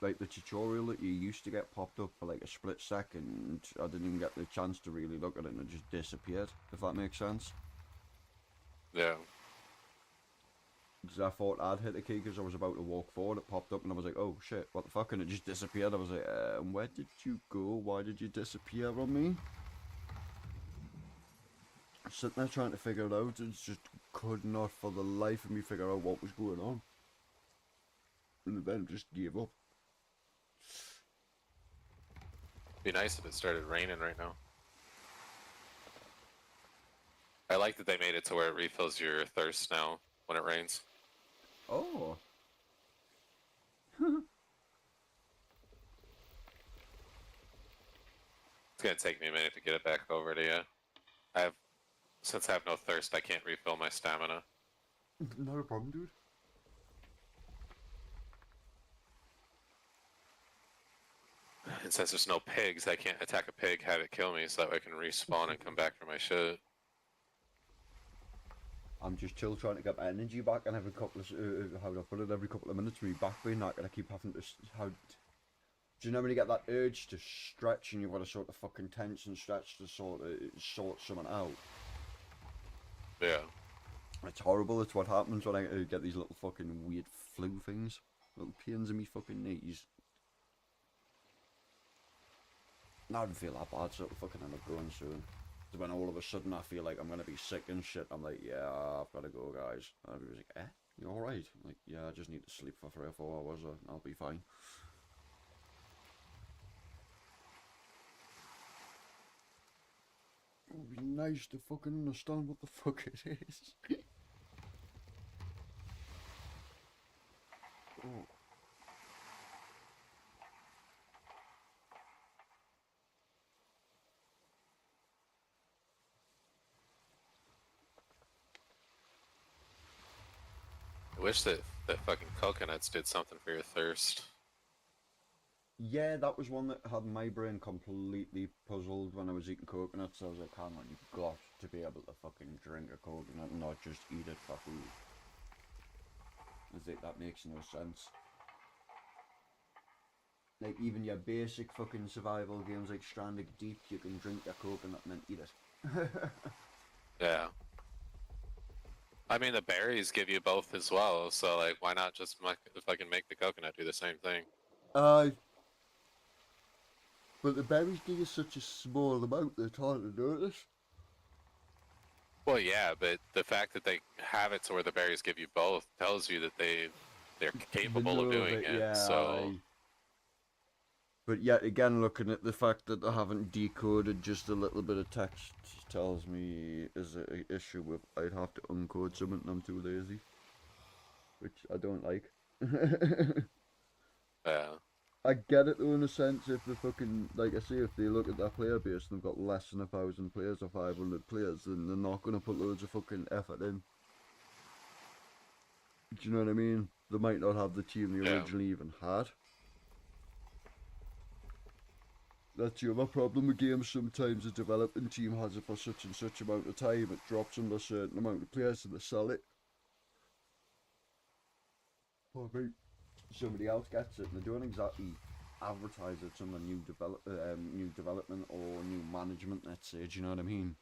like the tutorial that you used to get popped up for like a split second, I didn't even get the chance to really look at it and it just disappeared, if that makes sense. Yeah. Because I thought I'd hit a key because I was about to walk forward, it popped up and I was like, oh shit, what the fuck, and it just disappeared. I was like, where did you go? Why did you disappear on me? Sitting there trying to figure it out, and just could not for the life of me figure out what was going on. And then just gave up. Be nice if it started raining right now. I like that they made it to where it refills your thirst now when it rains. Oh. It's gonna take me a minute to get it back over to you. Since I have no thirst, I can't refill my stamina. Not a problem, dude. And since there's no pigs, I can't attack a pig, have it kill me, so that way I can respawn and come back for my shit. I'm just chill trying to get my energy back, and every couple of how do I put it? Every couple of minutes, my back being not gonna keep having to do you know when you get that urge to stretch and you've got to sort of fucking tense and stretch to sort something out? Yeah. It's horrible. It's what happens when I get these little fucking weird flu things, little pains in me fucking knees. Now I don't feel that bad, so it'll fucking end up going soon. So when all of a sudden I feel like I'm gonna be sick and shit, I'm like, yeah, I've gotta go, guys. And everybody's like, you alright? I'm like, yeah, I just need to sleep for 3 or 4 hours and I'll be fine. It would be nice to fucking understand what the fuck it is. Oh. I wish that fucking coconuts did something for your thirst. Yeah, that was one that had my brain completely puzzled when I was eating coconuts. I was like, hang on, you've got to be able to fucking drink a coconut and not just eat it for food. I think that makes no sense. Like, even your basic fucking survival games like Stranded Deep, you can drink your coconut and then eat it. Yeah. I mean, the berries give you both as well, so like, why not just fucking make the coconut do the same thing? But the berries give you such a small amount that it's hard to notice. Well, yeah, but the fact that they have it to where the berries give you both tells you that they're capable of doing it. Yeah, So But yet again, looking at the fact that they haven't decoded just a little bit of text tells me is an issue with I'd have to uncode something and I'm too lazy. Which I don't like. yeah. I get it though in a sense if they fucking, like I say, if they look at their player base and they've got less than 1,000 players or 500 players, then they're not going to put loads of fucking effort in. Do you know what I mean? They might not have the team they originally even had. That's the other problem with games. Sometimes the developing team has it for such and such amount of time, it drops under a certain amount of players and they sell it. Probably somebody else gets it and they don't exactly advertise it's on a new development or new management, let's say, do you know what I mean?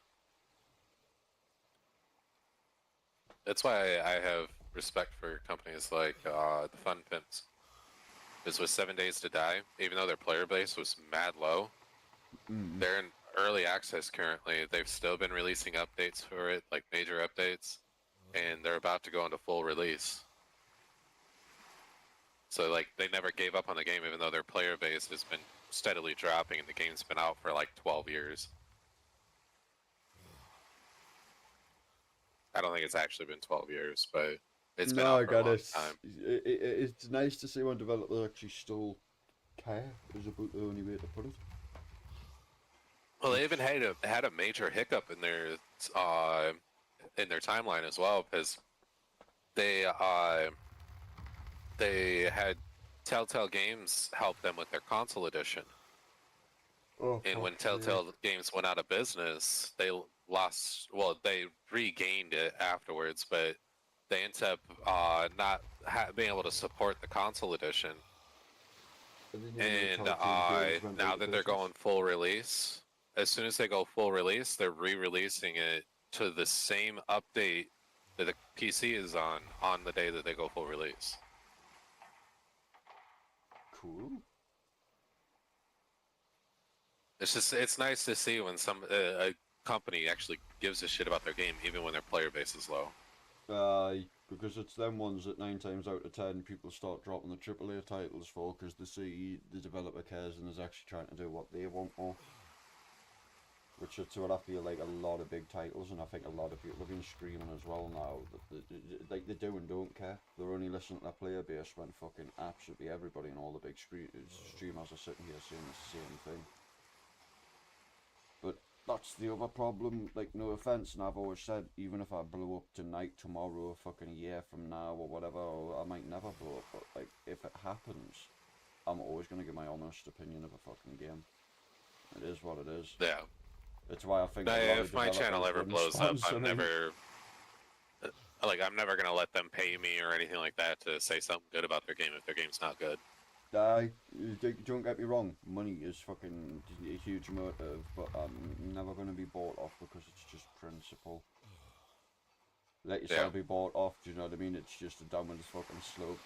That's why I have respect for companies like the Fun Pimps. Because with 7 Days to Die, even though their player base was mad low, they're in early access currently. They've still been releasing updates for it, like major updates, and they're about to go into full release. So like they never gave up on the game, even though their player base has been steadily dropping, and the game's been out for like 12 years. I don't think it's actually been 12 years, but it's been out for a long time. It's nice to see when developers actually still care, is about the only way to put it. Well, they even had a major hiccup in their timeline as well, because they had Telltale Games help them with their console edition. And when Telltale Games went out of business, they lost. Well, they regained it afterwards, but they ended up not being able to support the console edition. And now that they're going full release, as soon as they go full release, they're re-releasing it to the same update that the PC is on the day that they go full release. Cool. It's nice to see when a company actually gives a shit about their game, even when their player base is low. Because it's them ones that 9 times out of 10 people start dropping the AAA titles for, because they see the developer cares and is actually trying to do what they want more. Which is what I feel like a lot of big titles, and I think a lot of people have been screaming as well now, that they do and don't care. They're only listening to their player base when fucking absolutely everybody and all the big streamers are sitting here saying the same thing. But that's the other problem, like, no offense, and I've always said, even if I blow up tonight, tomorrow, fucking a year from now, or whatever, or I might never blow up, but, like, if it happens, I'm always going to give my honest opinion of a fucking game. It is what it is. Yeah. That's why I think if my channel ever blows up, I'm never gonna let them pay me or anything like that to say something good about their game if their game's not good. Don't get me wrong, money is fucking a huge motive, but I'm never going to be bought off because it's just principle. Let yourself be bought off, do you know what I mean? It's just a downward fucking slope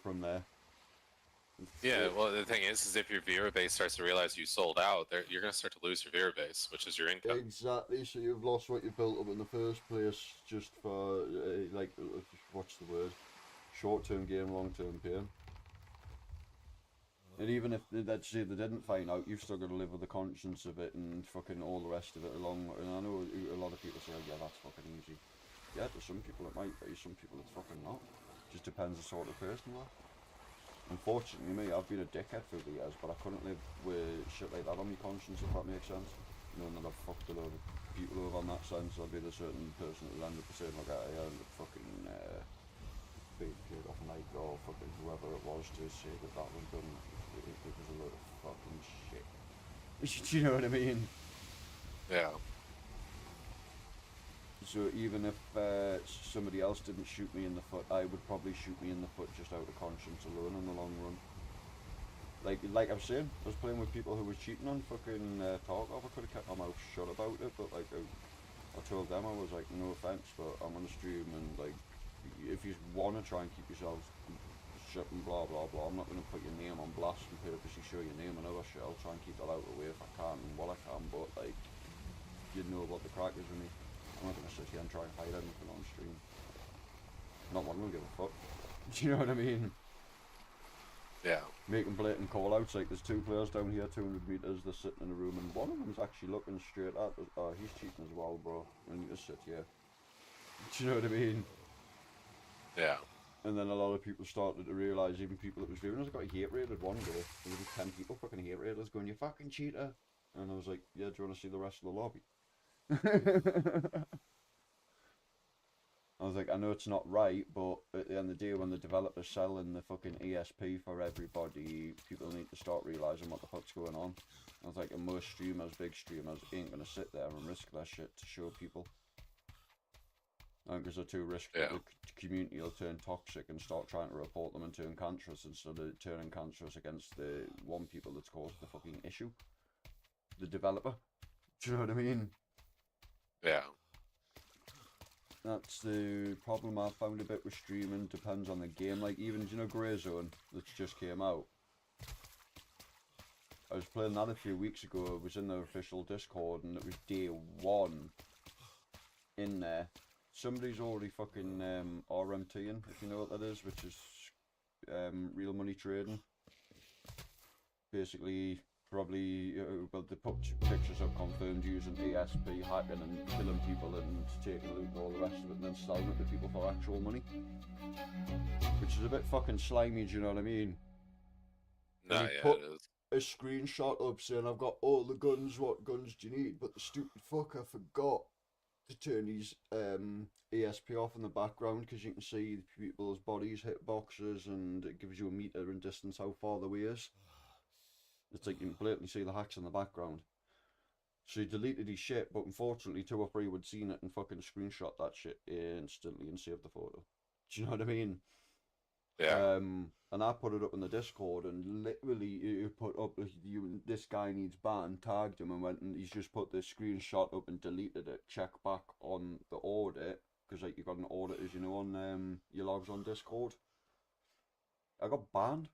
from there. Yeah, well, the thing is if your viewer base starts to realize you sold out, you're going to start to lose your viewer base, which is your income. Exactly, so you've lost what you built up in the first place just for, like, what's the word? Short-term gain, long-term pain. And even if, let's say, they didn't find out, you've still got to live with the conscience of it and fucking all the rest of it along. And I know a lot of people say, oh, yeah, that's fucking easy. Yeah, to some people it might be, some people it's fucking not. Just depends the sort of person you are. Unfortunately, me, I've been a dickhead through the years, but I couldn't live with shit like that on my conscience, if that makes sense. Knowing that I've fucked a load of people over in that sense, I'll be the certain person that will end up saying, like, I end up fucking being paid off Nike or fucking whoever it was to say that that was done. It was a load of fucking shit. Do you know what I mean? Yeah. So even if somebody else didn't shoot me in the foot, I would probably shoot me in the foot just out of conscience alone in the long run. Like I was saying, I was playing with people who were cheating on fucking Tarkov. I could have kept my mouth shut about it, but like I told them, I was like, no offense, but I'm on a stream and like, if you want to try and keep yourselves shut and blah blah blah, I'm not going to put your name on blast and purposely show your name and other shit. I'll try and keep that out of the way if I can and what I can, but like, you know what the crack is with me. I'm not going to sit here and try and hide anything on stream. Not one will give a fuck. Do you know what I mean? Yeah. Making blatant call-outs, like there's two players down here, 200 metres, they're sitting in a room and one of them's actually looking straight at us. Oh, he's cheating as well, bro. And you just sit here. Do you know what I mean? Yeah. And then a lot of people started to realise, even people that was viewing us, got hate rated one day. There was 10 people fucking hate rated us going, you fucking cheater. And I was like, yeah, do you want to see the rest of the lobby? I was like, I know it's not right, but at the end of the day, when the developer's selling the fucking ESP for everybody, people need to start realising what the fuck's going on. I was like, and most streamers, big streamers, ain't gonna sit there and risk their shit to show people. Because they're too risky, the community will turn toxic and start trying to report them and turn cancerous instead of turning cancerous against the one people that's caused the fucking issue. The developer. Do you know what I mean? Yeah. That's the problem I found a bit with streaming, depends on the game. Like even, do you know Grey Zone, that's just came out? I was playing that a few weeks ago, it was in the official Discord and it was day one in there. Somebody's already fucking RMTing, if you know what that is, which is real money trading. Basically, probably, well, they put pictures up confirmed using ESP, hacking and killing people and taking loot and all the rest of it and then selling it to people for actual money. Which is a bit fucking slimy, do you know what I mean? Nah, And he yeah, put it is. a screenshot up saying, I've got all the guns, what guns do you need? But the stupid fucker forgot to turn his ESP off in the background because you can see people's bodies, hitboxes, and it gives you a meter in distance how far the way is. It's like you can blatantly see the hacks in the background. So he deleted his shit, but unfortunately 2 or 3 would seen it and fucking screenshot that shit instantly and saved the photo. Do you know what I mean? Yeah. And I put it up in the Discord and literally you put up, this guy needs ban, tagged him and went and he's just put the screenshot up and deleted it. Check back on the audit, because like you got an audit as you know on your logs on Discord. I got banned.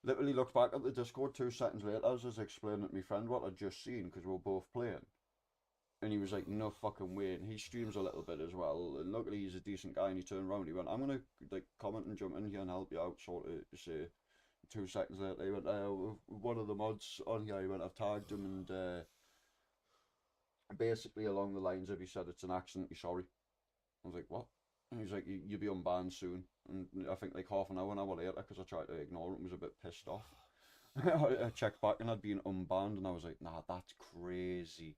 Literally looked back at the Discord 2 seconds later as I was explaining to my friend what I'd just seen because we were both playing. And he was like, no fucking way. And he streams a little bit as well. And luckily he's a decent guy and he turned around. He went, I'm going to like comment and jump in here and help you out, sort of say. 2 seconds later he went, one of the mods on here, he went, I've tagged him and basically along the lines of he said it's an accident, he's sorry. I was like, what? And he's like, you'll be unbanned soon. And I think like half an hour later, because I tried to ignore it and was a bit pissed off. I checked back and I'd been unbanned and I was like, nah, that's crazy.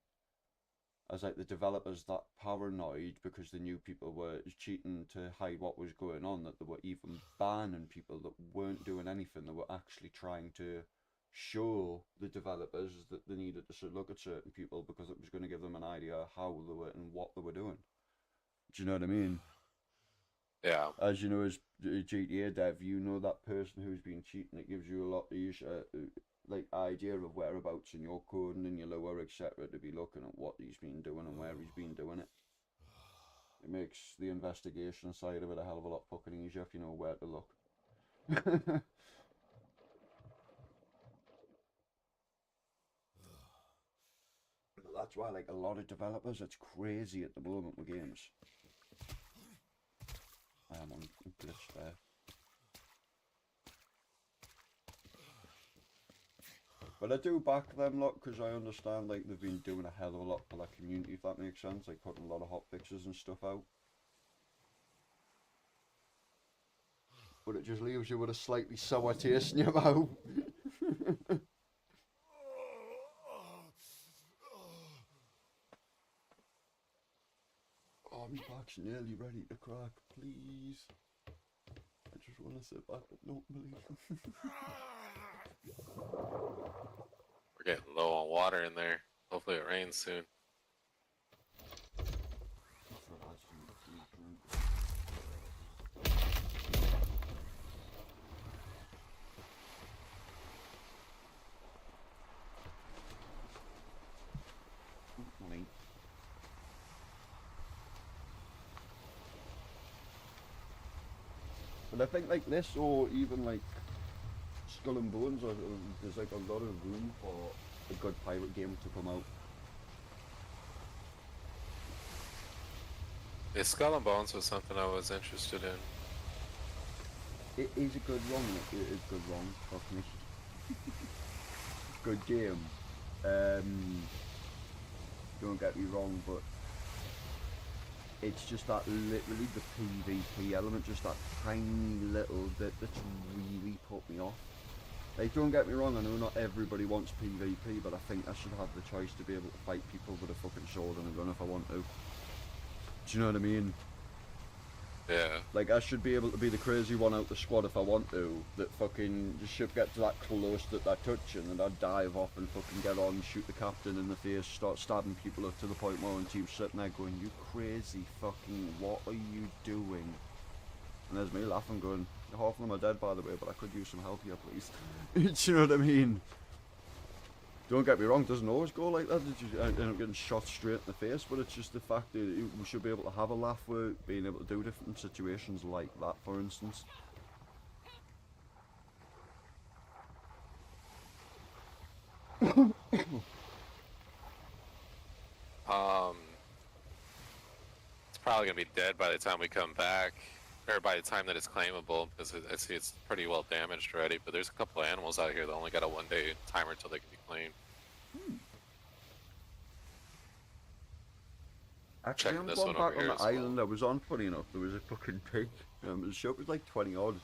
I was like, the developers that paranoid because they knew people were cheating to hide what was going on, that they were even banning people that weren't doing anything. They were actually trying to show the developers that they needed to look at certain people because it was going to give them an idea of how they were and what they were doing. Do you know what I mean? Yeah. As you know, as a GTA dev, you know that person who's been cheating. It gives you a lot of like idea of whereabouts in your coding and your lore, etc., to be looking at what he's been doing and where he's been doing it. It makes the investigation side of it a hell of a lot fucking easier if you know where to look. That's why, like, a lot of developers, it's crazy at the moment with games. I am on glitch there. But I do back them lot because I understand like they've been doing a hell of a lot for that community, if that makes sense, like putting a lot of hot fixes and stuff out. But it just leaves you with a slightly sour taste in your mouth. Oh, my back's nearly ready to crack, please. want to sit back and not believe. We're getting low on water in there. Hopefully it rains soon. Money. But I think like this, or even like Skull and Bones, there's like a lot of room for a good pirate game to come out. Yeah, Skull and Bones was something I was interested in. It is a good run, it is good run, trust me. Good game. Don't get me wrong, but it's just that literally the PvP element, just that tiny little bit that's really put me off. Like, don't get me wrong, I know not everybody wants PvP, but I think I should have the choice to be able to fight people with a fucking sword and a gun if I want to. Do you know what I mean? Yeah. Like, I should be able to be the crazy one out the squad if I want to, that fucking the ship gets that close that they're touching, and I dive off and fucking get on, shoot the captain in the face, start stabbing people up to the point where one team's sitting there going, you crazy fucking, what are you doing? And there's me laughing going, half of them are dead by the way, but I could use some help here please. Do you know what I mean? Don't get me wrong, it doesn't always go like that, you end up getting shot straight in the face, but it's just the fact that we should be able to have a laugh with being able to do different situations like that, for instance. It's probably gonna be dead by the time we come back, or by the time that it's claimable, because I see it's pretty well damaged already. But there's a couple of animals out here that only got a 1-day timer until they can be claimed. Actually, Checking I'm this going one over back on here the as well. island I was on, funny enough, there was a fucking pig. The ship was like 20 odd.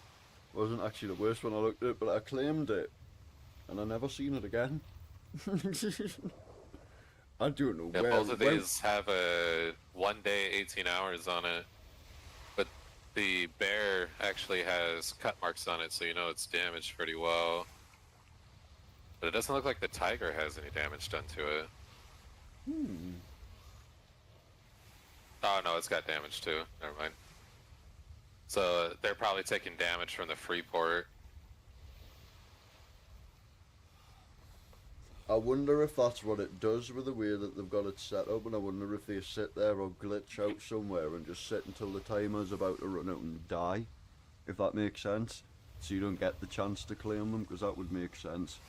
Wasn't actually the worst when I looked at it, but I claimed it, and I never seen it again. I don't know Yeah, where. both of these have a 1-day, 18 hours on it, but the bear actually has cut marks on it, so you know it's damaged pretty well. But it doesn't look like the tiger has any damage done to it. Oh no, it's got damage too. Never mind. So they're probably taking damage from the Freeport. I wonder if that's what it does with the way that they've got it set up, and I wonder if they sit there or glitch out somewhere and just sit until the timer's about to run out and die, if that makes sense. So you don't get the chance to claim them, because that would make sense.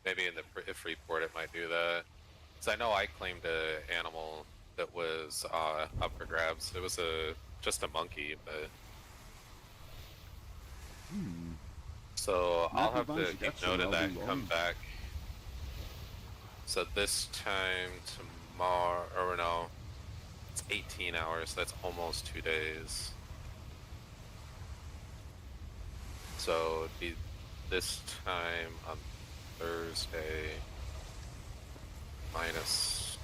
Maybe in the Freeport it might do that. Because I know I claimed an animal that was up for grabs. It was just a monkey, but... So I'll have to keep note of that and come back. So this time tomorrow, or no, it's 18 hours, so that's almost 2 days. So it'd be this time on Thursday, minus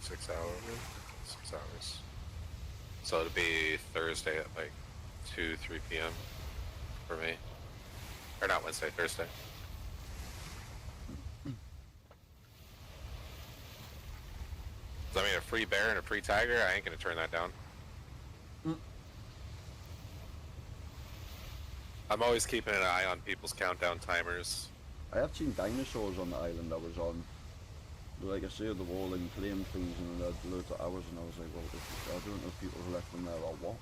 6 hours. 6 hours. So it'd be Thursday at like 2, 3 p.m. for me. Or not Wednesday, Thursday. So I mean, a free bear and a free tiger, I ain't gonna turn that down. I'm always keeping an eye on people's countdown timers. I have seen dinosaurs on the island I was on. Like I say, the wall and claimed things and they had loads of hours, and I was like, well, I don't know if people have left them there or what.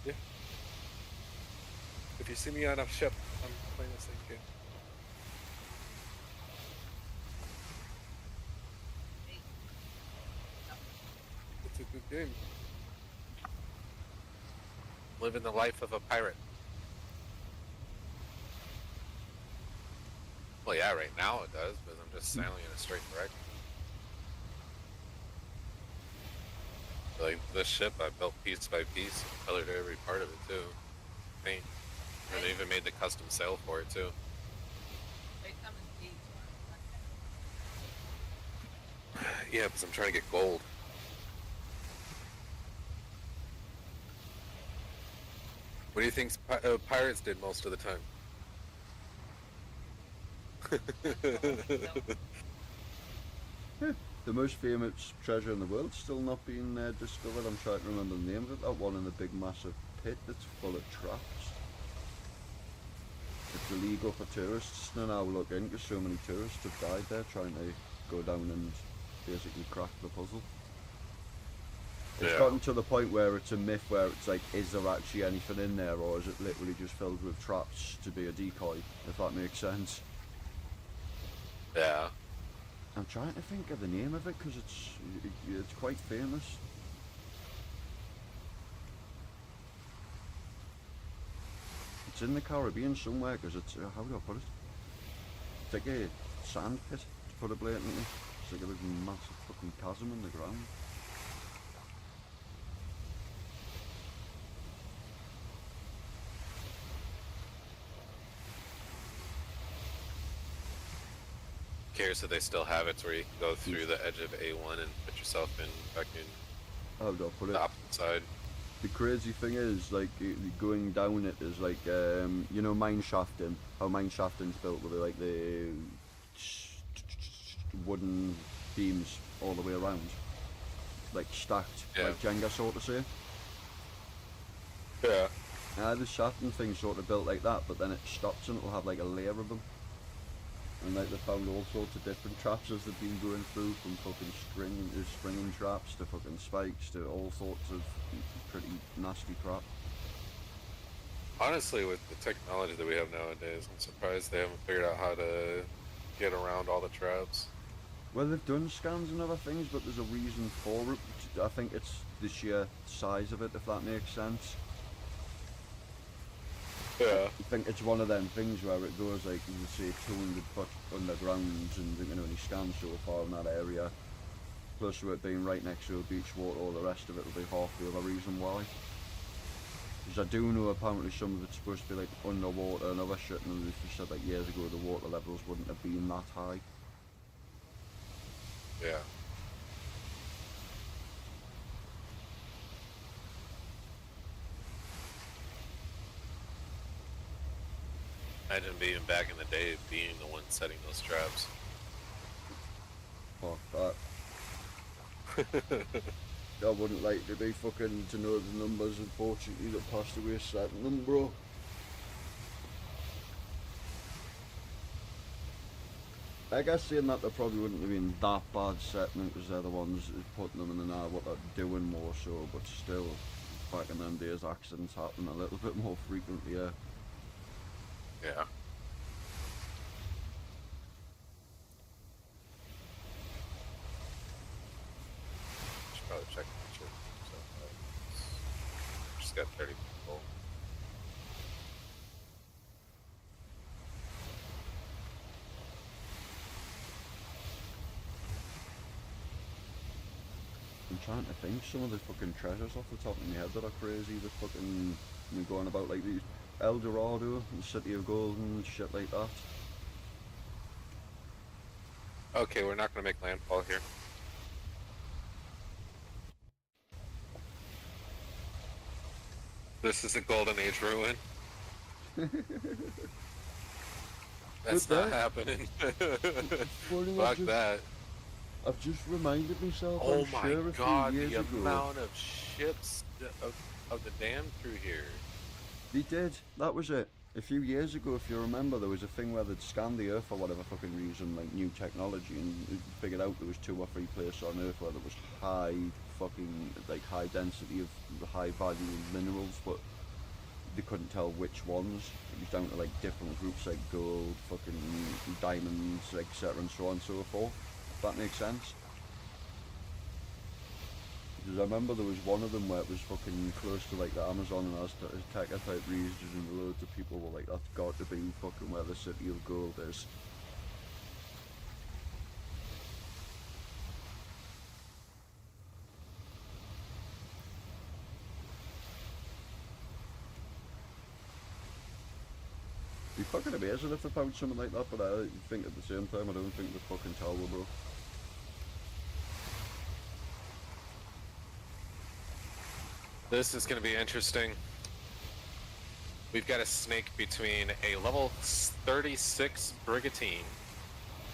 Yeah. If you see me on a ship, I'm playing the same game. It's a good game. Living the life of a pirate. Well, yeah, right now it does, but I'm just sailing in a straight direction. Like, this ship I built piece by piece, and colored every part of it too. Paint. And they even made the custom sail for it too. Yeah, because I'm trying to get gold. What do you think pirates did most of the time? The most famous treasure in the world's still not been discovered. I'm trying to remember the name of it. That one in the big massive pit that's full of traps. It's illegal for tourists to now look in because so many tourists have died there trying to go down and basically crack the puzzle. It's gotten to the point where it's a myth where it's like, is there actually anything in there, or is it literally just filled with traps to be a decoy, if that makes sense. Yeah. I'm trying to think of the name of it because it's quite famous. It's in the Caribbean somewhere because it's, how do I put it? It's like a sand pit, to put it blatantly. It's like a big massive fucking chasm in the ground. Curious if they still have it where you can go through the edge of A1 and put yourself in fucking the opposite side. The crazy thing is, like, going down it is like, you know, mine shafting. How mine shafting's built with like the wooden beams all the way around, like stacked, like Jenga, sort of say. Yeah. The shafting thing's sort of built like that, but then it stops and it'll have like a layer of them. And like they found all sorts of different traps as they've been going through, from fucking stringing traps to fucking spikes to all sorts of pretty nasty crap. Honestly, with the technology that we have nowadays, I'm surprised they haven't figured out how to get around all the traps. Well, they've done scans and other things, but there's a reason for it. I think it's the sheer size of it, if that makes sense. Yeah. I think it's one of them things where it goes like, you say, 200 foot underground, and you can only scan so far in that area. Plus with it being right next to a beach water, all the rest of it will be half the other reason why. Because I do know apparently some of it's supposed to be like underwater and other shit, and they said like years ago the water levels wouldn't have been that high. Yeah. Imagine being back in the day, being the one setting those traps. Fuck that. I wouldn't like to be fucking to know the numbers, unfortunately, that passed away setting them, bro. I guess saying that, they probably wouldn't have been that bad setting them, because they're the ones putting them in the now what they're doing more so, but still, back in them days accidents happen a little bit more frequently, yeah. Yeah. Should probably check the shit. So, just got 30 people. I'm trying to think some of the fucking treasures off the top of my head that are crazy, that fucking, you know, going about like these El Dorado and City of Gold and shit like that. Okay, we're not gonna make landfall here. This is a Golden Age ruin. That's not happening. Fuck that. I've just reminded myself. Oh I'm my sure god, a few years the ago, amount of ships of the dam through here. They did. That was it. A few years ago, if you remember, there was a thing where they'd scanned the Earth for whatever fucking reason, like new technology, and figured out there was 2 or 3 places on Earth where there was high density of high value minerals, but they couldn't tell which ones. It was down to like different groups like gold, fucking diamonds, etc., and so on and so forth. If that makes sense. Because I remember there was one of them where it was fucking close to like the Amazon and Azteca type regions, and loads of people were like, that's got to be fucking where the City of Gold is. It'd be fucking amazing if they found something like that, but I think at the same time I don't think they're fucking terrible, bro. This is gonna be interesting. We've got a snake between a level 36 Brigantine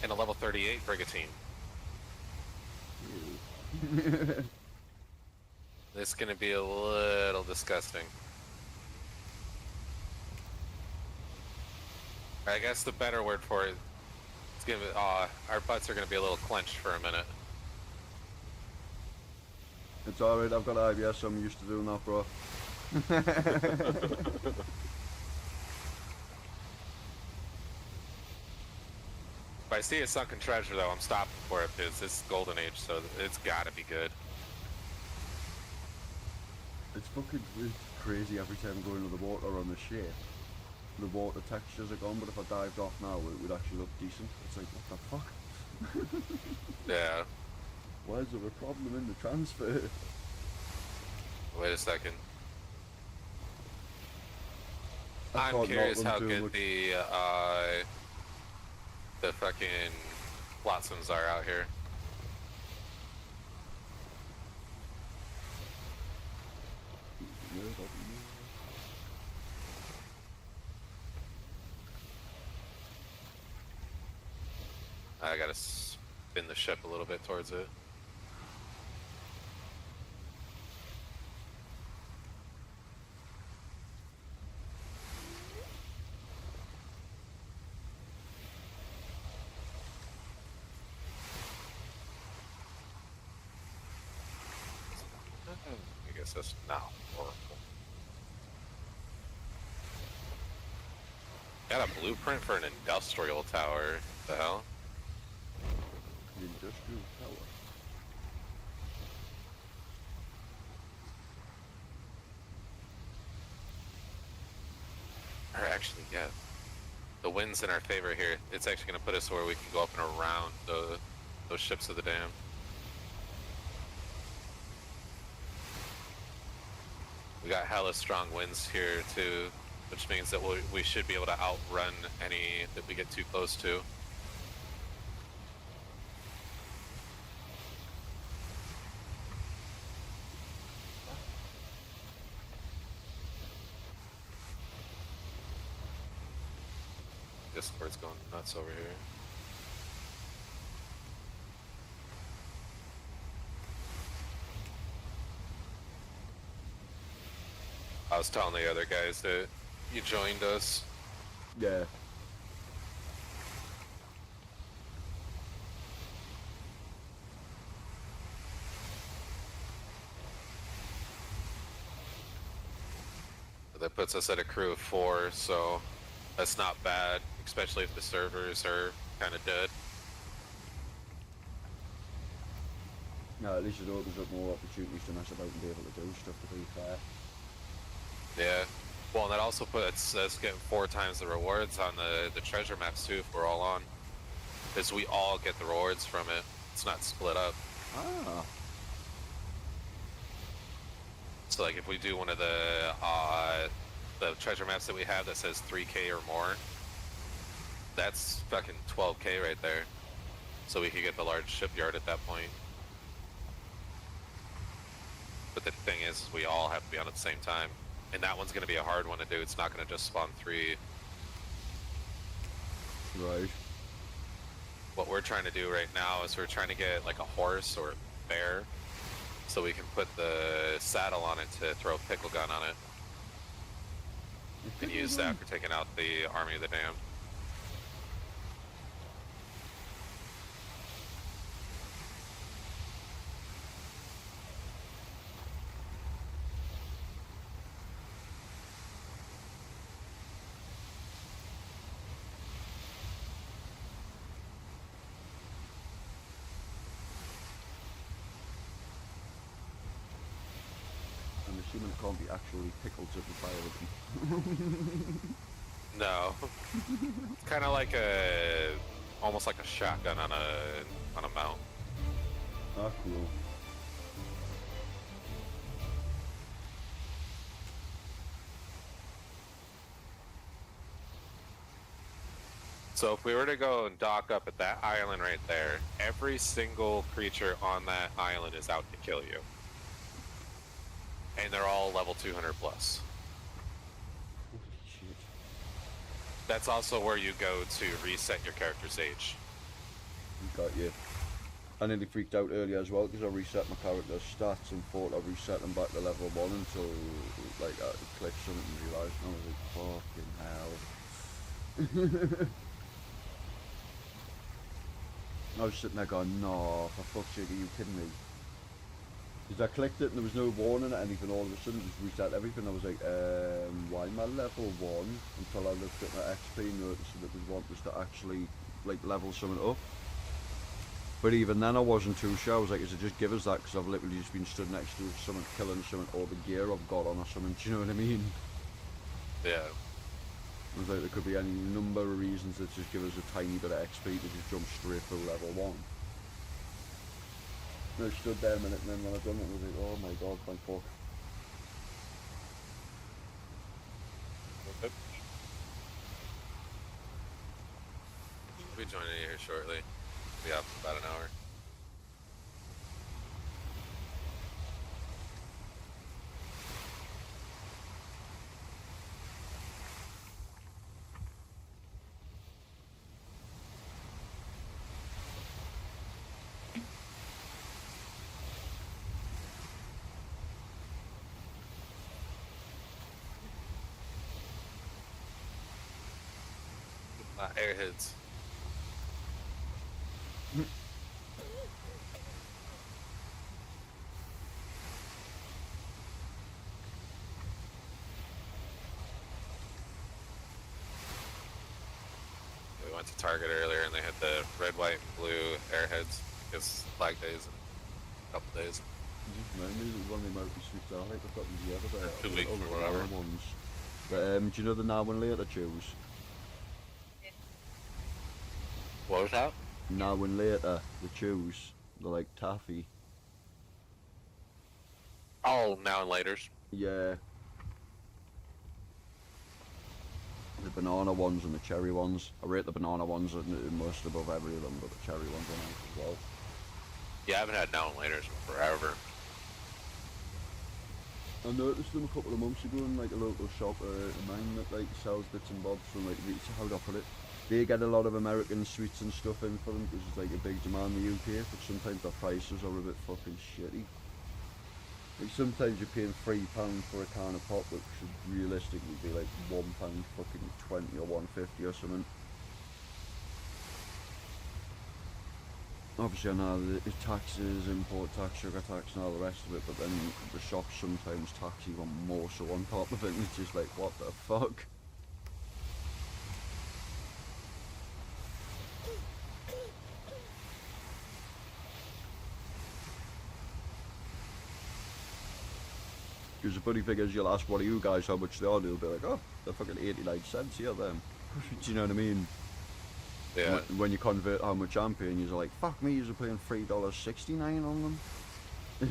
and a level 38 Brigantine. This is gonna be a little disgusting. I guess the better word for it, it's gonna be, our butts are gonna be a little clenched for a minute. It's alright, I've got IBS, so I'm used to doing that, bro. If I see a sunken treasure though, I'm stopping for it because it's golden age, so it's gotta be good. It's fucking crazy every time I go into the water on the ship. The water textures are gone, but if I dived off now, it would actually look decent. It's like, what the fuck? Yeah. Why is there a problem in the transfer? Wait a second. I I'm can't curious knock them how too good much. the fucking blossoms are out here. I gotta spin the ship a little bit towards it. I guess that's not horrible. Got a blueprint for an industrial tower. What the hell? Industrial tower. Or actually, yeah. The wind's in our favor here. It's actually going to put us where we can go up and around those ships of the dam. We got hella strong winds here too, which means that we should be able to outrun any that we get too close to. Discord's going nuts over here. I was telling the other guys that you joined us. Yeah. That puts us at a crew of 4, so that's not bad, especially if the servers are kind of dead. No, at least it opens up more opportunities to mess about and be able to do stuff, to be fair. Yeah. Well, and that also puts us getting 4 times the rewards on the treasure maps too if we're all on. Because we all get the rewards from it. It's not split up. Ah. So like if we do one of the treasure maps that we have that says 3K or more, that's fucking 12K right there. So we could get the large shipyard at that point. But the thing is, we all have to be on at the same time. And that one's going to be a hard one to do. It's not going to just spawn 3. Right. What we're trying to do right now is we're trying to get like a horse or a bear so we can put the saddle on it to throw a pickle gun on it. And use that for taking out the army of the damned. I'm assuming it can't be actually pickled to the fire with them. No. It's kind of like almost like a shotgun on a mount. Ah, cool. So if we were to go and dock up at that island right there, every single creature on that island is out to kill you. And they're all level 200 plus. That's also where you go to reset your character's age. Got you. I nearly freaked out earlier as well because I reset my character's stats and thought I reset them back to level 1 until like I clicked something and realised and I was like, fucking hell. I was sitting there going, no, for fuck's sake, are you kidding me? Because I clicked it and there was no warning or anything, all of a sudden it just reset everything. I was like, why am I level 1? Until I looked at my XP and noticed that it was wanting us to actually like level something up. But even then I wasn't too sure. I was like, is it just give us that? Because I've literally just been stood next to someone killing someone, or the gear I've got on or something, do you know what I mean? Yeah. I was like, there could be any number of reasons that just give us a tiny bit of XP to just jump straight through level 1. And I stood there a minute and then when I done it I was like, oh my god, thank fuck. Okay. We'll be joining you here shortly. Be out in about an hour. Airheads. We went to Target earlier and they had the red, white, and blue Airheads. It's Flag Days in a couple days. Maybe one of the American Swift I like, I've got them the other day. 2 weeks Other or whatever. ones. But do you know the Now and Later shoes? What was that? Now and Later, the shoes. They're like taffy. Oh, Now and Laters. Yeah. The banana ones and the cherry ones. I rate the banana ones most above every of them, but the cherry ones are nice as well. Yeah, I haven't had Now and Laters in forever. I noticed them a couple of months ago in like a local shop of mine that like sells bits and bobs from like, how do I put it? They get a lot of American sweets and stuff in for them because it's like a big demand in the UK, but sometimes the prices are a bit fucking shitty. Like sometimes you're paying £3 for a can of pop, which should realistically be like £1 fucking 20 or 150 or something. Obviously I know the taxes, import tax, sugar tax and all the rest of it, but then the shops sometimes tax even more so on top of it, and it's just like, what the fuck? Because the funny thing is, you'll ask one of you guys how much they are, they'll be like, oh, they're fucking 89 cents here then. Do you know what I mean? Yeah. When you convert how much I'm paying, you're like, fuck me, you're paying $3.69 on them. And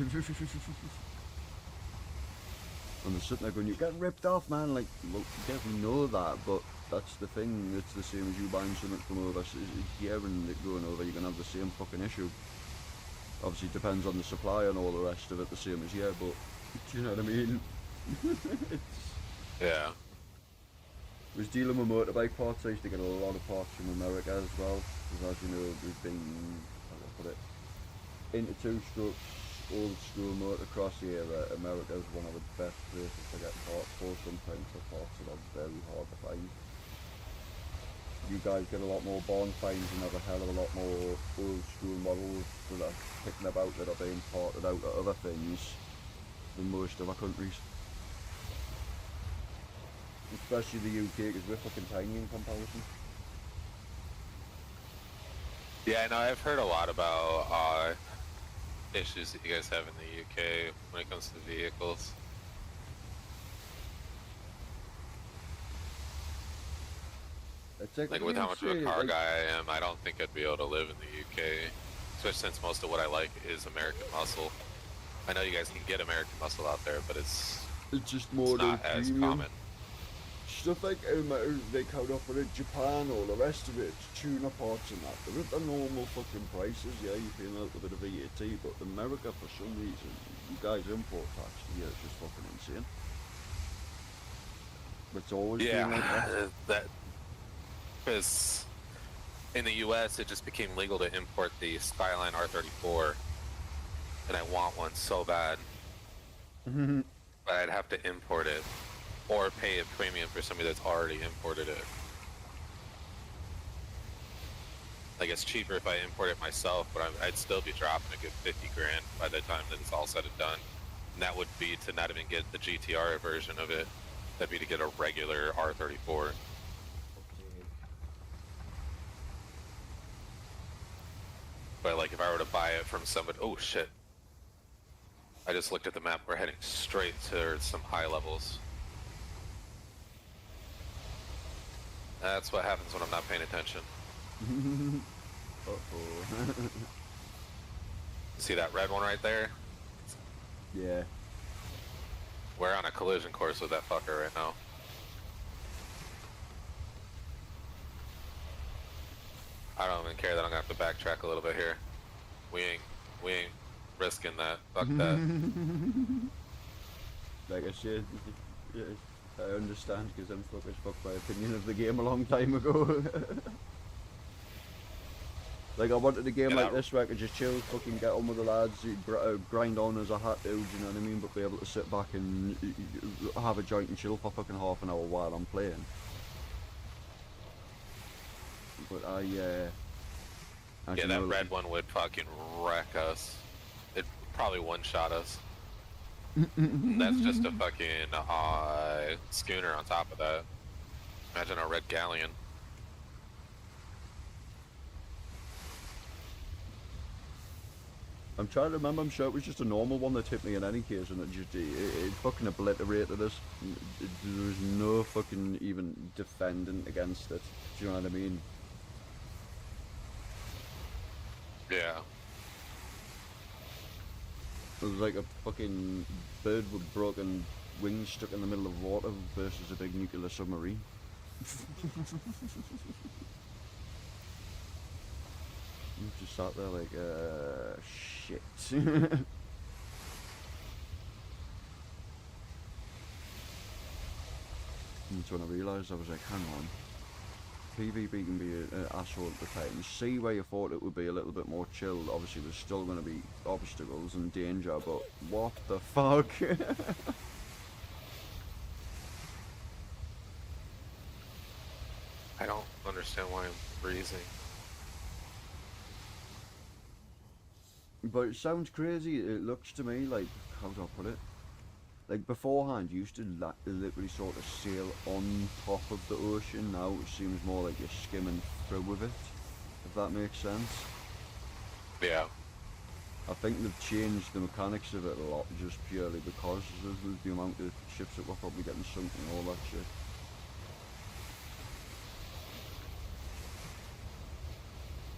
they're sitting there going, you're getting ripped off, man. Like, look, yeah, we know that, but that's the thing. It's the same as you buying something from overseas here and it going over, you're going to have the same fucking issue. Obviously, it depends on the supply and all the rest of it, the same as here, but do you know what I mean? Yeah. I was dealing with motorbike parts. I used to get a lot of parts from America as well, because as you know, we've been, how do I put it, into two-strokes, old school motocross era. America is one of the best places to get parts for. Sometimes the parts that are very hard to find. You guys get a lot more barn finds and have a hell of a lot more old school models that are picking about that are being ported out to other things than most other countries. Especially the UK, because we're fucking tiny in comparison. Yeah, I know. I've heard a lot about issues that you guys have in the UK when it comes to vehicles. Like with how much of a car guy I am, I don't think I'd be able to live in the UK, especially since most of what I like is American muscle. I know you guys can get American muscle out there, but it's just more not as premium. common. Stuff like how to put it, Japan, all the rest of it, tuner parts and that, they're at the normal fucking prices. Yeah, you're paying a little bit of VAT, but America, for some reason, you guys import tax here, it's just fucking insane. It's always been like that. because in the U.S. it just became legal to import the Skyline R34, and I want one so bad, but I'd have to import it or pay a premium for somebody that's already imported it. Like, it's cheaper if I import it myself, but I'd still be dropping a good 50 grand by the time that it's all said and done. And that would be to not even get the GTR version of it. That'd be to get a regular R34. But like, if I were to buy it from somebody, oh shit. I just looked at the map, we're heading straight to some high levels. That's what happens when I'm not paying attention. Uh-oh. See that red one right there? Yeah. We're on a collision course with that fucker right now. I don't even care that I'm gonna have to backtrack a little bit here. We ain't risking that. Fuck that. Like I said, yeah, I understand because I'm fuckers fucked my opinion of the game a long time ago. Like, I wanted a game like this where I could just chill, fucking get on with the lads, grind on as I had to, do you know what I mean? But be able to sit back and have a joint and chill for fucking half an hour while I'm playing. But yeah, that red one would fucking wreck us. It'd probably one-shot us. That's just a fucking schooner on top of that. Imagine a red galleon. I'm trying to remember, I'm sure it was just a normal one that hit me in any case, and it fucking obliterated us. There was no fucking even defending against it. Do you know what I mean? Yeah. It was like a fucking bird with broken wings stuck in the middle of water versus a big nuclear submarine. You just sat there like, shit. That's when I realised, I was like, hang on. PvP can be an asshole at the time. See where you thought it would be a little bit more chilled. Obviously there's still going to be obstacles and danger, but what the fuck? I don't understand why I'm freezing. But it sounds crazy. It looks to me like, how do I put it? Like beforehand, you used to literally sort of sail on top of the ocean. Now it seems more like you're skimming through with it, if that makes sense. Yeah. I think they've changed the mechanics of it a lot, just purely because of the amount of ships that were probably getting sunk and all that shit.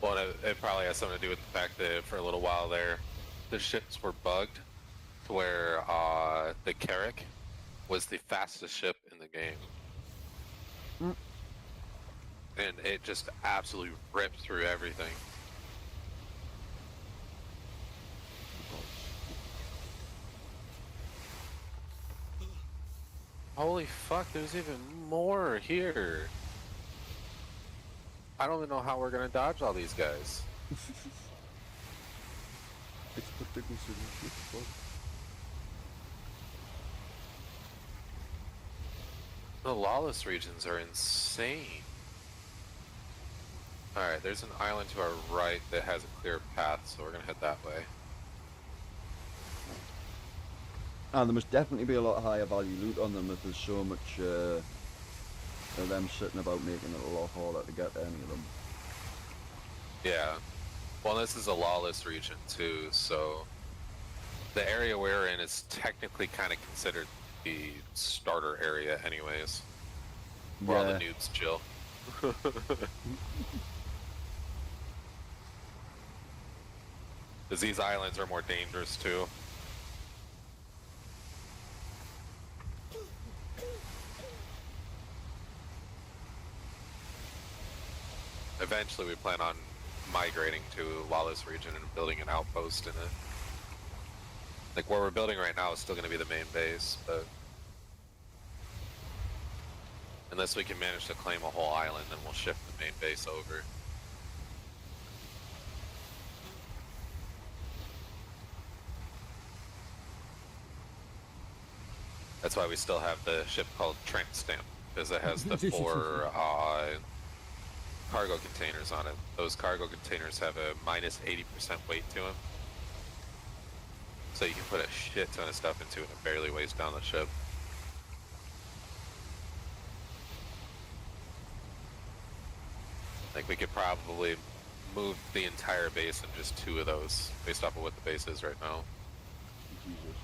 Well, it probably has something to do with the fact that for a little while there, the ships were bugged to where the Carrack was the fastest ship in the game. And it just absolutely ripped through everything. Holy fuck, there's even more here. I don't even know how we're gonna dodge all these guys. It's particularly serious. The lawless regions are insane. Alright, there's an island to our right that has a clear path, so we're gonna head that way. And there must definitely be a lot higher value loot on them if there's so much of them sitting about, making it a lot harder to get any of them. Yeah. Well, this is a lawless region too, so the area we're in is technically kind of considered the starter area anyways. Where all the noobs chill. Because these islands are more dangerous too. Eventually we plan on migrating to Lawless region and building an outpost in it. Like where we're building right now is still going to be the main base, but Unless we can manage to claim a whole island, then we'll shift the main base over. That's why we still have the ship called Tramp Stamp, because it has the 4 cargo containers on it. Those cargo containers have a minus 80% weight to them. So you can put a shit ton of stuff into it and it barely weighs down the ship. Like we could probably move the entire base in just 2 of those, based off of what the base is right now. Jesus.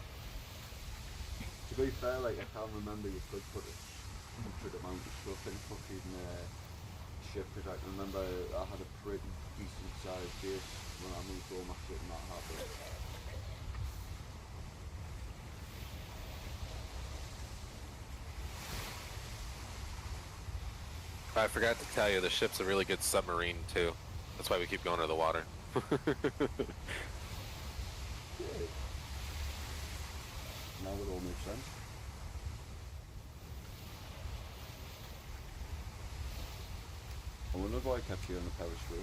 To be fair, like I can't remember you could put a good amount of stuff in a fucking ship, because I can remember I had a pretty decent sized base when I moved all my shit and that happened. I forgot to tell you, the ship's a really good submarine too. That's why we keep going to the water. Now it all makes sense. I wonder why I kept you on the power screw.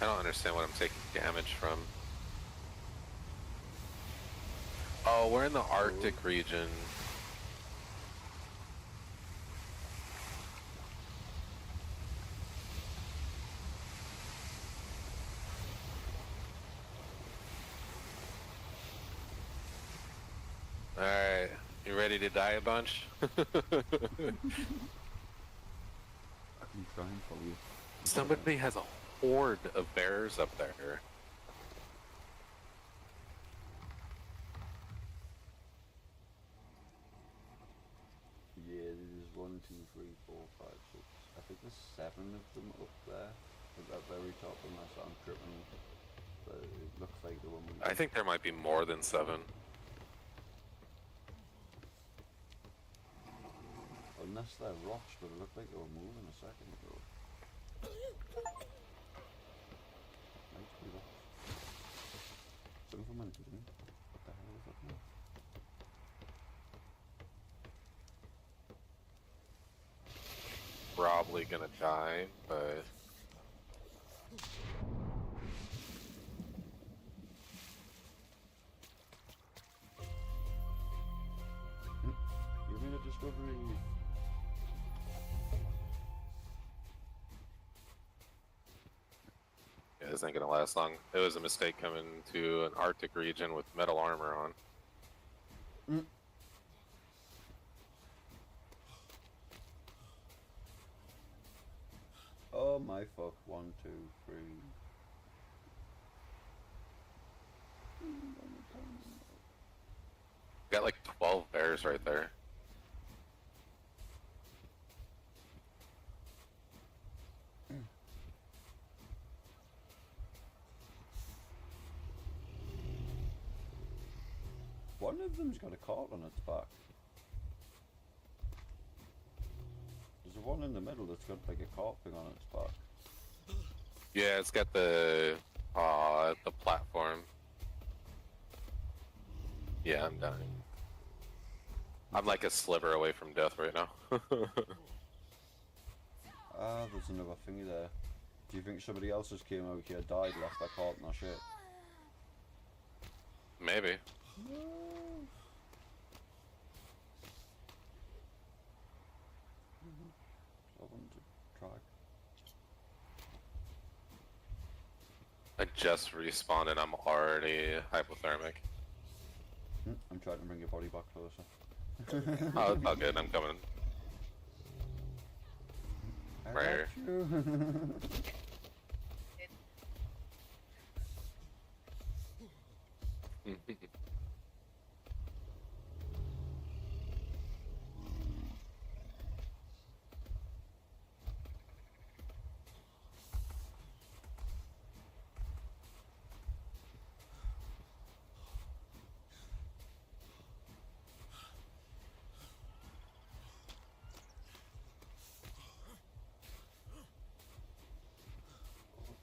I don't understand what I'm taking damage from. Oh, we're in the Arctic region. Alright, you ready to die a bunch? I can try and follow you. Somebody has a horde of bears up there. Yeah, there's 1, 2, 3, 4, 5, 6. I think there's 7 of them up there at that very top, unless I'm tripping. But it looks like the one we... I think there might be more than 7. Unless they're rocks, but it looked like they were moving a second ago. Might be rocks. Some of them went green. What the hell is that now? Probably gonna die, but... You made a discovery. Yeah, this ain't gonna last long. It was a mistake coming to an Arctic region with metal armor on. Oh my fuck. 1, 2, 3. Got like 12 bears right there. One of them's got a cart on its back. There's one in the middle that's got like a cart thing on its back. Yeah, it's got the platform. Yeah, I'm dying. I'm like a sliver away from death right now. Ah, there's another thingy there. Do you think somebody else just came out here, died, left their cart and their shit? Maybe. I want to try. I just respawned and I'm already hypothermic. I'm trying to bring your body back closer. Oh, it's all good. I'm coming. Right here.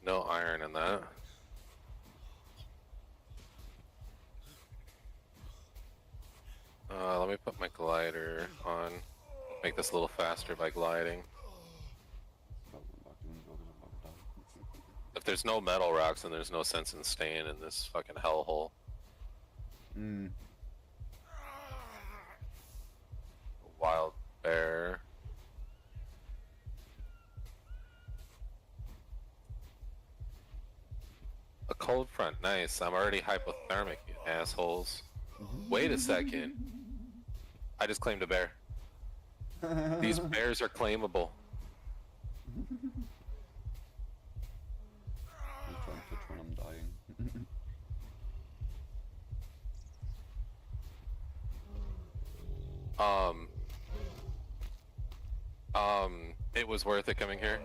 No iron in that. me put my glider on. Make this a little faster by gliding. If there's no metal rocks, then there's no sense in staying in this fucking hellhole. Wild bear. A cold front, nice. I'm already hypothermic, you assholes. Wait a second. I just claimed a bear. These bears are claimable. I'm trying to touch when I'm dying. It was worth it coming here.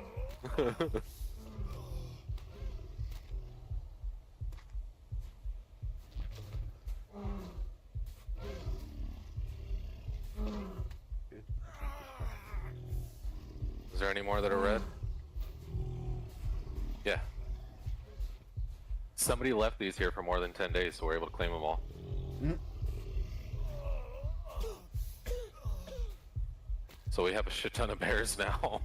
Is there any more that are red? Yeah. Somebody left these here for more than 10 days, so we're able to claim them all. So we have a shit ton of bears now.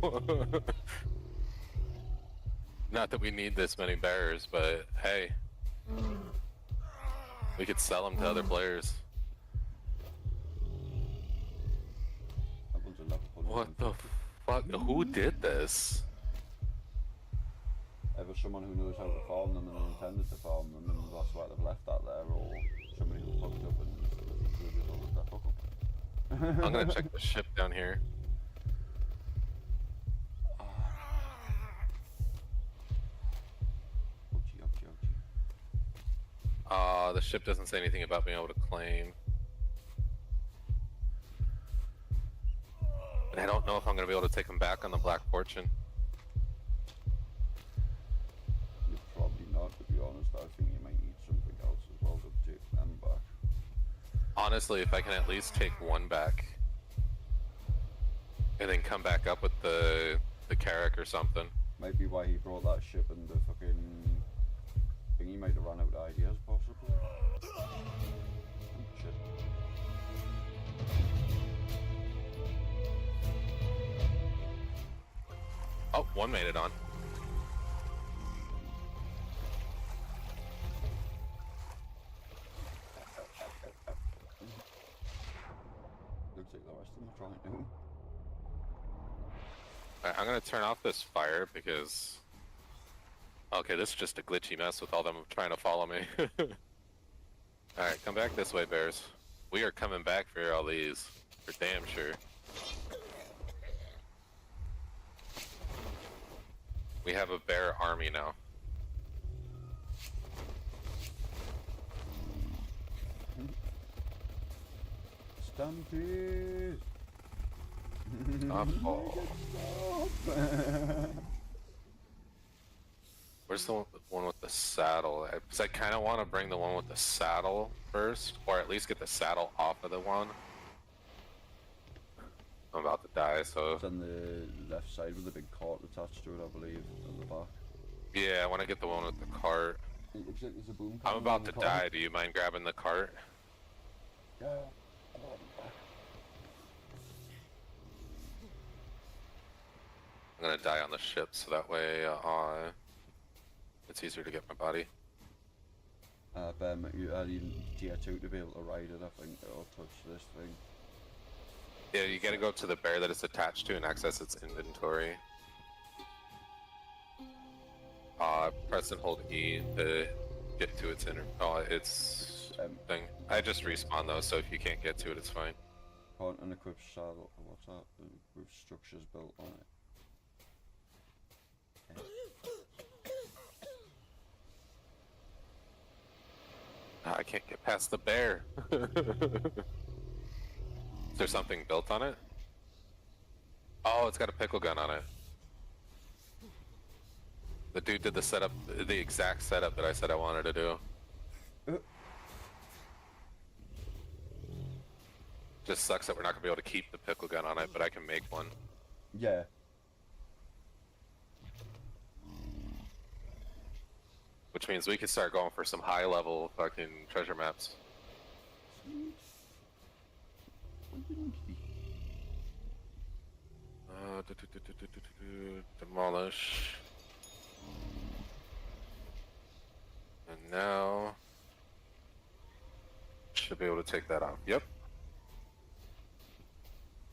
Not that we need this many bears, but hey. We could sell them to other players. What the fuck? Who did this? Either someone who knows how to farm them and intended to farm them, and that's why they've left that there, or somebody who fucked up and included all of that fuck up. I'm gonna check the ship down here. The ship doesn't say anything about being able to claim. And I don't know if I'm going to be able to take them back on the Black Fortune. You're probably not, to be honest. I think you might need something else as well to take them back. Honestly, if I can at least take one back, and then come back up with the Carrack or something. Might be why he brought that ship and the fucking thing. He might have run out of ideas, possibly. Shit. Oh, one made it on. Looks like the rest of them are trying to. Alright, I'm gonna turn off this fire because... Okay, this is just a glitchy mess with all them trying to follow me. Alright, come back this way, bears. We are coming back for all these. For damn sure. We have a bear army now. Stampede! Stop. Where's the one with the saddle? Because I kind of want to bring the one with the saddle first, or at least get the saddle off of the one. I'm about to die, so... It's on the left side with the big cart attached to it, I believe, at the back. Yeah, I want to get the one with the cart. It looks like there's a boom I'm coming about on to the die. cart. Do you mind grabbing the cart? Yeah. I'm gonna die on the ship, so that way it's easier to get my body. Ben, you need tier 2 to be able to ride it, I think, or touch this thing. Yeah, you gotta go to the bear that it's attached to and access its inventory. Press and hold E to get to its its thing. I just respawn though, so if you can't get to it, it's fine. Can't unequip saddle, what's that? With structures built on it. I can't get past the bear. Is there something built on it? Oh, it's got a pickle gun on it. The dude did the setup, the exact setup that I said I wanted to do. Just sucks that we're not gonna be able to keep the pickle gun on it, but I can make one. Yeah. Which means we can start going for some high level fucking treasure maps. Demolish. And now should be able to take that off. Yep.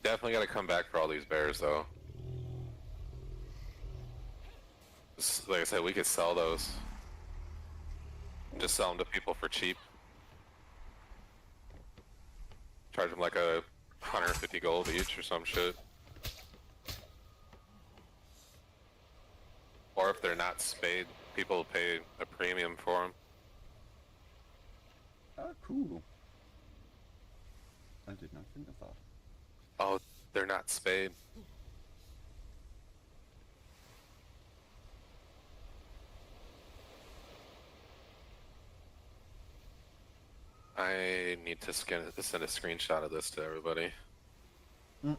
Definitely got to come back for all these bears, though. Like I said, we could sell those. Just sell them to people for cheap. Charge them like 150 gold each or some shit. Or if they're not spayed, people will pay a premium for them. Ah, cool. I did not think of that. Oh, they're not spayed. I need to send a screenshot of this to everybody. Jeez,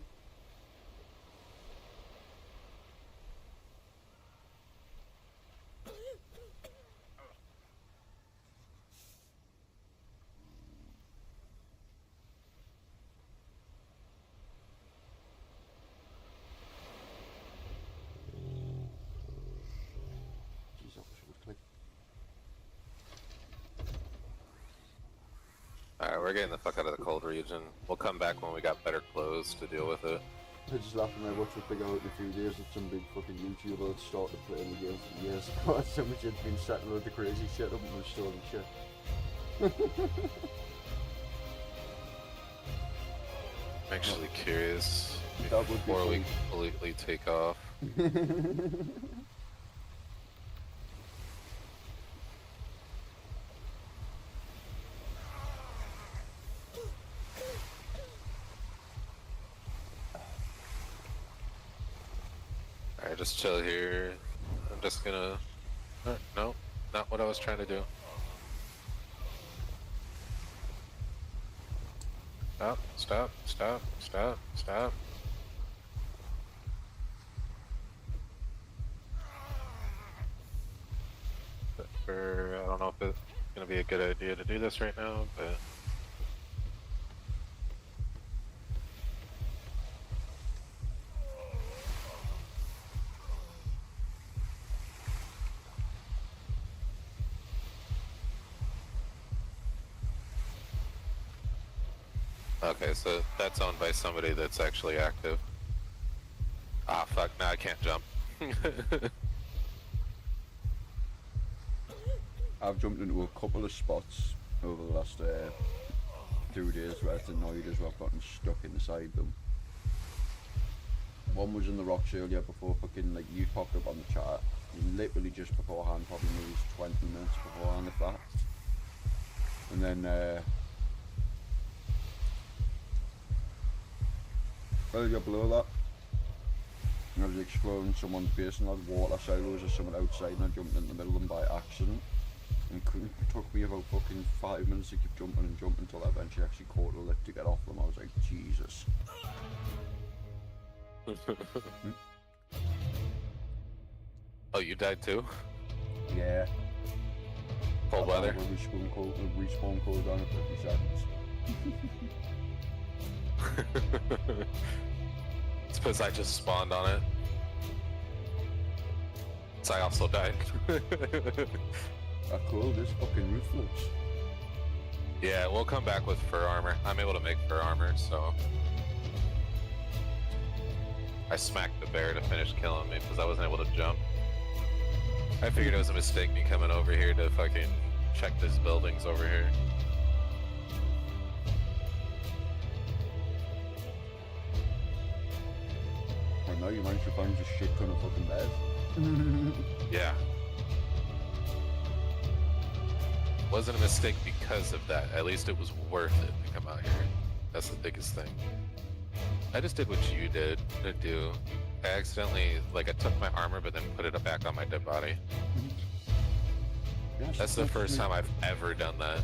I wish I would click. Alright, we're getting the fuck out of the cold region. We'll come back when we got better clothes to deal with it. I just laughing at watch a figure out in a few days that some big fucking YouTuber that started playing the game for years ago. So much had been setting with the crazy shit up and restoring shit. I'm actually curious That would be before we funny. completely take off. Alright, just chill here. I'm just gonna... no, not what I was trying to do. Stop, stop, stop, stop, stop. I don't know if it's gonna be a good idea to do this right now, but... Okay, so that's owned by somebody that's actually active. Ah, fuck, now I can't jump. I've jumped into a couple of spots over the last 2 days where it's annoyed as well. I've gotten stuck inside them. One was in the rocks earlier before fucking like you popped up on the chat. Literally just beforehand, probably maybe 20 minutes beforehand if that. And then earlier below that, I was exploring someone's base and had water silos or someone outside and I jumped in the middle of them by accident. And it took me about fucking 5 minutes to keep jumping and jumping until I eventually actually caught a lift to get off them. I was like, Jesus. Oh, you died too? Yeah. Cold weather? Respawn cold down at 50 seconds. It's because I just spawned on it. So I also died. Ah, cool, this fucking roof looks. Yeah, we'll come back with fur armor. I'm able to make fur armor, so... I smacked the bear to finish killing me because I wasn't able to jump. I figured it was a mistake me coming over here to fucking check these buildings over here. I know you managed to find a shit ton of fucking bears. Yeah. Wasn't a mistake because of that. At least it was worth it to come out here. That's the biggest thing. I just did what you did to do. I accidentally, like, I took my armor but then put it back on my dead body. Yes, That's the first time I've ever done that.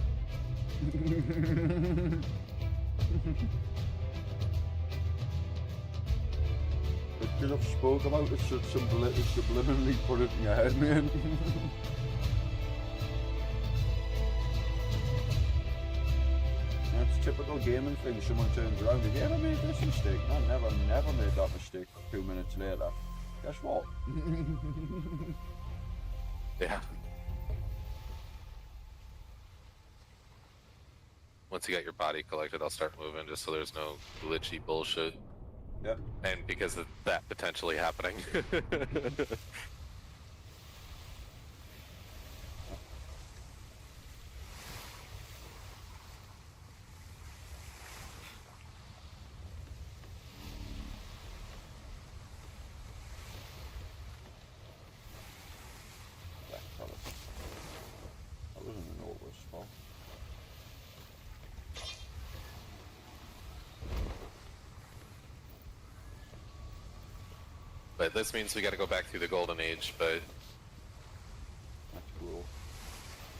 Because I've spoke about it, so subliminally put it in your head, man. That's typical gaming thing. Someone turns around and, "Yeah, I made this mistake." No, never made that mistake. 2 minutes later, guess what? Yeah. Once you got your body collected, I'll start moving just so there's no glitchy bullshit. Yep. And because of that potentially happening. That wasn't an awkward spot. But this means we gotta go back through the Golden Age, but That's cool.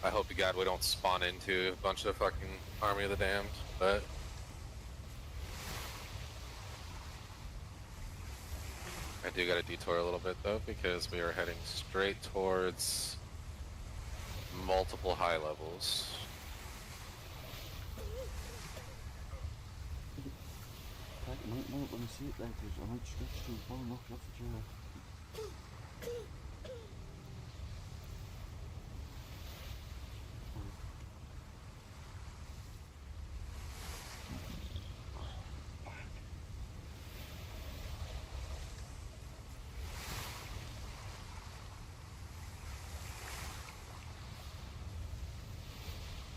I hope to God we don't spawn into a bunch of fucking Army of the Damned, but I do gotta detour a little bit though, because we are heading straight towards multiple high levels. I might not want to see it there because I might stretch too far and knock it off the chair.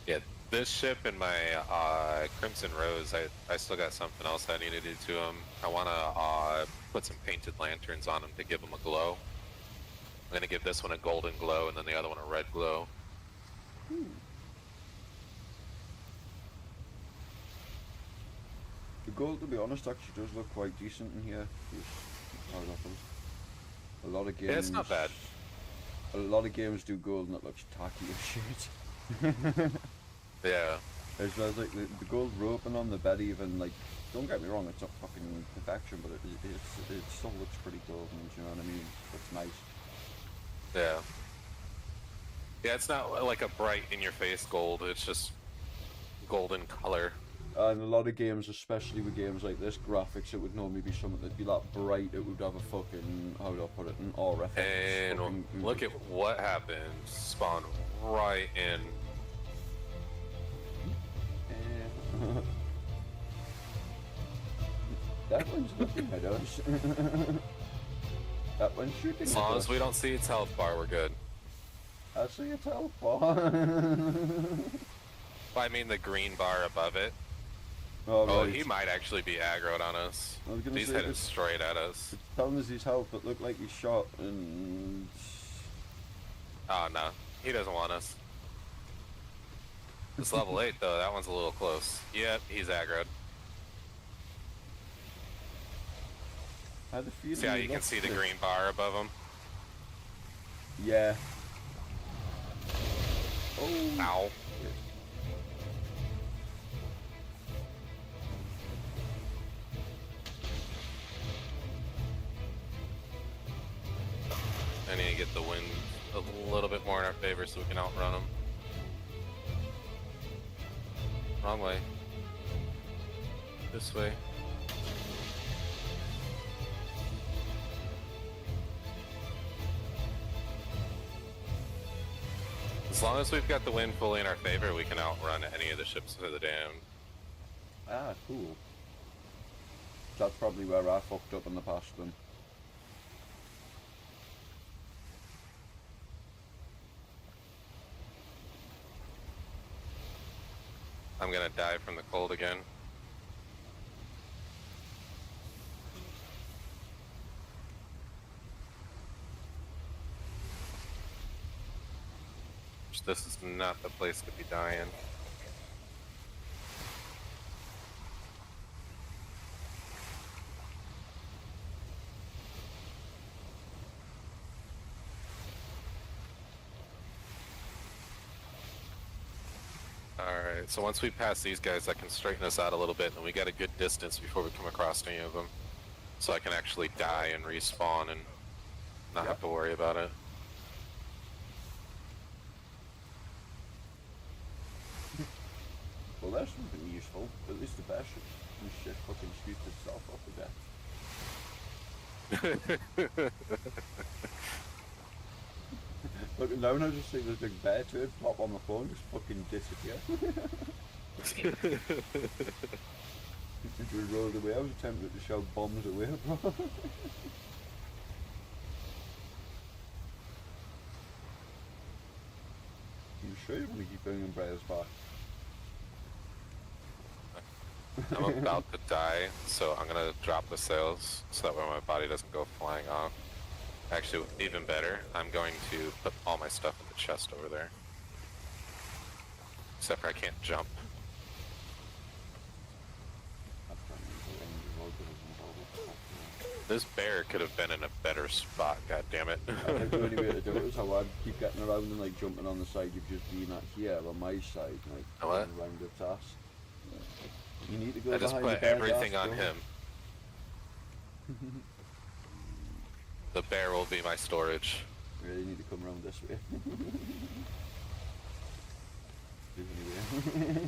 Yeah, this ship and my Crimson Rose, I still got something else I need to do to them. I want to put some painted lanterns on them to give them a glow. I'm going to give this one a golden glow and then the other one a red glow. The gold, to be honest, actually does look quite decent in here. A lot of games. Yeah, it's not bad. A lot of games do gold and it looks tacky as shit. Yeah. As well as like the gold roping on the bed, even like, don't get me wrong, it's not fucking perfection, but it still looks pretty golden. Do you know what I mean? It's nice. Yeah. Yeah, it's not like a bright in-your-face gold, it's just golden color. And a lot of games, especially with games like this, graphics, it would normally be something that'd be that bright, it would have a fucking, how do I put it, an aura effect. And look at what happened. Spawned right in. That one's looking at us. That one's shooting As at long us. as we don't see its health bar, we're good. I see its health bar. Well, I mean the green bar above it. Oh, Oh, right. he might actually be aggroed on us. I was gonna He's say headed it's- straight at us. It's telling us his health, but looked like he's shot, and... Oh, no. He doesn't want us. It's level 8, though. That one's a little close. Yep, he's aggroed. I had a feeling See how he you can looked see the it. green bar above him? Yeah. Oh. Ow. I need to get the wind a little bit more in our favor so we can outrun them. Wrong way. This way. As long as we've got the wind fully in our favor, we can outrun any of the ships of the damned. Ah, cool. That's probably where I fucked up in the past then. I'm gonna die from the cold again. This is not the place to be dying. Alright, so once we pass these guys, that can straighten us out a little bit, and we got a good distance before we come across any of them. So I can actually die and respawn and not have to worry about it. Oh Well, that's something useful. At least the bear shit, this shit fucking shoots itself off the deck. Look, now I just see this big bear turd pop on the phone, just fucking disappear. It just rolled away. I was attempting to shout bombs away, bro. You sure you want to keep bringing bears back? I'm about to die, so I'm gonna drop the sails so that way my body doesn't go flying off. Actually, even better, I'm going to put all my stuff in the chest over there. Except for I can't jump. This bear could have been in a better spot, god damn it. I think the only way to do it is how I'd keep getting around and like jumping on the side you've just been at here on my side, like What? going around its ass. You need to go I just behind the put bear's everything ass, on bro. him. The bear will be my storage. Really need to come around this way. Anyway.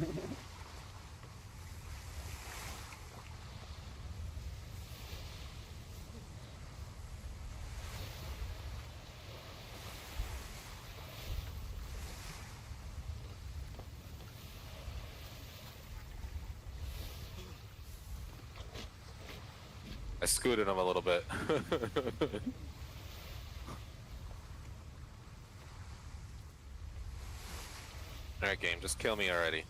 I scooted him a little bit. Alright game, just kill me already.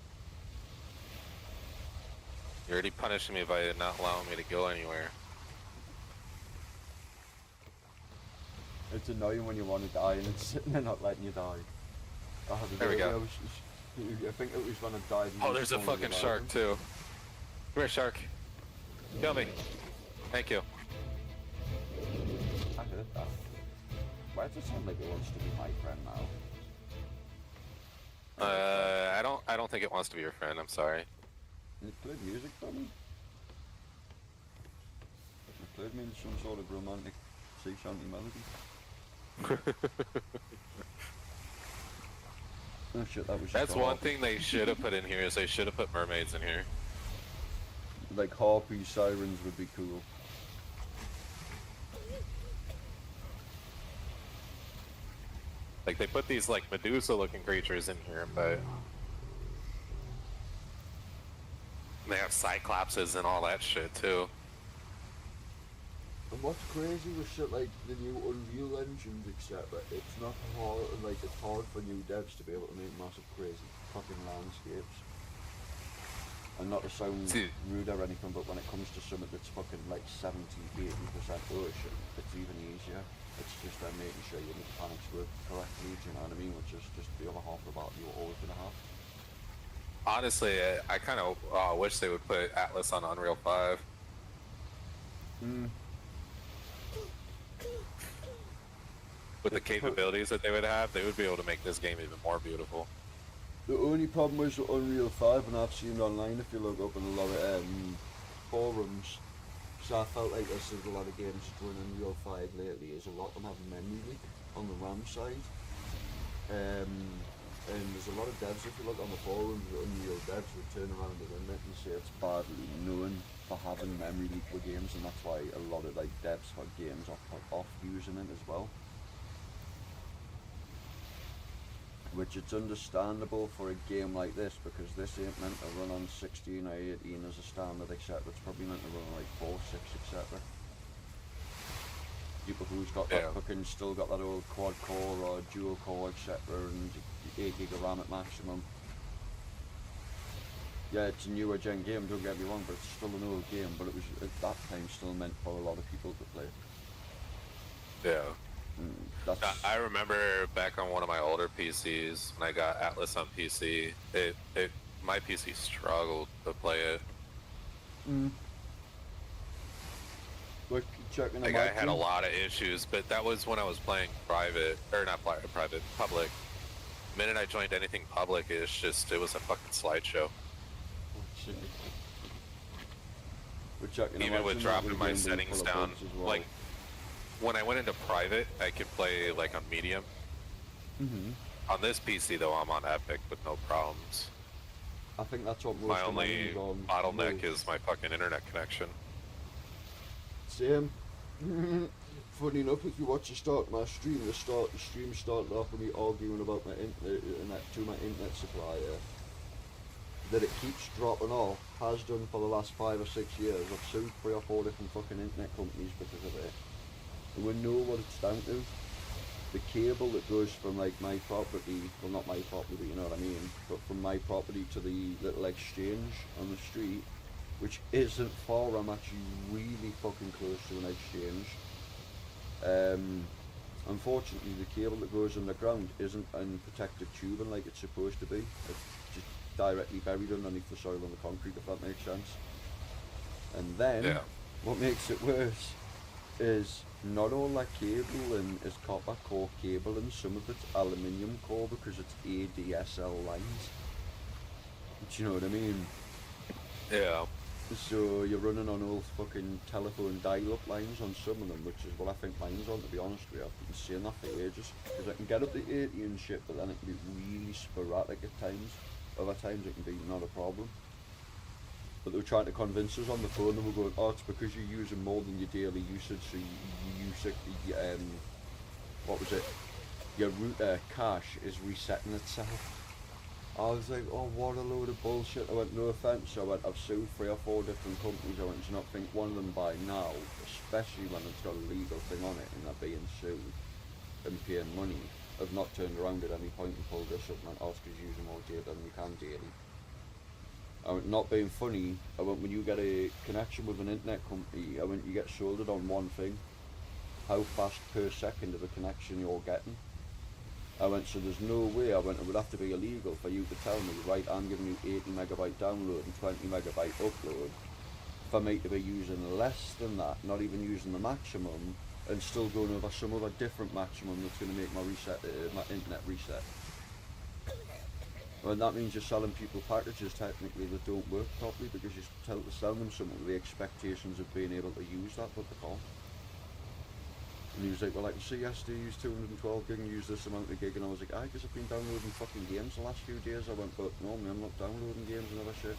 You're already punishing me by not allowing me to go anywhere. It's annoying when you want to die and it's sitting there not letting you die. There we go. I think it was when I died. Oh, there's a fucking shark too. Come here, shark. Kill me. Thank you. I heard that. Why does it sound like it wants to be my friend now? I don't think it wants to be your friend, I'm sorry. Can it play music for me? It played me some sort of romantic sea shanty melody. Oh shit, that was just That's a one harpy. thing they should have put in here is they should have put mermaids in here. Like harpy sirens would be cool. Like they put these like Medusa looking creatures in here, but they have cyclopses and all that shit too. And what's crazy with shit like the new Unreal Engines, etc., it's not hard, like it's hard for new devs to be able to make massive crazy fucking landscapes. And not to sound rude or anything, but when it comes to something that's fucking like 70-80% ocean, it's even easier. It's just making sure your mechanics work correctly, do you know what I mean? Which is just the other half of the battle you're always going to have. Honestly, I kind of wish they would put Atlas on Unreal 5. With the capabilities that they would have, they would be able to make this game even more beautiful. The only problem with Unreal 5, and I've seen it online if you look up in a lot of forums, so I felt like there's a lot of games doing Unreal 5 lately, is a lot of them have memory leak on the RAM side. And there's a lot of devs, if you look on the forums, Unreal devs would turn around and admit and say it's badly known for having memory leak with games, and that's why a lot of like devs for games are put off using it as well. Which it's understandable for a game like this, because this ain't meant to run on 16 or 18 as a standard, etc. It's probably meant to run on like 4, 6, etc. People who's got that fucking still got that old quad core or dual core, etc. and 8 gig of RAM at maximum. Yeah, it's a newer gen game, don't get me wrong, but it's still an old game, but it was at that time still meant for a lot of people to play. Yeah. I remember back on one of my older PCs when I got Atlas on PC. My PC struggled to play it. Like checking Like I had a lot of issues, but that was when I was playing private, or not private, public. The minute I joined anything public, it was a fucking slideshow. Even with dropping my settings down, like when I went into private, I could play like on medium. On this PC though, I'm on epic with no problems. I think that's what most My of mine only is on. bottleneck is my fucking internet connection. Same. Funny enough, if you watch the start of my stream, the stream started off with me arguing about my internet supplier. That it keeps dropping off, has done for the last 5 or 6 years. I've sued 3 or 4 different fucking internet companies because of it. And we know what it's down to. The cable that goes from like my property, well not my property, but you know what I mean, but from my property to the little exchange on the street, which isn't far, I'm actually really fucking close to an exchange. Unfortunately the cable that goes underground isn't in protected tubing like it's supposed to be. It's just directly buried underneath the soil and the concrete, if that makes sense. And then, what makes it worse is not all that cable is copper core cable, and some of it's aluminium core because it's ADSL lines. Do you know what I mean? Yeah. So you're running on old fucking telephone dial-up lines on some of them, which is what I think mine's on, to be honest with you. I've been saying that for ages. Because I can get up to 80 and shit, but then it can be really sporadic at times. Other times it can be not a problem. But they were trying to convince us on the phone, and we're going, oh, it's because you're using more than your daily usage, so you use it, what was it? Your router cache is resetting itself. I was like, oh, what a load of bullshit. I went, no offence. I went, I've sued 3 or 4 different companies. I went, do you not think one of them by now, especially when it's got a legal thing on it and they're being sued and paying money, have not turned around at any point and pulled this up and went, oh, it's because you're using more data than you can daily. I went, not being funny, I went, when you get a connection with an internet company, I went, you get sold it on one thing, how fast per second of a connection you're getting. I went, so there's no way, I went, it would have to be illegal for you to tell me, right, I'm giving you 80 megabyte download and 20 megabyte upload, for me to be using less than that, not even using the maximum, and still going over some other different maximum that's going to make my internet reset. And that means you're selling people packages technically that don't work properly because you're selling them something with the expectations of being able to use that, but they can't. And he was like, well, I can see yesterday you used 212 gig and use this amount of gig, and I was like, because I've been downloading fucking games the last few days. I went, but normally I'm not downloading games and other shit.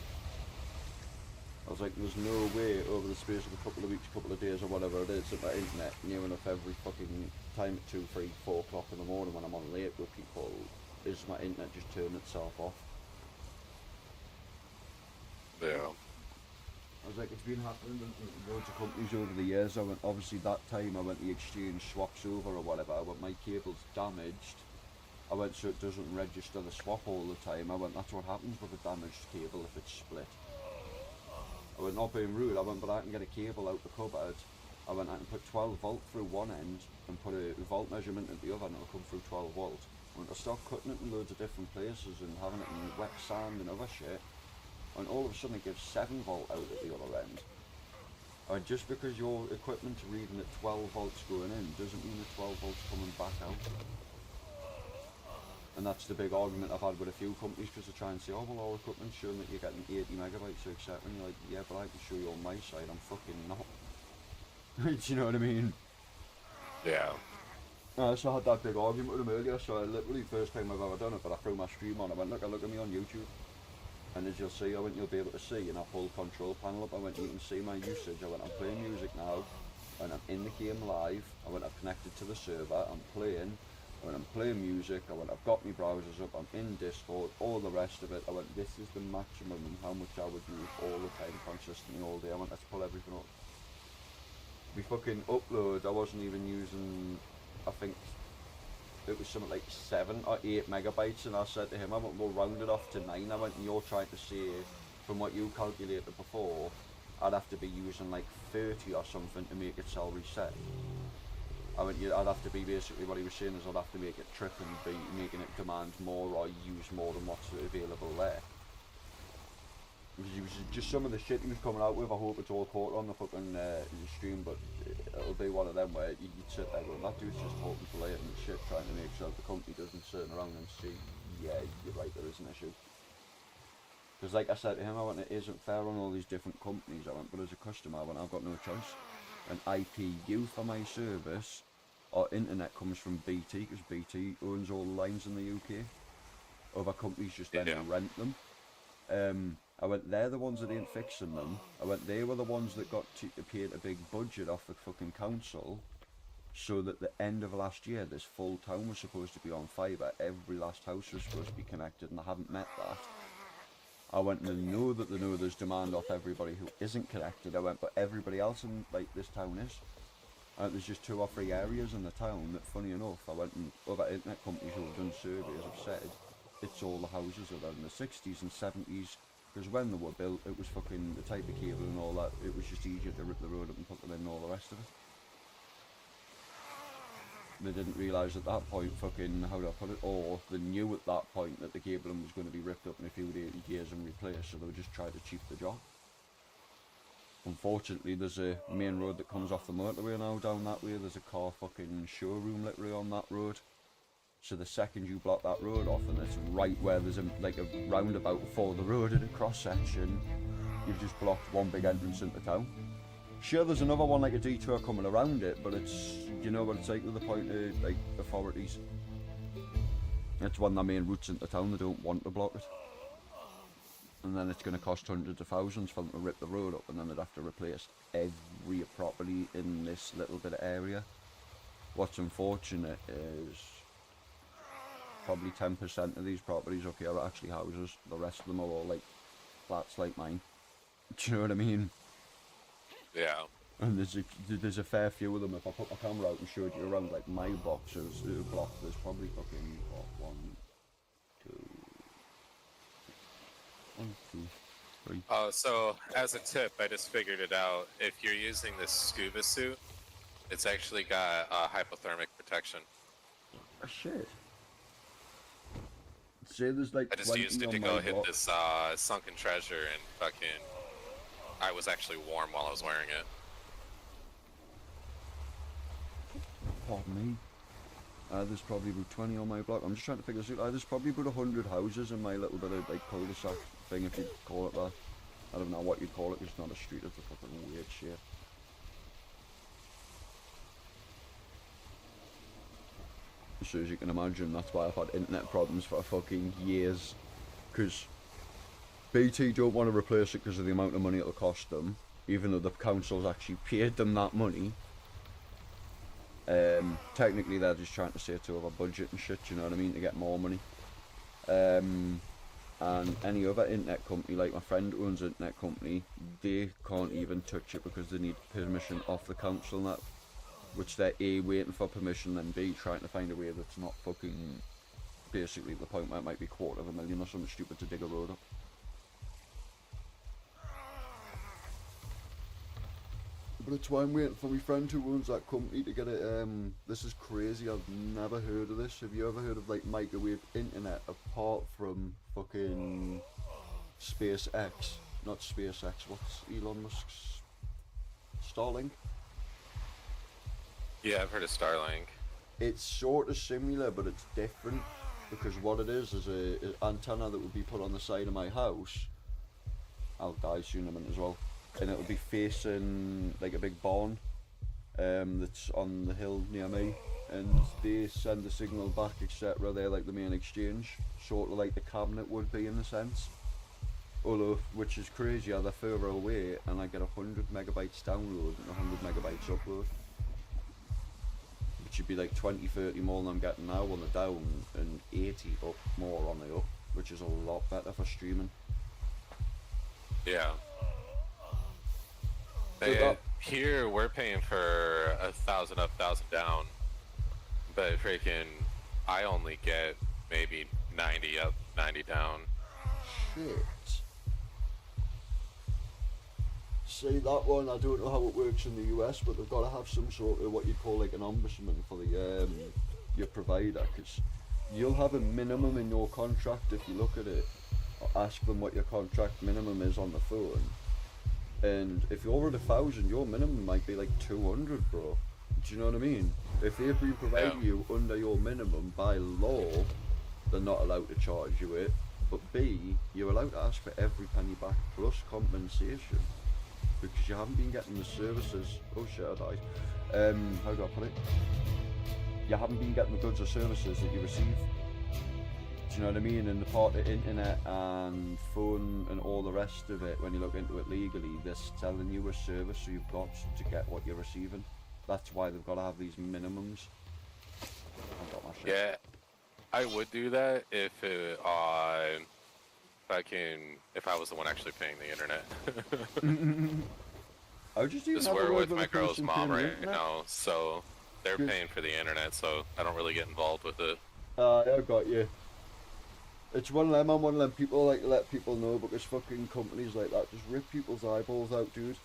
I was like, there's no way over the space of a couple of weeks, couple of days or whatever it is that my internet, near enough every fucking time at 2, 3, 4 o'clock in the morning when I'm on late with people, is my internet just turning itself off. Yeah. I was like, it's been happening in loads of companies over the years. I went, obviously that time I went, the exchange swaps over or whatever, I went, my cable's damaged. I went, so it doesn't register the swap all the time. I went, that's what happens with a damaged cable if it's split. I went, not being rude, I went, but I can get a cable out the cupboard. I went, I can put 12 volt through one end and put a volt measurement at the other and it'll come through 12 volt. I went, I start cutting it in loads of different places and having it in wet sand and other shit. And all of a sudden it gives 7 volt out at the other end. And just because your equipment's reading at 12 volts going in doesn't mean the 12 volts coming back out. And that's the big argument I've had with a few companies, because they try and say, oh well, our equipment's showing that you're getting 80 megabytes to accept, and you're like, yeah, but I can show you on my side, I'm fucking not. Do you know what I mean? Yeah. So I had that big argument with him earlier, so I literally, first time I've ever done it, but I threw my stream on, I went, look at me on YouTube. And as you'll see, I went, you'll be able to see, and I pulled control panel up, I went, you can see my usage, I went, I'm playing music now, and I'm in the game live, I went, I've connected to the server, I'm playing, I went, I'm playing music, I went, I've got my browsers up, I'm in Discord, all the rest of it, I went, this is the maximum and how much I would use all the time, consistently, all day, I went, let's pull everything up. We fucking upload, I wasn't even using, I think, it was something like 7 or 8 megabytes, and I said to him, I went, we'll round it off to 9, I went, and you're trying to say, from what you calculated before, I'd have to be using like 30 or something to make it cell reset. I went, yeah, I'd have to be, basically what he was saying is I'd have to make it trip and be making it demand more or use more than what's available there. Because he was just some of the shit he was coming out with, I hope it's all caught on the fucking stream, but it'll be one of them where you'd sit there going, that dude's just talking polite and shit, trying to make sure the company doesn't turn around and see, yeah, you're right, there is an issue. Because like I said to him, I went, it isn't fair on all these different companies, I went, but as a customer, I went, I've got no choice. And IPU for my service, or internet comes from BT, because BT owns all the lines in the UK. Other companies just then rent them. I went, they're the ones that ain't fixing them. I went, they were the ones that got paid a big budget off the fucking council, so that the end of last year, this full town was supposed to be on fibre. Every last house was supposed to be connected, and I haven't met that. I went, and I know that they know there's demand off everybody who isn't connected. I went, but everybody else in like this town is. There's just 2 or 3 areas in the town that, funny enough, I went and other internet companies who have done surveys have said it's all the houses that are in the 60s and 70s, because when they were built, it was fucking the type of cable and all that, it was just easier to rip the road up and put them in and all the rest of it. They didn't realise at that point, fucking, how do I put it, or they knew at that point that the cabling was going to be ripped up in a few years and replaced, so they would just try to cheap the job. Unfortunately, there's a main road that comes off the motorway now down that way. There's a car fucking showroom literally on that road. So the second you block that road off, and it's right where there's a roundabout for the road in a cross section, you've just blocked one big entrance into town. Sure, there's another one like a detour coming around it, but it's, you know what it's like with the point of like authorities. It's one of the main routes into town. They don't want to block it. And then it's going to cost hundreds of thousands for them to rip the road up, and then they'd have to replace every property in this little bit of area. What's unfortunate is probably 10% of these properties up here are actually houses. The rest of them are all like flats like mine. Do you know what I mean? Yeah. And there's a fair few of them. If I put my camera out and showed you around like my boxes, block, there's probably fucking what, 1, 2, 3. So as a tip, I just figured it out. If you're using this scuba suit, it's actually got hypothermic protection. Oh shit. Say there's like I just used it to go hit this sunken treasure, and fucking, I was actually warm while I was wearing it. Pardon me. There's probably about 20 on my block. I'm just trying to figure this out. There's probably about 100 houses in my little bit of like cul-de-sac thing, if you'd call it that. I don't know what you'd call it, it's not a street, it's a fucking weird shit. So as you can imagine, that's why I've had internet problems for fucking years. Because BT don't want to replace it because of the amount of money it'll cost them, even though the council's actually paid them that money. Technically they're just trying to say to have a budget and shit, you know what I mean, to get more money. And any other internet company, like my friend owns an internet company, they can't even touch it because they need permission off the council and that, which they're A, waiting for permission, and B, trying to find a way that's not fucking, basically the point where it might be $250,000 or something stupid to dig a road up. But it's why I'm waiting for my friend who owns that company to get it. This is crazy, I've never heard of this. Have you ever heard of like microwave internet apart from fucking SpaceX? Not SpaceX, what's Elon Musk's? Starlink? Yeah, I've heard of Starlink. It's sort of similar, but it's different, because what it is an antenna that would be put on the side of my house. I'll die soon in a minute as well. And it'll be facing like a big barn that's on the hill near me, and they send the signal back, etc. They're like the main exchange, sort of like the cabinet would be in a sense. Although, which is crazy, they're further away, and I get 100 megabytes download and 100 megabytes upload. Which would be like 20-30 more than I'm getting now on the down, and 80 up more on the up, which is a lot better for streaming. Yeah. Here we're paying for 1,000 up, 1,000 down, but freaking I only get maybe 90 up, 90 down. Shit. See, that one, I don't know how it works in the US, but they've got to have some sort of what you'd call like an ombudsman for the your provider, because you'll have a minimum in your contract if you look at it. Ask them what your contract minimum is on the phone. And if you're at 1,000, your minimum might be like 200, bro. Do you know what I mean? If they've been providing you under your minimum by law, they're not allowed to charge you it. But B, you're allowed to ask for every penny back plus compensation, because you haven't been getting the services. Oh shit, I died. How do I put it? You haven't been getting the goods or services that you receive. Do you know what I mean? And the part of internet and phone and all the rest of it, when you look into it legally, they're telling you a service, so you've got to get what you're receiving. That's why they've got to have these minimums. I've got my shit. Yeah, I would do that if if I was the one actually paying the internet. I would just even Just have a we're word with my the girl's person mom paying the right internet. now, so they're Good. paying for the internet, so I don't really get involved with it. I got you. It's one of them, I'm one of them people like to let people know, because fucking companies like that just rip people's eyeballs out, dude.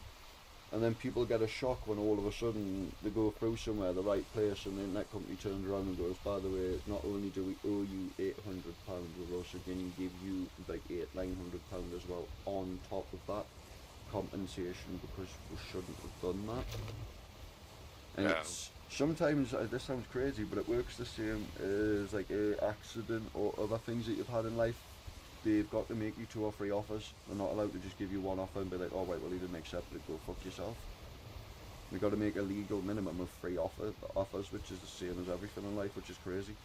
And then people get a shock when all of a sudden they go through somewhere, the right place, and the internet company turns around and goes, by the way, not only do we owe you £800, we're also going to give you like £900 as well on top of that compensation, because we shouldn't have done that. And Yeah. it's sometimes, this sounds crazy, but it works the same as like a accident or other things that you've had in life. They've got to make you 2 or 3 offers. They're not allowed to just give you one offer and be like, oh wait, well he didn't accept it, go fuck yourself. They've got to make a legal minimum of 3 offers, which is the same as everything in life, which is crazy.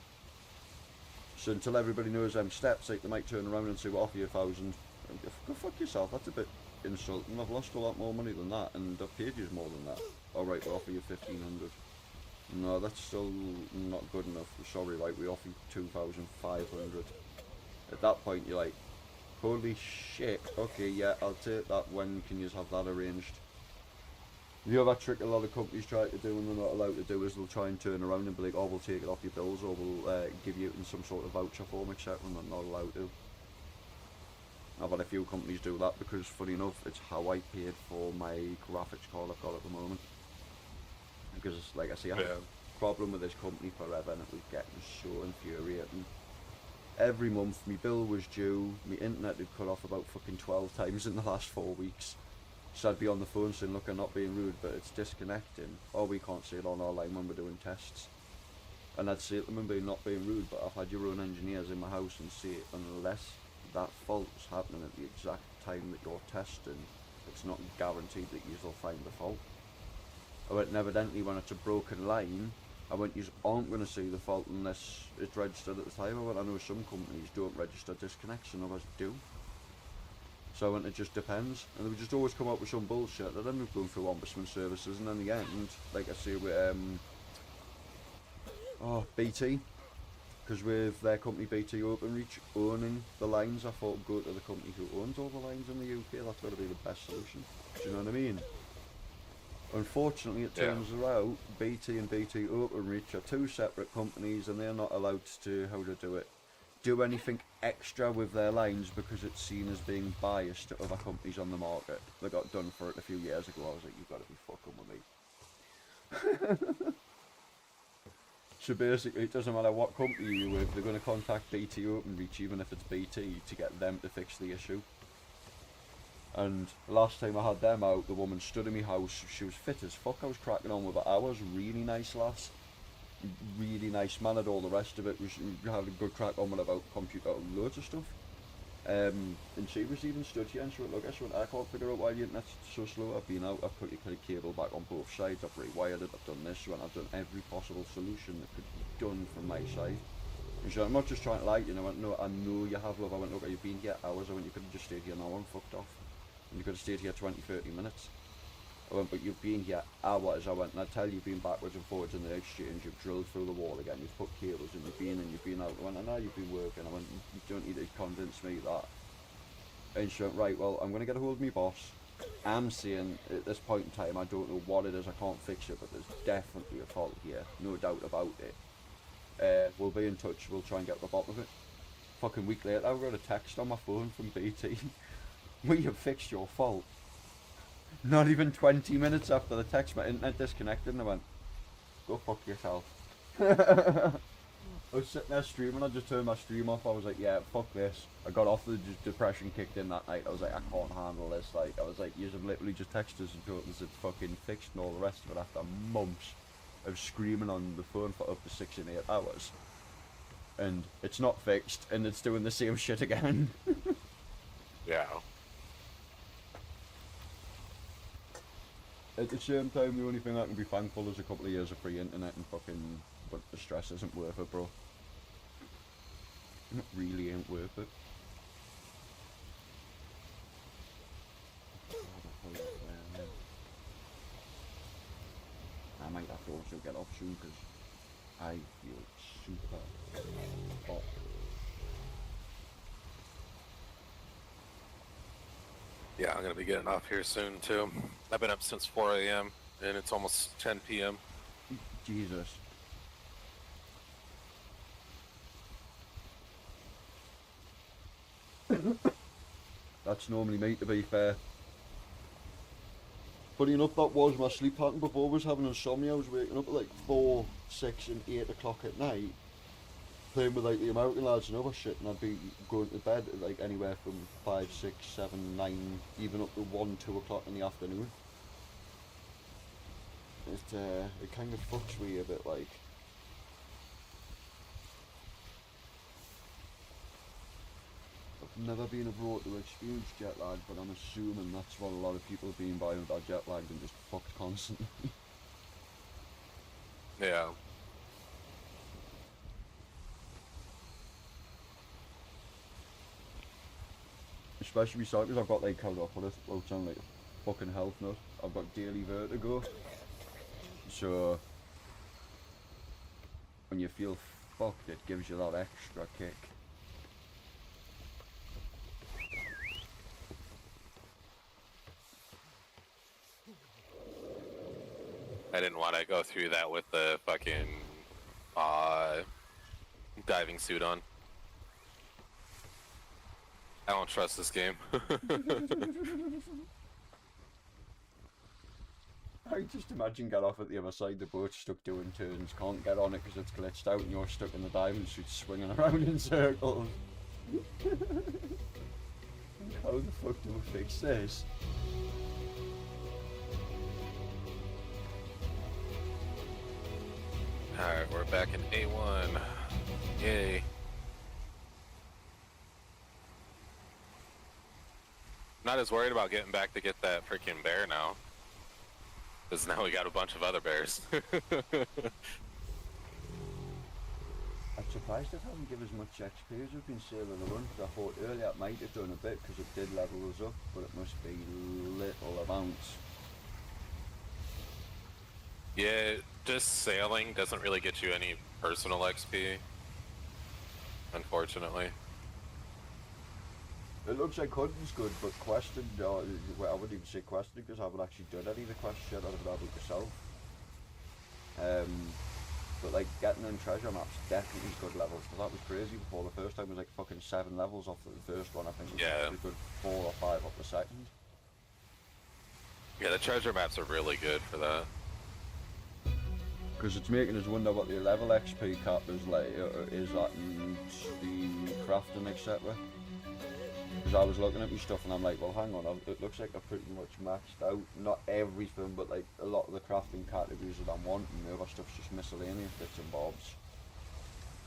So until everybody knows them steps, like they might turn around and say, we'll offer you 1,000. Go fuck yourself, that's a bit insulting. I've lost a lot more money than that, and I've paid you more than that. Alright, we'll offer you 1,500. No, that's still not good enough. Sorry, right, we offer you 2,500. At that point, you're like, holy shit, okay, yeah, I'll take that. When can you have that arranged? The other trick a lot of companies try to do and they're not allowed to do is they'll try and turn around and be like, oh, we'll take it off your bills, or we'll give you it in some sort of voucher form, etc. And they're not allowed to. I've had a few companies do that because, funny enough, it's how I paid for my graphics card I've got at the moment. Because, like I say, I had a problem with this company forever and it was getting so infuriating. Every month, my bill was due, my internet had cut off about fucking 12 times in the last 4 weeks. So I'd be on the phone saying, look, I'm not being rude, but it's disconnecting. Or we can't see it on our line when we're doing tests. And I'd say to them, not being rude, but I've had your own engineers in my house and say, unless that fault's happening at the exact time that you're testing, it's not guaranteed that you'll find the fault. I went, and evidently when it's a broken line, I went, you aren't going to see the fault unless it's registered at the time. I went, I know some companies don't register disconnection, others do. So I went, it just depends. And they would just always come up with some bullshit. They'd end up going through ombudsman services, and in the end, like I say with BT, because with their company BT Openreach owning the lines, I thought go to the company who owns all the lines in the UK. That's got to be the best solution. Do you know what I mean? Unfortunately, it turns out BT and BT Openreach are 2 separate companies, and they're not allowed to, how to do anything extra with their lines because it's seen as being biased to other companies on the market. They got done for it a few years ago. I was like, you've got to be fucking with me. So basically, it doesn't matter what company you're with, they're going to contact BT Openreach, even if it's BT, to get them to fix the issue. And last time I had them out, the woman stood in my house, she was fit as fuck, I was cracking on with her hours, really nice lass, really nice man, and all the rest of it, we had a good crack on with about computer, loads of stuff. And she was even stood here and she went, look, I can't figure out why the internet's so slow. I've been out, I've put your cable back on both sides, I've rewired it, I've done this, she went, I've done every possible solution that could be done from my side. And she went, I'm not just trying to lie, you know. I went, no, I know you have, love. I went, look, you've been here hours. I went, you could have just stayed here an hour and fucked off. And you could have stayed here 20, 30 minutes. I went, but you've been here hours. I went, and I tell you, you've been backwards and forwards in the exchange, you've drilled through the wall again, you've put cables in, you've been out. I went, I know you've been working. I went, you don't need to convince me that. And she went, right, well, I'm going to get a hold of my boss. I'm saying, at this point in time, I don't know what it is, I can't fix it, but there's definitely a fault here, no doubt about it. We'll be in touch, we'll try and get to the bottom of it. Fucking week later, I got a text on my phone from BT. We have fixed your fault. Not even 20 minutes after the text, my internet disconnected, and I went, go fuck yourself. I was sitting there streaming, I just turned my stream off, I was like, yeah, fuck this. I got off, the depression kicked in that night, I was like, I can't handle this, like, I was like, you have literally just texted us and told us it's fucking fixed and all the rest of it after months of screaming on the phone for up to 6 and 8 hours. And it's not fixed, and it's doing the same shit again. Yeah. At the same time, the only thing I can be thankful is a couple of years of free internet and fucking, but the stress isn't worth it, bro. It really ain't worth it. I might have to also get off soon because I feel super hot. Yeah, I'm gonna be getting off here soon too. I've been up since 4 a.m. and it's almost 10 p.m. Jesus. That's normally me, to be fair. Funny enough, that was my sleep pattern before I was having insomnia. I was waking up at like 4, 6 and 8 o'clock at night, playing with like the American lads and other shit, and I'd be going to bed at like anywhere from 5, 6, 7, 9, even up to 1, 2 o'clock in the afternoon. It kind of fucks with you a bit, like. I've never been abroad to experience jet lag, but I'm assuming that's what a lot of people have been by with that jet lag and just fucked constantly. Yeah. Especially beside because I've got like, how do I put it? Well, sound like a fucking health nut. I've got daily vertigo. So when you feel fucked, it gives you that extra kick. I didn't want to go through that with the fucking diving suit on. I don't trust this game. I just imagine get off at the other side, the boat's stuck doing turns, can't get on it because it's glitched out and you're stuck in the diving suit swinging around in circles. How the fuck do we fix this? Alright, we're back in A1. Yay. Not as worried about getting back to get that freaking bear now. Because now we got a bunch of other bears. I'm surprised it hasn't given as much XP as we've been sailing around, because I thought earlier it might have done a bit because it did level us up, but it must be little amounts. Yeah, just sailing doesn't really get you any personal XP. Unfortunately. It looks like hunting's good, but questing, well, I wouldn't even say questing because I haven't actually done any of the quest shit out of it myself. But like getting in treasure maps definitely good levels, because that was crazy before. The first time was like fucking 7 levels off the first one, I think. Yeah. It was a good 4 or 5 off the second. Yeah, the treasure maps are really good for that. Because it's making us wonder what the level XP cap is like, is that in the crafting, etc. Because I was looking at my stuff and I'm like, well hang on, it looks like I've pretty much maxed out, not everything, but like a lot of the crafting categories that I'm wanting. The other stuff's just miscellaneous bits and bobs.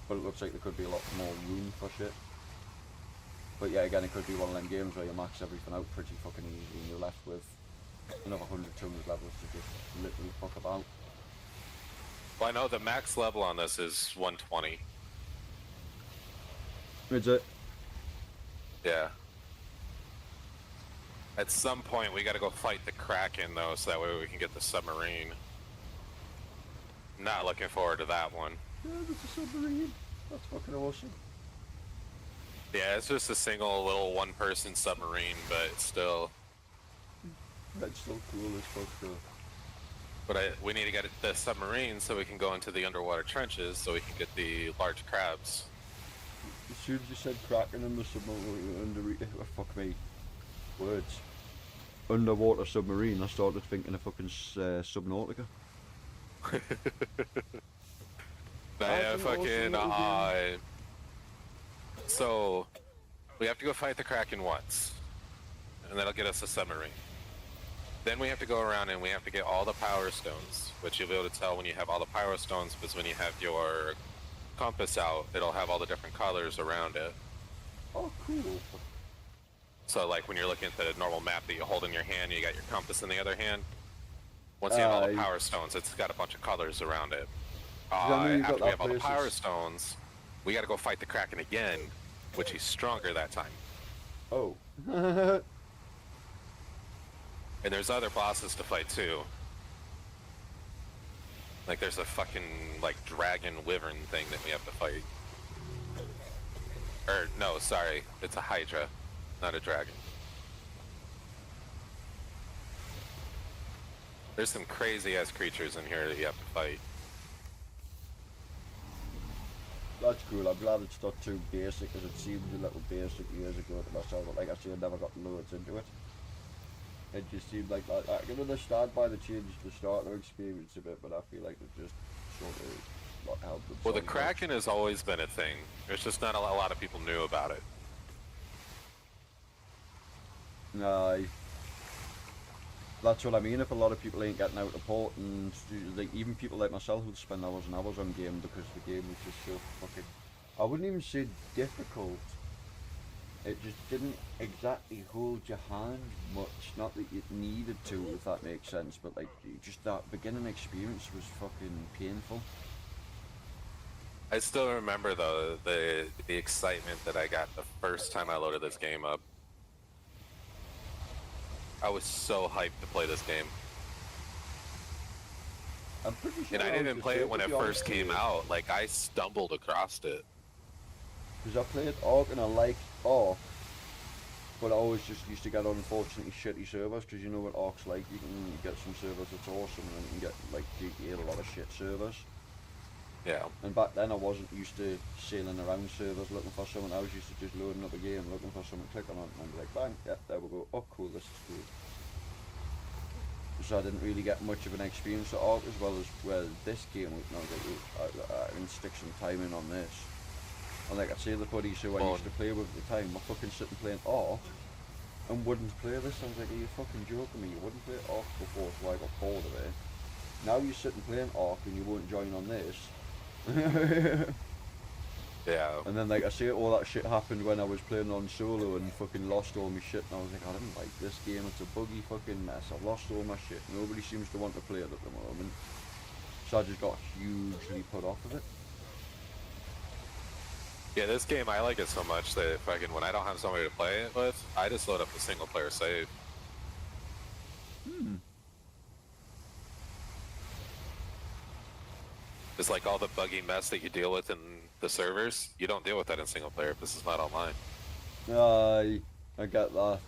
But it looks like there could be a lot more room for shit. But yeah, again, it could be one of them games where you max everything out pretty fucking easy and you're left with another 100, 200 levels to just literally fuck about. Well, I know the max level on this is 120. Is it? Yeah. At some point, we gotta go fight the Kraken, though, so that way we can get the submarine. Not looking forward to that one. Yeah, there's a submarine. That's fucking awesome. Yeah, it's just a single little one-person submarine, but still. That's so cool as fuck, though. But we need to get the submarine so we can go into the underwater trenches so we can get the large crabs. As soon as you said Kraken in the submarine, fuck me, words. Underwater submarine, I started thinking of fucking Subnautica. Yeah, fucking, so, we have to go fight the Kraken once, and that'll get us a submarine. Then we have to go around and we have to get all the power stones, which you'll be able to tell when you have all the power stones, because when you have your compass out, it'll have all the different colors around it. Oh, cool. So like when you're looking at the normal map that you hold in your hand, you got your compass in the other hand. Once you have all the power stones, it's got a bunch of colors around it. After we have all the power stones, we gotta go fight the Kraken again, which he's stronger that time. Oh. And there's other bosses to fight too. Like there's a fucking like dragon wyvern thing that we have to fight. Or no, sorry, it's a hydra, not a dragon. There's some crazy ass creatures in here that you have to fight. That's cool. I'm glad it's not too basic, as it seemed a little basic years ago to myself. But like I say, I never got loads into it. It just seemed like that. I can understand why they changed the starter experience a bit, but I feel like it just sort of not helped them. Well, the Kraken has always been a thing. There's just not a lot of people knew about it. Aye. That's what I mean. If a lot of people ain't getting out of port, and like even people like myself who spend hours and hours on game because the game was just so fucking, I wouldn't even say difficult. It just didn't exactly hold your hand much. Not that you needed to, if that makes sense, but like just that beginning experience was fucking painful. I still remember though the excitement that I got the first time I loaded this game up. I was so hyped to play this game. I'm pretty sure. And I didn't play it when it first came out. Like I stumbled across it. Because I played Ark and I liked Ark, but I always just used to get unfortunately shitty servers. Because you know what Ark's like, you can get some servers that's awesome, and then you can get like GTA a lot of shit servers. Yeah. And back then I wasn't used to sailing around servers looking for something. I was used to just loading up a game, looking for something, clicking on it, and I'd be like, bang, yeah, there we go. Oh, cool, this is cool. So I didn't really get much of an experience at Ark, as well as this game. And I was like, I can stick some time in on this. And like I say, the buddies who I used to play with at the time were fucking sitting playing Ark and wouldn't play this. I was like, are you fucking joking me? You wouldn't play Ark before, so I got bored of it. Now you're sitting playing Ark and you won't join on this. Yeah. And then like I say, all that shit happened when I was playing on solo and fucking lost all my shit, and I was like, I didn't like this game, it's a buggy fucking mess, I've lost all my shit, nobody seems to want to play it at the moment. So I just got hugely put off of it. Yeah, this game, I like it so much that fucking when I don't have somebody to play it with, I just load up a single player save. It's like all the buggy mess that you deal with in the servers, you don't deal with that in single player if this is not online. I get that.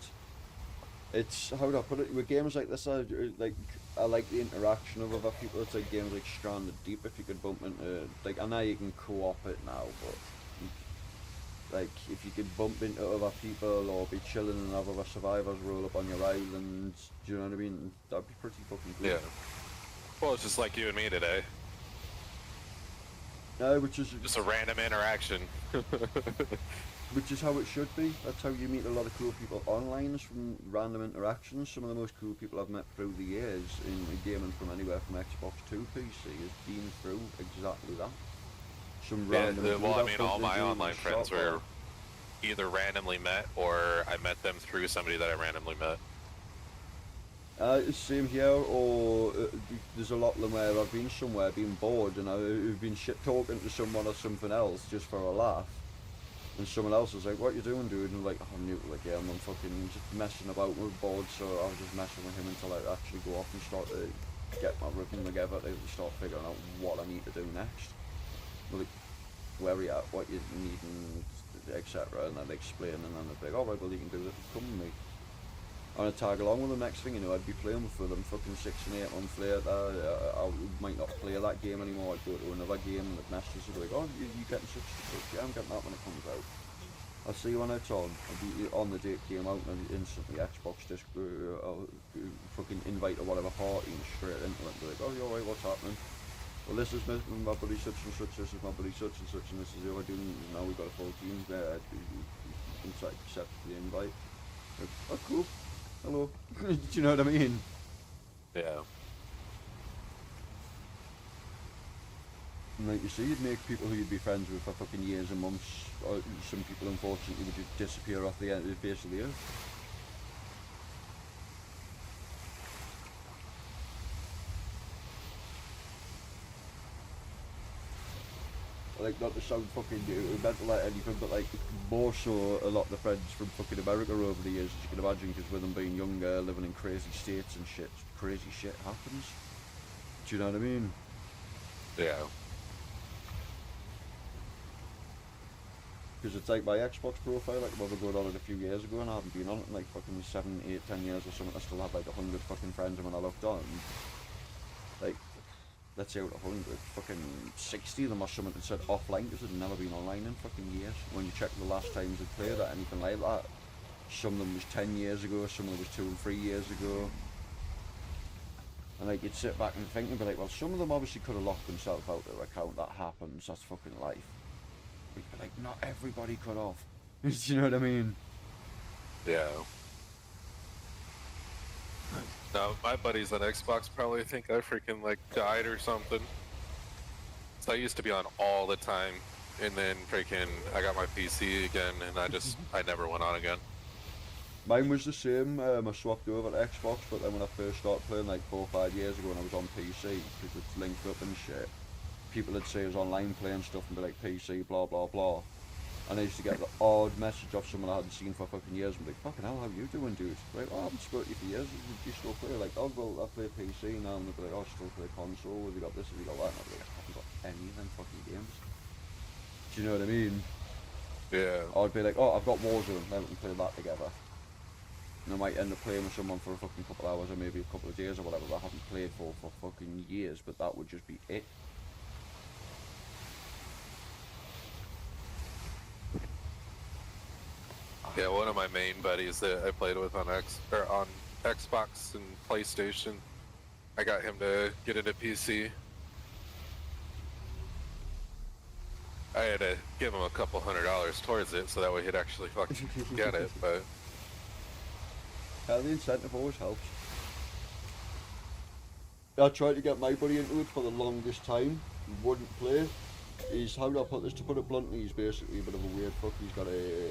It's, how do I put it, with games like this, I like the interaction of other people. It's like games like Stranded Deep, if you could bump into, like, I know you can co-op it now, but like, if you could bump into other people or be chilling and have other survivors roll up on your island, do you know what I mean? That'd be pretty fucking cool. Yeah. Well, it's just like you and me today. No, which is just a random interaction. Which is how it should be. That's how you meet a lot of cool people online, is from random interactions. Some of the most cool people I've met through the years in gaming, from anywhere from Xbox to PC, has been through exactly that. Some random well, I mean, all my online friends were either randomly met or I met them through somebody that I randomly met. Same here, or there's a lot of them where I've been somewhere, been bored, and I've been shit talking to someone or something else just for a laugh. And someone else was like, what you doing, dude? And I'm like, I'm new, like, yeah, I'm fucking just messing about with bored, so I was just messing with him until I actually go off and start to get my rhythm together, to start figuring out what I need to do next. Like, where we at, what you need, and etc. And then explain, and then they'd be like, alright, well, you can do that, come with me. And I'd tag along with the next thing, you know, I'd be playing with them fucking 6 and 8 months later. I might not play that game anymore, I'd go to another game and the messages would be like, oh, you getting such and such, yeah, I'm getting that when it comes out. I'll see you when it's on. I'll be on the date came out and instantly Xbox disc, fucking invite to whatever party and straight into it and be like, oh, you alright, what's happening? Well, this is my buddy such and such, this is my buddy such and such, and this is the other dude, and now we've got a full team there, you can accept the invite. Like, oh, cool. Hello. Do you know what I mean? Yeah. And like you see, you'd make people who you'd be friends with for fucking years and months, or some people unfortunately would just disappear off the face of the earth. like not to sound fucking mental or anything, but like more so a lot of the friends from fucking America over the years, as you can imagine, because with them being younger, living in crazy states and shit, crazy shit happens. Do you know what I mean? Yeah. Because it's like my Xbox profile, like I was going on it a few years ago, and I haven't been on it in like fucking 7, 8, 10 years or something. I still have like 100 fucking friends, and when I looked on, like, let's say out of 100, fucking 60 of them or something that said offline because they'd never been online in fucking years. When you check the last times they played or anything like that, some of them was 10 years ago, some of them was 2 and 3 years ago. And like you'd sit back and think and be like, well, some of them obviously could have locked themselves out of their account. That happens. That's fucking life. But you'd be like, not everybody could have. Do you know what I mean? Yeah. No, my buddies on Xbox probably think I freaking like died or something. So I used to be on all the time, and then freaking I got my PC again, and I never went on again. Mine was the same. I swapped over to Xbox, but then when I first started playing like 4 or 5 years ago when I was on PC, because it's linked up and shit, people would say I was online playing stuff and be like PC, blah blah blah. And I used to get the odd message off someone I hadn't seen for fucking years and be like, fucking hell, how you doing, dude? Like, oh, I haven't spoken to you for years, do you still play? Like, oh, well, I play PC now, and they'd be like, oh, I still play console, have you got this, have you got that? And I'd be like, I haven't got any of them fucking games. Do you know what I mean? Yeah. I'd be like, oh, I've got Warzone, then we can play that together. And I might end up playing with someone for a fucking couple of hours or maybe a couple of days or whatever that I haven't played for fucking years, but that would just be it. Yeah, one of my main buddies that I played with on Xbox and PlayStation, I got him to get into PC. I had to give him a couple $100 towards it so that way he'd actually fucking get it, but... Yeah, the incentive always helps. I tried to get my buddy into it for the longest time. He wouldn't play. He's, how do I put this, to put it bluntly, he's basically a bit of a weird fuck. He's got a...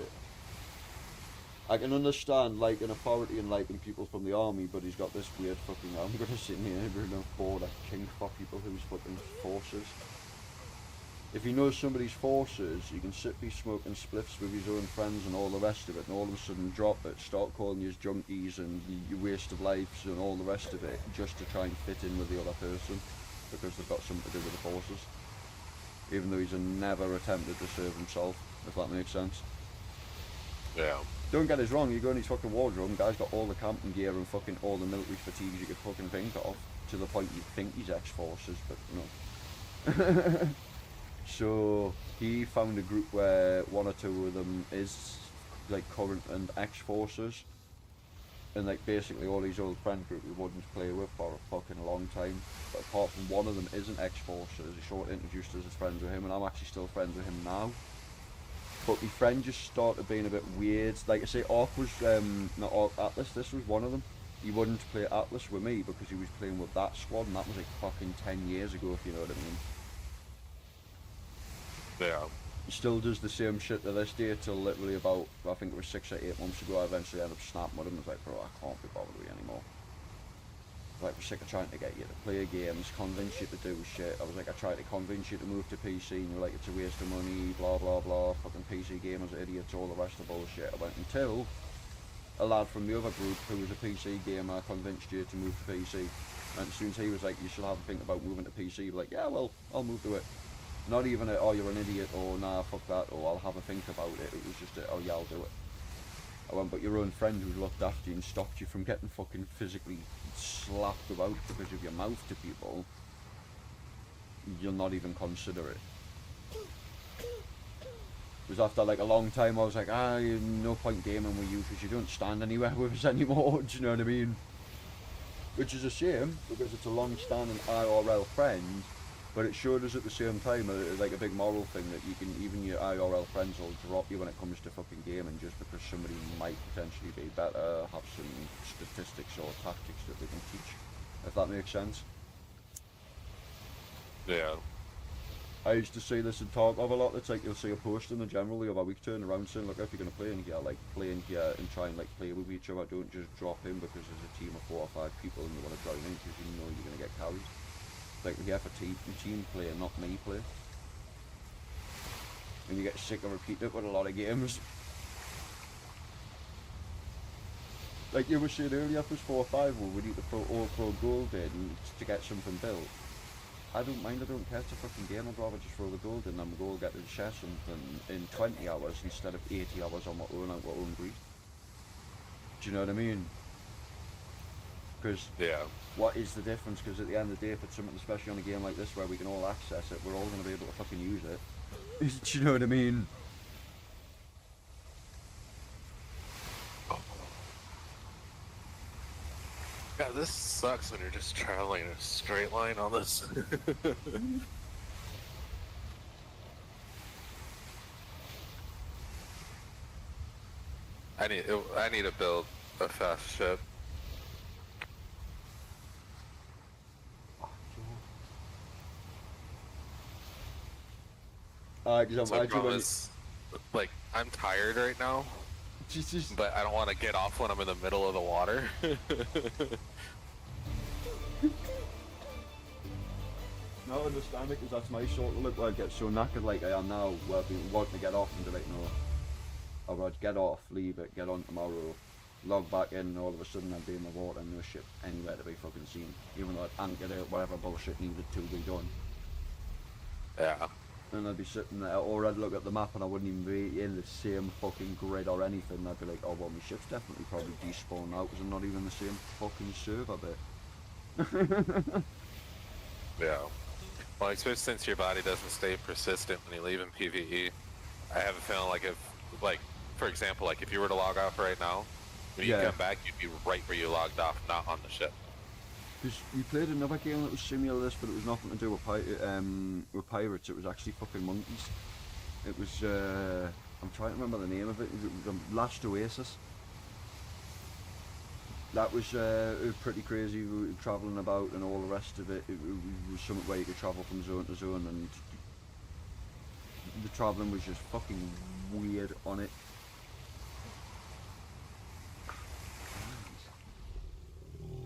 I can understand liking authority and liking people from the army, but he's got this weird fucking... I'm gonna sit here and no border king for people whose fucking forces. If he knows somebody's forces, he can sit be smoking spliffs with his own friends and all the rest of it, and all of a sudden drop it, start calling you junkies and you waste of lives and all the rest of it, just to try and fit in with the other person, because they've got something to do with the forces. Even though he's never attempted to serve himself, if that makes sense. Yeah. Don't get us wrong, you go in his fucking wardrobe, and guy's got all the camping gear and fucking all the military fatigues you could fucking think of, to the point you'd think he's ex-forces, but no. So he found a group where 1 or 2 of them is like current and ex-forces, and like basically all his old friend group we wouldn't play with for a fucking long time. But apart from one of them isn't ex-forces, he sort of introduced us as friends with him, and I'm actually still friends with him now. But my friend just started being a bit weird. Like I say, Ark was not Ark, Atlas. This was one of them. He wouldn't play Atlas with me because he was playing with that squad, and that was like fucking 10 years ago, if you know what I mean. Yeah. He still does the same shit to this day till literally about, I think it was 6 or 8 months ago, I eventually ended up snapping with him and was like, bro, I can't be bothered with you anymore. Like, we're sick of trying to get you to play games, convince you to do shit. I was like, I tried to convince you to move to PC and you're like, it's a waste of money, blah blah blah, fucking PC gamers are idiots, all the rest of bullshit. I went until a lad from the other group who was a PC gamer convinced you to move to PC. And as soon as he was like, you should have a think about moving to PC, you're like, yeah, well, I'll move to it. Not even a, oh, you're an idiot, or nah, fuck that, or I'll have a think about it. It was just a, oh yeah, I'll do it. I went, but your own friend who looked after you and stopped you from getting fucking physically slapped about because of your mouth to people, you'll not even consider it. It was after like a long time I was like, no point gaming with you because you don't stand anywhere with us anymore, do you know what I mean? Which is a shame, because it's a long-standing IRL friend, but it showed us at the same time like a big moral thing that you can, even your IRL friends will drop you when it comes to fucking gaming just because somebody might potentially be better, have some statistics or tactics that they can teach, if that makes sense. Yeah. I used to see this and talk of a lot. It's like you'll see a post in the general the other week turn around saying, look, if you're going to play in here, like play in here and try and like play with each other. Don't just drop in because there's a team of 4 or 5 people and they want to join in because you know you're going to get carried. Like we're here for team play and not me play. and you get sick of repeating it with a lot of games. Like you were saying earlier, if it was 4 or 5, we need to throw gold in to get something built. I don't mind, I don't care, it's a fucking game, I'd rather just throw the gold in and go get to share something in 20 hours instead of 80 hours on my own out my own greed. Do you know what I mean? Because what is the difference? Because at the end of the day, if it's something especially on a game like this where we can all access it, we're all going to be able to fucking use it. Do you know what I mean? God, this sucks when you're just traveling in a straight line on this. I need to build a fast ship. Because So I promise, like, I'm tired right now, but I don't want to get off when I'm in the middle of the water. No, I understand it, because that's my sort of look where I get so knackered like I am now, where I've been wanting to get off and be like, no. Or I'd get off, leave it, get on tomorrow, log back in, and all of a sudden I'd be in the water and no ship anywhere to be fucking seen. Even though I'd anchored out whatever bullshit needed to be done. Yeah. And I'd be sitting there, or I'd look at the map and I wouldn't even be in the same fucking grid or anything. I'd be like, oh well, my ship's definitely probably despawned out because I'm not even the same fucking server bit. Yeah. Well, especially since your body doesn't stay persistent when you leave in PvE, I have a feeling like if, like, for example, like if you were to log off right now, when you come back, you'd be right where you logged off, not on the ship. Because we played another game that was similar to this, but it was nothing to do with pirates. It was actually fucking monkeys. It was, I'm trying to remember the name of it. It was the Last Oasis. That was pretty crazy. We were travelling about and all the rest of it. It was something where you could travel from zone to zone, and the travelling was just fucking weird on it.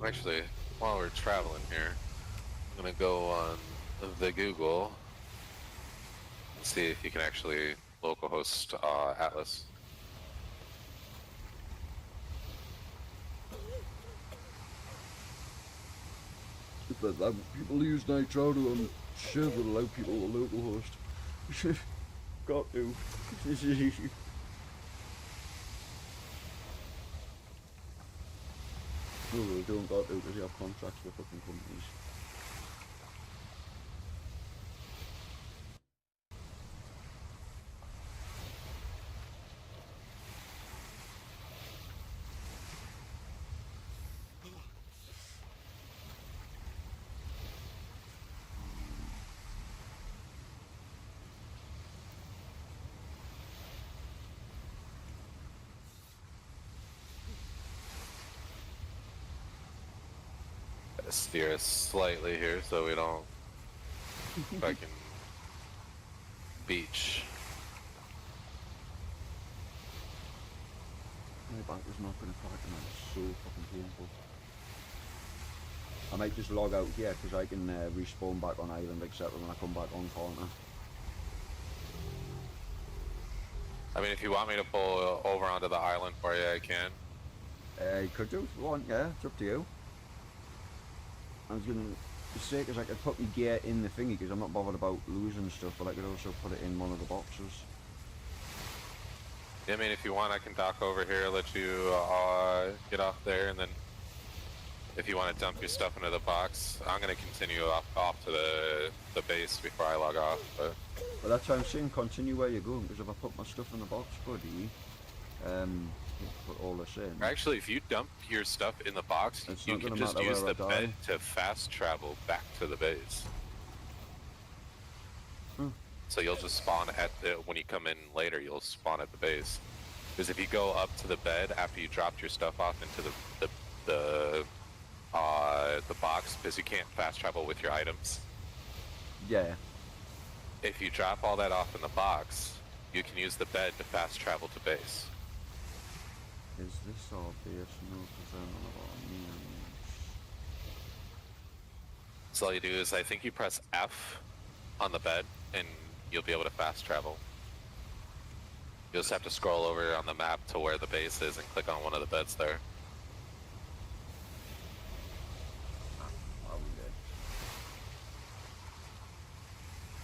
Actually, while we're traveling here, I'm gonna go on the Google and see if you can actually localhost Atlas. But people use Nitrodo and shit would allow people to localhost. Got to. No, we don't got to because you have contracts with fucking companies. Steer us slightly here so we don't fucking beach. My bank was not going to crack and that's so fucking painful. I might just log out here because I can respawn back on island except when I come back on corner. I mean, if you want me to pull over onto the island for you, I can. You could do if you want, yeah, it's up to you. I was going to say because I could put my gear in the thingy because I'm not bothered about losing stuff, but I could also put it in one of the boxes. Yeah, I mean, if you want, I can dock over here, let you get off there, and then if you want to dump your stuff into the box, I'm going to continue off to the base before I log off. But well, that's why I'm saying continue where you're going, because if I put my stuff in the box, buddy, put all this in. actually, if you dump your stuff in the box, It's you not can gonna just matter use where the I bed die. to fast travel back to the base. So you'll just spawn at the, when you come in later, you'll spawn at the base. Because if you go up to the bed after you dropped your stuff off into the box, because you can't fast travel with your items. Yeah. If you drop all that off in the box, you can use the bed to fast travel to base. Is this obvious? No, because I'm on about means. So all you do is, I think you press F on the bed, and you'll be able to fast travel. You just have to scroll over on the map to where the base is and click on one of the beds there. Are we there?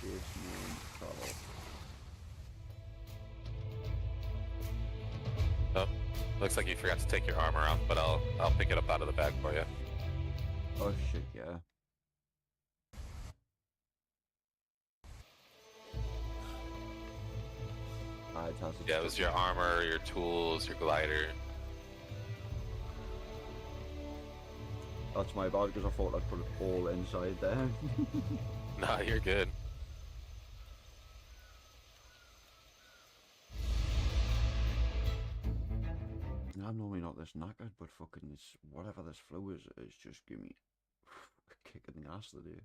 Base name, travel. Oh, looks like you forgot to take your armor off, but I'll pick it up out of the bag for you. Oh shit, yeah. Yeah, it was your armor, your tools, your glider. That's my bad because I thought I'd put it all inside there. Nah, you're good. I'm normally not this knackered, but fucking this, whatever this flu is just give me a kick in the ass today.